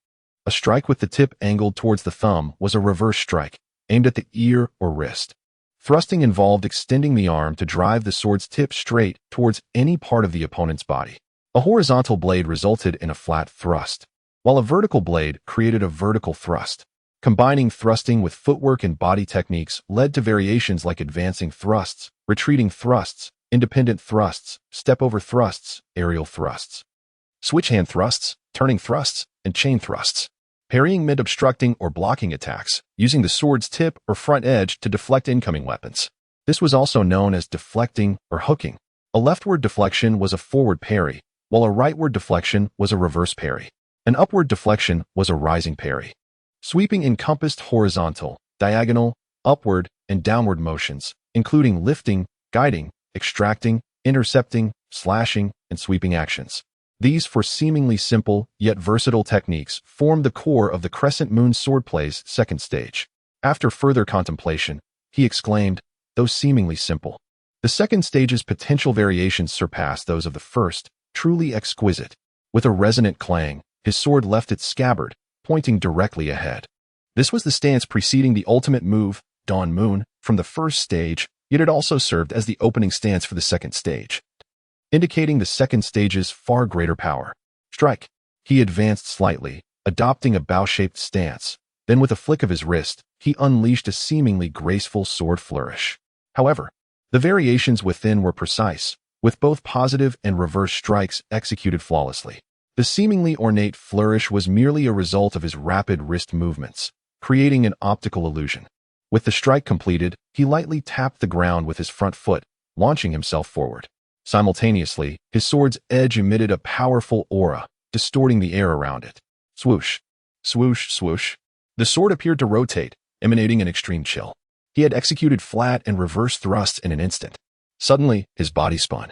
a strike with the tip angled towards the thumb was a reverse strike, aimed at the ear or wrist. Thrusting involved extending the arm to drive the sword's tip straight towards any part of the opponent's body. A horizontal blade resulted in a flat thrust, while a vertical blade created a vertical thrust. Combining thrusting with footwork and body techniques led to variations like advancing thrusts, retreating thrusts, independent thrusts, step-over thrusts, aerial thrusts, switch hand thrusts, turning thrusts, and chain thrusts. Parrying meant obstructing or blocking attacks, using the sword's tip or front edge to deflect incoming weapons. This was also known as deflecting or hooking. A leftward deflection was a forward parry, while a rightward deflection was a reverse parry. An upward deflection was a rising parry. Sweeping encompassed horizontal, diagonal, upward, and downward motions, including lifting, guiding, extracting, intercepting, slashing, and sweeping actions. These four seemingly simple, yet versatile techniques formed the core of the Crescent Moon swordplay's second stage. After further contemplation, he exclaimed, "Though seemingly simple, the second stage's potential variations surpass those of the first, truly exquisite." With a resonant clang, his sword left its scabbard, pointing directly ahead. This was the stance preceding the ultimate move, Dawn Moon, from the first stage, yet it also served as the opening stance for the second stage, indicating the second stage's far greater power. Strike. He advanced slightly, adopting a bow-shaped stance. Then with a flick of his wrist, he unleashed a seemingly graceful sword flourish. However, the variations within were precise, with both positive and reverse strikes executed flawlessly. The seemingly ornate flourish was merely a result of his rapid wrist movements, creating an optical illusion. With the strike completed, he lightly tapped the ground with his front foot, launching himself forward. Simultaneously, his sword's edge emitted a powerful aura, distorting the air around it. Swoosh, swoosh, swoosh. The sword appeared to rotate, emanating an extreme chill. He had executed flat and reverse thrusts in an instant. Suddenly, his body spun,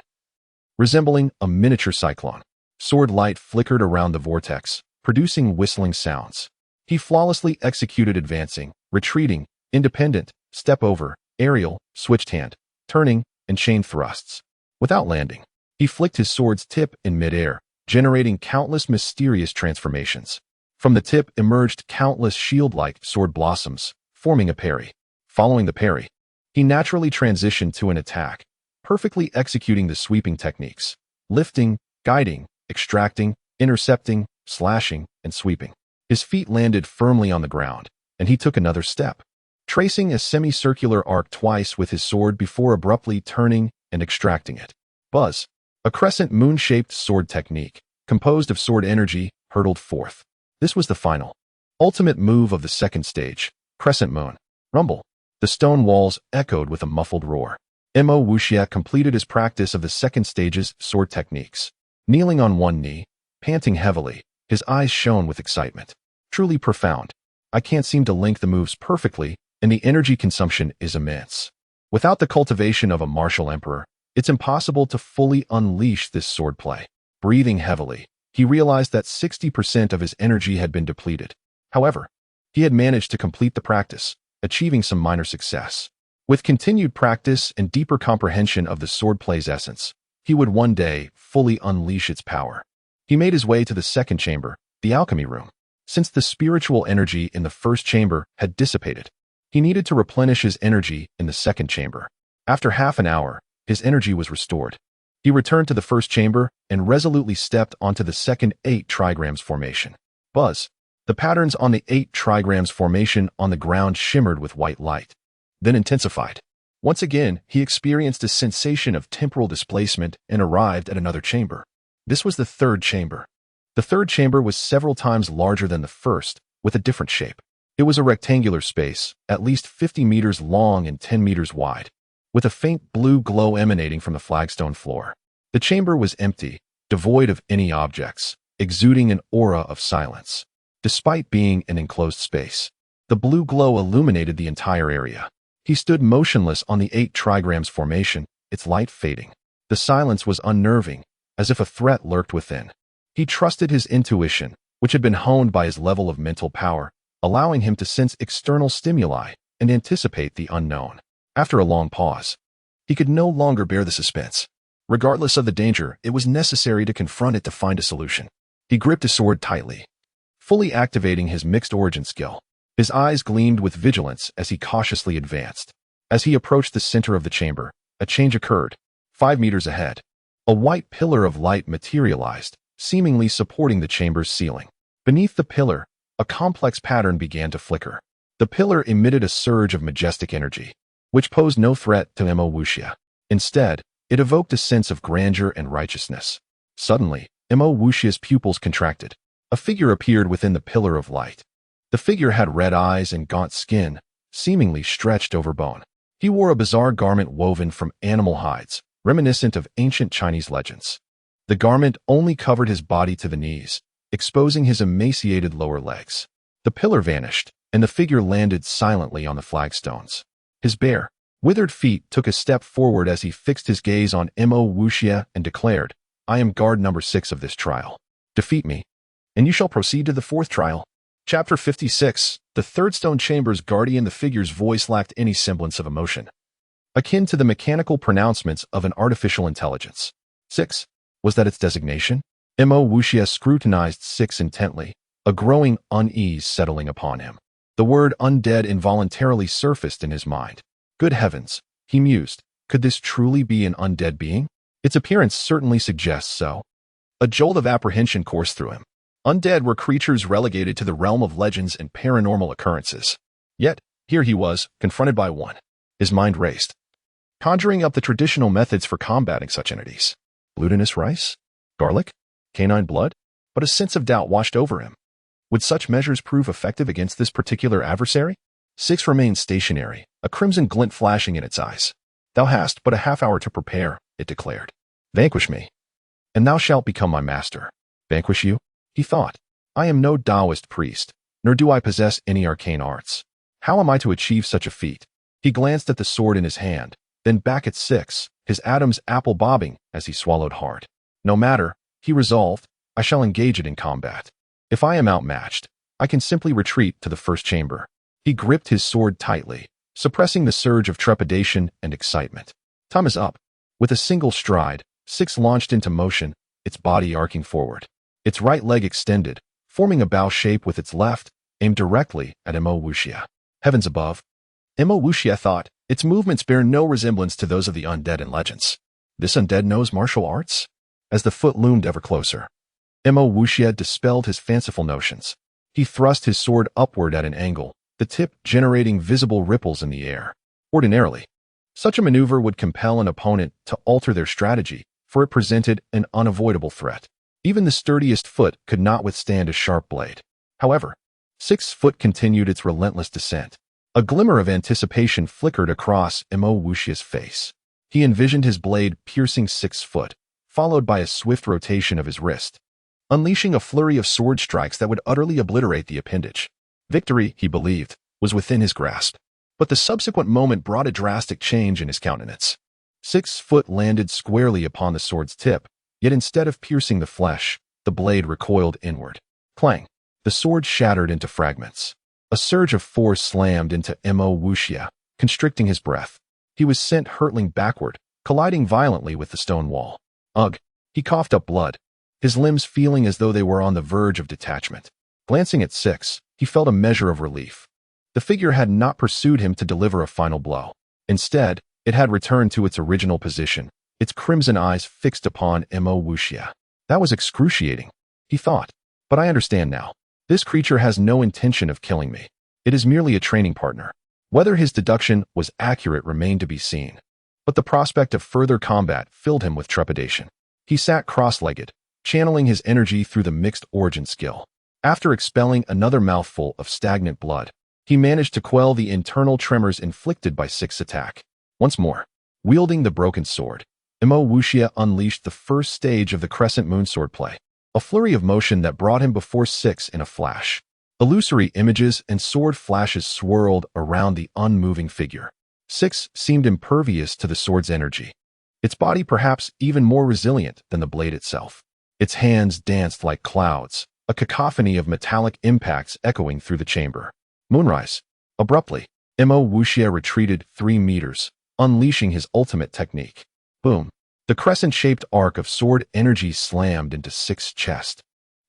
resembling a miniature cyclone. Sword light flickered around the vortex, producing whistling sounds. He flawlessly executed advancing, retreating, independent, step-over, aerial, switched hand, turning, and chain thrusts. Without landing, he flicked his sword's tip in midair, generating countless mysterious transformations. From the tip emerged countless shield-like sword blossoms, forming a parry. Following the parry, he naturally transitioned to an attack, perfectly executing the sweeping techniques: lifting, guiding, extracting, intercepting, slashing, and sweeping. His feet landed firmly on the ground, and he took another step, tracing a semicircular arc twice with his sword before abruptly turning and extracting it. Buzz, a crescent moon-shaped sword technique, composed of sword energy, hurtled forth. This was the final, ultimate move of the second stage, Crescent Moon. Rumble. The stone walls echoed with a muffled roar. Mo Wuxia completed his practice of the second stage's sword techniques. Kneeling on one knee, panting heavily, his eyes shone with excitement. Truly profound. I can't seem to link the moves perfectly, and the energy consumption is immense. Without the cultivation of a martial emperor, it's impossible to fully unleash this swordplay. Breathing heavily, he realized that 60% of his energy had been depleted. However, he had managed to complete the practice, achieving some minor success. With continued practice and deeper comprehension of the swordplay's essence, he would one day fully unleash its power. He made his way to the second chamber, the alchemy room. Since the spiritual energy in the first chamber had dissipated, he needed to replenish his energy in the second chamber. After half an hour, his energy was restored. He returned to the first chamber and resolutely stepped onto the second 8 trigrams formation. Buzz. The patterns on the 8 trigrams formation on the ground shimmered with white light, then intensified. Once again, he experienced a sensation of temporal displacement and arrived at another chamber. This was the third chamber. The third chamber was several times larger than the first, with a different shape. It was a rectangular space, at least 50 meters long and 10 meters wide, with a faint blue glow emanating from the flagstone floor. The chamber was empty, devoid of any objects, exuding an aura of silence. Despite being an enclosed space, the blue glow illuminated the entire area. He stood motionless on the 8 trigrams formation, its light fading. The silence was unnerving, as if a threat lurked within. He trusted his intuition, which had been honed by his level of mental power, allowing him to sense external stimuli and anticipate the unknown. After a long pause, he could no longer bear the suspense. Regardless of the danger, it was necessary to confront it to find a solution. He gripped his sword tightly, fully activating his mixed origin skill. His eyes gleamed with vigilance as he cautiously advanced. As he approached the center of the chamber, a change occurred. 5 meters ahead, A white pillar of light materialized, seemingly supporting the chamber's ceiling. Beneath the pillar, a complex pattern began to flicker. The pillar emitted a surge of majestic energy, which posed no threat to Imo Wuxia. Instead, it evoked a sense of grandeur and righteousness. Suddenly, Imo Wuxia's pupils contracted. A figure appeared within the pillar of light. The figure had red eyes and gaunt skin, seemingly stretched over bone. He wore a bizarre garment woven from animal hides, reminiscent of ancient Chinese legends. The garment only covered his body to the knees, exposing his emaciated lower legs. The pillar vanished, and the figure landed silently on the flagstones. His bare, withered feet took a step forward as he fixed his gaze on Imo Wuxia and declared, "I am guard number 6 of this trial. Defeat me, and you shall proceed to the 4th trial." Chapter 56. The Third Stone Chamber's guardian. The figure's voice lacked any semblance of emotion, akin to the mechanical pronouncements of an artificial intelligence. 6. Was that its designation? Imo Wuxia scrutinized 6 intently, a growing unease settling upon him. The word undead involuntarily surfaced in his mind. Good heavens, he mused, could this truly be an undead being? Its appearance certainly suggests so. A jolt of apprehension coursed through him. Undead were creatures relegated to the realm of legends and paranormal occurrences. Yet, here he was, confronted by one. His mind raced, conjuring up the traditional methods for combating such entities. Glutinous rice? Garlic? Canine blood? But a sense of doubt washed over him. Would such measures prove effective against this particular adversary? 6 remained stationary, a crimson glint flashing in its eyes. "Thou hast but a half-hour to prepare," it declared. "Vanquish me, and thou shalt become my master." Vanquish you? He thought. I am no Taoist priest, nor do I possess any arcane arts. How am I to achieve such a feat? He glanced at the sword in his hand, then back at 6, his Adam's apple bobbing as he swallowed hard. No matter, he resolved, I shall engage it in combat. If I am outmatched, I can simply retreat to the first chamber. He gripped his sword tightly, suppressing the surge of trepidation and excitement. Time is up. With a single stride, 6 launched into motion, its body arcing forward. Its right leg extended, forming a bow shape with its left, aimed directly at Imo Wuxia. Heavens above. Imo Wuxia thought, its movements bear no resemblance to those of the undead in legends. This undead knows martial arts? As the foot loomed ever closer, Imo Wuxia dispelled his fanciful notions. He thrust his sword upward at an angle, the tip generating visible ripples in the air. Ordinarily, such a maneuver would compel an opponent to alter their strategy, for it presented an unavoidable threat. Even the sturdiest foot could not withstand a sharp blade. However, 6 foot continued its relentless descent. A glimmer of anticipation flickered across Imo Wuxia's face. He envisioned his blade piercing 6 foot, followed by a swift rotation of his wrist, unleashing a flurry of sword strikes that would utterly obliterate the appendage. Victory, he believed, was within his grasp. But the subsequent moment brought a drastic change in his countenance. 6 foot landed squarely upon the sword's tip, yet instead of piercing the flesh, the blade recoiled inward. Clang! The sword shattered into fragments. A surge of force slammed into Imo Wuxia, constricting his breath. He was sent hurtling backward, colliding violently with the stone wall. Ugh! He coughed up blood, his limbs feeling as though they were on the verge of detachment. Glancing at 6, he felt a measure of relief. The figure had not pursued him to deliver a final blow. Instead, it had returned to its original position, its crimson eyes fixed upon Imo Wuxia. That was excruciating, he thought. But I understand now. This creature has no intention of killing me. It is merely a training partner. Whether his deduction was accurate remained to be seen. But the prospect of further combat filled him with trepidation. He sat cross-legged, channeling his energy through the mixed origin skill. After expelling another mouthful of stagnant blood, he managed to quell the internal tremors inflicted by 6's attack. Once more, wielding the broken sword, Imo Wuxia unleashed the first stage of the crescent moon swordplay, a flurry of motion that brought him before 6 in a flash. Illusory images and sword flashes swirled around the unmoving figure. 6 seemed impervious to the sword's energy, its body perhaps even more resilient than the blade itself. Its hands danced like clouds, a cacophony of metallic impacts echoing through the chamber. Moonrise. Abruptly, Imo Wuxia retreated 3 meters, unleashing his ultimate technique. Boom. The crescent-shaped arc of sword energy slammed into 6's chest,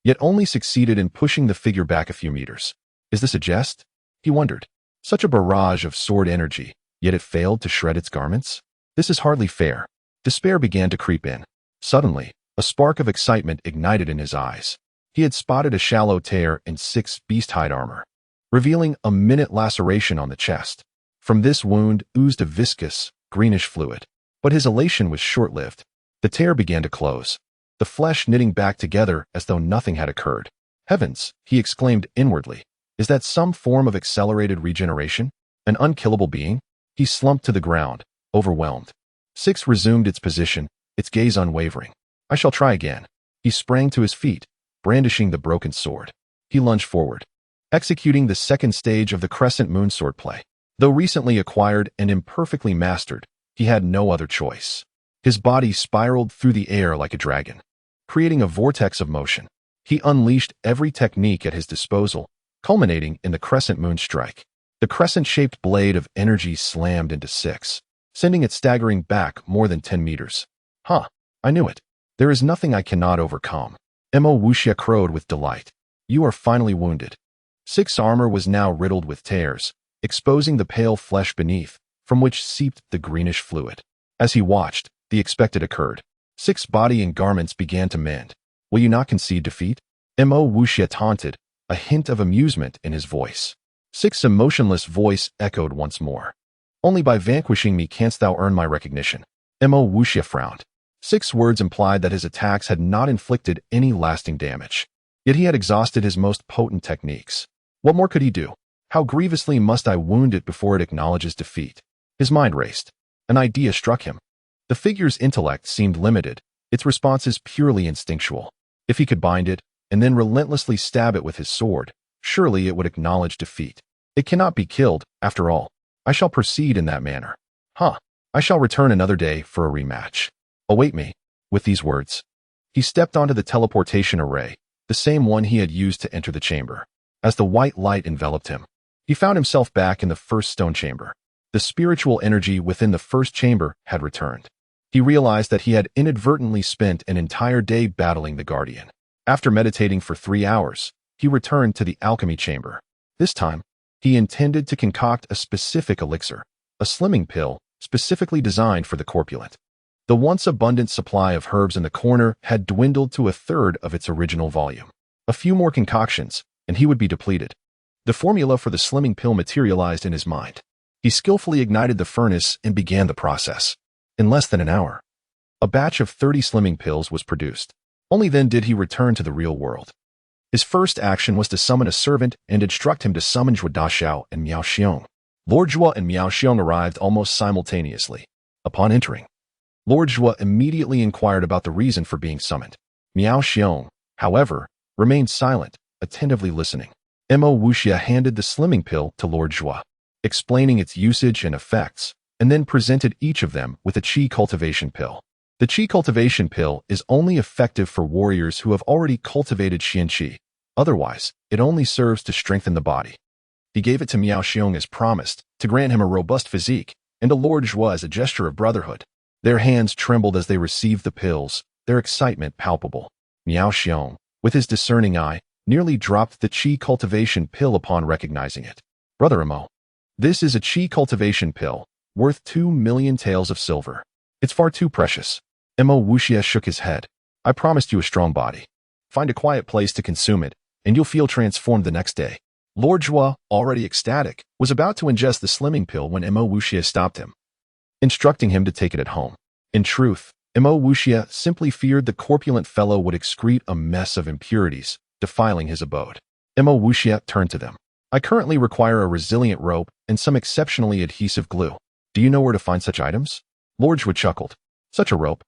yet only succeeded in pushing the figure back a few meters. Is this a jest? He wondered. Such a barrage of sword energy, yet it failed to shred its garments? This is hardly fair. Despair began to creep in. Suddenly, a spark of excitement ignited in his eyes. He had spotted a shallow tear in Six's beast-hide armor, revealing a minute laceration on the chest. From this wound oozed a viscous, greenish fluid. But his elation was short-lived. The tear began to close, the flesh knitting back together as though nothing had occurred. Heavens, he exclaimed inwardly. Is that some form of accelerated regeneration? An unkillable being? He slumped to the ground, overwhelmed. Six resumed its position, its gaze unwavering. I shall try again. He sprang to his feet, brandishing the broken sword. He lunged forward, executing the second stage of the crescent moon swordplay. Though recently acquired and imperfectly mastered, he had no other choice. His body spiraled through the air like a dragon, creating a vortex of motion. He unleashed every technique at his disposal, culminating in the crescent moon strike. The crescent-shaped blade of energy slammed into Six, sending it staggering back more than 10 meters. Huh, I knew it. There is nothing I cannot overcome. Mo Wuxia crowed with delight. You are finally wounded. Six's armor was now riddled with tears, exposing the pale flesh beneath, from which seeped the greenish fluid. As he watched, the expected occurred. Six's body and garments began to mend. Will you not concede defeat? Mo Wuxia taunted, a hint of amusement in his voice. Six's emotionless voice echoed once more. Only by vanquishing me canst thou earn my recognition. Mo Wuxia frowned. Six's words implied that his attacks had not inflicted any lasting damage. Yet he had exhausted his most potent techniques. What more could he do? How grievously must I wound it before it acknowledges defeat? His mind raced. An idea struck him. The figure's intellect seemed limited, its responses purely instinctual. If he could bind it, and then relentlessly stab it with his sword, surely it would acknowledge defeat. It cannot be killed, after all. I shall proceed in that manner. I shall return another day for a rematch. Await me. With these words, he stepped onto the teleportation array, the same one he had used to enter the chamber. As the white light enveloped him, he found himself back in the first stone chamber. The spiritual energy within the first chamber had returned. He realized that he had inadvertently spent an entire day battling the Guardian. After meditating for 3 hours, he returned to the alchemy chamber. This time, he intended to concoct a specific elixir, a slimming pill specifically designed for the corpulent. The once abundant supply of herbs in the corner had dwindled to a third of its original volume. A few more concoctions, and he would be depleted. The formula for the slimming pill materialized in his mind. He skillfully ignited the furnace and began the process. In less than an hour, a batch of 30 slimming pills was produced. Only then did he return to the real world. His first action was to summon a servant and instruct him to summon Zhuo Daxiao and Miao Xiong. Lord Zhuo and Miao Xiong arrived almost simultaneously. Upon entering, Lord Zhuo immediately inquired about the reason for being summoned. Miao Xiong, however, remained silent, attentively listening. Mo Wuxia handed the slimming pill to Lord Zhuo, explaining its usage and effects, and then presented each of them with a qi cultivation pill. The qi cultivation pill is only effective for warriors who have already cultivated xian qi. Otherwise, it only serves to strengthen the body. He gave it to Miao Xiong as promised, to grant him a robust physique, and to Lord Zhuo as a gesture of brotherhood. Their hands trembled as they received the pills, their excitement palpable. Miao Xiong, with his discerning eye, nearly dropped the qi cultivation pill upon recognizing it. Brother Mo, this is a qi cultivation pill, worth 2 million taels of silver. It's far too precious. Mo Wuxia shook his head. I promised you a strong body. Find a quiet place to consume it, and you'll feel transformed the next day. Lord Zhuo, already ecstatic, was about to ingest the slimming pill when Mo Wuxia stopped him, instructing him to take it at home. In truth, Mo Wuxia simply feared the corpulent fellow would excrete a mess of impurities, defiling his abode. Mo Wuxia turned to them. I currently require a resilient rope and some exceptionally adhesive glue. Do you know where to find such items? Lord Zhuo chuckled. Such a rope?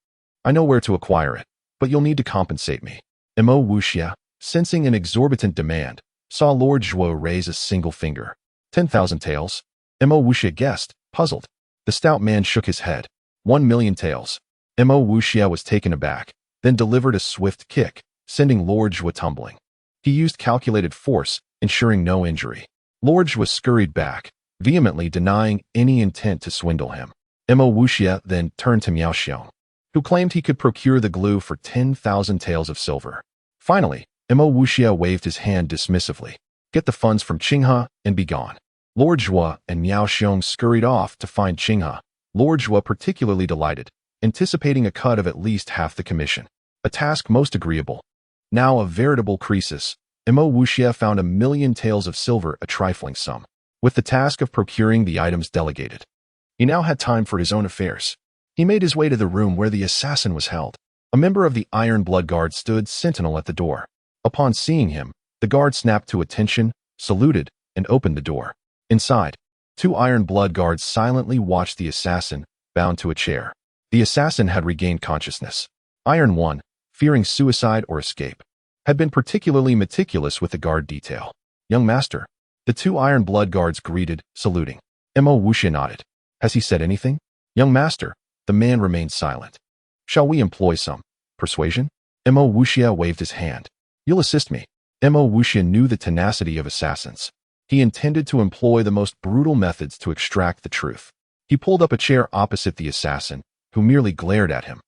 I know where to acquire it, but you'll need to compensate me. Mo Wuxia, sensing an exorbitant demand, saw Lord Zhuo raise a single finger. 10,000 taels? Mo Wuxia guessed, puzzled. The stout man shook his head. 1 million taels. Mo Wuxia was taken aback, then delivered a swift kick, sending Lord Zhuo tumbling. He used calculated force, ensuring no injury. Lord Zhuo scurried back, vehemently denying any intent to swindle him. Mo Wuxia then turned to Miao Xiong, who claimed he could procure the glue for 10,000 taels of silver. Finally, Mo Wuxia waved his hand dismissively. Get the funds from Qinghe and be gone. Lord Zhuo and Miao Xiong scurried off to find Qinghe. Lord Zhuo particularly delighted. anticipating a cut of at least half the commission. A task most agreeable. Now a veritable crisis, Mo Wuxia found 1,000,000 taels of silver a trifling sum, with the task of procuring the items delegated. He now had time for his own affairs. He made his way to the room where the assassin was held. A member of the Iron Blood Guard stood sentinel at the door. Upon seeing him, the guard snapped to attention, saluted, and opened the door. Inside, 2 Iron Blood Guards silently watched the assassin, bound to a chair. The assassin had regained consciousness. Iron 1, fearing suicide or escape, had been particularly meticulous with the guard detail. "Young master," the 2 Iron Blood Guards greeted, saluting. Mo Wuxia nodded. "Has he said anything?" "Young master," the man remained silent. "Shall we employ some persuasion?" Mo Wuxia waved his hand. "You'll assist me." Mo Wuxia knew the tenacity of assassins. He intended to employ the most brutal methods to extract the truth. He pulled up a chair opposite the assassin, who merely glared at him,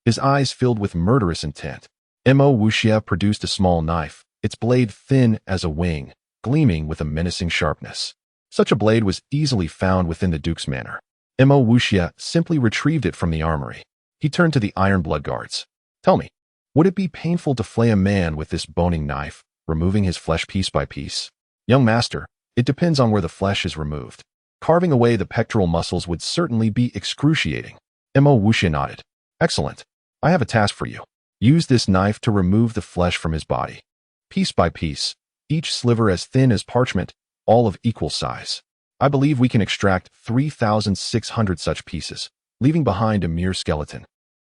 his eyes filled with murderous intent. Mo Wuxia produced a small knife, its blade thin as a wing, gleaming with a menacing sharpness. Such a blade was easily found within the Duke's manor. Mo Wuxia simply retrieved it from the armory. He turned to the Iron Blood Guards. "Tell me, would it be painful to flay a man with this boning knife, removing his flesh piece by piece?" "Young master, it depends on where the flesh is removed. Carving away the pectoral muscles would certainly be excruciating." Mo Wuxia nodded. "Excellent. I have a task for you. Use this knife to remove the flesh from his body. Piece by piece, each sliver as thin as parchment, all of equal size. I believe we can extract 3,600 such pieces, leaving behind a mere skeleton."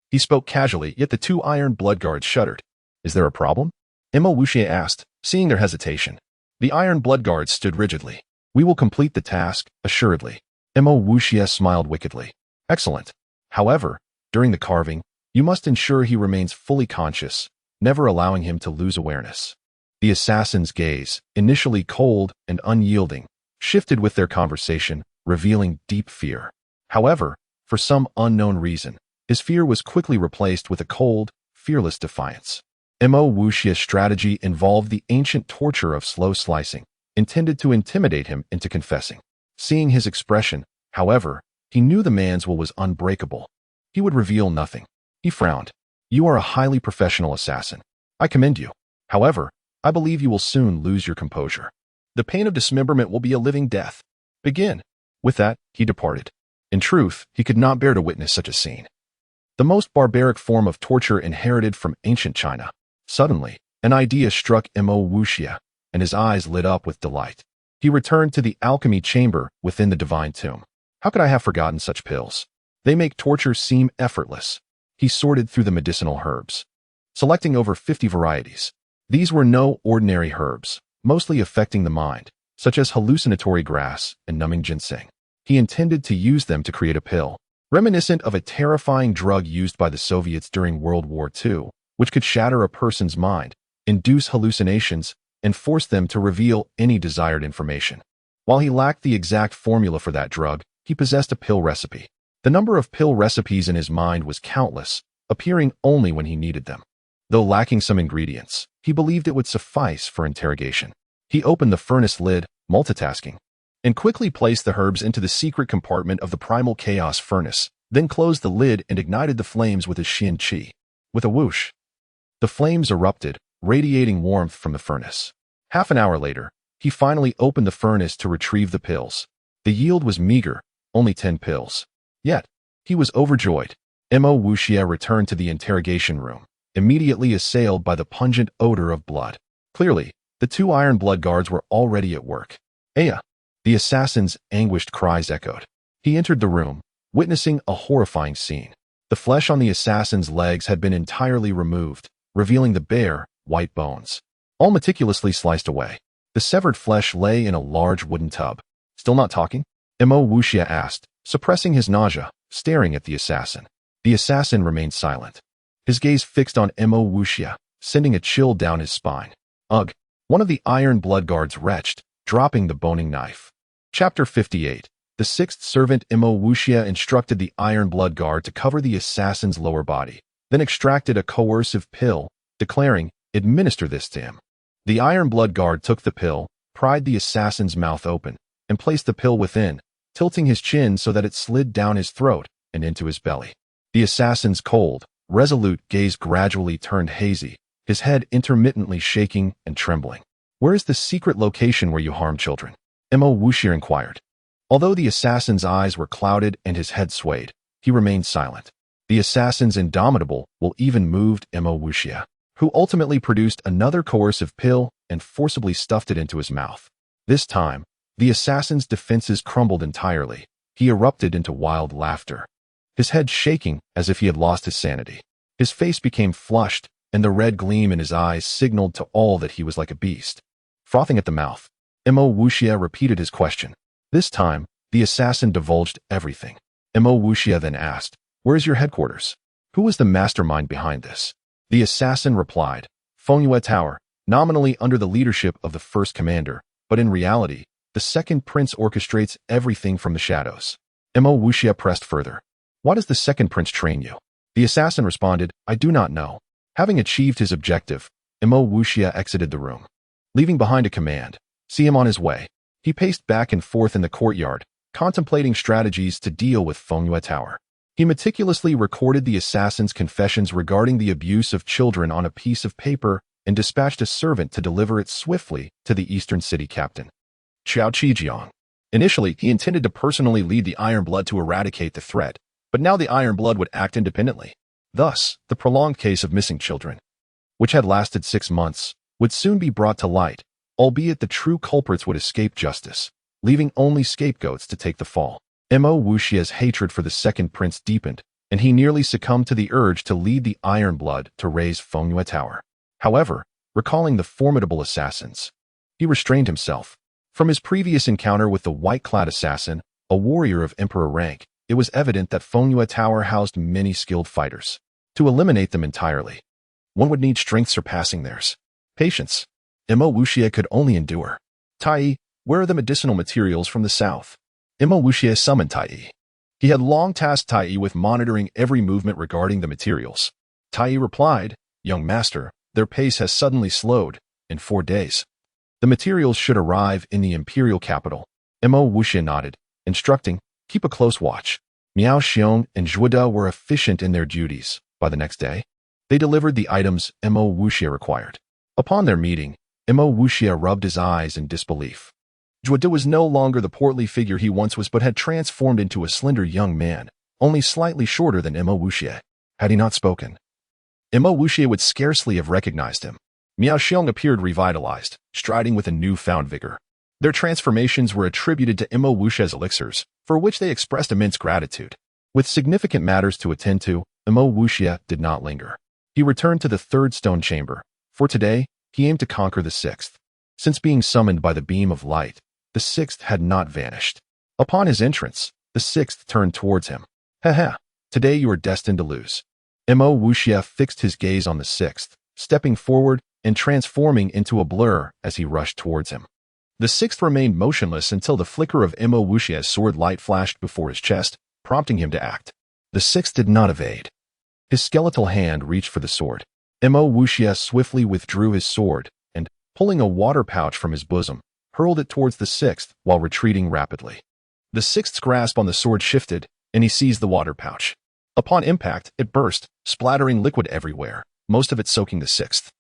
He spoke casually, yet the 2 Iron Blood Guards shuddered. "Is there a problem?" Mo Wuxia asked, seeing their hesitation. The Iron Blood Guards stood rigidly. "We will complete the task, assuredly." Mo Wuxia smiled wickedly. "Excellent. However, during the carving, you must ensure he remains fully conscious, never allowing him to lose awareness." The assassin's gaze, initially cold and unyielding, shifted with their conversation, revealing deep fear. However, for some unknown reason, his fear was quickly replaced with a cold, fearless defiance. Mo Wuxia's strategy involved the ancient torture of slow slicing, intended to intimidate him into confessing. Seeing his expression, however, he knew the man's will was unbreakable. He would reveal nothing. He frowned. "You are a highly professional assassin. I commend you. However, I believe you will soon lose your composure. The pain of dismemberment will be a living death. Begin." With that, he departed. In truth, he could not bear to witness such a scene. The most barbaric form of torture inherited from ancient China. Suddenly, an idea struck Mo Wuxia, and his eyes lit up with delight. He returned to the alchemy chamber within the divine tomb. How could I have forgotten such pills? They make torture seem effortless. He sorted through the medicinal herbs, selecting over 50 varieties. These were no ordinary herbs, mostly affecting the mind, such as hallucinatory grass and numbing ginseng. He intended to use them to create a pill, reminiscent of a terrifying drug used by the Soviets during World War II, which could shatter a person's mind, induce hallucinations, and force them to reveal any desired information. While he lacked the exact formula for that drug, he possessed a pill recipe. The number of pill recipes in his mind was countless, appearing only when he needed them. Though lacking some ingredients, he believed it would suffice for interrogation. He opened the furnace lid, multitasking, and quickly placed the herbs into the secret compartment of the primal chaos furnace, then closed the lid and ignited the flames with his Xian Qi. With a whoosh, the flames erupted, radiating warmth from the furnace. Half an hour later, he finally opened the furnace to retrieve the pills. The yield was meager, only 10 pills. Yet, he was overjoyed. Mo Wuxia returned to the interrogation room, immediately assailed by the pungent odor of blood. Clearly, the 2 Iron Blood Guards were already at work. "Aya!" The assassin's anguished cries echoed. He entered the room, witnessing a horrifying scene. The flesh on the assassin's legs had been entirely removed, revealing the bare, white bones, all meticulously sliced away. The severed flesh lay in a large wooden tub. "Still not talking?" Mo Wuxia asked, suppressing his nausea, staring at the assassin. The assassin remained silent, his gaze fixed on Mo Wuxia, sending a chill down his spine. "Ugh!" One of the Iron Blood Guards retched, dropping the boning knife. Chapter 58. The sixth servant Mo Wuxia instructed the Iron Blood Guard to cover the assassin's lower body, then extracted a coercive pill, declaring, "Administer this to him." The Iron Blood Guard took the pill, pried the assassin's mouth open, and placed the pill within, tilting his chin so that it slid down his throat and into his belly. The assassin's cold, resolute gaze gradually turned hazy, his head intermittently shaking and trembling. "Where is the secret location where you harm children?" Mo Wuxia inquired. Although the assassin's eyes were clouded and his head swayed, he remained silent. The assassin's indomitable will even moved Mo Wuxia, who ultimately produced another coercive pill and forcibly stuffed it into his mouth. This time, the assassin's defenses crumbled entirely. He erupted into wild laughter, his head shaking as if he had lost his sanity. His face became flushed, and the red gleam in his eyes signaled to all that he was like a beast. Frothing at the mouth, Mo Wuxia repeated his question. This time, the assassin divulged everything. Mo Wuxia then asked, "Where is your headquarters? Who was the mastermind behind this?" The assassin replied, "Fengyue Tower, nominally under the leadership of the first commander, but in reality, the second prince orchestrates everything from the shadows." Mo Wuxia pressed further. "Why does the second prince train you?" The assassin responded, "I do not know." Having achieved his objective, Mo Wuxia exited the room, leaving behind a command, "See him on his way." He paced back and forth in the courtyard, contemplating strategies to deal with Fengyue Tower. He meticulously recorded the assassin's confessions regarding the abuse of children on a piece of paper and dispatched a servant to deliver it swiftly to the eastern city captain, Qiao Qijiang. Initially, he intended to personally lead the Iron Blood to eradicate the threat, but now the Iron Blood would act independently. Thus, the prolonged case of missing children, which had lasted 6 months, would soon be brought to light, albeit the true culprits would escape justice, leaving only scapegoats to take the fall. Mo Wuxia's hatred for the second prince deepened, and he nearly succumbed to the urge to lead the Iron Blood to raise Fengyue Tower. However, recalling the formidable assassins, he restrained himself. From his previous encounter with the white-clad assassin, a warrior of emperor rank, it was evident that Fengyue Tower housed many skilled fighters. To eliminate them entirely, one would need strength surpassing theirs. Patience, Mo Wuxia could only endure. "Tai, where are the medicinal materials from the south?" Mo Wuxia summoned Tai. He had long tasked Tai with monitoring every movement regarding the materials. Tai replied, "Young master, their pace has suddenly slowed. In 4 days, the materials should arrive in the imperial capital." Mo Wuxia nodded, instructing, "Keep a close watch." Miao Xiong and Zhuoda were efficient in their duties. By the next day, they delivered the items Mo Wuxia required. Upon their meeting, Mo Wuxia rubbed his eyes in disbelief. Zhuoda was no longer the portly figure he once was, but had transformed into a slender young man, only slightly shorter than Mo Wuxia. Had he not spoken, Mo Wuxia would scarcely have recognized him. Miao Xiong appeared revitalized, striding with a newfound vigor. Their transformations were attributed to Mo Wuxia's elixirs, for which they expressed immense gratitude. With significant matters to attend to, Mo Wuxia did not linger. He returned to the third stone chamber. For today, he aimed to conquer the sixth. Since being summoned by the beam of light, the sixth had not vanished. Upon his entrance, the sixth turned towards him. "Ha! Today you are destined to lose." Mo Wuxia fixed his gaze on the sixth, stepping forward and transforming into a blur as he rushed towards him. The sixth remained motionless until the flicker of Mo Wuxia's sword light flashed before his chest, prompting him to act. The sixth did not evade. His skeletal hand reached for the sword. Mo Wuxia swiftly withdrew his sword and, pulling a water pouch from his bosom, hurled it towards the sixth while retreating rapidly. The sixth's grasp on the sword shifted, and he seized the water pouch. Upon impact, it burst, splattering liquid everywhere, most of it soaking the sixth.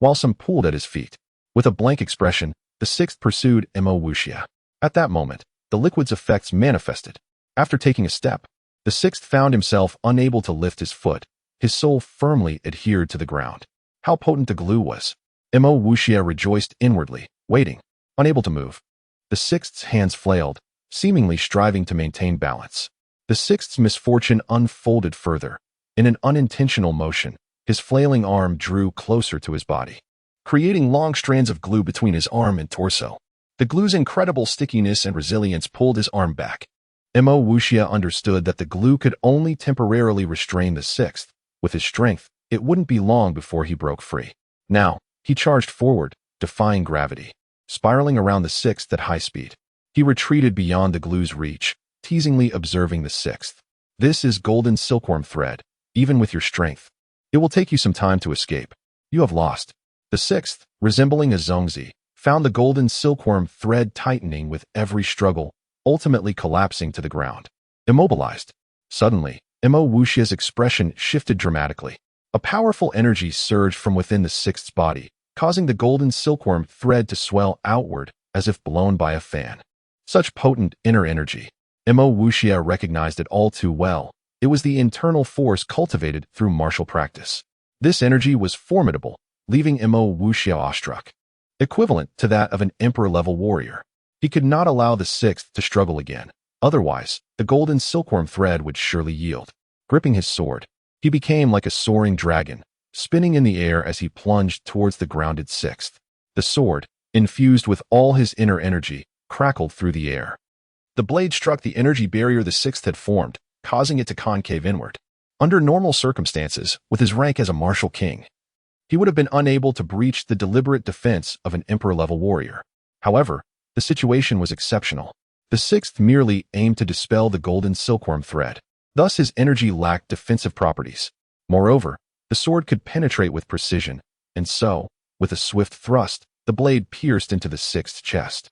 While some pooled at his feet, with a blank expression, the sixth pursued Mo Wuxia. At that moment, the liquid's effects manifested. After taking a step, the sixth found himself unable to lift his foot. His soul firmly adhered to the ground. How potent the glue was! Mo Wuxia rejoiced inwardly, waiting, unable to move. The sixth's hands flailed, seemingly striving to maintain balance. The sixth's misfortune unfolded further. In an unintentional motion, his flailing arm drew closer to his body, creating long strands of glue between his arm and torso. The glue's incredible stickiness and resilience pulled his arm back. Mo Wuxia understood that the glue could only temporarily restrain the sixth. With his strength, it wouldn't be long before he broke free. Now, he charged forward, defying gravity, spiraling around the sixth at high speed. He retreated beyond the glue's reach, teasingly observing the sixth. "This is golden silkworm thread. Even with your strength, it will take you some time to escape. You have lost." The sixth, resembling a zongzi, found the golden silkworm thread tightening with every struggle, ultimately collapsing to the ground. Immobilized. Suddenly, Mo Wuxia's expression shifted dramatically. A powerful energy surged from within the sixth's body, causing the golden silkworm thread to swell outward as if blown by a fan. Such potent inner energy. Mo Wuxia recognized it all too well. It was the internal force cultivated through martial practice. This energy was formidable, leaving Mo Wuxia awestruck. Equivalent to that of an emperor-level warrior. He could not allow the sixth to struggle again. Otherwise, the golden silkworm thread would surely yield. Gripping his sword, he became like a soaring dragon, spinning in the air as he plunged towards the grounded sixth. The sword, infused with all his inner energy, crackled through the air. The blade struck the energy barrier the sixth had formed, causing it to concave inward. Under normal circumstances, with his rank as a martial king, he would have been unable to breach the deliberate defense of an emperor-level warrior. However, the situation was exceptional. The sixth merely aimed to dispel the golden silkworm thread. Thus his energy lacked defensive properties. Moreover, the sword could penetrate with precision, and so, with a swift thrust, the blade pierced into the sixth's chest.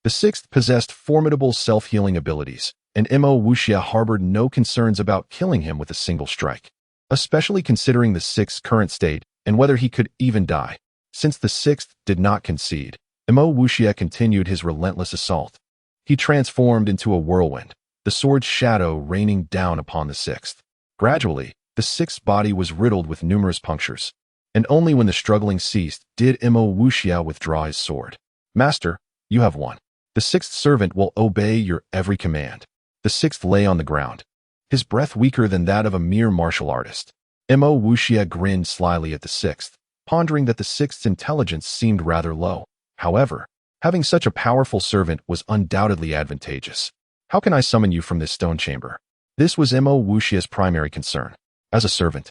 The sixth possessed formidable self-healing abilities, and Mo Wuxia harbored no concerns about killing him with a single strike, especially considering the sixth's current state and whether he could even die. Since the sixth did not concede, Mo Wuxia continued his relentless assault. He transformed into a whirlwind, the sword's shadow raining down upon the sixth. Gradually, the sixth's body was riddled with numerous punctures, and only when the struggling ceased did Mo Wuxia withdraw his sword. "Master, you have won. The sixth servant will obey your every command." The sixth lay on the ground, his breath weaker than that of a mere martial artist. Mo Wuxia grinned slyly at the sixth, pondering that the sixth's intelligence seemed rather low. However, having such a powerful servant was undoubtedly advantageous. "How can I summon you from this stone chamber?" This was Mo Wuxia's primary concern. As a servant,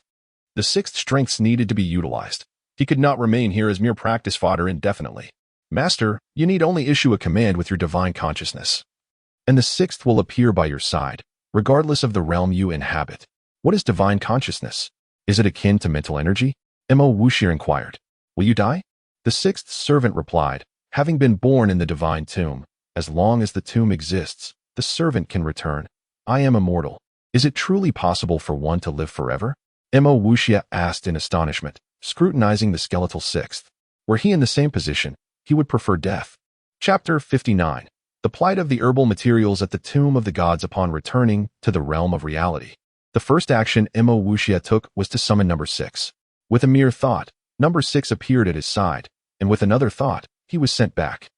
the sixth's strengths needed to be utilized. He could not remain here as mere practice fodder indefinitely. "Master, you need only issue a command with your divine consciousness, and the sixth will appear by your side, regardless of the realm you inhabit." "What is divine consciousness? Is it akin to mental energy?" Mo Wuxia inquired. "Will you die?" The sixth servant replied, "Having been born in the divine tomb, as long as the tomb exists, the servant can return. I am immortal. Is it truly possible for one to live forever?" Mo Wuxia asked in astonishment, scrutinizing the skeletal sixth. Were he in the same position, he would prefer death. Chapter 59. The plight of the herbal materials at the tomb of the gods upon returning to the realm of reality. The first action Mo Wuxia took was to summon number 6. With a mere thought, number 6 appeared at his side, and with another thought, he was sent back.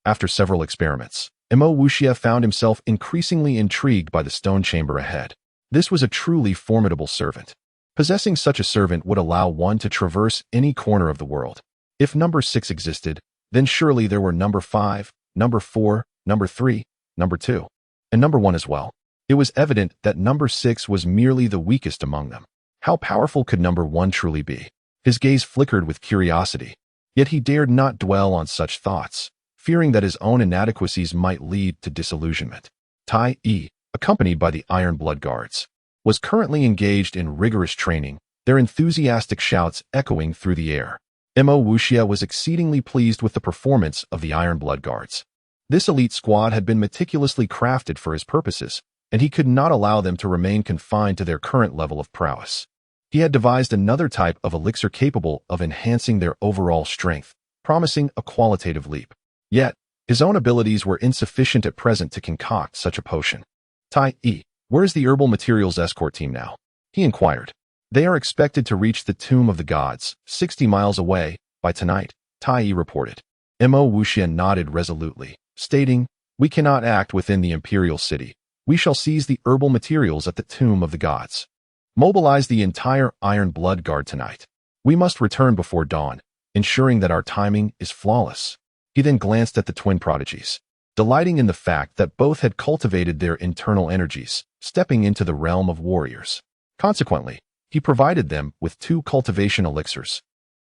After several experiments, Mo Wuxia found himself increasingly intrigued by the stone chamber ahead. This was a truly formidable servant. Possessing such a servant would allow one to traverse any corner of the world. If number 6 existed, then surely there were number 5, number 4, number 3, number 2, and number 1 as well. It was evident that number 6 was merely the weakest among them. How powerful could number 1 truly be? His gaze flickered with curiosity, yet he dared not dwell on such thoughts, fearing that his own inadequacies might lead to disillusionment. Tai Yi, accompanied by the Iron Blood Guards, was currently engaged in rigorous training, their enthusiastic shouts echoing through the air. Mo Wuxia was exceedingly pleased with the performance of the Iron Blood Guards. This elite squad had been meticulously crafted for his purposes, and he could not allow them to remain confined to their current level of prowess. He had devised another type of elixir capable of enhancing their overall strength, promising a qualitative leap. Yet, his own abilities were insufficient at present to concoct such a potion. Tai Yi, where is the herbal materials escort team now? He inquired. They are expected to reach the Tomb of the Gods, 60 miles away, by tonight, Tai Yi reported. Mo Wuxia nodded resolutely, stating, "We cannot act within the Imperial City. We shall seize the herbal materials at the Tomb of the Gods. Mobilize the entire Iron Blood Guard tonight. We must return before dawn, ensuring that our timing is flawless." He then glanced at the twin prodigies, delighting in the fact that both had cultivated their internal energies, stepping into the realm of warriors. Consequently, he provided them with 2 cultivation elixirs,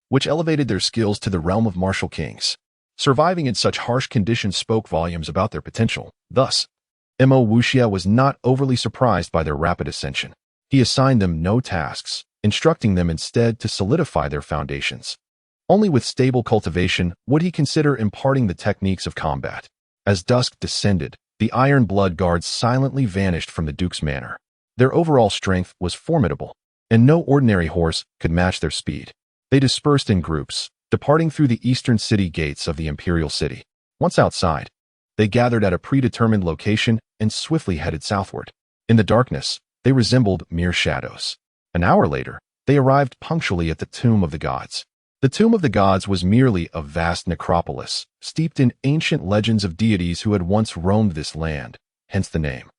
which elevated their skills to the realm of martial kings. Surviving in such harsh conditions spoke volumes about their potential. Thus, Mo Wuxia was not overly surprised by their rapid ascension. He assigned them no tasks, instructing them instead to solidify their foundations. Only with stable cultivation would he consider imparting the techniques of combat. As dusk descended, the Iron Blood Guards silently vanished from the Duke's manor. Their overall strength was formidable, and no ordinary horse could match their speed. They dispersed in groups, departing through the eastern city gates of the imperial city. Once outside, they gathered at a predetermined location and swiftly headed southward. In the darkness, they resembled mere shadows. An hour later, they arrived punctually at the Tomb of the Gods. The Tomb of the Gods was merely a vast necropolis, steeped in ancient legends of deities who had once roamed this land, hence the name.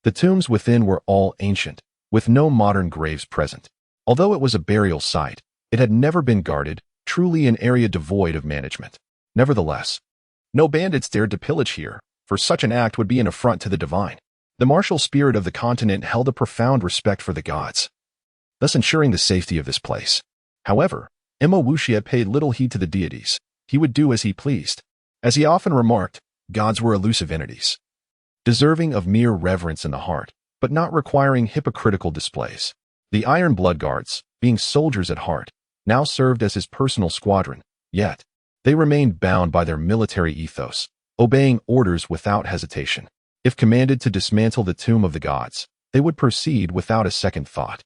The tombs within were all ancient, with no modern graves present. Although it was a burial site, it had never been guarded, truly an area devoid of management. Nevertheless, no bandits dared to pillage here, for such an act would be an affront to the divine. The martial spirit of the continent held a profound respect for the gods, thus ensuring the safety of this place. However, Imo Wuxia paid little heed to the deities. He would do as he pleased. As he often remarked, gods were elusive entities, deserving of mere reverence in the heart, but not requiring hypocritical displays. The Iron Blood Guards, being soldiers at heart, now served as his personal squadron, yet they remained bound by their military ethos, obeying orders without hesitation. If commanded to dismantle the Tomb of the Gods, they would proceed without a second thought.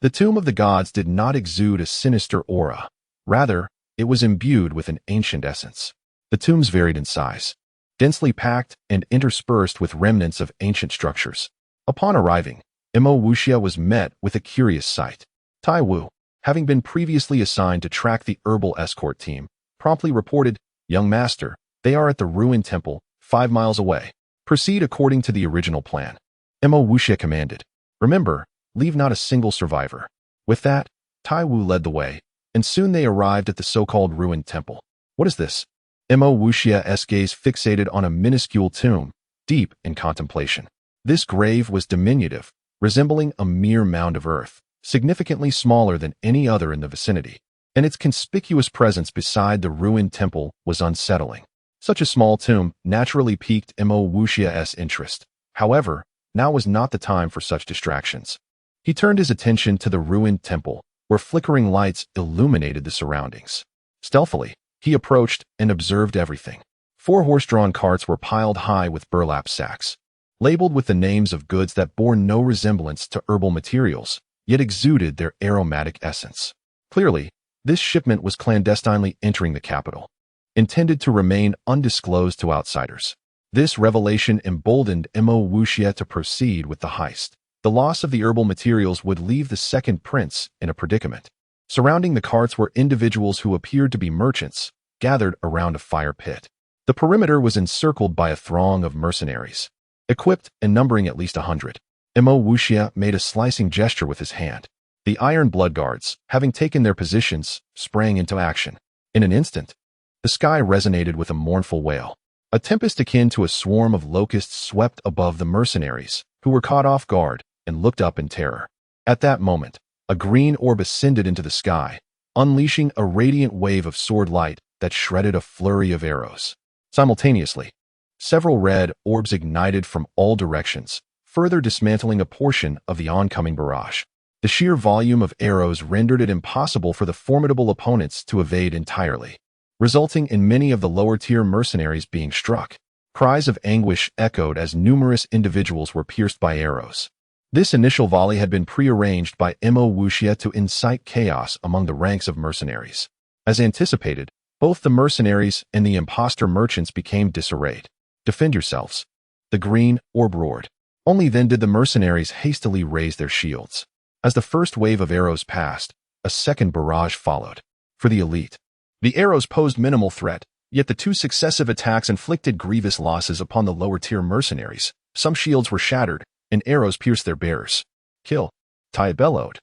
The Tomb of the Gods did not exude a sinister aura. Rather, it was imbued with an ancient essence. The tombs varied in size, densely packed and interspersed with remnants of ancient structures. Upon arriving, Imo Wuxia was met with a curious sight. Tai Wu, having been previously assigned to track the herbal escort team, promptly reported, "Young master, they are at the ruined temple, 5 miles away. Proceed according to the original plan." Imo Wuxia commanded, "Remember, leave not a single survivor." With that, Tai Wu led the way, and soon they arrived at the so-called ruined temple. What is this? Imo Wuxia's gaze fixated on a minuscule tomb, deep in contemplation. This grave was diminutive, resembling a mere mound of earth, significantly smaller than any other in the vicinity, and its conspicuous presence beside the ruined temple was unsettling. Such a small tomb naturally piqued Imo Wuxia's interest. However, now was not the time for such distractions. He turned his attention to the ruined temple, where flickering lights illuminated the surroundings. Stealthily, he approached and observed everything. 4 horse-drawn carts were piled high with burlap sacks, labeled with the names of goods that bore no resemblance to herbal materials, yet exuded their aromatic essence. Clearly, this shipment was clandestinely entering the capital, intended to remain undisclosed to outsiders. This revelation emboldened Imo Wuxia to proceed with the heist. The loss of the herbal materials would leave the second prince in a predicament. Surrounding the carts were individuals who appeared to be merchants, gathered around a fire pit. The perimeter was encircled by a throng of mercenaries, equipped and numbering at least 100. Imo Wuxia made a slicing gesture with his hand. The Iron Blood Guards, having taken their positions, sprang into action. In an instant, the sky resonated with a mournful wail. A tempest akin to a swarm of locusts swept above the mercenaries, who were caught off guard and looked up in terror. At that moment, a green orb ascended into the sky, unleashing a radiant wave of sword light that shredded a flurry of arrows. Simultaneously, several red orbs ignited from all directions, further dismantling a portion of the oncoming barrage. The sheer volume of arrows rendered it impossible for the formidable opponents to evade entirely, resulting in many of the lower-tier mercenaries being struck. Cries of anguish echoed as numerous individuals were pierced by arrows. This initial volley had been prearranged by Imo Wuxia to incite chaos among the ranks of mercenaries. As anticipated, both the mercenaries and the imposter merchants became disarrayed. "Defend yourselves," the green orb roared. Only then did the mercenaries hastily raise their shields. As the first wave of arrows passed, a second barrage followed. For the elite, the arrows posed minimal threat, yet the 2 successive attacks inflicted grievous losses upon the lower-tier mercenaries. Some shields were shattered, and arrows pierced their bearers. "Kill!" Tai bellowed,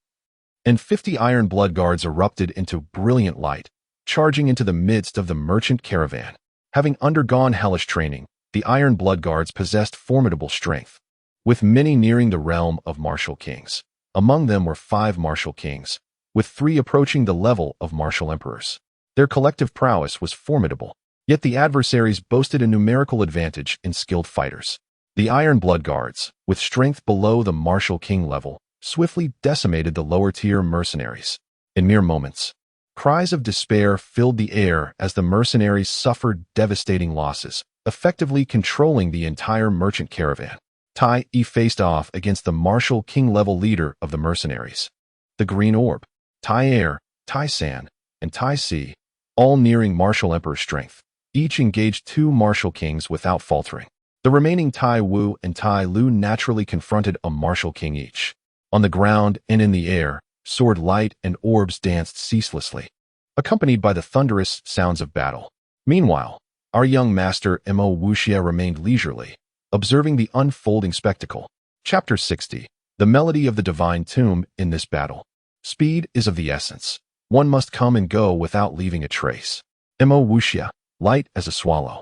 and 50 Iron Blood Guards erupted into brilliant light, charging into the midst of the merchant caravan. Having undergone hellish training, the Iron Blood Guards possessed formidable strength, with many nearing the realm of martial kings. Among them were 5 martial kings, with 3 approaching the level of martial emperors. Their collective prowess was formidable, yet the adversaries boasted a numerical advantage in skilled fighters. The Iron Blood Guards, with strength below the martial king level, swiftly decimated the lower-tier mercenaries. In mere moments, cries of despair filled the air as the mercenaries suffered devastating losses, effectively controlling the entire merchant caravan. Tai Yi faced off against the martial king-level leader of the mercenaries. The Green Orb, Tai Air, Tai San, and Tai Si, all nearing martial emperor strength. Each engaged 2 martial kings without faltering. The remaining Tai Wu and Tai Lu naturally confronted a martial king each. On the ground and in the air, sword light and orbs danced ceaselessly, accompanied by the thunderous sounds of battle. Meanwhile, our young master Mo Wuxia remained leisurely, observing the unfolding spectacle. Chapter 60. The melody of the divine tomb in this battle. Speed is of the essence. One must come and go without leaving a trace. Mo Wuxia, light as a swallow,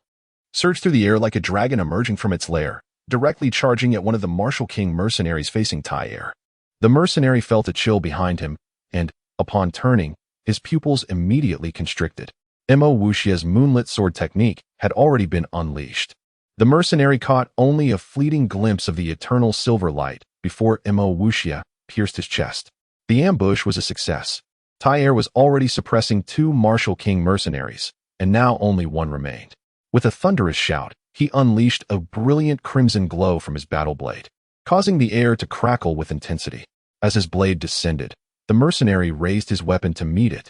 surged through the air like a dragon emerging from its lair, directly charging at one of the martial king mercenaries facing Tai Air. The mercenary felt a chill behind him, and, upon turning, his pupils immediately constricted. Mo Wuxia's moonlit sword technique had already been unleashed. The mercenary caught only a fleeting glimpse of the eternal silver light before Mo Wuxia pierced his chest. The ambush was a success. Tai Air was already suppressing 2 martial king mercenaries, and now only one remained. With a thunderous shout, he unleashed a brilliant crimson glow from his battle blade, causing the air to crackle with intensity. As his blade descended, the mercenary raised his weapon to meet it,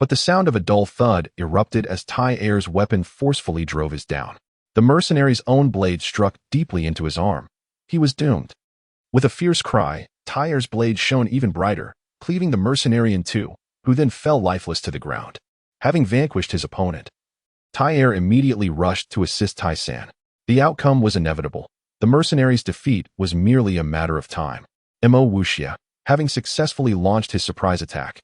but the sound of a dull thud erupted as Tai Air's weapon forcefully drove his down. The mercenary's own blade struck deeply into his arm. He was doomed. With a fierce cry, Tai Air's blade shone even brighter, cleaving the mercenary in 2, who then fell lifeless to the ground. Having vanquished his opponent, Tai Air immediately rushed to assist Tai San. The outcome was inevitable. The mercenary's defeat was merely a matter of time. Mo Wuxia, having successfully launched his surprise attack,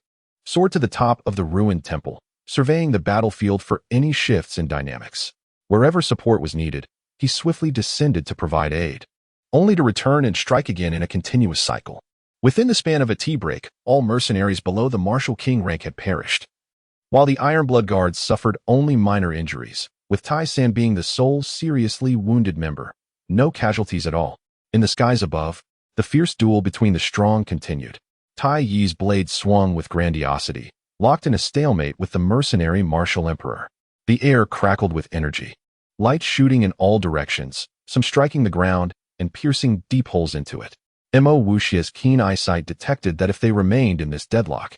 soared to the top of the ruined temple, surveying the battlefield for any shifts in dynamics. Wherever support was needed, he swiftly descended to provide aid, only to return and strike again in a continuous cycle. Within the span of a tea break, all mercenaries below the martial king rank had perished, while the Ironblood guards suffered only minor injuries, with Tai San being the sole seriously wounded member. No casualties at all. In the skies above, the fierce duel between the strong continued. Tai Yi's blade swung with grandiosity, locked in a stalemate with the mercenary martial emperor. The air crackled with energy, light shooting in all directions, some striking the ground and piercing deep holes into it. Mo Wuxia's keen eyesight detected that if they remained in this deadlock,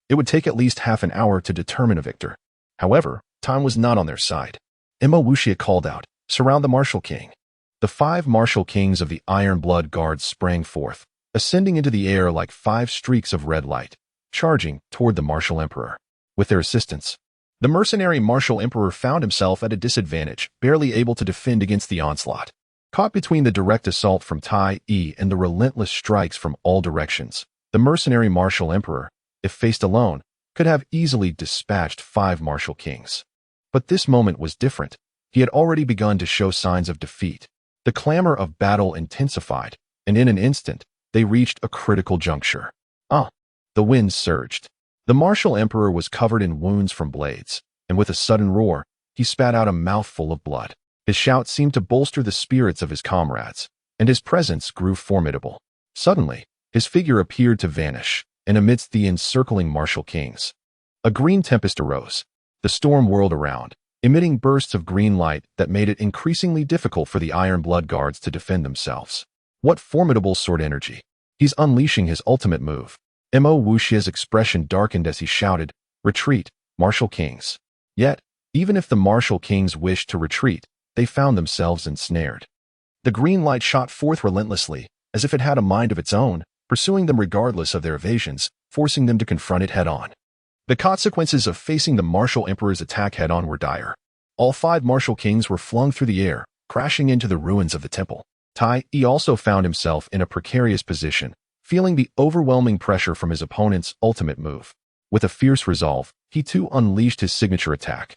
it would take at least half an hour to determine a victor. However, time was not on their side. Mo Wuxia called out, "Surround the martial king." The 5 martial kings of the Ironblood guards sprang forth, ascending into the air like 5 streaks of red light, charging toward the martial emperor. With their assistance, the mercenary martial emperor found himself at a disadvantage, barely able to defend against the onslaught. Caught between the direct assault from Tai Yi and the relentless strikes from all directions, the mercenary martial emperor, if faced alone, could have easily dispatched 5 martial kings. But this moment was different. He had already begun to show signs of defeat. The clamor of battle intensified, and in an instant, they reached a critical juncture. The winds surged. The martial emperor was covered in wounds from blades, and with a sudden roar, he spat out a mouthful of blood. His shout seemed to bolster the spirits of his comrades, and his presence grew formidable. Suddenly, his figure appeared to vanish, and amidst the encircling martial kings, a green tempest arose. The storm whirled around, emitting bursts of green light that made it increasingly difficult for the Ironblood guards to defend themselves. What formidable sword energy! He's unleashing his ultimate move. Mo Wuxia's expression darkened as he shouted, "Retreat, martial kings." Yet, even if the martial kings wished to retreat, they found themselves ensnared. The green light shot forth relentlessly, as if it had a mind of its own, pursuing them regardless of their evasions, forcing them to confront it head-on. The consequences of facing the martial emperor's attack head-on were dire. All 5 martial kings were flung through the air, crashing into the ruins of the temple. Tai Yi also found himself in a precarious position, feeling the overwhelming pressure from his opponent's ultimate move. With a fierce resolve, he too unleashed his signature attack.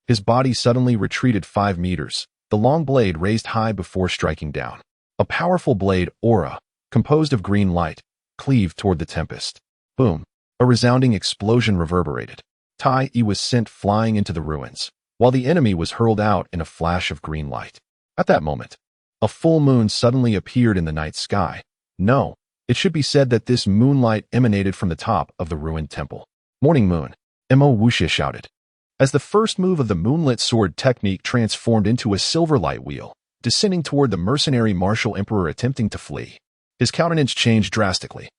His body suddenly retreated 5 meters, the long blade raised high before striking down. A powerful blade aura, composed of green light, cleaved toward the tempest. Boom! A resounding explosion reverberated. Tai Yi was sent flying into the ruins, while the enemy was hurled out in a flash of green light. At that moment, a full moon suddenly appeared in the night sky. No, it should be said that this moonlight emanated from the top of the ruined temple. "Morning moon," Mo Wuxia shouted, as the first move of the moonlit sword technique transformed into a silver light wheel. descending toward the mercenary martial emperor attempting to flee. His countenance changed drastically,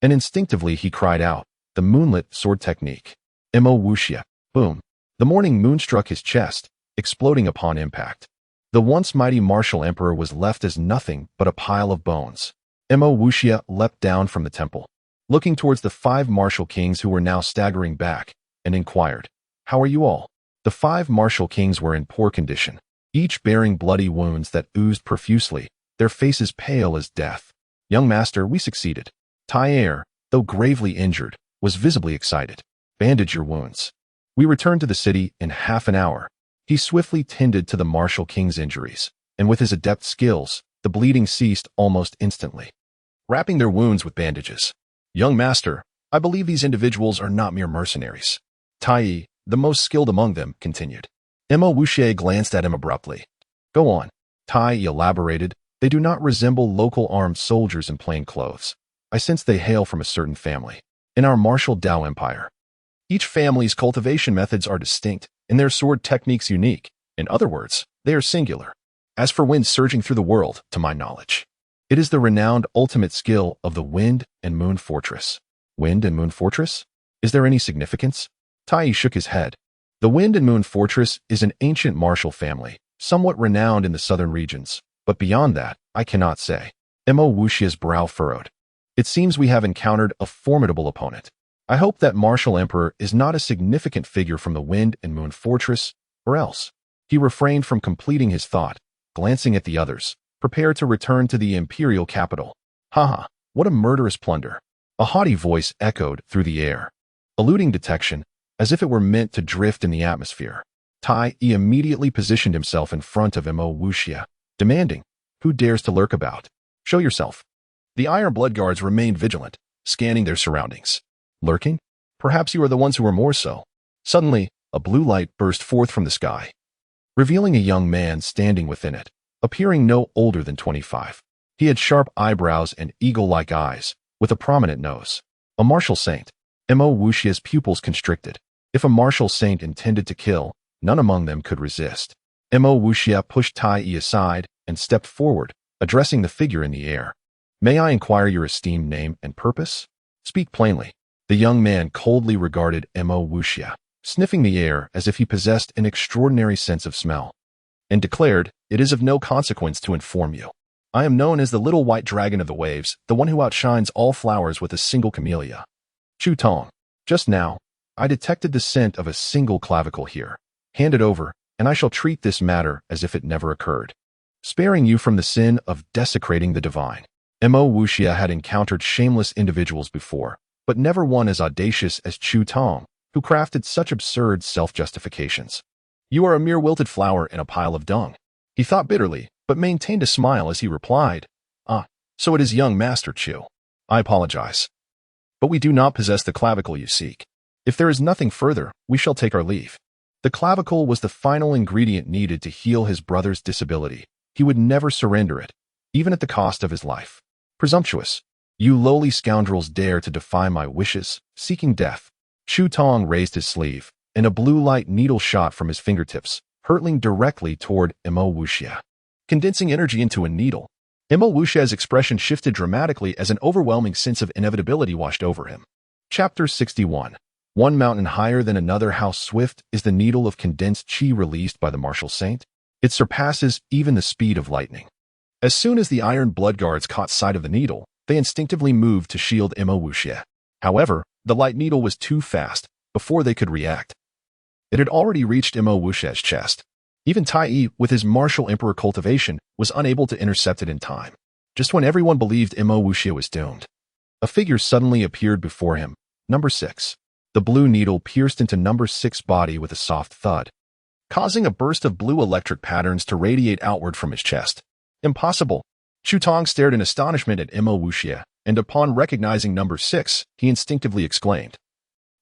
and instinctively he cried out, "The moonlit sword technique. Mo wuxia." Boom. The morning moon struck his chest, exploding upon impact. The once mighty martial emperor was left as nothing but a pile of bones. Mo wuxia leapt down from the temple, looking towards the 5 martial kings who were now staggering back, and inquired, "How are you all?" The 5 martial kings were in poor condition, each bearing bloody wounds that oozed profusely, their faces pale as death. "Young master, we succeeded." Tyre, though gravely injured, was visibly excited. "Bandage your wounds. We return to the city in half an hour." He swiftly tended to the martial king's injuries, and with his adept skills, the bleeding ceased almost instantly. Wrapping their wounds with bandages. "Young master, I believe these individuals are not mere mercenaries." Tai, the most skilled among them, continued. Mo wuxia glanced at him abruptly. "Go on." Tai elaborated. "They do not resemble local armed soldiers in plain clothes. I sense they hail from a certain family. In our martial Dao Empire, each family's cultivation methods are distinct, and their sword techniques unique. In other words, they are singular. As for wind surging through the world, to my knowledge, it is the renowned ultimate skill of the Wind and Moon Fortress." Wind and Moon Fortress? Is there any significance? Tai shook his head. The Wind and Moon Fortress is an ancient martial family, somewhat renowned in the southern regions, but beyond that, I cannot say. Mo wuxia's brow furrowed. "It seems we have encountered a formidable opponent. I hope that martial emperor is not a significant figure from the Wind and Moon Fortress, or else." He refrained from completing his thought, glancing at the others, prepared to return to the imperial capital. "Haha, what a murderous plunder." A haughty voice echoed through the air, eluding detection, as if it were meant to drift in the atmosphere. Tai immediately positioned himself in front of Mo wuxia, demanding, "Who dares to lurk about? Show yourself." The Iron Blood Guards remained vigilant, scanning their surroundings. "Lurking? Perhaps you are the ones who are more so." Suddenly, a blue light burst forth from the sky, revealing a young man standing within it, appearing no older than 25. He had sharp eyebrows and eagle-like eyes, with a prominent nose. A martial saint. Mo wuxia's pupils constricted. If a martial saint intended to kill, none among them could resist. Mo wuxia pushed Tai aside and stepped forward, addressing the figure in the air. "May I inquire your esteemed name and purpose? Speak plainly." The young man coldly regarded Mo wuxia, sniffing the air as if he possessed an extraordinary sense of smell, and declared, "It is of no consequence to inform you. I am known as the little white dragon of the waves, the one who outshines all flowers with a single camellia. Chu Tong. Just now, I detected the scent of a single clavicle here. Hand it over, and I shall treat this matter as if it never occurred, sparing you from the sin of desecrating the divine." Mo wuxia had encountered shameless individuals before, but never one as audacious as Chu Tong, who crafted such absurd self-justifications. "You are a mere wilted flower in a pile of dung." He thought bitterly, but maintained a smile as he replied, "Ah, so it is young Master Chu. I apologize, but we do not possess the clavicle you seek. If there is nothing further, we shall take our leave." The clavicle was the final ingredient needed to heal his brother's disability. He would never surrender it, even at the cost of his life. "Presumptuous. You lowly scoundrels dare to defy my wishes, seeking death." Chu Tong raised his sleeve, and a blue light needle shot from his fingertips, hurtling directly toward Mo wuxia. Condensing energy into a needle, Mo wuxia's expression shifted dramatically as an overwhelming sense of inevitability washed over him. Chapter 61. One mountain higher than another. How swift is the needle of condensed chi released by the martial saint? It surpasses even the speed of lightning. As soon as the Iron Blood Guards caught sight of the needle, they instinctively moved to shield Mo wuxia. However, the light needle was too fast before they could react. It had already reached Mo wuxia's chest. Even Tai, with his martial emperor cultivation, was unable to intercept it in time. Just when everyone believed Mo wuxia was doomed, a figure suddenly appeared before him. Number 6. The blue needle pierced into Number 6's body with a soft thud, causing a burst of blue electric patterns to radiate outward from his chest. "Impossible." Chu Tong stared in astonishment at Mo wuxia, and upon recognizing Number 6, he instinctively exclaimed,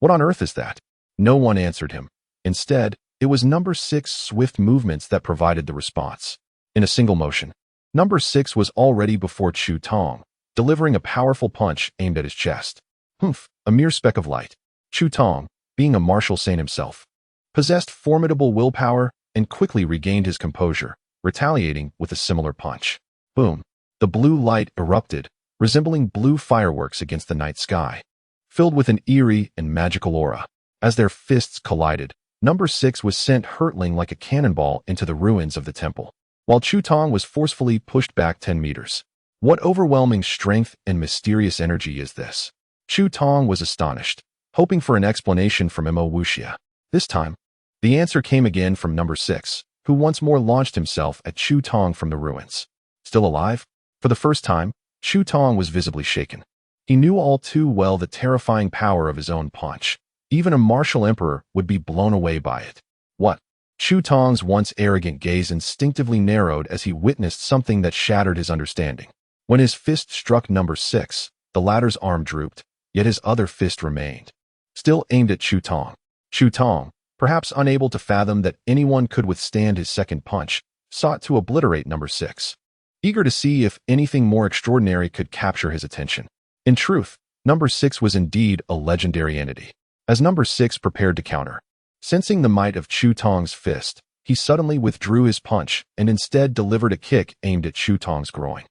"What on earth is that?" No one answered him. Instead, it was Number 6's swift movements that provided the response. In a single motion, Number 6 was already before Chu Tong, delivering a powerful punch aimed at his chest. Humph, a mere speck of light. Chu Tong, being a martial saint himself, possessed formidable willpower and quickly regained his composure, retaliating with a similar punch. Boom! The blue light erupted, resembling blue fireworks against the night sky, filled with an eerie and magical aura. As their fists collided, number 6 was sent hurtling like a cannonball into the ruins of the temple, while Chu Tong was forcefully pushed back 10 meters. What overwhelming strength and mysterious energy is this? Chu Tong was astonished, hoping for an explanation from Mo Wuxia. This time, the answer came again from number 6, who once more launched himself at Chu Tong from the ruins. Still alive? For the first time, Chu Tong was visibly shaken. He knew all too well the terrifying power of his own punch. Even a martial emperor would be blown away by it. What? Chu Tong's once arrogant gaze instinctively narrowed as he witnessed something that shattered his understanding. When his fist struck number 6, the latter's arm drooped, yet his other fist remained, still aimed at Chu Tong. Chu Tong, perhaps unable to fathom that anyone could withstand his second punch, sought to obliterate number 6, eager to see if anything more extraordinary could capture his attention. In truth, number 6 was indeed a legendary entity. As number 6 prepared to counter, sensing the might of Chu Tong's fist, he suddenly withdrew his punch and instead delivered a kick aimed at Chu Tong's groin.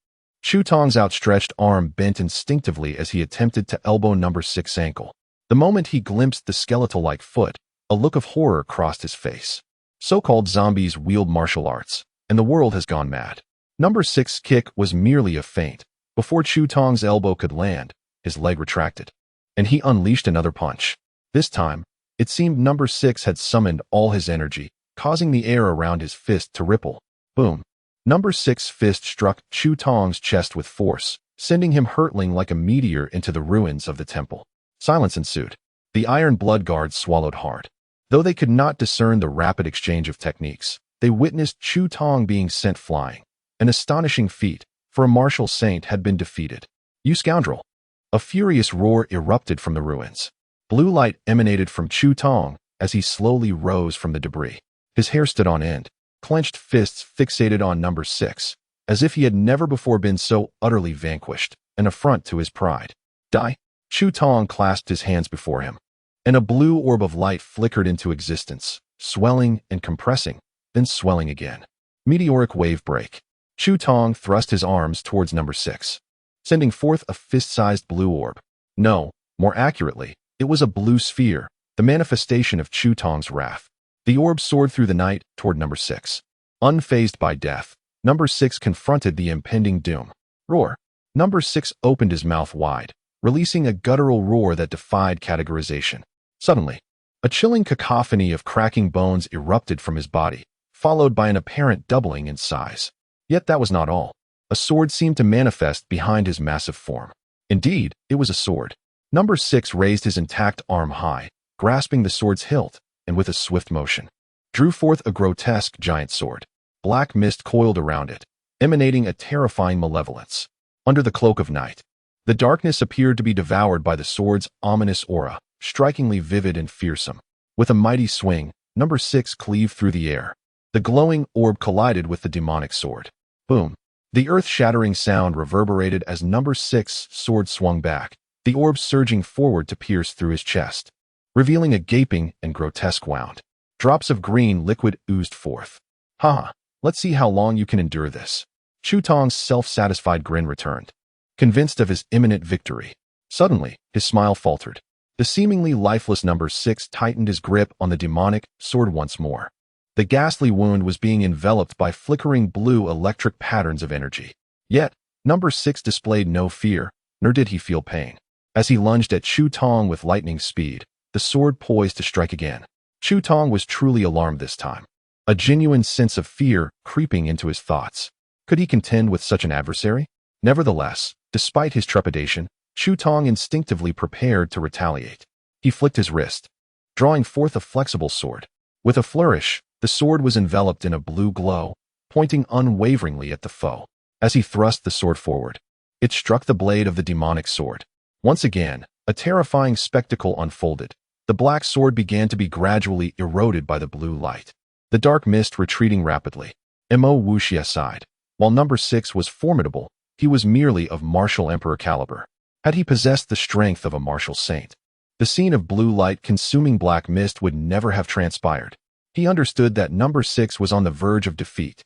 Chu Tong's outstretched arm bent instinctively as he attempted to elbow number 6's ankle. The moment he glimpsed the skeletal-like foot, a look of horror crossed his face. So-called zombies wield martial arts, and the world has gone mad. Number 6's kick was merely a feint. Before Chu Tong's elbow could land, his leg retracted, and he unleashed another punch. This time, it seemed number 6 had summoned all his energy, causing the air around his fist to ripple. Boom! Number 6's fist struck Chu Tong's chest with force, sending him hurtling like a meteor into the ruins of the temple. Silence ensued. The Iron Blood Guards swallowed hard. Though they could not discern the rapid exchange of techniques, they witnessed Chu Tong being sent flying. An astonishing feat, for a martial saint had been defeated. "You scoundrel!" A furious roar erupted from the ruins. Blue light emanated from Chu Tong as he slowly rose from the debris. His hair stood on end, clenched fists fixated on number 6, as if he had never before been so utterly vanquished, an affront to his pride. "Die!" Chu Tong clasped his hands before him, and a blue orb of light flickered into existence, swelling and compressing, then swelling again. Meteoric wave break. Chu Tong thrust his arms towards number 6, sending forth a fist-sized blue orb. No, more accurately, it was a blue sphere, the manifestation of Chu Tong's wrath. The orb soared through the night toward number 6. Unfazed by death, number 6 confronted the impending doom. Roar! Number 6 opened his mouth wide, releasing a guttural roar that defied categorization. Suddenly, a chilling cacophony of cracking bones erupted from his body, followed by an apparent doubling in size. Yet that was not all. A sword seemed to manifest behind his massive form. Indeed, it was a sword. Number 6 raised his intact arm high, grasping the sword's hilt, and with a swift motion, drew forth a grotesque giant sword. Black mist coiled around it, emanating a terrifying malevolence. Under the cloak of night, the darkness appeared to be devoured by the sword's ominous aura, strikingly vivid and fearsome. With a mighty swing, number 6 cleaved through the air. The glowing orb collided with the demonic sword. Boom! The earth-shattering sound reverberated as number 6's sword swung back, the orb surging forward to pierce through his chest, revealing a gaping and grotesque wound. Drops of green liquid oozed forth. "Ha! Let's see how long you can endure this." Chu Tong's self-satisfied grin returned, convinced of his imminent victory. Suddenly, his smile faltered. The seemingly lifeless number 6 tightened his grip on the demonic sword once more. The ghastly wound was being enveloped by flickering blue electric patterns of energy. Yet, number 6 displayed no fear, nor did he feel pain. As he lunged at Chu Tong with lightning speed, the sword poised to strike again. Chu Tong was truly alarmed this time, a genuine sense of fear creeping into his thoughts. Could he contend with such an adversary? Nevertheless, despite his trepidation, Chu Tong instinctively prepared to retaliate. He flicked his wrist, drawing forth a flexible sword. With a flourish, the sword was enveloped in a blue glow, pointing unwaveringly at the foe. As he thrust the sword forward, it struck the blade of the demonic sword. Once again, a terrifying spectacle unfolded. The black sword began to be gradually eroded by the blue light, the dark mist retreating rapidly. Mo Wuxia sighed. While number 6 was formidable, he was merely of martial emperor caliber. Had he possessed the strength of a martial saint, the scene of blue light consuming black mist would never have transpired. He understood that number 6 was on the verge of defeat.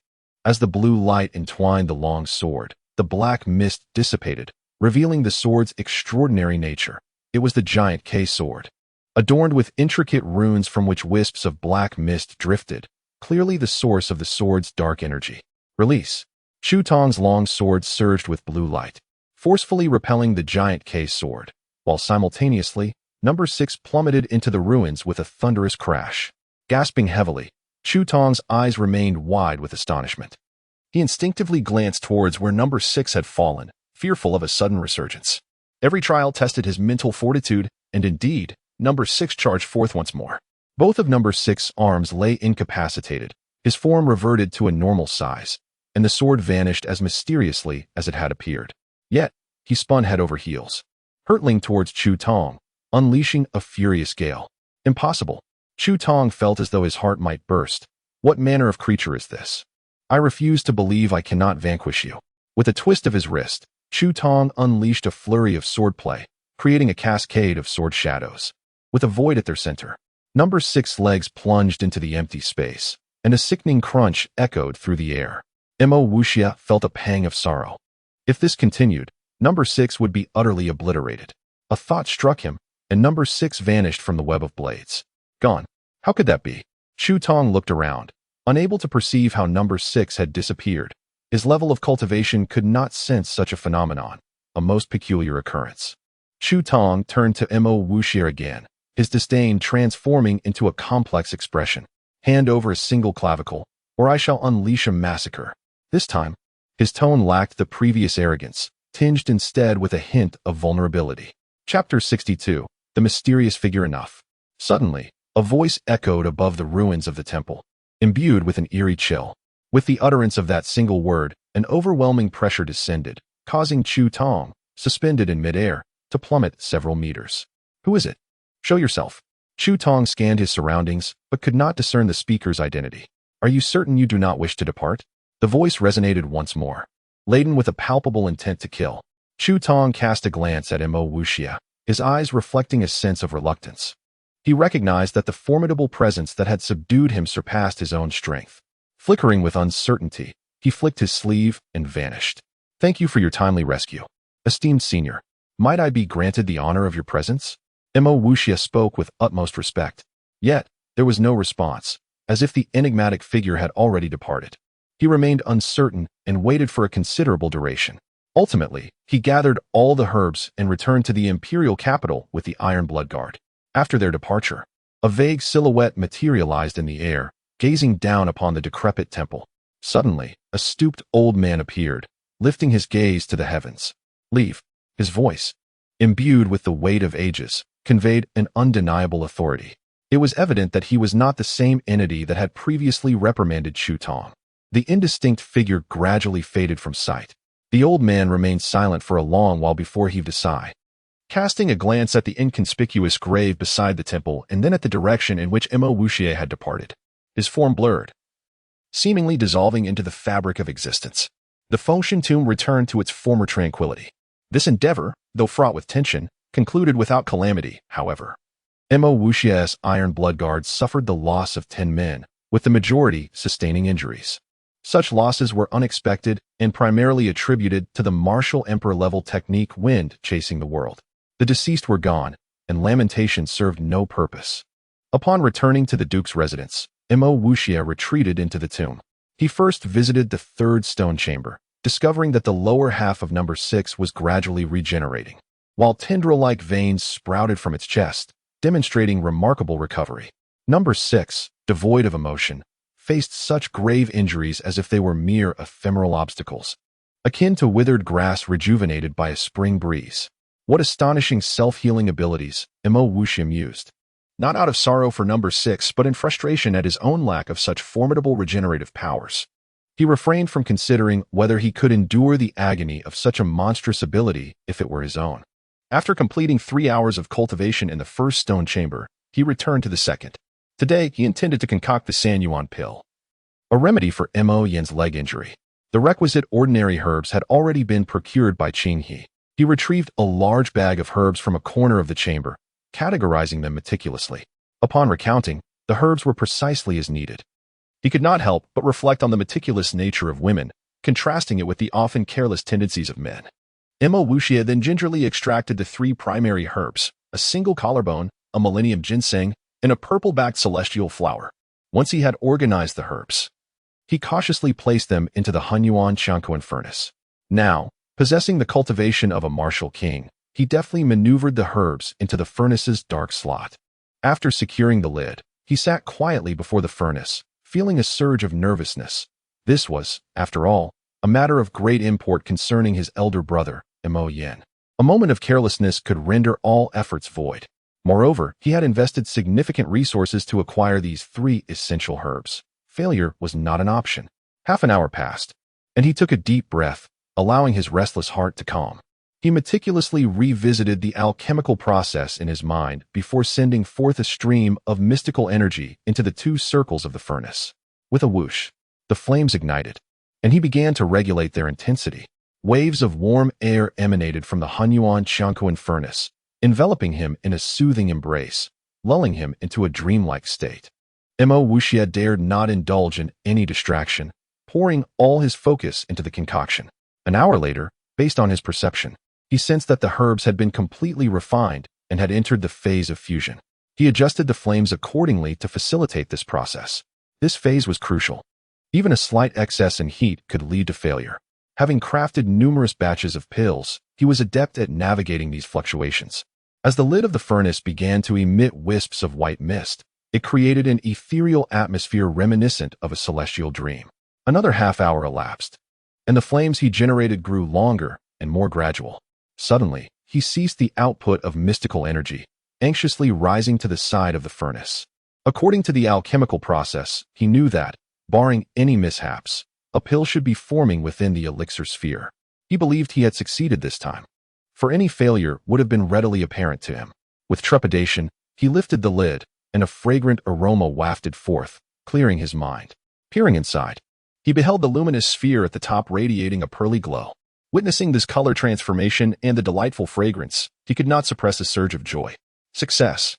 As the blue light entwined the long sword, the black mist dissipated, revealing the sword's extraordinary nature. It was the giant K sword, adorned with intricate runes from which wisps of black mist drifted, clearly the source of the sword's dark energy. Release. Chu Tong's long sword surged with blue light, forcefully repelling the giant K sword, while simultaneously, number 6 plummeted into the ruins with a thunderous crash. Gasping heavily, Chu Tong's eyes remained wide with astonishment. He instinctively glanced towards where number 6 had fallen, fearful of a sudden resurgence. Every trial tested his mental fortitude, and indeed, number 6 charged forth once more. Both of number 6's arms lay incapacitated, his form reverted to a normal size, and the sword vanished as mysteriously as it had appeared. Yet, he spun head over heels, hurtling towards Chu Tong, unleashing a furious gale. Impossible. Chu Tong felt as though his heart might burst. What manner of creature is this? I refuse to believe I cannot vanquish you. With a twist of his wrist, Chu Tong unleashed a flurry of swordplay, creating a cascade of sword shadows. With a void at their center, number 6's legs plunged into the empty space, and a sickening crunch echoed through the air. Mo Wuxia felt a pang of sorrow. If this continued, number 6 would be utterly obliterated. A thought struck him, and number 6 vanished from the web of blades. Gone. How could that be? Chu Tong looked around, unable to perceive how number 6 had disappeared. His level of cultivation could not sense such a phenomenon, a most peculiar occurrence. Chu Tong turned to Mo Wuxia again, his disdain transforming into a complex expression. Hand over a single clavicle, or I shall unleash a massacre. This time, his tone lacked the previous arrogance, tinged instead with a hint of vulnerability. Chapter 62. The Mysterious Figure. Enough. Suddenly, a voice echoed above the ruins of the temple, imbued with an eerie chill. With the utterance of that single word, an overwhelming pressure descended, causing Chu Tong, suspended in midair, to plummet several meters. Who is it? Show yourself. Chu Tong scanned his surroundings, but could not discern the speaker's identity. Are you certain you do not wish to depart? The voice resonated once more, laden with a palpable intent to kill. Chu Tong cast a glance at Mo Wuxia, his eyes reflecting a sense of reluctance. He recognized that the formidable presence that had subdued him surpassed his own strength. Flickering with uncertainty, he flicked his sleeve and vanished. Thank you for your timely rescue. Esteemed senior, might I be granted the honor of your presence? Mo Wuxia spoke with utmost respect. Yet, there was no response, as if the enigmatic figure had already departed. He remained uncertain and waited for a considerable duration. Ultimately, he gathered all the herbs and returned to the imperial capital with the Iron Blood Guard. After their departure, a vague silhouette materialized in the air, gazing down upon the decrepit temple. Suddenly, a stooped old man appeared, lifting his gaze to the heavens. Leave. His voice, imbued with the weight of ages, conveyed an undeniable authority. It was evident that he was not the same entity that had previously reprimanded Chu Tong. The indistinct figure gradually faded from sight. The old man remained silent for a long while before he heaved a sigh, casting a glance at the inconspicuous grave beside the temple and then at the direction in which Mo Wuxia had departed. His form blurred, seemingly dissolving into the fabric of existence. The Fengshan tomb returned to its former tranquility. This endeavor, though fraught with tension, concluded without calamity, however. Mo Wuxia's Iron Blood Guard suffered the loss of 10 men, with the majority sustaining injuries. Such losses were unexpected and primarily attributed to the martial emperor-level technique wind chasing the world. The deceased were gone, and lamentation served no purpose. Upon returning to the Duke's residence, Mo Wuxia retreated into the tomb. He first visited the third stone chamber, discovering that the lower half of number 6 was gradually regenerating, while tendril-like veins sprouted from its chest, demonstrating remarkable recovery. Number 6, devoid of emotion, faced such grave injuries as if they were mere ephemeral obstacles, akin to withered grass rejuvenated by a spring breeze. What astonishing self-healing abilities, Mo Wuxia mused. Not out of sorrow for number 6, but in frustration at his own lack of such formidable regenerative powers. He refrained from considering whether he could endure the agony of such a monstrous ability if it were his own. After completing 3 hours of cultivation in the first stone chamber, he returned to the second. Today, he intended to concoct the Sanyuan pill, a remedy for Mo Yan's leg injury. The requisite ordinary herbs had already been procured by Qing He. He retrieved a large bag of herbs from a corner of the chamber, categorizing them meticulously. Upon recounting, the herbs were precisely as needed. He could not help but reflect on the meticulous nature of women, contrasting it with the often careless tendencies of men. Wuxia then gingerly extracted the 3 primary herbs, a single collarbone, a millennium ginseng, and a purple-backed celestial flower. Once he had organized the herbs, he cautiously placed them into the Hunyuan Qianquan furnace. Now, possessing the cultivation of a martial king, he deftly maneuvered the herbs into the furnace's dark slot. After securing the lid, he sat quietly before the furnace, feeling a surge of nervousness. This was, after all, a matter of great import concerning his elder brother, Mo Yin. A moment of carelessness could render all efforts void. Moreover, he had invested significant resources to acquire these 3 essential herbs. Failure was not an option. Half an hour passed, and he took a deep breath, allowing his restless heart to calm. He meticulously revisited the alchemical process in his mind before sending forth a stream of mystical energy into the 2 circles of the furnace. With a whoosh, the flames ignited, and he began to regulate their intensity. Waves of warm air emanated from the Hunyuan Qianquan furnace, enveloping him in a soothing embrace, lulling him into a dreamlike state. Wuxia dared not indulge in any distraction, pouring all his focus into the concoction. An hour later, based on his perception, he sensed that the herbs had been completely refined and had entered the phase of fusion. He adjusted the flames accordingly to facilitate this process. This phase was crucial. Even a slight excess in heat could lead to failure. Having crafted numerous batches of pills, he was adept at navigating these fluctuations. As the lid of the furnace began to emit wisps of white mist, it created an ethereal atmosphere reminiscent of a celestial dream. Another half-hour elapsed, and the flames he generated grew longer and more gradual. Suddenly, he ceased the output of mystical energy, anxiously rising to the side of the furnace. According to the alchemical process, he knew that, barring any mishaps, a pill should be forming within the elixir sphere. He believed he had succeeded this time, for any failure would have been readily apparent to him. With trepidation, he lifted the lid, and a fragrant aroma wafted forth, clearing his mind. Peering inside, he beheld the luminous sphere at the top radiating a pearly glow. Witnessing this color transformation and the delightful fragrance, he could not suppress a surge of joy. Success!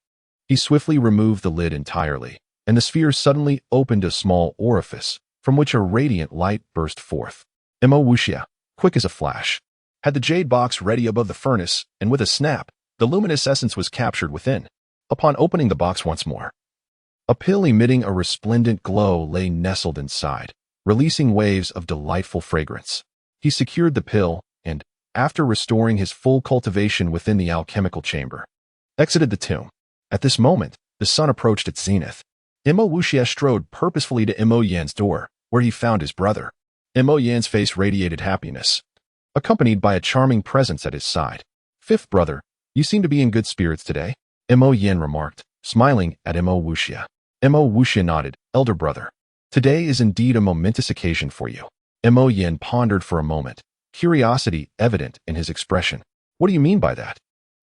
He swiftly removed the lid entirely, and the sphere suddenly opened a small orifice, from which a radiant light burst forth. Wuxia, quick as a flash, had the jade box ready above the furnace, and with a snap, the luminous essence was captured within. Upon opening the box once more, a pill emitting a resplendent glow lay nestled inside, releasing waves of delightful fragrance. He secured the pill and, after restoring his full cultivation within the alchemical chamber, exited the tomb. At this moment, the sun approached its zenith. Wuxia strode purposefully to Mo Yan's door, where he found his brother. Mo Yan's face radiated happiness, accompanied by a charming presence at his side. "Fifth brother, you seem to be in good spirits today," Mo Yan remarked, smiling at Wuxia. Wuxia nodded. "Elder brother, today is indeed a momentous occasion for you." Mo Yan pondered for a moment, curiosity evident in his expression. "What do you mean by that?"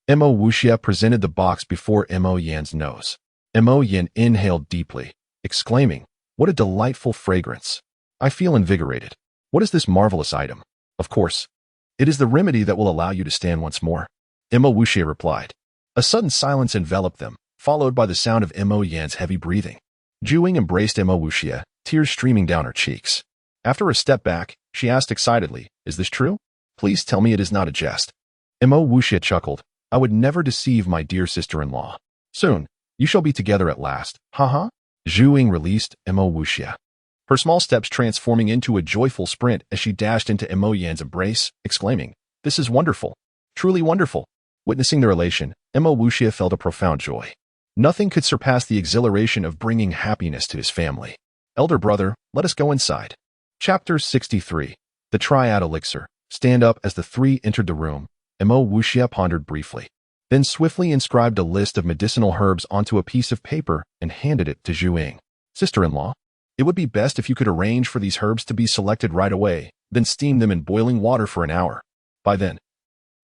Wuxia presented the box before Mo Yan's nose. Mo Yan inhaled deeply, exclaiming, "What a delightful fragrance! I feel invigorated. What is this marvelous item?" "Of course, it is the remedy that will allow you to stand once more," Wuxia replied. A sudden silence enveloped them, followed by the sound of Mo Yan's heavy breathing. Juing embraced Wuxia, tears streaming down her cheeks. After a step back, she asked excitedly, "Is this true? Please tell me it is not a jest." Wuxia chuckled, "I would never deceive my dear sister-in-law. Soon, you shall be together at last, ha." Juing released Wuxia, her small steps transforming into a joyful sprint as she dashed into Mo Yan's embrace, exclaiming, "This is wonderful, truly wonderful." Witnessing the relation, Wuxia felt a profound joy. Nothing could surpass the exhilaration of bringing happiness to his family. "Elder brother, let us go inside." Chapter 63. The Triad Elixir. Stand up. As the 3 entered the room, Wuxia pondered briefly, then swiftly inscribed a list of medicinal herbs onto a piece of paper and handed it to Juing. "Sister-in-law, it would be best if you could arrange for these herbs to be selected right away, then steam them in boiling water for an hour. By then,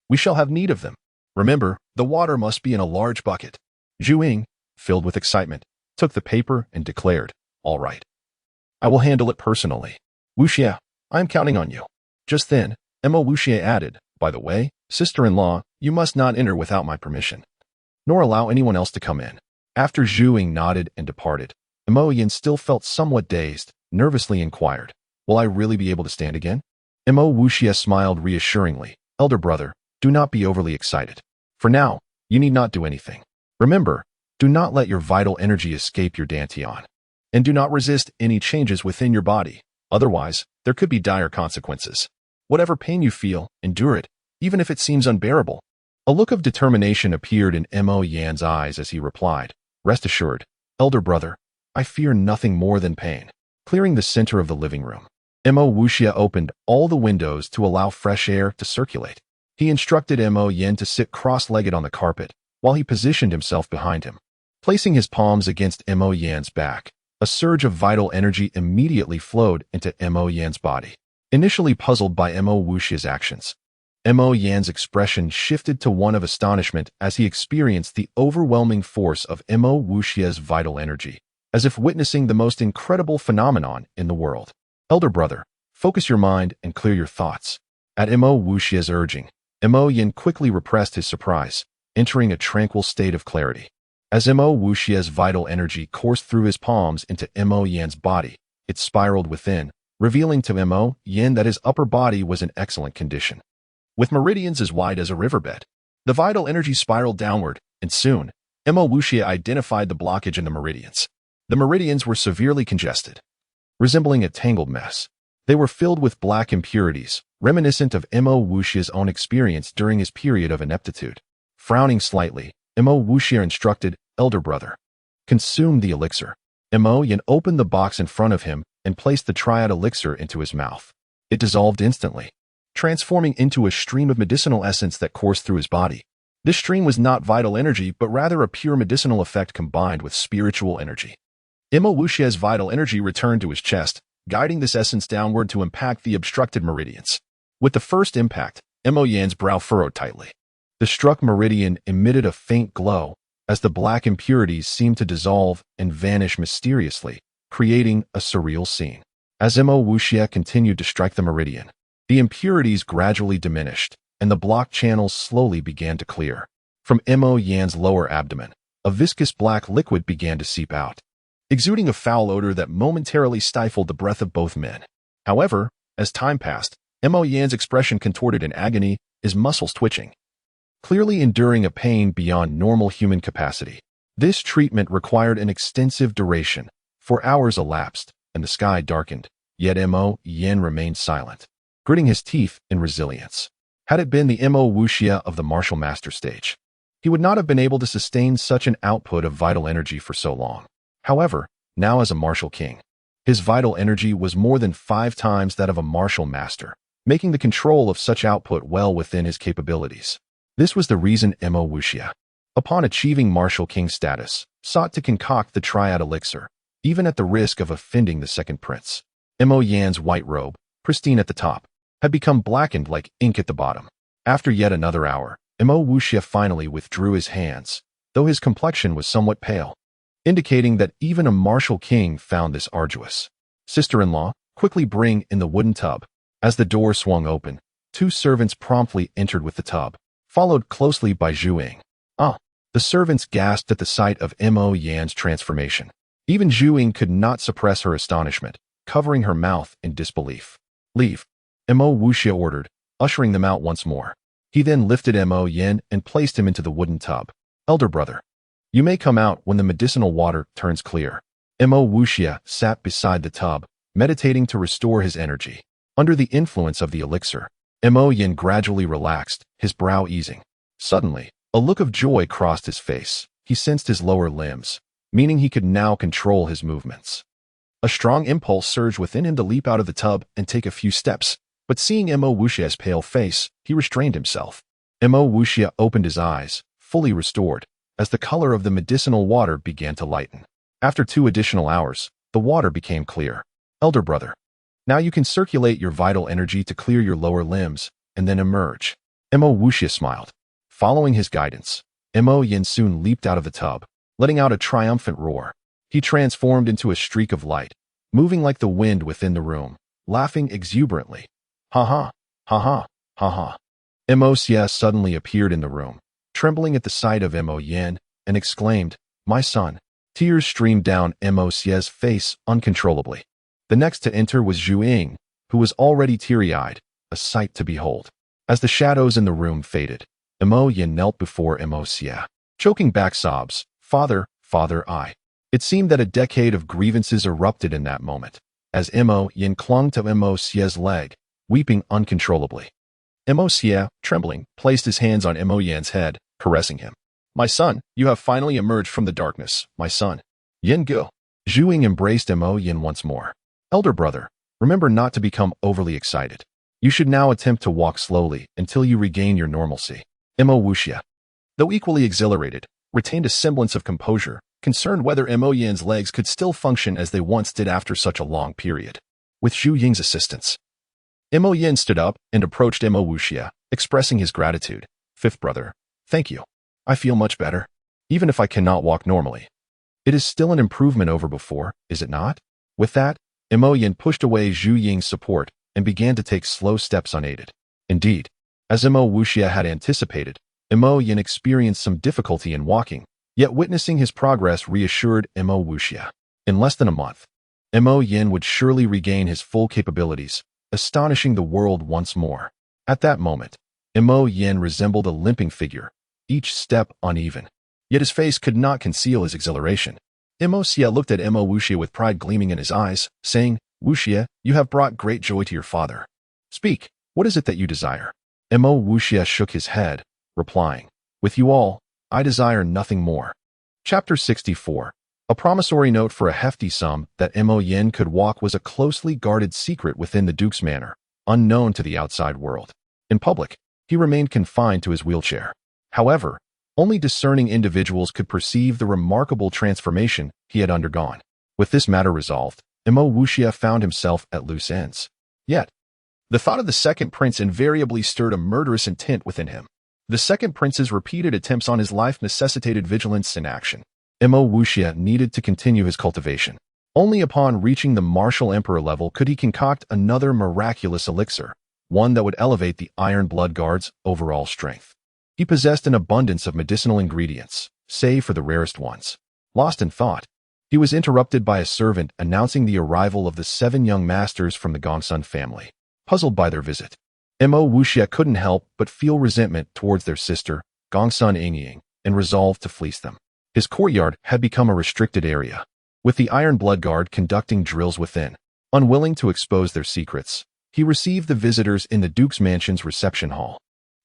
we shall have need of them. Remember, the water must be in a large bucket." Juing, filled with excitement, took the paper and declared, "All right. I will handle it personally. Wuxia, I am counting on you." Just then, Wuxia added, "By the way, sister-in-law, you must not enter without my permission, nor allow anyone else to come in." After Juing nodded and departed, Mo Yin still felt somewhat dazed, nervously inquired, "Will I really be able to stand again?" Mo Wuxia smiled reassuringly. "Elder brother, do not be overly excited. For now, you need not do anything. Remember, do not let your vital energy escape your dantian. And do not resist any changes within your body. Otherwise, there could be dire consequences. Whatever pain you feel, endure it, even if it seems unbearable." A look of determination appeared in Mo Yan's eyes as he replied, "Rest assured, elder brother, I fear nothing more than pain." Clearing the center of the living room, Mo Wuxia opened all the windows to allow fresh air to circulate. He instructed Mo Yin to sit cross-legged on the carpet while he positioned himself behind him. Placing his palms against Mo Yan's back, a surge of vital energy immediately flowed into Mo Yan's body. Initially puzzled by Mo Wuxia's actions, Mo Yan's expression shifted to one of astonishment as he experienced the overwhelming force of Mo Wuxia's vital energy, as if witnessing the most incredible phenomenon in the world. "Elder brother, focus your mind and clear your thoughts." At Mo Wuxia's urging, Mo Yin quickly repressed his surprise, entering a tranquil state of clarity. As Mo Wuxia's vital energy coursed through his palms into Mo Yan's body, it spiraled within, revealing to Mo Yin that his upper body was in excellent condition. With meridians as wide as a riverbed, the vital energy spiraled downward, and soon, Mo Wuxia identified the blockage in the meridians. The meridians were severely congested, resembling a tangled mess. They were filled with black impurities, reminiscent of Mo Wuxia's own experience during his period of ineptitude. Frowning slightly, Mo Wuxia instructed, "Elder brother, consume the elixir." Mo Yin opened the box in front of him and placed the triad elixir into his mouth. It dissolved instantly, transforming into a stream of medicinal essence that coursed through his body. This stream was not vital energy, but rather a pure medicinal effect combined with spiritual energy. Mo Wuxia's vital energy returned to his chest, guiding this essence downward to impact the obstructed meridians. With the first impact, Mo Yan's brow furrowed tightly. The struck meridian emitted a faint glow as the black impurities seemed to dissolve and vanish mysteriously, creating a surreal scene. As Mo Wuxia continued to strike the meridian, the impurities gradually diminished, and the blocked channels slowly began to clear. From Mo Yan's lower abdomen, a viscous black liquid began to seep out, exuding a foul odor that momentarily stifled the breath of both men. However, as time passed, Mo Yan's expression contorted in agony, his muscles twitching, clearly enduring a pain beyond normal human capacity. This treatment required an extensive duration, for hours elapsed, and the sky darkened, yet Mo Yin remained silent, gritting his teeth in resilience. Had it been the Mo Wuxia of the martial master stage, he would not have been able to sustain such an output of vital energy for so long. However, now as a martial king, his vital energy was more than 5 times that of a martial master, making the control of such output well within his capabilities. This was the reason Mo Wuxia, upon achieving martial king status, sought to concoct the triad elixir, even at the risk of offending the second prince. Mo Yan's white robe, pristine at the top, had become blackened like ink at the bottom. After yet another hour, Mo Wuxia finally withdrew his hands, though his complexion was somewhat pale, indicating that even a martial king found this arduous. "Sister-in-law, quickly bring in the wooden tub." As the door swung open, 2 servants promptly entered with the tub, followed closely by Zhu Ying. "Ah!" The servants gasped at the sight of Mo Yan's transformation. Even Zhu Ying could not suppress her astonishment, covering her mouth in disbelief. "Leave," Mo Wuxia ordered, ushering them out once more. He then lifted Mo Yin and placed him into the wooden tub. "Elder brother, you may come out when the medicinal water turns clear." Mo Wuxia sat beside the tub, meditating to restore his energy. Under the influence of the elixir, Mo Yin gradually relaxed, his brow easing. Suddenly, a look of joy crossed his face. He sensed his lower limbs, meaning he could now control his movements. A strong impulse surged within him to leap out of the tub and take a few steps, but seeing Mo Wuxia's pale face, he restrained himself. Mo Wuxia opened his eyes, fully restored, as the color of the medicinal water began to lighten. After 2 additional hours, the water became clear. "Elder brother, now you can circulate your vital energy to clear your lower limbs, and then emerge." Mo Wuxia smiled. Following his guidance, Mo Yin soon leaped out of the tub, letting out a triumphant roar. He transformed into a streak of light, moving like the wind within the room, laughing exuberantly. "Ha ha, ha ha, ha ha." Mo Xia suddenly appeared in the room, trembling at the sight of Mo Yin, and exclaimed, "My son, Tears streamed down Mo Xie's face uncontrollably. The next to enter was Zhu Ying, who was already teary-eyed, a sight to behold. As the shadows in the room faded, Mo Yin knelt before Mo Xie, choking back sobs. "Father, father, I." It seemed that a decade of grievances erupted in that moment, as Mo Yin clung to Mo Xie's leg, weeping uncontrollably. Mo Xie, trembling, placed his hands on Mo Yin's head, caressing him. "My son, you have finally emerged from the darkness, my son." Yin Gu. Zhu Ying embraced Mo Yin once more. "Elder brother, remember not to become overly excited. You should now attempt to walk slowly until you regain your normalcy." Mo Wuxia, though equally exhilarated, retained a semblance of composure, concerned whether Mo Yin's legs could still function as they once did after such a long period. With Zhu Ying's assistance, Mo Yin stood up and approached Mo Wuxia, expressing his gratitude. "Fifth brother, thank you. I feel much better, even if I cannot walk normally. It is still an improvement over before, is it not?" With that, Mo Yin pushed away Zhu Ying's support and began to take slow steps unaided. Indeed, as Mo Wuxia had anticipated, Mo Yin experienced some difficulty in walking, yet witnessing his progress reassured Mo Wuxia. In less than a month, Mo Yin would surely regain his full capabilities, astonishing the world once more. At that moment, Mo Yin resembled a limping figure, each step uneven. Yet his face could not conceal his exhilaration. Mo Xie looked at Mo Wuxia with pride gleaming in his eyes, saying, "Wuxia, you have brought great joy to your father. Speak, what is it that you desire?" Mo Wuxia shook his head, replying, "With you all, I desire nothing more." Chapter 64. A promissory note for a hefty sum that Mo Yin could walk was a closely guarded secret within the Duke's manor, unknown to the outside world. In public, he remained confined to his wheelchair. However, only discerning individuals could perceive the remarkable transformation he had undergone. With this matter resolved, Mo Wuxia found himself at loose ends. Yet, the thought of the second prince invariably stirred a murderous intent within him. The second prince's repeated attempts on his life necessitated vigilance and action. Mo Wuxia needed to continue his cultivation. Only upon reaching the martial emperor level could he concoct another miraculous elixir, one that would elevate the Iron Blood Guard's overall strength. He possessed an abundance of medicinal ingredients, save for the rarest ones. Lost in thought, he was interrupted by a servant announcing the arrival of the 7 young masters from the Gongsun family. Puzzled by their visit, Mo Wuxia couldn't help but feel resentment towards their sister, Gongsun Ying, and resolved to fleece them. His courtyard had become a restricted area, with the Iron Blood Guard conducting drills within. Unwilling to expose their secrets, he received the visitors in the Duke's mansion's reception hall.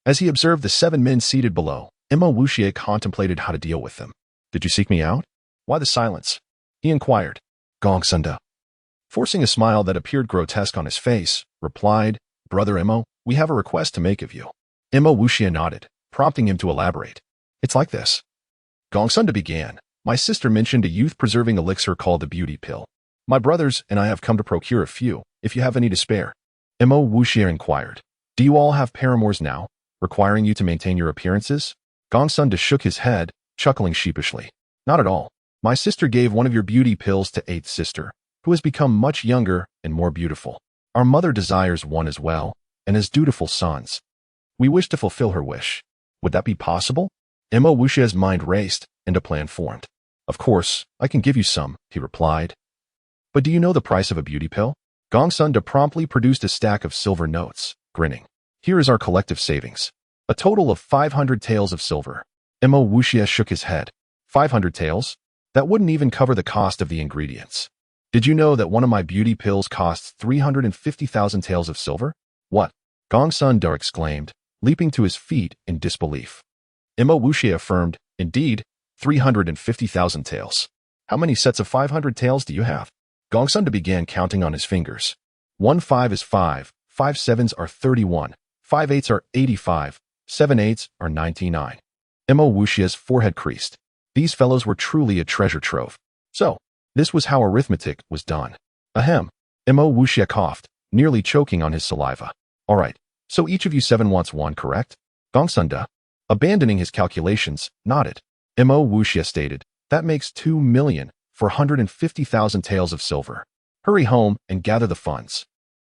As he observed the 7 men seated below, Mo Wuxia contemplated how to deal with them. "Did you seek me out? Why the silence?" he inquired. Gongsunda, forcing a smile that appeared grotesque on his face, replied, "Brother Mo, we have a request to make of you." Mo Wuxia nodded, prompting him to elaborate. "It's like this." Gongsunda began, "My sister mentioned a youth-preserving elixir called the Beauty Pill. My brothers and I have come to procure a few, if you have any to spare." Mo Wuxia inquired, "Do you all have paramours now, requiring you to maintain your appearances?" Gongsunda shook his head, chuckling sheepishly. "Not at all. My sister gave one of your beauty pills to 8th sister, who has become much younger and more beautiful. Our mother desires one as well, and as dutiful sons. We wish to fulfill her wish. Would that be possible?" Mo Wuxia's mind raced, and a plan formed. "Of course, I can give you some," he replied. "But do you know the price of a beauty pill?" Gongsunda promptly produced a stack of silver notes, grinning. "Here is our collective savings. A total of 500 taels of silver." Mo Wuxia shook his head. 500 taels? That wouldn't even cover the cost of the ingredients. "Did you know that one of my beauty pills costs 350,000 taels of silver?" "What?" Gongsunda exclaimed, leaping to his feet in disbelief. Mo Wuxia affirmed, "Indeed, 350,000 taels. How many sets of 500 taels do you have?" Gongsunda began counting on his fingers. 1 5 is 5, 5 7s are 31, 5 8s are 85, 7 8s are 99. Mo Wuxia's forehead creased. These fellows were truly a treasure trove. So, this was how arithmetic was done. Ahem. Mo Wuxia coughed, nearly choking on his saliva. "All right, so each of you 7 wants one, correct?" Gongsunda, abandoning his calculations, nodded. Mo Wuxia stated, "That makes 2,450,000 taels of silver. Hurry home and gather the funds."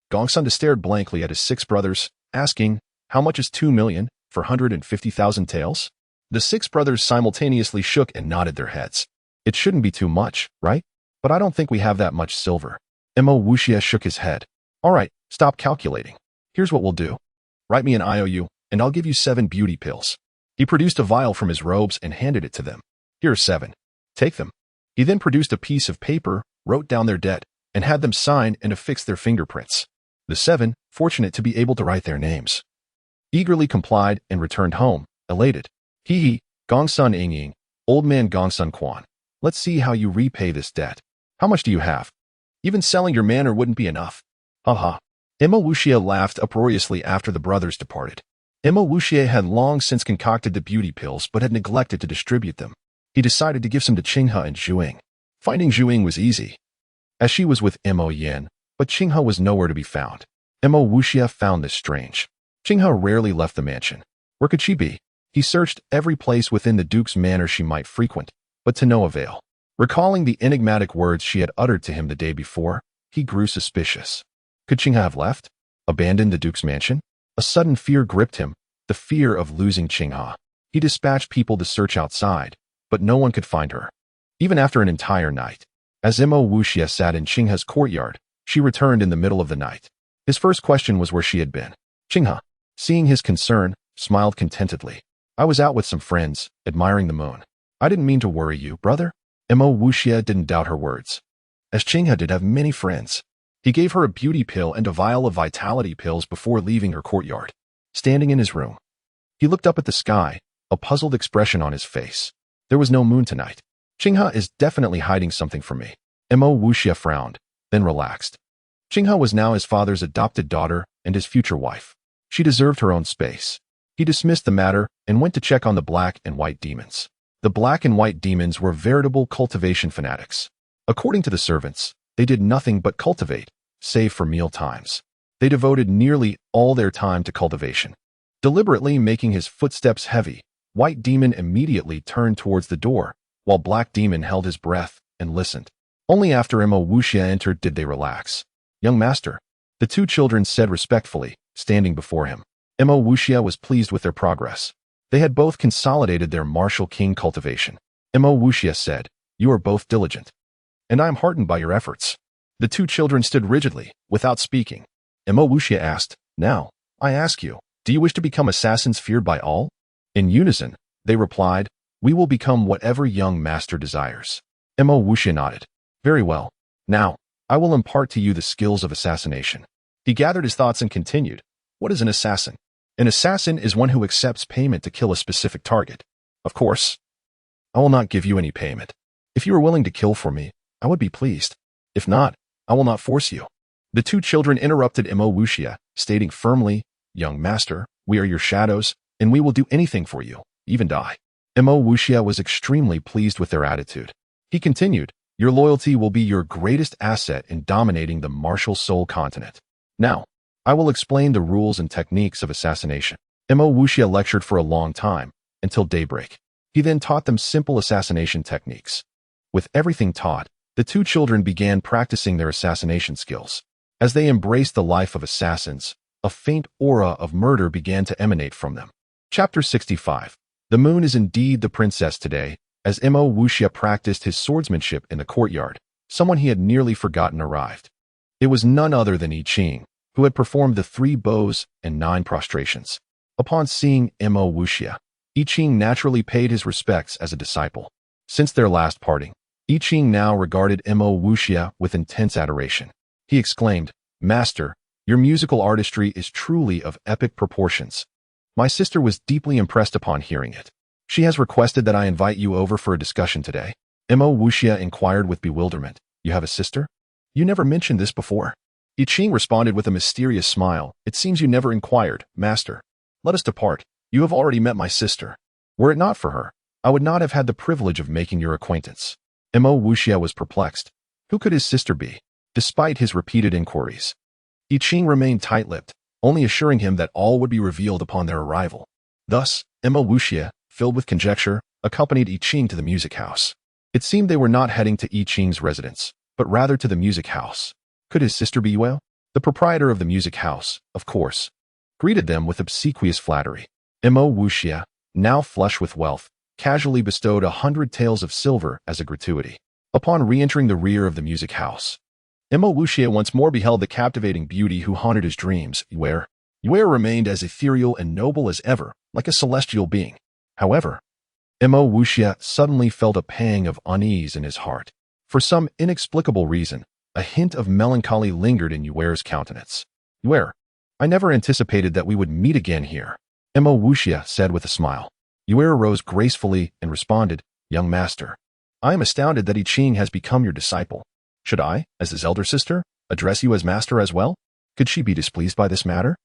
Gongsunda stared blankly at his 6 brothers, asking, "How much is 2,450,000 taels?" The 6 brothers simultaneously shook and nodded their heads. It shouldn't be too much, right? But I don't think we have that much silver. Mo Wuxia shook his head. All right, stop calculating. Here's what we'll do. Write me an IOU, and I'll give you 7 beauty pills. He produced a vial from his robes and handed it to them. Here are 7. Take them. He then produced a piece of paper, wrote down their debt, and had them sign and affix their fingerprints. The 7, fortunate to be able to write their names, eagerly complied and returned home, elated. Hee, Gongsun Ying, old man Gongsun Quan. Let's see how you repay this debt. How much do you have? Even selling your manor wouldn't be enough. Haha. Mo Wuxia laughed uproariously after the brothers departed. Mo Wuxia had long since concocted the beauty pills but had neglected to distribute them. He decided to give some to Qinghe and Zhuing. Finding Zhuing was easy, as she was with Mo Yin, but Qinghe was nowhere to be found. Mo Wuxia found this strange. Qinghe rarely left the mansion. Where could she be? He searched every place within the Duke's manor she might frequent, but to no avail. Recalling the enigmatic words she had uttered to him the day before, he grew suspicious. Could Qinghe have left? Abandoned the Duke's mansion? A sudden fear gripped him, the fear of losing Qinghe. He dispatched people to search outside, but no one could find her. Even after an entire night. As Mo Wuxia sat in Qinghe's courtyard, she returned in the middle of the night. His first question was where she had been. Qinghe, seeing his concern, smiled contentedly. I was out with some friends, admiring the moon. I didn't mean to worry you, brother. Mo Wuxia didn't doubt her words, as Qinghe did have many friends. He gave her a beauty pill and a vial of vitality pills before leaving her courtyard. Standing in his room, he looked up at the sky, a puzzled expression on his face. There was no moon tonight. Qinghe is definitely hiding something from me. Mo Wuxia frowned, then relaxed. Qinghe was now his father's adopted daughter and his future wife. She deserved her own space. He dismissed the matter and went to check on the black and white demons. The black and white demons were veritable cultivation fanatics. According to the servants, they did nothing but cultivate, save for meal times. They devoted nearly all their time to cultivation. Deliberately making his footsteps heavy, White Demon immediately turned towards the door, while Black Demon held his breath and listened. Only after Mo Wuxia entered did they relax. Young master, the 2 children said respectfully, standing before him. Mo Wuxia was pleased with their progress. They had both consolidated their martial king cultivation. Mo Wuxia said, you are both diligent, and I am heartened by your efforts. The 2 children stood rigidly, without speaking. Mo Wuxia asked, now, I ask you, do you wish to become assassins feared by all? In unison, they replied, we will become whatever young master desires. Mo Wuxia nodded. Very well. Now, I will impart to you the skills of assassination. He gathered his thoughts and continued, what is an assassin? An assassin is one who accepts payment to kill a specific target. Of course, I will not give you any payment. If you are willing to kill for me, I would be pleased. If not, I will not force you. The 2 children interrupted Mo Wuxia, stating firmly, young master, we are your shadows, and we will do anything for you, even die. Mo Wuxia was extremely pleased with their attitude. He continued, your loyalty will be your greatest asset in dominating the martial soul continent. Now, I will explain the rules and techniques of assassination. Mo Wuxia lectured for a long time, until daybreak. He then taught them simple assassination techniques. With everything taught, the 2 children began practicing their assassination skills. As they embraced the life of assassins, a faint aura of murder began to emanate from them. Chapter 65. The moon is indeed the princess today. As Mo Wuxia practiced his swordsmanship in the courtyard, someone he had nearly forgotten arrived. It was none other than I Ching, who had performed the 3 bows and 9 prostrations. Upon seeing Mo Wuxia, I Ching naturally paid his respects as a disciple. Since their last parting, I Ching now regarded Mo Wuxia with intense adoration. He exclaimed, Master, your musical artistry is truly of epic proportions. My sister was deeply impressed upon hearing it. She has requested that I invite you over for a discussion today. Mo Wuxia inquired with bewilderment. You have a sister? You never mentioned this before. I Ching responded with a mysterious smile. It seems you never inquired, Master. Let us depart. You have already met my sister. Were it not for her, I would not have had the privilege of making your acquaintance. Mo Wuxia was perplexed. Who could his sister be? Despite his repeated inquiries, I Ching remained tight-lipped, only assuring him that all would be revealed upon their arrival. Thus, Mo Wuxia, filled with conjecture, accompanied I Ching to the music house. It seemed they were not heading to I Ching's residence, but rather to the music house. Could his sister be Yuo? The proprietor of the music house, of course, greeted them with obsequious flattery. Mo Wuxia, now flush with wealth, casually bestowed 100 taels of silver as a gratuity. Upon re-entering the rear of the music house, Emma Wuxie once more beheld the captivating beauty who haunted his dreams. Yue remained as ethereal and noble as ever, like a celestial being. However, Emma Wuxie suddenly felt a pang of unease in his heart. For some inexplicable reason, a hint of melancholy lingered in Yue's countenance. Yue, I never anticipated that we would meet again here, Emma Wuxie said with a smile. Yue rose gracefully and responded, Young master, I am astounded that I Ching has become your disciple. Should I, as his elder sister, address you as master as well? Could she be displeased by this matter?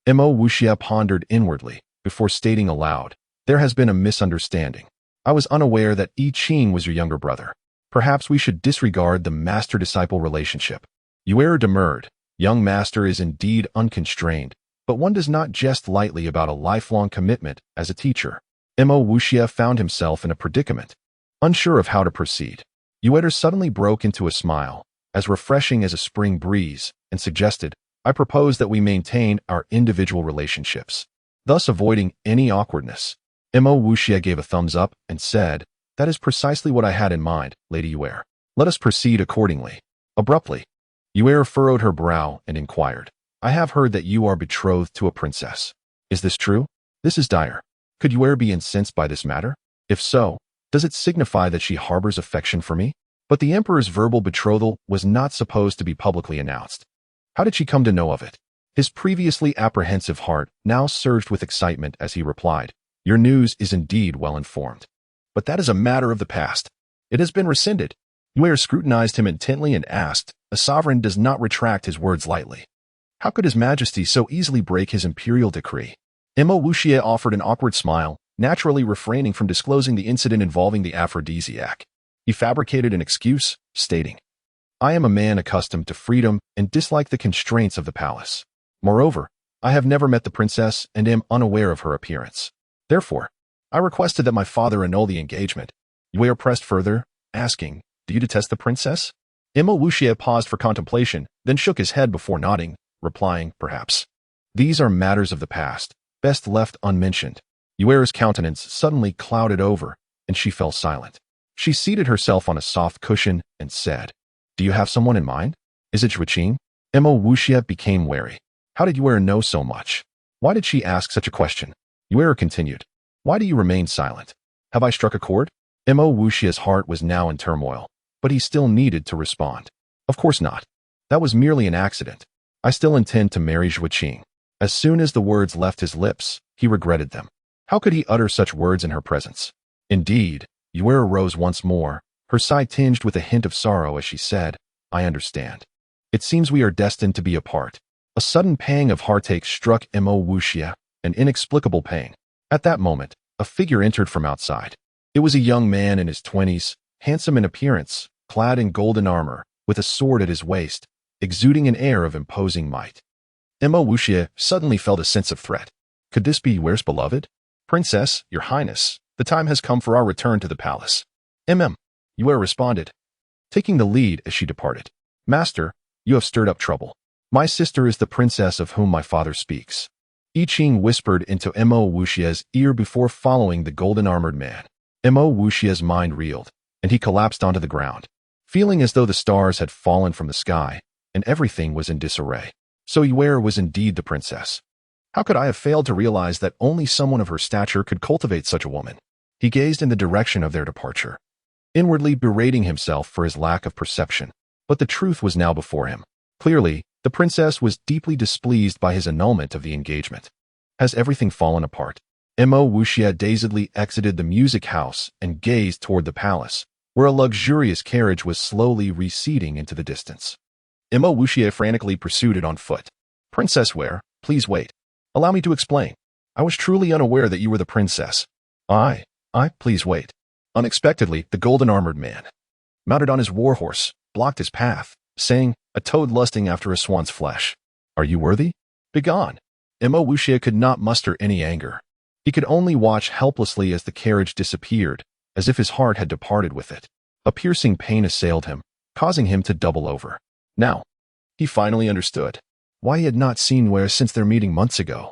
Emma Wuxie pondered inwardly before stating aloud, There has been a misunderstanding. I was unaware that I Ching was your younger brother. Perhaps we should disregard the master-disciple relationship. Yue demurred. Young master is indeed unconstrained, but one does not jest lightly about a lifelong commitment as a teacher. Emma Wuxie found himself in a predicament, unsure of how to proceed. Yue suddenly broke into a smile, as refreshing as a spring breeze, and suggested, I propose that we maintain our individual relationships, thus avoiding any awkwardness. Emma Wuxie gave a thumbs up and said, That is precisely what I had in mind, Lady Yue. Let us proceed accordingly. Abruptly, Yue furrowed her brow and inquired, I have heard that you are betrothed to a princess. Is this true? This is dire. Could Yue be incensed by this matter? If so, does it signify that she harbors affection for me? But the emperor's verbal betrothal was not supposed to be publicly announced. How did she come to know of it? His previously apprehensive heart now surged with excitement as he replied, Your news is indeed well informed. But that is a matter of the past. It has been rescinded. Yue scrutinized him intently and asked, A sovereign does not retract his words lightly. How could his majesty so easily break his imperial decree? Emma Wuxie offered an awkward smile, naturally refraining from disclosing the incident involving the aphrodisiac. He fabricated an excuse, stating, I am a man accustomed to freedom and dislike the constraints of the palace. Moreover, I have never met the princess and am unaware of her appearance. Therefore, I requested that my father annul the engagement. Yue pressed further, asking, Do you detest the princess? Emma Wuxie paused for contemplation, then shook his head before nodding, replying, Perhaps. These are matters of the past, best left unmentioned. Yue's countenance suddenly clouded over, and she fell silent. She seated herself on a soft cushion and said, Do you have someone in mind? Is it Zhuqing? Emma Wuxie became wary. How did Yue know so much? Why did she ask such a question? Yue continued, Why do you remain silent? Have I struck a chord? Emma Wuxie's heart was now in turmoil, but he still needed to respond. Of course not. That was merely an accident. I still intend to marry Zhuqing. As soon as the words left his lips, he regretted them. How could he utter such words in her presence? Indeed, Yue rose once more, her sigh tinged with a hint of sorrow as she said, I understand. It seems we are destined to be apart. A sudden pang of heartache struck Emma Wuxie, an inexplicable pang. At that moment, a figure entered from outside. It was a young man in his 20s, handsome in appearance, clad in golden armor, with a sword at his waist, exuding an air of imposing might. Emma Wuxie suddenly felt a sense of threat. Could this be Yue's beloved? Princess, your highness, the time has come for our return to the palace. Yue responded, taking the lead as she departed. Master, you have stirred up trouble. My sister is the princess of whom my father speaks. I Ching whispered into Emma Wuxie's ear before following the golden-armored man. Emma Wuxie's mind reeled, and he collapsed onto the ground, feeling as though the stars had fallen from the sky, and everything was in disarray. So Yue was indeed the princess. How could I have failed to realize that only someone of her stature could cultivate such a woman? He gazed in the direction of their departure, inwardly berating himself for his lack of perception. But the truth was now before him. Clearly, the princess was deeply displeased by his annulment of the engagement. Has everything fallen apart? Emma Wuxie dazedly exited the music house and gazed toward the palace, where a luxurious carriage was slowly receding into the distance. Emma Wuxie frantically pursued it on foot. Princess Ware, please wait. Allow me to explain. I was truly unaware that you were the princess. Please wait. Unexpectedly, the golden-armored man, mounted on his warhorse, blocked his path, saying, a toad lusting after a swan's flesh. Are you worthy? Begone. Emma Wuxie could not muster any anger. He could only watch helplessly as the carriage disappeared, as if his heart had departed with it. A piercing pain assailed him, causing him to double over. Now, he finally understood why he had not seen Ware since their meeting months ago.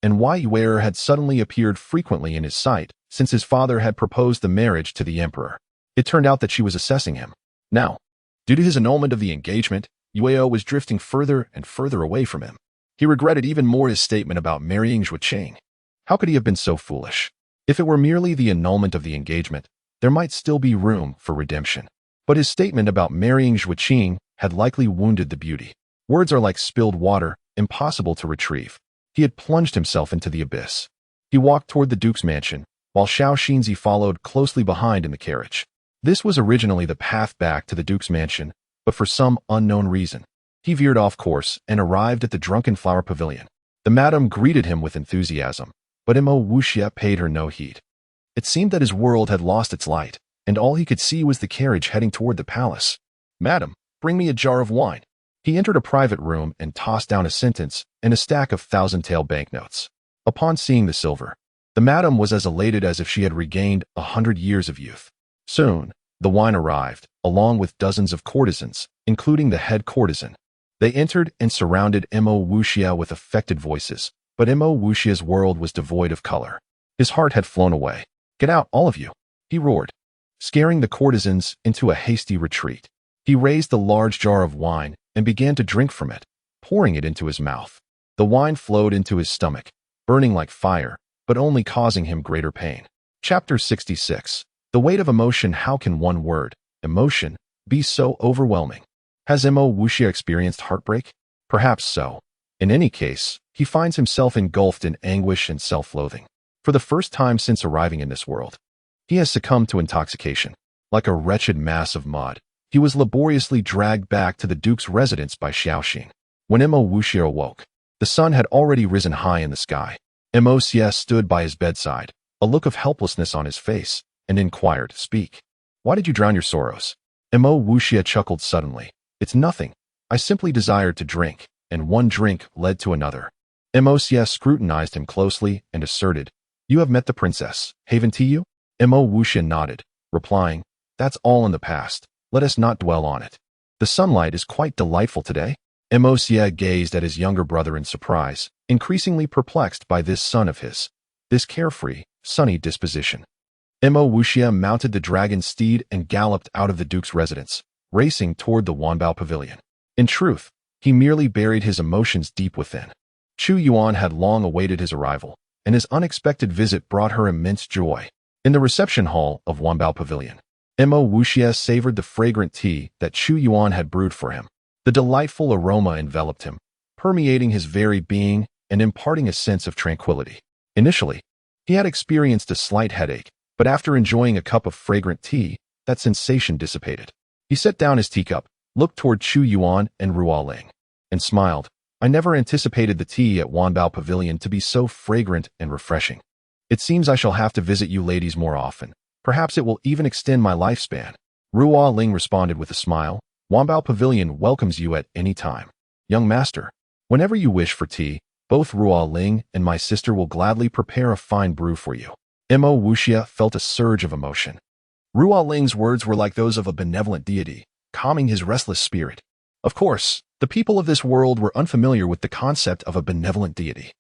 and why Yuer had suddenly appeared frequently in his sight since his father had proposed the marriage to the emperor. It turned out that she was assessing him. Now, due to his annulment of the engagement, Yueo was drifting further and further away from him. He regretted even more his statement about marrying Zhuqing. How could he have been so foolish? If it were merely the annulment of the engagement, there might still be room for redemption. But his statement about marrying Zhuqing had likely wounded the beauty. Words are like spilled water, impossible to retrieve. He had plunged himself into the abyss. He walked toward the Duke's mansion, while Xiao Xinzi followed closely behind in the carriage. This was originally the path back to the Duke's mansion, but for some unknown reason, he veered off course and arrived at the Drunken Flower Pavilion. The madam greeted him with enthusiasm, but Mo Wuxia paid her no heed. It seemed that his world had lost its light, and all he could see was the carriage heading toward the palace. "Madam, bring me a jar of wine." He entered a private room and tossed down a sentence and a stack of thousand-tael banknotes. Upon seeing the silver, the madam was as elated as if she had regained 100 years of youth. Soon, the wine arrived, along with dozens of courtesans, including the head courtesan. They entered and surrounded Mo Wuxia with affected voices, but Mo Wuxia's world was devoid of color. His heart had flown away. "Get out, all of you," he roared, scaring the courtesans into a hasty retreat. He raised the large jar of wine and began to drink from it, pouring it into his mouth. The wine flowed into his stomach, burning like fire, but only causing him greater pain. Chapter 66. The weight of emotion. How can one word, emotion, be so overwhelming? Has Mo Wuxia experienced heartbreak? Perhaps so. In any case, he finds himself engulfed in anguish and self-loathing. For the first time since arriving in this world, he has succumbed to intoxication. Like a wretched mass of mud, he was laboriously dragged back to the Duke's residence by Xiaoxing. When Mo Wuxia awoke, the sun had already risen high in the sky. Mo Xia stood by his bedside, a look of helplessness on his face, and inquired, "Speak. Why did you drown your sorrows?" Mo Wuxia chuckled suddenly. "It's nothing. I simply desired to drink, and one drink led to another." Mo Xia scrutinized him closely and asserted, "You have met the princess, haven't you?" Mo Wuxia nodded, replying, "That's all in the past. Let us not dwell on it. The sunlight is quite delightful today." Mo Xia gazed at his younger brother in surprise, increasingly perplexed by this son of his, this carefree, sunny disposition. Mo Wuxia mounted the dragon steed and galloped out of the Duke's residence, racing toward the Wanbao Pavilion. In truth, he merely buried his emotions deep within. Chu Yuan had long awaited his arrival, and his unexpected visit brought her immense joy. In the reception hall of Wanbao Pavilion, Mo Wuxia savored the fragrant tea that Chu Yuan had brewed for him. The delightful aroma enveloped him, permeating his very being and imparting a sense of tranquility. Initially, he had experienced a slight headache, but after enjoying a cup of fragrant tea, that sensation dissipated. He set down his teacup, looked toward Chu Yuan and Ruo Ling, and smiled. "I never anticipated the tea at Wanbao Pavilion to be so fragrant and refreshing. It seems I shall have to visit you ladies more often. Perhaps it will even extend my lifespan." Ruo Ling responded with a smile. "Wanbao Pavilion welcomes you at any time. Young master, whenever you wish for tea, both Ruo Ling and my sister will gladly prepare a fine brew for you." Mo Wuxia felt a surge of emotion. Ruo Ling's words were like those of a benevolent deity, calming his restless spirit. Of course, the people of this world were unfamiliar with the concept of a benevolent deity.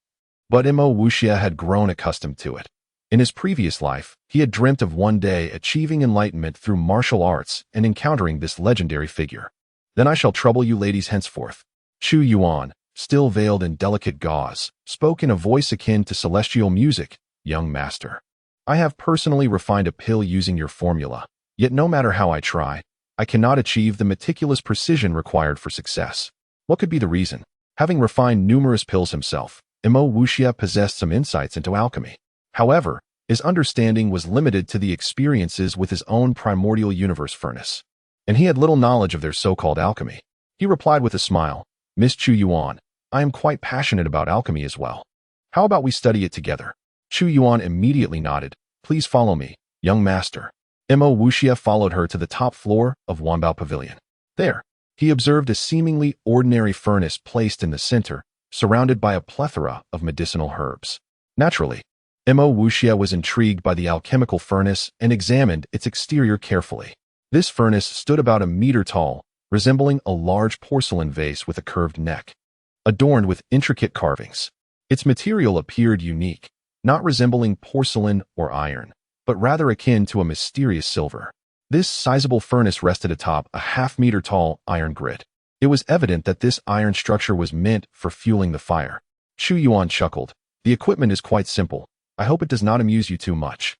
But Mo Wuxia had grown accustomed to it. In his previous life, he had dreamt of one day achieving enlightenment through martial arts and encountering this legendary figure. "Then I shall trouble you ladies henceforth." Chu Yuan, still veiled in delicate gauze, spoke in a voice akin to celestial music. "Young master, I have personally refined a pill using your formula, yet no matter how I try, I cannot achieve the meticulous precision required for success. What could be the reason?" Having refined numerous pills himself, Mo Wuxia possessed some insights into alchemy. However, his understanding was limited to the experiences with his own primordial universe furnace, and he had little knowledge of their so-called alchemy. He replied with a smile, "Miss Chu Yuan, I am quite passionate about alchemy as well. How about we study it together?" Chu Yuan immediately nodded. "Please follow me, young master." Mo Wuxia followed her to the top floor of Wanbao Pavilion. There, he observed a seemingly ordinary furnace placed in the center, surrounded by a plethora of medicinal herbs. Naturally, Mo Wuxia was intrigued by the alchemical furnace and examined its exterior carefully. This furnace stood about a meter tall, resembling a large porcelain vase with a curved neck, adorned with intricate carvings. Its material appeared unique, not resembling porcelain or iron, but rather akin to a mysterious silver. This sizable furnace rested atop a half-meter-tall iron grid. It was evident that this iron structure was meant for fueling the fire. Chu Yuan chuckled. The equipment is quite simple. I hope it does not amuse you too much.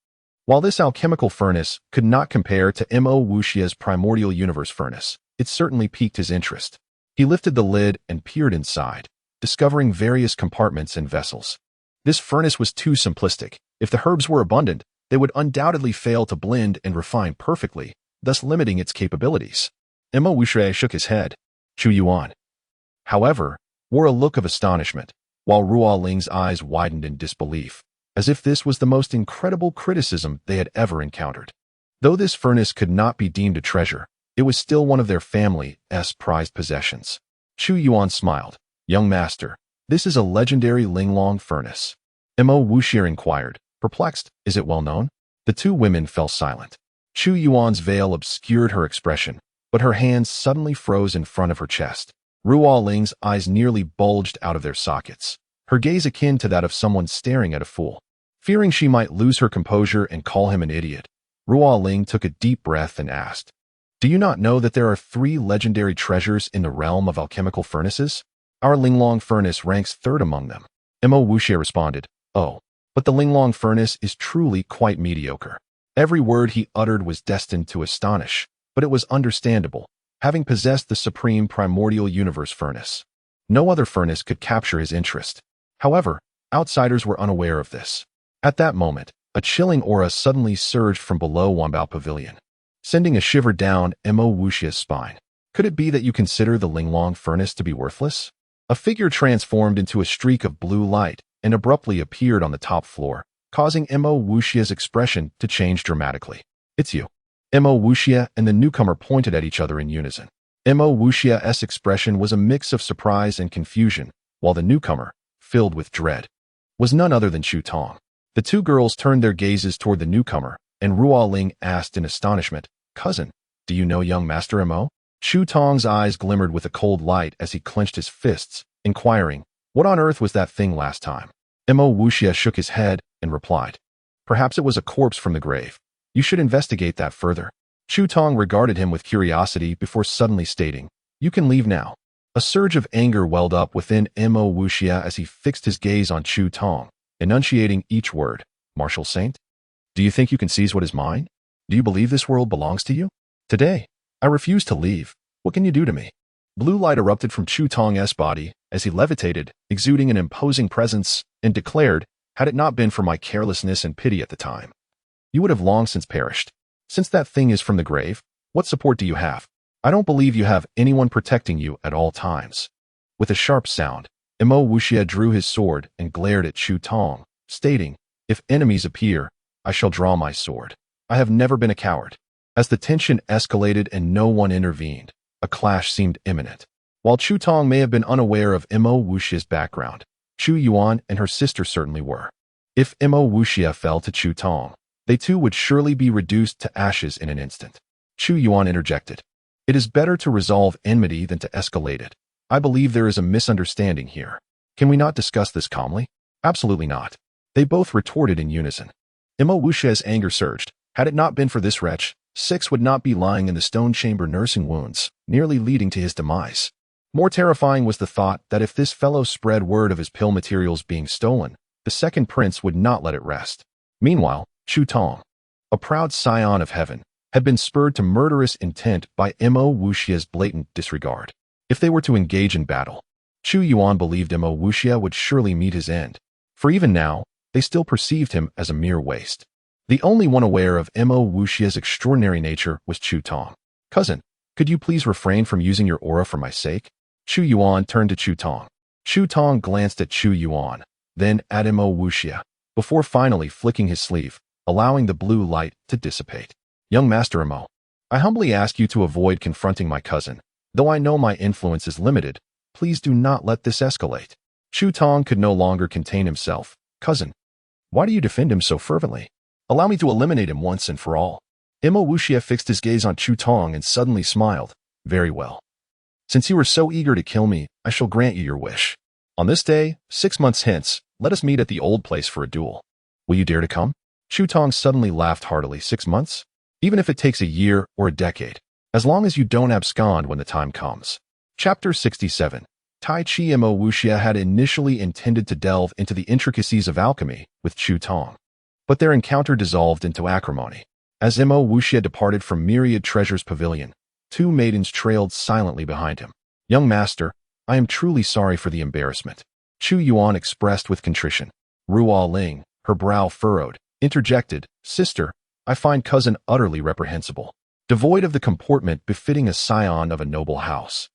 While this alchemical furnace could not compare to Mo Wuxia's primordial universe furnace, it certainly piqued his interest. He lifted the lid and peered inside, discovering various compartments and vessels. This furnace was too simplistic. If the herbs were abundant, they would undoubtedly fail to blend and refine perfectly, thus limiting its capabilities. Mo Wuxia shook his head. Chu Yuan, however, wore a look of astonishment, while Ruo Ling's eyes widened in disbelief, as if this was the most incredible criticism they had ever encountered. Though this furnace could not be deemed a treasure, it was still one of their family's prized possessions. Chu Yuan smiled. Young master, this is a legendary Linglong furnace. Mo Wuxia inquired, perplexed. Is it well known? The two women fell silent. Chu Yuan's veil obscured her expression, but her hands suddenly froze in front of her chest. Ruo Ling's eyes nearly bulged out of their sockets, her gaze akin to that of someone staring at a fool. Fearing she might lose her composure and call him an idiot, Ruo Ling took a deep breath and asked, Do you not know that there are 3 legendary treasures in the realm of alchemical furnaces? Our Linglong furnace ranks 3rd among them. Mo Wuxia responded, Oh, but the Linglong furnace is truly quite mediocre. Every word he uttered was destined to astonish, but it was understandable, having possessed the supreme primordial universe furnace. No other furnace could capture his interest. However, outsiders were unaware of this. At that moment, a chilling aura suddenly surged from below Wanbao Pavilion, sending a shiver down Mo Wuxia's spine. Could it be that you consider the Linglong furnace to be worthless? A figure transformed into a streak of blue light and abruptly appeared on the top floor, causing Mo Wuxia's expression to change dramatically. It's you. Mo Wuxia and the newcomer pointed at each other in unison. Mo Wuxia's expression was a mix of surprise and confusion, while the newcomer, filled with dread, was none other than Chu Tong. The two girls turned their gazes toward the newcomer, and Ruo Ling asked in astonishment, Cousin, do you know young Master Mo? Chu Tong's eyes glimmered with a cold light as he clenched his fists, inquiring, What on earth was that thing last time? Mo Wuxia shook his head and replied, Perhaps it was a corpse from the grave. You should investigate that further. Chu Tong regarded him with curiosity before suddenly stating, You can leave now. A surge of anger welled up within Mo Wuxia as he fixed his gaze on Chu Tong, enunciating each word. Martial Saint? Do you think you can seize what is mine? Do you believe this world belongs to you? Today, I refuse to leave. What can you do to me? Blue light erupted from Chu Tong's body as he levitated, exuding an imposing presence, and declared, Had it not been for my carelessness and pity at the time, you would have long since perished. Since that thing is from the grave, what support do you have? I don't believe you have anyone protecting you at all times. With a sharp sound, Mo Wuxia drew his sword and glared at Chu Tong, stating, If enemies appear, I shall draw my sword. I have never been a coward. As the tension escalated and no one intervened, a clash seemed imminent. While Chu Tong may have been unaware of Mo Wuxia's background, Chu Yuan and her sister certainly were. If Mo Wuxia fell to Chu Tong, they too would surely be reduced to ashes in an instant. Chu Yuan interjected. It is better to resolve enmity than to escalate it. I believe there is a misunderstanding here. Can we not discuss this calmly? Absolutely not. They both retorted in unison. Mo Wuxia's anger surged. Had it not been for this wretch, 6 would not be lying in the stone chamber nursing wounds, nearly leading to his demise. More terrifying was the thought that if this fellow spread word of his pill materials being stolen, the second prince would not let it rest. Meanwhile, Chu Tong, a proud scion of heaven, had been spurred to murderous intent by Mo Wuxia's blatant disregard. If they were to engage in battle, Chu Yuan believed Mo Wuxia would surely meet his end, for even now, they still perceived him as a mere waste. The only one aware of Mo Wuxia's extraordinary nature was Chu Tong. Cousin, could you please refrain from using your aura for my sake? Chu Yuan turned to Chu Tong. Chu Tong glanced at Chu Yuan, then at Mo Wuxia, before finally flicking his sleeve, allowing the blue light to dissipate. Young Master Mo, I humbly ask you to avoid confronting my cousin. Though I know my influence is limited, please do not let this escalate. Chu Tong could no longer contain himself. Cousin, why do you defend him so fervently? Allow me to eliminate him once and for all. Mo Wuxia fixed his gaze on Chu Tong and suddenly smiled. Very well. Since you are so eager to kill me, I shall grant you your wish. On this day, 6 months hence, let us meet at the old place for a duel. Will you dare to come? Chu Tong suddenly laughed heartily. 6 months? Even if it takes a year or a decade, as long as you don't abscond when the time comes. Chapter 67. Tai Chi Mo Wuxia had initially intended to delve into the intricacies of alchemy with Chu Tong, but their encounter dissolved into acrimony. As Mo Wuxia departed from Myriad Treasure's pavilion, 2 maidens trailed silently behind him. Young master, I am truly sorry for the embarrassment, Chu Yuan expressed with contrition. Ruo Ling, her brow furrowed, interjected, Sister, I find cousin utterly reprehensible, devoid of the comportment befitting a scion of a noble house.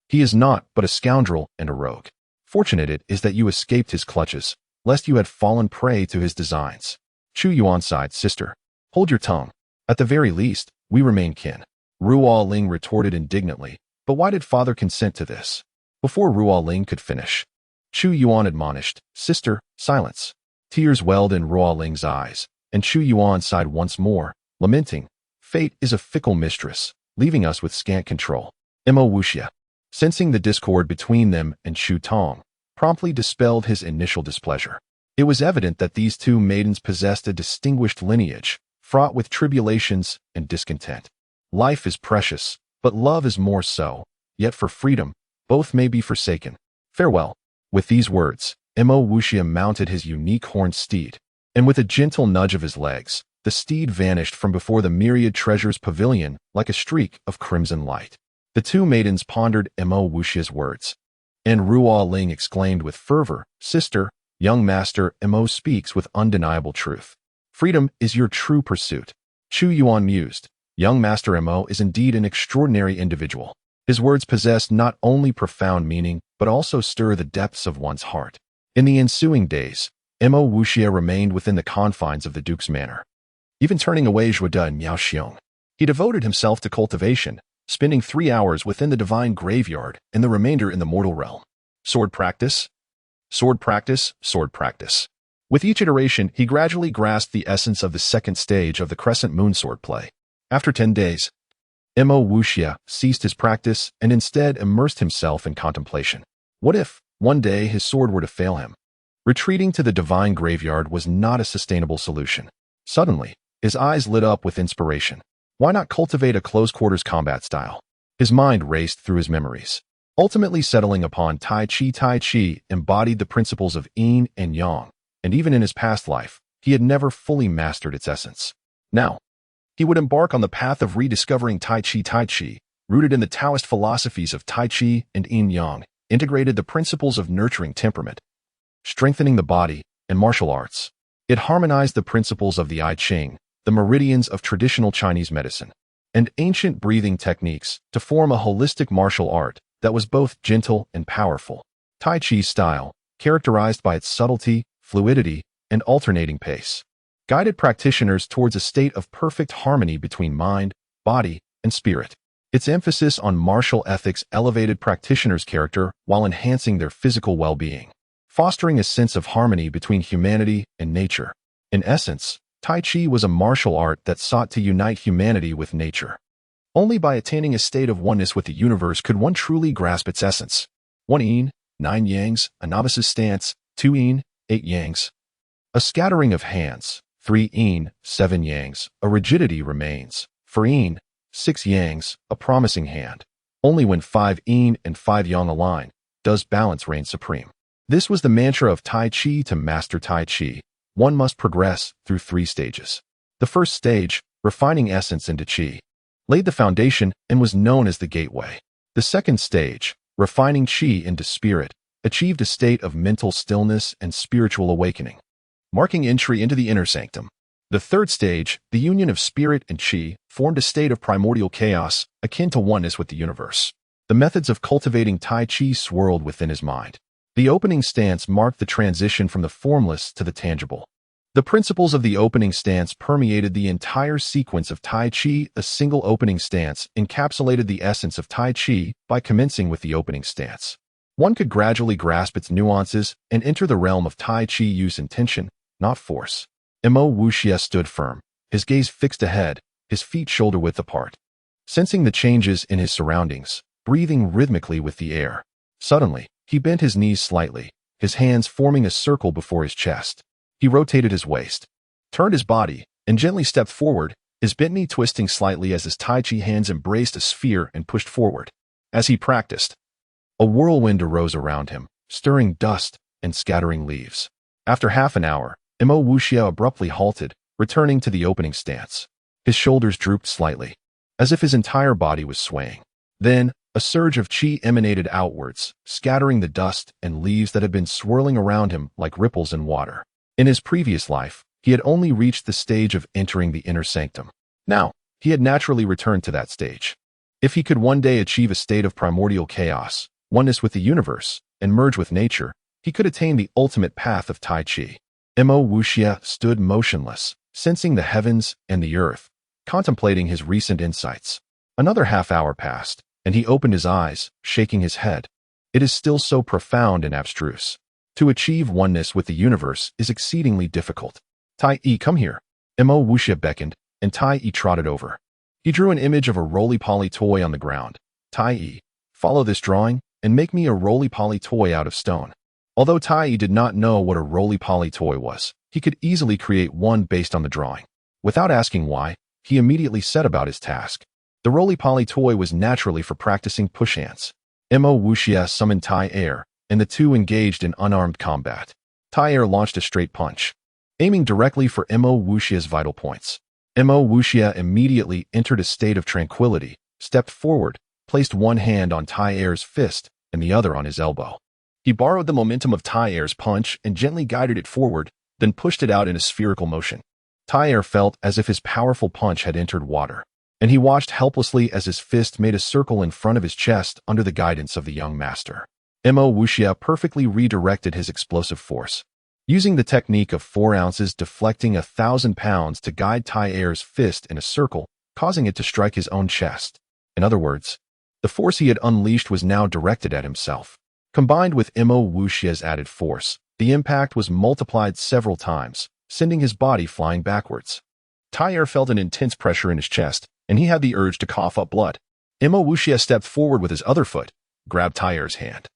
He is naught but a scoundrel and a rogue. Fortunate it is that you escaped his clutches, lest you had fallen prey to his designs. Chu Yuan sighed. Sister, hold your tongue. At the very least, we remain kin. Ruo Ling retorted indignantly, but why did father consent to this? Before Ruo Ling could finish, Chu Yuan admonished, Sister, silence. Tears welled in Ruo Ling's eyes, and Chu Yuan sighed once more, lamenting, Fate is a fickle mistress, leaving us with scant control. Mo Wuxia, sensing the discord between them and Chu Tong, promptly dispelled his initial displeasure. It was evident that these 2 maidens possessed a distinguished lineage, fraught with tribulations and discontent. Life is precious, but love is more so, yet for freedom, both may be forsaken. Farewell. With these words, Mo Wuxia mounted his unique horned steed, and with a gentle nudge of his legs, the steed vanished from before the Myriad Treasure's pavilion like a streak of crimson light. The 2 maidens pondered Mo Wuxia's words, and Ruo Ling exclaimed with fervor, Sister, young master Mo speaks with undeniable truth. Freedom is your true pursuit. Chu Yuan mused, Young master Mo is indeed an extraordinary individual. His words possess not only profound meaning, but also stir the depths of one's heart. In the ensuing days, Mo Wuxia remained within the confines of the Duke's manor, even turning away Zhuoda and Miao Xiong. He devoted himself to cultivation, spending 3 hours within the divine graveyard and the remainder in the mortal realm. Sword practice, sword practice, sword practice. With each iteration, he gradually grasped the essence of the second stage of the Crescent Moon sword play. After 10 days, Mo Wuxia ceased his practice and instead immersed himself in contemplation. What if, one day, his sword were to fail him? Retreating to the divine graveyard was not a sustainable solution. Suddenly, his eyes lit up with inspiration. Why not cultivate a close-quarters combat style? His mind raced through his memories, ultimately settling upon Tai Chi. Tai Chi embodied the principles of yin and yang, and even in his past life, he had never fully mastered its essence. Now, he would embark on the path of rediscovering Tai Chi. Tai Chi, rooted in the Taoist philosophies of Tai Chi and Yin Yang, integrated the principles of nurturing temperament, strengthening the body, and martial arts. It harmonized the principles of the I Ching, the meridians of traditional Chinese medicine, and ancient breathing techniques to form a holistic martial art that was both gentle and powerful. Tai Chi's style, characterized by its subtlety, fluidity, and alternating pace, guided practitioners towards a state of perfect harmony between mind, body, and spirit. Its emphasis on martial ethics elevated practitioners' character while enhancing their physical well-being, fostering a sense of harmony between humanity and nature. In essence, Tai Chi was a martial art that sought to unite humanity with nature. Only by attaining a state of oneness with the universe could one truly grasp its essence. 1 yin, 9 yangs, a novice's stance, 2 yin, 8 yangs. A scattering of hands, 3 yin, 7 yangs, a rigidity remains. For yin, 6 yangs, a promising hand. Only when 5 yin and 5 yang align does balance reign supreme. This was the mantra of Tai Chi. To master Tai Chi, one must progress through 3 stages. The first stage, refining essence into Qi, laid the foundation and was known as the gateway. The second stage, refining Qi into spirit, achieved a state of mental stillness and spiritual awakening, marking entry into the inner sanctum. The third stage, the union of spirit and Qi, formed a state of primordial chaos akin to oneness with the universe. The methods of cultivating Tai Chi swirled within his mind. The opening stance marked the transition from the formless to the tangible. The principles of the opening stance permeated the entire sequence of Tai Chi. A single opening stance encapsulated the essence of Tai Chi. By commencing with the opening stance, one could gradually grasp its nuances and enter the realm of Tai Chi use intention, not force. Mo Wuxia stood firm, his gaze fixed ahead, his feet shoulder-width apart, sensing the changes in his surroundings, breathing rhythmically with the air. Suddenly, he bent his knees slightly, his hands forming a circle before his chest. He rotated his waist, turned his body, and gently stepped forward, his bent knee twisting slightly as his Tai Chi hands embraced a sphere and pushed forward. As he practiced, a whirlwind arose around him, stirring dust and scattering leaves. After half an hour, Mo Wuxia abruptly halted, returning to the opening stance. His shoulders drooped slightly, as if his entire body was swaying. Then, a surge of qi emanated outwards, scattering the dust and leaves that had been swirling around him like ripples in water. In his previous life, he had only reached the stage of entering the inner sanctum. Now, he had naturally returned to that stage. If he could one day achieve a state of primordial chaos, oneness with the universe, and merge with nature, he could attain the ultimate path of Tai Chi. Mo Wuxia stood motionless, sensing the heavens and the earth, contemplating his recent insights. Another half-hour passed, and he opened his eyes, shaking his head. It is still so profound and abstruse. To achieve oneness with the universe is exceedingly difficult. Tai Yi, come here. Mo Wuxia beckoned, and Tai Yi trotted over. He drew an image of a roly-poly toy on the ground. Tai Yi, follow this drawing, and make me a roly-poly toy out of stone. Although Tai Yi did not know what a roly-poly toy was, he could easily create one based on the drawing. Without asking why, he immediately set about his task. The roly-poly toy was naturally for practicing push ants. Mo Wuxia summoned Tai Air, and the two engaged in unarmed combat. Tai Air launched a straight punch, aiming directly for Mo Wuxia's vital points. Mo Wuxia immediately entered a state of tranquility, stepped forward, placed one hand on Tai Air's fist and the other on his elbow. He borrowed the momentum of Tai Air's punch and gently guided it forward, then pushed it out in a spherical motion. Tai Air felt as if his powerful punch had entered water, and he watched helplessly as his fist made a circle in front of his chest under the guidance of the young master. Mo Wuxia perfectly redirected his explosive force, using the technique of 4 ounces deflecting 1,000 pounds to guide Tai Air's fist in a circle, causing it to strike his own chest. In other words, the force he had unleashed was now directed at himself. Combined with Mo Wuxia's added force, the impact was multiplied several times, sending his body flying backwards. Tai Air felt an intense pressure in his chest, and he had the urge to cough up blood. Mo Wuxia stepped forward with his other foot, grabbed Tai Air's hand,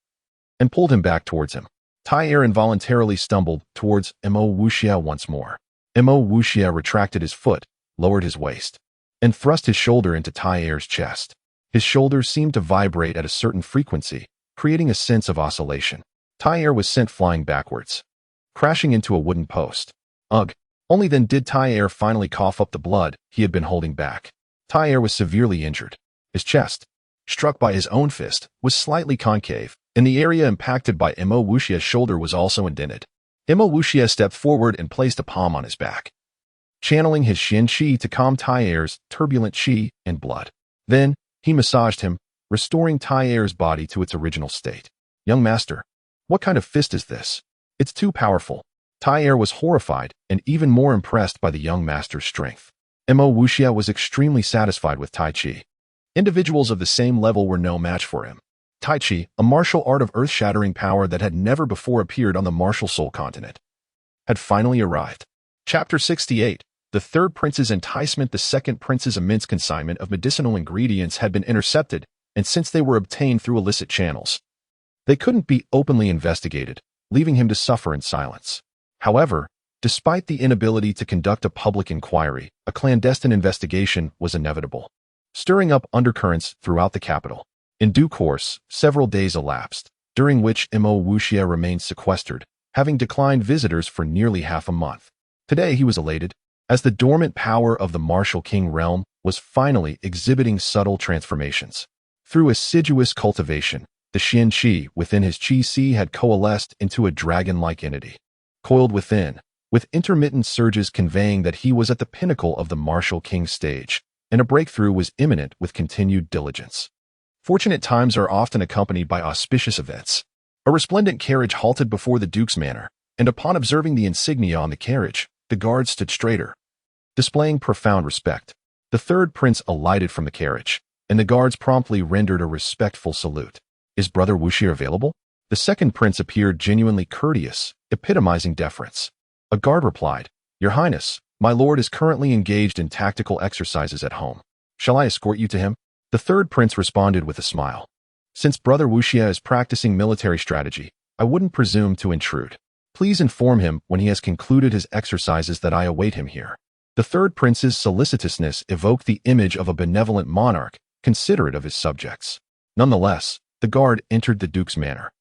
and pulled him back towards him. Tai Air involuntarily stumbled towards Mo Wuxia once more. Mo Wuxia retracted his foot, lowered his waist, and thrust his shoulder into Tai Air's chest. His shoulders seemed to vibrate at a certain frequency, creating a sense of oscillation. Tai Air was sent flying backwards, crashing into a wooden post. Ugh! Only then did Tai Air finally cough up the blood he had been holding back. Tai Air was severely injured. His chest, struck by his own fist, was slightly concave, and the area impacted by Mo Wuxia's shoulder was also indented. Mo Wuxia stepped forward and placed a palm on his back, channeling his Shen Qi to calm Tai Air's turbulent Qi and blood. Then, he massaged him, restoring Tai Air's body to its original state. Young master, what kind of fist is this? It's too powerful. Tai Air was horrified and even more impressed by the young master's strength. Mo Wuxia was extremely satisfied with Tai Chi. Individuals of the same level were no match for him. Tai Chi, a martial art of earth-shattering power that had never before appeared on the martial soul continent, had finally arrived. Chapter 68. The third prince's enticement. The second prince's immense consignment of medicinal ingredients had been intercepted, and since they were obtained through illicit channels, they couldn't be openly investigated, leaving him to suffer in silence. However, despite the inability to conduct a public inquiry, a clandestine investigation was inevitable, stirring up undercurrents throughout the capital. In due course, several days elapsed, during which Mo Wuxia remained sequestered, having declined visitors for nearly half a month. Today he was elated, as the dormant power of the martial king realm was finally exhibiting subtle transformations. Through assiduous cultivation, the Shen Qi within his Qi Si had coalesced into a dragon-like entity, coiled within, with intermittent surges conveying that he was at the pinnacle of the martial king stage, and a breakthrough was imminent with continued diligence. Fortunate times are often accompanied by auspicious events. A resplendent carriage halted before the duke's manor, and upon observing the insignia on the carriage, the guards stood straighter, displaying profound respect. The third prince alighted from the carriage, and the guards promptly rendered a respectful salute. Is Brother Wuxia available? The second prince appeared genuinely courteous, epitomizing deference. A guard replied, Your Highness, my lord is currently engaged in tactical exercises at home. Shall I escort you to him? The third prince responded with a smile. Since Brother Wuxia is practicing military strategy, I wouldn't presume to intrude. Please inform him when he has concluded his exercises that I await him here." The third prince's solicitousness evoked the image of a benevolent monarch, considerate of his subjects. Nonetheless, the guard entered the duke's manor.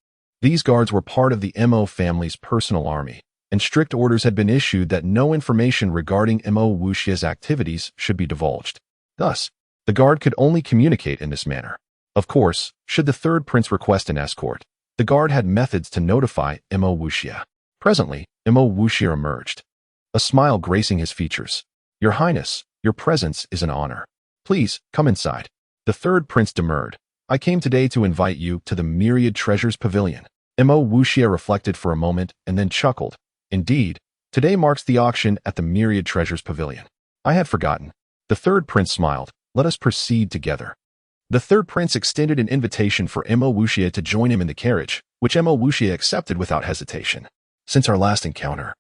These guards were part of the Mo family's personal army, and strict orders had been issued that no information regarding Mo Wuxia's activities should be divulged. Thus, the guard could only communicate in this manner. Of course, should the third prince request an escort, the guard had methods to notify Mo Wuxia. Presently, Mo Wuxia emerged, a smile gracing his features. "Your Highness, your presence is an honor. Please, come inside." The third prince demurred. "I came today to invite you to the Myriad Treasures Pavilion." Mo Wuxia reflected for a moment and then chuckled. "Indeed, today marks the auction at the Myriad Treasures Pavilion. I had forgotten." The third prince smiled. "Let us proceed together." The third prince extended an invitation for Mo Wuxia to join him in the carriage, which Mo Wuxia accepted without hesitation. "Since our last encounter,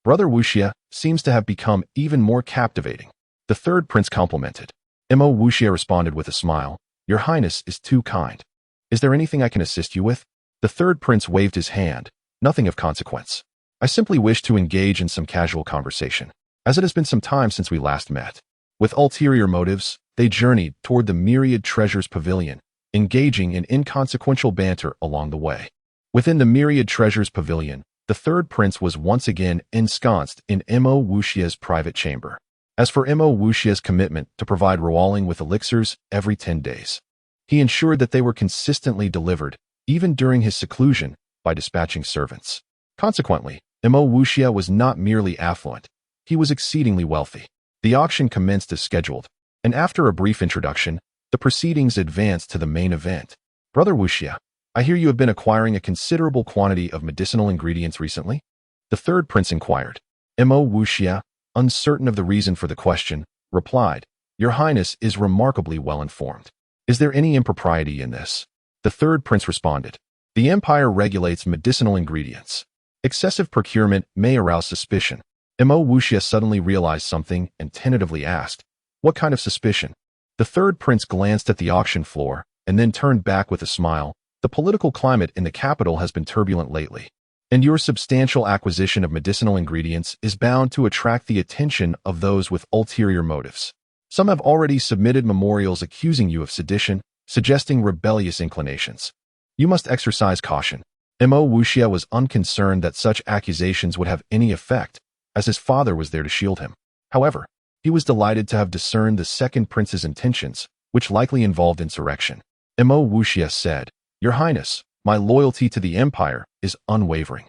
Brother Wuxia seems to have become even more captivating," the third prince complimented. Mo Wuxia responded with a smile. "Your Highness is too kind. Is there anything I can assist you with?" The third prince waved his hand. "Nothing of consequence. I simply wish to engage in some casual conversation, as it has been some time since we last met." With ulterior motives, they journeyed toward the Myriad Treasures Pavilion, engaging in inconsequential banter along the way. Within the Myriad Treasures Pavilion, the third prince was once again ensconced in Mo Wuxia's private chamber. As for Mo Wuxia's commitment to provide Ruoling with elixirs every 10 days, he ensured that they were consistently delivered, even during his seclusion, by dispatching servants. Consequently, Mo Wuxia was not merely affluent, he was exceedingly wealthy. The auction commenced as scheduled, and after a brief introduction, the proceedings advanced to the main event. "Brother Wuxia, I hear you have been acquiring a considerable quantity of medicinal ingredients recently?" the third prince inquired. Mo Wuxia, uncertain of the reason for the question, replied, "Your Highness is remarkably well informed. Is there any impropriety in this?" The third prince responded, "The empire regulates medicinal ingredients. Excessive procurement may arouse suspicion." Mo Wuxia suddenly realized something and tentatively asked, "What kind of suspicion?" The third prince glanced at the auction floor and then turned back with a smile. "The political climate in the capital has been turbulent lately, and your substantial acquisition of medicinal ingredients is bound to attract the attention of those with ulterior motives. Some have already submitted memorials accusing you of sedition, suggesting rebellious inclinations. You must exercise caution." Mo Wuxia was unconcerned that such accusations would have any effect, as his father was there to shield him. However, he was delighted to have discerned the second prince's intentions, which likely involved insurrection. Mo Wuxia said, "Your Highness, my loyalty to the empire is unwavering.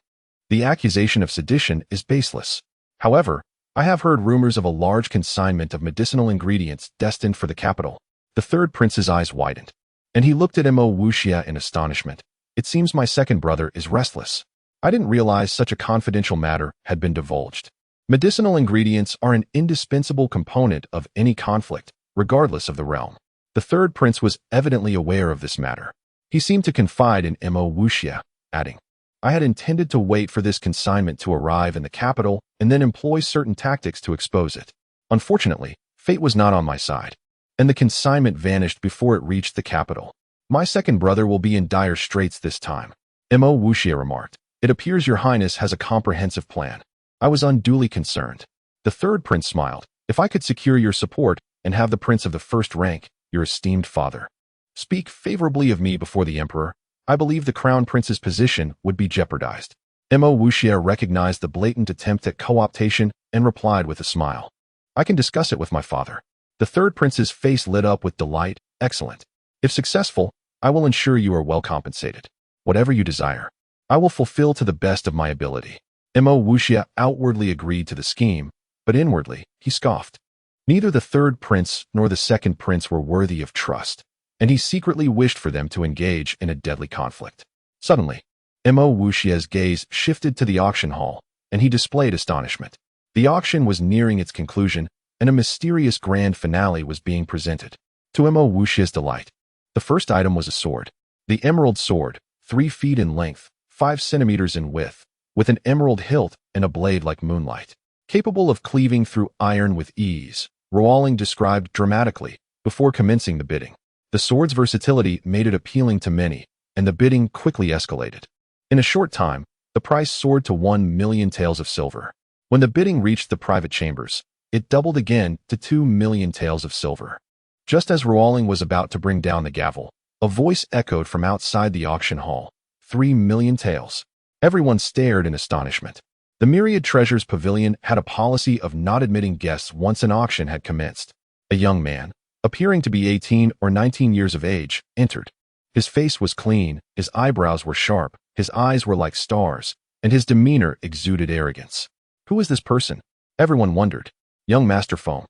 The accusation of sedition is baseless. However, I have heard rumors of a large consignment of medicinal ingredients destined for the capital." The third prince's eyes widened, and he looked at Mo Wuxia in astonishment. "It seems my second brother is restless. I didn't realize such a confidential matter had been divulged." Medicinal ingredients are an indispensable component of any conflict, regardless of the realm. The third prince was evidently aware of this matter. He seemed to confide in Mo Wuxia, adding, "I had intended to wait for this consignment to arrive in the capital and then employ certain tactics to expose it. Unfortunately, fate was not on my side, and the consignment vanished before it reached the capital. My second brother will be in dire straits this time." Mo Wuxia remarked, "It appears your Highness has a comprehensive plan. I was unduly concerned." The third prince smiled. "If I could secure your support and have the prince of the first rank, your esteemed father, speak favorably of me before the emperor, I believe the crown prince's position would be jeopardized." Mo Wuxia recognized the blatant attempt at co-optation and replied with a smile, "I can discuss it with my father." The third prince's face lit up with delight. "Excellent. If successful, I will ensure you are well compensated. Whatever you desire, I will fulfill to the best of my ability." Mo Wuxia outwardly agreed to the scheme, but inwardly, he scoffed. Neither the third prince nor the second prince were worthy of trust, and he secretly wished for them to engage in a deadly conflict. Suddenly, Mo Wuxia's gaze shifted to the auction hall, and he displayed astonishment. The auction was nearing its conclusion, and a mysterious grand finale was being presented. To Mo Wuxia's delight, the first item was a sword. The emerald sword, 3 feet in length, 5 centimeters in width, with an emerald hilt and a blade like moonlight, capable of cleaving through iron with ease, Ruoling described dramatically before commencing the bidding. The sword's versatility made it appealing to many, and the bidding quickly escalated. In a short time, the price soared to 1 million taels of silver. When the bidding reached the private chambers, it doubled again to 2 million taels of silver. Just as Ruoling was about to bring down the gavel, a voice echoed from outside the auction hall. 3 million taels. Everyone stared in astonishment. The Myriad Treasures Pavilion had a policy of not admitting guests once an auction had commenced. A young man, appearing to be 18 or 19 years of age, entered. His face was clean, his eyebrows were sharp, his eyes were like stars, and his demeanor exuded arrogance. Who is this person? Everyone wondered. Young Master Foam.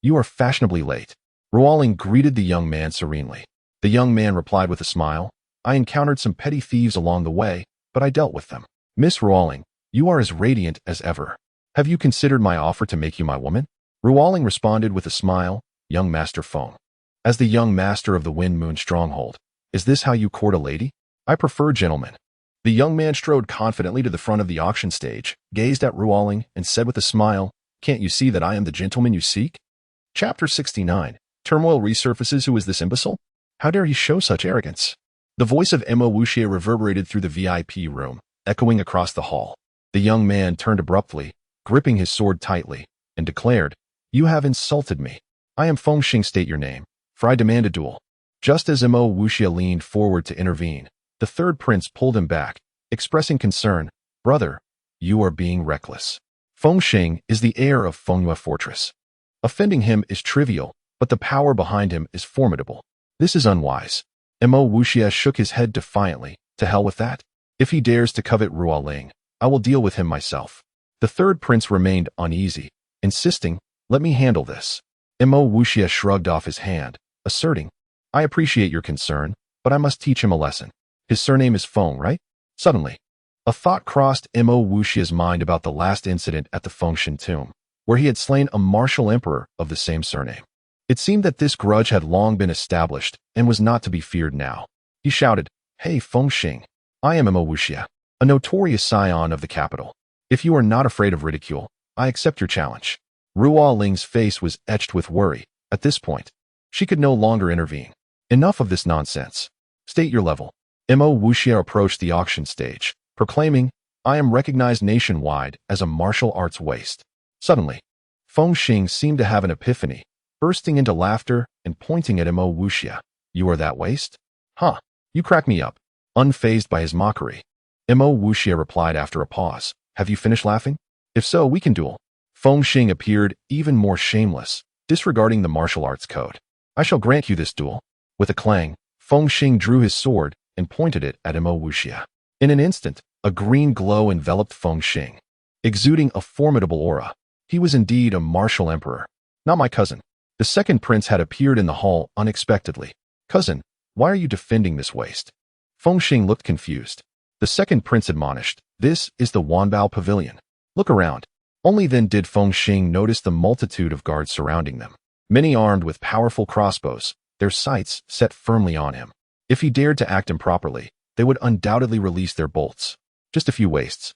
You are fashionably late. Ruoling greeted the young man serenely. The young man replied with a smile. I encountered some petty thieves along the way, but I dealt with them. Miss Ruoling, you are as radiant as ever. Have you considered my offer to make you my woman? Ruoling responded with a smile. Young Master Foam. As the young master of the Wind Moon Stronghold, is this how you court a lady? I prefer gentlemen. The young man strode confidently to the front of the auction stage, gazed at Ruoling, and said with a smile, Can't you see that I am the gentleman you seek? Chapter 69. Turmoil resurfaces. Who is this imbecile? How dare he show such arrogance? The voice of Mo Wuxia reverberated through the VIP room, echoing across the hall. The young man turned abruptly, gripping his sword tightly, and declared, You have insulted me. I am Feng Xing. State your name, for I demand a duel. Just as Mo Wuxia leaned forward to intervene, the third prince pulled him back, expressing concern. Brother, you are being reckless. Feng Xing is the heir of Fengyue Fortress. Offending him is trivial, but the power behind him is formidable. This is unwise. Mo Wuxia shook his head defiantly. To hell with that. If he dares to covet Ruoling, I will deal with him myself. The third prince remained uneasy, insisting, Let me handle this. Mo Wuxia shrugged off his hand, asserting, I appreciate your concern, but I must teach him a lesson. His surname is Feng, right? Suddenly, a thought crossed Mo Wuxia's mind about the last incident at the Fengshan tomb, where he had slain a martial emperor of the same surname. It seemed that this grudge had long been established and was not to be feared now. He shouted, Hey Feng Xing, I am Mo Wuxia, a notorious scion of the capital. If you are not afraid of ridicule, I accept your challenge. Ruoling's face was etched with worry. At this point, she could no longer intervene. Enough of this nonsense. State your level. Mo Wuxia approached the auction stage, proclaiming, I am recognized nationwide as a martial arts waste. Suddenly, Feng Xing seemed to have an epiphany, bursting into laughter and pointing at Mo Wuxia. You are that waste? Huh, you crack me up. Unfazed by his mockery, Mo Wuxia replied after a pause, Have you finished laughing? If so, we can duel. Feng Xing appeared even more shameless, disregarding the martial arts code. I shall grant you this duel. With a clang, Feng Xing drew his sword and pointed it at Mo Wuxia. In an instant, a green glow enveloped Feng Xing, exuding a formidable aura. He was indeed a martial emperor. Not my cousin. The second prince had appeared in the hall unexpectedly. Cousin, why are you defending this waste? Feng Xing looked confused. The second prince admonished, This is the Wanbao Pavilion. Look around. Only then did Feng Xing notice the multitude of guards surrounding them, many armed with powerful crossbows, their sights set firmly on him. If he dared to act improperly, they would undoubtedly release their bolts. Just a few wastes.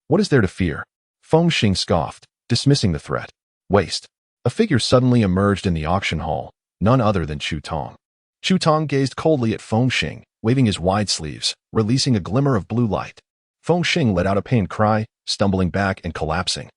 What is there to fear? Feng Xing scoffed, dismissing the threat. Waste. A figure suddenly emerged in the auction hall, none other than Chu Tong. Chu Tong gazed coldly at Feng Xing, waving his wide sleeves, releasing a glimmer of blue light. Feng Xing let out a pained cry, stumbling back and collapsing.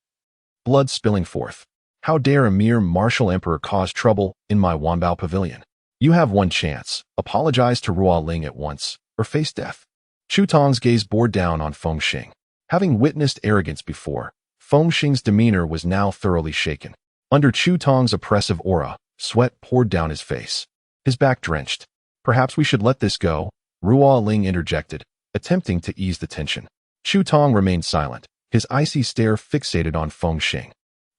Blood spilling forth. How dare a mere martial emperor cause trouble in my Wanbao Pavilion? You have one chance. Apologize to Ruoling at once, or face death. Chu Tong's gaze bore down on Feng Xing. Having witnessed arrogance before, Feng Xing's demeanor was now thoroughly shaken. Under Chu Tong's oppressive aura, sweat poured down his face. His back drenched. Perhaps we should let this go, Ruoling interjected, attempting to ease the tension. Chu Tong remained silent, his icy stare fixated on Feng Xing.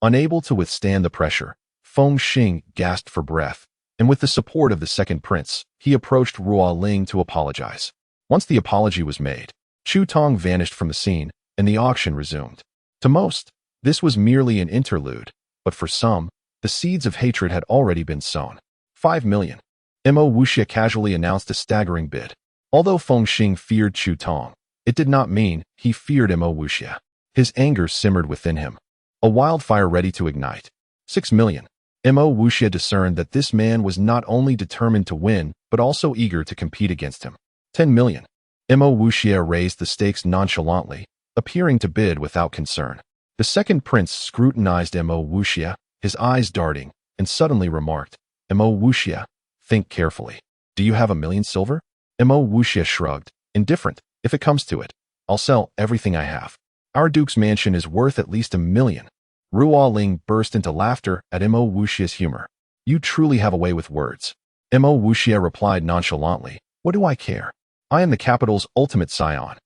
Unable to withstand the pressure, Feng Xing gasped for breath, and with the support of the second prince, he approached Ruoling to apologize. Once the apology was made, Chu Tong vanished from the scene, and the auction resumed. To most, this was merely an interlude, but for some, the seeds of hatred had already been sown. 5 million. Mo Wuxia casually announced a staggering bid. Although Feng Xing feared Chu Tong, it did not mean he feared Mo Wuxia. His anger simmered within him, a wildfire ready to ignite. 6 million. Mo Wuxia discerned that this man was not only determined to win, but also eager to compete against him. 10 million. Mo Wuxia raised the stakes nonchalantly, appearing to bid without concern. The second prince scrutinized Mo Wuxia, his eyes darting, and suddenly remarked, Mo Wuxia, think carefully. Do you have 1,000,000 silver? Mo Wuxia shrugged, indifferent. If it comes to it, I'll sell everything I have. Our duke's mansion is worth at least 1,000,000. Ruo Ling burst into laughter at Mo Wuxia's humor. You truly have a way with words. Mo Wuxia replied nonchalantly, what do I care? I am the capital's ultimate scion.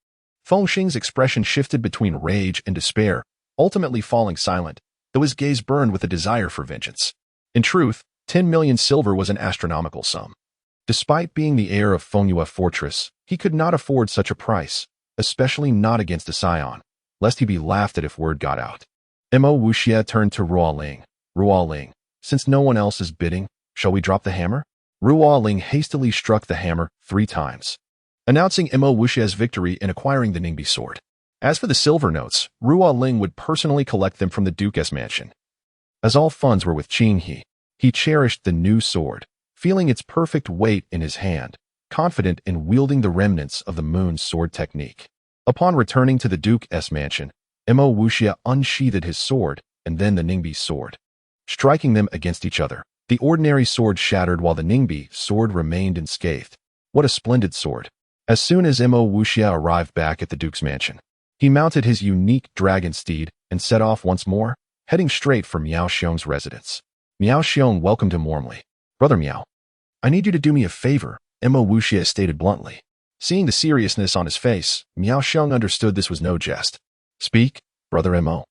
Feng Xing's expression shifted between rage and despair, ultimately falling silent, though his gaze burned with a desire for vengeance. In truth, 10,000,000 silver was an astronomical sum. Despite being the heir of Fengyue Fortress, he could not afford such a price, especially not against a scion, lest he be laughed at if word got out. Mo Wuxia turned to Ruo Ling. Ruo Ling, since no one else is bidding, shall we drop the hammer? Ruo Ling hastily struck the hammer 3 times, announcing Mo Wuxia's victory in acquiring the Ningbi sword. As for the silver notes, Ruo Ling would personally collect them from the Duke's mansion. As all funds were with Qing he cherished the new sword, feeling its perfect weight in his hand, confident in wielding the remnants of the moon's sword technique. Upon returning to the Duke's mansion, Mo Wuxia unsheathed his sword and then the Ningbi sword. Striking them against each other, the ordinary sword shattered while the Ningbi sword remained unscathed. What a splendid sword! As soon as Mo Wuxia arrived back at the Duke's mansion, he mounted his unique dragon steed and set off once more, heading straight for Miao Xiong's residence. Miao Xiong welcomed him warmly. Brother Miao, I need you to do me a favor, Mo Wuxia stated bluntly. Seeing the seriousness on his face, Miao Xiong understood this was no jest. Speak, brother Mo,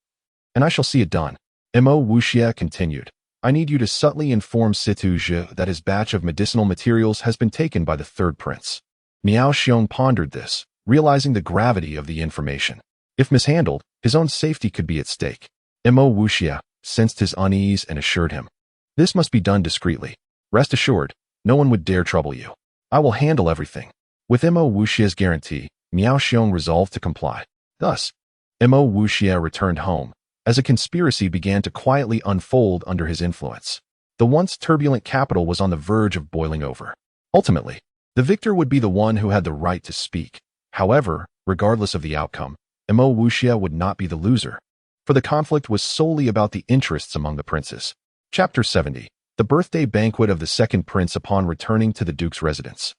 and I shall see it done. Mo Wuxia continued. I need you to subtly inform Situ Zhe that his batch of medicinal materials has been taken by the third prince. Miao Xiong pondered this, realizing the gravity of the information. If mishandled, his own safety could be at stake. Mo Wuxia sensed his unease and assured him. This must be done discreetly. Rest assured, no one would dare trouble you. I will handle everything. With Mo Wuxia's guarantee, Miao Xiong resolved to comply. Thus, Mo Wuxia returned home, as a conspiracy began to quietly unfold under his influence. The once turbulent capital was on the verge of boiling over. Ultimately, the victor would be the one who had the right to speak. However, regardless of the outcome, Mo Wuxia would not be the loser, for the conflict was solely about the interests among the princes. Chapter 70. The birthday banquet of the second prince upon returning to the Duke's residence.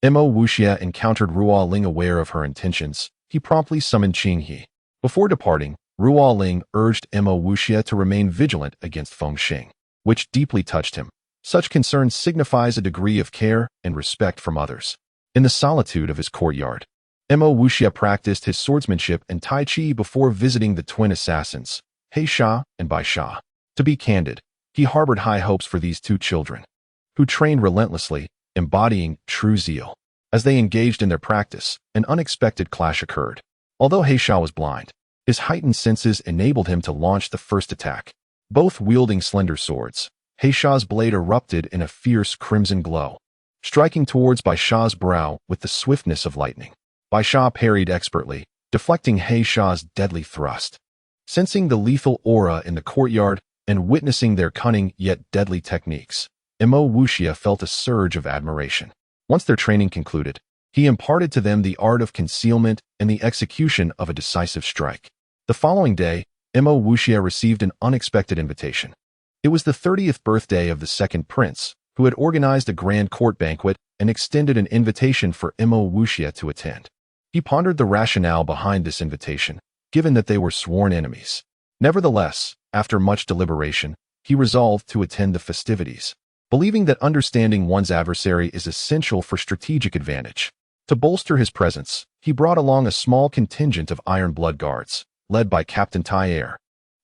Mo Wuxia encountered Ruo Ling aware of her intentions. He promptly summoned Qing He. Before departing, Ruo Ling urged Mo Wuxia to remain vigilant against Feng Xing, which deeply touched him. Such concern signifies a degree of care and respect from others. In the solitude of his courtyard, Mo Wuxia practiced his swordsmanship and Tai Chi before visiting the twin assassins, He Sha and Bai Sha. To be candid, he harbored high hopes for these 2 children, who trained relentlessly, embodying true zeal. As they engaged in their practice, an unexpected clash occurred. Although He Sha was blind, his heightened senses enabled him to launch the first attack. Both wielding slender swords, He Sha's blade erupted in a fierce crimson glow, striking towards Bai Sha's brow with the swiftness of lightning. Bai Sha parried expertly, deflecting He Sha's deadly thrust. Sensing the lethal aura in the courtyard and witnessing their cunning yet deadly techniques, Mo Wuxia felt a surge of admiration. Once their training concluded, he imparted to them the art of concealment and the execution of a decisive strike. The following day, Mo Wuxia received an unexpected invitation. It was the 30th birthday of the second prince, who had organized a grand court banquet and extended an invitation for Mo Wuxia to attend. He pondered the rationale behind this invitation, given that they were sworn enemies. Nevertheless, after much deliberation, he resolved to attend the festivities, believing that understanding one's adversary is essential for strategic advantage. To bolster his presence, he brought along a small contingent of Iron Blood Guards, led by Captain Tai Er.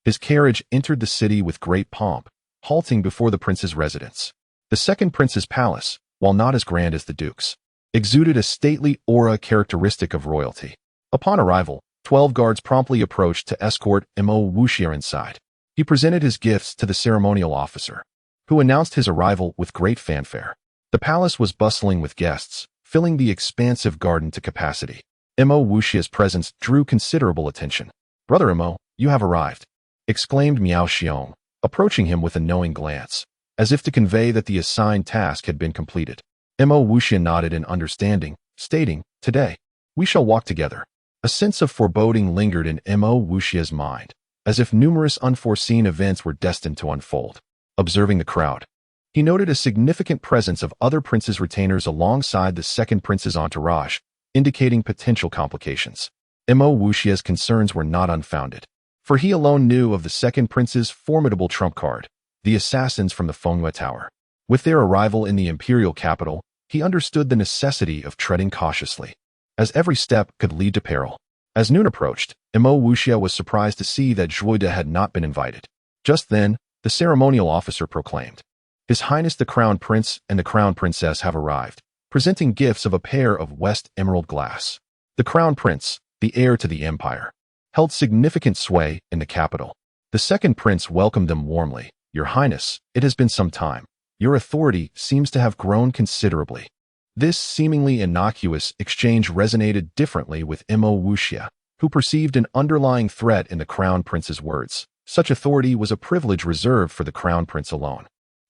His carriage entered the city with great pomp, halting before the prince's residence. The second prince's palace, while not as grand as the duke's, exuded a stately aura characteristic of royalty. Upon arrival, 12 guards promptly approached to escort Mo Wuxia inside. He presented his gifts to the ceremonial officer, who announced his arrival with great fanfare. The palace was bustling with guests, filling the expansive garden to capacity. Mo Wuxia's presence drew considerable attention. Brother Mo, you have arrived, exclaimed Miao Xiong, approaching him with a knowing glance, as if to convey that the assigned task had been completed. Mo Wuxia nodded in understanding, stating, Today, We shall walk together. A sense of foreboding lingered in Mo Wuxia's mind, as if numerous unforeseen events were destined to unfold. Observing the crowd, he noted a significant presence of other prince's retainers alongside the second prince's entourage, indicating potential complications. Mo Wuxia's concerns were not unfounded, for he alone knew of the second prince's formidable trump card, the assassins from the Fengyue Tower. With their arrival in the imperial capital, he understood the necessity of treading cautiously, as every step could lead to peril. As noon approached, Mo Wuxia was surprised to see that Zhuide had not been invited. Just then, the ceremonial officer proclaimed, "His Highness the Crown Prince and the Crown Princess have arrived, presenting gifts of a pair of West Emerald glass." The Crown Prince, the heir to the empire, held significant sway in the capital. The second prince welcomed them warmly. "Your Highness, it has been some time. Your authority seems to have grown considerably." This seemingly innocuous exchange resonated differently with Mo Wuxia, who perceived an underlying threat in the Crown Prince's words. Such authority was a privilege reserved for the Crown Prince alone.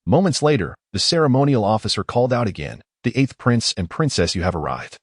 Moments later, the ceremonial officer called out again, "The 8th Prince and Princess, you have arrived,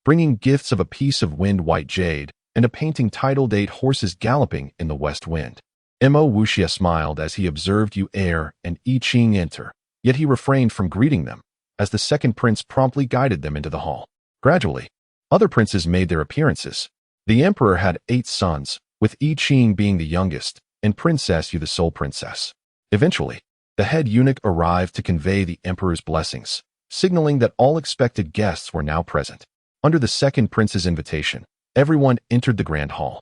bringing gifts of a piece of wind-white jade and a painting titled 8 Horses Galloping in the West Wind." Mo Wuxia smiled as he observed Yu Er and I Ching enter, yet he refrained from greeting them, as the second prince promptly guided them into the hall. Gradually, other princes made their appearances. The emperor had 8 sons, with I Ching being the youngest, and Princess Yu the sole princess. Eventually, the head eunuch arrived to convey the emperor's blessings, signaling that all expected guests were now present. Under the second prince's invitation, everyone entered the grand hall,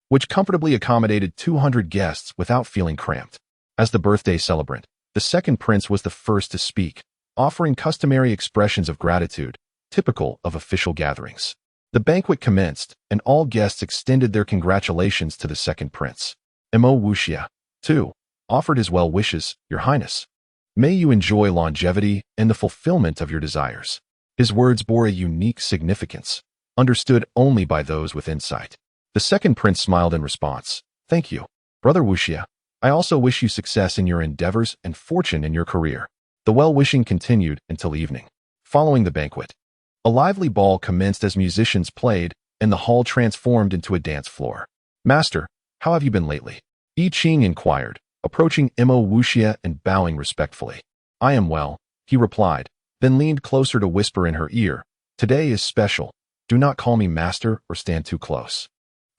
which comfortably accommodated 200 guests without feeling cramped. As the birthday celebrant, the second prince was the first to speak, offering customary expressions of gratitude, typical of official gatherings. The banquet commenced, and all guests extended their congratulations to the second prince. Mo Wuxia, too, offered his well wishes. "Your Highness, may you enjoy longevity and the fulfillment of your desires." His words bore a unique significance, understood only by those with insight. The second prince smiled in response. "Thank you, Brother Wuxia. I also wish you success in your endeavors and fortune in your career." The well-wishing continued until evening. Following the banquet, a lively ball commenced as musicians played, and the hall transformed into a dance floor. "Master, how have you been lately?" I Ching inquired, approaching Mo Wuxia and bowing respectfully. "I am well," he replied, then leaned closer to whisper in her ear, "Today is special. Do not call me master or stand too close,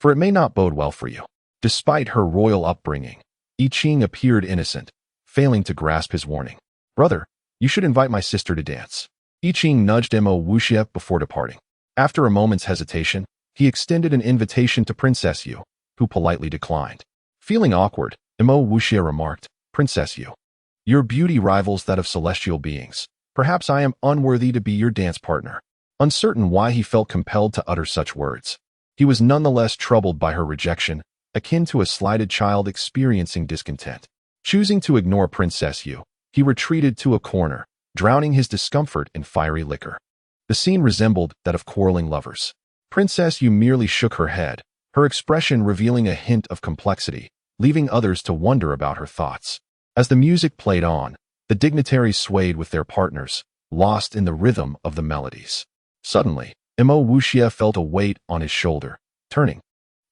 for it may not bode well for you." Despite her royal upbringing, I Ching appeared innocent, failing to grasp his warning. "Brother, you should invite my sister to dance." I Ching nudged Mo Wuxia before departing. After a moment's hesitation, he extended an invitation to Princess Yu, who politely declined. Feeling awkward, Mo Wuxia remarked, "Princess Yu, your beauty rivals that of celestial beings. Perhaps I am unworthy to be your dance partner." Uncertain why he felt compelled to utter such words, he was nonetheless troubled by her rejection, akin to a slighted child experiencing discontent. Choosing to ignore Princess Yu, he retreated to a corner, drowning his discomfort in fiery liquor. The scene resembled that of quarreling lovers. Princess Yu merely shook her head, her expression revealing a hint of complexity, leaving others to wonder about her thoughts. As the music played on, the dignitaries swayed with their partners, lost in the rhythm of the melodies. Suddenly, Mo Wuxia felt a weight on his shoulder. Turning,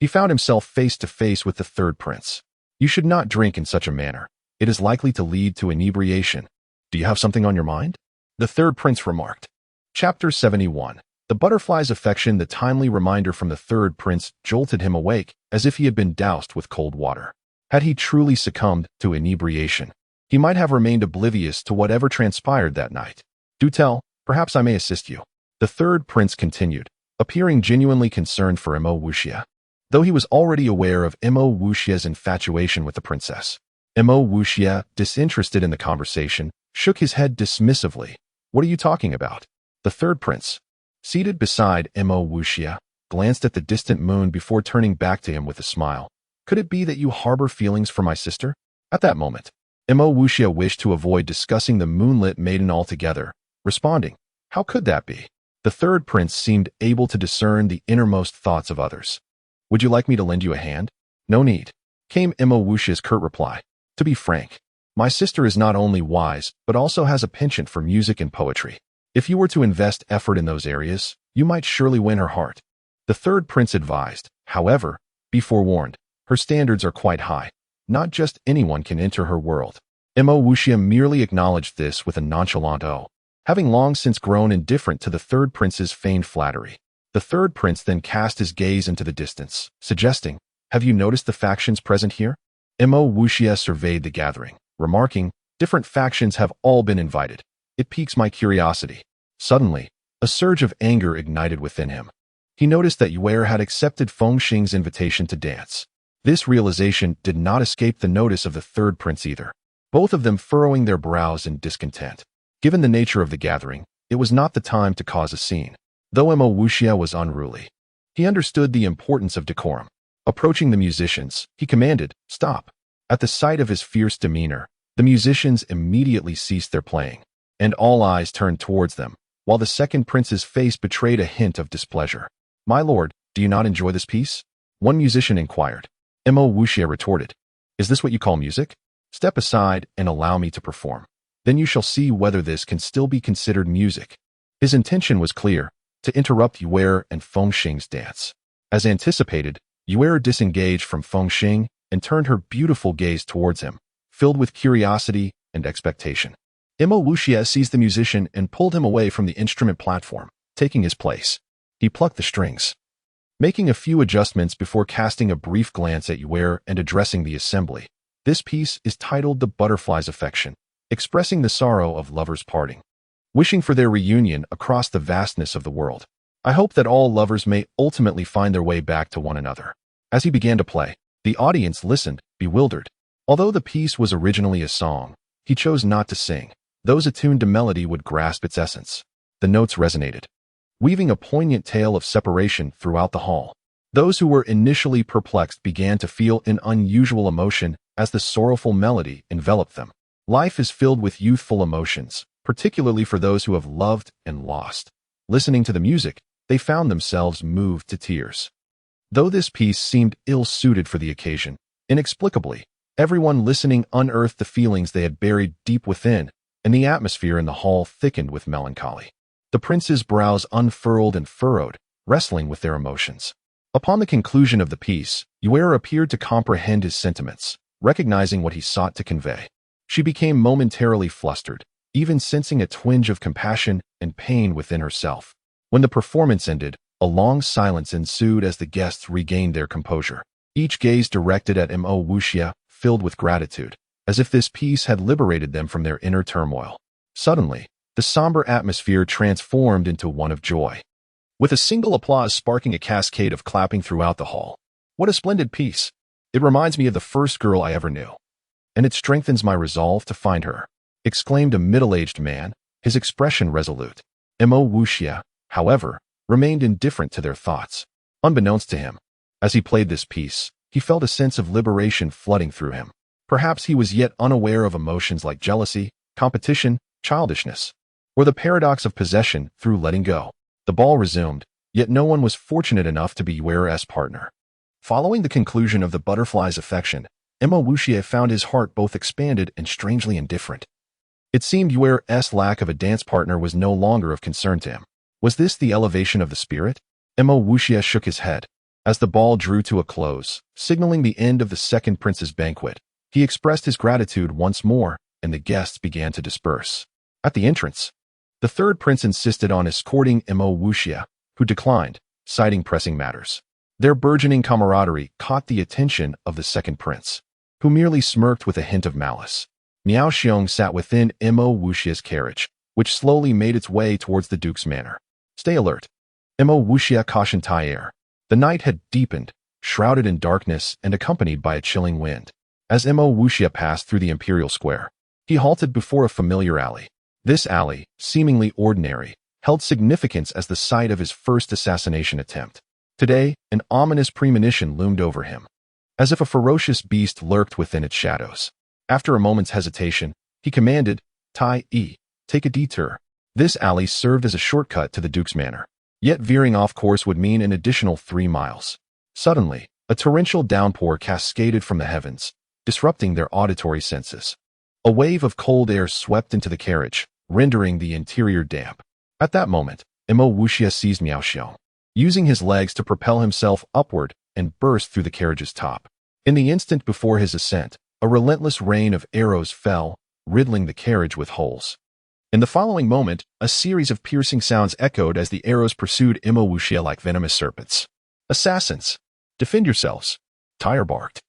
he found himself face to face with the third prince. "You should not drink in such a manner. It is likely to lead to inebriation. Do you have something on your mind?" the third prince remarked. Chapter 71. The butterfly's affection. The timely reminder from the third prince jolted him awake, as if he had been doused with cold water. Had he truly succumbed to inebriation, he might have remained oblivious to whatever transpired that night. "Do tell, perhaps I may assist you," the third prince continued, appearing genuinely concerned for Mo Wuxia, though he was already aware of Mo Wuxia's infatuation with the princess. Mo Wuxia, disinterested in the conversation, shook his head dismissively. "What are you talking about?" The third prince, seated beside Mo Wuxia, glanced at the distant moon before turning back to him with a smile. "Could it be that you harbor feelings for my sister?" At that moment, Mo Wuxia wished to avoid discussing the moonlit maiden altogether, responding, "How could that be?" The third prince seemed able to discern the innermost thoughts of others. "Would you like me to lend you a hand?" "No need," came Mo Wuxia's curt reply. "To be frank, my sister is not only wise, but also has a penchant for music and poetry. If you were to invest effort in those areas, you might surely win her heart." The third prince advised, however, be forewarned, her standards are quite high. Not just anyone can enter her world. Mo Wuxia merely acknowledged this with a nonchalant "oh," having long since grown indifferent to the third prince's feigned flattery. The third prince then cast his gaze into the distance, suggesting, have you noticed the factions present here? Mo Wuxia surveyed the gathering, remarking, different factions have all been invited. It piques my curiosity. Suddenly, a surge of anger ignited within him. He noticed that Yue had accepted Feng Xing's invitation to dance. This realization did not escape the notice of the third prince either, both of them furrowing their brows in discontent. Given the nature of the gathering, it was not the time to cause a scene. Though Mo Wuxia was unruly, he understood the importance of decorum. Approaching the musicians, he commanded, stop. At the sight of his fierce demeanor, the musicians immediately ceased their playing, and all eyes turned towards them, while the second prince's face betrayed a hint of displeasure. My lord, do you not enjoy this piece? One musician inquired. Mo Wuxia retorted, is this what you call music? Step aside and allow me to perform. Then you shall see whether this can still be considered music. His intention was clear, to interrupt Yue and Feng Xing's dance. As anticipated, Yue disengaged from Feng Xing and turned her beautiful gaze towards him, filled with curiosity and expectation. Mo Wuxia seized the musician and pulled him away from the instrument platform, taking his place. He plucked the strings, making a few adjustments before casting a brief glance at Yue and addressing the assembly. This piece is titled The Butterfly's Affection, expressing the sorrow of lovers parting, wishing for their reunion across the vastness of the world. I hope that all lovers may ultimately find their way back to one another. As he began to play, the audience listened, bewildered. Although the piece was originally a song, he chose not to sing. Those attuned to melody would grasp its essence. The notes resonated, weaving a poignant tale of separation throughout the hall. Those who were initially perplexed began to feel an unusual emotion as the sorrowful melody enveloped them. Life is filled with youthful emotions, particularly for those who have loved and lost. Listening to the music, they found themselves moved to tears. Though this piece seemed ill-suited for the occasion, inexplicably, everyone listening unearthed the feelings they had buried deep within, and the atmosphere in the hall thickened with melancholy. The prince's brows unfurled and furrowed, wrestling with their emotions. Upon the conclusion of the piece, Yue appeared to comprehend his sentiments, recognizing what he sought to convey. She became momentarily flustered, even sensing a twinge of compassion and pain within herself. When the performance ended, a long silence ensued as the guests regained their composure, each gaze directed at Mo Wuxia, filled with gratitude, as if this piece had liberated them from their inner turmoil. Suddenly, the somber atmosphere transformed into one of joy, with a single applause sparking a cascade of clapping throughout the hall. What a splendid piece! It reminds me of the first girl I ever knew, and it strengthens my resolve to find her, exclaimed a middle-aged man, his expression resolute. Mo Wuxia, however, remained indifferent to their thoughts. Unbeknownst to him, as he played this piece, he felt a sense of liberation flooding through him. Perhaps he was yet unaware of emotions like jealousy, competition, childishness, or the paradox of possession through letting go. The ball resumed, yet no one was fortunate enough to be Yue's partner. Following the conclusion of The Butterfly's Affection, Mo Wuxia found his heart both expanded and strangely indifferent. It seemed Yue's lack of a dance partner was no longer of concern to him. Was this the elevation of the spirit? Mo Wuxia shook his head. As the ball drew to a close, signaling the end of the second prince's banquet, he expressed his gratitude once more, and the guests began to disperse. At the entrance, the third prince insisted on escorting Mo Wuxia, who declined, citing pressing matters. Their burgeoning camaraderie caught the attention of the second prince, who merely smirked with a hint of malice. Miao Xiong sat within Mo Wuxia's carriage, which slowly made its way towards the duke's manor. Stay alert. Mo Wuxia cautioned Taier. The night had deepened, shrouded in darkness and accompanied by a chilling wind. As Mo Wuxia passed through the imperial square, he halted before a familiar alley. This alley, seemingly ordinary, held significance as the site of his first assassination attempt. Today, an ominous premonition loomed over him, as if a ferocious beast lurked within its shadows. After a moment's hesitation, he commanded, Tai Yi, take a detour. This alley served as a shortcut to the duke's manor, yet veering off course would mean an additional 3 miles. Suddenly, a torrential downpour cascaded from the heavens, disrupting their auditory senses. A wave of cold air swept into the carriage, rendering the interior damp. At that moment, Mo Wuxia seized Miao Xiong. using his legs to propel himself upward and burst through the carriage's top. In the instant before his ascent, a relentless rain of arrows fell, riddling the carriage with holes. In the following moment, a series of piercing sounds echoed as the arrows pursued Wuxia like venomous serpents. "Assassins! Defend yourselves!" Tyre barked.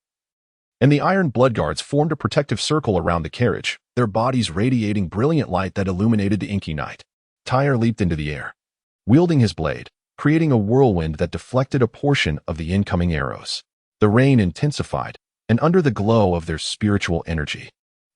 And the iron bloodguards formed a protective circle around the carriage, their bodies radiating brilliant light that illuminated the inky night. Tyre leaped into the air, wielding his blade, creating a whirlwind that deflected a portion of the incoming arrows. The rain intensified, and under the glow of their spiritual energy,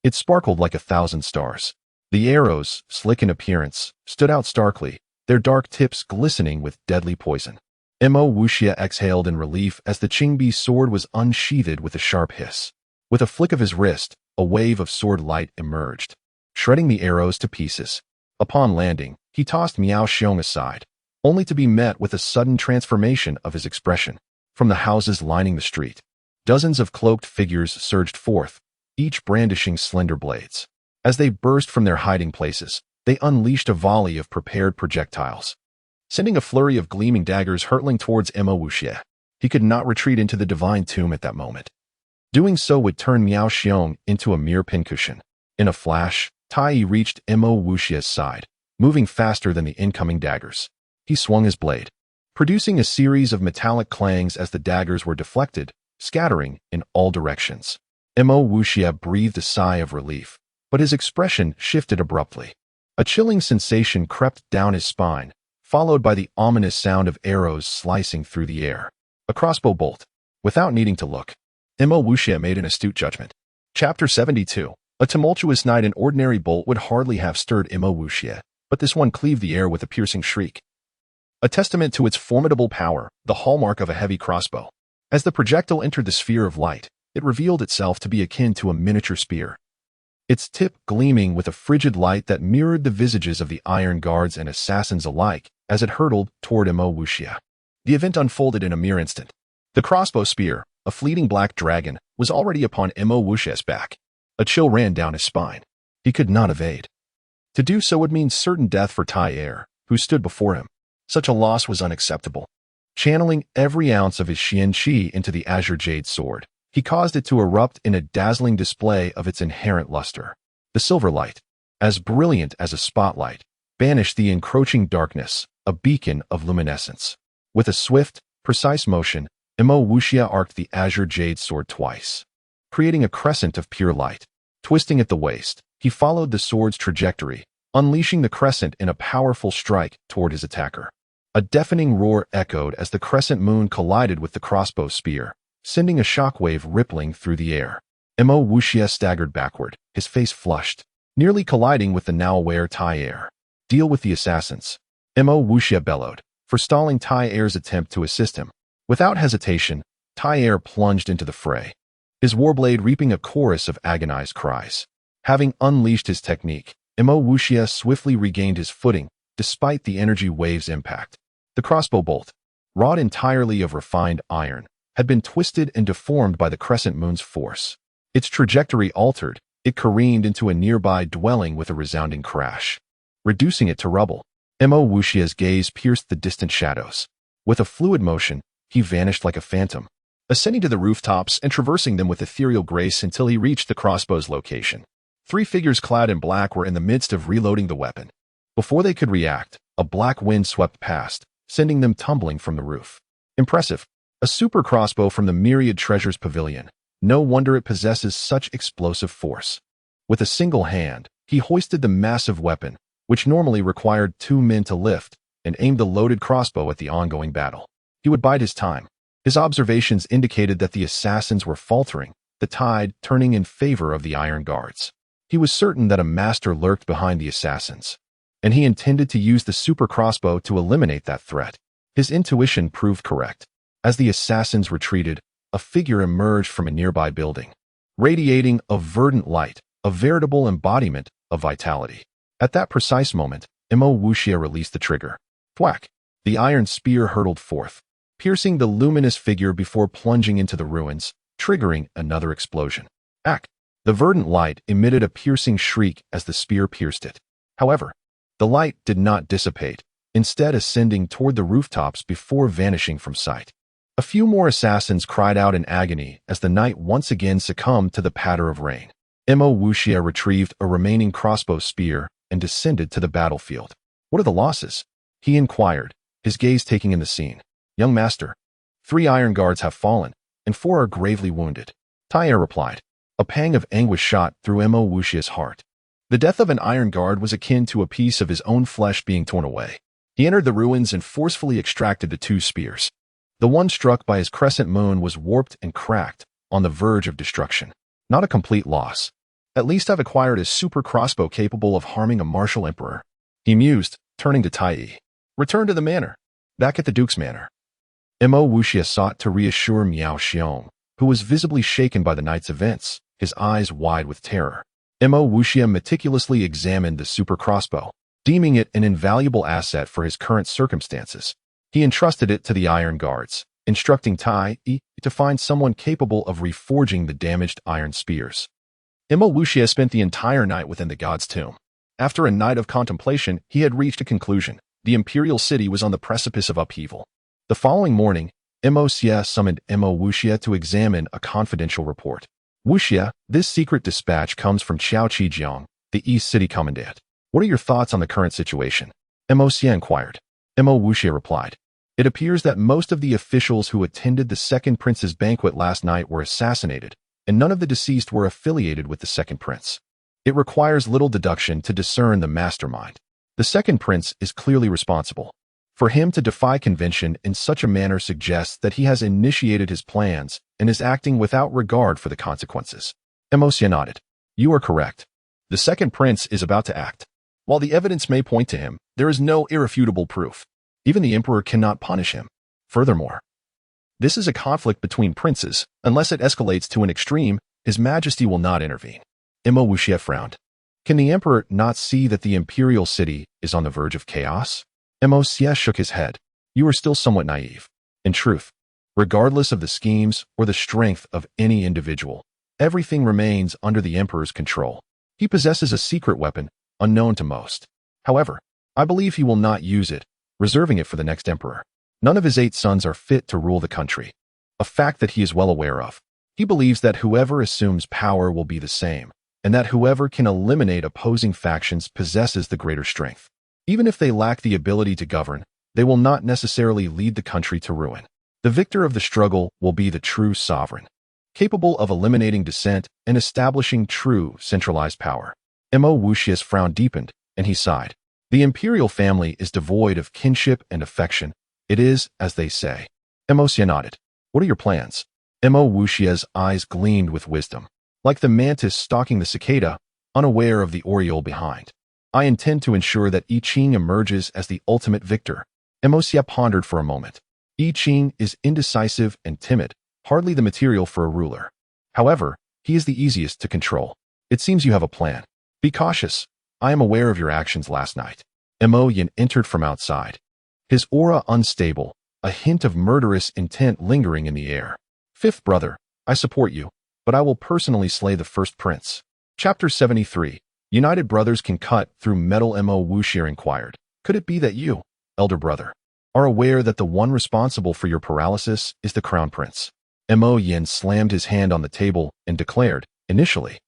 it sparkled like 1,000 stars. The arrows, slick in appearance, stood out starkly, their dark tips glistening with deadly poison. Wuxia exhaled in relief as the Qingbi's sword was unsheathed with a sharp hiss. With a flick of his wrist, a wave of sword light emerged, shredding the arrows to pieces. Upon landing, he tossed Miao Xiong aside, only to be met with a sudden transformation of his expression. From the houses lining the street, dozens of cloaked figures surged forth, each brandishing slender blades. As they burst from their hiding places, they unleashed a volley of prepared projectiles, sending a flurry of gleaming daggers hurtling towards Wuxia. He could not retreat into the divine tomb at that moment. Doing so would turn Miao Xiong into a mere pincushion. In a flash, Tai reached Wuxia's side, moving faster than the incoming daggers. He swung his blade, producing a series of metallic clangs as the daggers were deflected, scattering in all directions. Wuxia breathed a sigh of relief, but his expression shifted abruptly. A chilling sensation crept down his spine, followed by the ominous sound of arrows slicing through the air. A crossbow bolt. Without needing to look, Wuxia made an astute judgment. Chapter 72. A tumultuous night. An ordinary bolt would hardly have stirred Wuxia, but this one cleaved the air with a piercing shriek. A testament to its formidable power, the hallmark of a heavy crossbow. As the projectile entered the sphere of light, it revealed itself to be akin to a miniature spear, its tip gleaming with a frigid light that mirrored the visages of the iron guards and assassins alike as it hurtled toward Wuxia. The event unfolded in a mere instant. The crossbow spear, a fleeting black dragon, was already upon Wuxia's back. A chill ran down his spine. He could not evade. To do so would mean certain death for Tai, who stood before him. Such a loss was unacceptable. Channeling every ounce of his Xian Qi into the azure jade sword, he caused it to erupt in a dazzling display of its inherent luster. The silver light, as brilliant as a spotlight, banished the encroaching darkness, a beacon of luminescence. With a swift, precise motion, Wuxia arced the azure jade sword twice, creating a crescent of pure light. Twisting at the waist, he followed the sword's trajectory, unleashing the crescent in a powerful strike toward his attacker. A deafening roar echoed as the crescent moon collided with the crossbow spear, sending a shockwave rippling through the air. Wuxia staggered backward, his face flushed, nearly colliding with the now-aware Tai. "Deal with the assassins," Wuxia bellowed, forestalling Tai's attempt to assist him. Without hesitation, Tai plunged into the fray, his warblade reaping a chorus of agonized cries. Having unleashed his technique, Wuxia swiftly regained his footing, despite the energy wave's impact. The crossbow bolt, wrought entirely of refined iron, had been twisted and deformed by the crescent moon's force. Its trajectory altered, it careened into a nearby dwelling with a resounding crash, reducing it to rubble. Wuxia's gaze pierced the distant shadows. With a fluid motion, he vanished like a phantom, ascending to the rooftops and traversing them with ethereal grace until he reached the crossbow's location. 3 figures clad in black were in the midst of reloading the weapon. Before they could react, a black wind swept past, sending them tumbling from the roof. Impressive. A super crossbow from the Myriad Treasures Pavilion. No wonder it possesses such explosive force. With a single hand, he hoisted the massive weapon, which normally required 2 men to lift, and aimed the loaded crossbow at the ongoing battle. He would bide his time. His observations indicated that the assassins were faltering, the tide turning in favor of the Iron Guards. He was certain that a master lurked behind the assassins, and he intended to use the super crossbow to eliminate that threat. His intuition proved correct. As the assassins retreated, a figure emerged from a nearby building, radiating a verdant light, a veritable embodiment of vitality. At that precise moment, Wuxia released the trigger. Thwack! The iron spear hurtled forth, piercing the luminous figure before plunging into the ruins, triggering another explosion. Ack! The verdant light emitted a piercing shriek as the spear pierced it. However, the light did not dissipate. instead ascending toward the rooftops before vanishing from sight. A few more assassins cried out in agony as the knight once again succumbed to the patter of rain. Mo Wuxia retrieved a remaining crossbow spear and descended to the battlefield. "What are the losses?" he inquired, his gaze taking in the scene. "Young master, 3 iron guards have fallen, and 4 are gravely wounded," Taia replied. A pang of anguish shot through Mo Wuxia's heart. The death of an iron guard was akin to a piece of his own flesh being torn away. He entered the ruins and forcefully extracted the 2 spears. The one struck by his crescent moon was warped and cracked, on the verge of destruction. Not a complete loss. At least I've acquired a super crossbow capable of harming a martial emperor, he mused, turning to Tai. "Return to the manor." Back at the Duke's manor, Mo Wuxia sought to reassure Miao Xiong, who was visibly shaken by the night's events, his eyes wide with terror. Mo Wuxia meticulously examined the super crossbow, deeming it an invaluable asset for his current circumstances. He entrusted it to the Iron Guards, instructing Tai to find someone capable of reforging the damaged iron spears. Mo Wuxia spent the entire night within the god's tomb. After a night of contemplation, he had reached a conclusion. The imperial city was on the precipice of upheaval. The following morning, Mo Xia summoned Mo Wuxia to examine a confidential report. "Wuxia, this secret dispatch comes from Qiao Qijiang, the East City Commandant. What are your thoughts on the current situation?" Mo Xia inquired. Mo Wuxia replied, "It appears that most of the officials who attended the Second Prince's banquet last night were assassinated, and none of the deceased were affiliated with the Second Prince. It requires little deduction to discern the mastermind. The Second Prince is clearly responsible. For him to defy convention in such a manner suggests that he has initiated his plans and is acting without regard for the consequences." Mo Xia nodded. "You are correct. The Second Prince is about to act. While the evidence may point to him, there is no irrefutable proof. Even the emperor cannot punish him. Furthermore, this is a conflict between princes. Unless it escalates to an extreme, His Majesty will not intervene." Mo Wuxia frowned. "Can the emperor not see that the imperial city is on the verge of chaos?" Mo Xia shook his head. "You are still somewhat naive. In truth, regardless of the schemes or the strength of any individual, everything remains under the emperor's control. He possesses a secret weapon, unknown to most. However, I believe he will not use it, reserving it for the next emperor. None of his 8 sons are fit to rule the country, a fact that he is well aware of. He believes that whoever assumes power will be the same, and that whoever can eliminate opposing factions possesses the greater strength. Even if they lack the ability to govern, they will not necessarily lead the country to ruin. The victor of the struggle will be the true sovereign, capable of eliminating dissent and establishing true centralized power." Mo Wuxia's frown deepened, and he sighed. "The imperial family is devoid of kinship and affection. It is, as they say." Mo Xia nodded. "What are your plans?" Mo Wuxia's eyes gleamed with wisdom, like the mantis stalking the cicada, unaware of the oriole behind. "I intend to ensure that I Ching emerges as the ultimate victor." Mo Xia pondered for a moment. I Ching is indecisive and timid, hardly the material for a ruler. However, he is the easiest to control. "It seems you have a plan. Be cautious. I am aware of your actions last night." Mo Yin entered from outside, his aura unstable, a hint of murderous intent lingering in the air. "Fifth brother, I support you, but I will personally slay the first prince." Chapter 73. United brothers can cut through metal. Mo Wuxia inquired. "Could it be that you, elder brother, are aware that the one responsible for your paralysis is the crown prince?" Mo Yin slammed his hand on the table and declared, "Initially,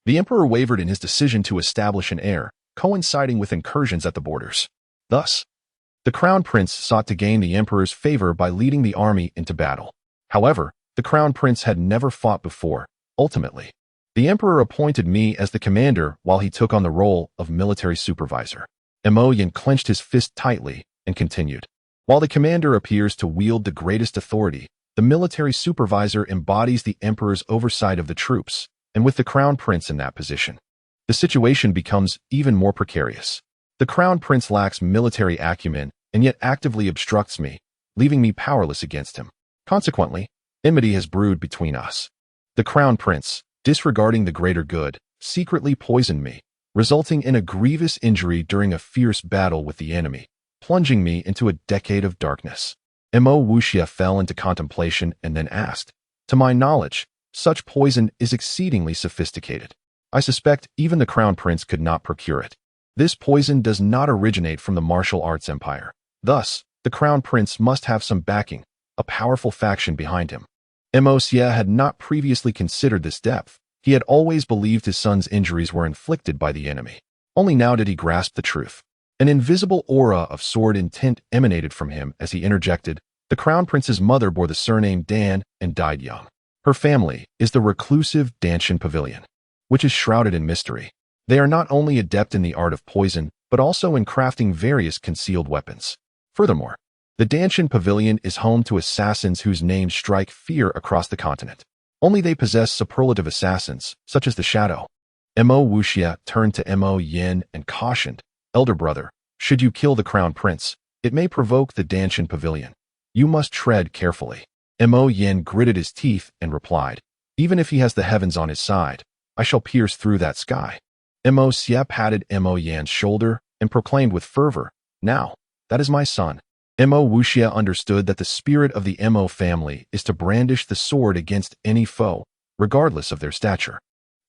the emperor wavered in his decision to establish an heir, coinciding with incursions at the borders. Thus, the crown prince sought to gain the emperor's favor by leading the army into battle. However, the crown prince had never fought before. Ultimately, the emperor appointed me as the commander while he took on the role of military supervisor." Mo Yin clenched his fist tightly and continued. "While the commander appears to wield the greatest authority, the military supervisor embodies the emperor's oversight of the troops, and with the crown prince in that position, the situation becomes even more precarious. The crown prince lacks military acumen and yet actively obstructs me, leaving me powerless against him. Consequently, enmity has brewed between us. The crown prince, disregarding the greater good, secretly poisoned me, resulting in a grievous injury during a fierce battle with the enemy, plunging me into a decade of darkness." Mo Wuxia fell into contemplation and then asked, "To my knowledge, such poison is exceedingly sophisticated. I suspect even the crown prince could not procure it." This poison does not originate from the martial arts empire. Thus, the crown prince must have some backing, a powerful faction behind him. Mosia had not previously considered this depth. He had always believed his son's injuries were inflicted by the enemy. Only now did he grasp the truth. An invisible aura of sword intent emanated from him as he interjected. The crown prince's mother bore the surname Dan and died young. Her family is the reclusive Danshan Pavilion, which is shrouded in mystery. They are not only adept in the art of poison, but also in crafting various concealed weapons. Furthermore, the Danshan Pavilion is home to assassins whose names strike fear across the continent. Only they possess superlative assassins, such as the Shadow. Mo Wuxia turned to Mo Yin and cautioned, "Elder brother, should you kill the crown prince, it may provoke the Danshan Pavilion. You must tread carefully." Mo Yin gritted his teeth and replied, "Even if he has the heavens on his side, I shall pierce through that sky." Mo Xia patted Mo Yan's shoulder and proclaimed with fervor, "Now, that is my son." Mo Wuxia understood that the spirit of the Mo family is to brandish the sword against any foe, regardless of their stature.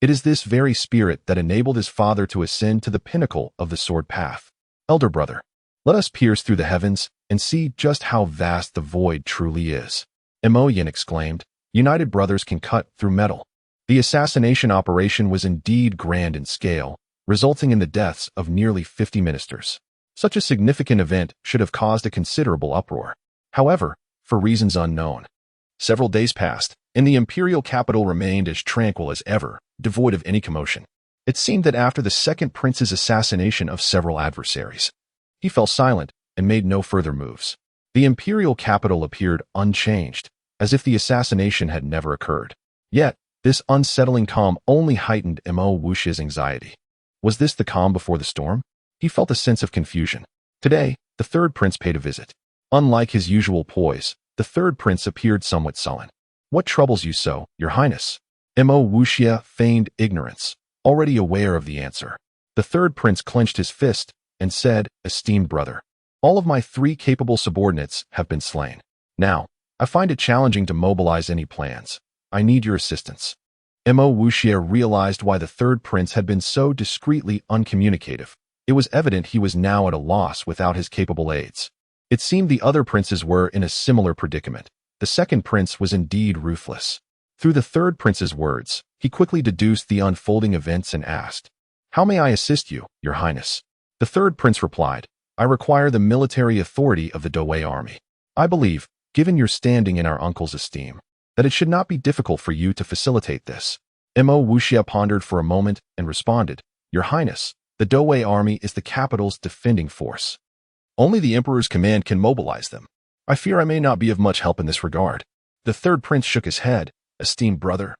It is this very spirit that enabled his father to ascend to the pinnacle of the sword path. "Elder brother, let us pierce through the heavens and see just how vast the void truly is." Mo Yin exclaimed, "United brothers can cut through metal." The assassination operation was indeed grand in scale, resulting in the deaths of nearly 50 ministers. Such a significant event should have caused a considerable uproar. However, for reasons unknown, several days passed, and the imperial capital remained as tranquil as ever, devoid of any commotion. It seemed that after the second prince's assassination of several adversaries, he fell silent and made no further moves. The imperial capital appeared unchanged, as if the assassination had never occurred. Yet, this unsettling calm only heightened Mo Wuxia's anxiety. Was this the calm before the storm? He felt a sense of confusion. Today, the third prince paid a visit. Unlike his usual poise, the third prince appeared somewhat sullen. "What troubles you so, your highness?" Mo Wuxia feigned ignorance, already aware of the answer. The third prince clenched his fist and said, "Esteemed brother, all of my 3 capable subordinates have been slain. Now, I find it challenging to mobilize any plans. I need your assistance." Mo Wuxia realized why the third prince had been so discreetly uncommunicative. It was evident he was now at a loss without his capable aides. It seemed the other princes were in a similar predicament. The second prince was indeed ruthless. Through the third prince's words, he quickly deduced the unfolding events and asked, "How may I assist you, your highness?" The third prince replied, "I require the military authority of the Dowei army. I believe, given your standing in our uncle's esteem, that it should not be difficult for you to facilitate this." Mo Wuxia pondered for a moment and responded, "Your highness, the Dowei army is the capital's defending force. Only the emperor's command can mobilize them. I fear I may not be of much help in this regard." The third prince shook his head, "Esteemed brother,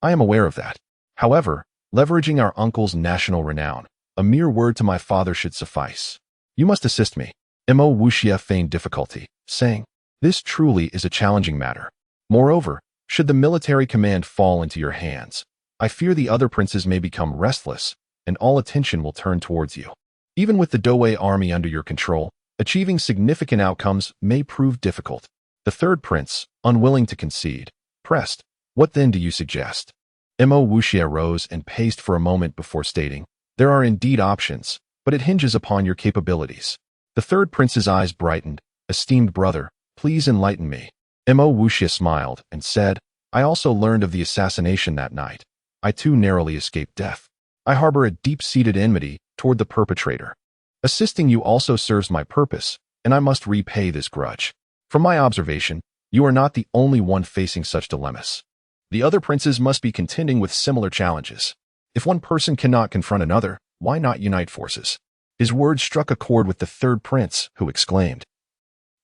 I am aware of that. However, leveraging our uncle's national renown, a mere word to my father should suffice. You must assist me." Mo Wuxia feigned difficulty, saying, "This truly is a challenging matter. Moreover, should the military command fall into your hands, I fear the other princes may become restless, and all attention will turn towards you. Even with the Dowei army under your control, achieving significant outcomes may prove difficult." The third prince, unwilling to concede, pressed, "What then do you suggest?" Mo Wuxia rose and paced for a moment before stating, "There are indeed options, but it hinges upon your capabilities." The third prince's eyes brightened, "Esteemed brother, please enlighten me." Mo Wuxia smiled and said, "I also learned of the assassination that night. I too narrowly escaped death. I harbor a deep-seated enmity toward the perpetrator. Assisting you also serves my purpose, and I must repay this grudge. From my observation, you are not the only one facing such dilemmas. The other princes must be contending with similar challenges. If one person cannot confront another, why not unite forces?" His words struck a chord with the third prince, who exclaimed,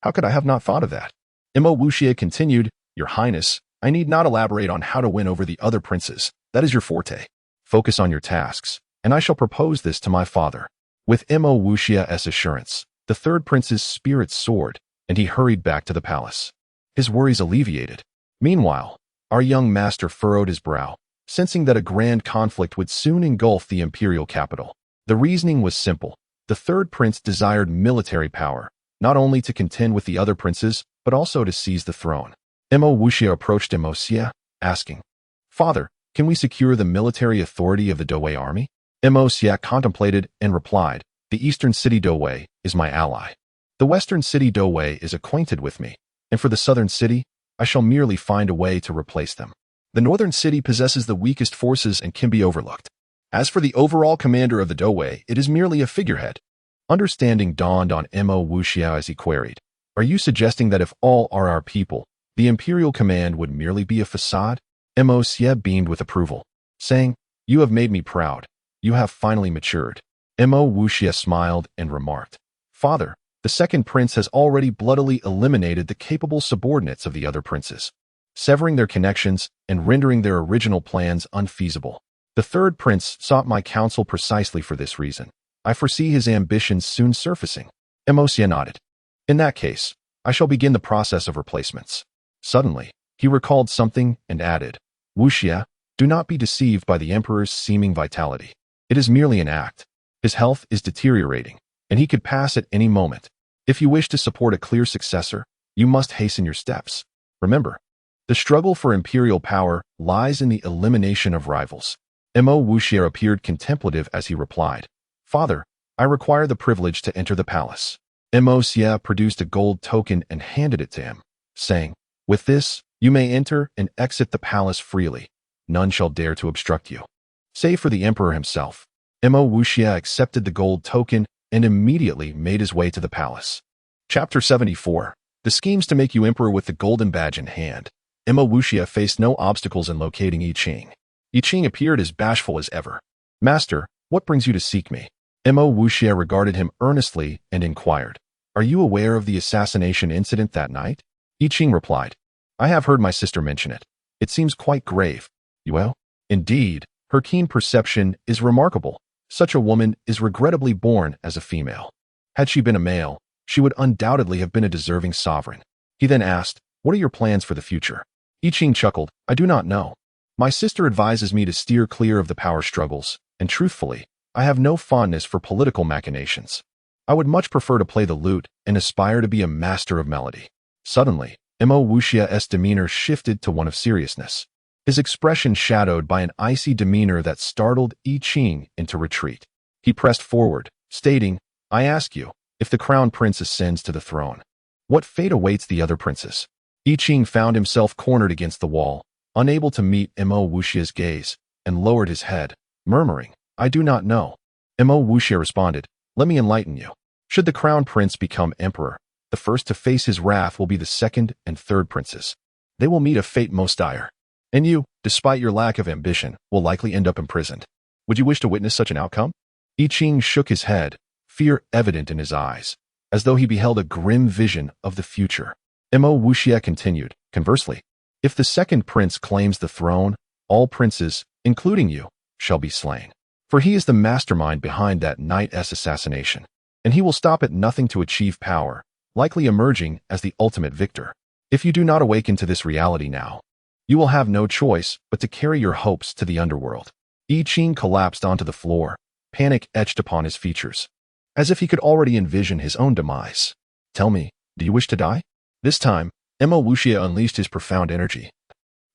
"How could I have not thought of that?" Mo Wuxia continued, "Your highness, I need not elaborate on how to win over the other princes. That is your forte. Focus on your tasks, and I shall propose this to my father." With Mo Wuxia's assurance, the third prince's spirits soared, and he hurried back to the palace. His worries alleviated. Meanwhile, our young master furrowed his brow, sensing that a grand conflict would soon engulf the imperial capital. The reasoning was simple. The third prince desired military power, not only to contend with the other princes, but also to seize the throne. Mo Wuxia approached Mo Xia, asking, "Father, can we secure the military authority of the Dowei army?" Mo Xie contemplated and replied, "The eastern city Dowei is my ally. The western city Dowei is acquainted with me, and for the southern city, I shall merely find a way to replace them. The northern city possesses the weakest forces and can be overlooked. As for the overall commander of the Dowei, it is merely a figurehead." Understanding dawned on Mo Wuxia as he queried, "Are you suggesting that if all are our people, the imperial command would merely be a facade?" Mo Xie beamed with approval, saying, "You have made me proud. You have finally matured." Mo Wuxia smiled and remarked, "Father, the second prince has already bloodily eliminated the capable subordinates of the other princes, severing their connections and rendering their original plans unfeasible. The third prince sought my counsel precisely for this reason. I foresee his ambitions soon surfacing." Mo Xie nodded. "In that case, I shall begin the process of replacements." Suddenly, he recalled something and added, "Wuxia, do not be deceived by the emperor's seeming vitality. It is merely an act. His health is deteriorating, and he could pass at any moment. If you wish to support a clear successor, you must hasten your steps. Remember, the struggle for imperial power lies in the elimination of rivals." Mo Wuxia appeared contemplative as he replied, "Father, I require the privilege to enter the palace." Mo Xie produced a gold token and handed it to him, saying, "With this, you may enter and exit the palace freely. None shall dare to obstruct you, save for the emperor himself." Mo Wuxia accepted the gold token and immediately made his way to the palace. Chapter 74. The schemes to make you emperor with the golden badge in hand. Mo Wuxia faced no obstacles in locating I Ching. I Ching appeared as bashful as ever. "Master, what brings you to seek me?" Mo Wuxia regarded him earnestly and inquired, "Are you aware of the assassination incident that night?" I Ching replied, "I have heard my sister mention it. It seems quite grave." "Well, indeed, her keen perception is remarkable. Such a woman is regrettably born as a female. Had she been a male, she would undoubtedly have been a deserving sovereign." He then asked, "What are your plans for the future?" I Ching chuckled, "I do not know. My sister advises me to steer clear of the power struggles, and truthfully, I have no fondness for political machinations. I would much prefer to play the lute and aspire to be a master of melody." Suddenly, Mo Wuxia's demeanor shifted to one of seriousness, his expression shadowed by an icy demeanor that startled I Ching into retreat. He pressed forward, stating, "I ask you, if the crown prince ascends to the throne, what fate awaits the other princes?" I Ching found himself cornered against the wall, unable to meet Mo Wuxia's gaze, and lowered his head, murmuring, "I do not know." Mo Wuxia responded, "Let me enlighten you. Should the crown prince become emperor, the first to face his wrath will be the second and third princes. They will meet a fate most dire. And you, despite your lack of ambition, will likely end up imprisoned. Would you wish to witness such an outcome?" I Ching shook his head, fear evident in his eyes, as though he beheld a grim vision of the future. Mo Wuxia continued, "Conversely, if the second prince claims the throne, all princes, including you, shall be slain. For he is the mastermind behind that knight's assassination, and he will stop at nothing to achieve power, likely emerging as the ultimate victor. If you do not awaken to this reality now, you will have no choice but to carry your hopes to the underworld." I Ching collapsed onto the floor, panic etched upon his features, as if he could already envision his own demise. "Tell me, do you wish to die?" This time, Mo Wuxia unleashed his profound energy,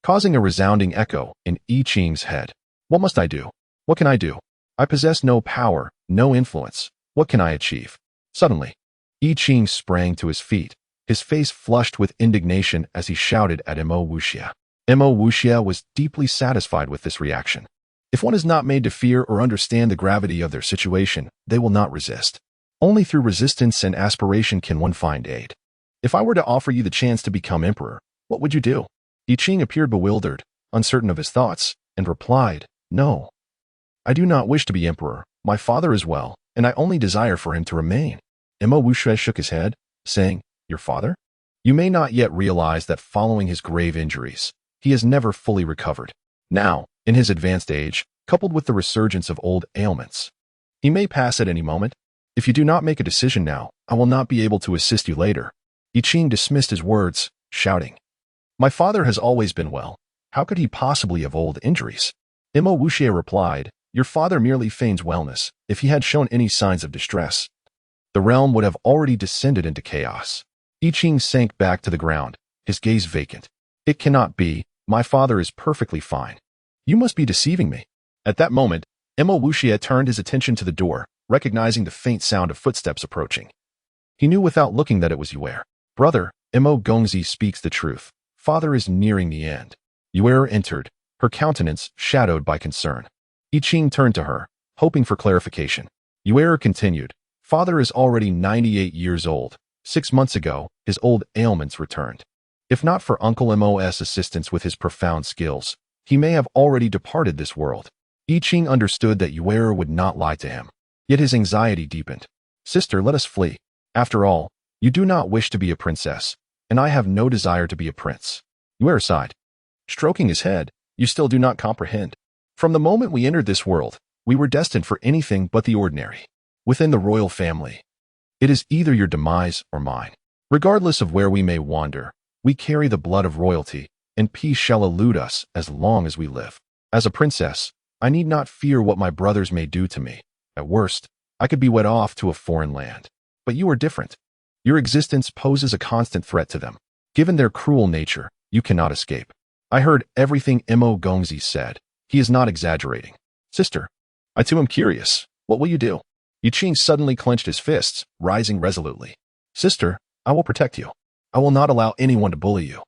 causing a resounding echo in I Ching's head. "What must I do? What can I do? I possess no power, no influence. What can I achieve?" Suddenly, I Ching sprang to his feet, his face flushed with indignation as he shouted at Mo Wuxia. Mo Wuxia was deeply satisfied with this reaction. If one is not made to fear or understand the gravity of their situation, they will not resist. Only through resistance and aspiration can one find aid. "If I were to offer you the chance to become emperor, what would you do?" I Ching appeared bewildered, uncertain of his thoughts, and replied, "No. I do not wish to be emperor. My father is well, and I only desire for him to remain." Mo Wuxia shook his head, saying, "Your father? You may not yet realize that following his grave injuries, he has never fully recovered. Now, in his advanced age, coupled with the resurgence of old ailments, he may pass at any moment. If you do not make a decision now, I will not be able to assist you later." I Ching dismissed his words, shouting, "My father has always been well. How could he possibly have old injuries?" Mo Wuxia replied, "Your father merely feigns wellness. If he had shown any signs of distress, the realm would have already descended into chaos." I Ching sank back to the ground, his gaze vacant. "It cannot be. My father is perfectly fine. You must be deceiving me." At that moment, Mo Wuxia turned his attention to the door, recognizing the faint sound of footsteps approaching. He knew without looking that it was Yue. Brother, Mo Gongzi speaks the truth. Father is nearing the end. Yue entered, her countenance shadowed by concern. I Ching turned to her, hoping for clarification. Yue continued, Father is already 98 years old. 6 months ago, his old ailments returned. If not for Uncle Mo's assistance with his profound skills, he may have already departed this world. I Ching understood that Yue would not lie to him. Yet his anxiety deepened. Sister, let us flee. After all, you do not wish to be a princess, and I have no desire to be a prince. Yue sighed. Stroking his head, you still do not comprehend. From the moment we entered this world, we were destined for anything but the ordinary. Within the royal family, it is either your demise or mine. Regardless of where we may wander, we carry the blood of royalty, and peace shall elude us as long as we live. As a princess, I need not fear what my brothers may do to me. At worst, I could be wed off to a foreign land. But you are different. Your existence poses a constant threat to them. Given their cruel nature, you cannot escape. I heard everything Mo Gongzi said. He is not exaggerating. Sister, I too am curious. What will you do? I Ching suddenly clenched his fists, rising resolutely. Sister, I will protect you. I will not allow anyone to bully you.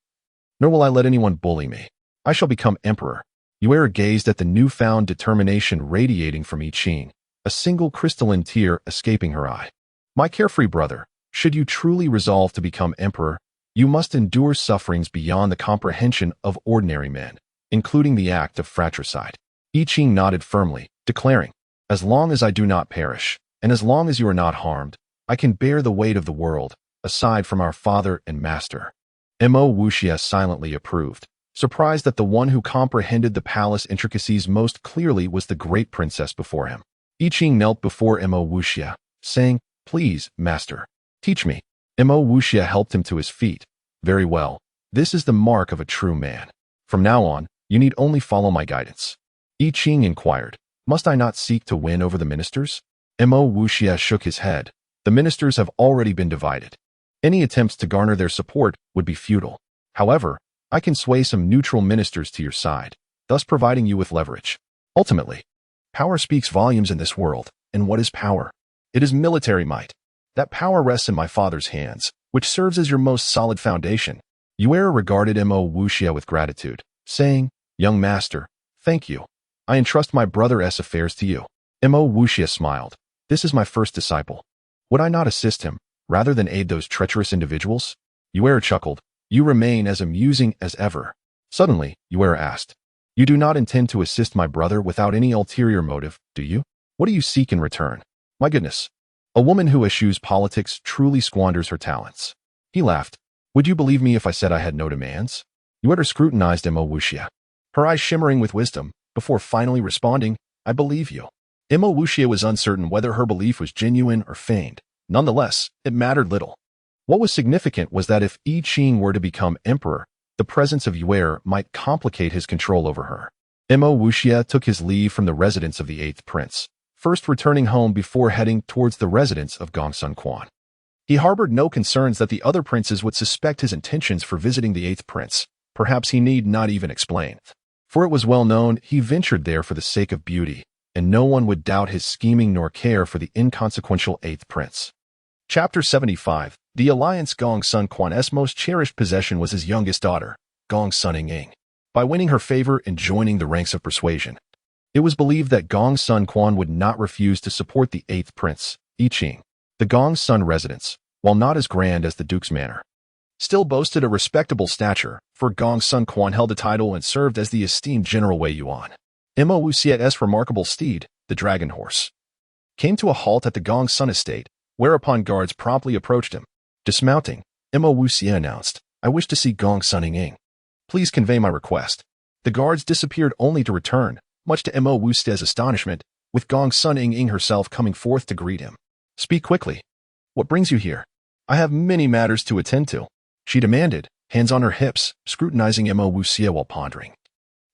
Nor will I let anyone bully me. I shall become emperor. Yue gazed at the newfound determination radiating from I Ching, a single crystalline tear escaping her eye. My carefree brother, should you truly resolve to become emperor, you must endure sufferings beyond the comprehension of ordinary men, including the act of fratricide. I Ching nodded firmly, declaring, as long as I do not perish, and as long as you are not harmed, I can bear the weight of the world, aside from our father and master. Mo Wuxia silently approved, surprised that the one who comprehended the palace intricacies most clearly was the great princess before him. I Ching knelt before Mo Wuxia, saying, Please, master, teach me. Mo Wuxia helped him to his feet. Very well. This is the mark of a true man. From now on, you need only follow my guidance. I Ching inquired, Must I not seek to win over the ministers? Mo Wuxia shook his head. The ministers have already been divided. Any attempts to garner their support would be futile. However, I can sway some neutral ministers to your side, thus providing you with leverage. Ultimately, power speaks volumes in this world, and what is power? It is military might. That power rests in my father's hands, which serves as your most solid foundation. Yue regarded Mo Wuxia with gratitude, saying, Young master, thank you. I entrust my brother's affairs to you. Mo Wuxia smiled. This is my first disciple. Would I not assist him, rather than aid those treacherous individuals? Yue chuckled. You remain as amusing as ever. Suddenly, Yue asked, You do not intend to assist my brother without any ulterior motive, do you? What do you seek in return? My goodness. A woman who eschews politics truly squanders her talents. He laughed. Would you believe me if I said I had no demands? Yue scrutinized Mo Wuxia, her eyes shimmering with wisdom, before finally responding, I believe you. Mo Wuxia was uncertain whether her belief was genuine or feigned. Nonetheless, it mattered little. What was significant was that if I Ching were to become emperor, the presence of Yue might complicate his control over her. Mo Wuxia took his leave from the residence of the 8th prince, first returning home before heading towards the residence of Gongsun Quan. He harbored no concerns that the other princes would suspect his intentions for visiting the 8th prince. Perhaps he need not even explain. For it was well known he ventured there for the sake of beauty, and no one would doubt his scheming nor care for the inconsequential 8th prince. Chapter 75. The Alliance. Gongsun Quan's most cherished possession was his youngest daughter, Gongsun Ying. By winning her favor and joining the ranks of persuasion, it was believed that Gongsun Quan would not refuse to support the 8th prince, I Ching. The Gongsun residence, while not as grand as the duke's manor, still boasted a respectable stature, for Gongsun Quan held a title and served as the esteemed General Wei Yuan. Mo Wuxia's remarkable steed, the dragon horse, came to a halt at the Gongsun estate, whereupon guards promptly approached him. Dismounting, Mo Wuxia announced, I wish to see Gongsun Ying. Please convey my request. The guards disappeared only to return, much to Mo Wuxia's astonishment, with Gongsun Ying herself coming forth to greet him. Speak quickly. What brings you here? I have many matters to attend to, she demanded, hands on her hips, scrutinizing Mo Wuxia while pondering.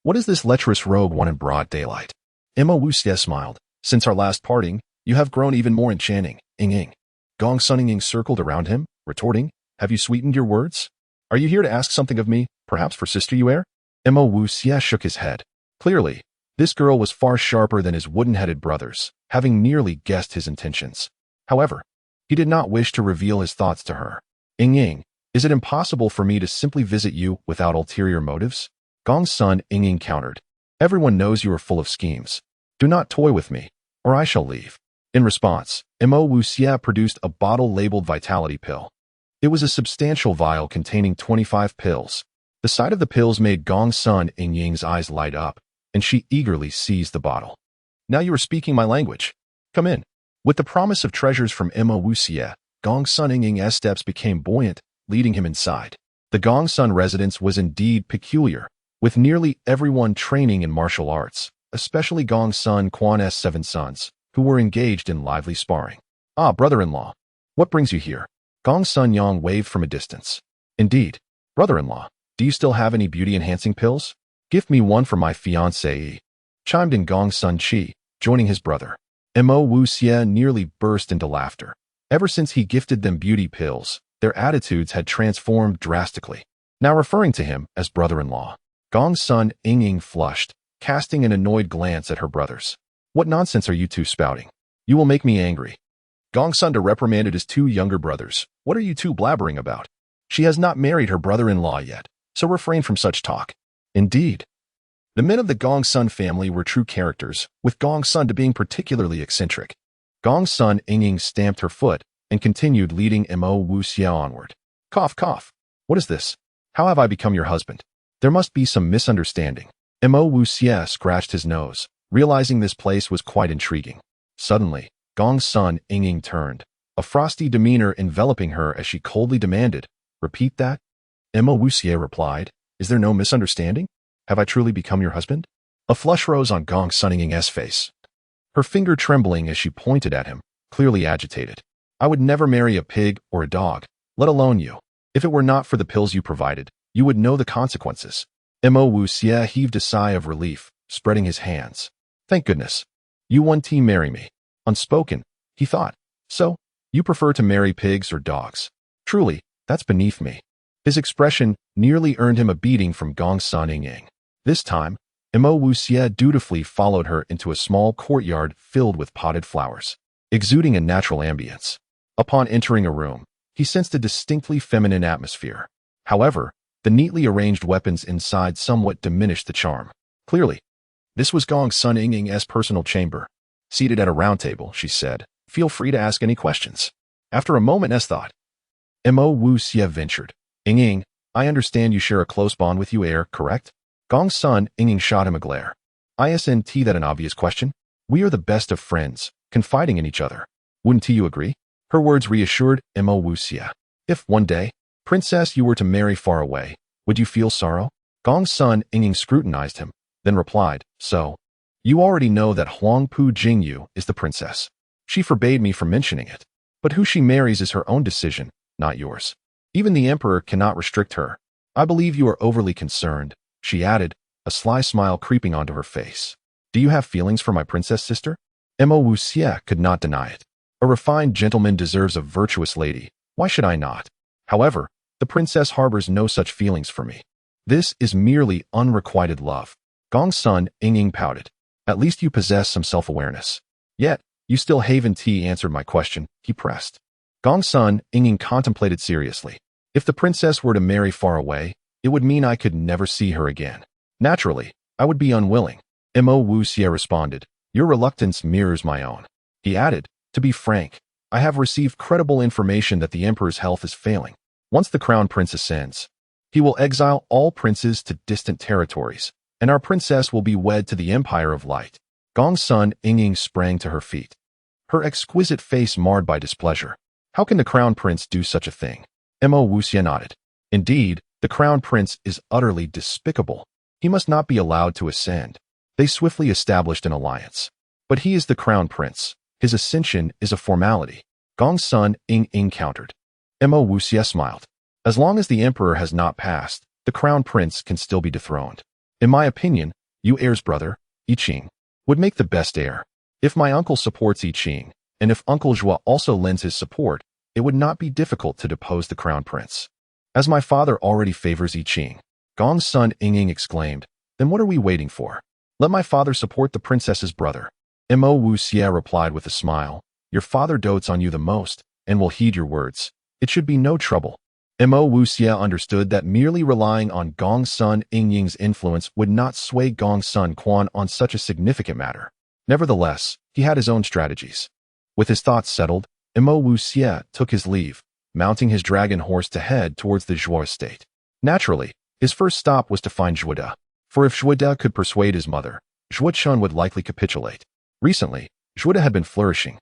What is this lecherous rogue want in broad daylight? Mo Wuxia smiled. Since our last parting, you have grown even more enchanting, Ying. Gongsun Ying circled around him, retorting, Have you sweetened your words? Are you here to ask something of me, perhaps for Sister Yue? Mo Wuxia shook his head. Clearly, This girl was far sharper than his wooden-headed brothers, having nearly guessed his intentions. However, he did not wish to reveal his thoughts to her. Ying, is it impossible for me to simply visit you without ulterior motives? Gong's son Ying countered. Everyone knows you are full of schemes. Do not toy with me, or I shall leave. In response, Mo Wuxia produced a bottle labeled Vitality Pill. It was a substantial vial containing 25 pills. The sight of the pills made Gong's son Ying's eyes light up, and she eagerly seized the bottle. Now you are speaking my language. Come in. With the promise of treasures from Mo Wuxia, Gong's son Ying's steps became buoyant, leading him inside. The Gongsun residence was indeed peculiar, with nearly everyone training in martial arts, especially Gongsun Quan's 7 sons, who were engaged in lively sparring. Ah, brother-in-law, what brings you here? Gongsun Yang waved from a distance. Indeed, brother-in-law, do you still have any beauty-enhancing pills? Give me one for my fiancée, chimed in Gongsun Qi, joining his brother. Mo Wuxia nearly burst into laughter. Ever since he gifted them beauty pills, their attitudes had transformed drastically. Now referring to him as brother-in-law, Gong's son Ying flushed, casting an annoyed glance at her brothers. What nonsense are you two spouting? You will make me angry. Gongsun reprimanded his 2 younger brothers. What are you two blabbering about? She has not married her brother-in-law yet, so refrain from such talk. Indeed. The men of the Gongsun family were true characters, with Gongsun being particularly eccentric. Gong's son Ying stamped her foot and continued leading Mo Wuxia onward. Cough, cough. What is this? How have I become your husband? There must be some misunderstanding. Mo Wuxia scratched his nose, realizing this place was quite intriguing. Suddenly, Gong's son Ying turned, a frosty demeanor enveloping her as she coldly demanded, Repeat that? Mo Wuxia replied, Is there no misunderstanding? Have I truly become your husband? A flush rose on Gongsun Ying's face, her finger trembling as she pointed at him, clearly agitated. I would never marry a pig or a dog, let alone you. If it were not for the pills you provided, you would know the consequences. Mo Wuxia heaved a sigh of relief, spreading his hands. Thank goodness. You one team marry me. Unspoken, he thought. So, you prefer to marry pigs or dogs. Truly, that's beneath me. His expression nearly earned him a beating from Gongsun Ying. This time, Mo Wuxia dutifully followed her into a small courtyard filled with potted flowers, exuding a natural ambience. Upon entering a room, he sensed a distinctly feminine atmosphere. However, the neatly arranged weapons inside somewhat diminished the charm. Clearly, this was Gongsun Ying's personal chamber. Seated at a round table, she said, Feel free to ask any questions. After a moment's thought, Mo Wuxia ventured. Ying, I understand you share a close bond with you, correct? Gongsun Ying shot him a glare. Isn't that an obvious question? We are the best of friends, confiding in each other. Wouldn't you agree? Her words reassured Mo Wuxia. If one day, princess, you were to marry far away, would you feel sorrow? Gongsun Ying scrutinized him, then replied, So, you already know that Huangpu Jingyu is the princess. She forbade me from mentioning it. But who she marries is her own decision, not yours. Even the emperor cannot restrict her. I believe you are overly concerned, she added, a sly smile creeping onto her face. Do you have feelings for my princess sister? Mo Wuxia could not deny it. A refined gentleman deserves a virtuous lady. Why should I not? However, the princess harbors no such feelings for me. This is merely unrequited love. Gongsun Ying pouted. At least you possess some self-awareness. Yet, you still haven't answered my question, he pressed. Gongsun Ying contemplated seriously. If the princess were to marry far away, it would mean I could never see her again. Naturally, I would be unwilling. Mo Wuxia responded. Your reluctance mirrors my own. He added, To be frank, I have received credible information that the emperor's health is failing. Once the crown prince ascends, he will exile all princes to distant territories, and our princess will be wed to the Empire of Light. Gongsun Ying sprang to her feet, her exquisite face marred by displeasure. How can the crown prince do such a thing? Mo Wuxia nodded. Indeed, the crown prince is utterly despicable. He must not be allowed to ascend. They swiftly established an alliance. But he is the crown prince. His ascension is a formality. Gongsun Ying countered. Mo Wuxia smiled. As long as the emperor has not passed, the crown prince can still be dethroned. In my opinion, you heir's brother, I Ching, would make the best heir. If my uncle supports I Ching, and if Uncle Zhua also lends his support, it would not be difficult to depose the crown prince. As my father already favors I Ching, Gongsun Ying exclaimed, Then what are we waiting for? Let my father support the princess's brother. Mo Wuxia replied with a smile. Your father dotes on you the most, and will heed your words. It should be no trouble. Mo Wuxia understood that merely relying on Gongsun Yingying's influence would not sway Gongsun Quan on such a significant matter. Nevertheless, he had his own strategies. With his thoughts settled, Mo Wuxia took his leave, mounting his dragon horse to head towards the Zhuo estate. Naturally, his first stop was to find Zhuode, for if Zhuode could persuade his mother, Zhuochun would likely capitulate. Recently, Zhuode had been flourishing,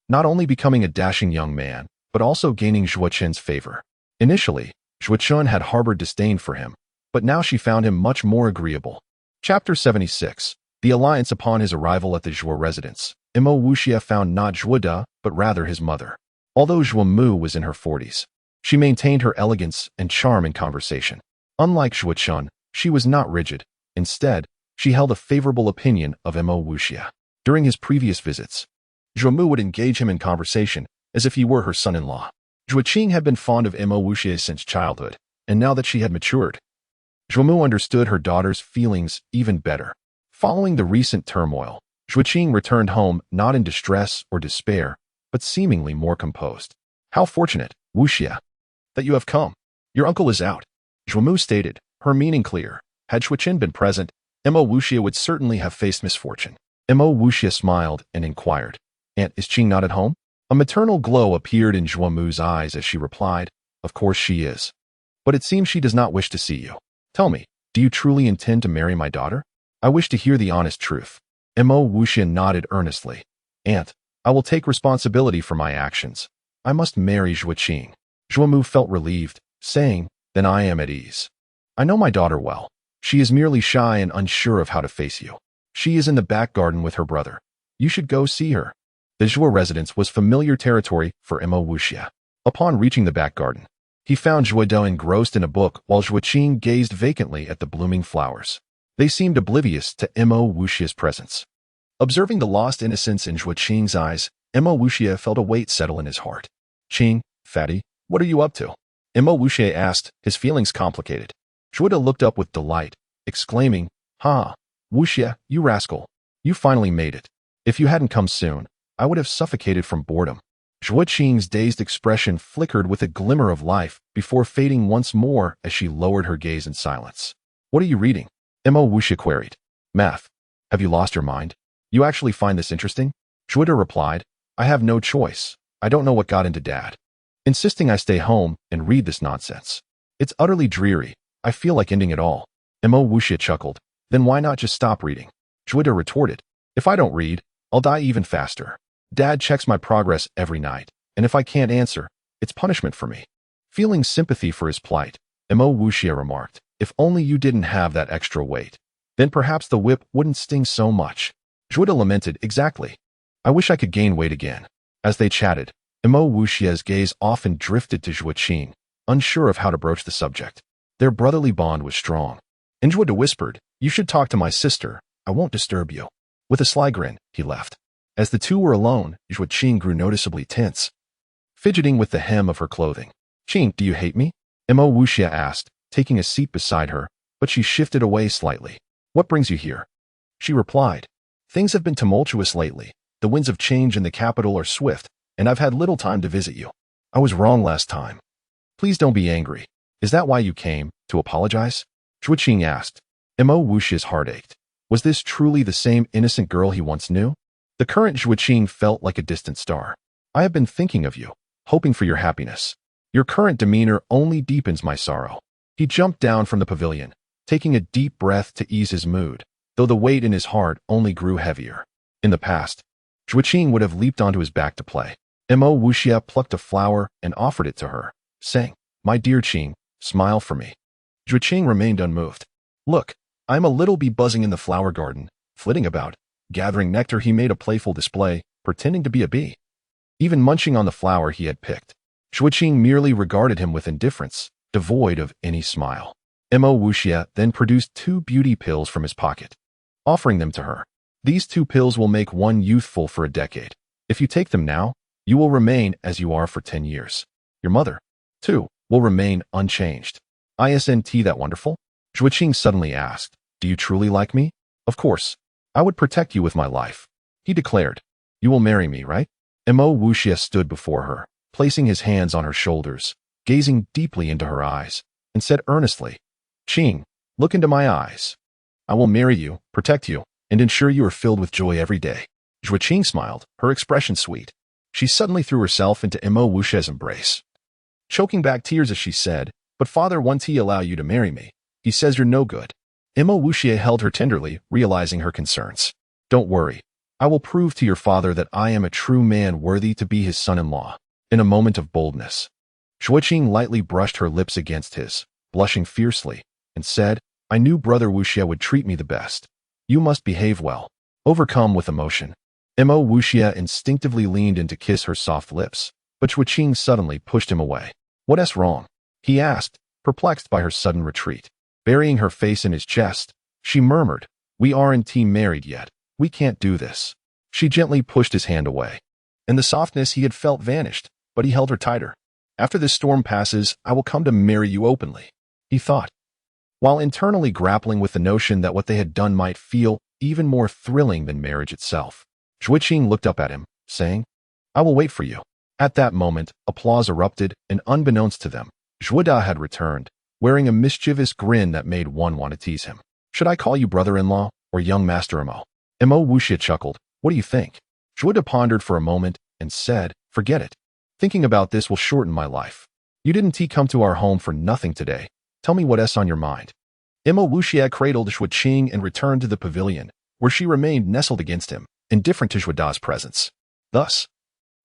not only becoming a dashing young man, but also gaining Zhuochun's favor. Initially, Zhuochun had harbored disdain for him, but now she found him much more agreeable. Chapter 76. The Alliance. Upon his arrival at the Zhuo residence, Mo Wuxia found not Zhuode, but rather his mother. Although Zhuo Mu was in her 40s, she maintained her elegance and charm in conversation. Unlike Zhuochun, she was not rigid. Instead, she held a favorable opinion of Mo Wuxia. During his previous visits, Zhuo Mu would engage him in conversation as if he were her son-in-law. Zhuo Qing had been fond of Mo Wuxia since childhood, and now that she had matured, Zhuo Mu understood her daughter's feelings even better. Following the recent turmoil, Zhuo Qing returned home not in distress or despair, but seemingly more composed. How fortunate, Wuxia, that you have come. Your uncle is out, Zhuo Mu stated, her meaning clear. Had Zhuochun been present, Mo Wuxia would certainly have faced misfortune. Mo Wuxia smiled and inquired, Aunt, is Qing not at home? A maternal glow appeared in Zhuo Mu's eyes as she replied, Of course she is. But it seems she does not wish to see you. Tell me, do you truly intend to marry my daughter? I wish to hear the honest truth. Mo Wuxia nodded earnestly. Aunt, I will take responsibility for my actions. I must marry Zhuoqing. Zhuo Mu felt relieved, saying, Then I am at ease. I know my daughter well. She is merely shy and unsure of how to face you. She is in the back garden with her brother. You should go see her. The Zhuo residence was familiar territory for Mo Wuxia. Upon reaching the back garden, he found Zhuode engrossed in a book while Zhuoqing gazed vacantly at the blooming flowers. They seemed oblivious to Mo Wuxia's presence. Observing the lost innocence in Zhuoqing's eyes, Mo Wuxia felt a weight settle in his heart. Qing, fatty, what are you up to? Mo Wuxia asked, his feelings complicated. Zhuode looked up with delight, exclaiming, Ha, Wuxia, you rascal. You finally made it. If you hadn't come soon, I would have suffocated from boredom. Zhuoqing's dazed expression flickered with a glimmer of life before fading once more as she lowered her gaze in silence. What are you reading? Mo Wuxia queried. Math. Have you lost your mind? You actually find this interesting? Zhuode replied, I have no choice. I don't know what got into Dad insisting I stay home and read this nonsense. It's utterly dreary. I feel like ending it all. Mo Wuxia chuckled. Then why not just stop reading? Zhuode retorted. If I don't read, I'll die even faster. Dad checks my progress every night, and if I can't answer, it's punishment for me. Feeling sympathy for his plight, Mo Wuxia remarked, If only you didn't have that extra weight. Then perhaps the whip wouldn't sting so much. Zhuode lamented, Exactly. I wish I could gain weight again. As they chatted, Mo Wuxia's gaze often drifted to Zhuoqing, unsure of how to broach the subject. Their brotherly bond was strong. And Zhuode whispered, You should talk to my sister. I won't disturb you. With a sly grin, he left. As the two were alone, Zhuoqing grew noticeably tense, fidgeting with the hem of her clothing. Qing, do you hate me? Mo Wuxia asked, taking a seat beside her, but she shifted away slightly. What brings you here? She replied. Things have been tumultuous lately. The winds of change in the capital are swift, and I've had little time to visit you. I was wrong last time. Please don't be angry. Is that why you came, to apologize? Zhuoqing asked. Mo Wuxia's heart ached. Was this truly the same innocent girl he once knew? The current Zhuoqing felt like a distant star. I have been thinking of you, hoping for your happiness. Your current demeanor only deepens my sorrow. He jumped down from the pavilion, taking a deep breath to ease his mood, though the weight in his heart only grew heavier. In the past, Zhuoqing would have leaped onto his back to play. Mo Wuxia plucked a flower and offered it to her, saying, My dear Qing, smile for me. Zhuoqing remained unmoved. Look, I'm a little bee buzzing in the flower garden, flitting about. Gathering nectar, he made a playful display, pretending to be a bee. Even munching on the flower he had picked. Zhuoqing merely regarded him with indifference, devoid of any smile. Mo Wuxia then produced 2 beauty pills from his pocket, offering them to her. These 2 pills will make one youthful for a decade. If you take them now, you will remain as you are for 10 years. Your mother, too, will remain unchanged. Isn't that wonderful? Zhuoqing suddenly asked, Do you truly like me? Of course, I would protect you with my life. He declared. You will marry me, right? Mo Wuxia stood before her, placing his hands on her shoulders, gazing deeply into her eyes, and said earnestly, Qing, look into my eyes. I will marry you, protect you, and ensure you are filled with joy every day. Zhuo Qing smiled, her expression sweet. She suddenly threw herself into Mo Wuxia's embrace, choking back tears as she said, But father, once he allow you to marry me, he says you're no good. Mo Wuxia held her tenderly, realizing her concerns. Don't worry. I will prove to your father that I am a true man worthy to be his son-in-law. In a moment of boldness, Zhuo Qing lightly brushed her lips against his, blushing fiercely, and said, I knew brother Wuxia would treat me the best. You must behave well. Overcome with emotion, Mo Wuxia instinctively leaned in to kiss her soft lips, but Zhuo Qing suddenly pushed him away. What's wrong? He asked, perplexed by her sudden retreat. Burying her face in his chest, she murmured, We aren't married yet. We can't do this. She gently pushed his hand away, and the softness he had felt vanished, but he held her tighter. After this storm passes, I will come to marry you openly, he thought, while internally grappling with the notion that what they had done might feel even more thrilling than marriage itself. Zhuo Qing looked up at him, saying, I will wait for you. At that moment, applause erupted, and unbeknownst to them, Zhuo Da had returned, wearing a mischievous grin that made one want to tease him. Should I call you brother-in-law or young master Mo? Mo Wuxia chuckled. What do you think? Zhuo Da pondered for a moment and said, Forget it. Thinking about this will shorten my life. You didn't come to our home for nothing today. Tell me what's on your mind. Mo Wuxia cradled Zhuo Qing and returned to the pavilion, where she remained nestled against him, indifferent to Zhuo Da's presence. Thus,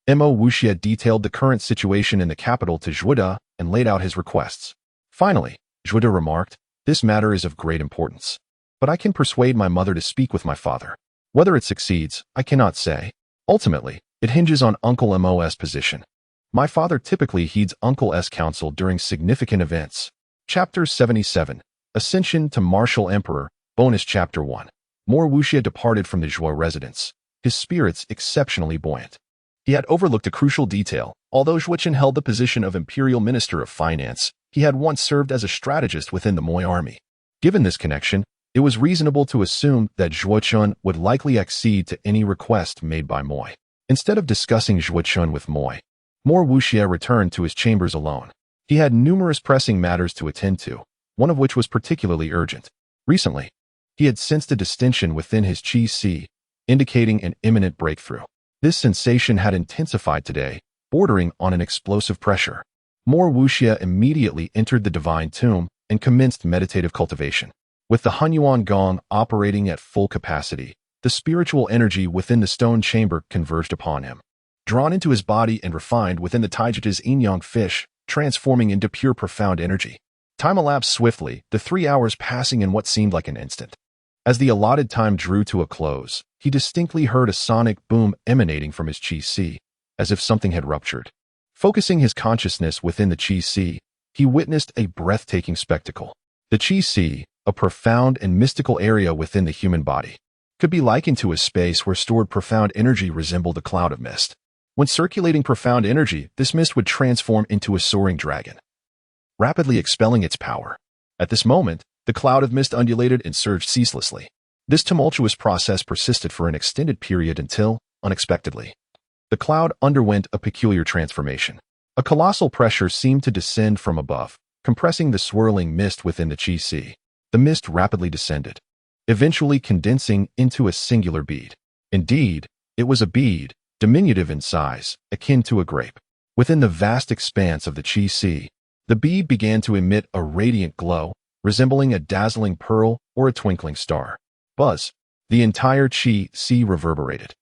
Mo Wuxia detailed the current situation in the capital to Zhuo Da and laid out his requests. Finally, Zhuo Da remarked, This matter is of great importance, but I can persuade my mother to speak with my father. Whether it succeeds, I cannot say. Ultimately, it hinges on Uncle Mo's position. My father typically heeds Uncle's counsel during significant events. Chapter 77, Ascension to Martial Emperor, Bonus Chapter 1. More Wuxia departed from the Zhuo residence, his spirits exceptionally buoyant. He had overlooked a crucial detail. Although Zhuo Qin held the position of Imperial Minister of Finance, he had once served as a strategist within the Moi army. Given this connection, it was reasonable to assume that Zhuo Qin would likely accede to any request made by Moi. Instead of discussing Zhuo Qin with Moi, More Wuxia returned to his chambers alone. He had numerous pressing matters to attend to, one of which was particularly urgent. Recently, he had sensed a distension within his qi, indicating an imminent breakthrough. This sensation had intensified today, bordering on an explosive pressure. More Wuxia immediately entered the divine tomb and commenced meditative cultivation. With the Hunyuan Gong operating at full capacity, the spiritual energy within the stone chamber converged upon him, drawn into his body and refined within the Taijuta's yin-yang fish, transforming into pure profound energy. Time elapsed swiftly, the 3 hours passing in what seemed like an instant. As the allotted time drew to a close, he distinctly heard a sonic boom emanating from his qi, as if something had ruptured. Focusing his consciousness within the qi, he witnessed a breathtaking spectacle. The qi, a profound and mystical area within the human body, could be likened to a space where stored profound energy resembled a cloud of mist. When circulating profound energy, this mist would transform into a soaring dragon, rapidly expelling its power. At this moment, the cloud of mist undulated and surged ceaselessly. This tumultuous process persisted for an extended period until, unexpectedly, the cloud underwent a peculiar transformation. A colossal pressure seemed to descend from above, compressing the swirling mist within the qi. The mist rapidly descended, eventually condensing into a singular bead. Indeed, it was a bead, diminutive in size, akin to a grape. Within the vast expanse of the qi, the bead began to emit a radiant glow, resembling a dazzling pearl or a twinkling star. Buzz! The entire qi reverberated,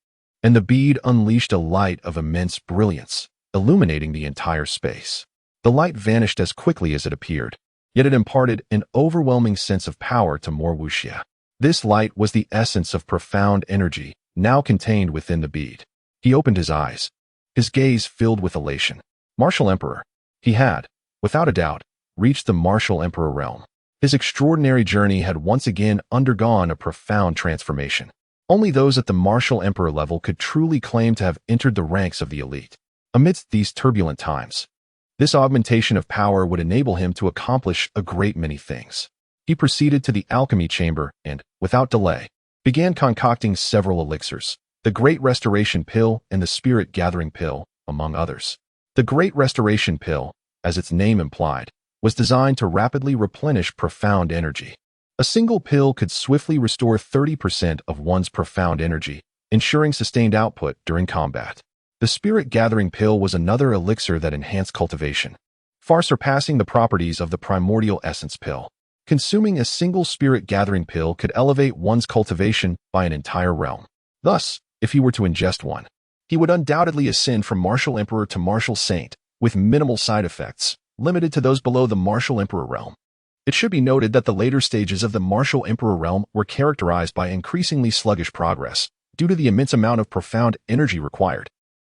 and the bead unleashed a light of immense brilliance, illuminating the entire space. The light vanished as quickly as it appeared, yet it imparted an overwhelming sense of power to More Wuxia. This light was the essence of profound energy, now contained within the bead. He opened his eyes, his gaze filled with elation. Martial Emperor. He had, without a doubt, reached the Martial Emperor realm. His extraordinary journey had once again undergone a profound transformation. Only those at the Martial Emperor level could truly claim to have entered the ranks of the elite. Amidst these turbulent times, this augmentation of power would enable him to accomplish a great many things. He proceeded to the alchemy chamber and, without delay, began concocting several elixirs, the Great Restoration Pill and the Spirit Gathering Pill, among others. The Great Restoration Pill, as its name implied, was designed to rapidly replenish profound energy. A single pill could swiftly restore 30% of one's profound energy, ensuring sustained output during combat. The Spirit Gathering Pill was another elixir that enhanced cultivation, far surpassing the properties of the Primordial Essence Pill. Consuming a single Spirit Gathering Pill could elevate one's cultivation by an entire realm. Thus, if he were to ingest one, he would undoubtedly ascend from Martial Emperor to Martial Saint, with minimal side effects, limited to those below the Martial Emperor realm. It should be noted that the later stages of the Martial Emperor realm were characterized by increasingly sluggish progress, due to the immense amount of profound energy required.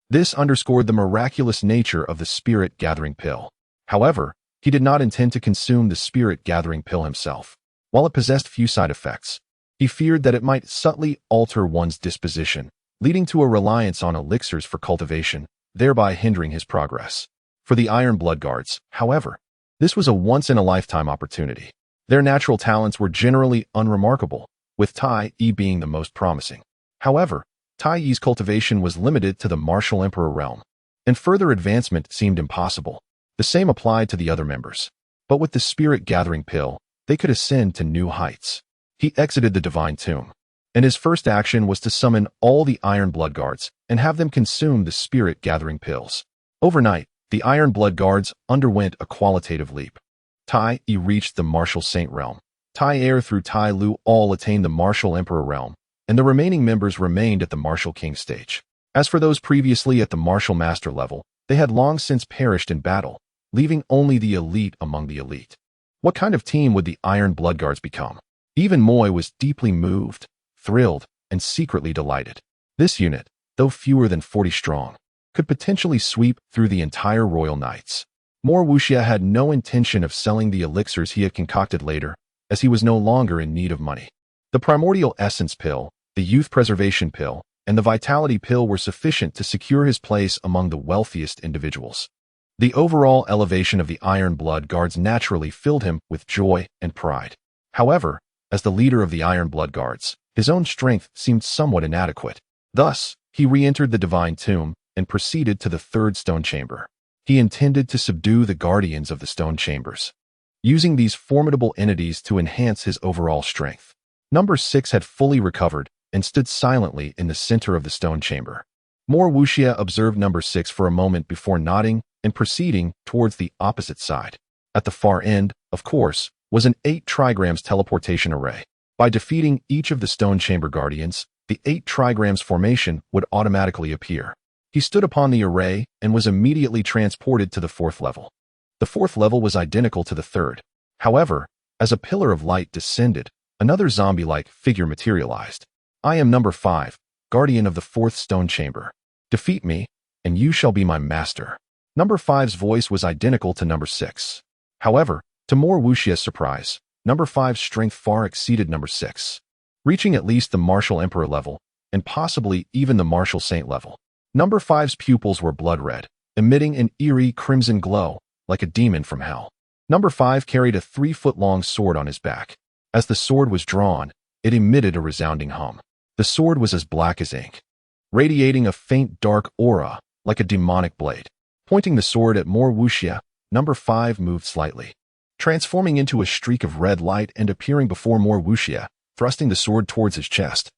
This underscored the miraculous nature of the Spirit Gathering Pill. However, he did not intend to consume the Spirit Gathering Pill himself. While it possessed few side effects, he feared that it might subtly alter one's disposition, leading to a reliance on elixirs for cultivation, thereby hindering his progress. For the Iron Blood Guards, however, this was a once-in-a-lifetime opportunity. Their natural talents were generally unremarkable, with Tai Yi being the most promising. However, Tai Yi's cultivation was limited to the Martial Emperor realm, and further advancement seemed impossible. The same applied to the other members. But with the Spirit Gathering Pill, they could ascend to new heights. He exited the Divine Tomb, and his first action was to summon all the Iron Blood Guards and have them consume the Spirit Gathering Pills. Overnight, the Iron Blood Guards underwent a qualitative leap. Tai Yi reached the Martial Saint realm. Tai Air through Tai Lu all attained the Martial Emperor realm, and the remaining members remained at the Martial King stage. As for those previously at the Martial Master level, they had long since perished in battle, leaving only the elite among the elite. What kind of team would the Iron Blood Guards become? Even Moy was deeply moved, thrilled, and secretly delighted. This unit, though fewer than 40 strong, could potentially sweep through the entire Royal Knights. Mor Wuxia had no intention of selling the elixirs he had concocted later, as he was no longer in need of money. The Primordial Essence Pill, the Youth Preservation Pill, and the Vitality Pill were sufficient to secure his place among the wealthiest individuals. The overall elevation of the Iron Blood Guards naturally filled him with joy and pride. However, as the leader of the Iron Blood Guards, his own strength seemed somewhat inadequate. Thus, he re-entered the Divine Tomb and proceeded to the third stone chamber. He intended to subdue the guardians of the stone chambers, using these formidable entities to enhance his overall strength. Number 6 had fully recovered and stood silently in the center of the stone chamber. Mor Wuxia observed Number 6 for a moment before nodding and proceeding towards the opposite side. At the far end, of course, was an 8 trigrams teleportation array. By defeating each of the stone chamber guardians, the 8 trigrams formation would automatically appear. He stood upon the array and was immediately transported to the 4th level. The 4th level was identical to the 3rd. However, as a pillar of light descended, another zombie-like figure materialized. I am Number 5, guardian of the 4th stone chamber. Defeat me, and you shall be my master. Number 5's voice was identical to Number 6. However, to Mor Wuxia's surprise, Number 5's strength far exceeded Number 6, reaching at least the Martial Emperor level, and possibly even the Martial Saint level. Number 5's pupils were blood red, emitting an eerie crimson glow, like a demon from hell. Number 5 carried a 3-foot-long sword on his back. As the sword was drawn, it emitted a resounding hum. The sword was as black as ink, radiating a faint dark aura, like a demonic blade. Pointing the sword at Mor Wuxia, Number 5 moved slightly, transforming into a streak of red light and appearing before Mor Wuxia, thrusting the sword towards his chest.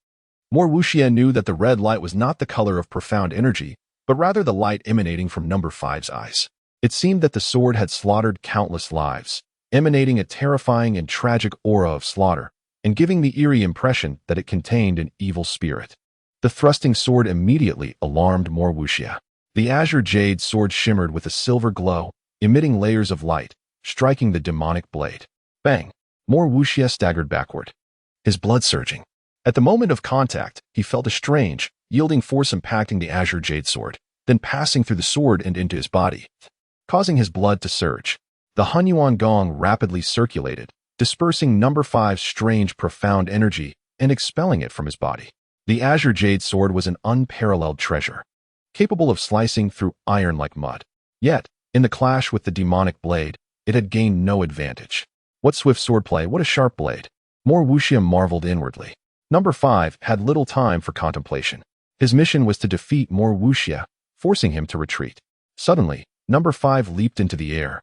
Mor Wuxia knew that the red light was not the color of profound energy, but rather the light emanating from Number 5's eyes. It seemed that the sword had slaughtered countless lives, emanating a terrifying and tragic aura of slaughter, and giving the eerie impression that it contained an evil spirit. The thrusting sword immediately alarmed Mor Wuxia. The azure jade sword shimmered with a silver glow, emitting layers of light, striking the demonic blade. Bang! Mor Wuxia staggered backward, his blood surging. At the moment of contact, he felt a strange, yielding force impacting the azure jade sword, then passing through the sword and into his body, causing his blood to surge. The Hunyuan Gong rapidly circulated, dispersing Number 5's strange, profound energy and expelling it from his body. The azure jade sword was an unparalleled treasure, capable of slicing through iron like mud. Yet, in the clash with the demonic blade, it had gained no advantage. What swift swordplay, what a sharp blade! Mor Wuxia marveled inwardly. Number 5 had little time for contemplation. His mission was to defeat more wuxia, forcing him to retreat. Suddenly, Number 5 leaped into the air,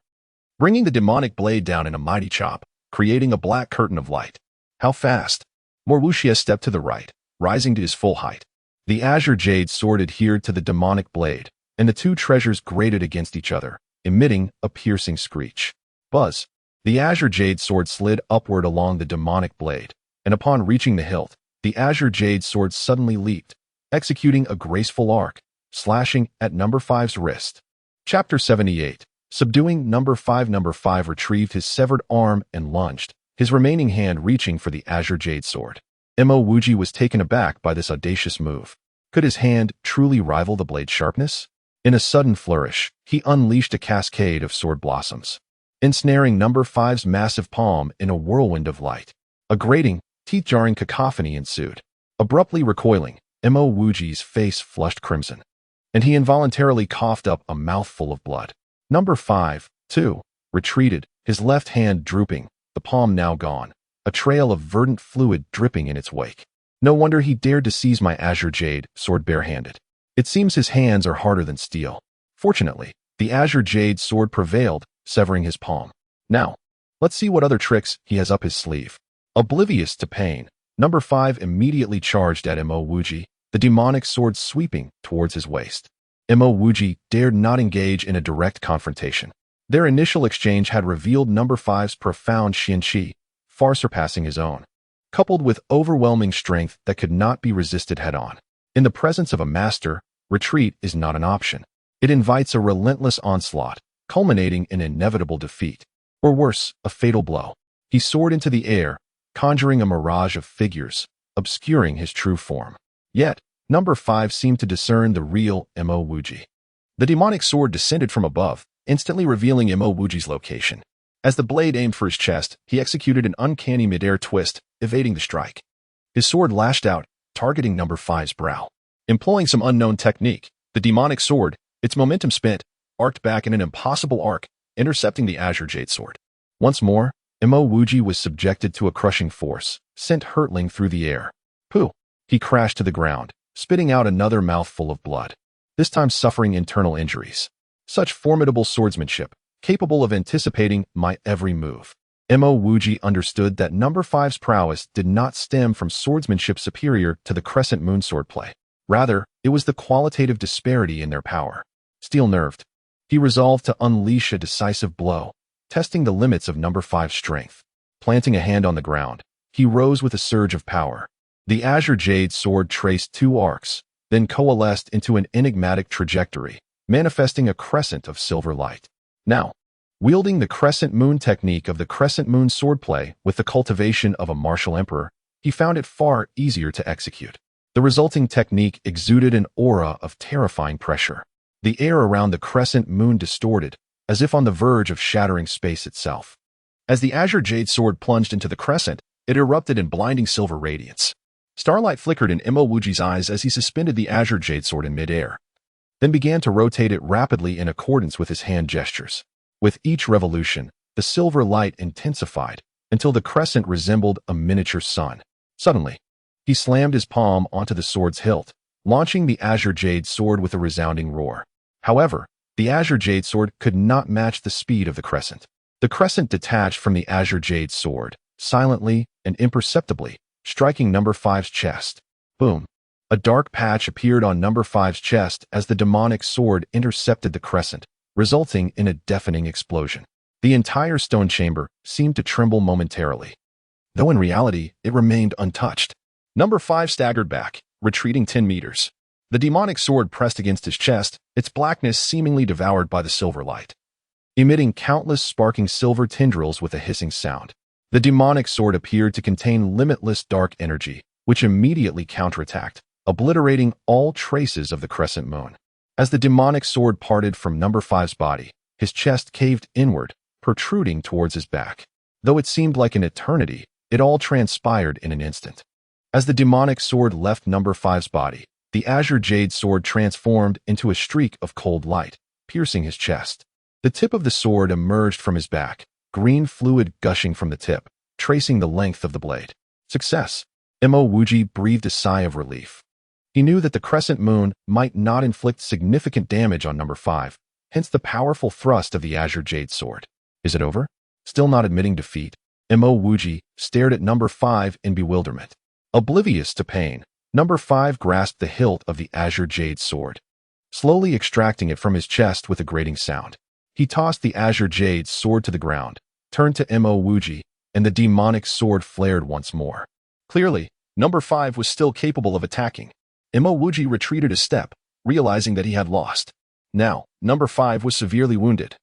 bringing the demonic blade down in a mighty chop, creating a black curtain of light. How fast! More wuxia stepped to the right, rising to his full height. The azure jade sword adhered to the demonic blade, and the two treasures grated against each other, emitting a piercing screech. Buzz! The azure jade sword slid upward along the demonic blade, and upon reaching the hilt, the azure jade sword suddenly leaped, executing a graceful arc, slashing at Number 5's wrist. Chapter 78. Subduing Number 5. Number 5 retrieved his severed arm and lunged, his remaining hand reaching for the azure jade sword. Mo Wuji was taken aback by this audacious move. Could his hand truly rival the blade's sharpness? In a sudden flourish, he unleashed a cascade of sword blossoms, ensnaring Number 5's massive palm in a whirlwind of light. A grating, teeth-jarring cacophony ensued. Abruptly recoiling, Mo Wuji's face flushed crimson, and he involuntarily coughed up a mouthful of blood. Number 5, too, retreated, his left hand drooping, the palm now gone, a trail of verdant fluid dripping in its wake. No wonder he dared to seize my azure jade sword barehanded. It seems his hands are harder than steel. Fortunately, the azure jade sword prevailed, severing his palm. Now, let's see what other tricks he has up his sleeve. Oblivious to pain, Number 5 immediately charged at Mo Wuji, the demonic sword sweeping towards his waist. Mo Wuji dared not engage in a direct confrontation. Their initial exchange had revealed Number 5's profound Xianqi, far surpassing his own, coupled with overwhelming strength that could not be resisted head-on. In the presence of a master, retreat is not an option. It invites a relentless onslaught, culminating in inevitable defeat. Or worse, a fatal blow. He soared into the air, conjuring a mirage of figures, obscuring his true form. Yet, Number 5 seemed to discern the real Mo Wuji. The demonic sword descended from above, instantly revealing Mo Wuji's location. As the blade aimed for his chest, he executed an uncanny mid-air twist, evading the strike. His sword lashed out, targeting Number 5's brow. Employing some unknown technique, the demonic sword, its momentum spent, arced back in an impossible arc, intercepting the azure jade sword. Once more, Mo Wuji was subjected to a crushing force, sent hurtling through the air. Pooh! He crashed to the ground, spitting out another mouthful of blood, this time suffering internal injuries. Such formidable swordsmanship, capable of anticipating my every move. Mo Wuji understood that Number 5's prowess did not stem from swordsmanship superior to the crescent moon swordplay. Rather, it was the qualitative disparity in their power. Steel-nerved, he resolved to unleash a decisive blow, testing the limits of Number 5's strength. Planting a hand on the ground, he rose with a surge of power. The azure jade sword traced two arcs, then coalesced into an enigmatic trajectory, manifesting a crescent of silver light. Now, wielding the crescent moon technique of the crescent moon swordplay with the cultivation of a martial emperor, he found it far easier to execute. The resulting technique exuded an aura of terrifying pressure. The air around the crescent moon distorted, as if on the verge of shattering space itself. As the azure jade sword plunged into the crescent, it erupted in blinding silver radiance. Starlight flickered in Mo Wuji's eyes as he suspended the azure jade sword in midair, then began to rotate it rapidly in accordance with his hand gestures. With each revolution, the silver light intensified until the crescent resembled a miniature sun. Suddenly, he slammed his palm onto the sword's hilt, launching the azure jade sword with a resounding roar. However, the azure jade sword could not match the speed of the crescent. The crescent detached from the azure jade sword, silently and imperceptibly, striking Number 5's chest. Boom! A dark patch appeared on Number 5's chest as the demonic sword intercepted the crescent, resulting in a deafening explosion. The entire stone chamber seemed to tremble momentarily, though in reality it remained untouched. Number 5 staggered back, retreating 10 meters. The demonic sword pressed against his chest, its blackness seemingly devoured by the silver light, emitting countless sparking silver tendrils with a hissing sound. The demonic sword appeared to contain limitless dark energy, which immediately counterattacked, obliterating all traces of the crescent moon. As the demonic sword parted from Number 5's body, his chest caved inward, protruding towards his back. Though it seemed like an eternity, it all transpired in an instant. As the demonic sword left Number 5's body, the azure jade sword transformed into a streak of cold light, piercing his chest. The tip of the sword emerged from his back, green fluid gushing from the tip, tracing the length of the blade. Success! Mo Wuji breathed a sigh of relief. He knew that the crescent moon might not inflict significant damage on number 5, hence the powerful thrust of the Azure Jade Sword. Is it over? Still not admitting defeat, Mo Wuji stared at number 5 in bewilderment. Oblivious to pain, number 5 grasped the hilt of the Azure Jade Sword, slowly extracting it from his chest with a grating sound. He tossed the Azure Jade Sword to the ground, turned to Mo Wuji, and the demonic sword flared once more. Clearly, number 5 was still capable of attacking. Mo Wuji retreated a step, realizing that he had lost. Now, number 5 was severely wounded,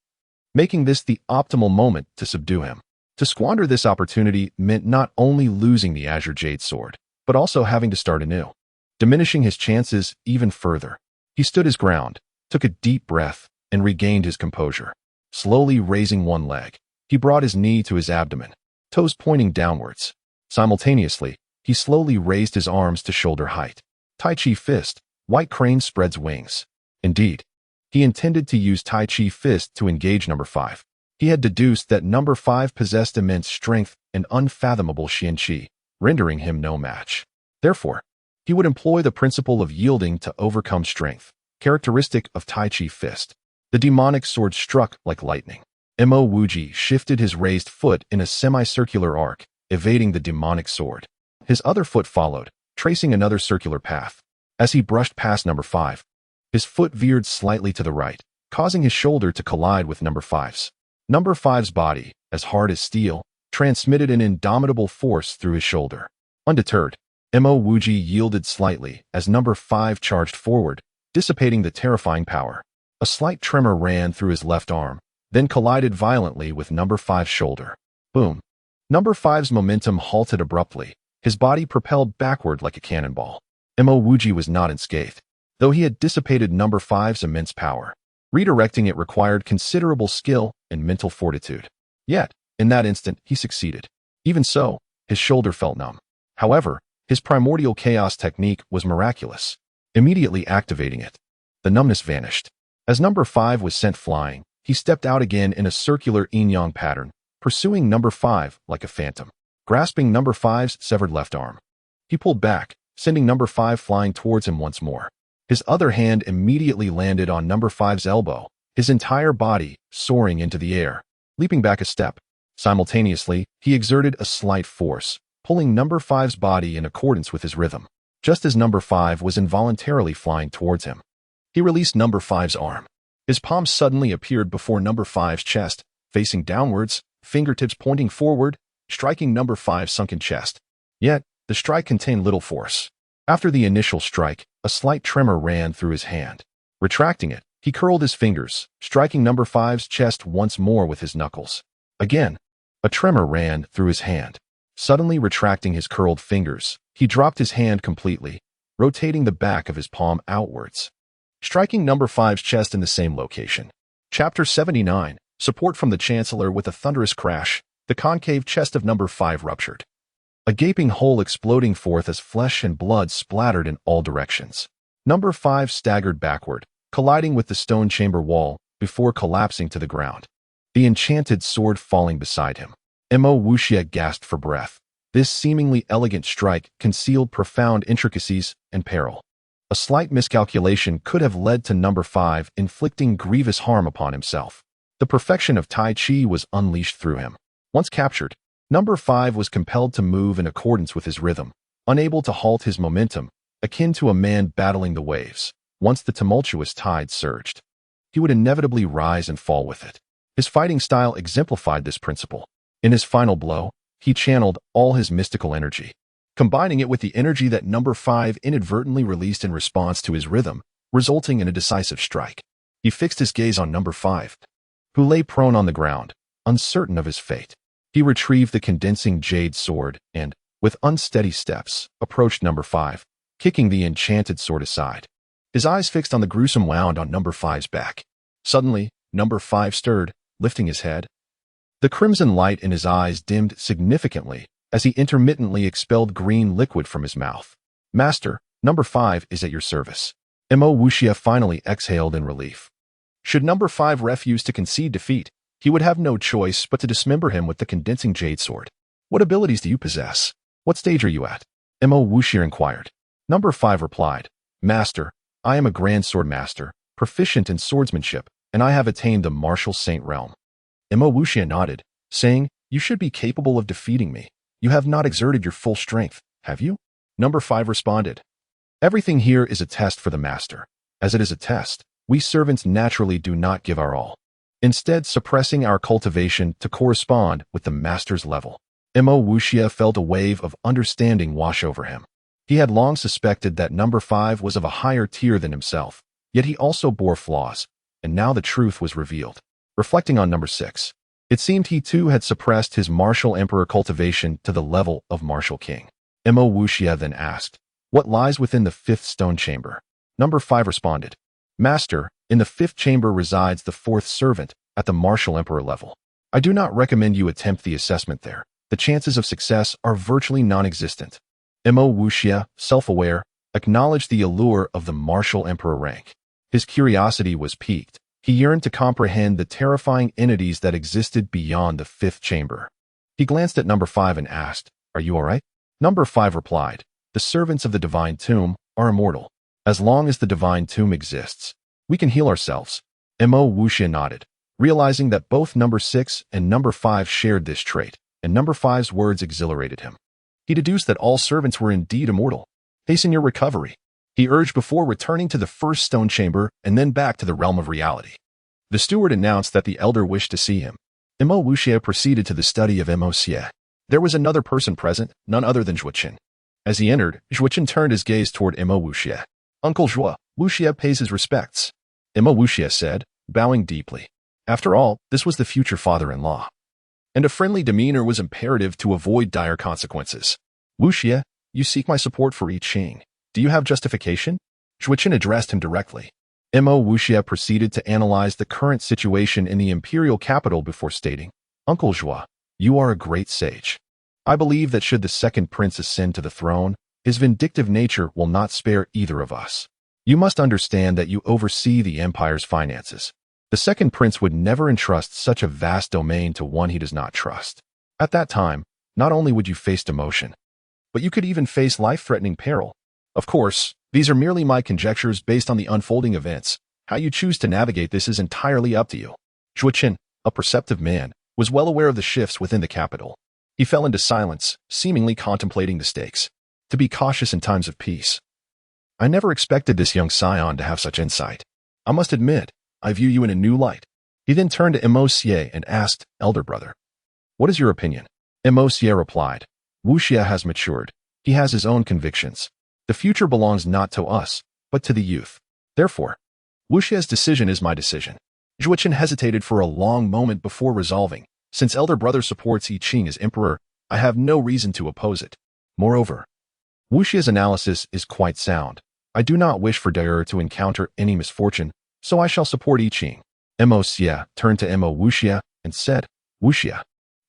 making this the optimal moment to subdue him. To squander this opportunity meant not only losing the Azure Jade Sword, but also having to start anew, diminishing his chances even further. He stood his ground, took a deep breath, and regained his composure. Slowly raising one leg, he brought his knee to his abdomen, toes pointing downwards. Simultaneously, he slowly raised his arms to shoulder height. Tai Chi Fist, White Crane spreads wings. Indeed, he intended to use Tai Chi Fist to engage number 5. He had deduced that number 5 possessed immense strength and unfathomable Xian Qi, rendering him no match. Therefore, he would employ the principle of yielding to overcome strength, characteristic of Tai Chi Fist. The demonic sword struck like lightning. Mo Wuji shifted his raised foot in a semicircular arc, evading the demonic sword. His other foot followed, tracing another circular path. As he brushed past number 5, his foot veered slightly to the right, causing his shoulder to collide with number 5's. Number 5's body, as hard as steel, transmitted an indomitable force through his shoulder. Undeterred, Mo Wuji yielded slightly as number 5 charged forward, dissipating the terrifying power. A slight tremor ran through his left arm, then collided violently with number 5's shoulder. Boom. Number 5's momentum halted abruptly, his body propelled backward like a cannonball. Mo Wuji was not unscathed, though he had dissipated number 5's immense power. Redirecting it required considerable skill and mental fortitude. Yet, in that instant, he succeeded. Even so, his shoulder felt numb. However, his primordial chaos technique was miraculous. Immediately activating it, the numbness vanished. As number 5 was sent flying, he stepped out again in a circular yin-yang pattern, pursuing number 5 like a phantom. Grasping number 5's severed left arm, he pulled back, sending number 5 flying towards him once more. His other hand immediately landed on number 5's elbow, his entire body soaring into the air. Leaping back a step, simultaneously, he exerted a slight force, pulling number 5's body in accordance with his rhythm. Just as number 5 was involuntarily flying towards him, he released number 5's arm. His palm suddenly appeared before number 5's chest, facing downwards, fingertips pointing forward, striking number 5's sunken chest. Yet, the strike contained little force. After the initial strike, a slight tremor ran through his hand. Retracting it, he curled his fingers, striking number 5's chest once more with his knuckles. Again, a tremor ran through his hand. Suddenly retracting his curled fingers, he dropped his hand completely, rotating the back of his palm outwards, striking number 5's chest in the same location. Chapter 79, Support from the Chancellor. With a thunderous crash, the concave chest of number 5 ruptured, a gaping hole exploding forth as flesh and blood splattered in all directions. Number 5 staggered backward, colliding with the stone chamber wall before collapsing to the ground, the enchanted sword falling beside him. Mo Wuxia gasped for breath. This seemingly elegant strike concealed profound intricacies and peril. A slight miscalculation could have led to number 5 inflicting grievous harm upon himself. The perfection of Tai Chi was unleashed through him. Once captured, number 5 was compelled to move in accordance with his rhythm, unable to halt his momentum, akin to a man battling the waves. Once the tumultuous tide surged, he would inevitably rise and fall with it. His fighting style exemplified this principle. In his final blow, he channeled all his mystical energy, combining it with the energy that number 5 inadvertently released in response to his rhythm, resulting in a decisive strike. He fixed his gaze on number 5, who lay prone on the ground, uncertain of his fate. He retrieved the condensing jade sword and, with unsteady steps, approached number 5, kicking the enchanted sword aside. His eyes fixed on the gruesome wound on number 5's back. Suddenly, number 5 stirred, lifting his head. The crimson light in his eyes dimmed significantly as he intermittently expelled green liquid from his mouth. Master, number 5 is at your service. Mo Wuxia finally exhaled in relief. Should number 5 refuse to concede defeat, he would have no choice but to dismember him with the condensing jade sword. What abilities do you possess? What stage are you at? Mo Wuxia inquired. Number 5 replied, Master, I am a grand sword master, proficient in swordsmanship, and I have attained the martial saint realm. Mo Wuxia nodded, saying, You should be capable of defeating me. You have not exerted your full strength, have you? Number 5 responded, Everything here is a test for the master. As it is a test, we servants naturally do not give our all, instead suppressing our cultivation to correspond with the master's level. Mo Wuxia felt a wave of understanding wash over him. He had long suspected that number 5 was of a higher tier than himself, yet he also bore flaws, and now the truth was revealed. Reflecting on number 6, it seemed he too had suppressed his martial emperor cultivation to the level of martial king. Mo Wuxia then asked, What lies within the 5th stone chamber? Number 5 responded, Master, in the 5th chamber resides the 4th servant at the martial emperor level. I do not recommend you attempt the assessment there. The chances of success are virtually non-existent. Mo Wuxia, self-aware, acknowledged the allure of the martial emperor rank. His curiosity was piqued. He yearned to comprehend the terrifying entities that existed beyond the 5th chamber. He glanced at number 5 and asked, Are you all right? Number 5 replied, The servants of the divine tomb are immortal. As long as the divine tomb exists, we can heal ourselves. Mo Wuxia nodded, realizing that both number 6 and number 5 shared this trait, and number 5's words exhilarated him. He deduced that all servants were indeed immortal. Hasten your recovery, he urged before returning to the 1st stone chamber and then back to the realm of reality. The steward announced that the elder wished to see him. Mo Wuxia proceeded to the study of Mo Xie. There was another person present, none other than Zhuochen. As he entered, Zhuochen turned his gaze toward Mo Wuxia. Uncle Zhuo, Wuxia pays his respects, Mo Wuxia said, bowing deeply. After all, this was the future father-in-law, and a friendly demeanor was imperative to avoid dire consequences. Wuxia, you seek my support for I Ching. Do you have justification? Zhuochen addressed him directly. Mo Wuxia proceeded to analyze the current situation in the imperial capital before stating, Uncle Zhuo, you are a great sage. I believe that should the 2nd prince ascend to the throne, his vindictive nature will not spare either of us. You must understand that you oversee the empire's finances. The 2nd prince would never entrust such a vast domain to one he does not trust. At that time, not only would you face demotion, but you could even face life-threatening peril. Of course, these are merely my conjectures based on the unfolding events. How you choose to navigate this is entirely up to you. Zhuochen, a perceptive man, was well aware of the shifts within the capital. He fell into silence, seemingly contemplating the stakes. To be cautious in times of peace. I never expected this young scion to have such insight. I must admit, I view you in a new light. He then turned to Mo Xie and asked, Elder brother, what is your opinion? Mo Xie replied, Wuxia has matured. He has his own convictions. The future belongs not to us, but to the youth. Therefore, Wuxia's decision is my decision. Zhuochen hesitated for a long moment before resolving. Since elder brother supports I Ching as emperor, I have no reason to oppose it. Moreover, Wuxia's analysis is quite sound. I do not wish for Daer to encounter any misfortune, so I shall support I Ching. Mo Xie turned to Mo Wuxia and said, Wuxia,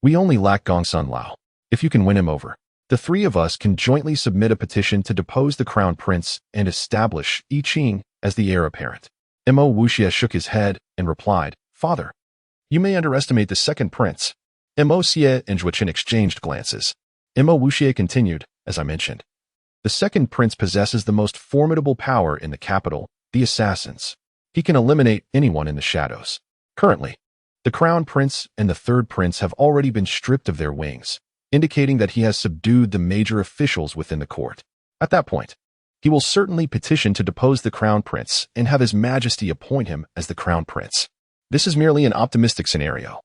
we only lack Gongsun Lao. If you can win him over, the 3 of us can jointly submit a petition to depose the crown prince and establish I Ching as the heir apparent. Mo Wuxia shook his head and replied, Father, you may underestimate the 2nd prince. Mo Xie and Zhuochen exchanged glances. Mo Wuxia continued, as I mentioned. The 2nd prince possesses the most formidable power in the capital, the assassins. He can eliminate anyone in the shadows. Currently, the crown prince and the 3rd prince have already been stripped of their wings, indicating that he has subdued the major officials within the court. At that point, he will certainly petition to depose the crown prince and have his majesty appoint him as the crown prince. This is merely an optimistic scenario.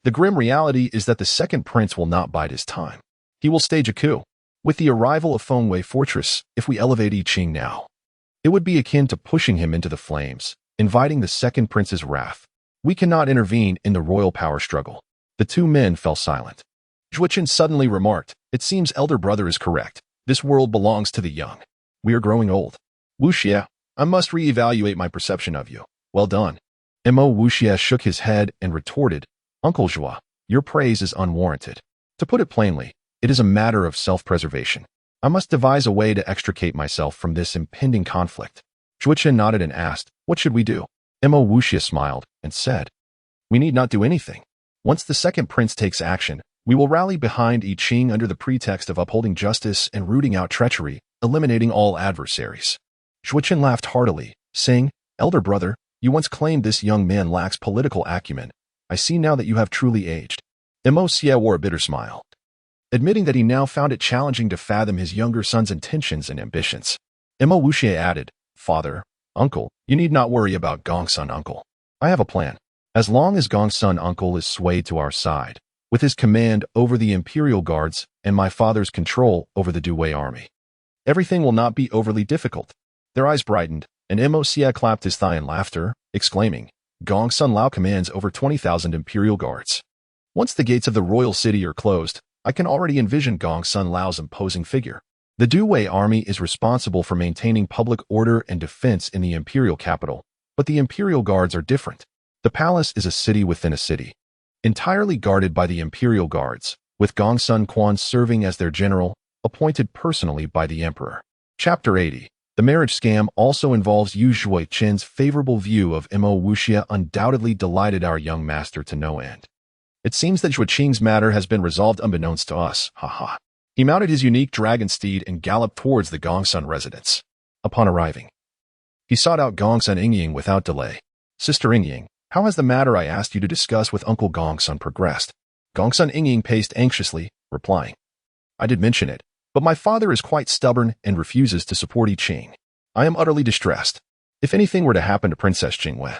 The grim reality is that the 2nd prince will not bide his time. He will stage a coup. With the arrival of Fengwei Fortress, if we elevate I Ching now, it would be akin to pushing him into the flames, inviting the 2nd prince's wrath. We cannot intervene in the royal power struggle. The 2 men fell silent. Zhuochen suddenly remarked, It seems elder brother is correct. This world belongs to the young. We are growing old. Wuxia, I must reevaluate my perception of you. Well done. Mo Wuxia shook his head and retorted, Uncle Zhuo, your praise is unwarranted. To put it plainly, it is a matter of self-preservation. I must devise a way to extricate myself from this impending conflict. Zhuochen nodded and asked, What should we do? Mo Wuxia smiled and said, We need not do anything. Once the 2nd prince takes action, We will rally behind I Ching under the pretext of upholding justice and rooting out treachery, eliminating all adversaries. Shuichen laughed heartily, saying, Elder brother, you once claimed this young man lacks political acumen. I see now that you have truly aged. Mo Xie wore a bitter smile, admitting that he now found it challenging to fathom his younger son's intentions and ambitions. Mo Wuxie added, Father, Uncle, you need not worry about Gongsun Uncle. I have a plan. As long as Gongsun Uncle is swayed to our side, with his command over the Imperial Guards and my father's control over the Duwei army, everything will not be overly difficult. Their eyes brightened, and Mo Xie clapped his thigh in laughter, exclaiming, Gongsun Lao commands over 20,000 Imperial Guards. Once the gates of the royal city are closed, I can already envision Gongsun Lao's imposing figure. The Duwei army is responsible for maintaining public order and defense in the imperial capital, but the Imperial Guards are different. The palace is a city within a city, entirely guarded by the Imperial Guards, with Gongsun Quan serving as their general, appointed personally by the emperor. Chapter 80. The marriage scam also involves Yu Shuichen's favorable view of Mo Wuxie undoubtedly delighted our young master to no end. It seems that Shuiqing's matter has been resolved unbeknownst to us, haha. He mounted his unique dragon steed and galloped towards the Gongsun residence. Upon arriving, he sought out Gongsun Yingying without delay. Sister Yingying, how has the matter I asked you to discuss with Uncle Gongsun progressed? Gongsun Yingying paced anxiously, replying, I did mention it, but my father is quite stubborn and refuses to support I Ching. I am utterly distressed. If anything were to happen to Princess Jingwei,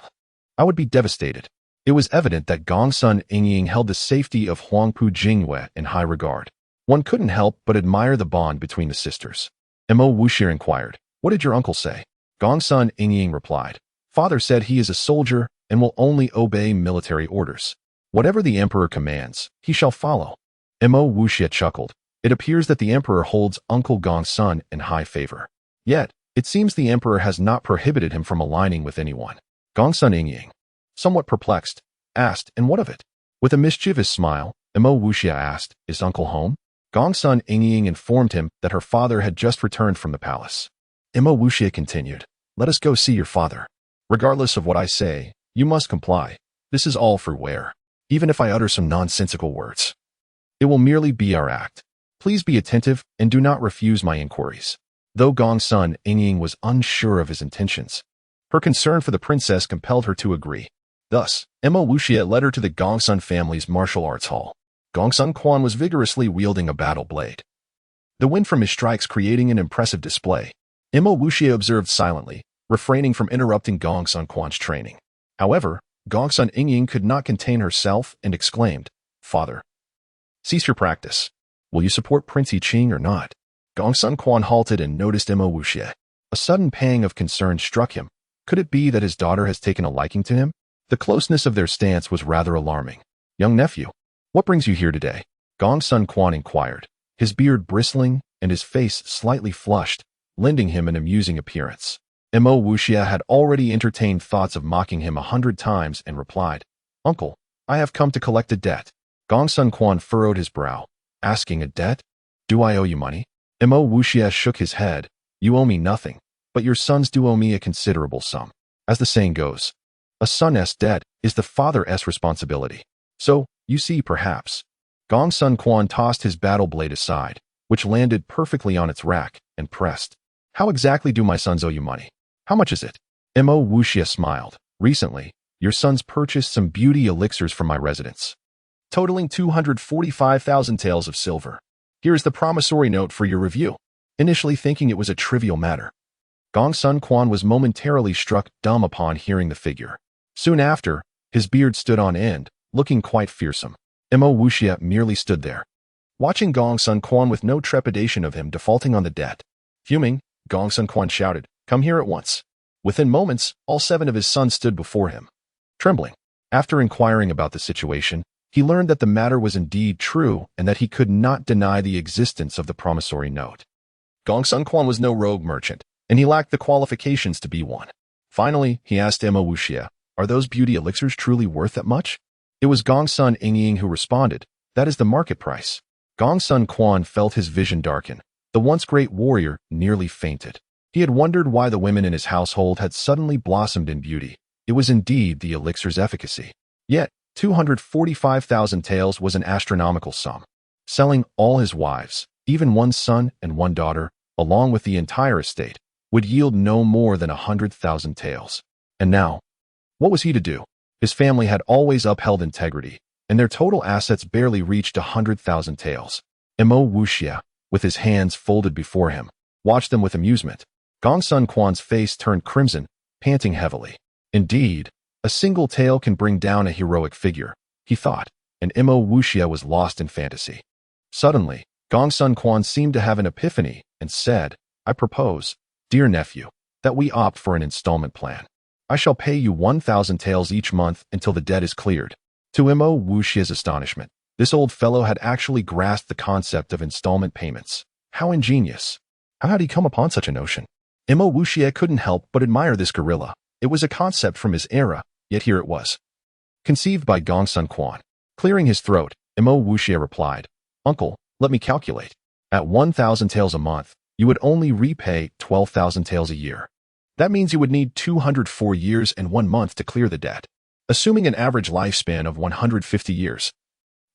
I would be devastated. It was evident that Gongsun Yingying held the safety of Huangpu Jingwei in high regard. One couldn't help but admire the bond between the sisters. Mo Wuxie inquired, What did your uncle say? Gongsun Yingying replied, Father said he is a soldier and will only obey military orders. Whatever the emperor commands, he shall follow. Mo Wuxie chuckled. It appears that the emperor holds Uncle Gongsun in high favor. Yet, it seems the emperor has not prohibited him from aligning with anyone. Gongsun Yingying, somewhat perplexed, asked, And what of it? With a mischievous smile, Mo Wuxie asked, Is Uncle home? Gongsun Yingying informed him that her father had just returned from the palace. Mo Wuxie continued, Let us go see your father. Regardless of what I say, you must comply. This is all for wear. Even if I utter some nonsensical words, it will merely be our act. Please be attentive and do not refuse my inquiries. Though Gongsun Yingying was unsure of his intentions, her concern for the princess compelled her to agree. Thus, Mo Wuxie led her to the Gongsun family's martial arts hall. Gongsun Quan was vigorously wielding a battle blade, the wind from his strikes creating an impressive display. Mo Wuxie observed silently, refraining from interrupting Gongsun Quan's training. However, Gongsun Yingying could not contain herself and exclaimed, Father, cease your practice. Will you support Prince I Ching or not? Gongsun Quan halted and noticed Mo Wuxie. A sudden pang of concern struck him. Could it be that his daughter has taken a liking to him? The closeness of their stance was rather alarming. Young nephew, what brings you here today? Gongsun Quan inquired, his beard bristling and his face slightly flushed, lending him an amusing appearance. Mo Wuxie had already entertained thoughts of mocking him 100 times and replied, Uncle, I have come to collect a debt. Gongsun Quan furrowed his brow, asking, A debt? Do I owe you money? Mo Wuxie shook his head, You owe me nothing, but your sons do owe me a considerable sum. As the saying goes, a son's debt is the father's responsibility. So, you see, perhaps. Gongsun Quan tossed his battle blade aside, which landed perfectly on its rack, and pressed. How exactly do my sons owe you money? How much is it? Mo Wuxie smiled. Recently, your sons purchased some beauty elixirs from my residence, totaling 245,000 taels of silver. Here is the promissory note for your review. Initially thinking it was a trivial matter, Gongsun Quan was momentarily struck dumb upon hearing the figure. Soon after, his beard stood on end, looking quite fearsome. Mo Wuxie merely stood there, watching Gongsun Quan with no trepidation of him defaulting on the debt. Fuming, Gongsun Quan shouted, Come here at once. Within moments, all 7 of his sons stood before him. Trembling, after inquiring about the situation, he learned that the matter was indeed true and that he could not deny the existence of the promissory note. Gongsun Quan was no rogue merchant, and he lacked the qualifications to be one. Finally, he asked Mo Wuxie, Are those beauty elixirs truly worth that much? It was Gongsun Yingying who responded, That is the market price. Gongsun Quan felt his vision darken. The once great warrior nearly fainted. He had wondered why the women in his household had suddenly blossomed in beauty. It was indeed the elixir's efficacy. Yet, 245,000 taels was an astronomical sum. Selling all his wives, even one son and one daughter, along with the entire estate, would yield no more than 100,000 taels. And now, what was he to do? His family had always upheld integrity, and their total assets barely reached 100,000 taels. Mo Wuxia, with his hands folded before him, watched them with amusement. Gongsun Quan's face turned crimson, panting heavily. Indeed, a single tael can bring down a heroic figure, he thought, and Mo Wuxia was lost in fantasy. Suddenly, Gongsun Quan seemed to have an epiphany and said, I propose, dear nephew, that we opt for an installment plan. I shall pay you 1,000 taels each month until the debt is cleared. To Mo Wuxia's astonishment, this old fellow had actually grasped the concept of installment payments. How ingenious! How had he come upon such a notion? Mo Wuxia couldn't help but admire this gorilla. It was a concept from his era, yet here it was. Conceived by Gongsun Quan. Clearing his throat, Mo Wuxia replied, Uncle, let me calculate. At 1,000 taels a month, you would only repay 12,000 taels a year. That means you would need 204 years and 1 month to clear the debt. Assuming an average lifespan of 150 years,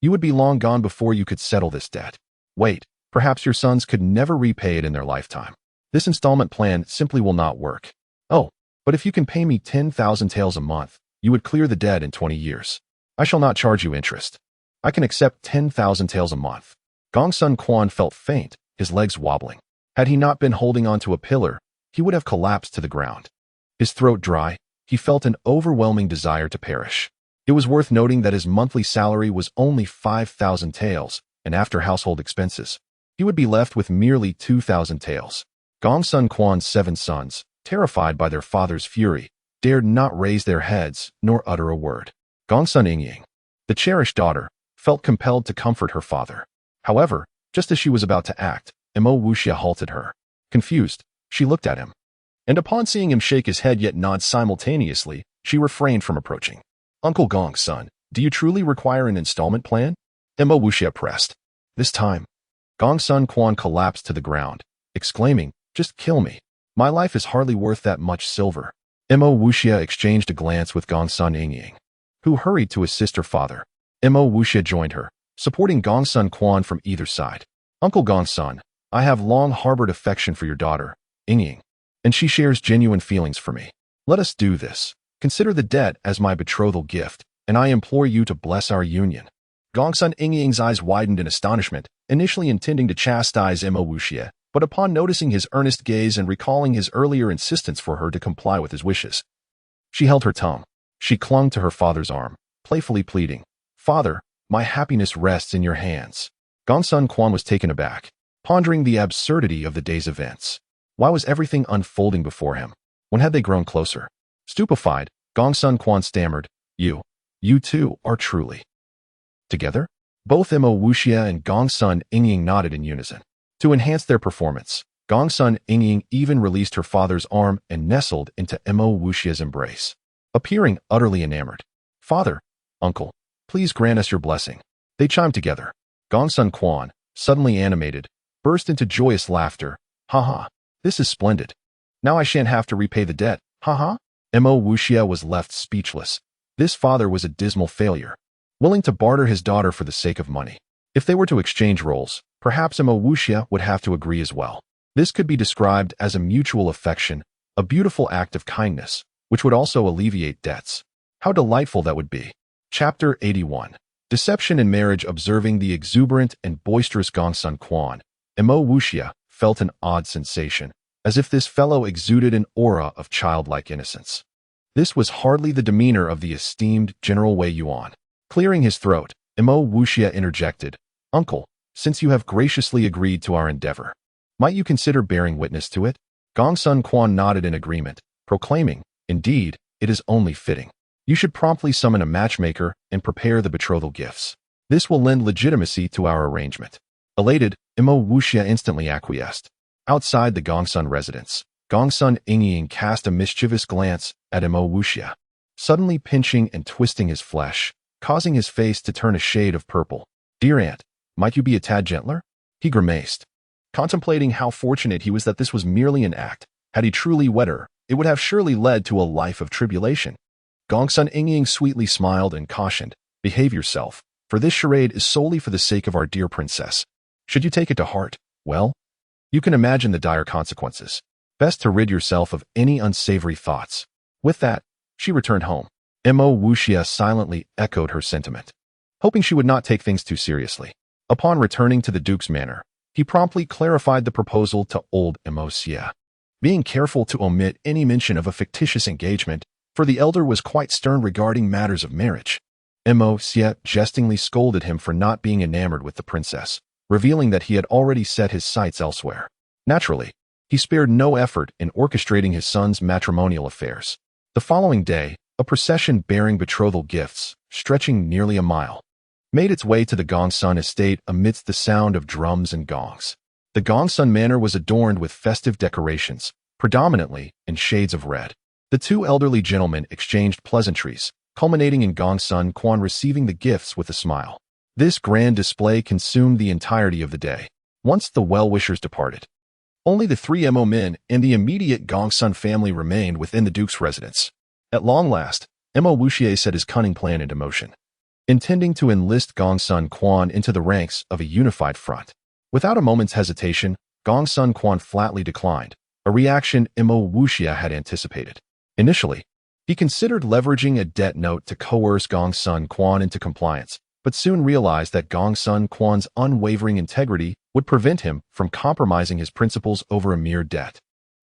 you would be long gone before you could settle this debt. Wait, perhaps your sons could never repay it in their lifetime. This installment plan simply will not work. Oh, but if you can pay me 10,000 taels a month, you would clear the debt in 20 years. I shall not charge you interest. I can accept 10,000 taels a month. Gongsun Quan felt faint, his legs wobbling. Had he not been holding onto a pillar, he would have collapsed to the ground. His throat dry, he felt an overwhelming desire to perish. It was worth noting that his monthly salary was only 5,000 taels, and after household expenses, he would be left with merely 2,000 taels. Gongsun Quan's 7 sons, terrified by their father's fury, dared not raise their heads nor utter a word. Gongsun Ingying, the cherished daughter, felt compelled to comfort her father. However, just as she was about to act, Mo Wuxia halted her. Confused, she looked at him. And upon seeing him shake his head yet nod simultaneously, she refrained from approaching. Uncle Gongsun, do you truly require an installment plan? Mo Wuxia pressed. This time, Gongsun Quan collapsed to the ground, exclaiming, just kill me. My life is hardly worth that much silver. Mo Wuxia exchanged a glance with Gongsun Ingying, who hurried to assist her father. Mo Wuxia joined her, supporting Gongsun Quan from either side. Uncle Gongsun, I have long harbored affection for your daughter, Ingying, and she shares genuine feelings for me. Let us do this. Consider the debt as my betrothal gift, and I implore you to bless our union. Gongsun Ingying's eyes widened in astonishment, initially intending to chastise Mo Wuxia, but upon noticing his earnest gaze and recalling his earlier insistence for her to comply with his wishes, she held her tongue. She clung to her father's arm, playfully pleading, Father, my happiness rests in your hands. Gongsun Quan was taken aback, pondering the absurdity of the day's events. Why was everything unfolding before him? When had they grown closer? Stupefied, Gongsun Quan stammered, You two are truly together? Both Mo Wuxia and Gongsun Ingying nodded in unison. To enhance their performance, Gongsun Ingying even released her father's arm and nestled into Mo Wuxia's embrace, appearing utterly enamored. Father, uncle, please grant us your blessing. They chimed together. Gongsun Quan, suddenly animated, burst into joyous laughter. Ha ha, this is splendid. Now I shan't have to repay the debt. Ha ha. Mo Wuxia was left speechless. This father was a dismal failure, willing to barter his daughter for the sake of money. If they were to exchange roles, perhaps Mo Wuxia would have to agree as well. This could be described as a mutual affection, a beautiful act of kindness, which would also alleviate debts. How delightful that would be. Chapter 81. Deception in Marriage. Observing the exuberant and boisterous Gongsun Quan, Mo Wuxia felt an odd sensation, as if this fellow exuded an aura of childlike innocence. This was hardly the demeanor of the esteemed General Wei Yuan. Clearing his throat, Mo Wuxia interjected, Uncle, since you have graciously agreed to our endeavor, might you consider bearing witness to it? Gongsun Quan nodded in agreement, proclaiming, Indeed, it is only fitting. You should promptly summon a matchmaker and prepare the betrothal gifts. This will lend legitimacy to our arrangement. Elated, Mo Wuxia instantly acquiesced. Outside the Gongsun residence, Gongsun Ingying cast a mischievous glance at Mo Wuxia, suddenly pinching and twisting his flesh, causing his face to turn a shade of purple. Dear aunt, might you be a tad gentler? He grimaced, contemplating how fortunate he was that this was merely an act. Had he truly wed her, it would have surely led to a life of tribulation. Gongsun Ingying sweetly smiled and cautioned, Behave yourself, for this charade is solely for the sake of our dear princess. Should you take it to heart, well, you can imagine the dire consequences. Best to rid yourself of any unsavory thoughts. With that, she returned home. Mo Wuxia silently echoed her sentiment, hoping she would not take things too seriously. Upon returning to the duke's manor, he promptly clarified the proposal to old Mo Xia, being careful to omit any mention of a fictitious engagement, for the elder was quite stern regarding matters of marriage. Mo Xia jestingly scolded him for not being enamored with the princess, revealing that he had already set his sights elsewhere. Naturally, he spared no effort in orchestrating his son's matrimonial affairs. The following day, a procession bearing betrothal gifts, stretching nearly a mile, made its way to the Gongsun estate amidst the sound of drums and gongs. The Gongsun manor was adorned with festive decorations, predominantly in shades of red. The two elderly gentlemen exchanged pleasantries, culminating in Gongsun Quan receiving the gifts with a smile. This grand display consumed the entirety of the day. Once the well-wishers departed, only the three Mo men and the immediate Gongsun family remained within the duke's residence. At long last, Mo Wuxia set his cunning plan into motion, intending to enlist Gongsun Quan into the ranks of a unified front. Without a moment's hesitation, Gongsun Quan flatly declined, a reaction Mo Wuxia had anticipated. Initially, he considered leveraging a debt note to coerce Gongsun Quan into compliance, but soon realized that Gongsun Quan's unwavering integrity would prevent him from compromising his principles over a mere debt.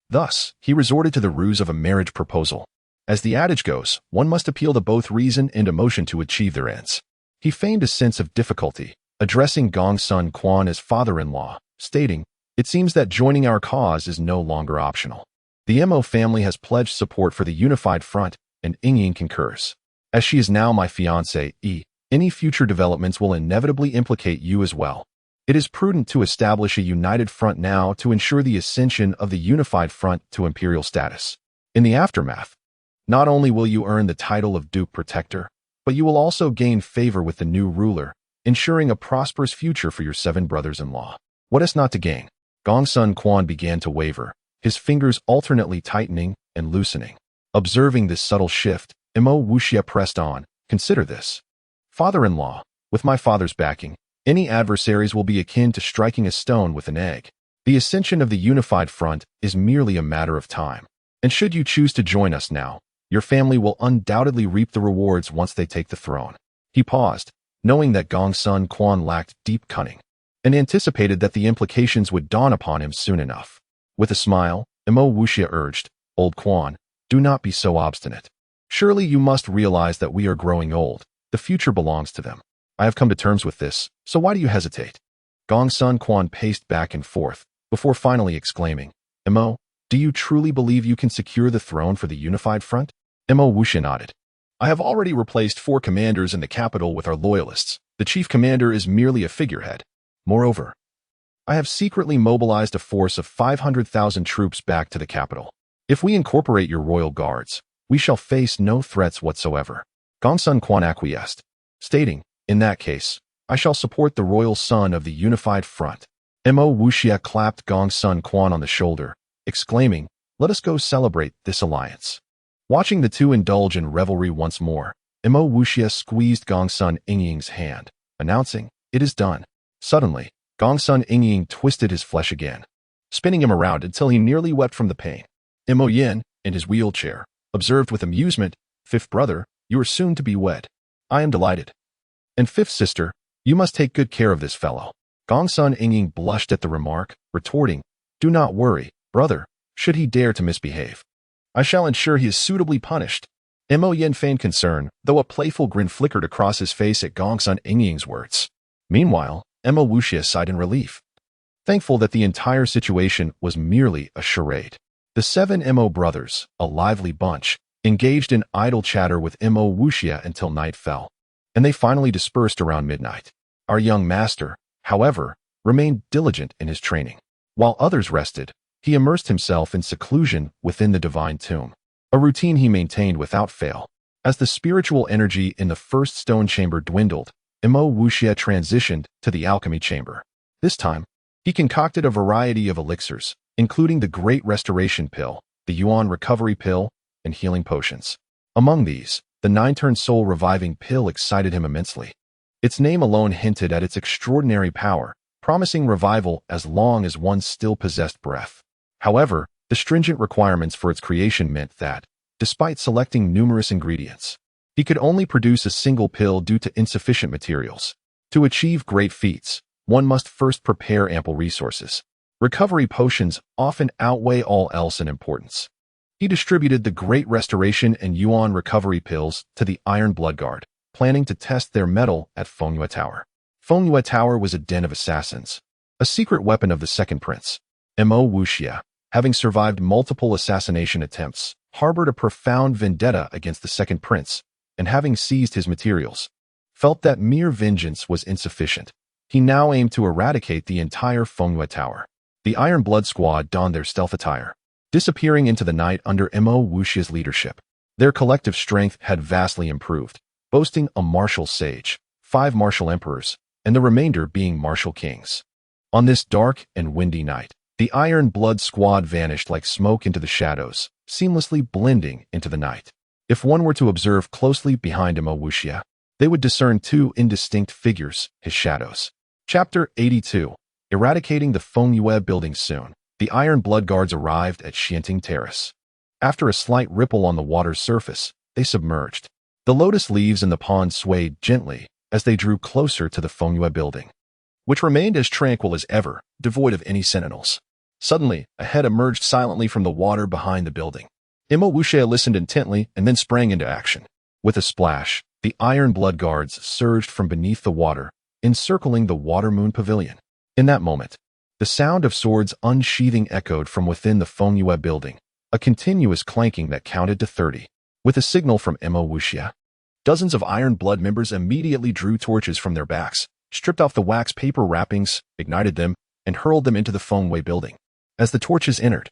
Thus, he resorted to the ruse of a marriage proposal. As the adage goes, one must appeal to both reason and emotion to achieve their ends. He feigned a sense of difficulty, addressing Gongsun Quan as father-in-law, stating, "It seems that joining our cause is no longer optional. The Mo family has pledged support for the unified front, and Ying concurs. As she is now my fiancée, any future developments will inevitably implicate you as well. It is prudent to establish a united front now to ensure the ascension of the unified front to imperial status. In the aftermath, not only will you earn the title of Duke Protector, but you will also gain favor with the new ruler, ensuring a prosperous future for your 7 brothers-in-law. What is not to gain?" Gongsun Quan began to waver, his fingers alternately tightening and loosening. Observing this subtle shift, Mo Wuxia pressed on, "Consider this. Father-in-law, with my father's backing, any adversaries will be akin to striking a stone with an egg. The ascension of the unified front is merely a matter of time. And should you choose to join us now, your family will undoubtedly reap the rewards once they take the throne." He paused, knowing that Gongsun Quan lacked deep cunning, and anticipated that the implications would dawn upon him soon enough. With a smile, Mo Wuxia urged, "Old Quan, do not be so obstinate. Surely you must realize that we are growing old. The future belongs to them. I have come to terms with this, so why do you hesitate?" Gongsun Quan paced back and forth, before finally exclaiming, "Mo, do you truly believe you can secure the throne for the unified front?" Mo Wuxia nodded. "I have already replaced 4 commanders in the capital with our loyalists. The chief commander is merely a figurehead. Moreover, I have secretly mobilized a force of 500,000 troops back to the capital. If we incorporate your royal guards, we shall face no threats whatsoever." Gongsun Quan acquiesced, stating, "In that case, I shall support the royal son of the unified front." Mo Wuxia clapped Gongsun Quan on the shoulder, exclaiming, "Let us go celebrate this alliance." Watching the two indulge in revelry once more, Mo Wuxia squeezed Gongsun Ying's hand, announcing, "It is done." Suddenly, Gongsun Ying twisted his flesh again, spinning him around until he nearly wept from the pain. Mo Yin, in his wheelchair, observed with amusement, "Fifth brother, you are soon to be wed. I am delighted. And fifth sister, you must take good care of this fellow." Gongsun Ying blushed at the remark, retorting, "Do not worry, brother, should he dare to misbehave. I shall ensure he is suitably punished." Mo Yin feigned concern, though a playful grin flickered across his face at Gongsun Ying's words. Meanwhile, Mo Wuxia sighed in relief, thankful that the entire situation was merely a charade. The 7 Mo brothers, a lively bunch, engaged in idle chatter with Mo Wuxia until night fell, and they finally dispersed around midnight. Our young master, however, remained diligent in his training. While others rested, he immersed himself in seclusion within the divine tomb, a routine he maintained without fail. As the spiritual energy in the first stone chamber dwindled, Mo Wuxia transitioned to the alchemy chamber. This time, he concocted a variety of elixirs, including the Great Restoration Pill, the Yuan Recovery Pill, and healing potions. Among these, The 9-turn soul reviving pill excited him immensely. Its name alone hinted at its extraordinary power, promising revival as long as one still possessed breath. However, the stringent requirements for its creation meant that, despite selecting numerous ingredients, he could only produce a single pill due to insufficient materials. To achieve great feats, one must first prepare ample resources. Recovery potions often outweigh all else in importance. He distributed the Great Restoration and Yuan recovery pills to the Iron Bloodguard, planning to test their mettle at Fengyue Tower. Fengyue Tower was a den of assassins, a secret weapon of the Second Prince. Mo Wuxia, having survived multiple assassination attempts, harbored a profound vendetta against the Second Prince, and having seized his materials, felt that mere vengeance was insufficient. He now aimed to eradicate the entire Fengyue Tower. The Iron Blood Squad donned their stealth attire, disappearing into the night under Mo Wuxia's leadership. Their collective strength had vastly improved, boasting a martial sage, 5 martial emperors, and the remainder being martial kings. On this dark and windy night, the Iron Blood Squad vanished like smoke into the shadows, seamlessly blending into the night. If one were to observe closely behind Mo Wuxia, they would discern 2 indistinct figures, his shadows. Chapter 82. Eradicating the Fengyue building. Soon, the Iron Blood Guards arrived at Xianting Terrace. After a slight ripple on the water's surface, they submerged. The lotus leaves in the pond swayed gently as they drew closer to the Fengyue building, which remained as tranquil as ever, devoid of any sentinels. Suddenly, a head emerged silently from the water behind the building. Mo Wuxia listened intently and then sprang into action. With a splash, the Iron Blood Guards surged from beneath the water, encircling the Water Moon Pavilion. In that moment, the sound of swords unsheathing echoed from within the Fengyue building, a continuous clanking that counted to 30. With a signal from Mo Wuxia, dozens of Iron Blood members immediately drew torches from their backs, stripped off the wax paper wrappings, ignited them, and hurled them into the Fengyue building. As the torches entered,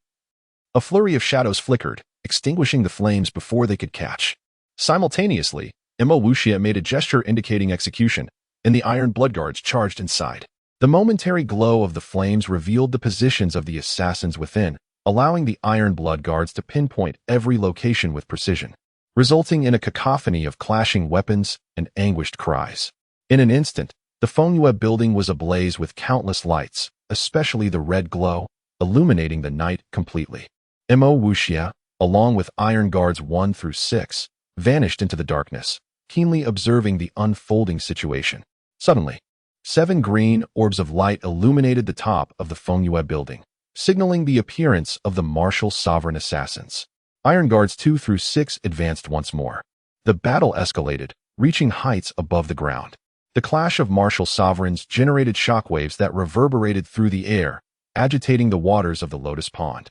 a flurry of shadows flickered, extinguishing the flames before they could catch. Simultaneously, Mo Wuxia made a gesture indicating execution, and the Iron Blood Guards charged inside. The momentary glow of the flames revealed the positions of the assassins within, allowing the Iron Blood Guards to pinpoint every location with precision, resulting in a cacophony of clashing weapons and anguished cries. In an instant, the Fengyue building was ablaze with countless lights, especially the red glow, illuminating the night completely. Mo Wuxia, along with Iron Guards 1 through 6, vanished into the darkness, keenly observing the unfolding situation. Suddenly, 7 green orbs of light illuminated the top of the Fengyue building, signaling the appearance of the martial sovereign assassins. Iron Guards 2 through 6 advanced once more. The battle escalated, reaching heights above the ground. The clash of martial sovereigns generated shockwaves that reverberated through the air, agitating the waters of the Lotus Pond,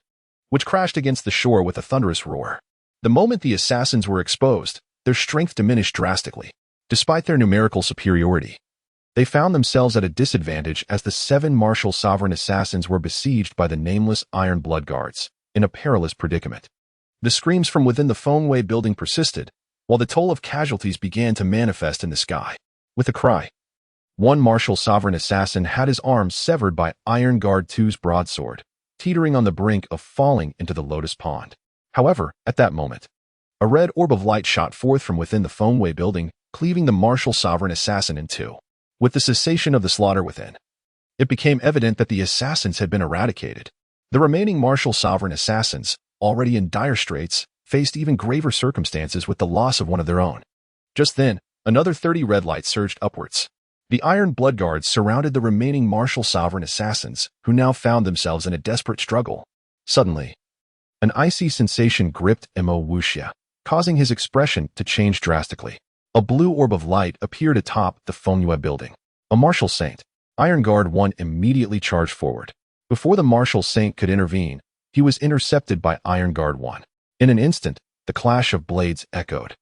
which crashed against the shore with a thunderous roar. The moment the assassins were exposed, their strength diminished drastically. Despite their numerical superiority, they found themselves at a disadvantage as the 7 martial sovereign assassins were besieged by the nameless Iron Blood Guards, in a perilous predicament. The screams from within the Fengyue building persisted, while the toll of casualties began to manifest in the sky. With a cry, one martial sovereign assassin had his arms severed by Iron Guard 2's broadsword, teetering on the brink of falling into the Lotus Pond. However, at that moment, a red orb of light shot forth from within the Fengyue building, cleaving the martial sovereign assassin in 2. With the cessation of the slaughter within, it became evident that the assassins had been eradicated. The remaining martial sovereign assassins, already in dire straits, faced even graver circumstances with the loss of one of their own. Just then, another 30 red lights surged upwards. The Iron Blood Guards surrounded the remaining martial sovereign assassins, who now found themselves in a desperate struggle. Suddenly, an icy sensation gripped Mo Wuxia, causing his expression to change drastically. A blue orb of light appeared atop the Fengyue building. A martial saint. Iron Guard 1 immediately charged forward. Before the martial saint could intervene, he was intercepted by Iron Guard 1. In an instant, the clash of blades echoed,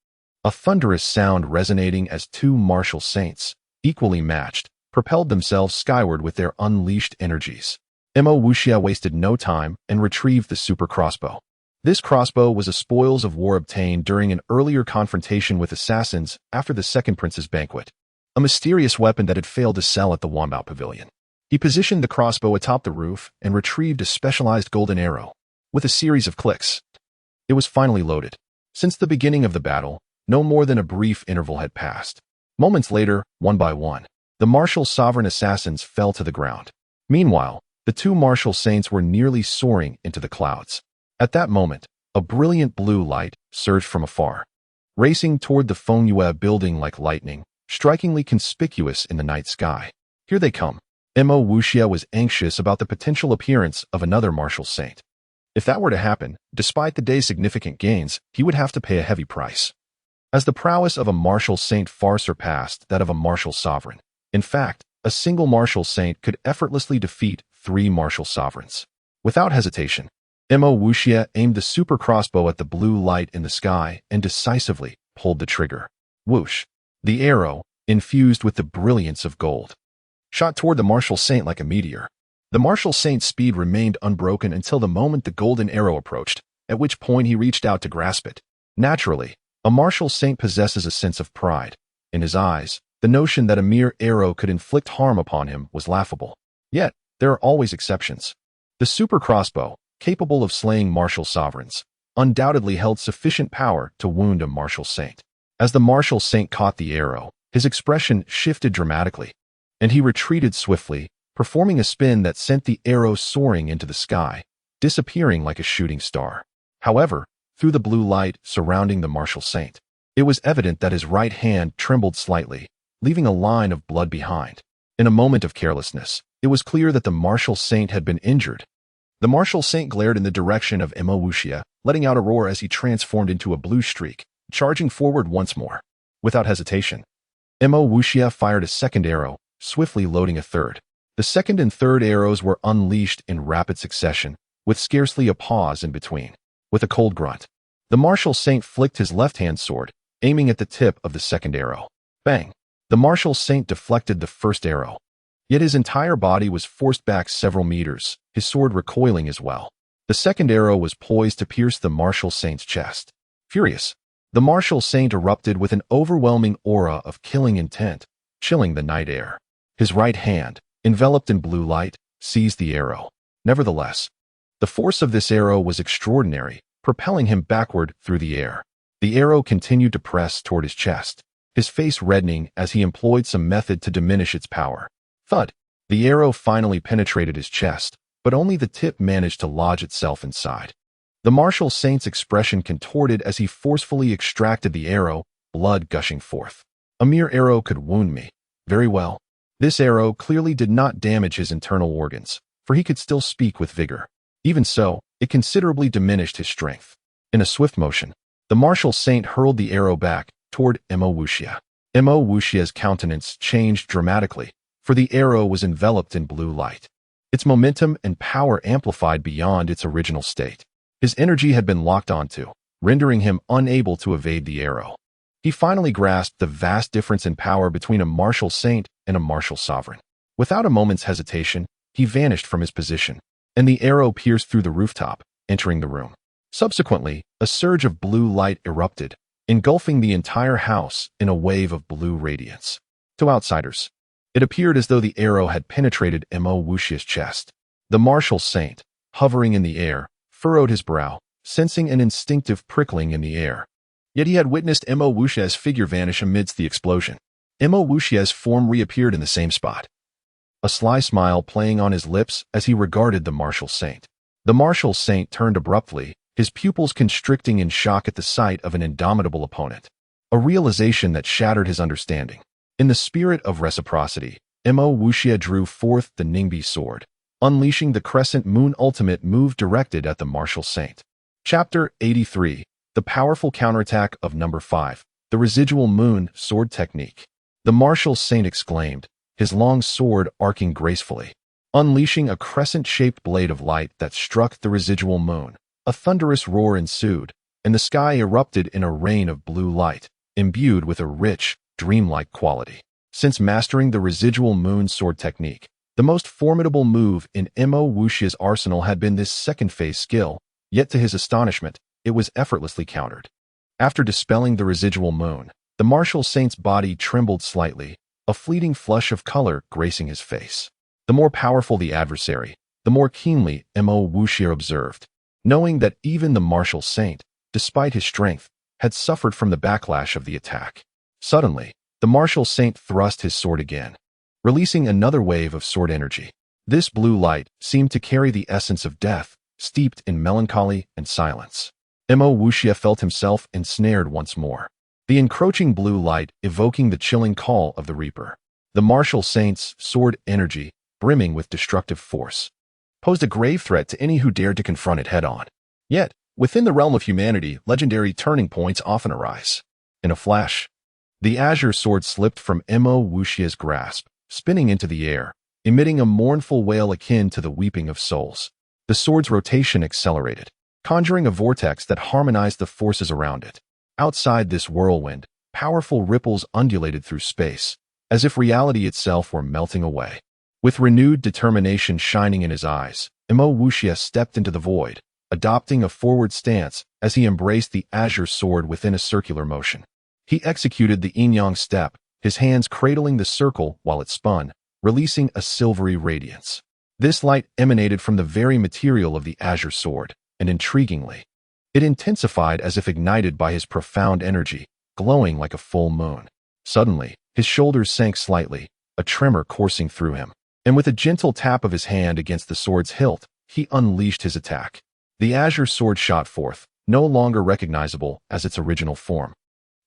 a thunderous sound resonating as 2 martial saints, equally matched, propelled themselves skyward with their unleashed energies. Mo Wuxia wasted no time and retrieved the super crossbow. This crossbow was a spoils of war obtained during an earlier confrontation with assassins after the Second Prince's banquet, a mysterious weapon that had failed to sell at the Wanbao Pavilion. He positioned the crossbow atop the roof and retrieved a specialized golden arrow. With a series of clicks, it was finally loaded. Since the beginning of the battle, no more than a brief interval had passed. Moments later, one by one, the martial sovereign assassins fell to the ground. Meanwhile, the two martial saints were nearly soaring into the clouds. At that moment, a brilliant blue light surged from afar, racing toward the Fengyue building like lightning, strikingly conspicuous in the night sky. Here they come. Mo Wuxia was anxious about the potential appearance of another martial saint. If that were to happen, despite the day's significant gains, he would have to pay a heavy price, as the prowess of a martial saint far surpassed that of a martial sovereign. In fact, a single martial saint could effortlessly defeat 3 martial sovereigns. Without hesitation, Mo Wuxia aimed the super crossbow at the blue light in the sky and decisively pulled the trigger. Whoosh! The arrow, infused with the brilliance of gold, shot toward the martial saint like a meteor. The martial saint's speed remained unbroken until the moment the golden arrow approached, at which point he reached out to grasp it. Naturally, a martial saint possesses a sense of pride. In his eyes, the notion that a mere arrow could inflict harm upon him was laughable. Yet, there are always exceptions. The super crossbow, capable of slaying martial sovereigns, undoubtedly held sufficient power to wound a martial saint. As the martial saint caught the arrow, his expression shifted dramatically, and he retreated swiftly, performing a spin that sent the arrow soaring into the sky, disappearing like a shooting star. However, through the blue light surrounding the martial saint, it was evident that his right hand trembled slightly, leaving a line of blood behind. In a moment of carelessness, it was clear that the martial saint had been injured. The martial saint glared in the direction of Mo Wuxia, letting out a roar as he transformed into a blue streak, charging forward once more. Without hesitation, Mo Wuxia fired a second arrow, swiftly loading a third. The second and third arrows were unleashed in rapid succession, with scarcely a pause in between. With a cold grunt, the martial saint flicked his left-hand sword, aiming at the tip of the second arrow. Bang! The martial saint deflected the first arrow, yet his entire body was forced back several meters, his sword recoiling as well. The second arrow was poised to pierce the martial saint's chest. Furious, the martial saint erupted with an overwhelming aura of killing intent, chilling the night air. His right hand, enveloped in blue light, seized the arrow. Nevertheless, the force of this arrow was extraordinary, propelling him backward through the air. The arrow continued to press toward his chest, his face reddening as he employed some method to diminish its power. Thud! The arrow finally penetrated his chest, but only the tip managed to lodge itself inside. The martial saint's expression contorted as he forcefully extracted the arrow, blood gushing forth. A mere arrow could wound me. Very well. This arrow clearly did not damage his internal organs, for he could still speak with vigor. Even so, it considerably diminished his strength. In a swift motion, the martial saint hurled the arrow back toward Mo Wuxia. Mo Wuxia's countenance changed dramatically, for the arrow was enveloped in blue light. Its momentum and power amplified beyond its original state. His energy had been locked onto, rendering him unable to evade the arrow. He finally grasped the vast difference in power between a martial saint and a martial sovereign. Without a moment's hesitation, he vanished from his position, and the arrow pierced through the rooftop, entering the room. Subsequently, a surge of blue light erupted, engulfing the entire house in a wave of blue radiance. To outsiders, it appeared as though the arrow had penetrated Mo Wuxia's chest. The martial saint, hovering in the air, furrowed his brow, sensing an instinctive prickling in the air. Yet he had witnessed Mo Wuxia's figure vanish amidst the explosion. Mo Wuxia's form reappeared in the same spot, a sly smile playing on his lips as he regarded the martial saint. The martial saint turned abruptly, his pupils constricting in shock at the sight of an indomitable opponent, a realization that shattered his understanding. In the spirit of reciprocity, Mo Wuxia drew forth the Ningbi sword, unleashing the Crescent Moon ultimate move directed at the martial saint. Chapter 83, The Powerful Counterattack of Number 5, The Residual Moon Sword Technique. The martial saint exclaimed, his long sword arcing gracefully, unleashing a crescent-shaped blade of light that struck the residual moon. A thunderous roar ensued, and the sky erupted in a rain of blue light, imbued with a rich, dreamlike quality. Since mastering the residual moon sword technique, the most formidable move in Mo Wuxia's arsenal had been this second-phase skill, yet to his astonishment, it was effortlessly countered. After dispelling the residual moon, the martial saint's body trembled slightly, a fleeting flush of color gracing his face. The more powerful the adversary, the more keenly Mo Wuxia observed, knowing that even the martial saint, despite his strength, had suffered from the backlash of the attack. Suddenly, the martial saint thrust his sword again, releasing another wave of sword energy. This blue light seemed to carry the essence of death, steeped in melancholy and silence. Mo Wuxia felt himself ensnared once more, the encroaching blue light evoking the chilling call of the Reaper. The martial saint's sword energy, brimming with destructive force, posed a grave threat to any who dared to confront it head-on. Yet, within the realm of humanity, legendary turning points often arise. In a flash, the azure sword slipped from Mo Wuxia's grasp, spinning into the air, emitting a mournful wail akin to the weeping of souls. The sword's rotation accelerated, conjuring a vortex that harmonized the forces around it. Outside this whirlwind, powerful ripples undulated through space, as if reality itself were melting away. With renewed determination shining in his eyes, Mo Wuxia stepped into the void, adopting a forward stance as he embraced the azure sword within a circular motion. He executed the yin-yang step, his hands cradling the circle while it spun, releasing a silvery radiance. This light emanated from the very material of the azure sword, and intriguingly, it intensified as if ignited by his profound energy, glowing like a full moon. Suddenly, his shoulders sank slightly, a tremor coursing through him, and with a gentle tap of his hand against the sword's hilt, he unleashed his attack. The azure sword shot forth, no longer recognizable as its original form,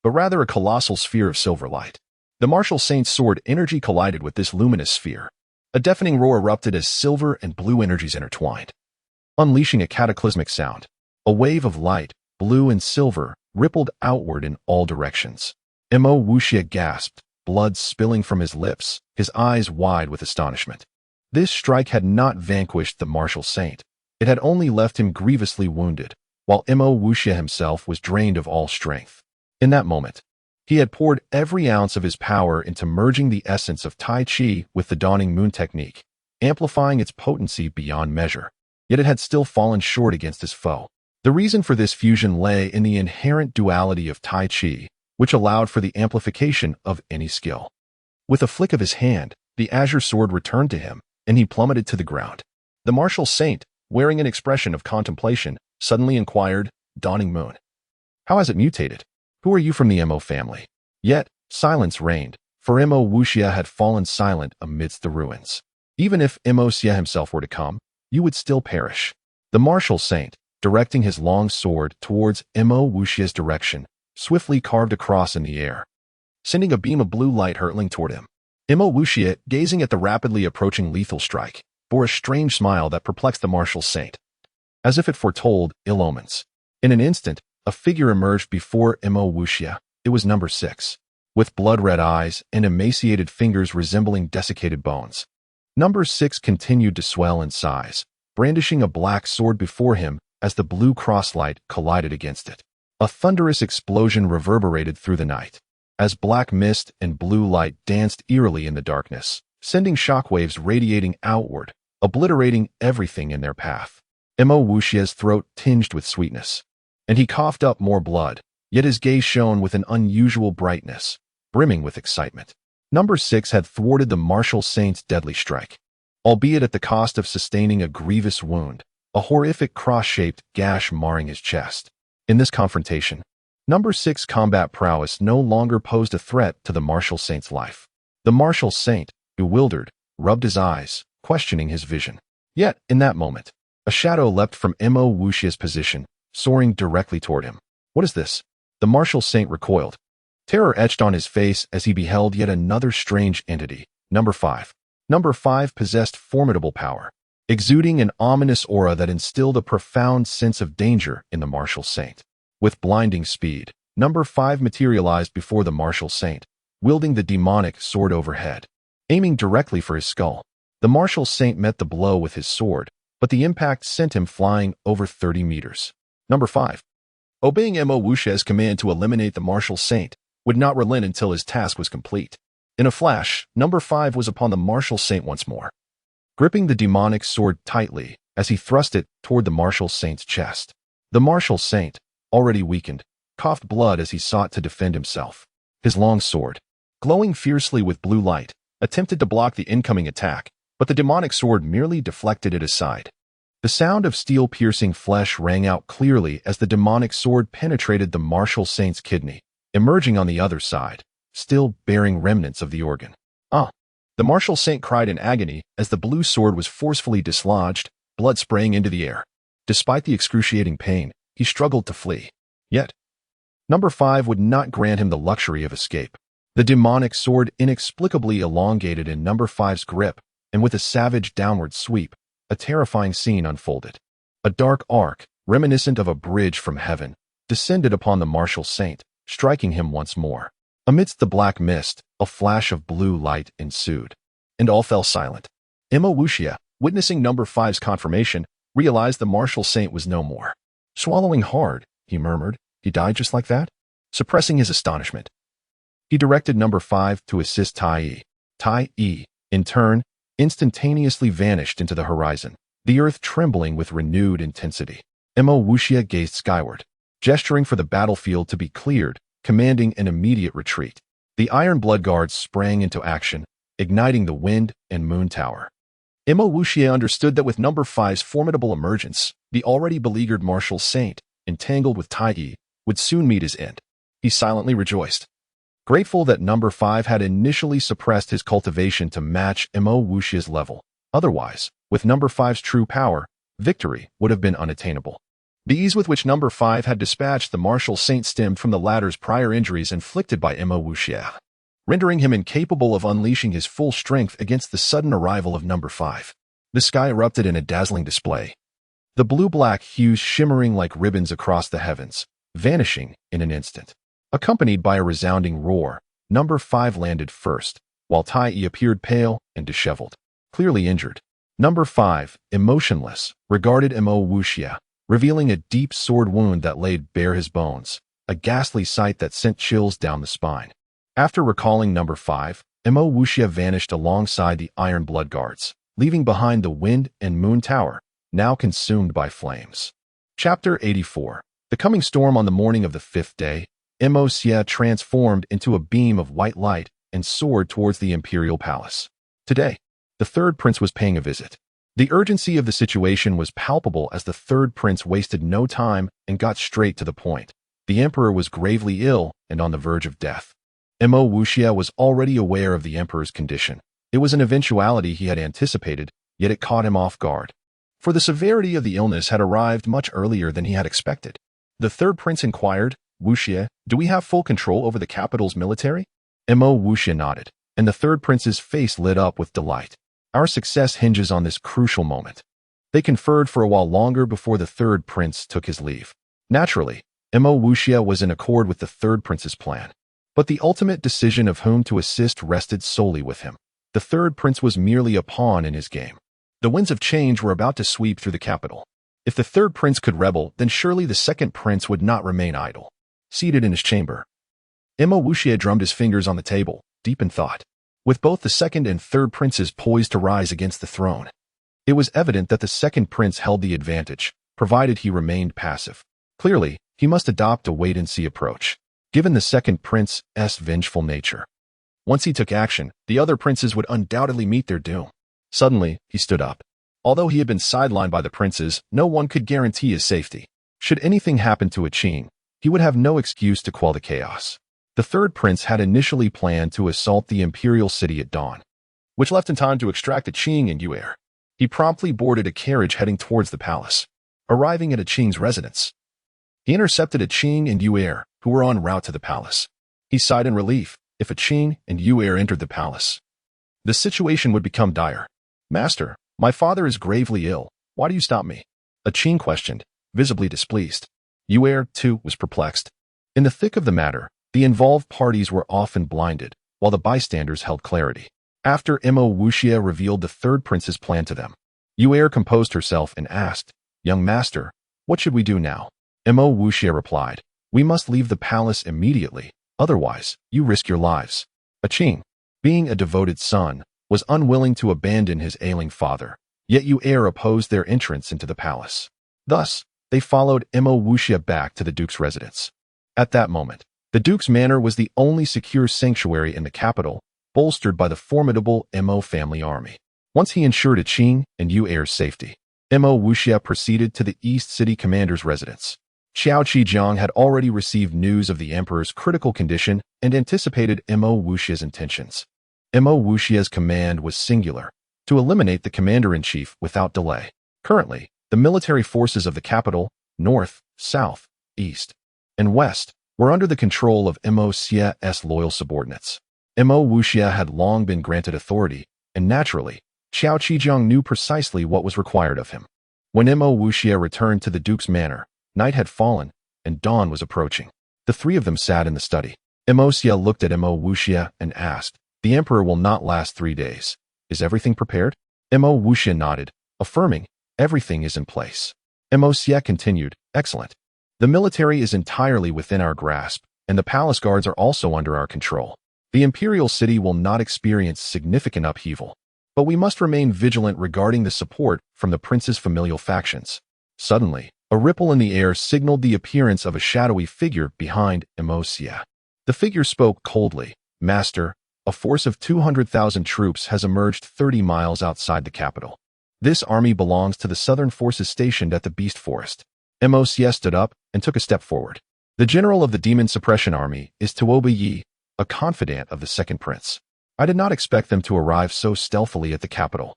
but rather a colossal sphere of silver light. The martial saint's sword energy collided with this luminous sphere. A deafening roar erupted as silver and blue energies intertwined, unleashing a cataclysmic sound. A wave of light, blue and silver, rippled outward in all directions. Mo Wuxia gasped, blood spilling from his lips, his eyes wide with astonishment. This strike had not vanquished the martial saint. It had only left him grievously wounded, while Mo Wuxia himself was drained of all strength. In that moment, he had poured every ounce of his power into merging the essence of Tai Chi with the Dawning Moon technique, amplifying its potency beyond measure. Yet it had still fallen short against his foe. The reason for this fusion lay in the inherent duality of Tai Chi, which allowed for the amplification of any skill. With a flick of his hand, the azure sword returned to him, and he plummeted to the ground. The martial saint, wearing an expression of contemplation, suddenly inquired, "Dawning Moon, how has it mutated? Who are you from the Mo family?" Yet, silence reigned, for Mo Wuxia had fallen silent amidst the ruins. Even if Mo Xia himself were to come, you would still perish. The martial saint, directing his long sword towards Mo Wuxia's direction, swiftly carved a cross in the air, sending a beam of blue light hurtling toward him. Mo Wuxia, gazing at the rapidly approaching lethal strike, bore a strange smile that perplexed the martial saint, as if it foretold ill omens. In an instant, a figure emerged before Mo Wuxia. It was number 6, with blood-red eyes and emaciated fingers resembling desiccated bones. Number 6 continued to swell in size, brandishing a black sword before him as the blue crosslight collided against it. A thunderous explosion reverberated through the night, as black mist and blue light danced eerily in the darkness, sending shockwaves radiating outward, obliterating everything in their path. Mo Wuxia's throat tinged with sweetness, and he coughed up more blood, yet his gaze shone with an unusual brightness, brimming with excitement. Number 6 had thwarted the martial saint's deadly strike, albeit at the cost of sustaining a grievous wound, a horrific cross-shaped gash marring his chest. In this confrontation, Number 6 combat prowess no longer posed a threat to the martial saint's life. The martial saint, bewildered, rubbed his eyes, questioning his vision. Yet, in that moment, a shadow leapt from Mo Wuxia's position, soaring directly toward him. "What is this?" The martial saint recoiled. Terror etched on his face as he beheld yet another strange entity. Number 5. Number 5 possessed formidable power, exuding an ominous aura that instilled a profound sense of danger in the martial saint. With blinding speed, Number 5 materialized before the martial saint, wielding the demonic sword overhead, aiming directly for his skull. The martial saint met the blow with his sword, but the impact sent him flying over 30 meters. Number 5, obeying Mo Wuxia's command to eliminate the martial saint, would not relent until his task was complete. In a flash, Number 5 was upon the martial saint once more, gripping the demonic sword tightly as he thrust it toward the martial saint's chest. The martial saint, already weakened, coughed blood as he sought to defend himself. His long sword, glowing fiercely with blue light, attempted to block the incoming attack, but the demonic sword merely deflected it aside. The sound of steel-piercing flesh rang out clearly as the demonic sword penetrated the martial saint's kidney, emerging on the other side, still bearing remnants of the organ. Ah! The martial saint cried in agony as the blue sword was forcefully dislodged, blood spraying into the air. Despite the excruciating pain, he struggled to flee. Yet, Number 5 would not grant him the luxury of escape. The demonic sword inexplicably elongated in Number 5's grip, and with a savage downward sweep, a terrifying scene unfolded. A dark arc, reminiscent of a bridge from heaven, descended upon the martial saint, striking him once more. Amidst the black mist, a flash of blue light ensued, and all fell silent. Emma Wuxia, witnessing Number 5's confirmation, realized the martial saint was no more. Swallowing hard, he murmured, "He died just like that?" Suppressing his astonishment, he directed Number 5 to assist Tai Yi. Tai Yi, in turn, instantaneously vanished into the horizon, the earth trembling with renewed intensity. Emma Wuxia gazed skyward, gesturing for the battlefield to be cleared, commanding an immediate retreat. The Iron Blood Guards sprang into action, igniting the Wind and Moon Tower. Emma Wuxia understood that with Number 5's formidable emergence, the already beleaguered martial saint, entangled with Tai Yi, would soon meet his end. He silently rejoiced, grateful that Number 5 had initially suppressed his cultivation to match Emma Wuxia's level. Otherwise, with Number 5's true power, victory would have been unattainable. The ease with which Number 5 had dispatched the martial saint stemmed from the latter's prior injuries inflicted by Emma Wuxia, rendering him incapable of unleashing his full strength against the sudden arrival of Number 5. The sky erupted in a dazzling display, the blue-black hues shimmering like ribbons across the heavens, vanishing in an instant. Accompanied by a resounding roar, Number 5 landed first, while Tai Yi appeared pale and disheveled, clearly injured. Number 5, emotionless, regarded Emma Wuxia, revealing a deep sword wound that laid bare his bones, a ghastly sight that sent chills down the spine. After recalling Number 5, Emma Wuxia vanished alongside the Iron Blood Guards, leaving behind the Wind and Moon Tower, now consumed by flames. Chapter 84. The coming storm. On the morning of the 5th day, Emma Wuxia transformed into a beam of white light and soared towards the imperial palace. Today, the third prince was paying a visit. The urgency of the situation was palpable as the third prince wasted no time and got straight to the point. The emperor was gravely ill and on the verge of death. Emma Wuxia was already aware of the emperor's condition. It was an eventuality he had anticipated, yet it caught him off guard. For the severity of the illness had arrived much earlier than he had expected. The third prince inquired, "Wuxia, do we have full control over the capital's military?" Emma Wuxia nodded, and the third prince's face lit up with delight. "Our success hinges on this crucial moment." They conferred for a while longer before the third prince took his leave. Naturally, Emma Wuxia was in accord with the third prince's plan. But the ultimate decision of whom to assist rested solely with him. The third prince was merely a pawn in his game. The winds of change were about to sweep through the capital. If the third prince could rebel, then surely the second prince would not remain idle. Seated in his chamber, Emma Wuxia drummed his fingers on the table, deep in thought. With both the second and third princes poised to rise against the throne, it was evident that the second prince held the advantage, provided he remained passive. Clearly, he must adopt a wait-and-see approach, given the second prince's vengeful nature. Once he took action, the other princes would undoubtedly meet their doom. Suddenly, he stood up. Although he had been sidelined by the princes, no one could guarantee his safety. Should anything happen to Qing, he would have no excuse to quell the chaos. The third prince had initially planned to assault the imperial city at dawn, which left in time to extract Qing and Yue. He promptly boarded a carriage heading towards the palace. Arriving at Qing's residence, he intercepted Qing and Yue, who were en route to the palace. He sighed in relief. If Qing and Yue entered the palace, the situation would become dire. "Master, my father is gravely ill. Why do you stop me?" Qing questioned, visibly displeased. Yue, too, was perplexed. In the thick of the matter, the involved parties were often blinded, while the bystanders held clarity. After Emma Wuxia revealed the third prince's plan to them, Yue composed herself and asked, "Young master, what should we do now?" Emma Wuxia replied, "We must leave the palace immediately, otherwise, you risk your lives." Qing, being a devoted son, was unwilling to abandon his ailing father, yet Yue opposed their entrance into the palace. Thus, they followed Emma Wuxia back to the duke's residence. At that moment, the duke's manor was the only secure sanctuary in the capital, bolstered by the formidable Emma family army. Once he ensured Qing and Yue's safety, Mo Wuxia proceeded to the East City Commander's residence. Xiao Qijiang had already received news of the Emperor's critical condition and anticipated Mo Wuxia's intentions. Mo Wuxia's command was singular, to eliminate the commander-in-chief without delay. Currently, the military forces of the capital, north, south, east, and west, were under the control of Mo Xia's loyal subordinates. Mo Wuxia had long been granted authority, and naturally, Xiao Qijiang knew precisely what was required of him. When Mo Wuxia returned to the Duke's manor, night had fallen, and dawn was approaching. The three of them sat in the study. Mo Xia looked at Mo Wuxia and asked, "The Emperor will not last 3 days. Is everything prepared?" Mo Wuxia nodded, affirming, "Everything is in place." Mo Xia continued, "Excellent. The military is entirely within our grasp, and the palace guards are also under our control. The imperial city will not experience significant upheaval, but we must remain vigilant regarding the support from the prince's familial factions." Suddenly, a ripple in the air signaled the appearance of a shadowy figure behind Mo Xia. The figure spoke coldly, "Master, a force of 200,000 troops has emerged 30 miles outside the capital. This army belongs to the southern forces stationed at the Beast Forest." Mo Xia stood up and took a step forward. "The general of the Demon Suppression Army is Tuoba Yi, a confidant of the Second Prince. I did not expect them to arrive so stealthily at the capital.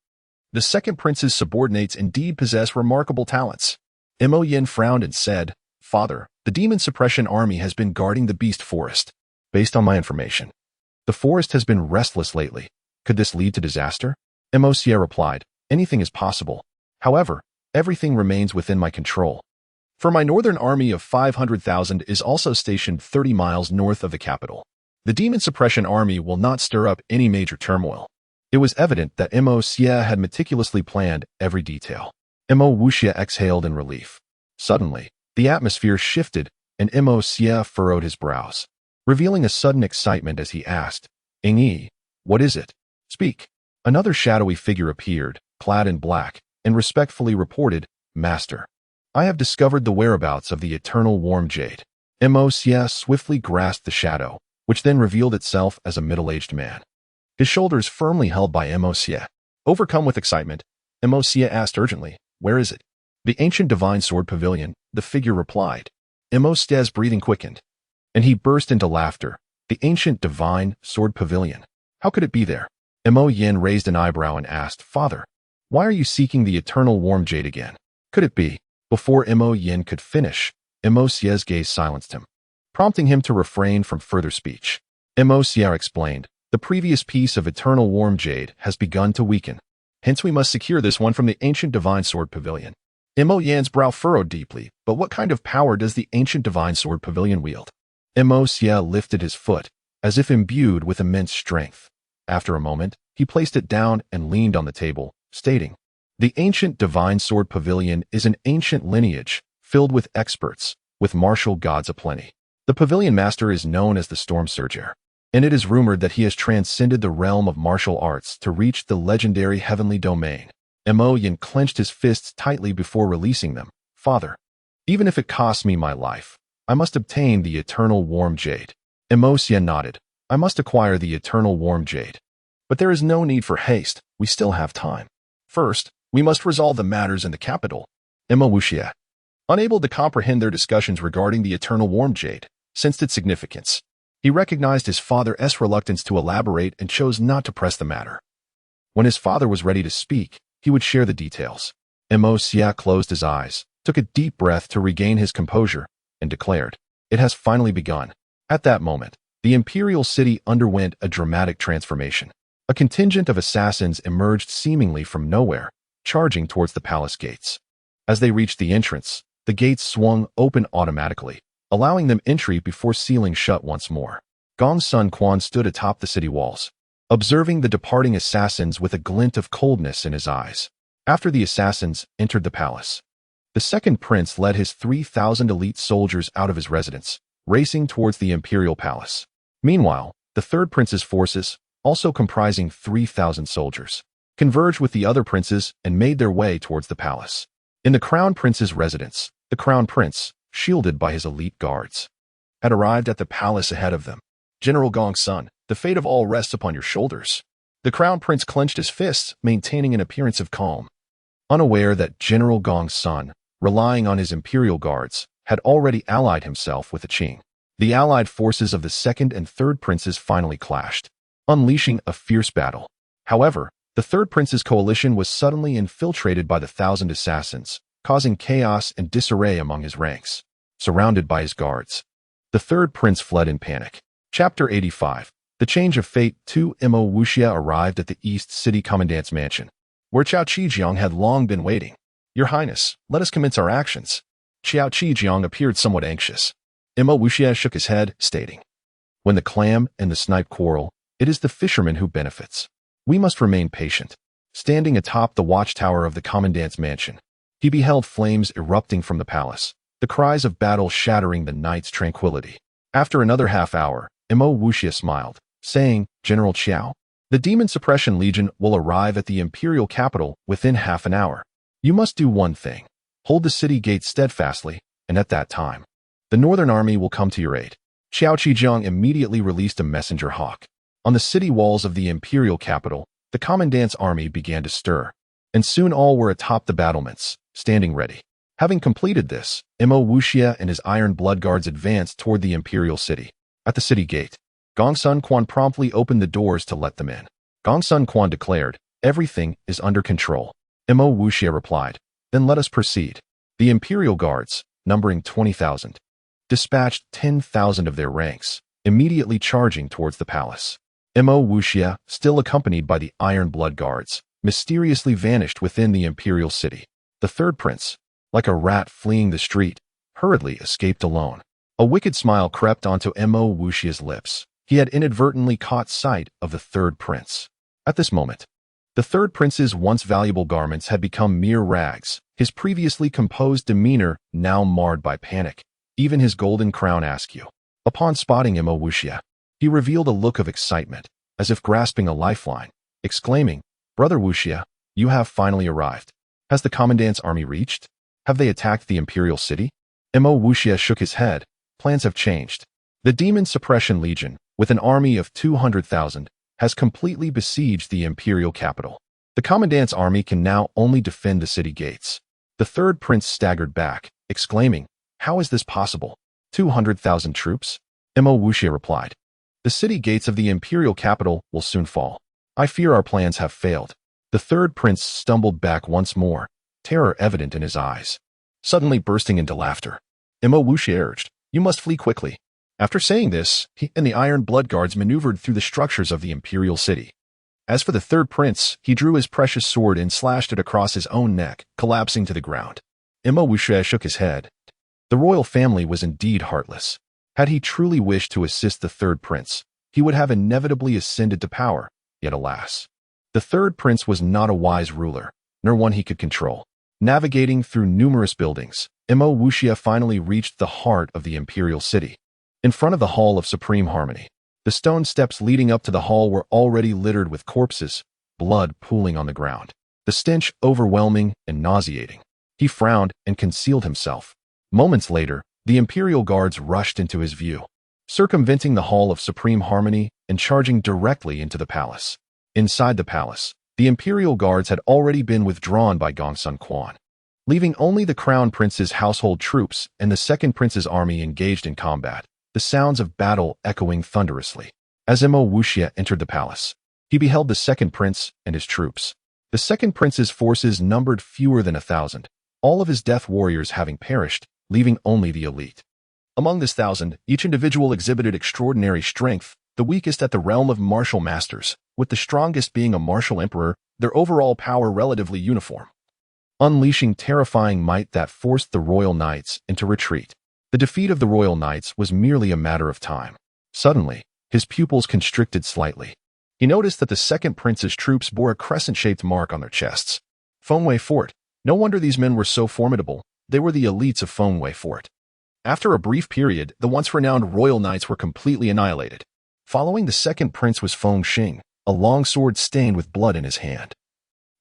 The Second Prince's subordinates indeed possess remarkable talents." Mo Yin frowned and said, "Father, the Demon Suppression Army has been guarding the Beast Forest. Based on my information, the forest has been restless lately. Could this lead to disaster?" Mo Xia replied, "Anything is possible. However, everything remains within my control. For my northern army of 500,000 is also stationed 30 miles north of the capital. The Demon Suppression Army will not stir up any major turmoil." It was evident that Mo Xia had meticulously planned every detail. Mo Wuxia exhaled in relief. Suddenly, the atmosphere shifted, and Mo Xia furrowed his brows, revealing a sudden excitement as he asked, "Ing Yi, what is it? Speak." Another shadowy figure appeared, clad in black, and respectfully reported, "Master, I have discovered the whereabouts of the eternal warm jade." Mo Xia swiftly grasped the shadow, which then revealed itself as a middle-aged man, his shoulders firmly held by Mo Xia. Overcome with excitement, Mo Xia asked urgently, "Where is it?" "The ancient divine sword pavilion," the figure replied. Mo Xia's breathing quickened, and he burst into laughter. "The ancient divine sword pavilion. How could it be there?" Mo Yin raised an eyebrow and asked, "Father, why are you seeking the eternal warm jade again? Could it be?" Before Mo Yin could finish, Mo Xia's gaze silenced him, prompting him to refrain from further speech. Mo Xia explained, "The previous piece of eternal warm jade has begun to weaken. Hence we must secure this one from the ancient divine sword pavilion." Mo Yan's brow furrowed deeply, "But what kind of power does the ancient divine sword pavilion wield?" Mo Xia lifted his foot, as if imbued with immense strength. After a moment, he placed it down and leaned on the table, stating, "The ancient divine sword pavilion is an ancient lineage, filled with experts, with martial gods aplenty. The pavilion master is known as the Storm Surger, and it is rumored that he has transcended the realm of martial arts to reach the legendary heavenly domain." Mo Yin clenched his fists tightly before releasing them. "Father, even if it costs me my life, I must obtain the eternal warm jade." Mo Xia nodded. "I must acquire the eternal warm jade. But there is no need for haste. We still have time. First, we must resolve the matters in the capital." Mo Wuxia, unable to comprehend their discussions regarding the eternal warm jade, sensed its significance. He recognized his father's reluctance to elaborate and chose not to press the matter. When his father was ready to speak, he would share the details. Mo Xia closed his eyes, took a deep breath to regain his composure, and declared, "It has finally begun." At that moment, the imperial city underwent a dramatic transformation. A contingent of assassins emerged seemingly from nowhere, charging towards the palace gates. As they reached the entrance, the gates swung open automatically, allowing them entry before sealing shut once more. Gong Sun Quan stood atop the city walls, observing the departing assassins with a glint of coldness in his eyes. After the assassins entered the palace, the second prince led his 3,000 elite soldiers out of his residence, racing towards the imperial palace. Meanwhile, the third prince's forces, also comprising 3,000 soldiers, converged with the other princes and made their way towards the palace. In the crown prince's residence, the crown prince, shielded by his elite guards, had arrived at the palace ahead of them. "General Gong Sun, the fate of all rests upon your shoulders." The crown prince clenched his fists, maintaining an appearance of calm. unaware that General Gongsun, relying on his imperial guards, had already allied himself with the Qing. The allied forces of the second and third princes finally clashed, unleashing a fierce battle. However, the third prince's coalition was suddenly infiltrated by the Thousand Assassins, causing chaos and disarray among his ranks. Surrounded by his guards, the third prince fled in panic. Chapter 85. The Change of Fate. 2. Imo Wuxia arrived at the East City Commandant's mansion, where Qiao Qijiang had long been waiting. "Your Highness, let us commence our actions." Qiao Qijiang appeared somewhat anxious. Imo Wuxia shook his head, stating, "When the clam and the snipe quarrel, it is the fisherman who benefits. We must remain patient." Standing atop the watchtower of the commandant's mansion, he beheld flames erupting from the palace, the cries of battle shattering the night's tranquility. After another half hour, Imo Wuxia smiled, saying, "General Qiao, the Demon Suppression Legion will arrive at the imperial capital within half an hour. You must do one thing: hold the city gates steadfastly, and at that time, the Northern Army will come to your aid." Qiao Qijiang immediately released a messenger hawk. On the city walls of the imperial capital, the commandant's army began to stir, and soon all were atop the battlements, standing ready. Having completed this, Imo Wuxia and his iron blood guards advanced toward the imperial city. At the city gate, Gongsun Quan promptly opened the doors to let them in. Gongsun Quan declared, "Everything is under control." Imo Wuxia replied, "Then let us proceed." The imperial guards, numbering 20,000, dispatched 10,000 of their ranks, immediately charging towards the palace. Imo Wuxia, still accompanied by the Iron Blood Guards, mysteriously vanished within the imperial city. The third prince, like a rat fleeing the street, hurriedly escaped alone. A wicked smile crept onto Imo Wuxia's lips. He had inadvertently caught sight of the third prince. At this moment, the third prince's once valuable garments had become mere rags, his previously composed demeanor now marred by panic, even his golden crown askew. Upon spotting Imo Wuxia, he revealed a look of excitement, as if grasping a lifeline, exclaiming, "Brother Wuxia, you have finally arrived. Has the commandant's army reached? Have they attacked the imperial city?" Imo Wuxia shook his head. "Plans have changed. The Demon Suppression Legion, with an army of 200,000, has completely besieged the imperial capital. The commandant's army can now only defend the city gates." The third prince staggered back, exclaiming, "How is this possible? 200,000 troops?" Imo Wuxia replied, "The city gates of the imperial capital will soon fall. I fear our plans have failed." The third prince stumbled back once more, terror evident in his eyes. Suddenly bursting into laughter, Imo Wuxia urged, "You must flee quickly." After saying this, he and the Iron Blood Guards maneuvered through the structures of the imperial city. As for the third prince, he drew his precious sword and slashed it across his own neck, collapsing to the ground. Imo Wuxia shook his head. The royal family was indeed heartless. Had he truly wished to assist the third prince, he would have inevitably ascended to power, yet alas. The third prince was not a wise ruler, nor one he could control. Navigating through numerous buildings, Imo Wuxia finally reached the heart of the imperial city. In front of the Hall of Supreme Harmony, the stone steps leading up to the hall were already littered with corpses, blood pooling on the ground. The stench overwhelming and nauseating. He frowned and concealed himself. Moments later, the imperial guards rushed into his view, circumventing the Hall of Supreme Harmony and charging directly into the palace. Inside the palace, the imperial guards had already been withdrawn by Gongsun Quan, leaving only the crown prince's household troops and the second prince's army engaged in combat, the sounds of battle echoing thunderously. As Imo Wuxia entered the palace, he beheld the second prince and his troops. The second prince's forces numbered fewer than 1,000, all of his death warriors having perished, leaving only the elite. Among this 1,000, each individual exhibited extraordinary strength, the weakest at the realm of martial masters, with the strongest being a martial emperor, their overall power relatively uniform, unleashing terrifying might that forced the royal knights into retreat. The defeat of the royal knights was merely a matter of time. Suddenly, his pupils constricted slightly. He noticed that the second prince's troops bore a crescent-shaped mark on their chests. Fengwei Fort. No wonder these men were so formidable. They were the elites of Fengwei Fort. After a brief period, the once renowned royal knights were completely annihilated. Following the second prince was Feng Xing, a long sword stained with blood in his hand,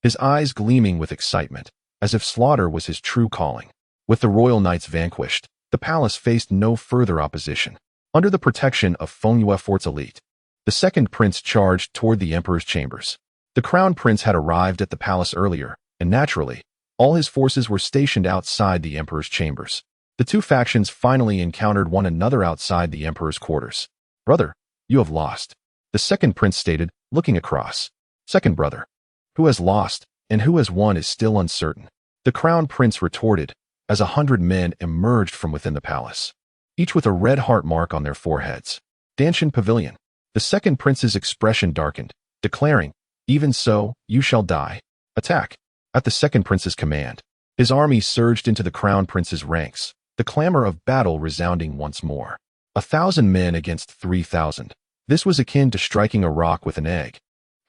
his eyes gleaming with excitement, as if slaughter was his true calling. With the royal knights vanquished, the palace faced no further opposition. Under the protection of Fengyue Fort's elite, the second prince charged toward the emperor's chambers. The crown prince had arrived at the palace earlier, and naturally, All his forces were stationed outside the emperor's chambers. The two factions finally encountered one another outside the emperor's quarters. "Brother, you have lost," the second prince stated, looking across. "Second brother, who has lost and who has won is still uncertain," the crown prince retorted, as 100 men emerged from within the palace, each with a red heart mark on their foreheads. "Danshan Pavilion." The second prince's expression darkened, declaring, "Even so, you shall die. Attack." At the second prince's command, his army surged into the crown prince's ranks, the clamor of battle resounding once more. 1,000 men against 3,000. This was akin to striking a rock with an egg.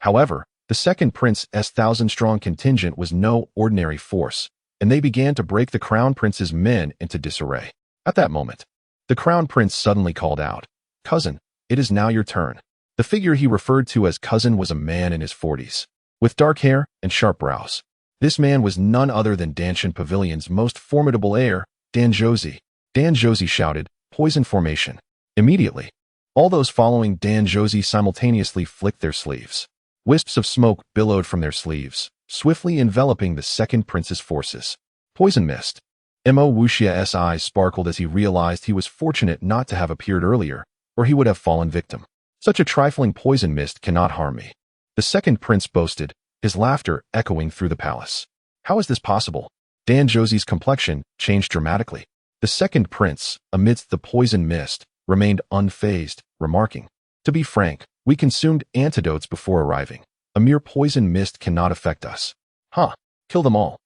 However, the second prince's 1,000-strong contingent was no ordinary force, and they began to break the crown prince's men into disarray. At that moment, the crown prince suddenly called out, "Cousin, it is now your turn." The figure he referred to as cousin was a man in his 40s, with dark hair and sharp brows. This man was none other than Danshan Pavilion's most formidable heir, Danjozi. Danjozi shouted, "Poison formation." Immediately, all those following Danjozi simultaneously flicked their sleeves. Wisps of smoke billowed from their sleeves, swiftly enveloping the second prince's forces. Poison mist. Mo Wushia's eyes sparkled as he realized he was fortunate not to have appeared earlier, or he would have fallen victim. "Such a trifling poison mist cannot harm me," the second prince boasted, his laughter echoing through the palace. "How is this possible?" Danjozi's complexion changed dramatically. The second prince, amidst the poison mist, remained unfazed, remarking, "To be frank, we consumed antidotes before arriving. A mere poison mist cannot affect us." "Huh, kill them all."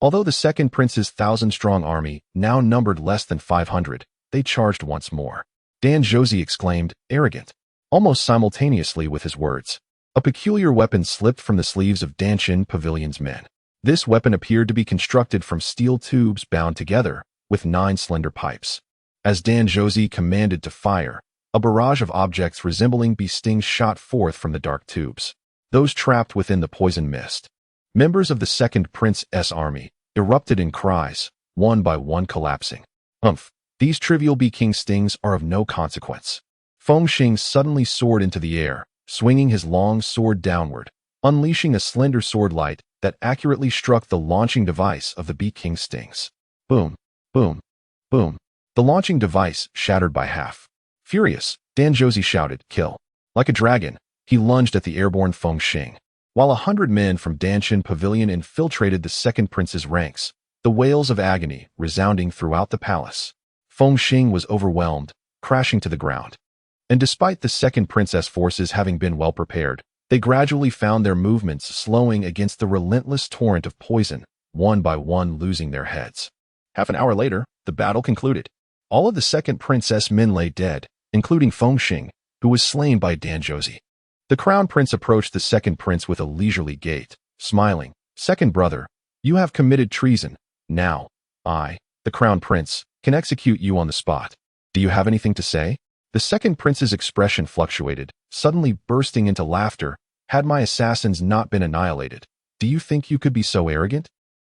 Although the second prince's 1,000-strong army now numbered less than 500, they charged once more. Danjozi exclaimed, "Arrogant." Almost simultaneously with his words, a peculiar weapon slipped from the sleeves of Danshan Pavilion's men. This weapon appeared to be constructed from steel tubes bound together with 9 slender pipes. As Danjozi commanded to fire, a barrage of objects resembling bee stings shot forth from the dark tubes, those trapped within the poison mist. Members of the second prince's army erupted in cries, one by one collapsing. "Humph, these trivial bee king stings are of no consequence." Feng Xing suddenly soared into the air, swinging his long sword downward, unleashing a slender sword light that accurately struck the launching device of the bee king stings. Boom, boom, boom. The launching device shattered by half. Furious, Danjozi shouted, "Kill." Like a dragon, he lunged at the airborne Feng Xing. While 100 men from Danshan Pavilion infiltrated the second prince's ranks, the wails of agony resounding throughout the palace. Feng Xing was overwhelmed, crashing to the ground. And despite the second prince's forces having been well prepared, they gradually found their movements slowing against the relentless torrent of poison, one by one losing their heads. Half an hour later, the battle concluded. All of the second prince's men lay dead, including Feng Xing, who was slain by Danjozi. The crown prince approached the second prince with a leisurely gait, smiling. "Second brother, you have committed treason. Now, I, the crown prince, can execute you on the spot. Do you have anything to say?" The second prince's expression fluctuated, suddenly bursting into laughter. "Had my assassins not been annihilated, do you think you could be so arrogant?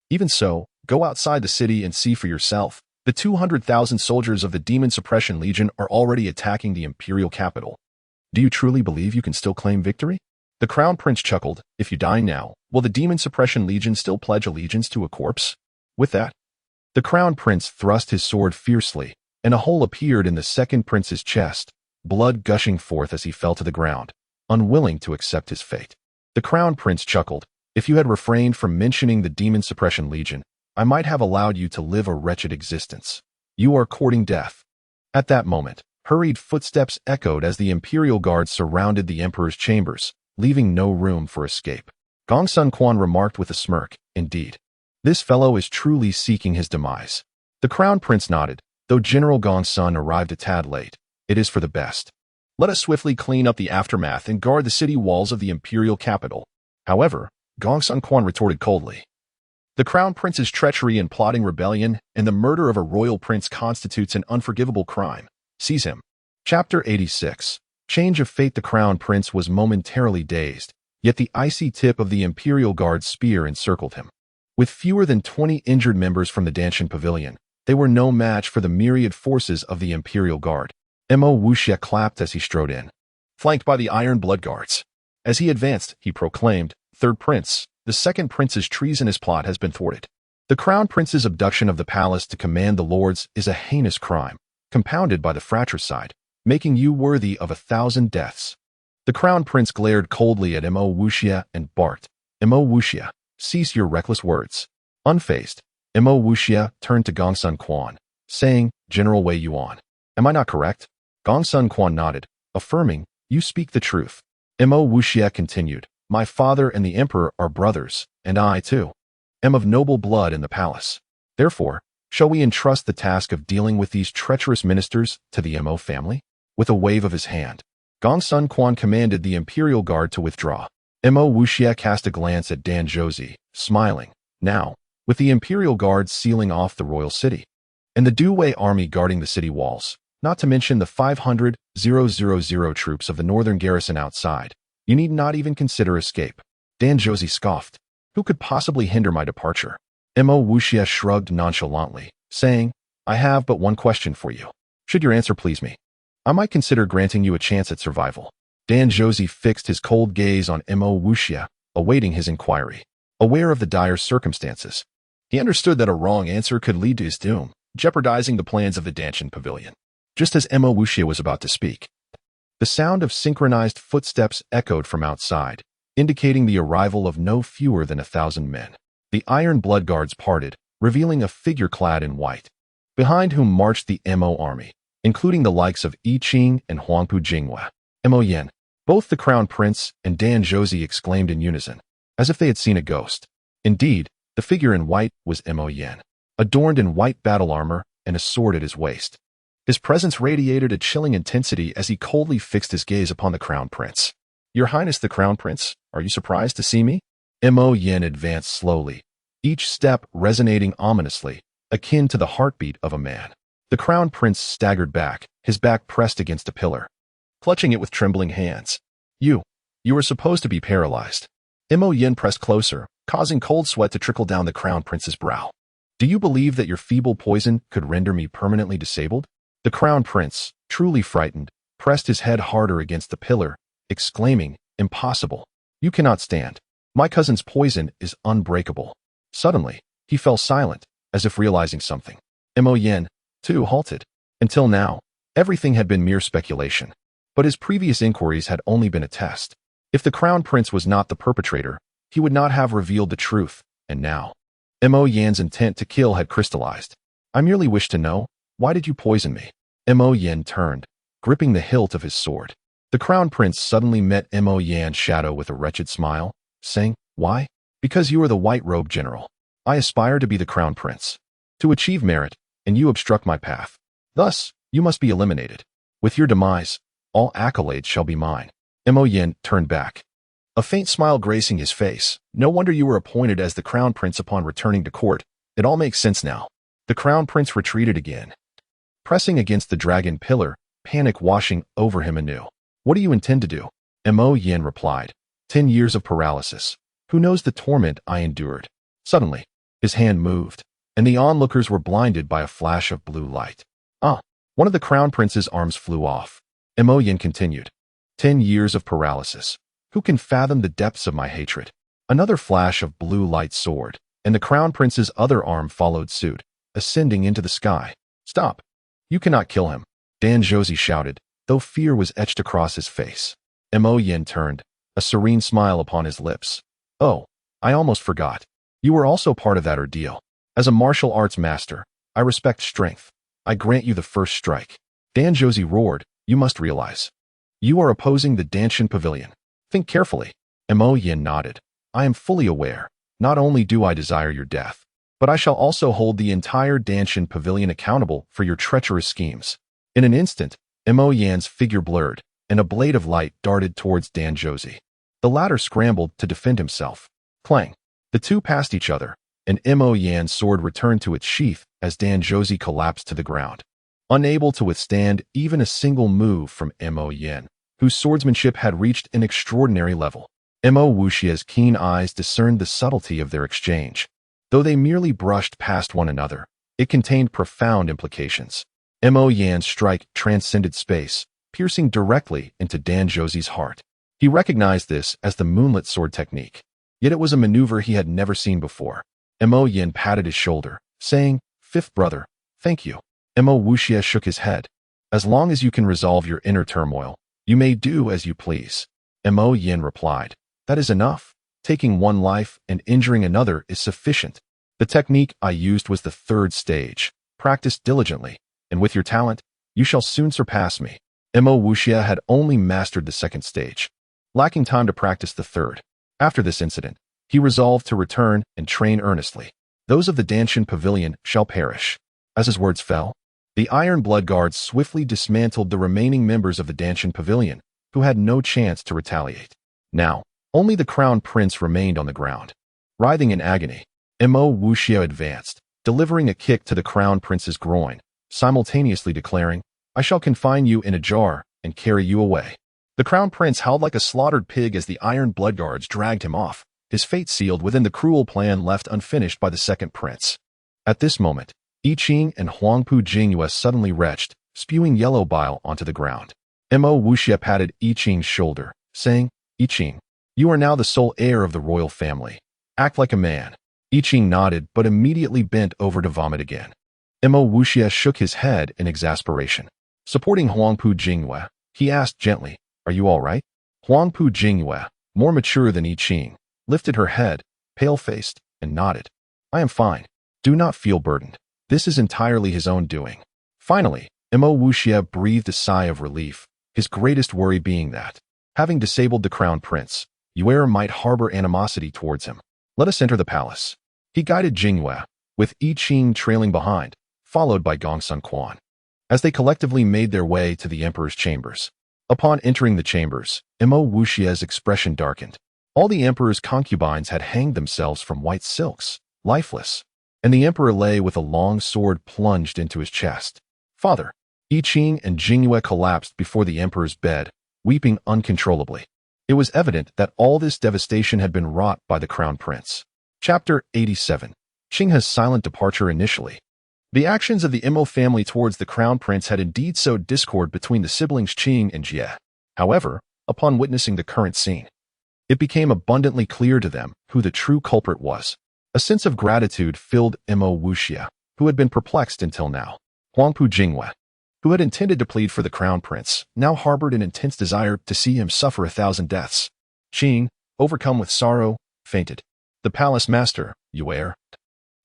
Even so, go outside the city and see for yourself. The 200,000 soldiers of the Demon Suppression Legion are already attacking the imperial capital. Do you truly believe you can still claim victory?" The crown prince chuckled. "If you die now, will the Demon Suppression Legion still pledge allegiance to a corpse?" With that, the crown prince thrust his sword fiercely, and a hole appeared in the second prince's chest, blood gushing forth as he fell to the ground, unwilling to accept his fate. The crown prince chuckled. "If you had refrained from mentioning the Demon Suppression Legion, I might have allowed you to live a wretched existence. You are courting death." At that moment, hurried footsteps echoed as the imperial guards surrounded the emperor's chambers, leaving no room for escape. Gong Sun Quan remarked with a smirk, "Indeed, this fellow is truly seeking his demise." The crown prince nodded. "Though General Gong Sun arrived a tad late, it is for the best. Let us swiftly clean up the aftermath and guard the city walls of the imperial capital." However, Gong Sun Quan retorted coldly, "The crown prince's treachery in plotting rebellion and the murder of a royal prince constitutes an unforgivable crime. Seize him." Chapter 86. Change of fate. The crown prince was momentarily dazed, yet the icy tip of the imperial guard's spear encircled him. With fewer than 20 injured members from the Danshan Pavilion, they were no match for the myriad forces of the imperial guard. Mo Wuxia clapped as he strode in, flanked by the Iron Blood Guards. As he advanced, he proclaimed, "Third prince, the second prince's treasonous plot has been thwarted." The Crown Prince's abduction of the palace to command the lords is a heinous crime, compounded by the fratricide, making you worthy of 1,000 deaths. The Crown Prince glared coldly at Mo Wuxia and barked, Mo Wuxia, cease your reckless words. Unfazed, Mo Wuxia turned to Gongsun Quan, saying, General Wei Yuan, am I not correct? Gongsun Quan nodded, affirming, you speak the truth. Mo Wuxia continued, my father and the emperor are brothers, and I, too, am of noble blood in the palace. Therefore, shall we entrust the task of dealing with these treacherous ministers to the Mo family? With a wave of his hand, Gongsun Quan commanded the imperial guard to withdraw. Mo Wuxia cast a glance at Dan Zhouzi, smiling. Now, with the imperial guards sealing off the royal city, and the Dui army guarding the city walls, not to mention the 500,000 troops of the northern garrison outside, you need not even consider escape. Dan Zhouzi scoffed. Who could possibly hinder my departure? Mo Wuxia shrugged nonchalantly, saying, I have but one question for you. Should your answer please me, I might consider granting you a chance at survival. Dan Zhouzi fixed his cold gaze on Mo Wuxia, awaiting his inquiry. Aware of the dire circumstances, he understood that a wrong answer could lead to his doom, jeopardizing the plans of the Danshan Pavilion. Just as Mo Wuxia was about to speak, the sound of synchronized footsteps echoed from outside, indicating the arrival of no fewer than 1,000 men. The iron blood guards parted, revealing a figure clad in white, behind whom marched the Mo army, including the likes of Yi Qing and Huangpu Jinghua. Mo Yen. Both the Crown Prince and Dan Zhouzi exclaimed in unison, as if they had seen a ghost. Indeed, the figure in white was Mo Yen, adorned in white battle armor and a sword at his waist. His presence radiated a chilling intensity as he coldly fixed his gaze upon the Crown Prince. Your Highness the Crown Prince, are you surprised to see me? Mo Yen advanced slowly, each step resonating ominously, akin to the heartbeat of a man. The Crown Prince staggered back, his back pressed against a pillar, clutching it with trembling hands. You are supposed to be paralyzed. Mo Yen pressed closer, causing cold sweat to trickle down the Crown Prince's brow. Do you believe that your feeble poison could render me permanently disabled? The Crown Prince, truly frightened, pressed his head harder against the pillar, exclaiming, Impossible. You cannot stand. My cousin's poison is unbreakable. Suddenly, he fell silent, as if realizing something. Mo Yen, too, halted. Until now, everything had been mere speculation, but his previous inquiries had only been a test. If the Crown Prince was not the perpetrator, he would not have revealed the truth, and now, Mo Yan's intent to kill had crystallized. I merely wish to know, why did you poison me? Mo Yan turned, gripping the hilt of his sword. The Crown Prince suddenly met Mo Yan's shadow with a wretched smile, saying, Why? Because you are the white-robed general. I aspire to be the Crown Prince, to achieve merit, and you obstruct my path. Thus, you must be eliminated. With your demise, all accolades shall be mine. Mo Yan turned back, a faint smile gracing his face. No wonder you were appointed as the Crown Prince upon returning to court. It all makes sense now. The Crown Prince retreated again, pressing against the dragon pillar, panic washing over him anew. What do you intend to do? Mo Yan replied, 10 years of paralysis. Who knows the torment I endured? Suddenly, his hand moved, and the onlookers were blinded by a flash of blue light. One of the Crown Prince's arms flew off. Mo Yan continued, 10 years of paralysis. Who can fathom the depths of my hatred? Another flash of blue light soared, and the Crown Prince's other arm followed suit, ascending into the sky. Stop! You cannot kill him, Dan Zhouzi shouted, though fear was etched across his face. Mo Yan turned, a serene smile upon his lips. Oh, I almost forgot. You were also part of that ordeal. As a martial arts master, I respect strength. I grant you the first strike. Dan Zhouzi roared, you must realize. You are opposing the Danshan Pavilion. Think carefully. Mo Yan nodded. I am fully aware. Not only do I desire your death, but I shall also hold the entire Danshan Pavilion accountable for your treacherous schemes. In an instant, Mo Yan's figure blurred, and a blade of light darted towards Dan Zhouzi. The latter scrambled to defend himself. Clang! The two passed each other, and Mo Yan's sword returned to its sheath as Dan Zhouzi collapsed to the ground. Unable to withstand even a single move from Mo Yan, whose swordsmanship had reached an extraordinary level. Mo Wuxia's keen eyes discerned the subtlety of their exchange. Though they merely brushed past one another, it contained profound implications. Mo Yan's strike transcended space, piercing directly into Dan Zhouzi's heart. He recognized this as the moonlit sword technique. Yet it was a maneuver he had never seen before. Mo Yin patted his shoulder, saying, "Fifth brother, thank you." Mo Wuxia shook his head. "As long as you can resolve your inner turmoil, you may do as you please." Mo Yin replied, "That is enough. Taking one life and injuring another is sufficient. The technique I used was the third stage. Practice diligently, and with your talent, you shall soon surpass me." Mo Wuxia had only mastered the second stage, lacking time to practice the third. After this incident, he resolved to return and train earnestly. "Those of the Danshan Pavilion shall perish." As his words fell, the Iron Blood Guards swiftly dismantled the remaining members of the Danshan Pavilion, who had no chance to retaliate. Now, only the Crown Prince remained on the ground. Writhing in agony, Mo Wuxia advanced, delivering a kick to the Crown Prince's groin, simultaneously declaring, "I shall confine you in a jar and carry you away." The Crown Prince howled like a slaughtered pig as the Iron Blood Guards dragged him off, his fate sealed within the cruel plan left unfinished by the second prince. At this moment, I Ching and Huangpu Jingyue suddenly retched, spewing yellow bile onto the ground. Mo Wuxia patted I Ching's shoulder, saying, "I Ching, you are now the sole heir of the royal family. Act like a man." I Ching nodded but immediately bent over to vomit again. Mo Wuxia shook his head in exasperation. Supporting Huangpu Jingyue, he asked gently, "Are you all right?" Huangpu Jingyue, more mature than I Ching, lifted her head, pale-faced, and nodded. "I am fine. Do not feel burdened. This is entirely his own doing." Finally, Mo Wuxia breathed a sigh of relief, his greatest worry being that, having disabled the Crown Prince, Yue might harbor animosity towards him. "Let us enter the palace." He guided Jingyue, with I Ching trailing behind, followed by Gongsun Quan, as they collectively made their way to the emperor's chambers. Upon entering the chambers, Mo Wuxia's expression darkened. All the emperor's concubines had hanged themselves from white silks, lifeless, and the emperor lay with a long sword plunged into his chest. "Father!" I Ching and Jingyue collapsed before the emperor's bed, weeping uncontrollably. It was evident that all this devastation had been wrought by the Crown Prince. Chapter 87. Qinghe's silent departure initially. The actions of the Mo family towards the Crown Prince had indeed sowed discord between the siblings Qing and Jie. However, upon witnessing the current scene, it became abundantly clear to them who the true culprit was. A sense of gratitude filled Mo Wuxia, who had been perplexed until now. Huangpu Jingyue, who had intended to plead for the Crown Prince, now harbored an intense desire to see him suffer 1,000 deaths. Qing, overcome with sorrow, fainted. The palace master, Yue,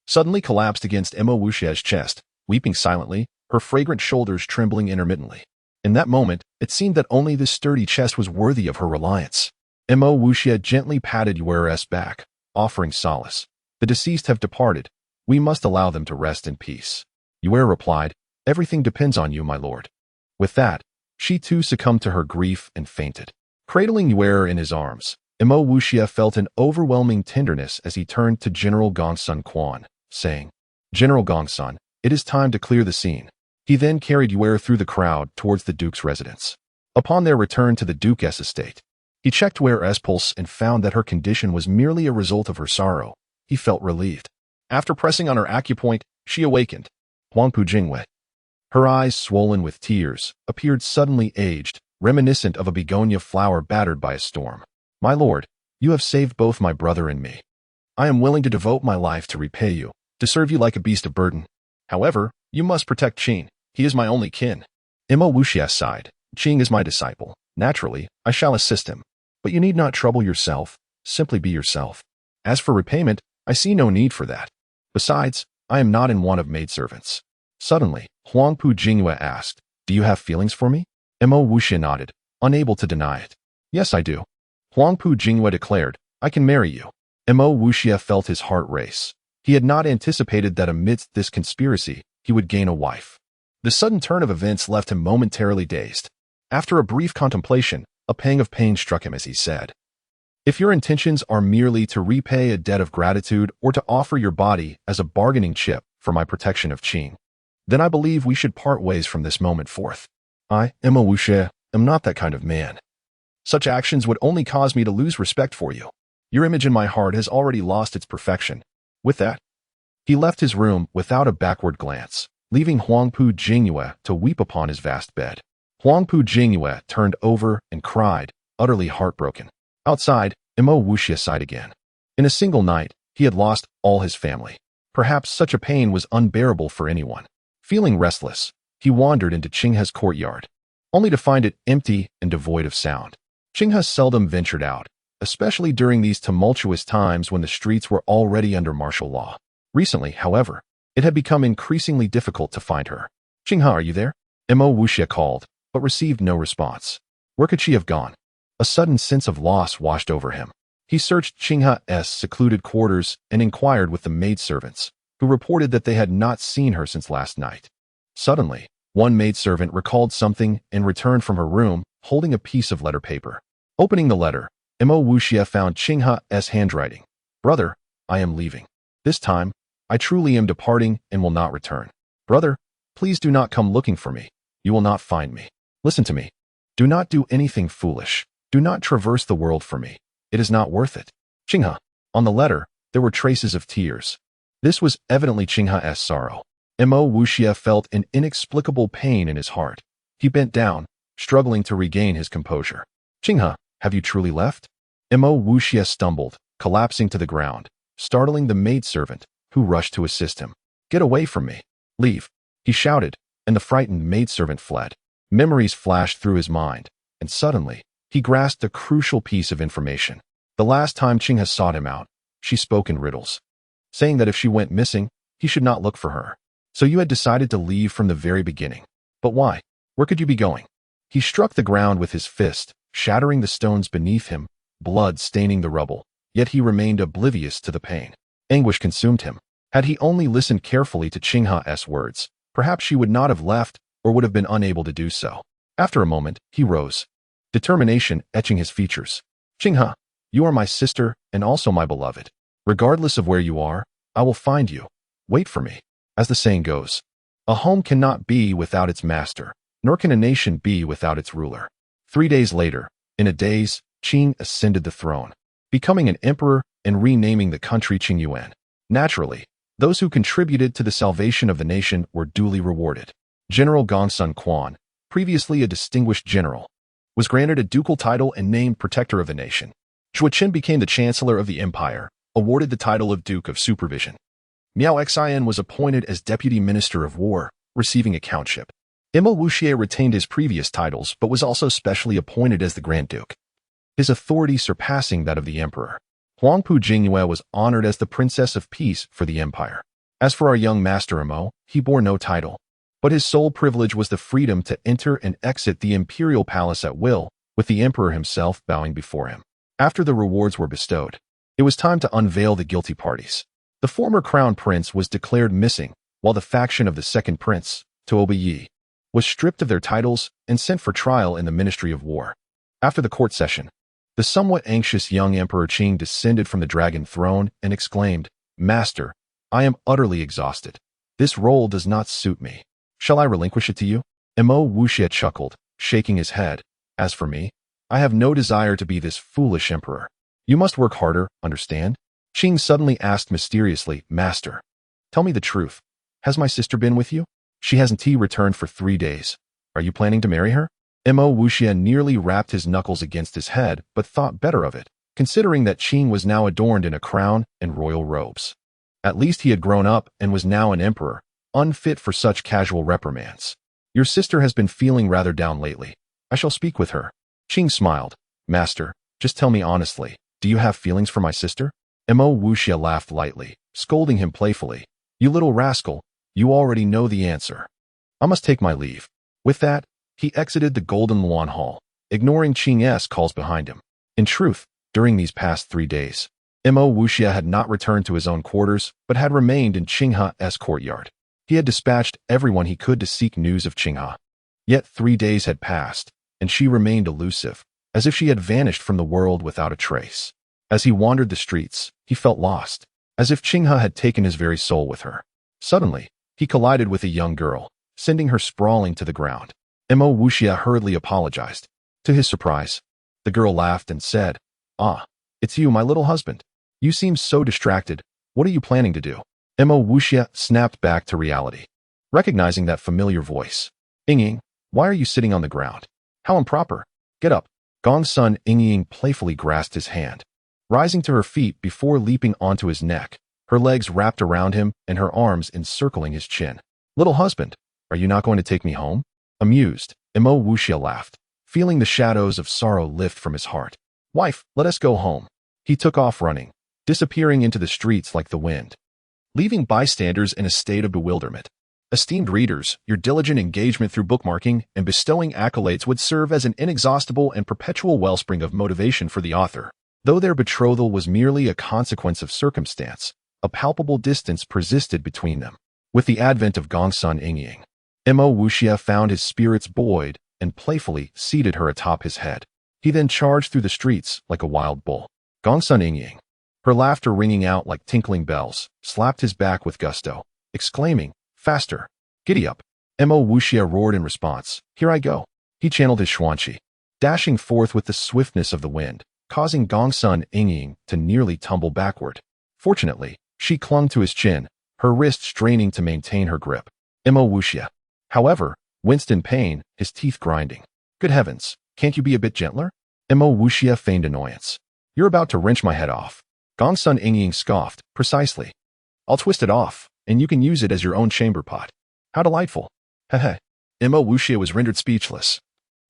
suddenly collapsed against Mo Wuxia's chest, weeping silently, her fragrant shoulders trembling intermittently. In that moment, it seemed that only this sturdy chest was worthy of her reliance. Mo Wuxia gently patted Yue's back, offering solace. "The deceased have departed. We must allow them to rest in peace." Yue replied, "Everything depends on you, my lord." With that, she too succumbed to her grief and fainted. Cradling Yue in his arms, Mo Wuxia felt an overwhelming tenderness as he turned to General Gongsun Quan, saying, "General Gongsun, it is time to clear the scene." He then carried Yue through the crowd towards the duke's residence. Upon their return to the duke's estate, he checked Yue's pulse and found that her condition was merely a result of her sorrow. He felt relieved. After pressing on her acupoint, she awakened. Huangpu Jingyue, her eyes swollen with tears, appeared suddenly aged, reminiscent of a begonia flower battered by a storm. "My lord, you have saved both my brother and me. I am willing to devote my life to repay you, to serve you like a beast of burden. However, you must protect Qing. He is my only kin." Mo Wuxia sighed. "Qing is my disciple. Naturally, I shall assist him. But you need not trouble yourself. Simply be yourself. As for repayment, I see no need for that. Besides, I am not in want of maidservants." Suddenly, Huangpu Jingyue asked, "Do you have feelings for me?" Mo Wuxia nodded, unable to deny it. "Yes, I do." Huangpu Jingyue declared, "I can marry you." Mo Wuxia felt his heart race. He had not anticipated that amidst this conspiracy, he would gain a wife. The sudden turn of events left him momentarily dazed. After a brief contemplation, a pang of pain struck him as he said, "If your intentions are merely to repay a debt of gratitude or to offer your body as a bargaining chip for my protection of Qing, then I believe we should part ways from this moment forth. I, Mo Wuxia, am not that kind of man. Such actions would only cause me to lose respect for you. Your image in my heart has already lost its perfection." With that, he left his room without a backward glance, leaving Huangpu Jingyue to weep upon his vast bed. Huangpu Jingyue turned over and cried, utterly heartbroken. Outside, Mo Wuxia sighed again. In a single night, He had lost all his family. Perhaps such a pain was unbearable for anyone. Feeling restless, he wandered into Qinghe's courtyard, only to find it empty and devoid of sound. Qinghe seldom ventured out, especially during these tumultuous times when the streets were already under martial law. Recently, however, it had become increasingly difficult to find her. "Qinghe, are you there?" Mo Wuxia called, but received no response. Where could she have gone? A sudden sense of loss washed over him. He searched Qinghe's secluded quarters and inquired with the maidservants, who reported that they had not seen her since last night. Suddenly, one maidservant recalled something and returned from her room, holding a piece of letter paper. Opening the letter, Mo Wuxia found Qinghe's handwriting. "Brother, I am leaving. This time, I truly am departing and will not return. Brother, please do not come looking for me. You will not find me. Listen to me. Do not do anything foolish. Do not traverse the world for me. It is not worth it. Qinghe." On the letter, there were traces of tears. This was evidently Qinghe's sorrow. Mo Wuxia felt an inexplicable pain in his heart. He bent down, struggling to regain his composure. "Qinghe, have you truly left?" Mo Wuxia stumbled, collapsing to the ground, startling the maidservant, who rushed to assist him. "Get away from me. Leave," he shouted, and the frightened maidservant fled. Memories flashed through his mind, and suddenly, he grasped a crucial piece of information. The last time Qinghe sought him out, she spoke in riddles, saying that if she went missing, he should not look for her. "So you had decided to leave from the very beginning. But why? Where could you be going?" He struck the ground with his fist, shattering the stones beneath him, blood staining the rubble, yet he remained oblivious to the pain. Anguish consumed him. Had he only listened carefully to Qinghe's words, perhaps she would not have left or would have been unable to do so. After a moment, he rose, determination etching his features. "Qinghe, you are my sister and also my beloved. Regardless of where you are, I will find you. Wait for me. As the saying goes, a home cannot be without its master, nor can a nation be without its ruler." 3 days later, in a daze, Qing ascended the throne, becoming an emperor and renaming the country Qingyuan. Naturally, those who contributed to the salvation of the nation were duly rewarded. General Gongsun Quan, previously a distinguished general, was granted a ducal title and named protector of the nation. Zhuo Qin became the chancellor of the empire, awarded the title of Duke of Supervision. Miao Xian was appointed as deputy minister of war, receiving a countship. Mo Wuxia retained his previous titles but was also specially appointed as the Grand Duke, his authority surpassing that of the emperor. Huangpu Jingyue was honored as the Princess of Peace for the empire. As for our young master Mo, he bore no title, but his sole privilege was the freedom to enter and exit the imperial palace at will, with the emperor himself bowing before him. After the rewards were bestowed, it was time to unveil the guilty parties. The former crown prince was declared missing, while the faction of the second prince, Tuobiyi, was stripped of their titles and sent for trial in the Ministry of War. After the court session, the somewhat anxious young Emperor Qing descended from the dragon throne and exclaimed, "Master, I am utterly exhausted. This role does not suit me. Shall I relinquish it to you?" Mo Wuxia chuckled, shaking his head. "As for me, I have no desire to be this foolish emperor. You must work harder, understand?" Qing suddenly asked mysteriously, "Master, tell me the truth. Has my sister been with you? She hasn't returned for 3 days. Are you planning to marry her?" Mo Wuxia nearly rapped his knuckles against his head, but thought better of it, considering that Qing was now adorned in a crown and royal robes. At least he had grown up and was now an emperor, unfit for such casual reprimands. "Your sister has been feeling rather down lately. I shall speak with her." Qing smiled. "Master, just tell me honestly, do you have feelings for my sister?" Mo Wuxia laughed lightly, scolding him playfully. "You little rascal, you already know the answer. I must take my leave." With that, he exited the Golden Luan Hall, ignoring Qing's calls behind him. In truth, during these past 3 days, Mo Wuxia had not returned to his own quarters, but had remained in Qinghe's courtyard. He had dispatched everyone he could to seek news of Qinghe. Yet 3 days had passed, and she remained elusive, as if she had vanished from the world without a trace. As he wandered the streets, he felt lost, as if Qinghe had taken his very soul with her. Suddenly, he collided with a young girl, sending her sprawling to the ground. Mo Wuxia hurriedly apologized. To his surprise, the girl laughed and said, "Ah, it's you, my little husband. You seem so distracted. What are you planning to do?" Mo Wuxia snapped back to reality, recognizing that familiar voice. "Ying, why are you sitting on the ground? How improper. Get up." Gongsun Ying playfully grasped his hand. rising to her feet before leaping onto his neck, her legs wrapped around him and her arms encircling his chin. "Little husband, are you not going to take me home?" Amused, Imo Wuxia laughed, feeling the shadows of sorrow lift from his heart. "Wife, let us go home." He took off running, disappearing into the streets like the wind, leaving bystanders in a state of bewilderment. Esteemed readers, your diligent engagement through bookmarking and bestowing accolades would serve as an inexhaustible and perpetual wellspring of motivation for the author. Though their betrothal was merely a consequence of circumstance, a palpable distance persisted between them. With the advent of Gongsun Ingying, Imo Wuxia found his spirits buoyed and playfully seated her atop his head. He then charged through the streets like a wild bull. Gongsun Ingying, her laughter ringing out like tinkling bells, slapped his back with gusto, exclaiming, "Faster! Giddy up!" Imo Wuxia roared in response, "Here I go." He channeled his xuanqi, dashing forth with the swiftness of the wind, causing Gongsun Ingying to nearly tumble backward. Fortunately, she clung to his chin, her wrist straining to maintain her grip. Imo Wuxia, however, winced in pain, his teeth grinding. "Good heavens, can't you be a bit gentler?" Imo Wuxia feigned annoyance. "You're about to wrench my head off." Gongsun Ingying scoffed, "Precisely. I'll twist it off, and you can use it as your own chamber pot." "How delightful." Heh. Imo Wuxia was rendered speechless,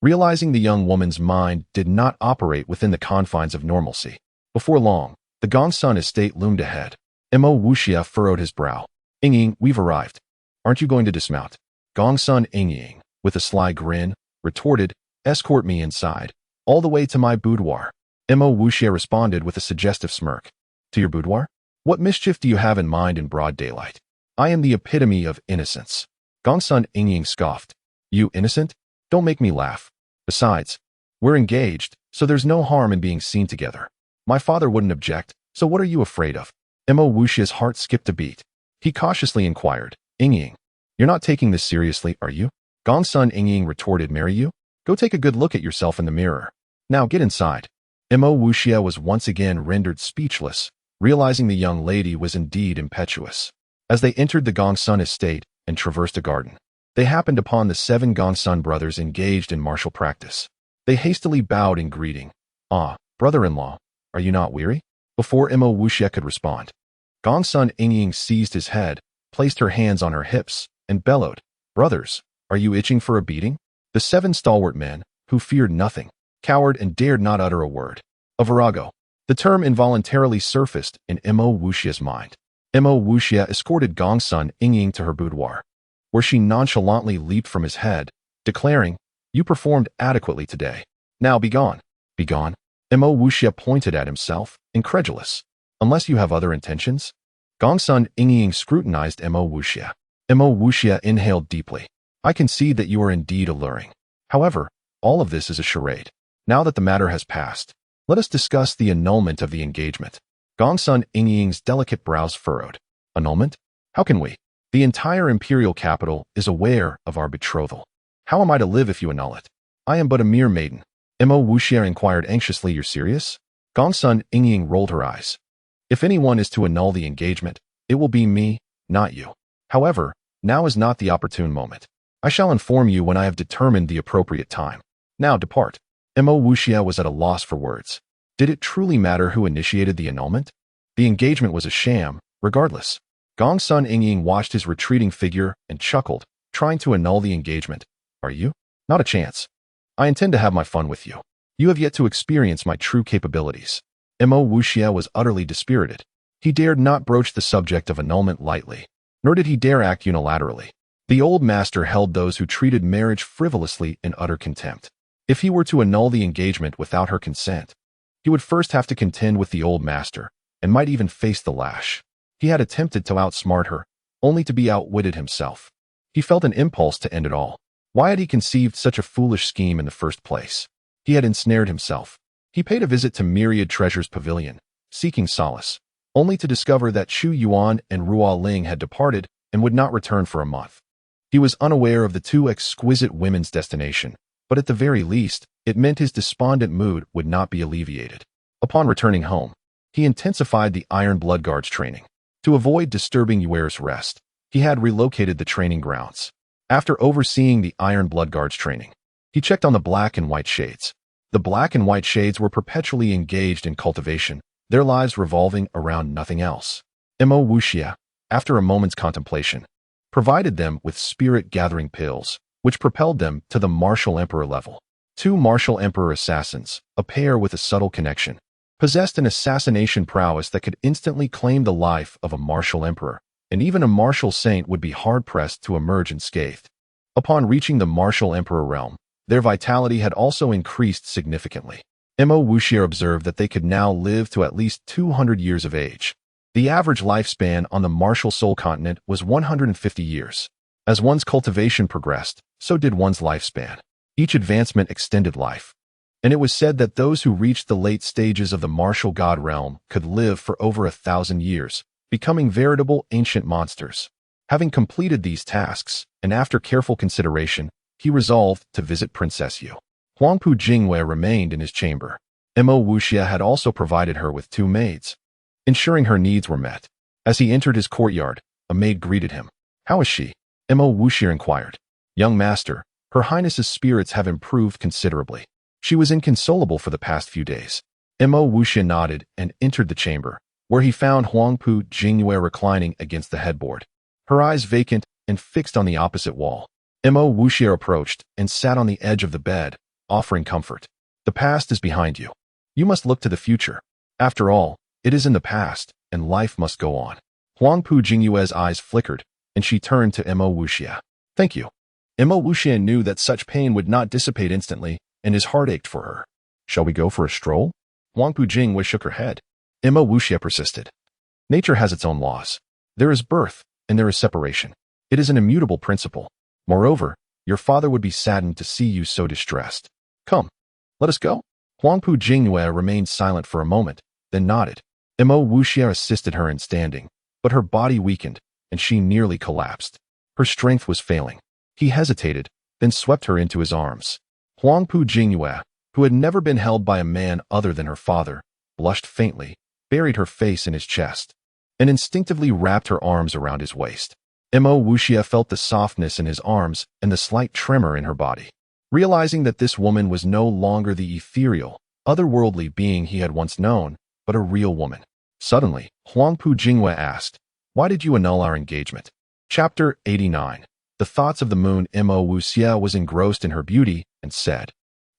realizing the young woman's mind did not operate within the confines of normalcy. Before long, the Gongsun estate loomed ahead. Imo Wuxia furrowed his brow. "Ingying, we've arrived. Aren't you going to dismount?" Gongsun Ingying, with a sly grin, retorted, "Escort me inside, all the way to my boudoir." Imo Wuxia responded with a suggestive smirk. "To your boudoir? What mischief do you have in mind in broad daylight? I am the epitome of innocence." Gongsun Ingying scoffed. "You innocent? Don't make me laugh. Besides, we're engaged, so there's no harm in being seen together. My father wouldn't object, so what are you afraid of?" Imo Wuxia's heart skipped a beat. He cautiously inquired, "Ingying, you're not taking this seriously, are you?" Gongsun Ingying retorted, "Marry you? Go take a good look at yourself in the mirror. Now get inside." Imo Wuxia was once again rendered speechless, realizing the young lady was indeed impetuous. As they entered the Gongsun estate and traversed a garden, they happened upon the 7 Gongsun brothers engaged in martial practice. They hastily bowed in greeting. "Ah, brother-in-law, are you not weary?" Before Imo Wuxia could respond, Gongsun Ingying seized his head, placed her hands on her hips, and bellowed, "Brothers, are you itching for a beating?" The 7 stalwart men, who feared nothing, cowered and dared not utter a word. A virago. The term involuntarily surfaced in Imo Wuxia's mind. Imo Wuxia escorted Gongsun Ingying to her boudoir, where she nonchalantly leaped from his head, declaring, "You performed adequately today. Now be gone." "Be gone?" Imo Wuxia pointed at himself, incredulous. "Unless you have other intentions?" Gongsun Ingying scrutinized Imo Wuxia. Imo Wuxia inhaled deeply. "I concede that you are indeed alluring. However, all of this is a charade. Now that the matter has passed, let us discuss the annulment of the engagement." Gongsun Ingying's delicate brows furrowed. "Annulment? How can we? The entire imperial capital is aware of our betrothal. How am I to live if you annul it? I am but a mere maiden." Imo Wuxia inquired anxiously, "You're serious?" Gongsun Ingying rolled her eyes. "If anyone is to annul the engagement, it will be me, not you. However, now is not the opportune moment. I shall inform you when I have determined the appropriate time. Now depart." Imo Wuxia was at a loss for words. Did it truly matter who initiated the annulment? The engagement was a sham, regardless. Gongsun Ingying watched his retreating figure and chuckled, trying to annul the engagement. "Are you? Not a chance. I intend to have my fun with you. You have yet to experience my true capabilities." Imo Wuxia was utterly dispirited. He dared not broach the subject of annulment lightly, nor did he dare act unilaterally. The old master held those who treated marriage frivolously in utter contempt. If he were to annul the engagement without her consent, he would first have to contend with the old master, and might even face the lash. He had attempted to outsmart her, only to be outwitted himself. He felt an impulse to end it all. Why had he conceived such a foolish scheme in the first place? He had ensnared himself. He paid a visit to Myriad Treasure's pavilion, seeking solace, only to discover that Chu Yuan and Ruo Ling had departed and would not return for a month. He was unaware of the 2 exquisite women's destination, but at the very least, it meant his despondent mood would not be alleviated. Upon returning home, he intensified the Iron Blood Guards training. To avoid disturbing Yuer's rest, he had relocated the training grounds. After overseeing the Iron Blood Guards training, he checked on the Black and White Shades. The Black and White Shades were perpetually engaged in cultivation, their lives revolving around nothing else. Mo Wuxia, after a moment's contemplation, provided them with spirit-gathering pills, which propelled them to the martial emperor level. Two martial emperor assassins, a pair with a subtle connection, possessed an assassination prowess that could instantly claim the life of a martial emperor, and even a martial saint would be hard-pressed to emerge unscathed. Upon reaching the martial emperor realm, their vitality had also increased significantly. Mo Wuxia observed that they could now live to at least 200 years of age. The average lifespan on the martial soul continent was 150 years. As one's cultivation progressed, so did one's lifespan. Each advancement extended life, and it was said that those who reached the late stages of the martial god realm could live for over 1,000 years, becoming veritable ancient monsters. Having completed these tasks, and after careful consideration, he resolved to visit Princess Yu. Huangpu Jingwei remained in his chamber. Mo Wuxia had also provided her with 2 maids, ensuring her needs were met. As he entered his courtyard, a maid greeted him. "How is she?" Mo Wuxia inquired. "Young master, Her Highness's spirits have improved considerably. She was inconsolable for the past few days." Mo Wuxia nodded and entered the chamber, where he found Huangpu Jingwei reclining against the headboard, her eyes vacant and fixed on the opposite wall. Mo Wuxia approached and sat on the edge of the bed, offering comfort. "The past is behind you. You must look to the future. After all, it is in the past, and life must go on." Huangpu Jingwei's eyes flickered, and she turned to Mo Wuxia. "Thank you." Mo Wuxia knew that such pain would not dissipate instantly, and his heart ached for her. "Shall we go for a stroll?" Huangpu Jingwei shook her head. Mo Wuxia persisted. "Nature has its own laws. There is birth, and there is separation. It is an immutable principle. Moreover, your father would be saddened to see you so distressed. Come, let us go." Huangpu Jingwei remained silent for a moment, then nodded. Mo Wuxia assisted her in standing, but her body weakened, and she nearly collapsed. Her strength was failing. He hesitated, then swept her into his arms. Huangpu Jingwei, who had never been held by a man other than her father, blushed faintly, buried her face in his chest, and instinctively wrapped her arms around his waist. Mo Wuxia felt the softness in his arms and the slight tremor in her body. Realizing that this woman was no longer the ethereal, otherworldly being he had once known, but a real woman. Suddenly, Huangpu Jingwei asked, "Why did you annul our engagement?" Chapter 89. The thoughts of the moon. Mo Wuxia was engrossed in her beauty and said,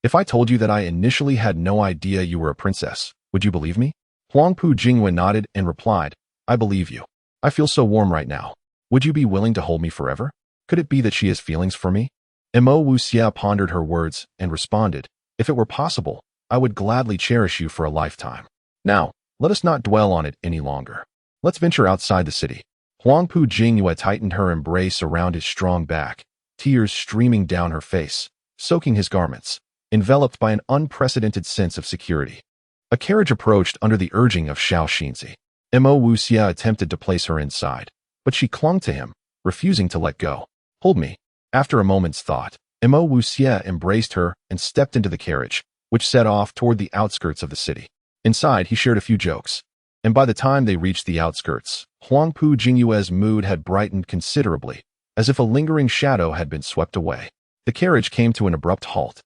"If I told you that I initially had no idea you were a princess, would you believe me?" Huangpu Jingwei nodded and replied, "I believe you. I feel so warm right now. Would you be willing to hold me forever? Could it be that she has feelings for me?" Mo Wuxia pondered her words and responded, "If it were possible, I would gladly cherish you for a lifetime. Now, let us not dwell on it any longer. Let's venture outside the city." Huangpu Jingwei tightened her embrace around his strong back, tears streaming down her face, soaking his garments, enveloped by an unprecedented sense of security. A carriage approached under the urging of Xiao Xinzi. Mo Wuxia attempted to place her inside, but she clung to him, refusing to let go. "Hold me." After a moment's thought, Mo Wuxia embraced her and stepped into the carriage, which set off toward the outskirts of the city. Inside, he shared a few jokes, and by the time they reached the outskirts, Huangpu Jingwei's mood had brightened considerably, as if a lingering shadow had been swept away. The carriage came to an abrupt halt,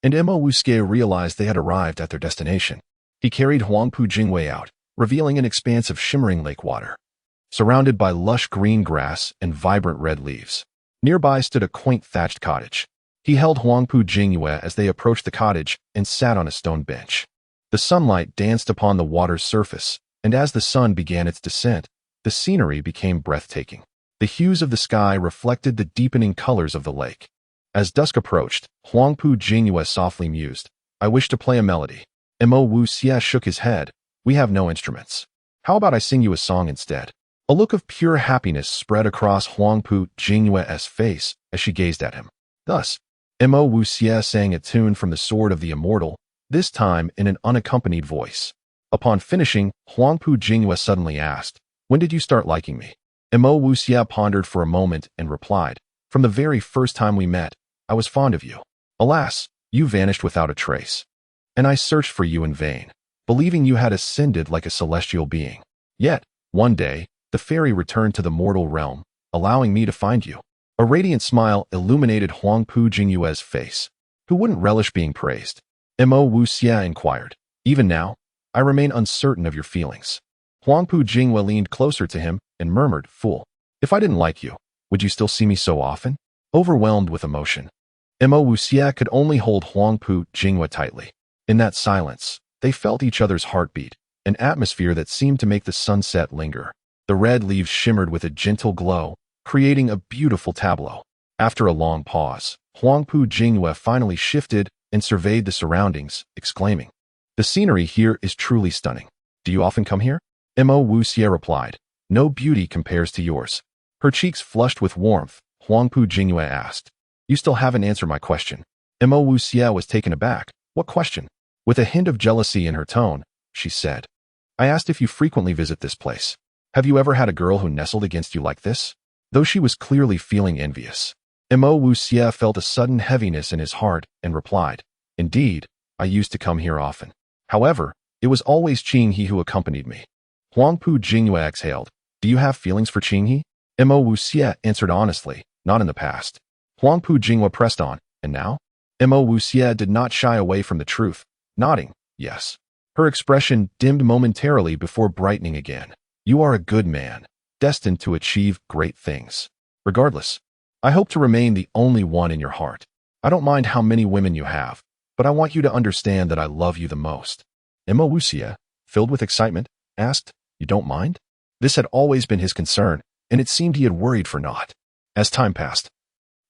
and Mo Wuxia realized they had arrived at their destination. He carried Huangpu Jingwei out, revealing an expanse of shimmering lake water, surrounded by lush green grass and vibrant red leaves. Nearby stood a quaint thatched cottage. He held Huangpu Jingwei as they approached the cottage and sat on a stone bench. The sunlight danced upon the water's surface, and as the sun began its descent, the scenery became breathtaking. The hues of the sky reflected the deepening colors of the lake. As dusk approached, Huangpu Jingwei softly mused, "I wish to play a melody." Mo Wuxia shook his head. "We have no instruments. How about I sing you a song instead?" A look of pure happiness spread across Huangpu Jingwei's face as she gazed at him. Thus, Mo Wuxia sang a tune from the Sword of the Immortal, this time in an unaccompanied voice. Upon finishing, Huangpu Jingwei suddenly asked, "When did you start liking me?" Mo Wuxia pondered for a moment and replied, "From the very first time we met, I was fond of you. Alas, you vanished without a trace, and I searched for you in vain, believing you had ascended like a celestial being. Yet, one day, the fairy returned to the mortal realm, allowing me to find you." A radiant smile illuminated Huangpu Jingwei's face. Who wouldn't relish being praised? Mo Wuxia inquired. "Even now, I remain uncertain of your feelings. Huangpu Jinghua leaned closer to him and murmured, "Fool. If I didn't like you, would you still see me so often?" Overwhelmed with emotion, Mo Wuxia could only hold Huangpu Jinghua tightly. In that silence, they felt each other's heartbeat, an atmosphere that seemed to make the sunset linger. The red leaves shimmered with a gentle glow, creating a beautiful tableau. After a long pause, Huangpu Jinghua finally shifted and surveyed the surroundings, exclaiming, "The scenery here is truly stunning. Do you often come here?" Mo Wuxia replied, "No beauty compares to yours." Her cheeks flushed with warmth. Huangpu Jinghua asked, "You still haven't answered my question." Mo Wuxia was taken aback. "What question?" With a hint of jealousy in her tone, she said, "I asked if you frequently visit this place. Have you ever had a girl who nestled against you like this?" Though she was clearly feeling envious, Mo Wuxia felt a sudden heaviness in his heart and replied, "Indeed, I used to come here often. However, it was always Qinghe who accompanied me." Huangpu Jinghua exhaled. "Do you have feelings for Qinghe?" Mo Wuxia answered honestly, "Not in the past." Huangpu Jinghua pressed on, "And now?" Mo Wuxia did not shy away from the truth, nodding, "Yes." Her expression dimmed momentarily before brightening again. "You are a good man, destined to achieve great things. Regardless, I hope to remain the only one in your heart. I don't mind how many women you have, but I want you to understand that I love you the most." Mo Wuxia, filled with excitement, asked, "You don't mind?" This had always been his concern, and it seemed he had worried for naught. As time passed,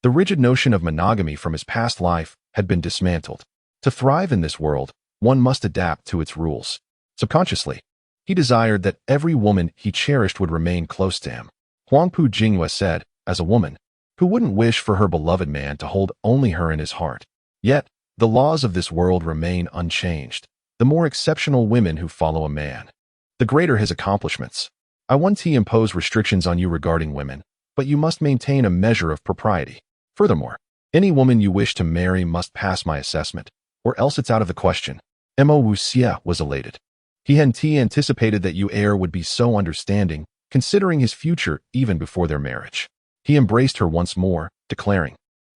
the rigid notion of monogamy from his past life had been dismantled. To thrive in this world, one must adapt to its rules. Subconsciously, he desired that every woman he cherished would remain close to him. Huangpu Jinghua said, "As a woman, who wouldn't wish for her beloved man to hold only her in his heart?" Yet, the laws of this world remain unchanged. The more exceptional women who follow a man, the greater his accomplishments. I once impose restrictions on you regarding women, but you must maintain a measure of propriety. Furthermore, any woman you wish to marry must pass my assessment, or else it's out of the question." Mo Wuxia was elated. He hadn't anticipated that Yu Er would be so understanding, considering his future even before their marriage. He embraced her once more, declaring,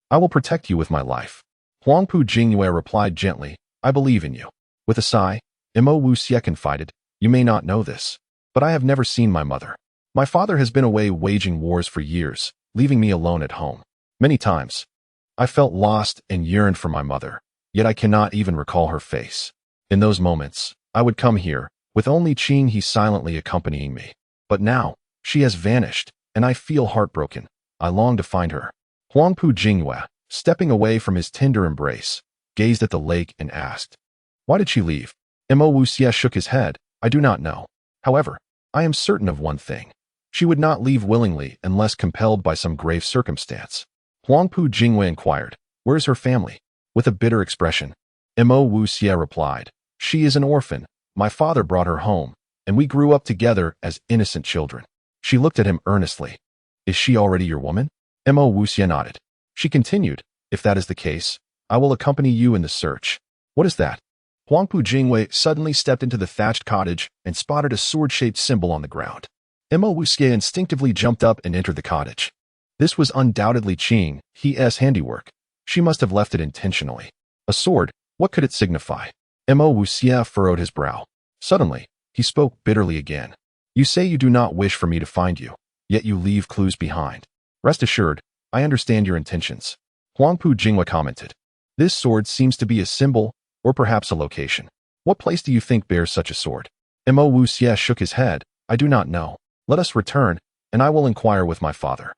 "I will protect you with my life." Huangpu Jinghua replied gently, "I believe in you." With a sigh, Mo Wuxia confided, "You may not know this, but I have never seen my mother. My father has been away waging wars for years, leaving me alone at home. Many times, I felt lost and yearned for my mother, yet I cannot even recall her face. In those moments, I would come here, with only Qinghe silently accompanying me. But now, she has vanished, and I feel heartbroken. I long to find her." Huangpu Jinghua, stepping away from his tender embrace, gazed at the lake and asked, "Why did she leave?" Mo Wuxia shook his head, "I do not know. However, I am certain of one thing. She would not leave willingly unless compelled by some grave circumstance." Huangpu Jinghua inquired, "Where is her family?" With a bitter expression, Mo Wuxia replied, "She is an orphan. My father brought her home, and we grew up together as innocent children." She looked at him earnestly. "Is she already your woman?" Mo Wuxia nodded. She continued, "If that is the case, I will accompany you in the search." "What is that?" Huangpu Jinghua suddenly stepped into the thatched cottage and spotted a sword-shaped symbol on the ground. Mo Wuxia instinctively jumped up and entered the cottage. This was undoubtedly Qinghe's handiwork. She must have left it intentionally. A sword, what could it signify? Mo Wuxia furrowed his brow. Suddenly, he spoke bitterly again. "You say you do not wish for me to find you, yet you leave clues behind. Rest assured, I understand your intentions." Huangpu Jinghua commented, "This sword seems to be a symbol, or perhaps a location. What place do you think bears such a sword?" Mo Wuxia shook his head, "I do not know. Let us return, and I will inquire with my father."